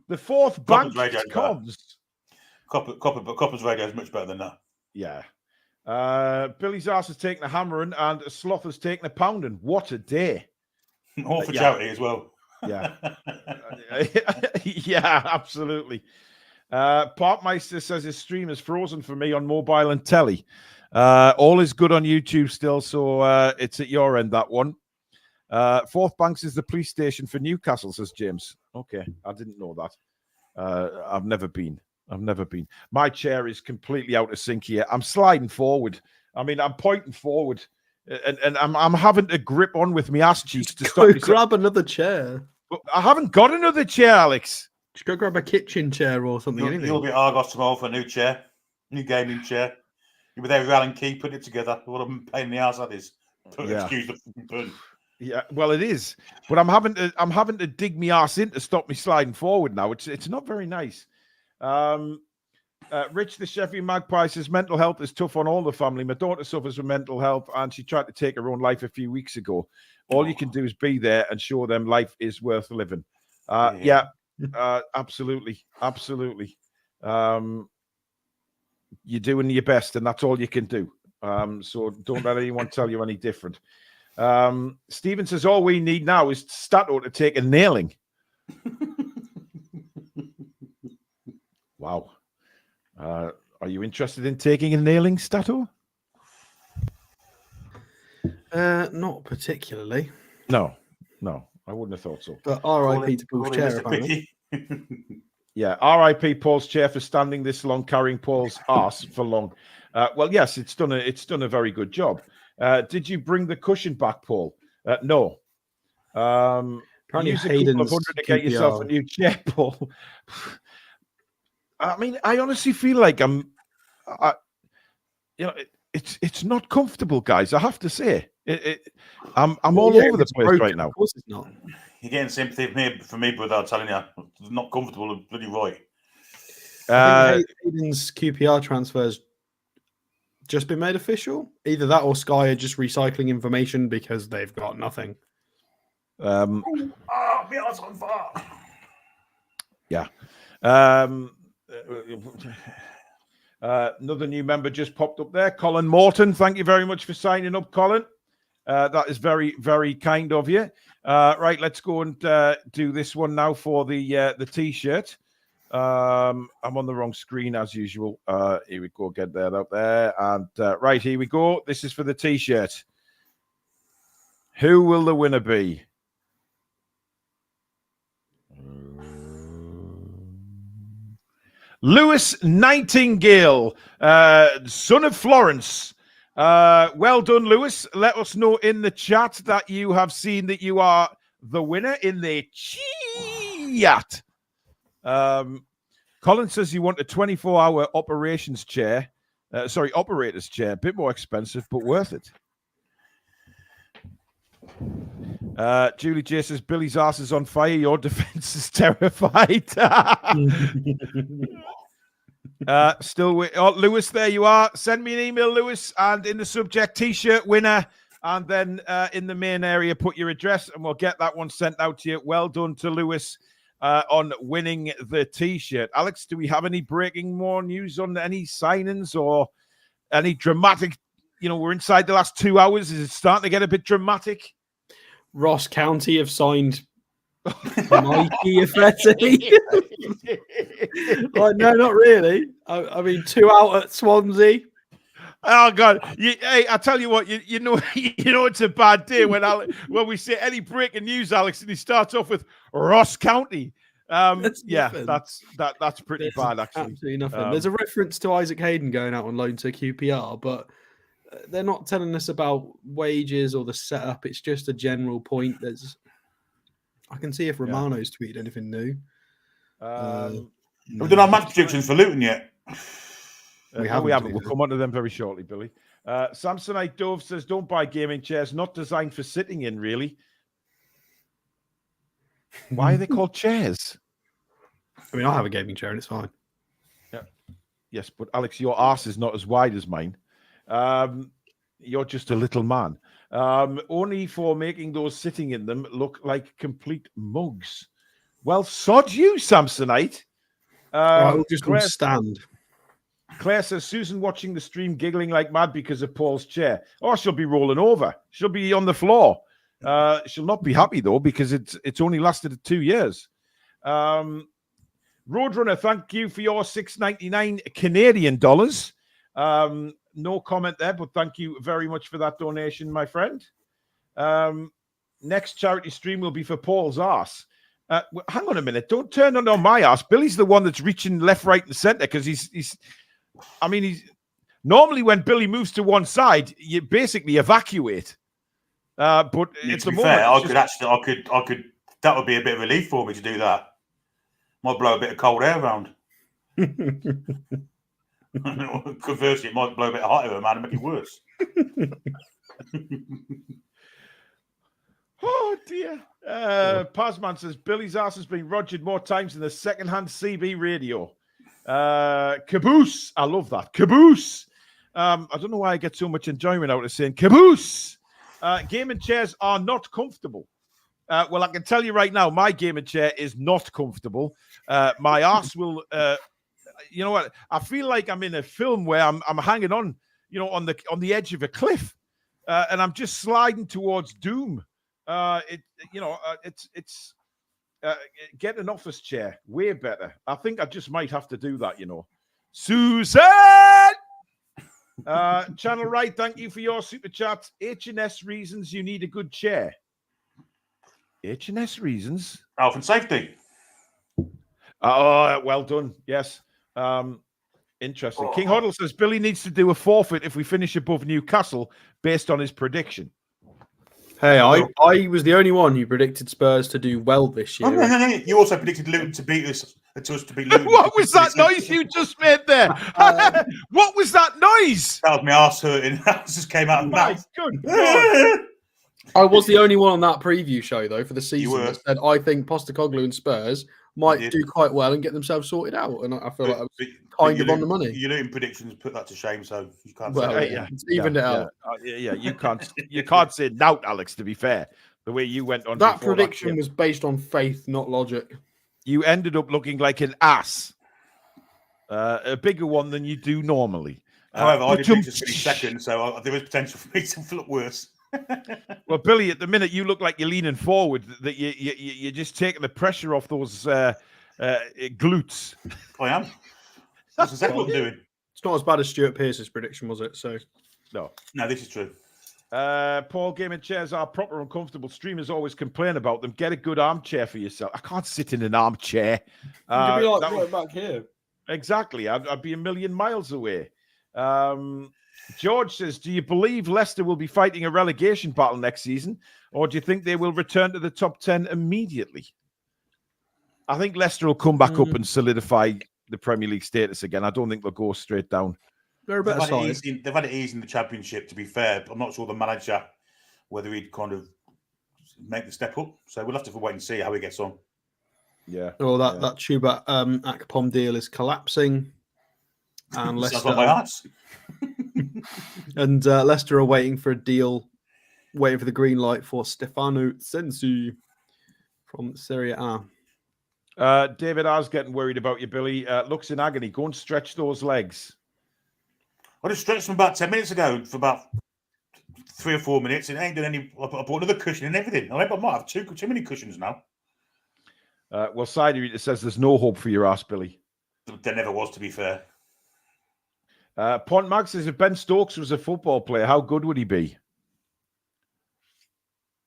The fourth bank comms. Copper's radio is much better than that. Yeah. Billy's arse has taken a hammering and a sloth has taken a pounding. What a day. All for charity as well. Yeah. Yeah, absolutely. Parkmeister says his stream is frozen for me on mobile and telly. All is good on YouTube still, so it's at your end, that one. Fourth Banks is the police station for Newcastle, says James. Okay, I didn't know that. I've never been. I've never been. My chair is completely out of sync here. I'm sliding forward. I mean, I'm pointing forward, and I'm having to grip on with my ass cheeks to stop me. Grab another chair. But I haven't got another chair, Alex. Just go grab a kitchen chair or something. You'll be Argos tomorrow for a new chair, new gaming chair. You'll be there with Alan Key, putting it together. What a pain in the ass that is. Excuse the pun. Yeah, well, it is. But I'm having to dig my ass in to stop me sliding forward now. It's not very nice. Rich, the Sheffield Magpie, says mental health is tough on all the family. My daughter suffers with mental health, and she tried to take her own life a few weeks ago. All you can do is be there and show them life is worth living. Absolutely. You're doing your best, and that's all you can do. So don't let anyone tell you any different. Stephen says all we need now is Stato to take a nailing. Wow. Are you interested in taking a nailing, Stato? Not particularly. No, I wouldn't have thought so. But R.I.P. to Paul's chair, apparently. Yeah, R.I.P. Paul's chair for standing this long, carrying Paul's ass for long. Well, yes, it's done a very good job. Did you bring the cushion back, Paul? No. Use a couple of hundred to get yourself a new chair, Paul. I mean, I honestly feel like it's not comfortable, guys. I have to say, I'm all over the place right now. Of course, it's not. You're getting sympathy from me, brother. I'm telling you, it's not comfortable. Bloody right. I think Hayden's QPR transfers just been made official. Either that or Sky are just recycling information because they've got nothing. My eyes on fire. Yeah. Another new member just popped up there, Colin Morton. Thank you very much for signing up, Colin. That is very, very kind of you. Right, let's go and do this one now for the T-shirt. I'm on the wrong screen as usual. Here we go. Get that up there. And right, here we go. This is for the T-shirt. Who will the winner be? Lewis Nightingale, son of Florence. Well done, Lewis. Let us know in the chat that you have seen that you are the winner in the chat. Colin says you want a 24-hour operations chair. Operator's chair. A bit more expensive, but worth it. Julie J says Billy's ass is on fire. Your defense is terrified. Lewis, there you are. Send me an email, Lewis, and in the subject, T-shirt winner, and then in the main area, put your address, and we'll get that one sent out to you. Well done to Lewis on winning the T-shirt. Alex, do we have any breaking more news on any signings or any dramatic? We're inside the last 2 hours. Is it starting to get a bit dramatic? Ross County have signed Mikey Affetti. No, not really. I mean, 2 out at Swansea. Oh God! Hey, I tell you what, you know it's a bad day when we say any breaking news, Alex, and he starts off with Ross County. That's pretty bad, actually. Absolutely nothing. There's a reference to Isaac Hayden going out on loan to QPR, but they're not telling us about wages or the setup. It's just a general point. I can see if Romano's tweeted anything new. We've done our match predictions for Luton yet. We haven't. We'll come on to them very shortly, Billy. Samsonite Dove says, don't buy gaming chairs, not designed for sitting in, really. Why are they called chairs? I mean, I have a gaming chair and it's fine. Yeah. Yes, but Alex, your arse is not as wide as mine. You're just a little man. Only for making those sitting in them look like complete mugs. Well, sod you, Samsonite. I'll just stand. Claire says, Susan watching the stream giggling like mad because of Paul's chair. Oh, she'll be rolling over. She'll be on the floor. She'll not be happy, though, because it's only lasted 2 years. Roadrunner, thank you for your $6.99 Canadian dollars. No comment there, but thank you very much for that donation, my friend. Next charity stream will be for Paul's arse. Hang on a minute. Don't turn on my ass. Billy's the one that's reaching left, right, and centre because he's. Normally when Billy moves to one side, you basically evacuate. But it's to be fair, I could. That would be a bit of relief for me to do that. Might blow a bit of cold air around. Conversely, it might blow a bit of hot air around and make it worse. Oh dear. Pazman says Billy's ass has been rogered more times than the second-hand CB radio. Caboose. I love that. Caboose. I don't know why I get so much enjoyment out of saying caboose. Gaming chairs are not comfortable. Well, I can tell you right now, my gaming chair is not comfortable. My ass will. You know what? I feel like I'm in a film where I'm hanging on, on the edge of a cliff, and I'm just sliding towards doom. It's get an office chair, way better. I think I just might have to do that. Susan, Channel Right, thank you for your super chat. H&S reasons you need a good chair. H&S reasons. Health and safety. Oh, well done. Yes. Interesting. King Hoddle says Billy needs to do a forfeit if we finish above Newcastle based on his prediction. Hey, I was the only one who predicted Spurs to do well this year. No. You also predicted Luton to beat us. To us to beat Luton. What was that noise you just made there? What was that noise? That was my arse hurting. That just came out of my mouth. Good God. I was the only one on that preview show, though, for the season that said I think Postecoglou and Spurs might do quite well and get themselves sorted out. And I feel like I was kind of on the money. Your Luton predictions put that to shame, so you can't say that. It's evened it out. Yeah, you can't say doubt, Alex, to be fair. The way you went on. That prediction was based on faith, not logic. You ended up looking like an ass. A bigger one than you do normally. However, I did think to finish second, so there is potential for me to look worse. Well, Billy, at the minute you look like you're leaning forward, that you're just taking the pressure off those glutes. I am. That's exactly what I'm doing. It's not as bad as Stuart Pearce's prediction, was it? So no, this is true. Paul, gaming chairs are proper and comfortable. Streamers always complain about them. Get a good armchair for yourself. I can't sit in an armchair. You'd be like back here. Exactly. I'd be a million miles away. George says, do you believe Leicester will be fighting a relegation battle next season, or do you think they will return to the top 10 immediately? I think Leicester will come back up and solidify the Premier League status again. I don't think they'll go straight down. They're a better side. They've had it easy in the Championship, to be fair. I'm not sure the manager, whether he'd kind of make the step up. So we'll have to wait and see how he gets on. Yeah. Oh, that Chuba Akpom deal is collapsing. And Leicester, and Leicester are waiting for a deal, waiting for the green light for Stefano Sensi from Serie A. David, I was getting worried about you, Billy. Looks in agony. Go and stretch those legs. I just stretched them about 10 minutes ago for about 3 or 4 minutes. And it ain't done any. I bought another cushion and everything. I might have too many cushions now. Well, Sider says there's no hope for your ass, Billy. There never was, to be fair. Pont Mag says if Ben Stokes was a football player, how good would he be?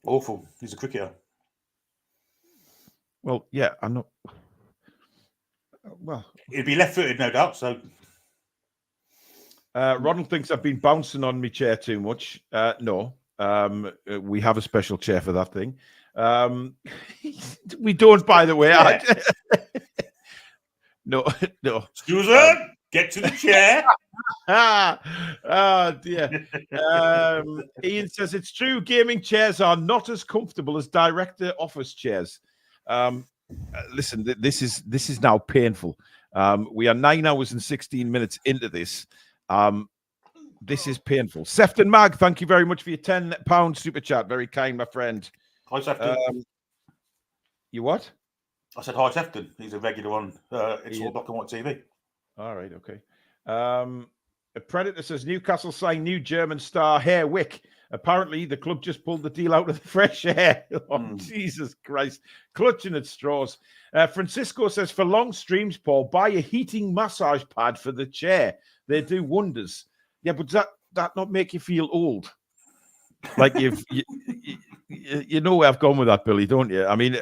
Awful. He's a cricketer. Well, yeah, I'm not. Well, he'd be left-footed, no doubt. So, Ronald thinks I've been bouncing on my chair too much. No, we have a special chair for that thing. We don't, by the way. Yeah. No. Susan, get to the chair. Oh dear. Ian says it's true. Gaming chairs are not as comfortable as director office chairs. Listen, this is now painful. We are 9 hours and 16 minutes into this. This is painful. Sefton Mag, thank you very much for your £10 super chat. Very kind, my friend. Hi, Sefton. You what? I said hi, Sefton. He's a regular on It's All Black and White TV. All right, okay. A Predator says Newcastle signed new German star Herr Wick. Apparently, the club just pulled the deal out of the fresh air. Jesus Christ. Clutching at straws. Francisco says, for long streams, Paul, buy a heating massage pad for the chair. They do wonders. Yeah, but does that not make you feel old? Like you know where I've gone with that, Billy, don't you? I mean,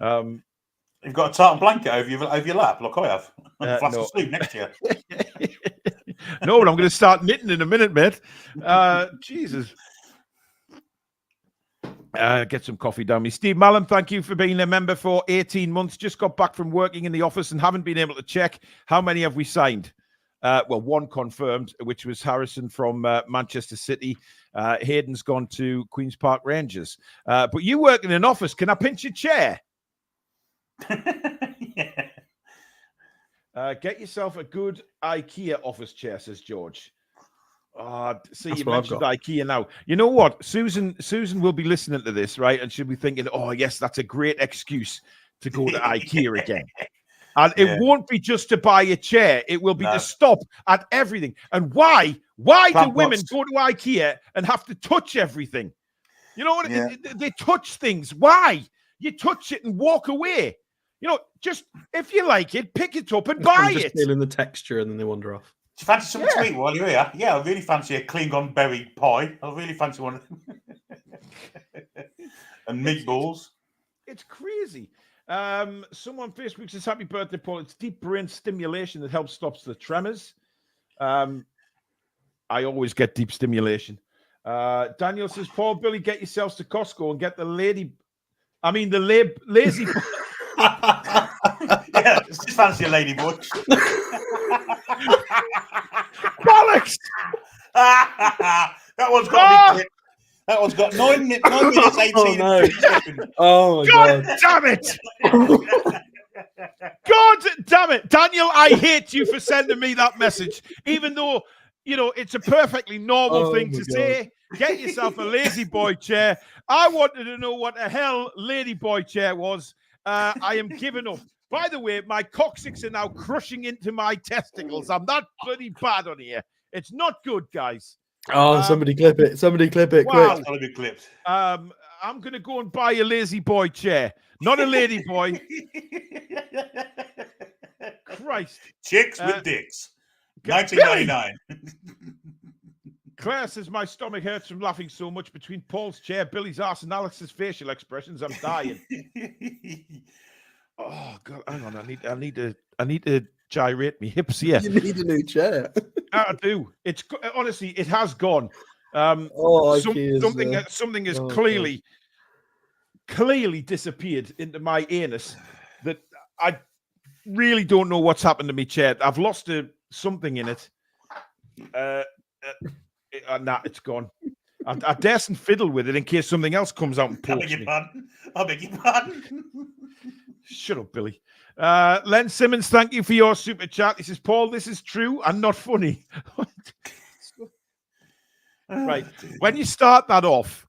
You've got a tartan blanket over your lap, like I have. Fast no. asleep next to you. No, but I'm going to start knitting in a minute, mate. Jesus. Get some coffee down me. Steve Mallon, thank you for being a member for 18 months. Just got back from working in the office and haven't been able to check. How many have we signed? Well, one confirmed, which was Harrison from Manchester City. Hayden's gone to Queen's Park Rangers. But you work in an office. Can I pinch your chair? Yeah. Get yourself a good IKEA office chair, says George. See, That's you what I've mentioned got. IKEA now. You know what? Susan will be listening to this, right? And she'll be thinking, oh, yes, that's a great excuse to go to IKEA again. And it won't be just to buy a chair. It will be to stop at everything. And why? Why do women go to IKEA and have to touch everything? You know what? They touch things. Why? You touch it and walk away. You know, just if you like it, pick it up and buy just it. feeling the texture and then they wander off. Do you fancy something to eat while you're here? Yeah, I really fancy a Klingon berry pie. I really fancy one. And meatballs. It's crazy. Someone on Facebook says, happy birthday, Paul. It's deep brain stimulation that helps stops the tremors. I always get deep stimulation. Daniel says, Paul, Billy, get yourselves to Costco and get the lazy. Yeah, just fancy a lady butch. Bollocks! That one's got to be quick. That one's got 9 minutes, 18 seconds. Oh, my God damn it! God damn it! Daniel, I hate you for sending me that message, even though, you know, it's a perfectly normal thing to say. Get yourself a lazy boy chair. I wanted to know what the hell lady boy chair was. I am giving up. By the way, my coccyx are now crushing into my testicles. I'm that bloody bad on here. It's not good, guys. Oh, somebody clip it. Somebody clip it. Wow. Quick. It's got to be clipped. I'm going to go and buy a lazy boy chair. Not a lady boy. Christ. Chicks with dicks. 1999. Claire says, my stomach hurts from laughing so much between Paul's chair, Billy's ass, and Alex's facial expressions. I'm dying. Oh God, hang on. I need to gyrate me hips here. You need a new chair. I do. It's honestly, it has gone. Something has clearly disappeared into my anus that I really don't know what's happened to me chair. I've lost something in it. Nah, it's gone. I daresn't fiddle with it in case something else comes out and pokes me. I beg your pardon. Shut up, Billy. Len Simmons, thank you for your super chat. He says, Paul, this is true and not funny. Right. When you start that off,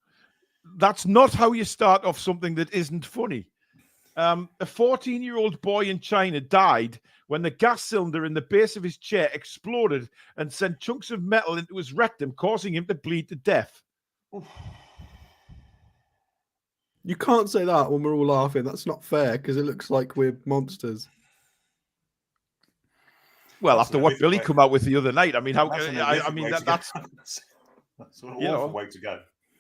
that's not how you start off something that isn't funny. A 14-year-old boy in China died when the gas cylinder in the base of his chair exploded and sent chunks of metal into his rectum, causing him to bleed to death. You can't say that when we're all laughing. That's not fair because it looks like we're monsters. Well, after what Billy come out with the other night, I mean, that's an awful way to go.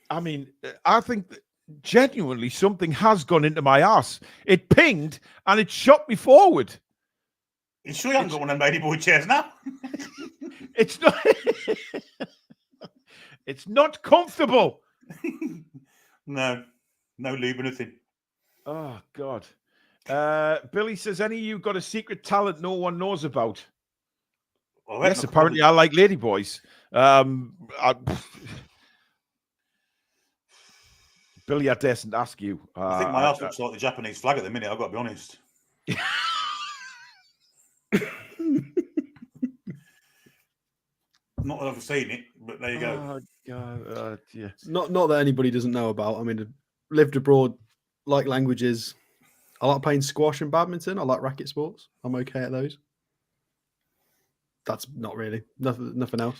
I mean, I think that genuinely something has gone into my ass. It pinged and it shot me forward. You sure you haven't got one of them ladyboy chairs now? It's not. It's not comfortable. No lube or nothing. Oh God. Billy says, any of you got a secret talent no one knows about? Yes, apparently I like ladyboys. Billy, I daresn't ask you. I think my ass looks like the Japanese flag at the minute, I've got to be honest. Not that I've seen it, but there you go. Oh, God, yeah. Not that anybody doesn't know about. I mean, I've lived abroad, like languages. I like playing squash and badminton. I like racket sports. I'm okay at those. That's not really nothing else.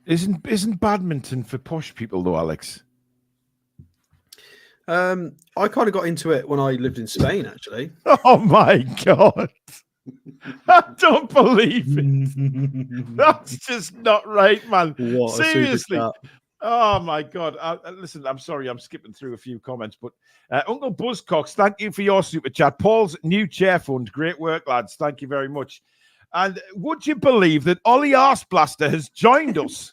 Isn't badminton for posh people though, Alex? I kind of got into it when I lived in Spain, actually. Oh my God. I don't believe it. That's just not right, man. What seriously. Oh my God! Listen, I'm sorry, I'm skipping through a few comments, but Uncle Buzzcocks, thank you for your super chat. Paul's new chair fund, great work, lads. Thank you very much. And would you believe that Ollie Arseblaster has joined us?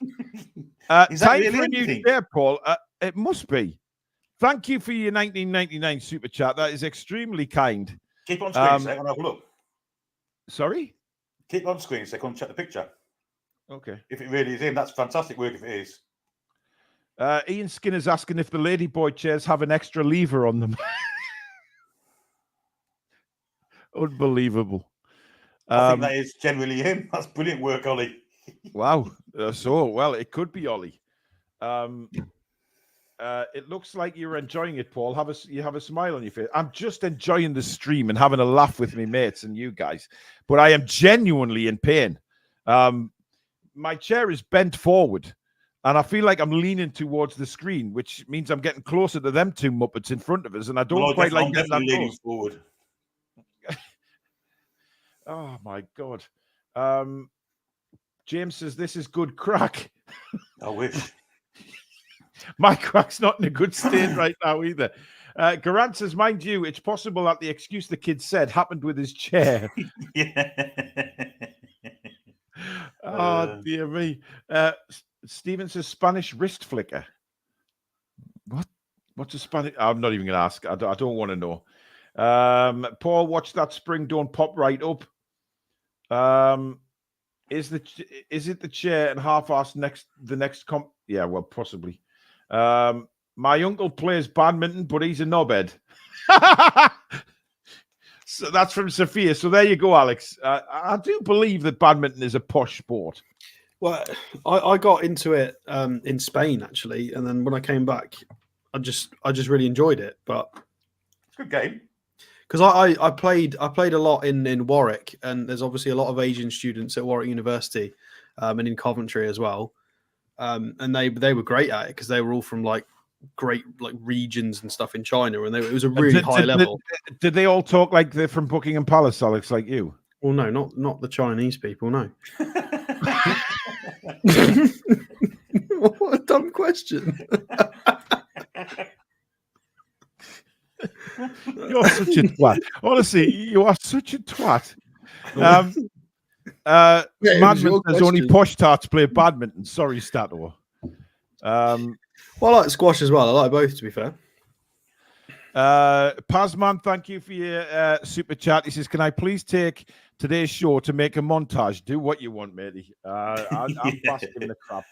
Is that Time really for a new anything? chair, Paul. It must be. Thank you for your 1999 super chat. That is extremely kind. Keep on screen a second, have a look. Sorry? Keep on screen a second and check the picture. Okay. If it really is him, that's fantastic work if it is. Ian Skinner's asking if the Ladyboy chairs have an extra lever on them. Unbelievable. I think that is generally him. That's brilliant work, Ollie. Wow. Well, it could be Ollie. It looks like you're enjoying it, Paul. You have a smile on your face. I'm just enjoying the stream and having a laugh with me mates and you guys, but I am genuinely in pain. My chair is bent forward, and I feel like I'm leaning towards the screen, which means I'm getting closer to them two Muppets in front of us, and I don't quite like getting that leaning close. forward. Oh my God. James says this is good crack. I wish. My crack's not in a good state right now either. Garant says, mind you, it's possible that the excuse the kid said happened with his chair. Oh, dear me. Stephen says, Spanish wrist flicker. What? What's a Spanish? I'm not even going to ask. I don't want to know. Paul, watch that spring. Don't pop right up. Is it the chair and half-ass the next comp? Yeah, well, possibly. My uncle plays badminton, but he's a knobhead. So that's from Sophia. So there you go, Alex. I do believe that badminton is a posh sport. Well, I got into it in Spain actually, and then when I came back, I just really enjoyed it. But it's a good game because I played a lot in Warwick, and there's obviously a lot of Asian students at Warwick University, and in Coventry as well. And they were great at it because they were all from great regions and stuff in China, and it was a really high level. Did they all talk like they're from Buckingham Palace, Alex, like you? Well, no, not the Chinese people, no. What a dumb question. You're such a twat. Honestly, you are such a twat. Madman says only posh tarts play badminton. Sorry, Stato. Well, I like squash as well. I like both, to be fair. Pazman, thank you for your super chat. He says, can I please take today's show to make a montage? Do what you want, matey. I'm fast giving a crap.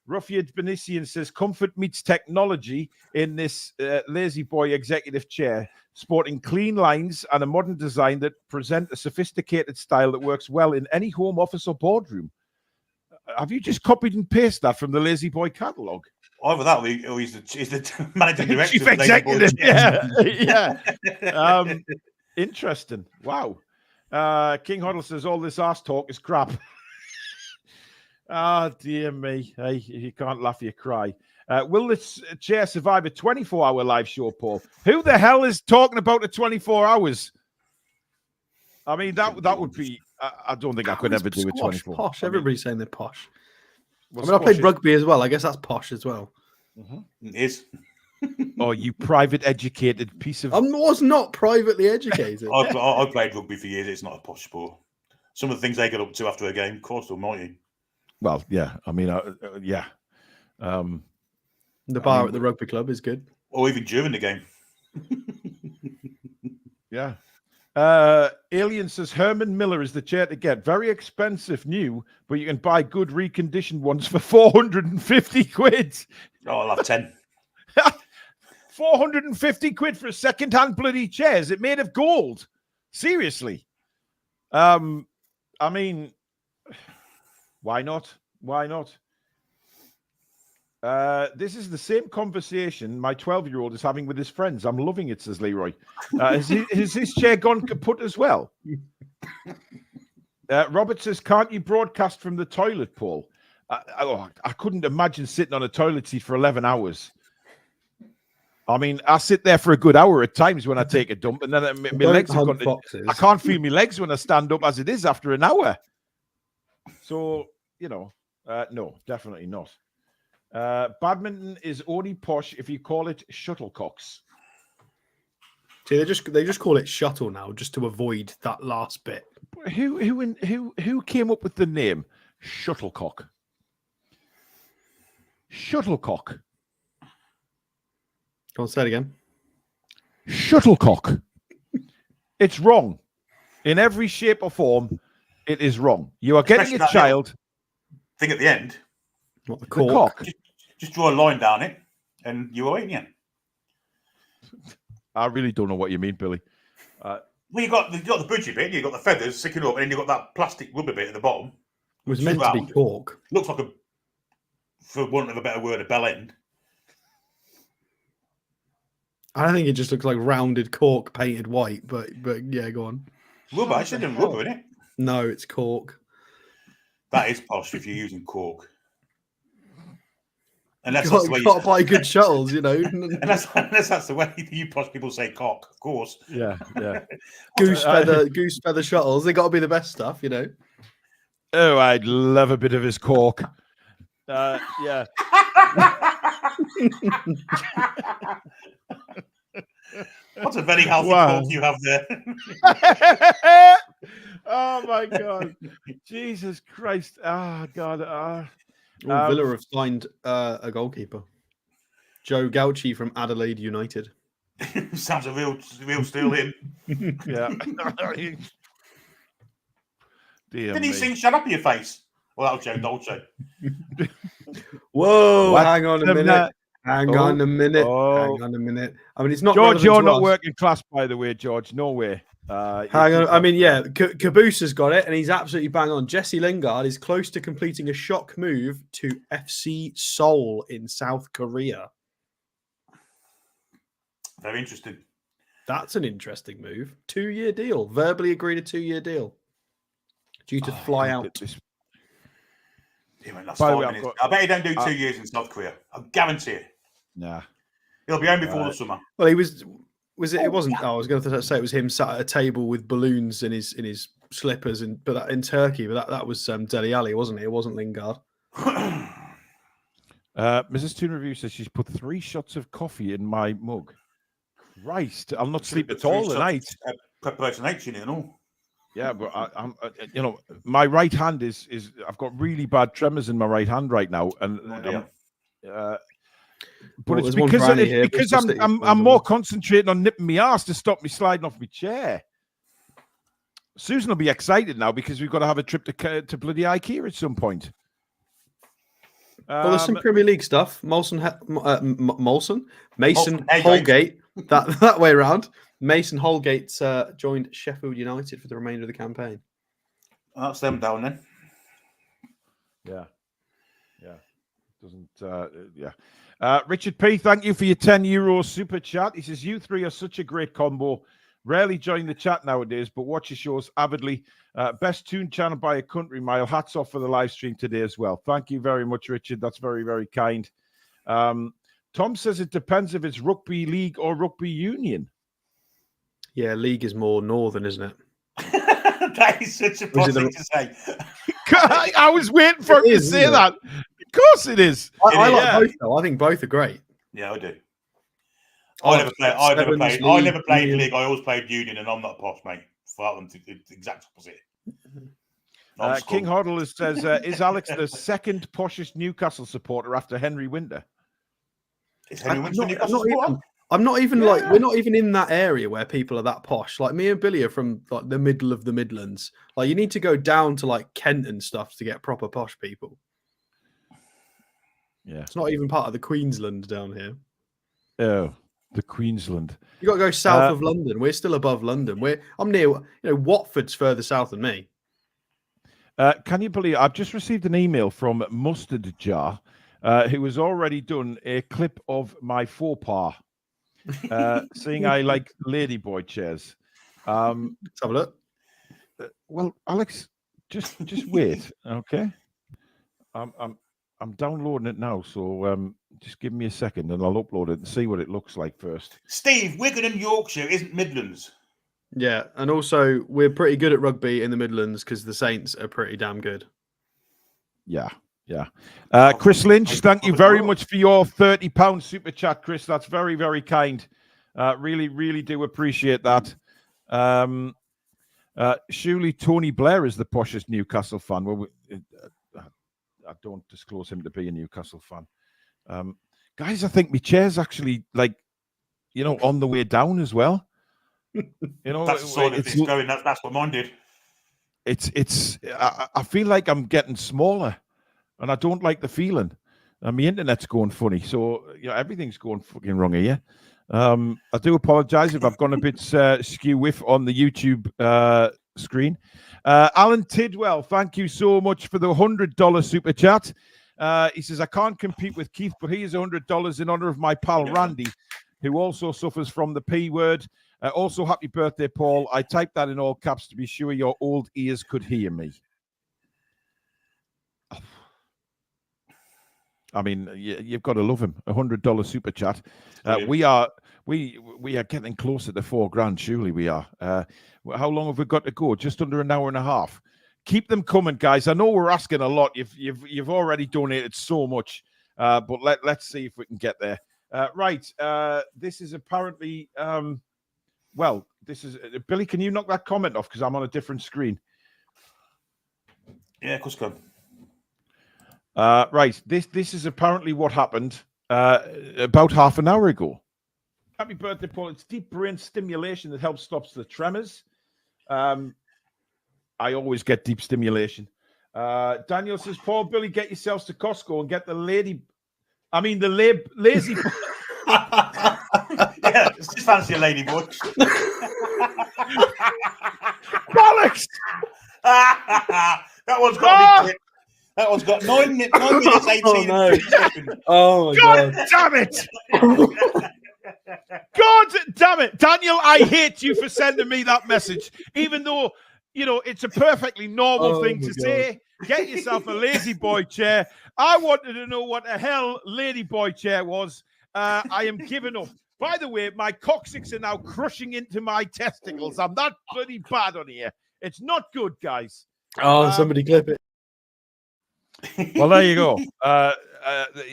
Ruffiad Benisian says, comfort meets technology in this lazy boy executive chair, sporting clean lines and a modern design that present a sophisticated style that works well in any home office or boardroom. Have you just copied and pasted that from the Lazy Boy catalogue? Either that or he's the managing director. Chief executive, yeah. Interesting. Wow. King Hoddle says, all this arse talk is crap. Ah, dear me. Hey, if you can't laugh, you cry. Will this chair survive a 24-hour live show, Paul? Who the hell is talking about the 24 hours? I mean, that would be... I don't think I could ever do a 24. Posh. Everybody's saying they're posh. Well, I played rugby as well. I guess that's posh as well. It is. Oh, you private educated piece of... I was not privately educated. I played rugby for years. It's not a posh sport. Some of the things they get up to after a game, of course, almighty. Well, yeah. I mean, yeah. The bar at the rugby club is good. Or even during the game. Yeah. Alien says Herman Miller is the chair to get. Very expensive new, but you can buy good reconditioned ones for 450 quid. Oh, I'll have 10. 450 quid for a second-hand bloody chair. Is it made of gold? Seriously. I mean, why not? Why not? This is the same conversation my 12-year-old is having with his friends. I'm loving it, says Leroy. Has his chair gone kaput as well? Robert says, can't you broadcast from the toilet, Paul? I couldn't imagine sitting on a toilet seat for 11 hours. I mean, I sit there for a good hour at times when I take a dump, and then my legs have gone I can't feel my legs when I stand up as it is after an hour. So, you know, no, definitely not. Badminton is only posh if you call it shuttlecocks. See, they just call it shuttle now, just to avoid that last bit. Who came up with the name shuttlecock? Shuttlecock. Go on, say it again. Shuttlecock. It's wrong. In every shape or form, it is wrong. You are getting Especially a child. Thing at the end. What, the The cork? cock. Just draw a line down it, and you're in, yeah. I really don't know what you mean, Billy. Well, you got the budgie bit, you got the feathers sticking up, and then you got that plastic rubber bit at the bottom. It was meant to be cork. Looks like for want of a better word, a bell end. I don't think it just looks like rounded cork painted white, but yeah, go on. Rubber, I should have rubber in it. No, it's cork. That is posh if you're using cork. Unless You've got to buy good shuttles, you know. unless that's the way you posh people say cock, of course. Yeah. goose feather shuttles. They got to be the best stuff, you know. Oh, I'd love a bit of his cork. Yeah. What a very healthy cork you have there. Oh my God. Jesus Christ. Oh God. Villa have signed a goalkeeper. Joe Gauchi from Adelaide United. Sounds a real steal him. Yeah. Didn't he sing "Shut Up Your Face"? Well, that was Joe Dolce. Whoa! What? Hang on a minute. Hang on a minute. Oh. Hang on a minute. I mean, it's not George. relevant You're to not us. working class, by the way, George. No way. Hang on. I mean, yeah, Caboose has got it, and he's absolutely bang on. Jesse Lingard is close to completing a shock move to FC Seoul in South Korea. Very interesting. That's an interesting move. 2-year deal. Verbally agreed a 2-year deal. Due to fly out. I bet he don't do 2 years in South Korea. I guarantee it. Nah. He'll be home before the summer. Well, he was it? It wasn't. I was going to say it was him sat at a table with balloons in his slippers, in Turkey. But that was Dele Alli, wasn't it? It wasn't Lingard. Mrs. Toon Review says she's put 3 shots of coffee in my mug. Christ, I'll not sleep at all tonight. Preparation H in it and all. Yeah, but I'm my right hand is I've got really bad tremors in my right hand right now, and but it's because I'm more concentrating on nipping my ass to stop me sliding off my chair. Susan will be excited now because we've got to have a trip to bloody IKEA at some point. Well, there's some Premier League stuff. Mason Holgate. That way around. Mason Holgate joined Sheffield United for the remainder of the campaign. That's them down then. Yeah. Richard P, thank you for your €10 super chat. He says, you three are such a great combo. Rarely join the chat nowadays, but watch your shows avidly. Best Toon channel by a country mile. Hats off for the live stream today as well. Thank you very much, Richard. That's very, very kind. Tom says it depends if it's rugby league or rugby union. Yeah, league is more northern, isn't it? That is such a posh thing to say. I was waiting for him to say that. Of course it is. I like both, though. I think both are great. Yeah, I do. I never played league. I always played union, and I'm not posh, mate. For that one, the exact opposite. King Hoddle says, is Alex the second poshest Newcastle supporter after Henry Winter? Is Henry Winter Newcastle supporter? I'm not even like, we're not even in that area where people are that posh. Like me and Billy are from like the middle of the Midlands. Like you need to go down to like Kent and stuff to get proper posh people. Yeah. It's not even part of the Queensland down here. Oh, the Queensland. You got to go south of London. We're still above London. I'm near, Watford's further south than me. Can you believe I've just received an email from Mustard Jar, who has already done a clip of my faux pas. Saying I like ladyboy chairs. Let's have a look. Well, Alex, just wait, okay? I'm downloading it now, so just give me a second and I'll upload it and see what it looks like first. Steve, Wigan and Yorkshire isn't Midlands. Yeah, and also we're pretty good at rugby in the Midlands because the Saints are pretty damn good. Yeah, Yeah. Chris Lynch, thank you very much for your £30 super chat, Chris. That's very, very kind. Really, really do appreciate that. Surely Tony Blair is the poshest Newcastle fan. Well, I don't disclose him to be a Newcastle fan. Guys, I think my chair's actually on the way down as well. That's the side of it's going. That's what mine did. I feel like I'm getting smaller, and I don't like the feeling. And my internet's going funny, so everything's going fucking wrong here. I do apologise if I've gone a bit skew whiff on the YouTube screen. Alan Tidwell, thank you so much for the $100 super chat. He says, I can't compete with Keith, but here's $100 in honour of my pal Randy, who also suffers from the P word. Also, happy birthday, Paul. I typed that in all caps to be sure your old ears could hear me. I mean, you've got to love him. $100 super chat. We are getting closer to $4,000. Surely we are. How long have we got to go? Just under an hour and a half. Keep them coming, guys. I know we're asking a lot. You've already donated so much, but let's see if we can get there. Right. This is apparently. This is Billy. Can you knock that comment off because I'm on a different screen? Yeah, of course, go. Right. This is apparently what happened about half an hour ago. Happy birthday, Paul. It's deep brain stimulation that helps stop the tremors. I always get deep stimulation. Daniel says, Paul, Billy, get yourselves to Costco and get the lazy. Yeah, just fancy a lady boy. Bollocks! That one's got to be. That one's got 9 minutes 18 seconds. Oh my God damn it! God damn it, Daniel! I hate you for sending me that message, even though it's a perfectly normal thing to say. Get yourself a lazy boy chair. I wanted to know what the hell lady boy chair was. I am giving up. By the way, my coccyx are now crushing into my testicles. I'm that bloody bad on here. It's not good, guys. Oh, somebody clip it. Well, there you go.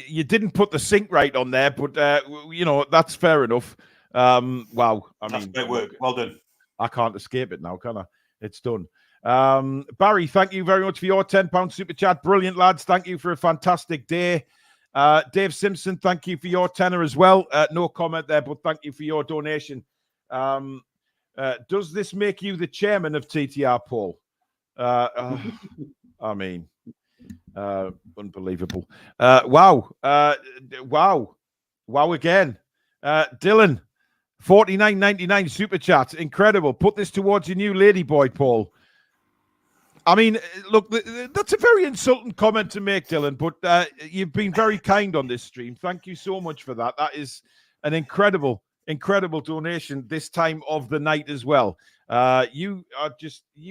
You didn't put the sync right on there, but that's fair enough. Wow, That's great work. Well done. I can't escape it now, can I? It's done. Barry, thank you very much for your £10 super chat. Brilliant, lads. Thank you for a fantastic day. Dave Simpson, thank you for your tenner as well. No comment there, but thank you for your donation. Does this make you the chairman of TTR, Paul? I mean, unbelievable. Wow again. Dylan, $49.99 super chat. Incredible. Put this towards your new ladyboy, Paul. I mean, look, that's a very insulting comment to make, Dylan, but you've been very kind on this stream. Thank you so much for that. That is an incredible donation this time of the night as well. You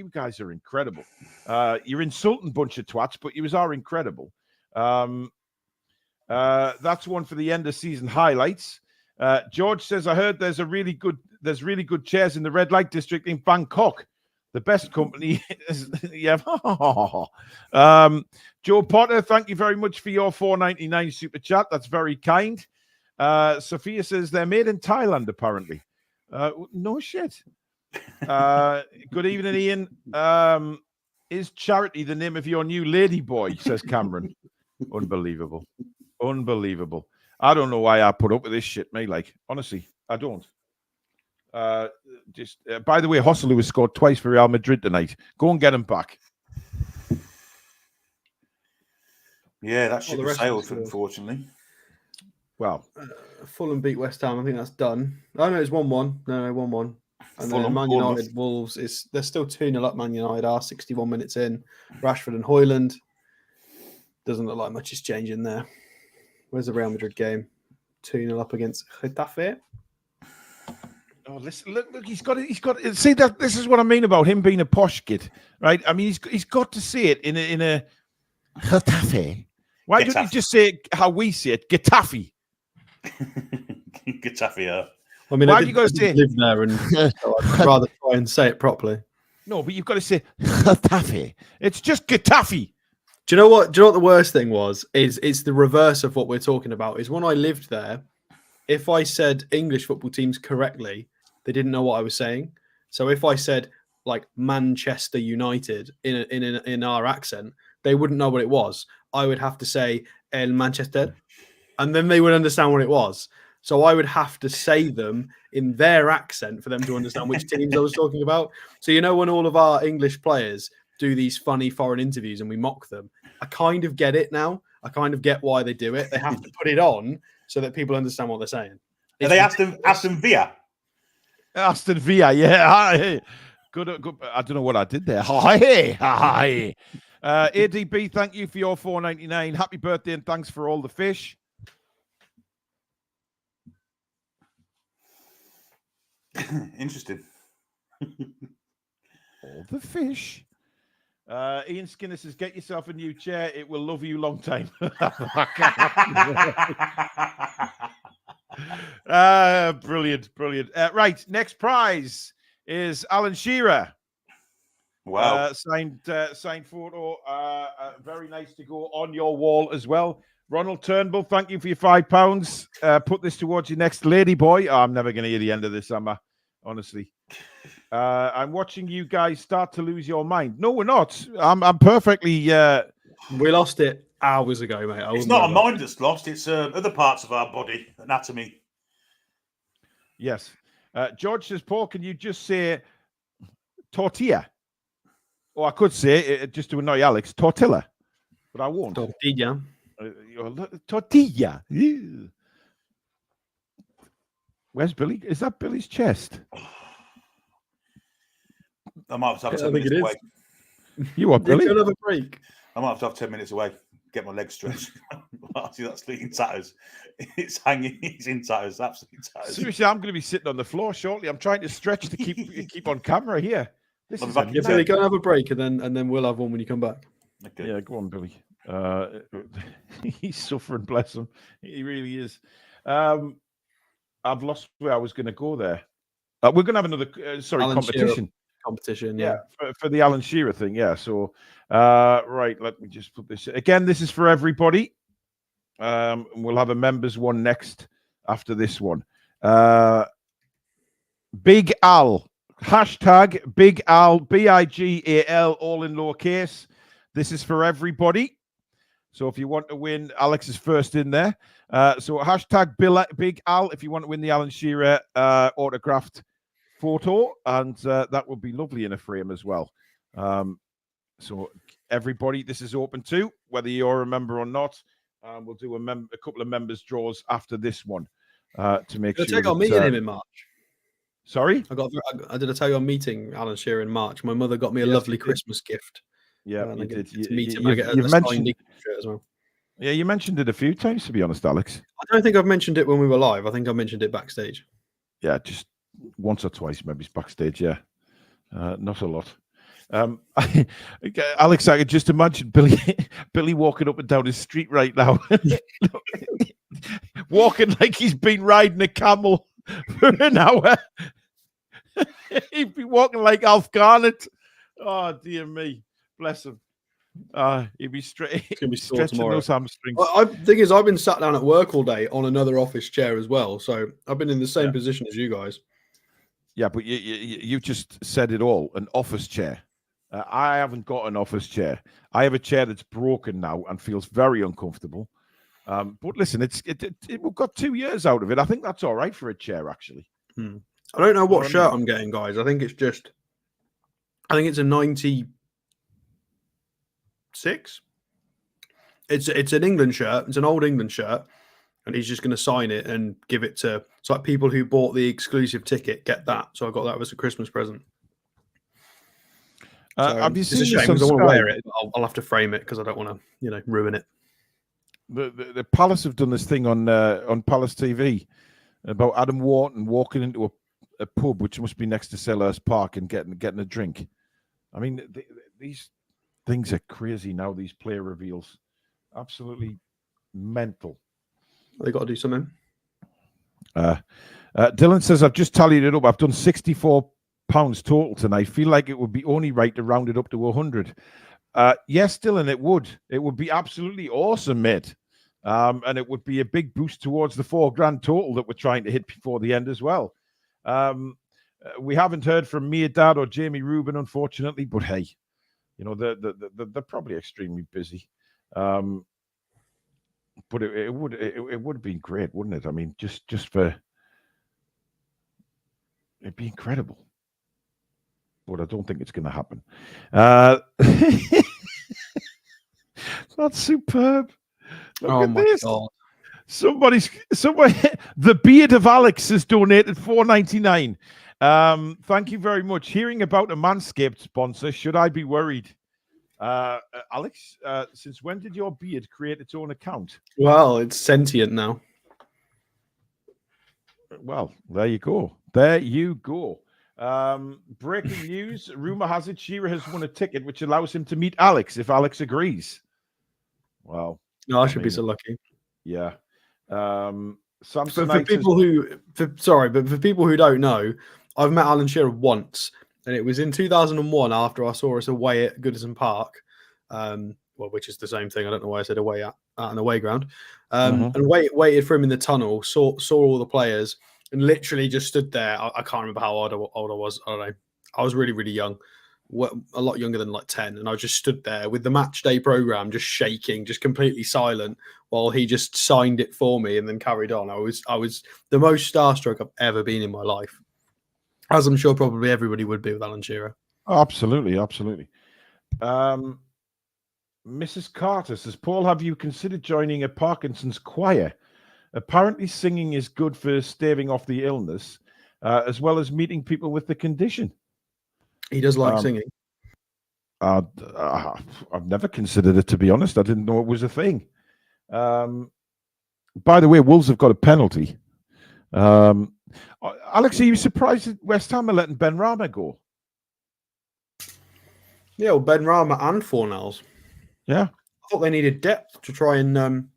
guys are incredible. You're insulting bunch of twats, but you are incredible. That's one for the end of season highlights. George says, I heard there's really good chairs in the red light district in Bangkok. The best company is, yeah. Joe Potter, thank you very much for your $4.99 super chat. That's very kind. Sophia says they're made in Thailand, apparently. No shit. Good evening, Ian. Is Charity the name of your new lady boy? Says Cameron. Unbelievable. I don't know why I put up with this shit, mate. Like, honestly, I don't. By the way, Hosselu has scored twice for Real Madrid tonight. Go and get him back. Yeah, that ship sailed, unfortunately. Well, Fulham beat West Ham. I think that's done. Oh no, it's 1-1. No, 1-1. And Fulham, then Man United, Wolves. They're still 2-0 up. Man United are 61 minutes in. Rashford and Højlund. Doesn't look like much is changing there. Where's the Real Madrid game? 2-0 up against Getafe. Oh, listen! Look! He's got. See that. This is what I mean about him being a posh kid, right? I mean, he's got to see it in a Getafe. Why don't you just say it how we see it? Getafe. Getafe. Yeah. I mean, why do you got to say live there? And so I'd rather try and say it properly. No, but you've got to say Getafe. It's just Getafe. Do you know what? Do you know what the worst thing was? It's the reverse of what we're talking about. Is when I lived there, if I said English football teams correctly, they didn't know what I was saying. So if I said like Manchester United in our accent, they wouldn't know what it was. I would have to say El Manchester, and then they would understand what it was. So I would have to say them in their accent for them to understand which teams I was talking about. So when all of our English players do these funny foreign interviews and we mock them, I kind of get it now. I kind of get why they do it. They have to put it on so that people understand what they're saying. Are they Aston Villa? Aston Villa, yeah. Good. I don't know what I did there. Hi. ADB, thank you for your $4.99. Happy birthday and thanks for all the fish. Interesting. All the fish. Ian Skinner says, get yourself a new chair. It will love you long time. Brilliant. Right, next prize is Alan Shearer. Wow. Signed photo. Very nice to go on your wall as well. Ronald Turnbull, thank you for your £5. Put this towards your next lady boy. Oh, I'm never going to hear the end of this, am I? Honestly. I'm watching you guys start to lose your mind. No, we're not. I'm perfectly... We lost it hours ago, mate. It's not our mind that's lost. It's other parts of our body, anatomy. Yes. George says, Paul, can you just say tortilla? Or I could say, just to annoy Alex, tortilla. But I won't. Tortilla. Tortilla. Ew. Where's Billy? Is that Billy's chest? I might have to have 10 minutes away. You are Billy? Have a break. I might have to have 10 minutes away. Get my legs stretched. See, that's in tatters. It's hanging. It's in tatters. Absolutely tatters. Seriously, I'm going to be sitting on the floor shortly. I'm trying to stretch to keep on camera here. Billy, go and have a break, and then we'll have one when you come back. Okay. Yeah, go on, Billy. He's suffering, bless him. He really is. I've lost where I was going to go there. We're going to have another competition. Competition, yeah. For the Alan Shearer thing, yeah. So, right, let me just put this again. This is for everybody. We'll have a members one next after this one. Big Al, hashtag Big Al, BIGAL, all in lowercase. This is for everybody. So if you want to win, Alex is first in there. So hashtag Big Al if you want to win the Alan Shearer autographed photo, and that would be lovely in a frame as well. So everybody, this is open to whether you're a member or not. We'll do a couple of members draws after this one to make sure. Did I tell you I'm meeting him in March? Sorry, did I tell you I'm meeting Alan Shearer in March? My mother got me a lovely Christmas gift. Yeah, you did. You mentioned shirt as well. Yeah, you mentioned it a few times, to be honest, Alex. I don't think I've mentioned it when we were live. I think I mentioned it backstage. Yeah, just once or twice, maybe backstage. Yeah, not a lot. Alex, I could just imagine Billy walking up and down his street right now, walking like he's been riding a camel for an hour. He'd be walking like Alf Garnett. Oh dear me, bless him. He'd be stretching those hamstrings. The thing is, I've been sat down at work all day on another office chair as well, so I've been in the same position as you guys. Yeah, but you just said it all. An office chair. I haven't got an office chair. I have a chair that's broken now and feels very uncomfortable. But listen, we've got 2 years out of it. I think that's all right for a chair, actually. I don't know what shirt I'm getting, guys. I think it's a 96. It's an England shirt. It's an old England shirt, and he's just going to sign it and give it to. It's like people who bought the exclusive ticket get that. So I got that as a Christmas present. Have you seen it's a shame because I want to wear it. I'll have to frame it because I don't want to, ruin it. The Palace have done this thing on Palace TV about Adam Wharton walking into a pub which must be next to Selhurst Park and getting a drink. I mean, these things are crazy now. These player reveals, absolutely mental. They got to do something. Dylan says, I've just tallied it up. I've done £64 total tonight. I feel like it would be only right to round it up to 100. Yes, Dylan, it would. It would be absolutely awesome, mate. And it would be a big boost towards the $4,000 total that we're trying to hit before the end as well. We haven't heard from Mia Dad or Jamie Rubin, unfortunately, but hey, you know, they're probably extremely busy. But it would have been great, wouldn't it? I mean, just for it'd be incredible. But I don't think it's going to happen. That's superb. Look at this. God. Somebody, the beard of Alex has donated $4.99. Thank you very much. Hearing about a Manscaped sponsor, should I be worried? Alex, since when did your beard create its own account? Well, it's sentient now. Well, there you go. There you go. Breaking news. Rumor has it Shearer has won a ticket which allows him to meet Alex if Alex agrees. Well, no, I should be so lucky. Yeah. For people who don't know, I've met Alan Shearer once, and it was in 2001 after I saw us away at Goodison Park, which is the same thing. I don't know why I said away at an away ground, and waited for him in the tunnel. Saw all the players, and literally just stood there. I can't remember how old I was. I don't know. I was really, really young. A lot younger than like 10, and I just stood there with the match day program, just shaking, just completely silent, while he just signed it for me and then carried on. I was the most starstruck I've ever been in my life, as I'm sure probably everybody would be with Alan Shearer. Absolutely. Mrs. Carter says, Paul, have you considered joining a Parkinsons choir? Apparently singing is good for staving off the illness, as well as meeting people with the condition. He does like singing. I've never considered it, to be honest. I didn't know it was a thing. By the way, Wolves have got a penalty. Alex, are you surprised that West Ham are letting Ben Rama go? Yeah, well, Ben Rama and Fornells. Yeah. I thought they needed depth to try and,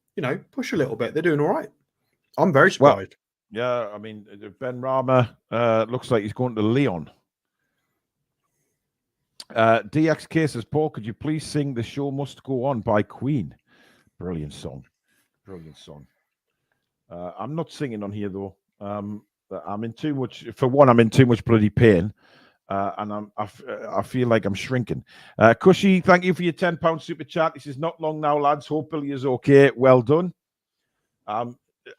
push a little bit. They're doing all right. I'm very surprised. Well, yeah, I mean, Ben Rama looks like he's going to Lyon. DXK says, Paul, could you please sing The Show Must Go On by Queen? Brilliant song. I'm not singing on here, though. I'm in too much bloody pain. And I feel like I'm shrinking. Cushy, thank you for your £10 super chat. This is not long now, lads. Hope Billy is okay. Well done.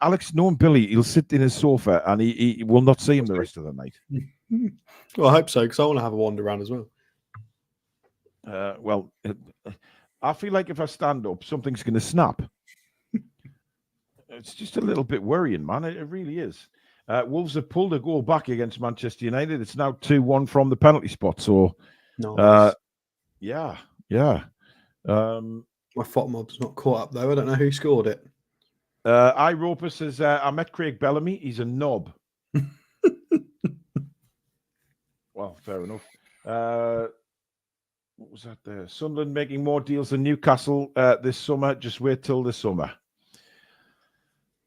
Alex, knowing Billy, he'll sit in his sofa and he will not see him the rest of the night. Well, I hope so, because I want to have a wander around as well. I feel like if I stand up, something's going to snap. It's just a little bit worrying, man. It really is. Wolves have pulled a goal back against Manchester United. It's now 2-1 from the penalty spot. So, nice. Yeah. My FOTMob's not caught up, though. I don't know who scored it. iRoper says, I met Craig Bellamy. He's a knob. Well, fair enough. What was that there? Sunderland making more deals than Newcastle this summer. Just wait till the summer.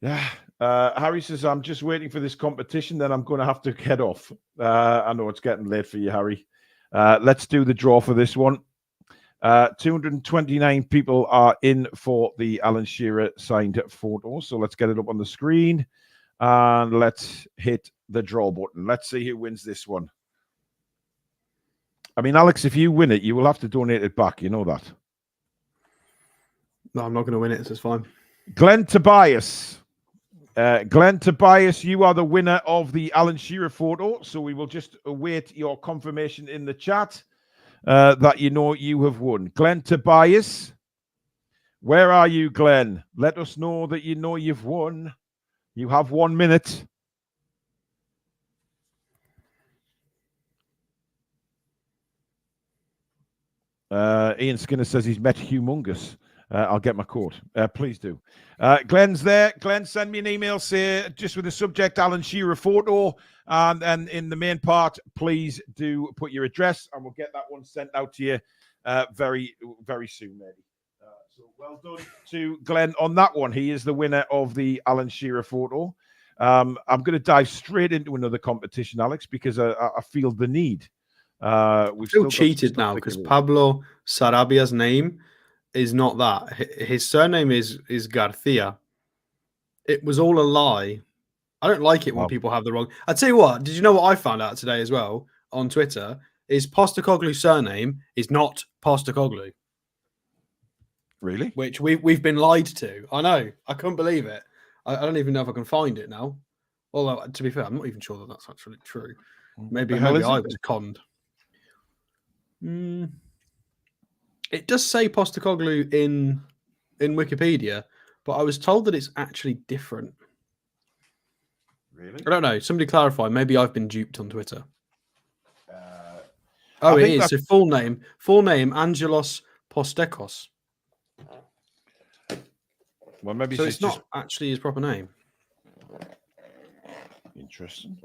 Yeah. Harry says, I'm just waiting for this competition, then I'm going to have to head off. I know it's getting late for you, Harry. Let's do the draw for this one. 229 people are in for the Alan Shearer signed photo. So let's get it up on the screen. And let's hit the draw button. Let's see who wins this one. I mean, Alex, if you win it, you will have to donate it back. You know that. No, I'm not going to win it, so it's fine. Glenn Tobias. Glenn Tobias, you are the winner of the Alan Shearer photo. So we will just await your confirmation in the chat that you know you have won. Glenn Tobias, where are you, Glenn? Let us know that you know you've won. You have 1 minute. Ian Skinner says he's met Humongous. I'll get my code. Please do. Glenn's there. Glenn, send me an email, say just with the subject Alan Shearer photo, and in the main part, please do put your address, and we'll get that one sent out to you very, very soon, maybe. So well done to Glenn on that one. He is the winner of the Alan Shearer photo. I'm going to dive straight into another competition, Alex, because I feel the need. We've Still got some cheated stuff now to because give away. Pablo Sarabia's name is not that. His surname is Garcia. It was all a lie. I don't like it when Wow. people have the wrong. I tell you what. Did you know what I found out today as well on Twitter? Is Postacoglu's surname is not Postacoglu, Really? which we've been lied to. I know. I couldn't believe it. I don't even know if I can find it now. Although, to be fair, I'm not even sure that that's actually true. Maybe the hell is I it? was conned. It does say Postacoglu in Wikipedia, but I was told that it's actually different. Really? I don't know. Somebody clarify. Maybe I've been duped on Twitter. I It think is. So full name, Angelos Postekos. Well, maybe So it's it's not actually his proper name. Interesting.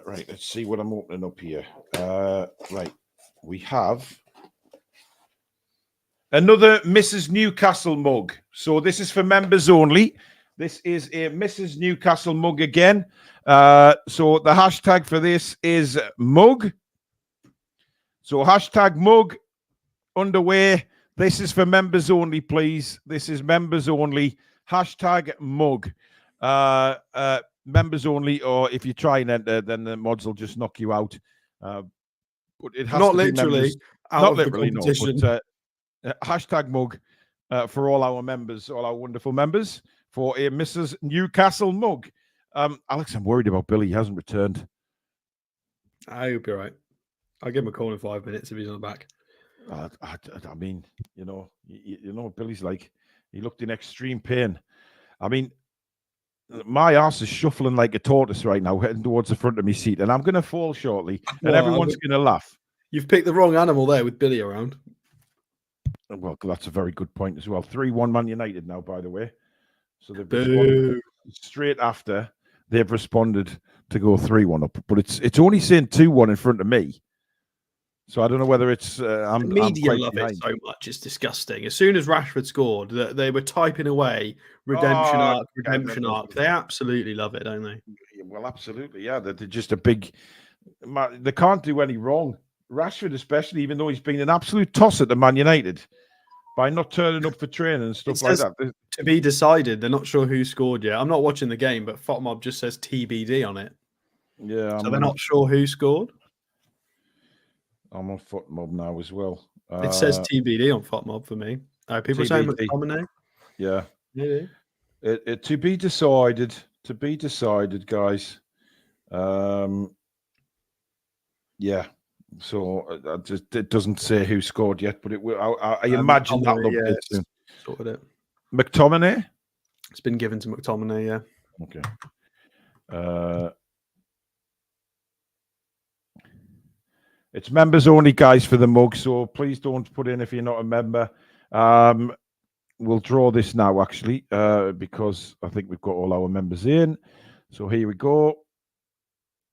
Right, let's see what I'm opening up here. Right, we have another Mrs. Newcastle mug. So this is for members only. This is a Mrs. Newcastle mug again. So the hashtag for this is mug. So hashtag mug underway. This is for members only, please. This is members only. Hashtag mug. Members only, or if you try and enter, then the mods will just knock you out. But it has Not to be literally members. out Not of the literally, no. competition. But hashtag mug for all our members, all our wonderful members, for a Mrs. Newcastle mug. Alex, I'm worried about Billy. He hasn't returned. I hope you're right. I'll give him a call in 5 minutes if he's not back. I mean, you know what Billy's like. He looked in extreme pain. I mean, my arse is shuffling like a tortoise right now, heading towards the front of my seat, and I'm going to fall shortly, and Well, everyone's going to laugh. You've picked the wrong animal there with Billy around. Well, that's a very good point as well. 3-1 Man United now, by the way. So they've responded straight after they've responded to go 3-1 up, but it's only saying 2-1 in front of me. So I don't know whether it's the media love it so much. It's disgusting. As soon as Rashford scored, they were typing away redemption arc. They absolutely love it, don't they? Well, absolutely, yeah. They're just a big. They can't do any wrong. Rashford, especially, even though he's been an absolute tosser to Man United by not turning up for training and stuff like that. To be decided. They're not sure who scored yet. I'm not watching the game, but FOTMob just says TBD on it. Yeah, so they're not sure who scored. I'm on FOTMob now as well. It says TBD on FOTMob for me. People are saying McTominay. Yeah. Maybe. It to be decided. To be decided, guys. Yeah. So it doesn't say who scored yet, but it will. I imagine that'll update soon. Sorted it. McTominay. It's been given to McTominay. Yeah. Okay. It's members only, guys, for the mug. So please don't put in if you're not a member. We'll draw this now, actually, because I think we've got all our members in. So here we go.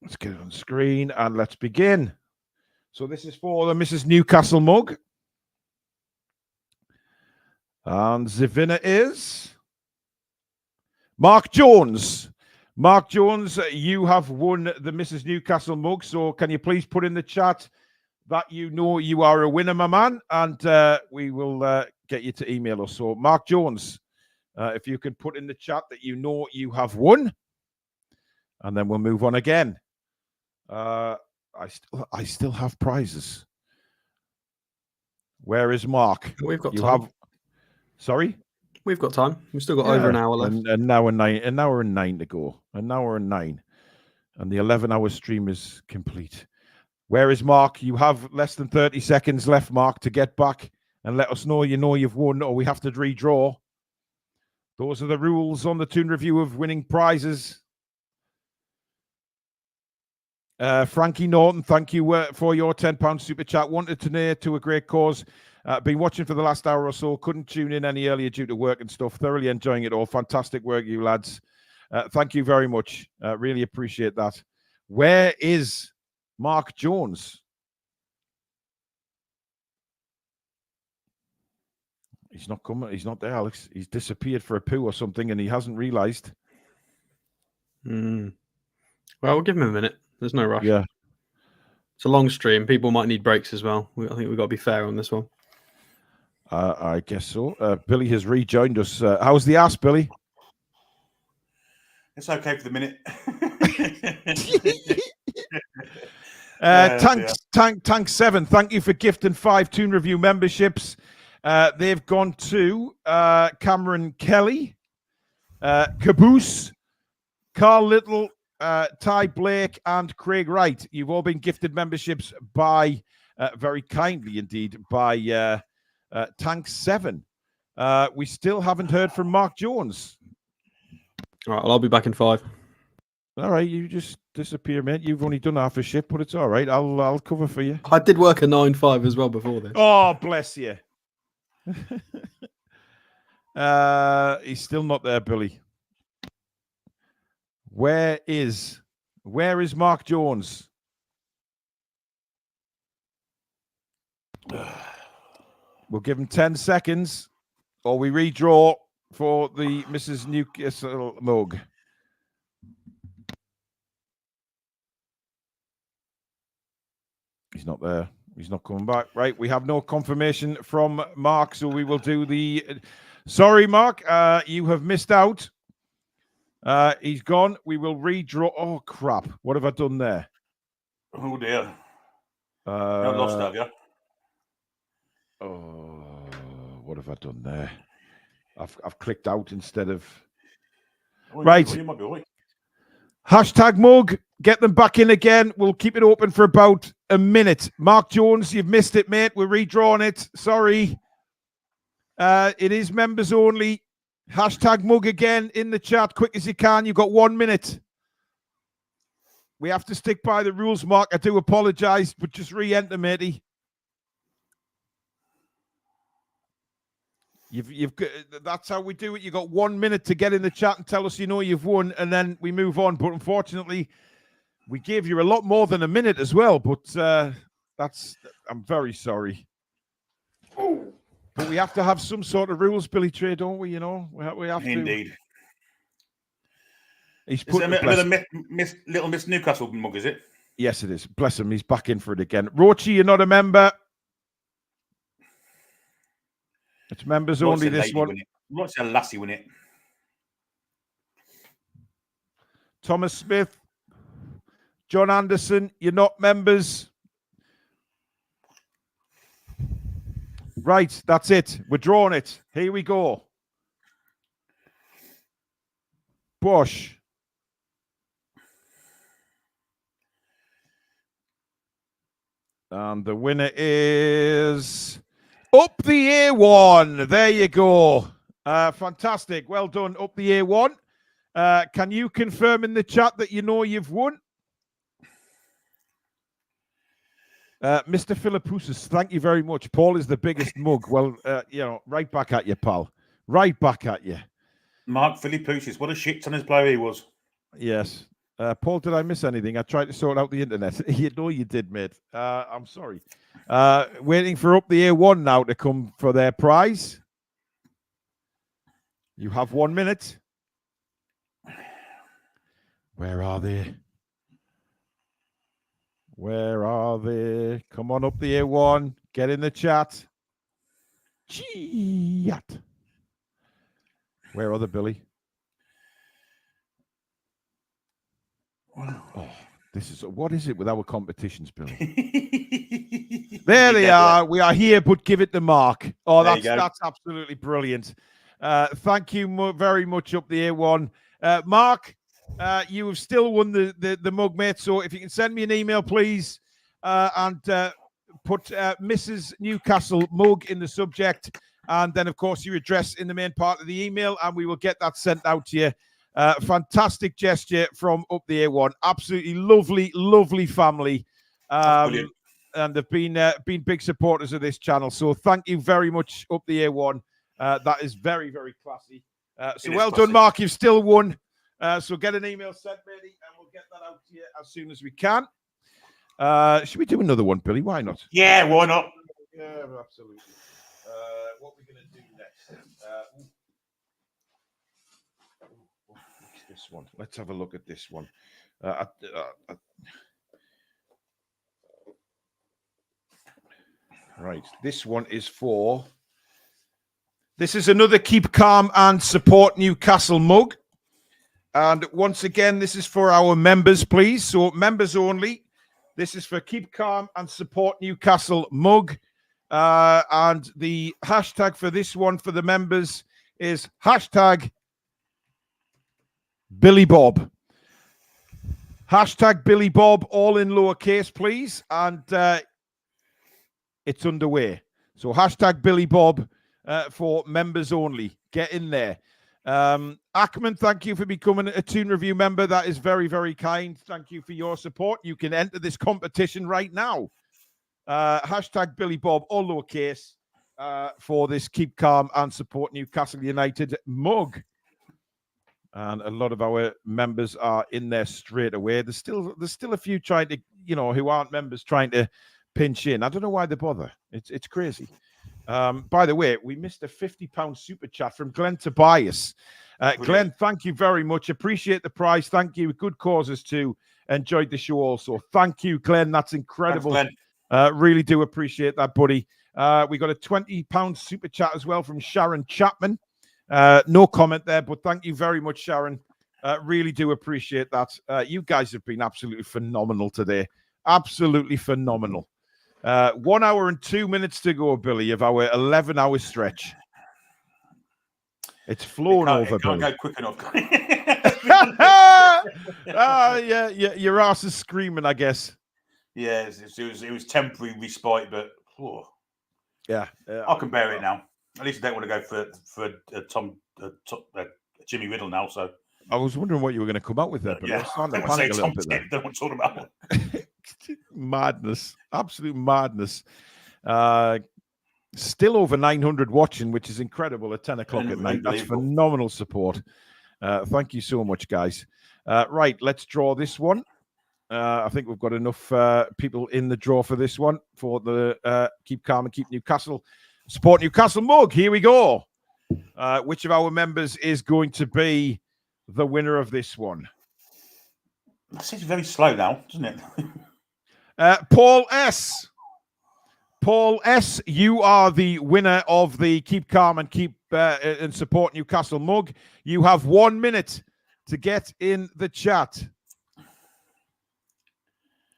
Let's get it on screen and let's begin. So this is for the Mrs. Newcastle mug. And the winner is Mark Jones. Mark Jones, you have won the Mrs. Newcastle mug. So can you please put in the chat that you know you are a winner, my man? And we will get you to email us. So Mark Jones, if you could put in the chat that you know you have won. And then we'll move on again. I still have prizes. Where is Mark? We've got time. Sorry? We've got time. We've still got over an hour left. An hour and 9 to go. An hour and 9. And the 11-hour stream is complete. Where is Mark? You have less than 30 seconds left, Mark, to get back and let us know you've won, or we have to redraw. Those are the rules on the Toon review of winning prizes. Frankie Norton, thank you for your £10 super chat. Wanted to donate to a great cause. Been watching for the last hour or so. Couldn't tune in any earlier due to work and stuff. Thoroughly enjoying it all. Fantastic work, you lads. Thank you very much. Really appreciate that. Where is Mark Jones? He's not coming. He's not there, Alex. He's disappeared for a poo or something, and he hasn't realised. Well, we'll give him a minute. There's no rush. Yeah. It's a long stream. People might need breaks as well. I think we've got to be fair on this one. I guess so. Billy has rejoined us. How's the ass, Billy? It's okay for the minute. Tank 7, thank you for gifting 5 Toon Review memberships. They've gone to Cameron Kelly, Caboose, Carl Little, Ty Blake, and Craig Wright. You've all been gifted memberships by, very kindly indeed, by Tank 7. We still haven't heard from Mark Jones. All right, well, I'll be back in 5. All right, you just disappear, mate. You've only done half a shift, but it's all right. I'll cover for you. I did work a 9-5 as well before this. Oh, bless you. He's still not there, Billy. Where is Mark Jones? We'll give him 10 seconds, or we redraw for the Mrs. Newcastle mug. He's not there. He's not coming back. Right, we have no confirmation from Mark, so we will do the... Sorry, Mark, you have missed out. He's gone. We will redraw. Oh, crap. What have I done there? Oh, dear. Not lost, have you? Oh, what have I done there? I've clicked out instead of... Right. You might be right. Hashtag mug. Get them back in again. We'll keep it open for about a minute. Mark Jones, you've missed it, mate. We're redrawing it. Sorry. It is members only. Hashtag mug again in the chat, quick as you can. You've got 1 minute. We have to stick by the rules, Mark. I do apologize, but just re-enter, matey. You've got, that's how we do it. You've got 1 minute to get in the chat and tell us you know you've won, and then we move on. But unfortunately, we gave you a lot more than a minute as well. But I'm very sorry. But we have to have some sort of rules, Billy Trey, don't we? You know, we have to. Indeed. He's put little Miss Newcastle mug, is it? Yes, it is. Bless him. He's back in for it again. Rochi, you're not a member. It's members only, this one. What's a lassie win it? Thomas Smith, John Anderson, you're not members. Right, that's it. We're drawing it. Here we go. Bosch. And the winner is Up the A1. There you go. Fantastic. Well done, Up the A1. Can you confirm in the chat that you know you've won? Mr. Philippoussis, thank you very much. Paul is the biggest mug. Well, right back at you, pal. Right back at you. Mark Philippoussis, what a shit ton his player he was. Yes. Paul, did I miss anything? I tried to sort out the internet. You know you did, mate. I'm sorry. Waiting for Up the A1 now to come for their prize. You have 1 minute. Where are they? Where are they? Come on, Up the A1. Get in the chat. Chat. Where are they, Billy? Oh, this is what is it with our competitions, Billy? There they are. We are here, but give it the mark. Oh, that's absolutely brilliant. Thank you very much, Up the A1. Mark, you have still won the mug, mate. So if you can send me an email, please, and put Mrs. Newcastle mug in the subject, and then, of course, your address in the main part of the email, and we will get that sent out to you. Fantastic gesture from Up the A1. Absolutely lovely, lovely family. And they've been big supporters of this channel. So thank you very much, Up the A1. That is very, very classy. So well done, Mark. You've still won. So get an email sent, Billy, and we'll get that out to you as soon as we can. Should we do another one, Billy? Why not? Yeah, why not? Yeah, absolutely. What we're going to do next? What's this one? Let's have a look at this one. Right. This one is for... This is another Keep Calm and Support Newcastle mug. And once again, this is for our members, please. So members only. This is for Keep Calm and Support Newcastle mug. And the hashtag for this one for the members is hashtag Billy Bob. Hashtag Billy Bob, all in lowercase, please. And it's underway. So hashtag Billy Bob for members only. Get in there. Ackman, thank you for becoming a Toon Review member. That is very, very kind. Thank you for your support. You can enter this competition right now. Hashtag Billy Bob, all lowercase, for this Keep Calm and Support Newcastle United mug. And a lot of our members are in there straight away. There's still a few trying to, who aren't members trying to pinch in. I don't know why they bother. It's crazy. By the way, we missed a £50 super chat from Glenn Tobias. Glenn, thank you very much. Appreciate the prize. Thank you. Good causes too. Enjoyed the show also. Thank you, Glenn. That's incredible. Thanks, Glenn. Really do appreciate that, buddy. We got a £20 super chat as well from Sharon Chapman. No comment there, but thank you very much, Sharon. Really do appreciate that. You guys have been absolutely phenomenal today. Absolutely phenomenal. 1 hour and 2 minutes to go, Billy, of our 11-hour stretch. It's flown over, Billy. Can't go quick enough. Yeah, your ass is screaming, I guess. Yeah, it was temporary respite, but yeah, I can bear it now. At least I don't want to go for Jimmy Riddle now. So I was wondering what you were going to come up with there, but yeah, I don't want to talk about madness, absolute madness. Still over 900 watching, which is incredible at 10 o'clock at night. That's phenomenal support. Thank you so much, guys. Right, let's draw this one. I think we've got enough people in the draw for this one, for the Keep Calm and Keep Newcastle Support Newcastle mug. Here we go. Which of our members is going to be the winner of this one? It's very slow now, doesn't it? Paul S. Paul S., you are the winner of the Keep Calm and Keep and Support Newcastle mug. You have 1 minute to get in the chat.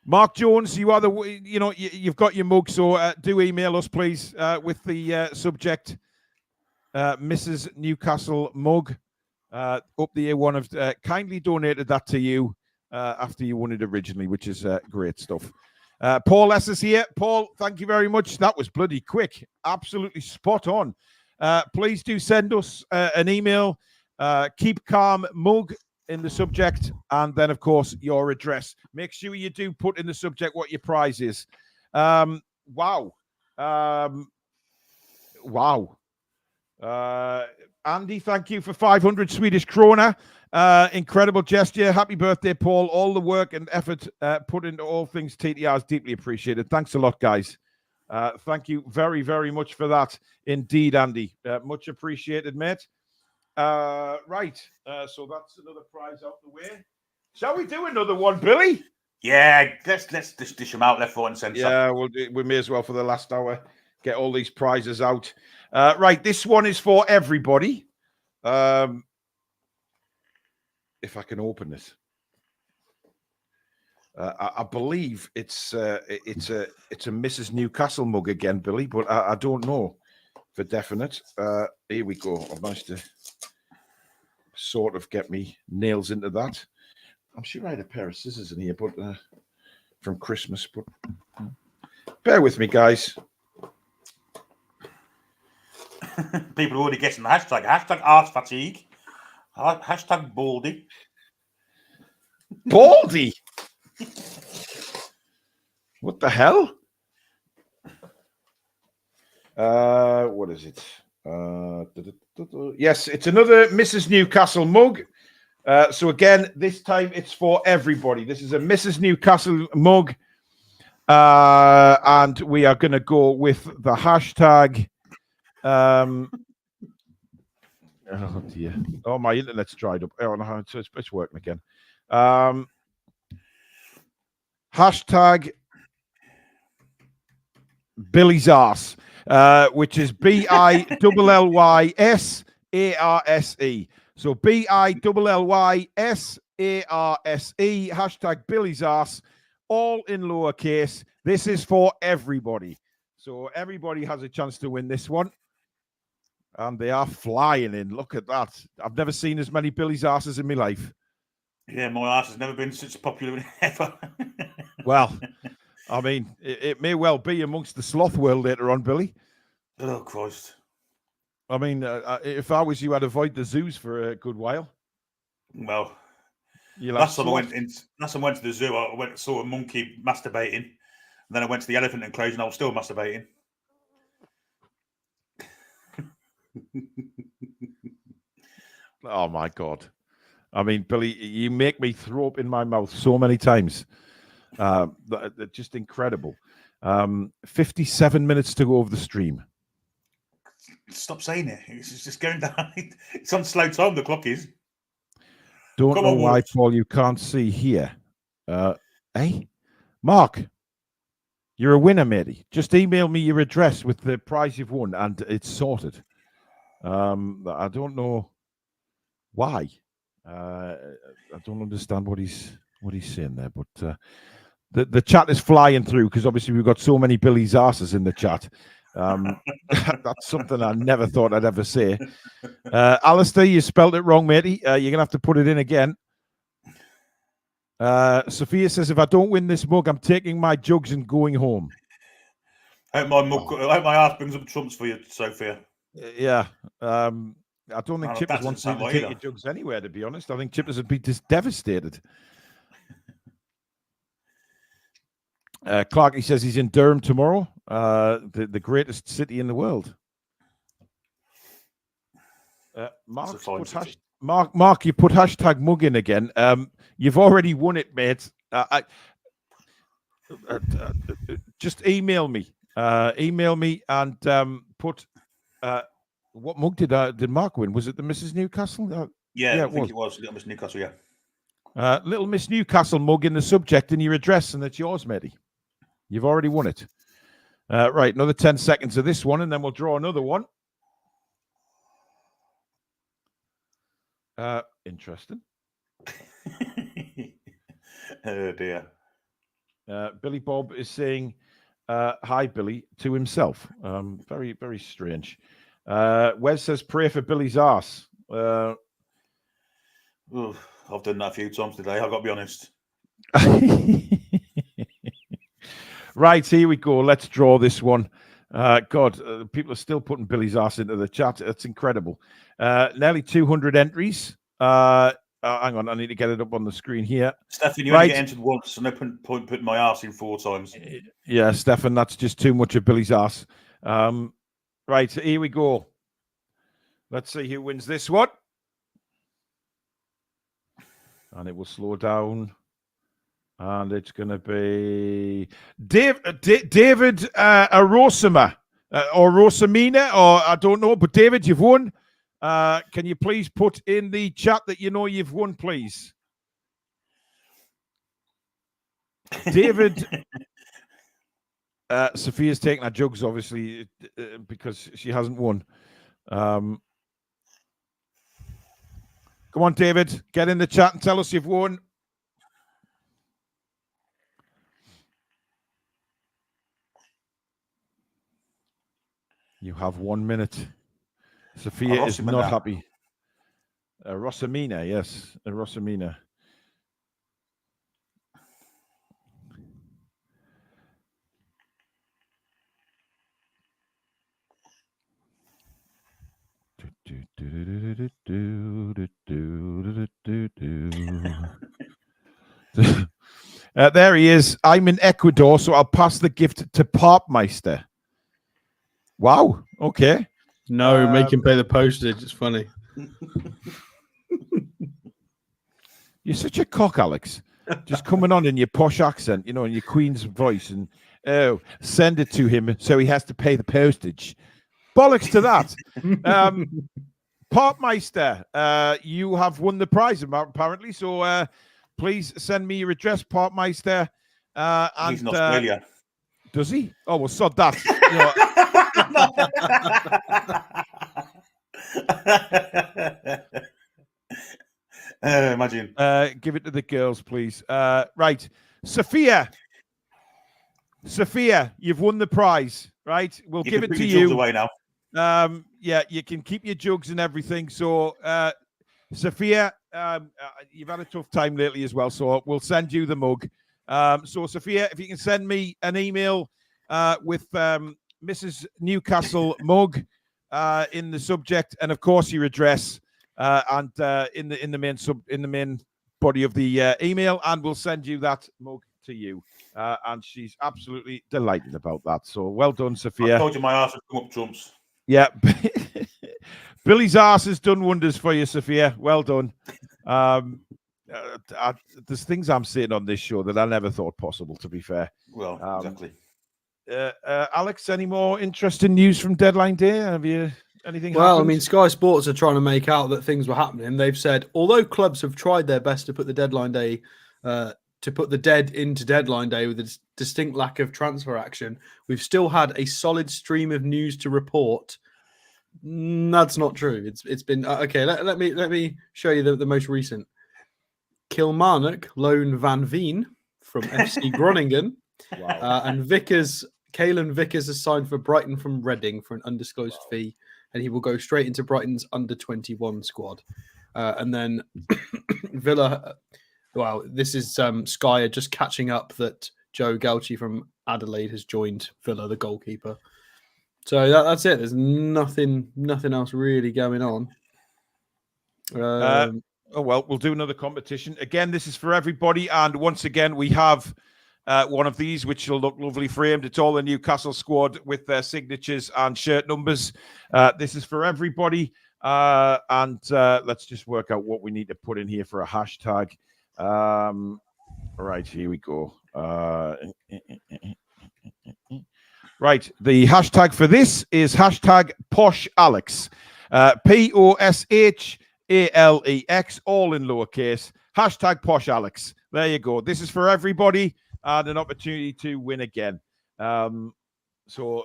Mark Jones, you are you've got your mug, so do email us, please, with the subject Mrs. Newcastle mug. Up the A1 have kindly donated that to you after you won it originally, which is great stuff. Paul S. is here. Paul, thank you very much. That was bloody quick. Absolutely spot on. Please do send us an email. Keep Calm mug in the subject, and then, of course, your address. Make sure you do put in the subject what your prize is. Wow. Wow. Andy, thank you for 500 Swedish krona. Incredible gesture. Happy birthday, Paul. All the work and effort put into all things TTR is deeply appreciated. Thanks a lot, guys. Thank you very, very much for that. Indeed, Andy. Much appreciated, mate. Right. So that's another prize out the way. Shall we do another one, Billy? Yeah, let's just dish them out left, right, and centre. Yeah, we may as well for the last hour get all these prizes out. Right, this one is for everybody. If I can open this, I believe it's a Mrs. Newcastle mug again, Billy, but I don't know for definite. Here we go. I've managed to sort of get me nails into that. I'm sure I had a pair of scissors in here, but from Christmas. But bear with me, guys. People are already guessing the hashtag. Hashtag arse fatigue. Hashtag baldy. Baldy? What the hell? What is it? Yes, it's another Mrs. Newcastle mug. So again, this time it's for everybody. This is a Mrs. Newcastle mug. And we are going to go with the hashtag. Oh dear. Oh, my internet's dried up. Oh, no, it's working again. Hashtag Billy's arse, which is BILLYSARSE. So BILLYSARSE, hashtag Billy's arse, all in lowercase. This is for everybody. So everybody has a chance to win this one. And they are flying in. Look at that. I've never seen as many Billy's arses in my life. Yeah, my arse has never been such popular ever. Well, I mean, it may well be amongst the sloth world later on, Billy. Oh, Christ. I mean, if I was you, I'd avoid the zoos for a good while. Well, You'll last have time I sloth. went to the zoo, I went saw a monkey masturbating. And then I went to the elephant enclosure and I was still masturbating. Oh, my God. I mean, Billy, you make me throw up in my mouth so many times. They're just incredible. 57 minutes to go over the stream. Stop saying it. It's just going down. It's on slow time, the clock is. Don't know why, Paul, you can't see here. Hey, Mark, you're a winner, matey. Just email me your address with the prize you've won, and it's sorted. I don't know why. I don't understand what he's saying there, but the chat is flying through because obviously we've got so many Billy's asses in the chat. That's something I never thought I'd ever say. Alistair, you spelled it wrong, matey. You're gonna have to put it in again. Sophia says, if I don't win this mug, I'm taking my jugs and going home. I hope my ass brings up trumps for you, Sophia. Yeah. I don't think Chippers wants to take your jugs anywhere, to be honest. I think Chippers would be just devastated. Clark, he says he's in Durham tomorrow, the greatest city in the world. Mark, you put hashtag mug in again. You've already won it, mate. Just email me. Email me and put... what mug did Mark win? Was it the Mrs. Newcastle? Yeah, I think it was. Little Miss Newcastle, yeah. Little Miss Newcastle mug in the subject and your address, and it's yours, matey. You've already won it. Right, another 10 seconds of this one, and then we'll draw another one. Interesting. Oh, dear. Billy Bob is saying, hi, Billy, to himself. Very, very strange. Wes says, pray for Billy's arse. I've done that a few times today, I've got to be honest. Right, here we go. Let's draw this one. God, people are still putting Billy's arse into the chat. It's incredible. Nearly 200 entries. Hang on, I need to get it up on the screen here. Stefan, you only get entered once, so no point putting my arse in 4 times. Yeah, Stefan, that's just too much of Billy's arse. Right, here we go. Let's see who wins this one. And it will slow down. And it's going to be David Arosima or Rosamina, or I don't know. But David, you've won. Can you please put in the chat that you know you've won, please? David. Sophia's taking her jugs, obviously, because she hasn't won. Come on, David. Get in the chat and tell us you've won. You have 1 minute. Sophia is not happy. Rosamina, yes. Rosamina. There he is. I'm in Ecuador, so I'll pass the gift to Parkmeister. Wow. Okay. No, make him pay the postage. It's funny. You're such a cock, Alex. Just coming on in your posh accent, in your Queen's voice, and send it to him so he has to pay the postage. Bollocks to that. Parkmeister, you have won the prize apparently. So please send me your address, Parkmeister. He's in Australia. Does he? Oh, well, sod that. Imagine. Give it to the girls, please. Right. Sophia, you've won the prize, right? We'll give it to you. Away now. Yeah, you can keep your jugs and everything. So, Sophia, you've had a tough time lately as well, so we'll send you the mug. So, Sophia, if you can send me an email with Mrs. Newcastle mug in the subject, and of course your address, and in the main body of the email, and we'll send you that mug to you. And she's absolutely delighted about that. So well done, Sophia. I told you my arse would come up trumps. Yeah. Billy's arse has done wonders for you, Sophia. Well done. There's things I'm saying on this show that I never thought possible, to be fair. Well, exactly. Alex, any more interesting news from Deadline Day? Have you anything Well, happened? I mean, Sky Sports are trying to make out that things were happening. They've said, although clubs have tried their best to put the Deadline Day, to put the dead into Deadline Day with a distinct lack of transfer action, we've still had a solid stream of news to report. That's not true. It's been okay. Let me show you the most recent. Kilmarnock loan Van Veen from FC Groningen, and Kalen Vickers is signed for Brighton from Reading for an undisclosed fee, and he will go straight into Brighton's under-21 squad. And then Villa. Well, this is Sky are just catching up that Joe Gauci from Adelaide has joined Villa, the goalkeeper. So that's it. There's nothing else really going on. Oh, well, we'll do another competition. Again, this is for everybody. And once again, we have one of these, which will look lovely framed. It's all the Newcastle squad with their signatures and shirt numbers. This is for everybody. And let's just work out what we need to put in here for a hashtag. Right, here we go. Right, the hashtag for this is hashtag Posh Alex. POSHALEX, all in lowercase. Hashtag Posh Alex. There you go. This is for everybody and an opportunity to win again. So,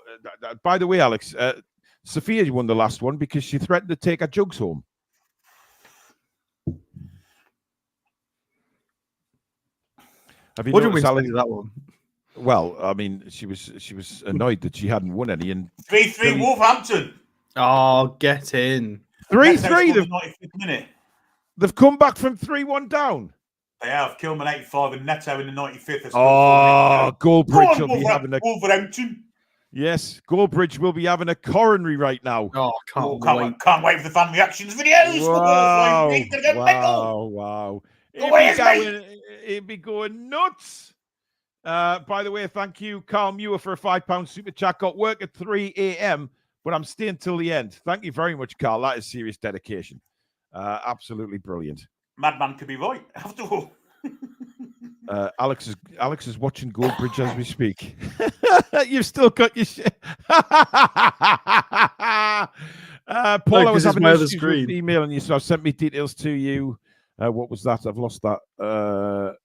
by the way, Alex, Sophia won the last one because she threatened to take her jugs home. What do we say to that one? Well, I mean, she was annoyed that she hadn't won any. And 3-3 Wolverhampton. Oh, get in. 3-3. They've come back from 3-1 down. They have. Kilman 85 and Neto in the 95th. Oh, Goldbridge will be having a Wolverhampton. Yes, Goldbridge will be having a coronary right now. Oh, can't wait for the fan reactions videos. Wow. It'd be going nuts. By the way, thank you, Carl Muir, for a £5 super chat. Got work at 3 a.m., but I'm staying till the end. Thank you very much, Carl. That is serious dedication. Absolutely brilliant. Madman could be right, after all. Alex is watching Goldbridge as we speak. You've still got your shit. Paul, I was having an email and you, so I've sent me details to you. What was that? I've lost that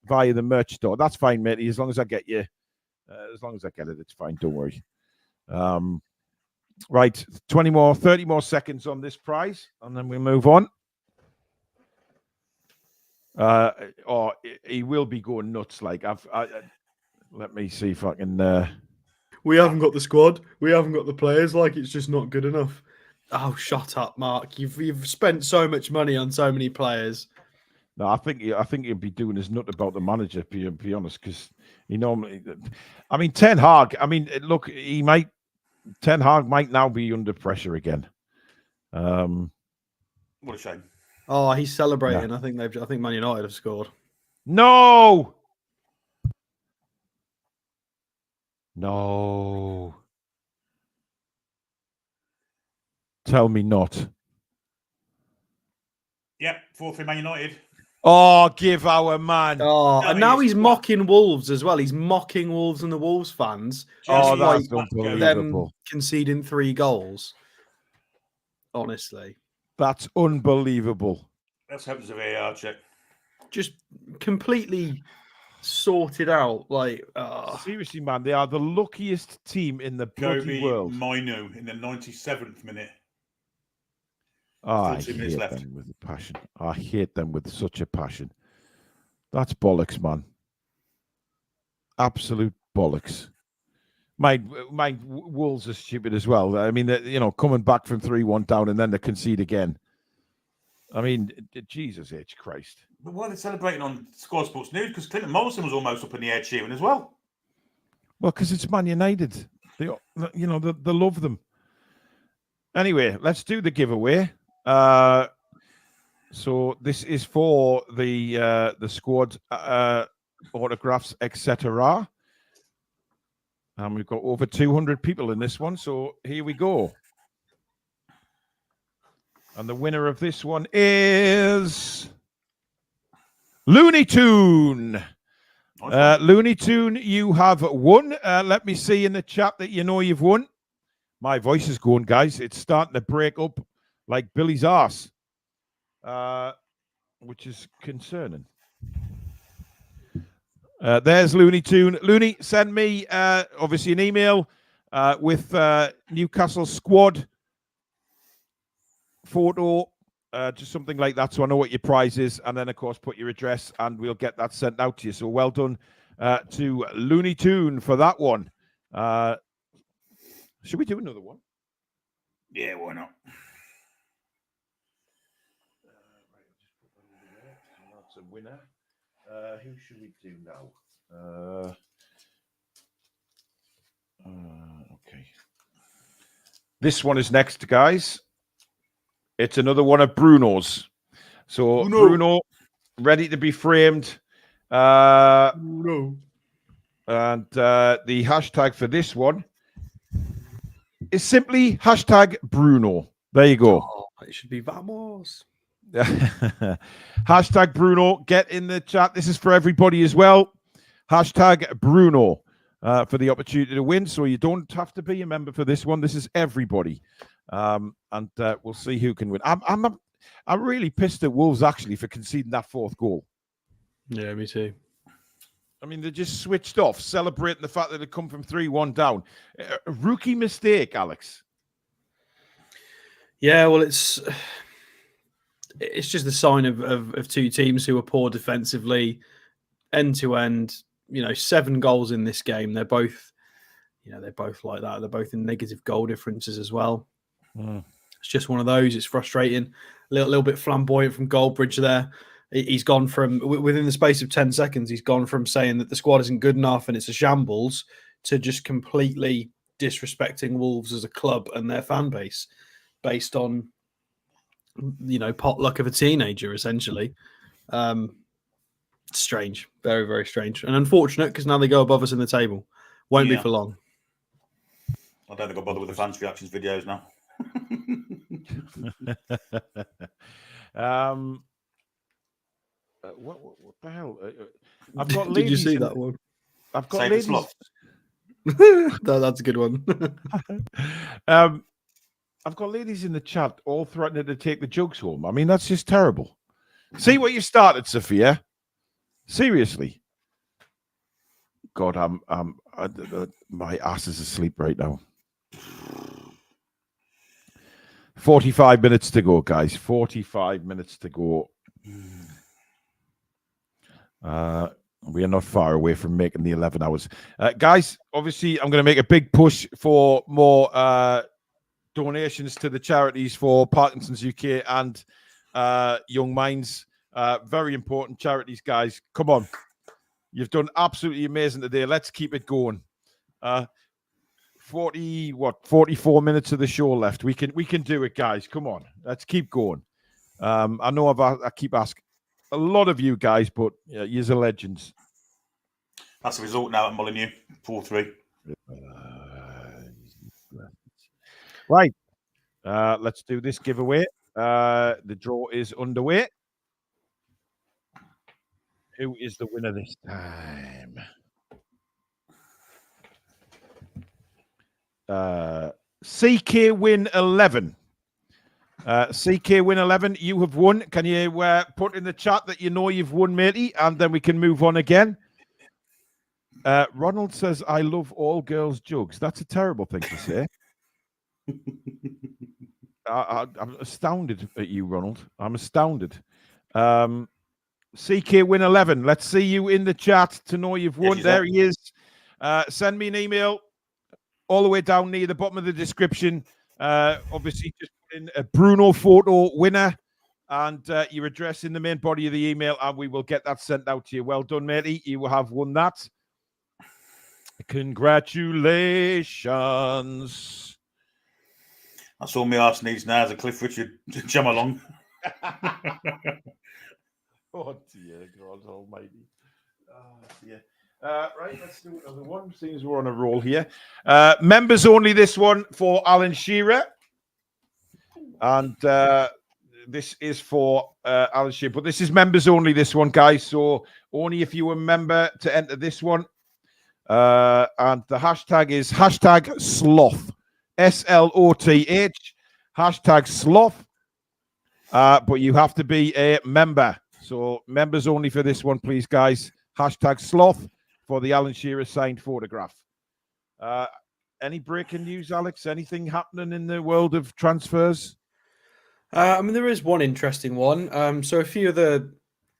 via the merch store. That's fine, matey. As long as I get you, as long as I get it, it's fine. Don't worry. Right, 30 more seconds on this prize, and then we move on. Or he will be going nuts. Like let me see if I can. We haven't got the squad. We haven't got the players. Like it's just not good enough. Oh, shut up, Mark. You've spent so much money on so many players. No, I think he'll be doing his nut about the manager. Be honest, because he normally. I mean, Ten Hag. I mean, look, Ten Hag might now be under pressure again. What a shame. Oh, he's celebrating. Yeah. I think Man United have scored. No. Tell me not. Yep, 4-3 Man United. Oh, give our man. Oh, and now he's mocking Wolves as well. He's mocking Wolves and the Wolves fans. Oh, that's unbelievable. Them conceding 3 goals. Honestly. That's unbelievable. Let's hope there's a VAR check. Just completely sorted out. Like, seriously, man, they are the luckiest team in the bloody world. Minu in the 97th minute. I Still 2 minutes hate left. them with a passion. I hate them with such a passion. That's bollocks, man. Absolute bollocks. My Wolves are stupid as well. I mean, you know, coming back from 3-1 down and then they concede again. I mean, Jesus H. Christ. But why are they celebrating on Sky Sports News? Because Clinton Morrison was almost up in the air cheering as well. Well, because it's Man United. They love them. Anyway, let's do the giveaway. So this is for the squad autographs, etc. And we've got over 200 people in this one. So here we go. And the winner of this one is Looney Toon. Looney Toon, you have won. Let me see in the chat that you know you've won. My voice is going, guys. It's starting to break up like Billy's arse, which is concerning. There's Looney Toon. Looney, send me obviously an email with Newcastle squad photo, just something like that, so I know what your prize is, and then of course put your address, and we'll get that sent out to you. So well done to Looney Toon for that one. Should we do another one? Yeah, why not? That's a winner. Who should we do now? Okay. This one is next, guys. It's another one of Bruno's. So Bruno, ready to be framed. Bruno. And the hashtag for this one is simply hashtag Bruno. There you go. Oh, it should be Vamos. Hashtag Bruno. Get in the chat. This is for everybody as well. Hashtag Bruno for the opportunity to win. So you don't have to be a member for this one. This is everybody. And we'll see who can win. I'm really pissed at Wolves actually for conceding that fourth goal. Yeah, me too. I mean, they just switched off, celebrating the fact that they come from 3-1 down. A rookie mistake, Alex. Yeah, well, it's just the sign of two teams who are poor defensively, end to end. 7 goals in this game. They're both like that. They're both in negative goal differences as well. It's just one of those. It's frustrating. A little bit flamboyant from Goldbridge there. He's gone from, within the space of 10 seconds, he's gone from saying that the squad isn't good enough and it's a shambles to just completely disrespecting Wolves as a club and their fan base based on, potluck of a teenager, essentially. Strange. Very, very strange. And unfortunate because now they go above us in the table. Won't be for long. I don't think I'll bother with the fans' reactions videos now. What the hell? I've got Did you see that one? I've got ladies. That's a good one. I've got ladies in the chat all threatening to take the jugs home. I mean, that's just terrible. See what you started, Sophia. Seriously. God, my ass is asleep right now. 45 minutes to go, guys. 45 minutes to go. We are not far away from making the 11 hours. Guys, obviously, I'm going to make a big push for more donations to the charities for Parkinsons UK and Young Minds. Very important charities, guys. Come on. You've done absolutely amazing today. Let's keep it going. 44 minutes of the show left. We can do it, guys. Come on. Let's keep going. I know I keep asking a lot of you guys, but you're the legends. That's the result now at Molineux, 4-3. Right. Let's do this giveaway. The draw is underway. Who is the winner this time? CK Win 11. CK Win 11, you have won. Can you put in the chat that you know you've won, matey? And then we can move on again. Ronald says, I love all girls' jugs. That's a terrible thing to say. I'm astounded at you, Ronald. I'm astounded. CK win 11. Let's see you in the chat to know you've won. There he is. Send me an email all the way down near the bottom of the description. Obviously, just put in a Bruno photo winner and your address in the main body of the email, and we will get that sent out to you. Well done, matey. You will have won that. Congratulations. That's all my arse needs now is a Cliff Richard jump along. Oh, dear God almighty. Oh, dear. Right, let's do another one. Seems we're on a roll here. Members only this one for Alan Shearer. And this is for Alan Shearer. But this is members only this one, guys. So only if you were a member to enter this one. And the hashtag is hashtag sloth. SLOTH. Hashtag sloth. But you have to be a member. So members only for this one, please, guys. Hashtag sloth for the Alan Shearer signed photograph. Any breaking news, Alex? Anything happening in the world of transfers? I mean, there is one interesting one. So a few of the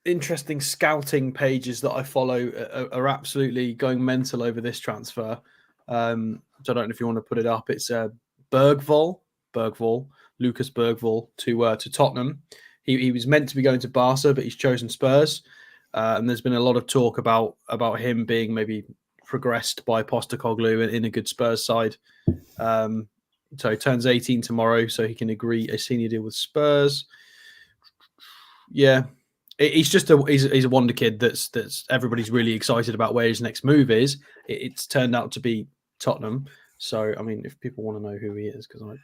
interesting scouting pages that I follow are absolutely going mental over this transfer. So I don't know if you want to put it up. It's Lucas Bergvall to Tottenham. He was meant to be going to Barca, but he's chosen Spurs. And there's been a lot of talk about him being maybe progressed by Postecoglou in a good Spurs side. So he turns 18 tomorrow, so he can agree a senior deal with Spurs. Yeah, he's a wonder kid that's everybody's really excited about where his next move is. It's turned out to be Tottenham. So I mean, if people want to know who he is, because I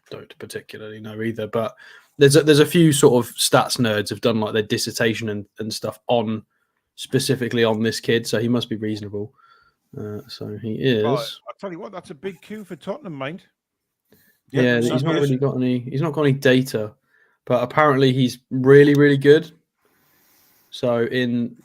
don't particularly know either, but there's a few sort of stats nerds have done like their dissertation and stuff on specifically on this kid, so he must be reasonable. So he is. I'll tell you what, that's a big coup for Tottenham, mind. Yeah, he's not got any data, but apparently he's really, really good. So in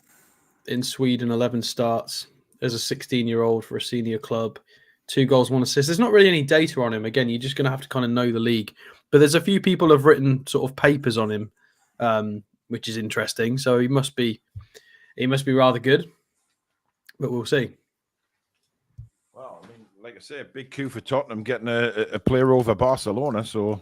Sweden, 11 starts as a 16-year-old for a senior club, 2 goals, 1 assist. There's not really any data on him. Again, you're just going to have to kind of know the league. But there's a few people have written sort of papers on him, which is interesting. So he must be rather good, but we'll see. Well, I mean, like I say, a big coup for Tottenham getting a player over Barcelona. So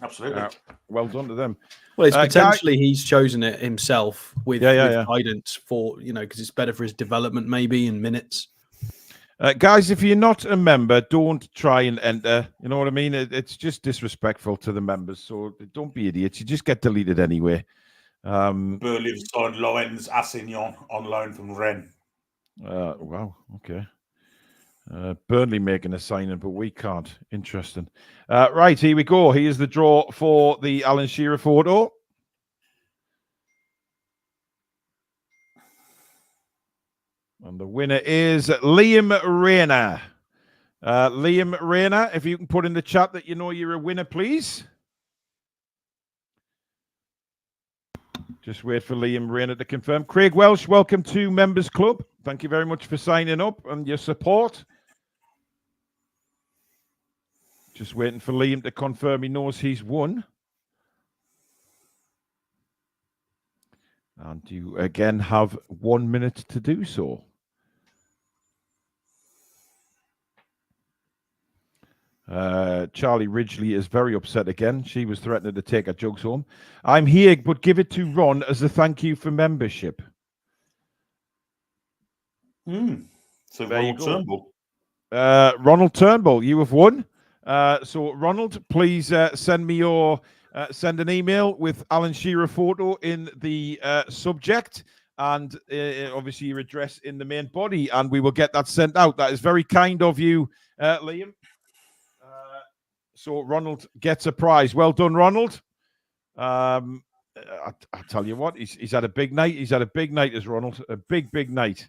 absolutely, well done to them. Well, it's potentially he's chosen it himself with guidance for because it's better for his development maybe in minutes. Guys, if you're not a member, don't try and enter. You know what I mean? It's just disrespectful to the members. So don't be idiots. You just get deleted anyway. Burnley have signed Lorenz Assignon on loan from Rennes. Wow. Okay. Burnley making a signing, but we can't. Interesting. Right, here we go. Here's the draw for the Alan Shearer photo. And the winner is Liam Rayner. Liam Rayner, if you can put in the chat that you know you're a winner, please. Just wait for Liam Rayner to confirm. Craig Welsh, welcome to Members Club. Thank you very much for signing up and your support. Just waiting for Liam to confirm he knows he's won. And you again have 1 minute to do so. Charlie Ridgely is very upset again. She was threatening to take her jugs home. I'm here, but give it to Ron as a thank you for membership. So there Ronald Turnbull. Ronald Turnbull, you have won. So Ronald, please send an email with Alan Shearer photo in the subject and obviously your address in the main body, and we will get that sent out. That is very kind of you, Liam. So Ronald gets a prize. Well done, Ronald. I tell you what, he's had a big night. He's had a big night as Ronald, a big night.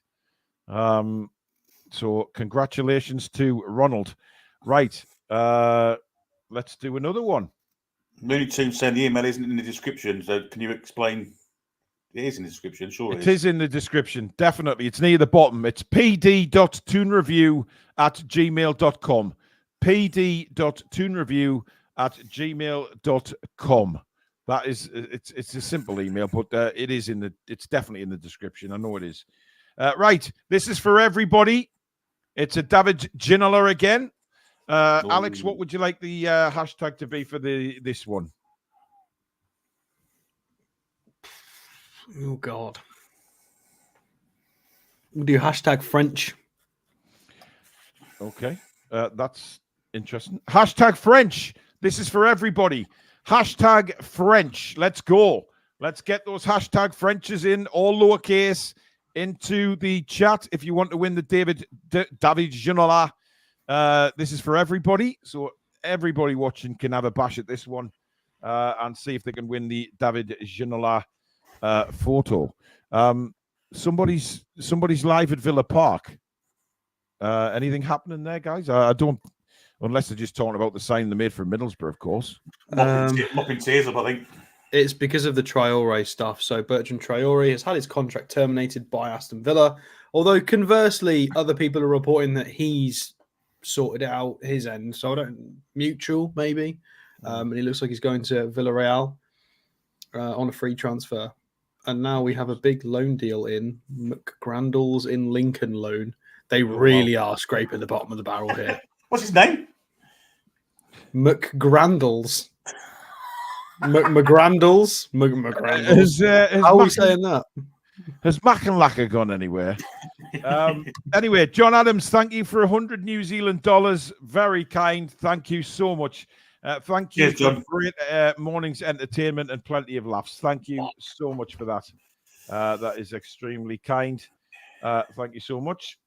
So congratulations to Ronald. Right. Let's do another one. The only team saying the email isn't in the description, so can you explain It is in the description, sure. It is in the description, definitely. It's near the bottom. It's pd.toonreview@gmail.com. pd.toonreview@gmail.com. That is, it's a simple email, but it's definitely in the description. I know it is. Right, this is for everybody. It's a David Ginola again. Alex, what would you like the hashtag to be for this one? Oh God. We'll do hashtag French. Okay, that's interesting. Hashtag French. This is for everybody. Hashtag French. Let's go. Let's get those hashtag Frenches in, all lowercase, into the chat if you want to win the David Ginola. This is for everybody. So everybody watching can have a bash at this one and see if they can win the David Ginola photo. Somebody's live at Villa Park. Anything happening there, guys? I don't, unless they're just talking about the sign they made for Middlesbrough, of course. Mopping tears up, I think. It's because of the Traore stuff. So Bertrand Traore has had his contract terminated by Aston Villa. Although conversely, other people are reporting that he's sorted it out his end. So I don't mutual maybe. And he looks like he's going to Villarreal on a free transfer. And now we have a big loan deal in McGrandles in Lincoln loan. They really are scraping the bottom of the barrel here. What's his name? McGrandles. McGrandles. How are we saying that? Has Mackenlacker gone anywhere? Anyway, John Adams, thank you for 100 New Zealand dollars. Very kind. Thank you so much. Thank you for great morning's entertainment and plenty of laughs. Thank you so much for that. That is extremely kind. Thank you so much.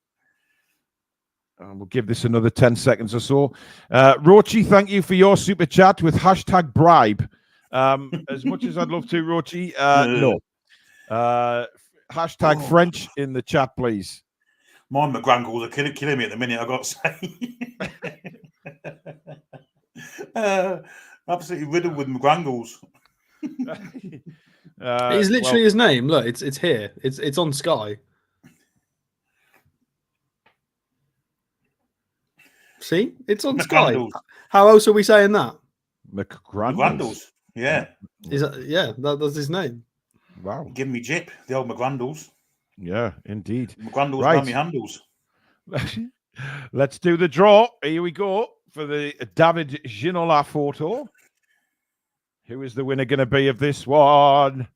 We'll give this another 10 seconds or so. Rochi, thank you for your super chat with hashtag bribe. As much as I'd love to, Rochi, no. Hashtag French in the chat, please. My McGrangles are killing me at the minute, I've got to say. Absolutely riddled with McGrangles. It's literally his name. Look, it's here. It's on Sky. See, it's on Sky. How else are we saying that? McGrandles. Yeah. Is that, that's his name. Wow. Give me Jip, the old McGrandles. Yeah, indeed. McGrandles right. Me handles. Let's do the draw. Here we go for the David Ginola photo. Who is the winner going to be of this one?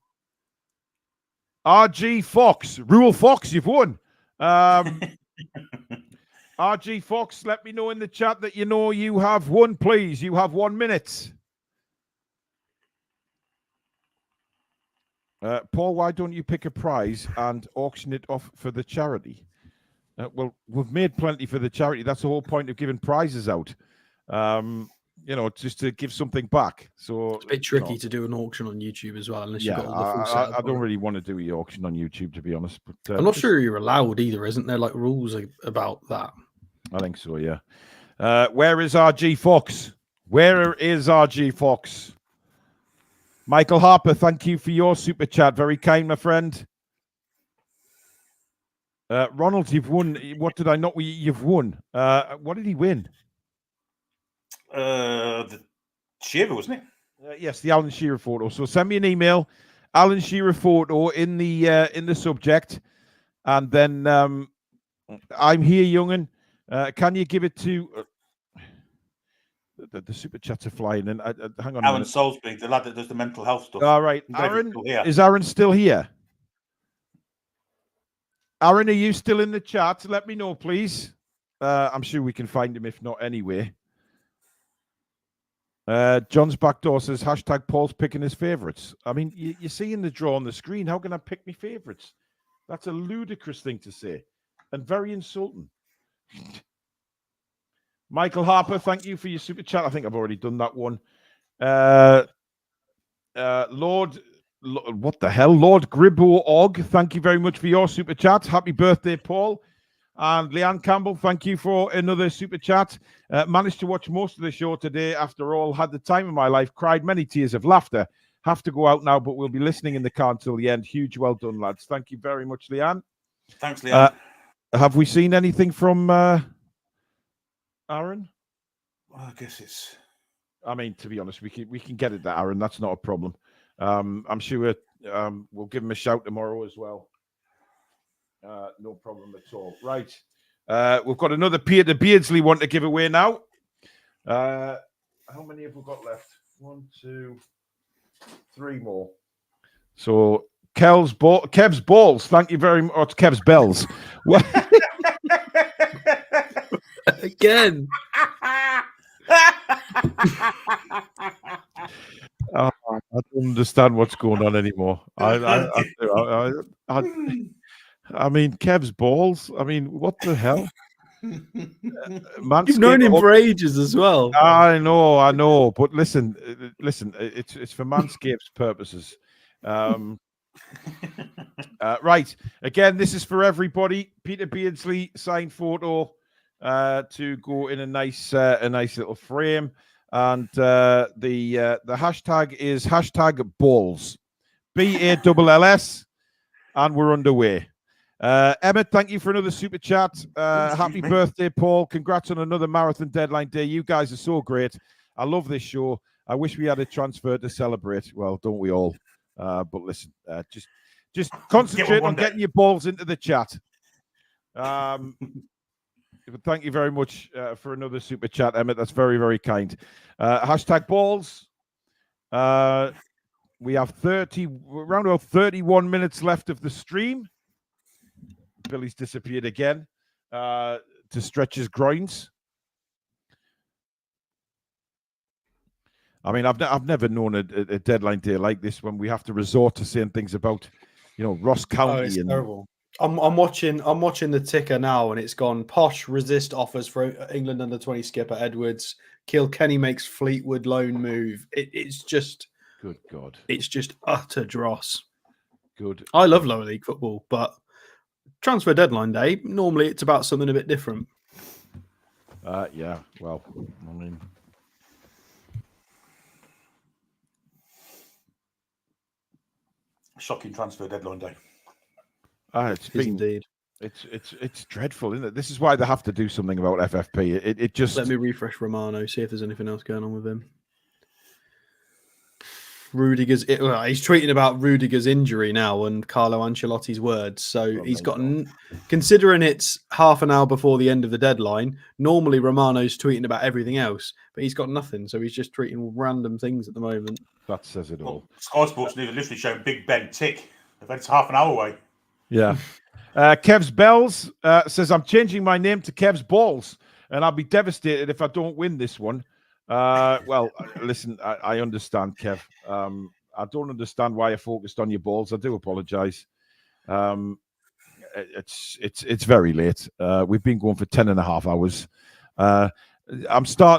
RG Fox. Rule Fox, you've won. RG Fox, let me know in the chat that you know you have won, please. You have 1 minute. Paul, why don't you pick a prize and auction it off for the charity? Well, we've made plenty for the charity. That's the whole point of giving prizes out. Just to give something back. So it's a bit tricky to do an auction on YouTube as well, unless you've got all the full setup. I don't really want to do the auction on YouTube, to be honest. But I'm not sure you're allowed either, isn't there? Like rules about that. I think so, yeah. Where is RG Fox? Where is RG Fox? Michael Harper, thank you for your super chat. Very kind, my friend. Ronald, you've won. What did I not? You've won. What did he win? The Shearer, wasn't it? Yes, the Alan Shearer photo. So send me an email, Alan Shearer photo in the subject, and then I'm here, young'un. Can you give it to? The super chats are flying in. Hang on. Aaron Salisbury, the lad that does the mental health stuff. All right, Aaron. Is Aaron still here? Aaron, are you still in the chat? Let me know, please. I'm sure we can find him, if not anyway. John's backdoor says hashtag Paul's picking his favorites. I mean, you see in the draw on the screen. How can I pick my favorites? That's a ludicrous thing to say and very insulting. Michael Harper, thank you for your super chat. I think I've already done that one. Lord, what the hell? Lord Gribbo Og, thank you very much for your super chat. Happy birthday, Paul. And Leanne Campbell, thank you for another super chat. Managed to watch most of the show today. After all, had the time of my life, cried many tears of laughter. have to go out now, but we'll be listening in the car until the end. Huge well done, lads. Thank you very much, Leanne. Thanks, Leanne. Have we seen anything from Aaron? Well, I guess it's... I mean, to be honest, we can get it to Aaron. That's not a problem. I'm sure we'll give him a shout tomorrow as well. No problem at all. Right. We've got another Peter Beardsley one to give away now. How many have we got left? 1, 2, 3 more. So Kev's balls. Thank you very much. Kev's bells. Again. I don't understand what's going on anymore. I mean, Kev's balls. I mean, what the hell? You've known him for ages as well. I know. But listen. It's for Manscaped's purposes. Right. Again, this is for everybody. Peter Beardsley signed photo to go in a nice little frame. And the hashtag is #balls, BALLS, and we're underway. Emmett, thank you for another super chat. Happy birthday, Paul. Congrats on another marathon deadline day. You guys are so great. I love this show. I wish we had a transfer to celebrate. Well, don't we all? But listen, just concentrate on getting your balls into the chat. But thank you very much for another super chat, Emmett. That's very, very kind. #balls. We have around about 31 minutes left of the stream. Billy's disappeared again to stretch his groins. I mean, I've never known a deadline day like this when we have to resort to saying things about, Ross County. It's terrible. I'm watching the ticker now, and it's gone. Posh resist offers for England under-20 skipper Edwards. Kilkenny makes Fleetwood loan move. It's just good God. It's just utter dross. Good. I love lower league football, but transfer deadline day, normally it's about something a bit different. Yeah. Well, I mean, shocking transfer deadline day. Indeed. It's dreadful, isn't it? This is why they have to do something about FFP. It just... Let me refresh Romano, see if there's anything else going on with him. He's tweeting about Rudiger's injury now and Carlo Ancelotti's words. So he's gotten, considering it's half an hour before the end of the deadline, normally Romano's tweeting about everything else, but he's got nothing. So he's just tweeting random things at the moment. That says it all. Sky Sports News literally showing Big Ben tick. The event's half an hour away. Yeah. Kev's Bells says, I'm changing my name to Kev's Balls, and I'll be devastated if I don't win this one. Well, listen, I understand, Kev. I don't understand why I focused on your balls. I do apologize. It's very late. We've been going for 10.5 hours.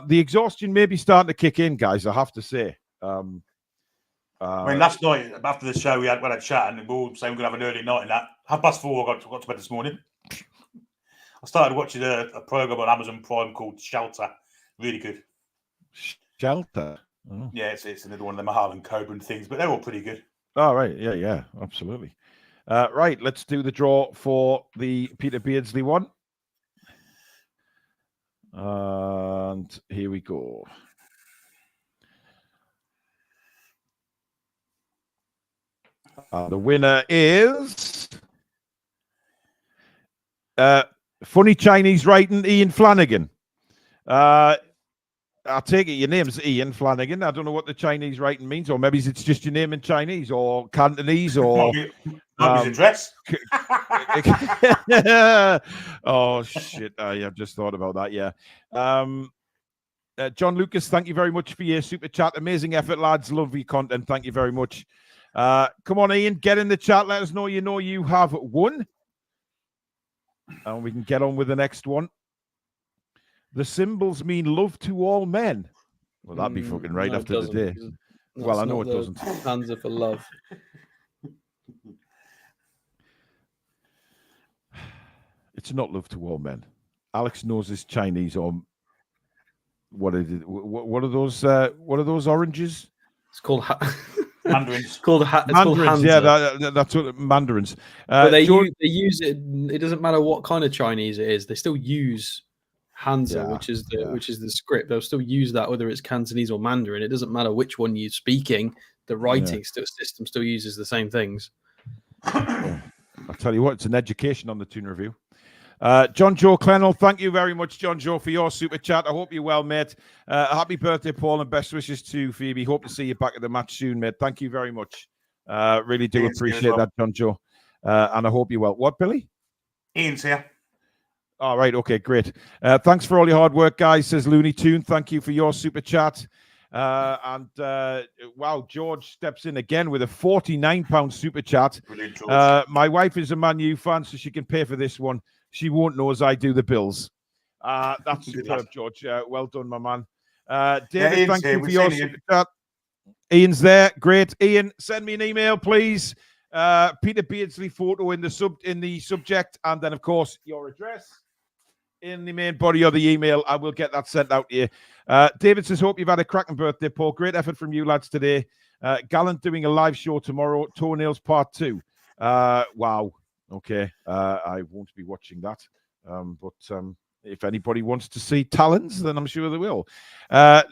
The exhaustion may be starting to kick in, guys, I have to say. I mean, last night after the show, we had a chat, and we all saying we're going to have an early night in that. 4:30, I got to bed this morning. I started watching a program on Amazon Prime called Shelter. Really good. Shelter? Oh. Yeah, it's another one of the Harlan Coben things, but they're all pretty good. Oh, right. Yeah, absolutely. Right, let's do the draw for the Peter Beardsley one. And here we go. The winner is funny Chinese writing Ian Flanagan. I take it your name's Ian Flanagan. I don't know what the Chinese writing means, or maybe it's just your name in Chinese or Cantonese or his address. Oh shit! I've just thought about that. Yeah. John Lucas, thank you very much for your super chat. Amazing effort, lads. Love your content. Thank you very much. Come on, Ian, get in the chat. Let us know you have won. And we can get on with the next one. The symbols mean love to all men. Well, that'd be fucking right after the day. Well, I know it doesn't. Hands are for love. It's not love to all men. Alex knows his Chinese or what is it? What are those? What are those oranges? It's called Mandarins. It's called Mandarins, yeah, Hansa. that's what Mandarins. But they George- use it. It doesn't matter what kind of Chinese it is. They still use Hansa, Yeah, which is the script. They'll still use that whether it's Cantonese or Mandarin. It doesn't matter which one you're speaking. The writing system still uses the same things. I'll tell you what, it's an education on the Toon Review. John Joe Clennell, thank you very much, John Joe, for your super chat. I hope you're well, mate. Happy birthday, Paul, and best wishes to Phoebe. Hope to see you back at the match soon, mate. Thank you very much. Really do appreciate that, John Joe. And I hope you're well. What, Billy? Ian's here. All right, okay, great. Thanks for all your hard work, guys, says Looney Tune. Thank you for your super chat. Wow, George steps in again with a £49 super chat. Brilliant, George. My wife is a Man U fan, so she can pay for this one. She won't know as I do the bills. That's superb, George. Well done, my man. David, thank you for your super chat. Ian's there. Great. Ian, send me an email, please. Peter Beardsley photo in the subject, and then, of course, your address in the main body of the email. I will get that sent out to you. David says, hope you've had a cracking birthday, Paul. Great effort from you lads today. Gallant doing a live show tomorrow. Toenails Part 2. Wow. Okay. I won't be watching that. But if anybody wants to see talons, then I'm sure they will.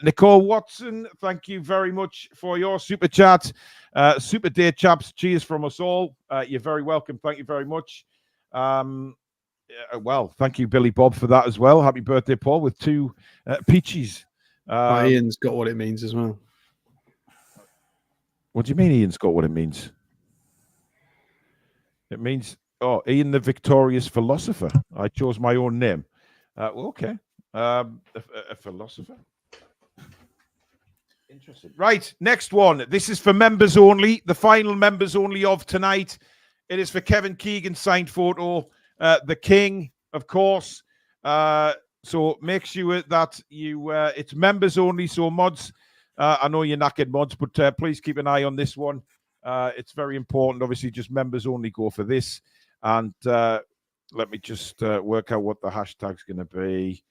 Nicole Watson, thank you very much for your super chat. Super day, chaps. Cheers from us all. You're very welcome. Thank you very much. Well, thank you, Billy Bob, for that as well. Happy birthday, Paul, with 2 peaches. Ian's got what it means as well. What do you mean Ian's got what it means? It means, Ian the Victorious Philosopher. I chose my own name. Okay. A philosopher. Interesting. Right, next one. This is for members only. The final members only of tonight. It is for Kevin Keegan signed photo. The King, of course. So make sure that it's members only. So mods, I know you're knackered, mods, but please keep an eye on this one. It's very important. Obviously, just members only go for this. And let me just work out what the hashtag's going to be.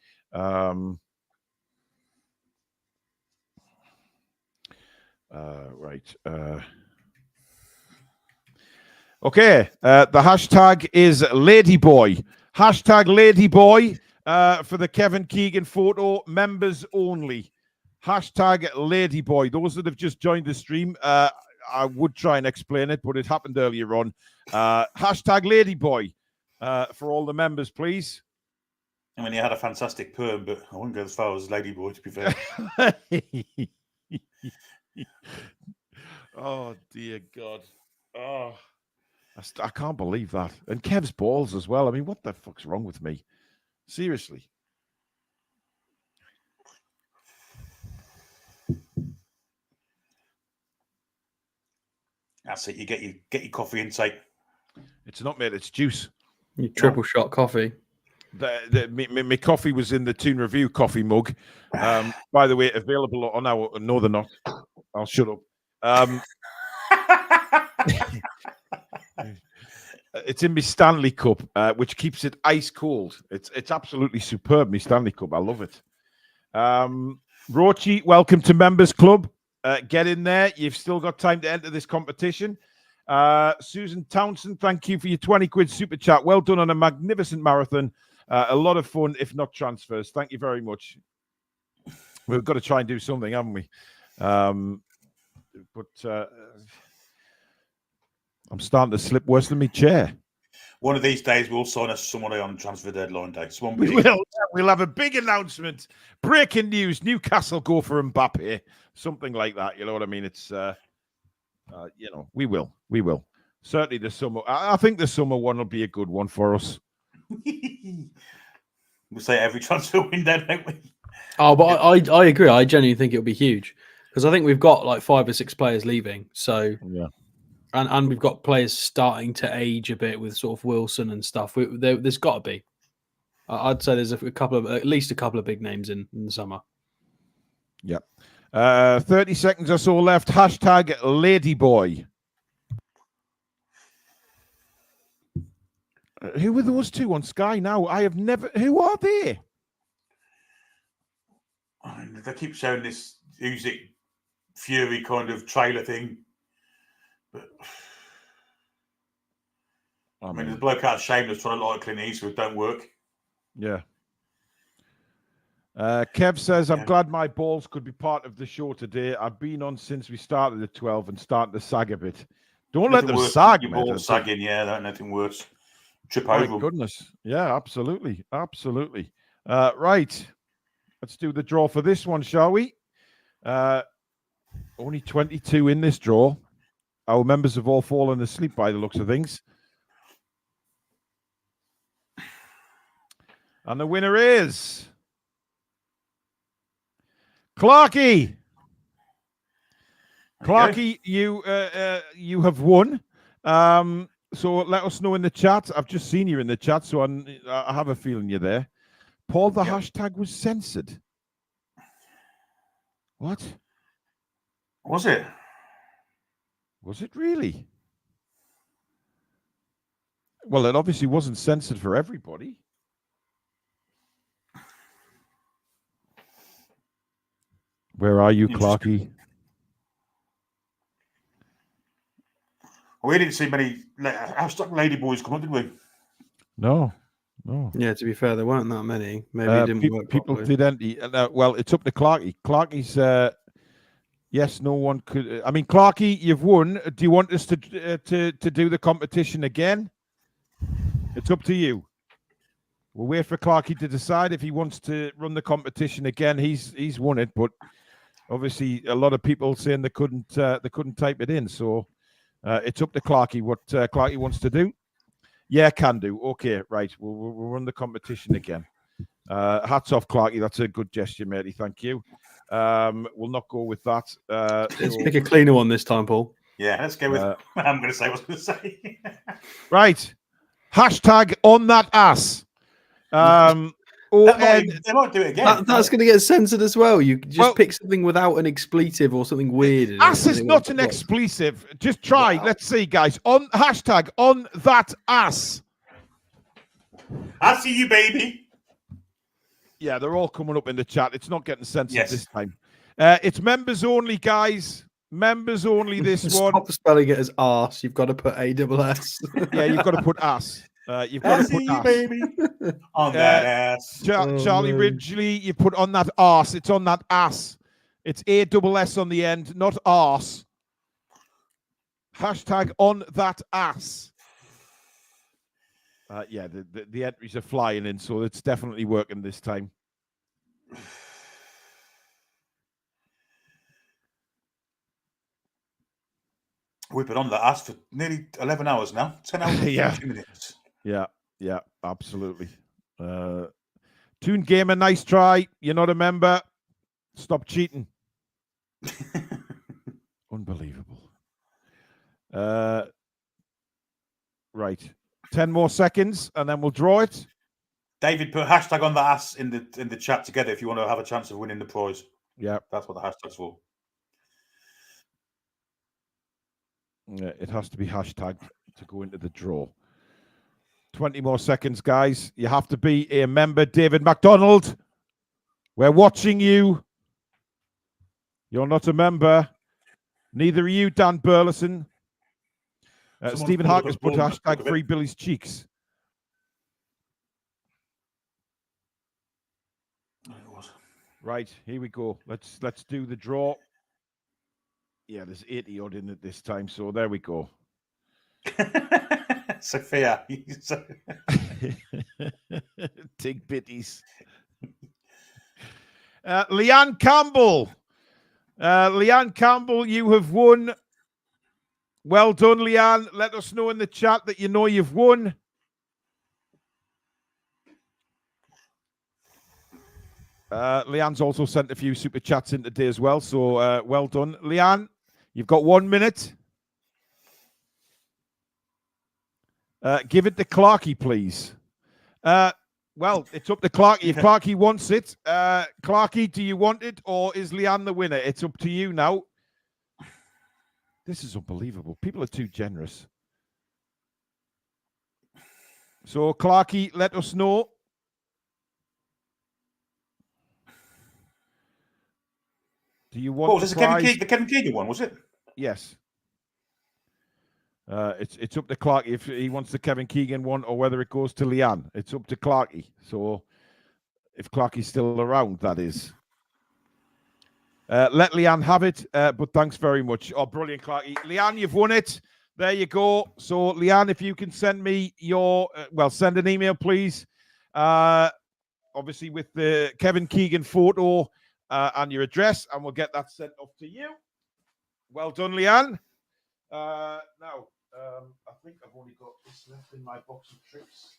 Right. Okay. The hashtag is Ladyboy. Hashtag Ladyboy for the Kevin Keegan photo. Members only. Hashtag Ladyboy. Those that have just joined the stream, I would try and explain it, but it happened earlier on. Hashtag Ladyboy for all the members, please. I mean, he had a fantastic perm, but I wouldn't go as far as Ladyboy, to be fair. Oh, dear God. Oh, I can't believe that. And Kev's balls as well. I mean, what the fuck's wrong with me? Seriously. That's it. You get your coffee intake. It's not, mate. It's juice. Your triple shot coffee. My coffee was in the Toon Review coffee mug. By the way, available on our... No, they're not. I'll shut up. It's in my Stanley Cup, which keeps it ice cold. It's absolutely superb, my Stanley Cup. I love it. Rochi, welcome to Members Club. Get in there. You've still got time to enter this competition. Susan Townsend, thank you for your 20 quid super chat. Well done on a magnificent marathon. A lot of fun, if not transfers. Thank you very much. We've got to try and do something, haven't we? But I'm starting to slip worse than my chair. One of these days, we'll sign us somebody on transfer deadline day. We will. We'll have a big announcement. Breaking news: Newcastle go for Mbappe. Something like that. You know what I mean? It's, we will. Certainly the summer. I think the summer one will be a good one for us. We'll say every transfer window, don't we? Oh, but I agree. I genuinely think it'll be huge because I think we've got like 5 or 6 players leaving. So yeah. And we've got players starting to age a bit with sort of Wilson and stuff. There's got to be. I'd say there's at least a couple of big names in the summer. Yep. 30 seconds or so left. Hashtag Ladyboy. Who were those two on Sky now? I have never... Who are they? They keep showing this Usyk Fury kind of trailer thing. I mean, there's a bloke out of Shameless trying to like Clint Eastwood. Don't work. Yeah. Kev says, I'm glad my balls could be part of the show today. I've been on since we started at 12 and starting to sag a bit. Don't let them sag, your mate. balls sagging, yeah, there's nothing worse. Trip My over them. goodness. Yeah, absolutely. Absolutely. Right. Let's do the draw for this one, shall we? Only 22 in this draw. Our members have all fallen asleep by the looks of things. And the winner is Clarky. Clarky, you have won. So let us know in the chat. I've just seen you in the chat, so I have a feeling you're there. Paul, the hashtag was censored. What? Was it? Was it really? Well, it obviously wasn't censored for everybody. Where are you, Clarky? We didn't see many hashtag ladyboys come up, did we? No. Yeah, to be fair, there weren't that many. Maybe it didn't work people properly. did empty. Well, it's up to Clarky. Clarky's yes, no one could. I mean, Clarky, you've won. Do you want us to do the competition again? It's up to you. We'll wait for Clarky to decide if he wants to run the competition again. He's won it, but obviously a lot of people saying they couldn't type it in. So it's up to Clarky what Clarky wants to do. Yeah, can do. Okay, right. We'll run the competition again. Hats off, Clarky. That's a good gesture, matey. Thank you. We'll not go with that. Let's pick a cleaner one this time, Paul. Yeah, let's go with. I'm going to say what I was going to say. Right. Hashtag on that ass. They might do it again. That's going to get censored as well. You just pick something without an expletive or something weird. Ass is not an expletive. Just try. Wow. Let's see, guys. On hashtag on that ass. I see you, baby. Yeah, they're all coming up in the chat. It's not getting censored this time. It's members only, guys. Members only. This one. Stop spelling it as arse. You've got to put ASS. Yeah, you've got to put ass. You've got to put ass. Baby. On that ass. Charlie Ridgely, you put on that arse. It's on that ass. It's ASS on the end, not arse. Hashtag on that ass. Yeah, the entries are flying in, so it's definitely working this time. We've been on that ass for nearly 11 hours now. 10 hours and 50 minutes. Yeah, absolutely. Toon Gamer, nice try. You're not a member. Stop cheating. Unbelievable. Right. 10 more seconds and then we'll draw it. David, put hashtag on the ass in the chat together if you want to have a chance of winning the prize. Yeah. That's what the hashtag's for. Yeah, it has to be hashtagged to go into the draw. 20 more seconds, guys. You have to be a member. David McDonald, we're watching you. You're not a member. Neither are you, Dan Burleson. Stephen Harker's put hashtag free Billy's cheeks. Right, here we go. Let's do the draw. Yeah, there's 80 odd in it this time, so there we go. Sophia. Tig bitties. Leanne Campbell. Leanne Campbell, you have won. Well done, Leanne. Let us know in the chat that you know you've won. Leanne's also sent a few super chats in today as well, so well done. Leanne, you've got 1 minute. Give it to Clarky, please. Well, it's up to Clarky. If Clarky wants it, Clarky, do you want it, or is Leanne the winner? It's up to you now. This is unbelievable. People are too generous. So, Clarky, let us know. Do you want the Kevin Keegan one, was it? Yes. It's up to Clarkey if he wants the Kevin Keegan one or whether it goes to Leanne. It's up to Clarkey. So if Clarkey's still around, that is. Let Leanne have it, but thanks very much. Oh, brilliant, Clarkey. Leanne, you've won it. There you go. So, Leanne, if you can send me your, send an email, please. Obviously, with the Kevin Keegan photo and your address, and we'll get that sent off to you. Well done, Leanne. Now, I think I've only got this left in my box of tricks.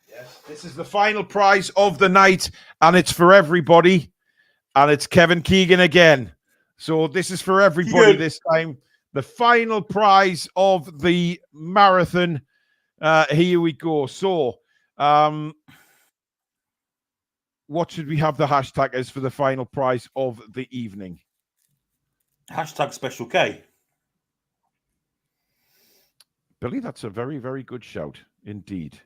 Yes, this is the final prize of the night, and it's for everybody. And it's Kevin Keegan again. So this is for everybody this time. The final prize of the marathon. Here we go. So, what should we have the hashtag as for the final prize of the evening? Hashtag Special K. Billy, that's a very, very good shout indeed.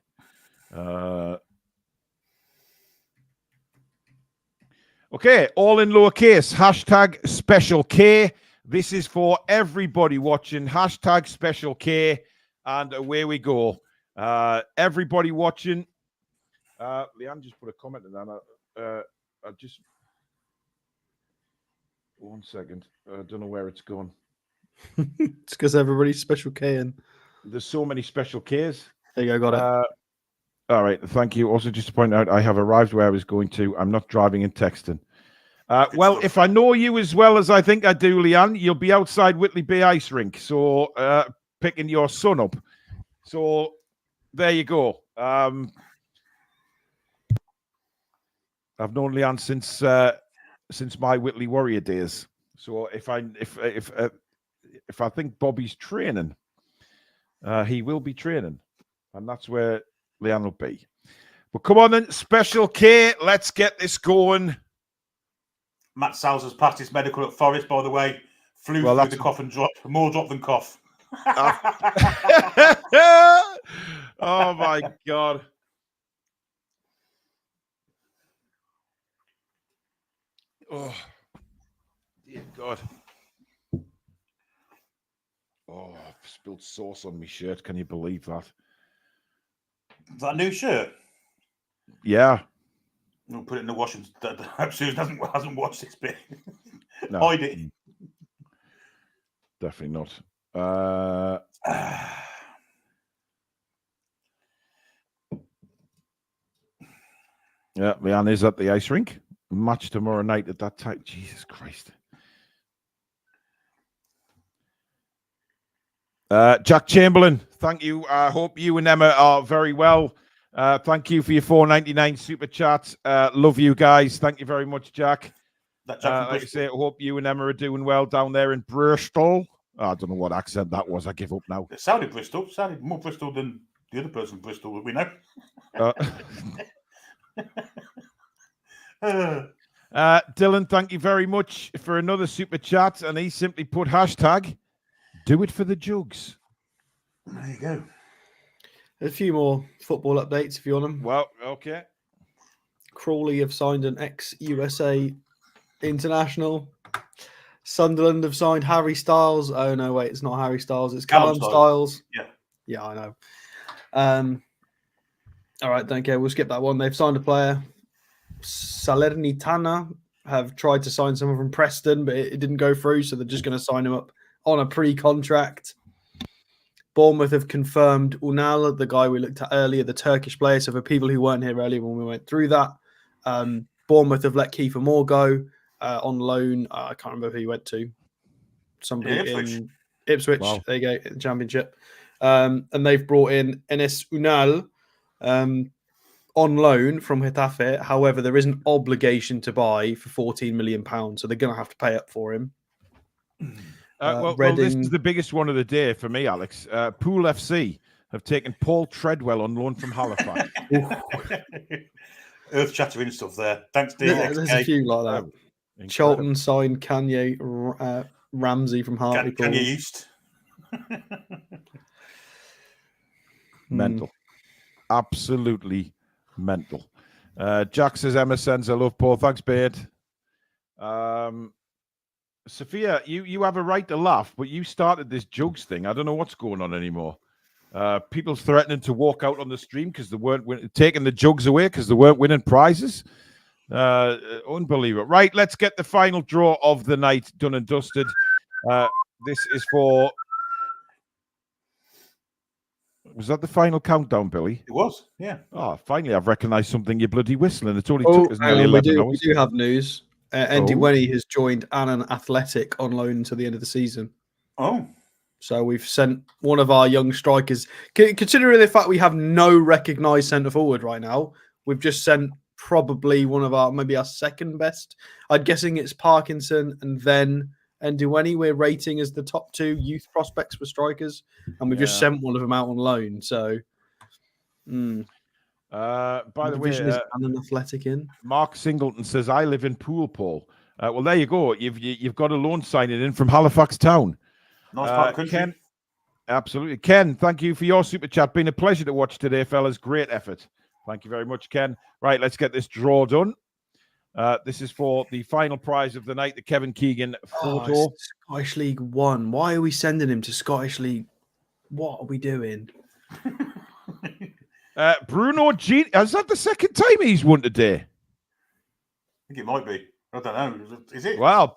Okay, all in lowercase, hashtag Special K. This is for everybody watching, hashtag Special K, and away we go. Everybody watching. Leanne just put a comment in that. I just... 1 second. I don't know where it's gone. It's because everybody's Special K in. There's so many Special Ks. There you go, got it. All right, thank you. Also, just to point out, I have arrived where I was going to. I'm not driving and texting. Well, if I know you as well as I think I do, Leanne, you'll be outside Whitley Bay Ice Rink, so picking your son up. So there you go. I've known Leanne since my Whitley Warrior days. So if I think Bobby's training, he will be training, and that's where Leanne will be. But come on then, Special K, let's get this going. Matt Sal's has passed his medical at Forest, by the way. Flew through the cough and drop. More drop than cough. Oh, my God. Oh, dear God. Oh, I've spilled sauce on my shirt. Can you believe that? Is that a new shirt? Yeah. We'll put it in the washing. I hope Susan hasn't watched this bit. No. Hide it. Definitely not. Yeah, Leanne is at the ice rink. Match tomorrow night at that time. Jesus Christ. Jack Chamberlain, thank you. I hope you and Emma are very well. Thank you for your $4.99 super chat. Love you guys. Thank you very much, Jack. Like I say, I hope you and Emma are doing well down there in Bristol. Oh, I don't know what accent that was. I give up now. It sounded Bristol. It sounded more Bristol than the other person Bristol that we know. Dylan, thank you very much for another super chat. And he simply put hashtag do it for the jugs. There you go. A few more football updates if you want them. Well, okay. Crawley have signed an ex-USA international. Sunderland have signed Harry Styles. Oh, no, wait, it's not Harry Styles. It's Callum Styles. Yeah. Yeah, I know. All right, don't care. We'll skip that one. They've signed a player. Salernitana have tried to sign someone from Preston, but it didn't go through, so they're just going to sign him up on a pre-contract. Bournemouth have confirmed Unal, the guy we looked at earlier, the Turkish player. So for people who weren't here earlier when we went through that, Bournemouth have let Kiefer Moore go on loan. I can't remember who he went to. Somebody in Ipswich. Wow. There you go, in the Championship. And they've brought in Enes Unal on loan from Getafe. However, there is an obligation to buy for £14 million. So they're going to have to pay up for him. Well, this is the biggest one of the day for me, Alex. Pool FC have taken Paul Treadwell on loan from Halifax. Earth-shattering stuff there. Thanks, DXK. Yeah, there's a few like that. Charlton signed Kanye Ramsey from Hartlepool. Kanye East. Mental. Absolutely mental. Jack says Emma sends a love, Paul. Thanks, Beard. Sophia, you have a right to laugh, but you started this jugs thing. I don't know what's going on anymore. People threatening to walk out on the stream because they weren't taking the jugs away because they weren't winning prizes. Unbelievable. Right, let's get the final draw of the night done and dusted. This is for... Was that the final countdown, Billy? It was, yeah. Oh, finally, I've recognised something you're bloody whistling. It's only took us nearly 11 we hours. do have news. Andy Wenny has joined Annan Athletic on loan until the end of the season. Oh. So we've sent one of our young strikers. Considering the fact we have no recognised centre forward right now, we've just sent probably one of our second best. I'm guessing it's Parkinson and then Nduweni we're rating as the top 2 youth prospects for strikers, and we've just sent one of them out on loan. So, by the way, an Athletic in. Mark Singleton says, "I live in Poole, Paul." Well, there you go. You've got a loan signing in from Halifax Town. Nice part of the country. Ken, absolutely, Ken. Thank you for your super chat. Been a pleasure to watch today, fellas. Great effort. Thank you very much, Ken. Right, let's get this draw done. This is for the final prize of the night, the Kevin Keegan photo. Scottish League 1. Why are we sending him to Scottish League? What are we doing? Bruno G. Is that the second time he's won today? I think it might be. I don't know. Is it? Wow,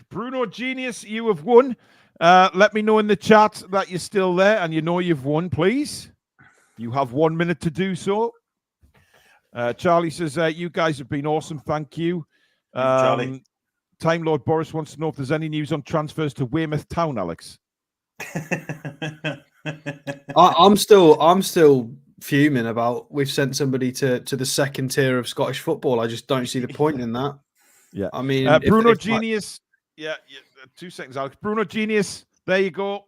Bruno Genius, you have won. Let me know in the chat that you're still there and you know you've won, please. You have 1 minute to do so. Charlie says, you guys have been awesome. Thank you. Charlie. Time Lord Boris wants to know if there's any news on transfers to Weymouth Town, Alex. I'm still fuming about we've sent somebody to the second tier of Scottish football. I just don't see the point in that. Yeah. I mean, Bruno Genius. Yeah, 2 seconds, Alex. Bruno Genius. There you go.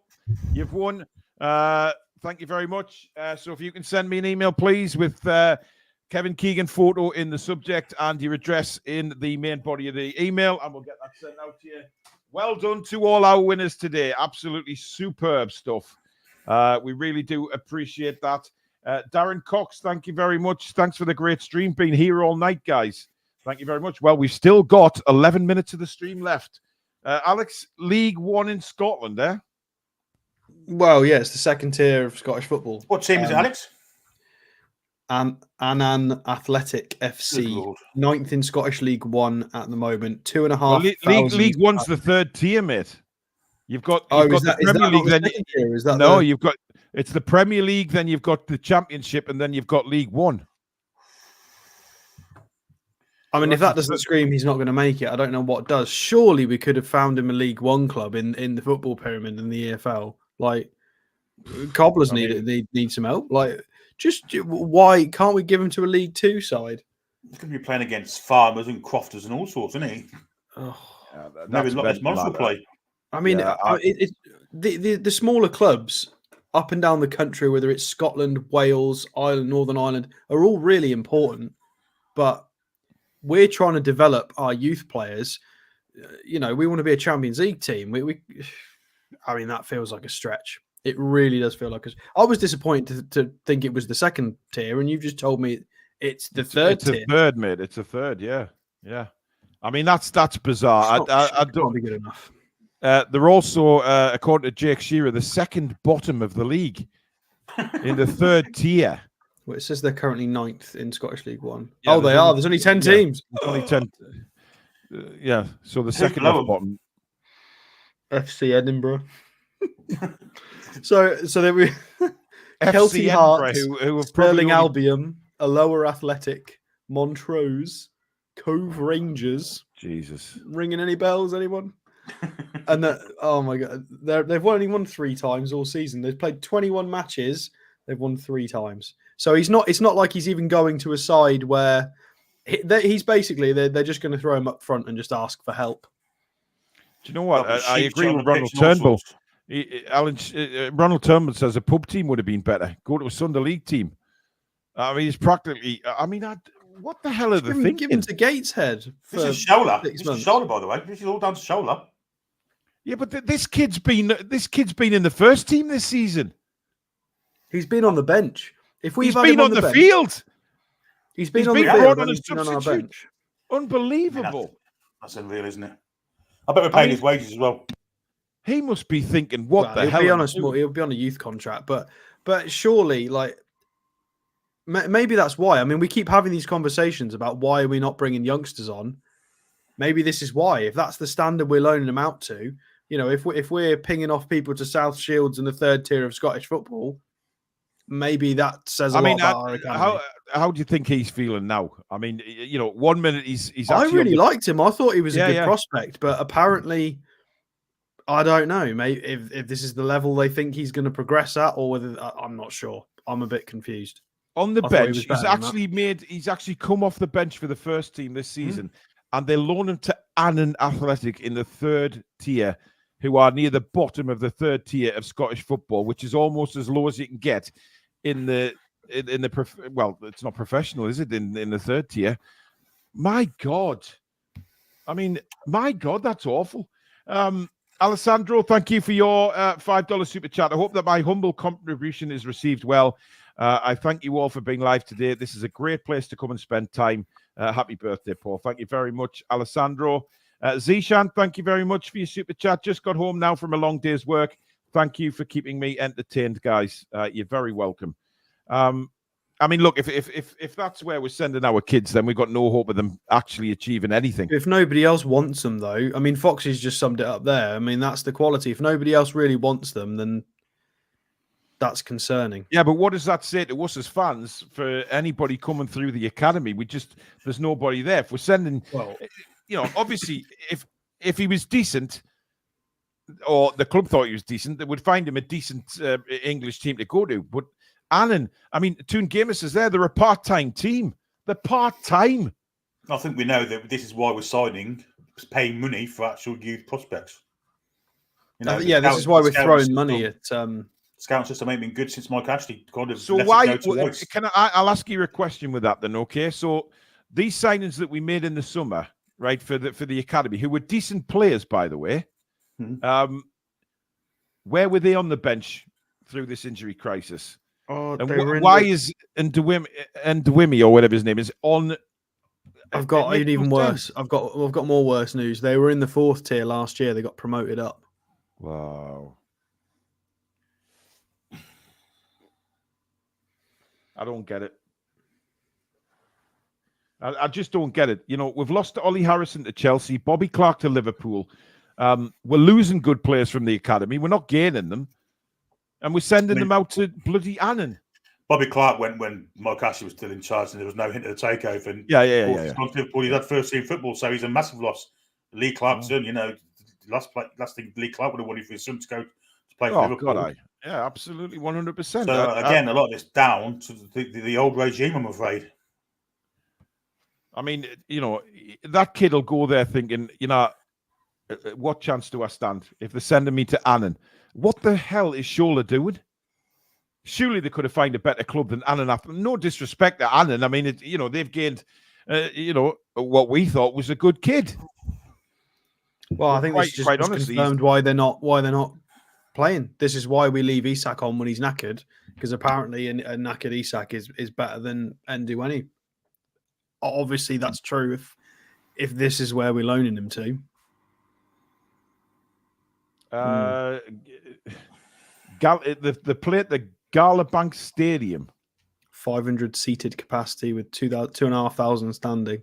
You've won. Thank you very much. So if you can send me an email, please, with Kevin Keegan photo in the subject and your address in the main body of the email, and we'll get that sent out to you. Well done to all our winners today. Absolutely superb stuff. We really do appreciate that. Darren Cox, thank you very much. Thanks for the great stream. Been here all night, guys. Thank you very much. Well, we've still got 11 minutes of the stream left. Alex, League 1 in Scotland, eh? Well, yeah, it's the second tier of Scottish football. What team is it, Alex? Annan Athletic FC, 9th in Scottish League 1 at the moment. 2,500. Well, League 1's the third tier, mate. You've got the Premier League. Then you've got it's the Premier League. Then you've got the Championship, and then you've got League 1. I mean, if that doesn't scream he's not going to make it, I don't know what does. Surely we could have found him a League 1 club in the football pyramid in the EFL. Like, Cobblers need some help. Like, just why can't we give him to a League 2 side? He's going to be playing against farmers and crofters and all sorts, isn't he? Oh, maybe a lot less money to play. I mean, the smaller clubs up and down the country, whether it's Scotland, Wales, Ireland, Northern Ireland, are all really important. But we're trying to develop our youth players. You know, we want to be a Champions League team. I mean, that feels like a stretch. It really does feel like I was disappointed to think it was the second tier, and you've just told me it's the third tier. It's a third, mate. It's a third, yeah. I mean, that's bizarre. I don't be good enough. They're also, according to Jake Shearer, the second bottom of the league in the third tier. Well, it says they're currently 9th in Scottish League 1. Yeah, they are. There's only 10 teams. Only 10. Yeah, so the second bottom. FC Edinburgh. so there we Kelty Hearts, who have Stirling Albion, a lower Athletic, Montrose, Cove Rangers. Jesus, ringing any bells? Anyone? And oh my god, they've only won 3 times all season. They've played 21 matches. They've won 3 times. So it's not like he's even going to a side where he's basically they're just going to throw him up front and just ask for help. Do you know what? I agree with Ronald Turnbull. Ronald Turnbull says a pub team would have been better. Go to a Sunday League team. I mean, it's practically. I mean, what the hell are they thinking? Give him to Gateshead. This is Shola. This is Shola, by the way. This is all down to Shola. Yeah, but this kid's been in the first team this season. He's been on the bench. He's been on the field. He's been on the field. On a substitute. Unbelievable. That's unreal, isn't it? I bet we're paying his wages as well. He must be thinking, "What the hell?" He'll be on a youth contract, but surely, like, maybe that's why. I mean, we keep having these conversations about why are we not bringing youngsters on. Maybe this is why. If that's the standard we're loaning them out to, you know, if we're pinging off people to South Shields and the third tier of Scottish football, maybe that says a lot about our academy. How do you think he's feeling now? I mean, you know, 1 minute he's I really liked him. I thought he was a good yeah. prospect, but apparently, I don't know. Maybe if this is the level they think he's going to progress at, or whether I'm not sure. I'm a bit confused. On the bench, he's actually come off the bench for the first team this season, and they loan him to Annan Athletic in the third tier, who are near the bottom of the third tier of Scottish football, which is almost as low as you can get in the well, it's not professional, is it? In the third tier. My God, I mean, my God, that's awful. Alessandro, thank you for your $5 super chat. I hope that my humble contribution is received well. I thank you all for being live today. This is a great place to come and spend time. Happy birthday, Paul. Thank you very much, Alessandro. Zishan, thank you very much for your super chat. Just got home now from a long day's work. Thank you for keeping me entertained, guys. You're very welcome. I mean, look, if that's where we're sending our kids, then we've got no hope of them actually achieving anything. If nobody else wants them, though, I mean, Foxy's just summed it up there. I mean, that's the quality. If nobody else really wants them, then that's concerning. Yeah, but what does that say to us as fans for anybody coming through the academy? There's nobody there. If we're sending, you know, obviously, if he was decent, or the club thought he was decent, they would find him a decent English team to go to. But Annan, I mean, Toon Gamus is there. They're a part-time team. They're part-time. I think we know that this is why we're signing, paying money for actual youth prospects. You know, this is why we're throwing money at. Scout system ain't been good since Mike Ashley. So why? I'll ask you a question with that then. Okay, so these signings that we made in the summer, right, for the academy, who were decent players, by the way, where were they on the bench through this injury crisis? Oh, and why is Ndwimi or whatever his name is on? I've got even worse. I've got more worse news. They were in the fourth tier last year. They got promoted up. Wow. I don't get it. I just don't get it. You know, we've lost Ollie Harrison to Chelsea, Bobby Clark to Liverpool. We're losing good players from the academy. We're not gaining them. And we're sending them out to bloody Annan. Bobby Clark went when Mike Ashley was still in charge and there was no hint of the takeover. And yeah. Gone to Liverpool, he's had first team football, so he's a massive loss. Lee Clark's son, you know, last thing Lee Clark would have wanted for his son to go to play for Liverpool. God, yeah, absolutely, 100%. So again, a lot of this down to the old regime, I'm afraid. I mean, you know, that kid will go there thinking, you know, what chance do I stand if they're sending me to Annan? What the hell is Shola doing? Surely they could have found a better club than Annan. No disrespect to Annan. I mean, you know, they've gained, you know, what we thought was a good kid. Well, I think this just confirmed why they're not playing. This is why we leave Isak on when he's knackered, because apparently a knackered Isak is better than Ndwini. Obviously, that's true if this is where we're loaning him to. The play at the Gala Bank Stadium, 500 seated capacity with 2,500 standing.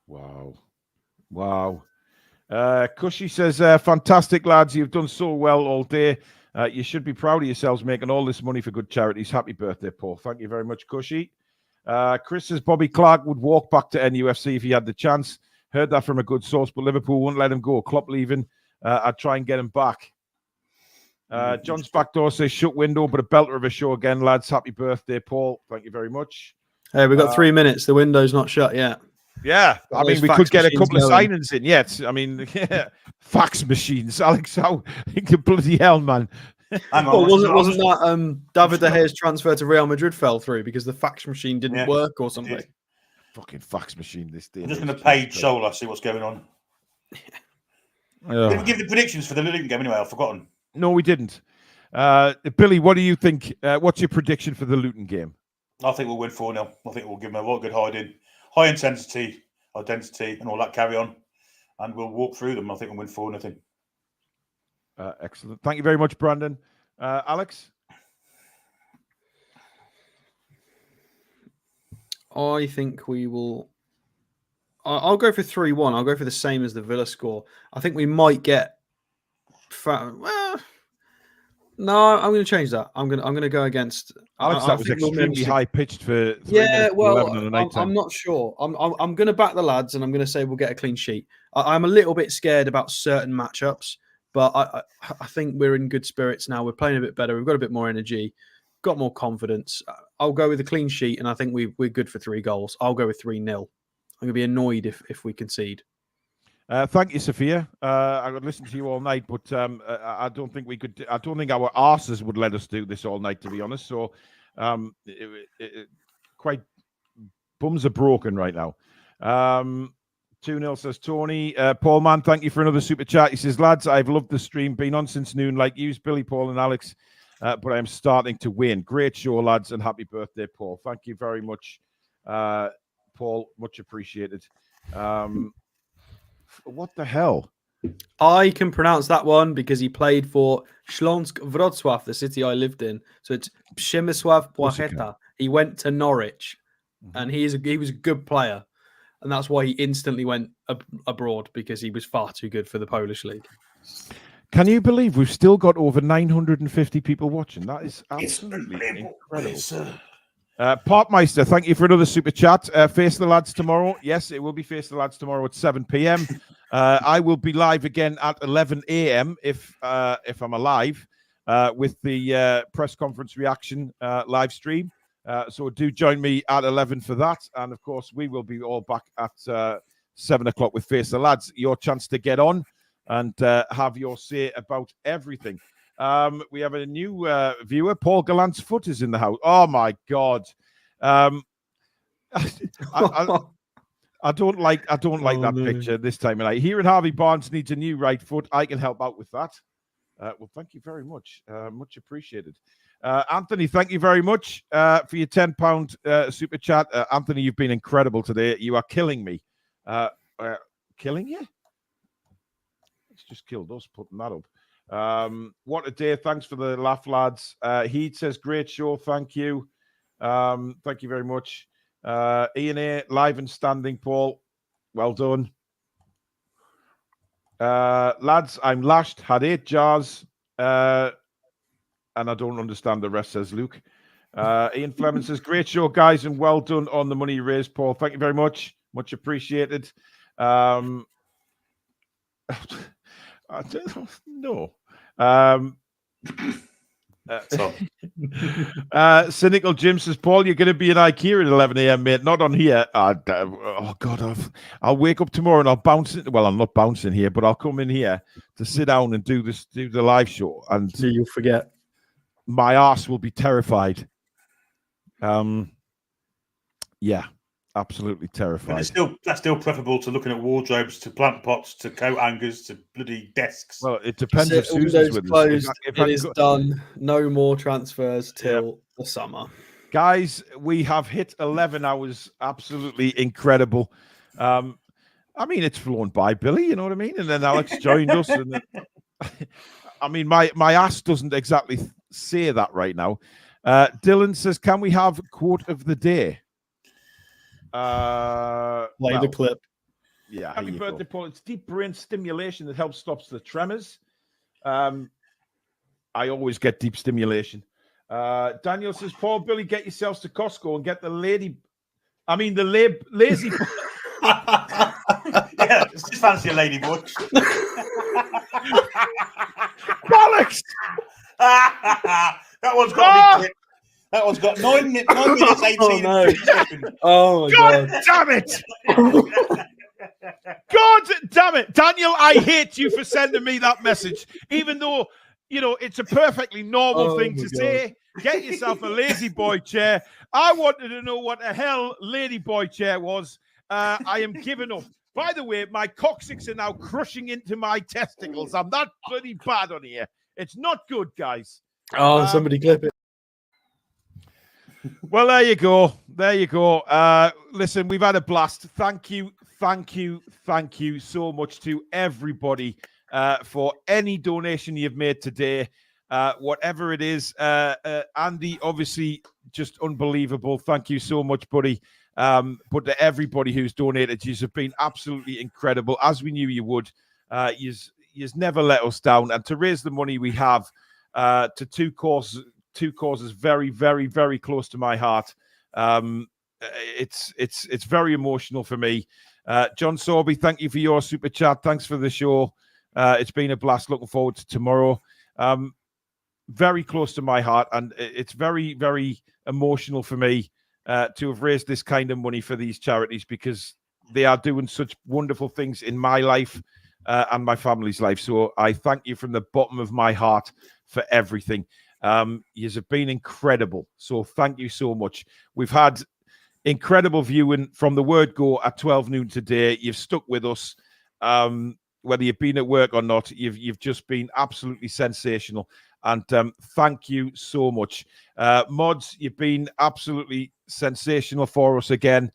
Wow. Cushy says, fantastic lads, you've done so well all day. You should be proud of yourselves making all this money for good charities. Happy birthday, Paul. Thank you very much, Cushy. Chris says Bobby Clark would walk back to NUFC if he had the chance. Heard that from a good source, but Liverpool won't let him go. Klopp leaving. I'd try and get him back. John's backdoor says shut window, but a belter of a show again, lads. Happy birthday, Paul. Thank you very much. Hey, we've got 3 minutes. The window's not shut yet. Yeah, I mean, we could get a couple of signings in yet. I mean, fax machines, Alex. How bloody hell, man! Wasn't that David De Gea's transfer to Real Madrid fell through because the fax machine didn't work or something? Fucking fax machine this day. I'm just going to page Shola, see what's going on. Did we give the predictions for the Luton game anyway? I've forgotten. No, we didn't. Billy, what do you think? What's your prediction for the Luton game? I think we'll win 4-0. I think we'll give them a good hiding. High intensity, identity, and all that carry on. and we'll walk through them. I think we'll win 4-0. Excellent. Thank you very much, Brandon. Alex? I think we will. I'll go for 3-1. I'll go for the same as the Villa score. I think we might get. No, I'm going to change that. I'm going to go against. Alex, that was extremely high pitched for 3 yeah. Well, minutes I'm not sure. I'm going to back the lads, and I'm going to say we'll get a clean sheet. I'm a little bit scared about certain matchups, but I think we're in good spirits now. We're playing a bit better. We've got a bit more energy, got more confidence. I'll go with a clean sheet, and I think we're good for 3 goals. I'll go with 3-0. I'm going to be annoyed if we concede. Thank you, Sophia. I could listen to you all night, but I don't think we could. I don't think our arses would let us do this all night, to be honest. So, quite bums are broken right now. 2-0 says Tony. Paul Mann, thank you for another super chat. He says, lads, I've loved the stream. Been on since noon, like you, Billy, Paul, and Alex. But I'm starting to win. Great show, lads, and happy birthday, Paul. Thank you very much, Paul. Much appreciated. What the hell? I can pronounce that one because he played for Śląsk Wrocław, the city I lived in. So it's Przemysław Płacheta. He went to Norwich, and he was a good player, and that's why he instantly went abroad, because he was far too good for the Polish league. Can you believe we've still got over 950 people watching? That is absolutely incredible. Parkmeister, thank you for another super chat. Face the lads tomorrow. Yes, it will be Face the lads tomorrow at 7 p.m. I will be live again at 11 a.m. if I'm alive with the press conference reaction live stream. So do join me at 11 for that. And of course, we will be all back at 7 o'clock with Face the Lads. Your chance to get on and have your say about everything. We have a new viewer. Paul Gallant's foot is in the house. Oh my God! I don't like that picture this time of night. Here at Harvey Barnes needs a new right foot. I can help out with that. Well, thank you very much. Much appreciated. Anthony, thank you very much for your £10 super chat. Anthony, you've been incredible today. You are killing me. Killing you? It's just killed us putting that up. What a day. Thanks for the laugh, lads. Heat says great show. Thank you. Thank you very much. Ian A, live and standing. Paul, well done. Lads, I'm lashed, had 8 jars, and I don't understand the rest, says Luke. Ian Fleming says great show, guys, and well done on the money you raised, Paul. Thank you very much. Much appreciated. I don't know. Cynical Jim says, Paul, you're going to be in IKEA at 11 a.m., mate. Not on here. Oh, God. I'll wake up tomorrow and I'll bounce it. Well, I'm not bouncing here, but I'll come in here to sit down and do the live show. And so you'll forget. My arse will be terrified. Yeah. Absolutely terrified. And that's still preferable to looking at wardrobes, to plant pots, to coat hangers, to bloody desks. Well, it depends if Susan's with us. It is done. No more transfers till the summer. Guys, we have hit 11 hours. Absolutely incredible. I mean, it's flown by, Billy, you know what I mean? And then Alex joined us. And then, I mean, my ass doesn't exactly say that right now. Dylan says, can we have quote of the day? Play the clip. Yeah. Happy birthday, Paul. It's deep brain stimulation that helps stops the tremors. I always get deep stimulation. Daniel says, Paul, Billy, get yourselves to Costco and get the lazy. Yeah, just fancy a lady butch. Bollocks! That one's got to be quick. That one's got 9 minutes, 18 seconds. Oh, my God. Damn it. God damn it. Daniel, I hate you for sending me that message. Even though, you know, it's a perfectly normal thing to say. Get yourself a lazy boy chair. I wanted to know what the hell lady boy chair was. I am giving up. By the way, my coccyx are now crushing into my testicles. I'm that bloody bad on here. It's not good, guys. Oh, somebody clip it. Well, there you go. There you go. Listen, we've had a blast. Thank you so much to everybody for any donation you've made today. Whatever it is, Andy, obviously, just unbelievable. Thank you so much, buddy. But to everybody who's donated, you've been absolutely incredible, as we knew you would. You've never let us down. And to raise the money we have to two causes very, very, very close to my heart. It's very emotional for me. John Sorby, thank you for your super chat. Thanks for the show. It's been a blast. Looking forward to tomorrow. Very close to my heart, and it's very, very emotional for me to have raised this kind of money for these charities, because they are doing such wonderful things in my life and my family's life. So I thank you from the bottom of my heart for everything. You have been incredible. So thank you so much. We've had incredible viewing from the word go at 12 noon today. You've stuck with us. Whether you've been at work or not, you've just been absolutely sensational. And thank you so much. Mods, you've been absolutely sensational for us again.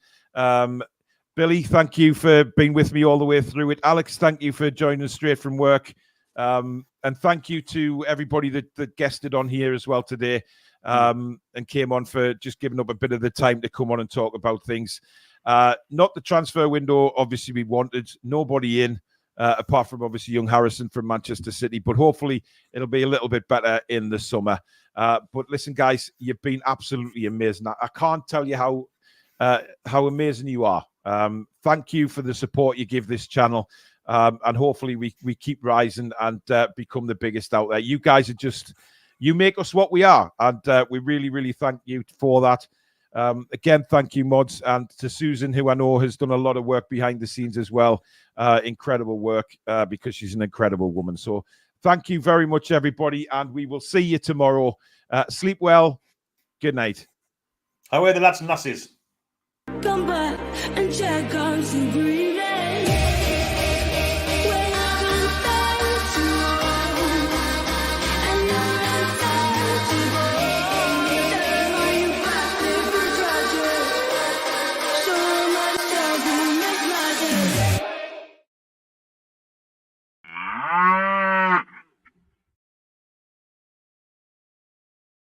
Billy, thank you for being with me all the way through it. Alex, thank you for joining us straight from work. And thank you to everybody that guested on here as well today, and came on for just giving up a bit of the time to come on and talk about things. Not the transfer window, obviously, we wanted. Nobody in. Apart from obviously young Harrison from Manchester City, but hopefully it'll be a little bit better in the summer. But listen, guys, you've been absolutely amazing. I can't tell you how amazing you are. Thank you for the support you give this channel, and hopefully we keep rising and become the biggest out there. You guys are you make us what we are, and we really, really thank you for that. Again, thank you, Mods, and to Susan, who I know has done a lot of work behind the scenes as well. Incredible work, because she's an incredible woman. So thank you very much, everybody, and we will see you tomorrow. Sleep well. Good night. How are the lads and lasses? Come back and check out the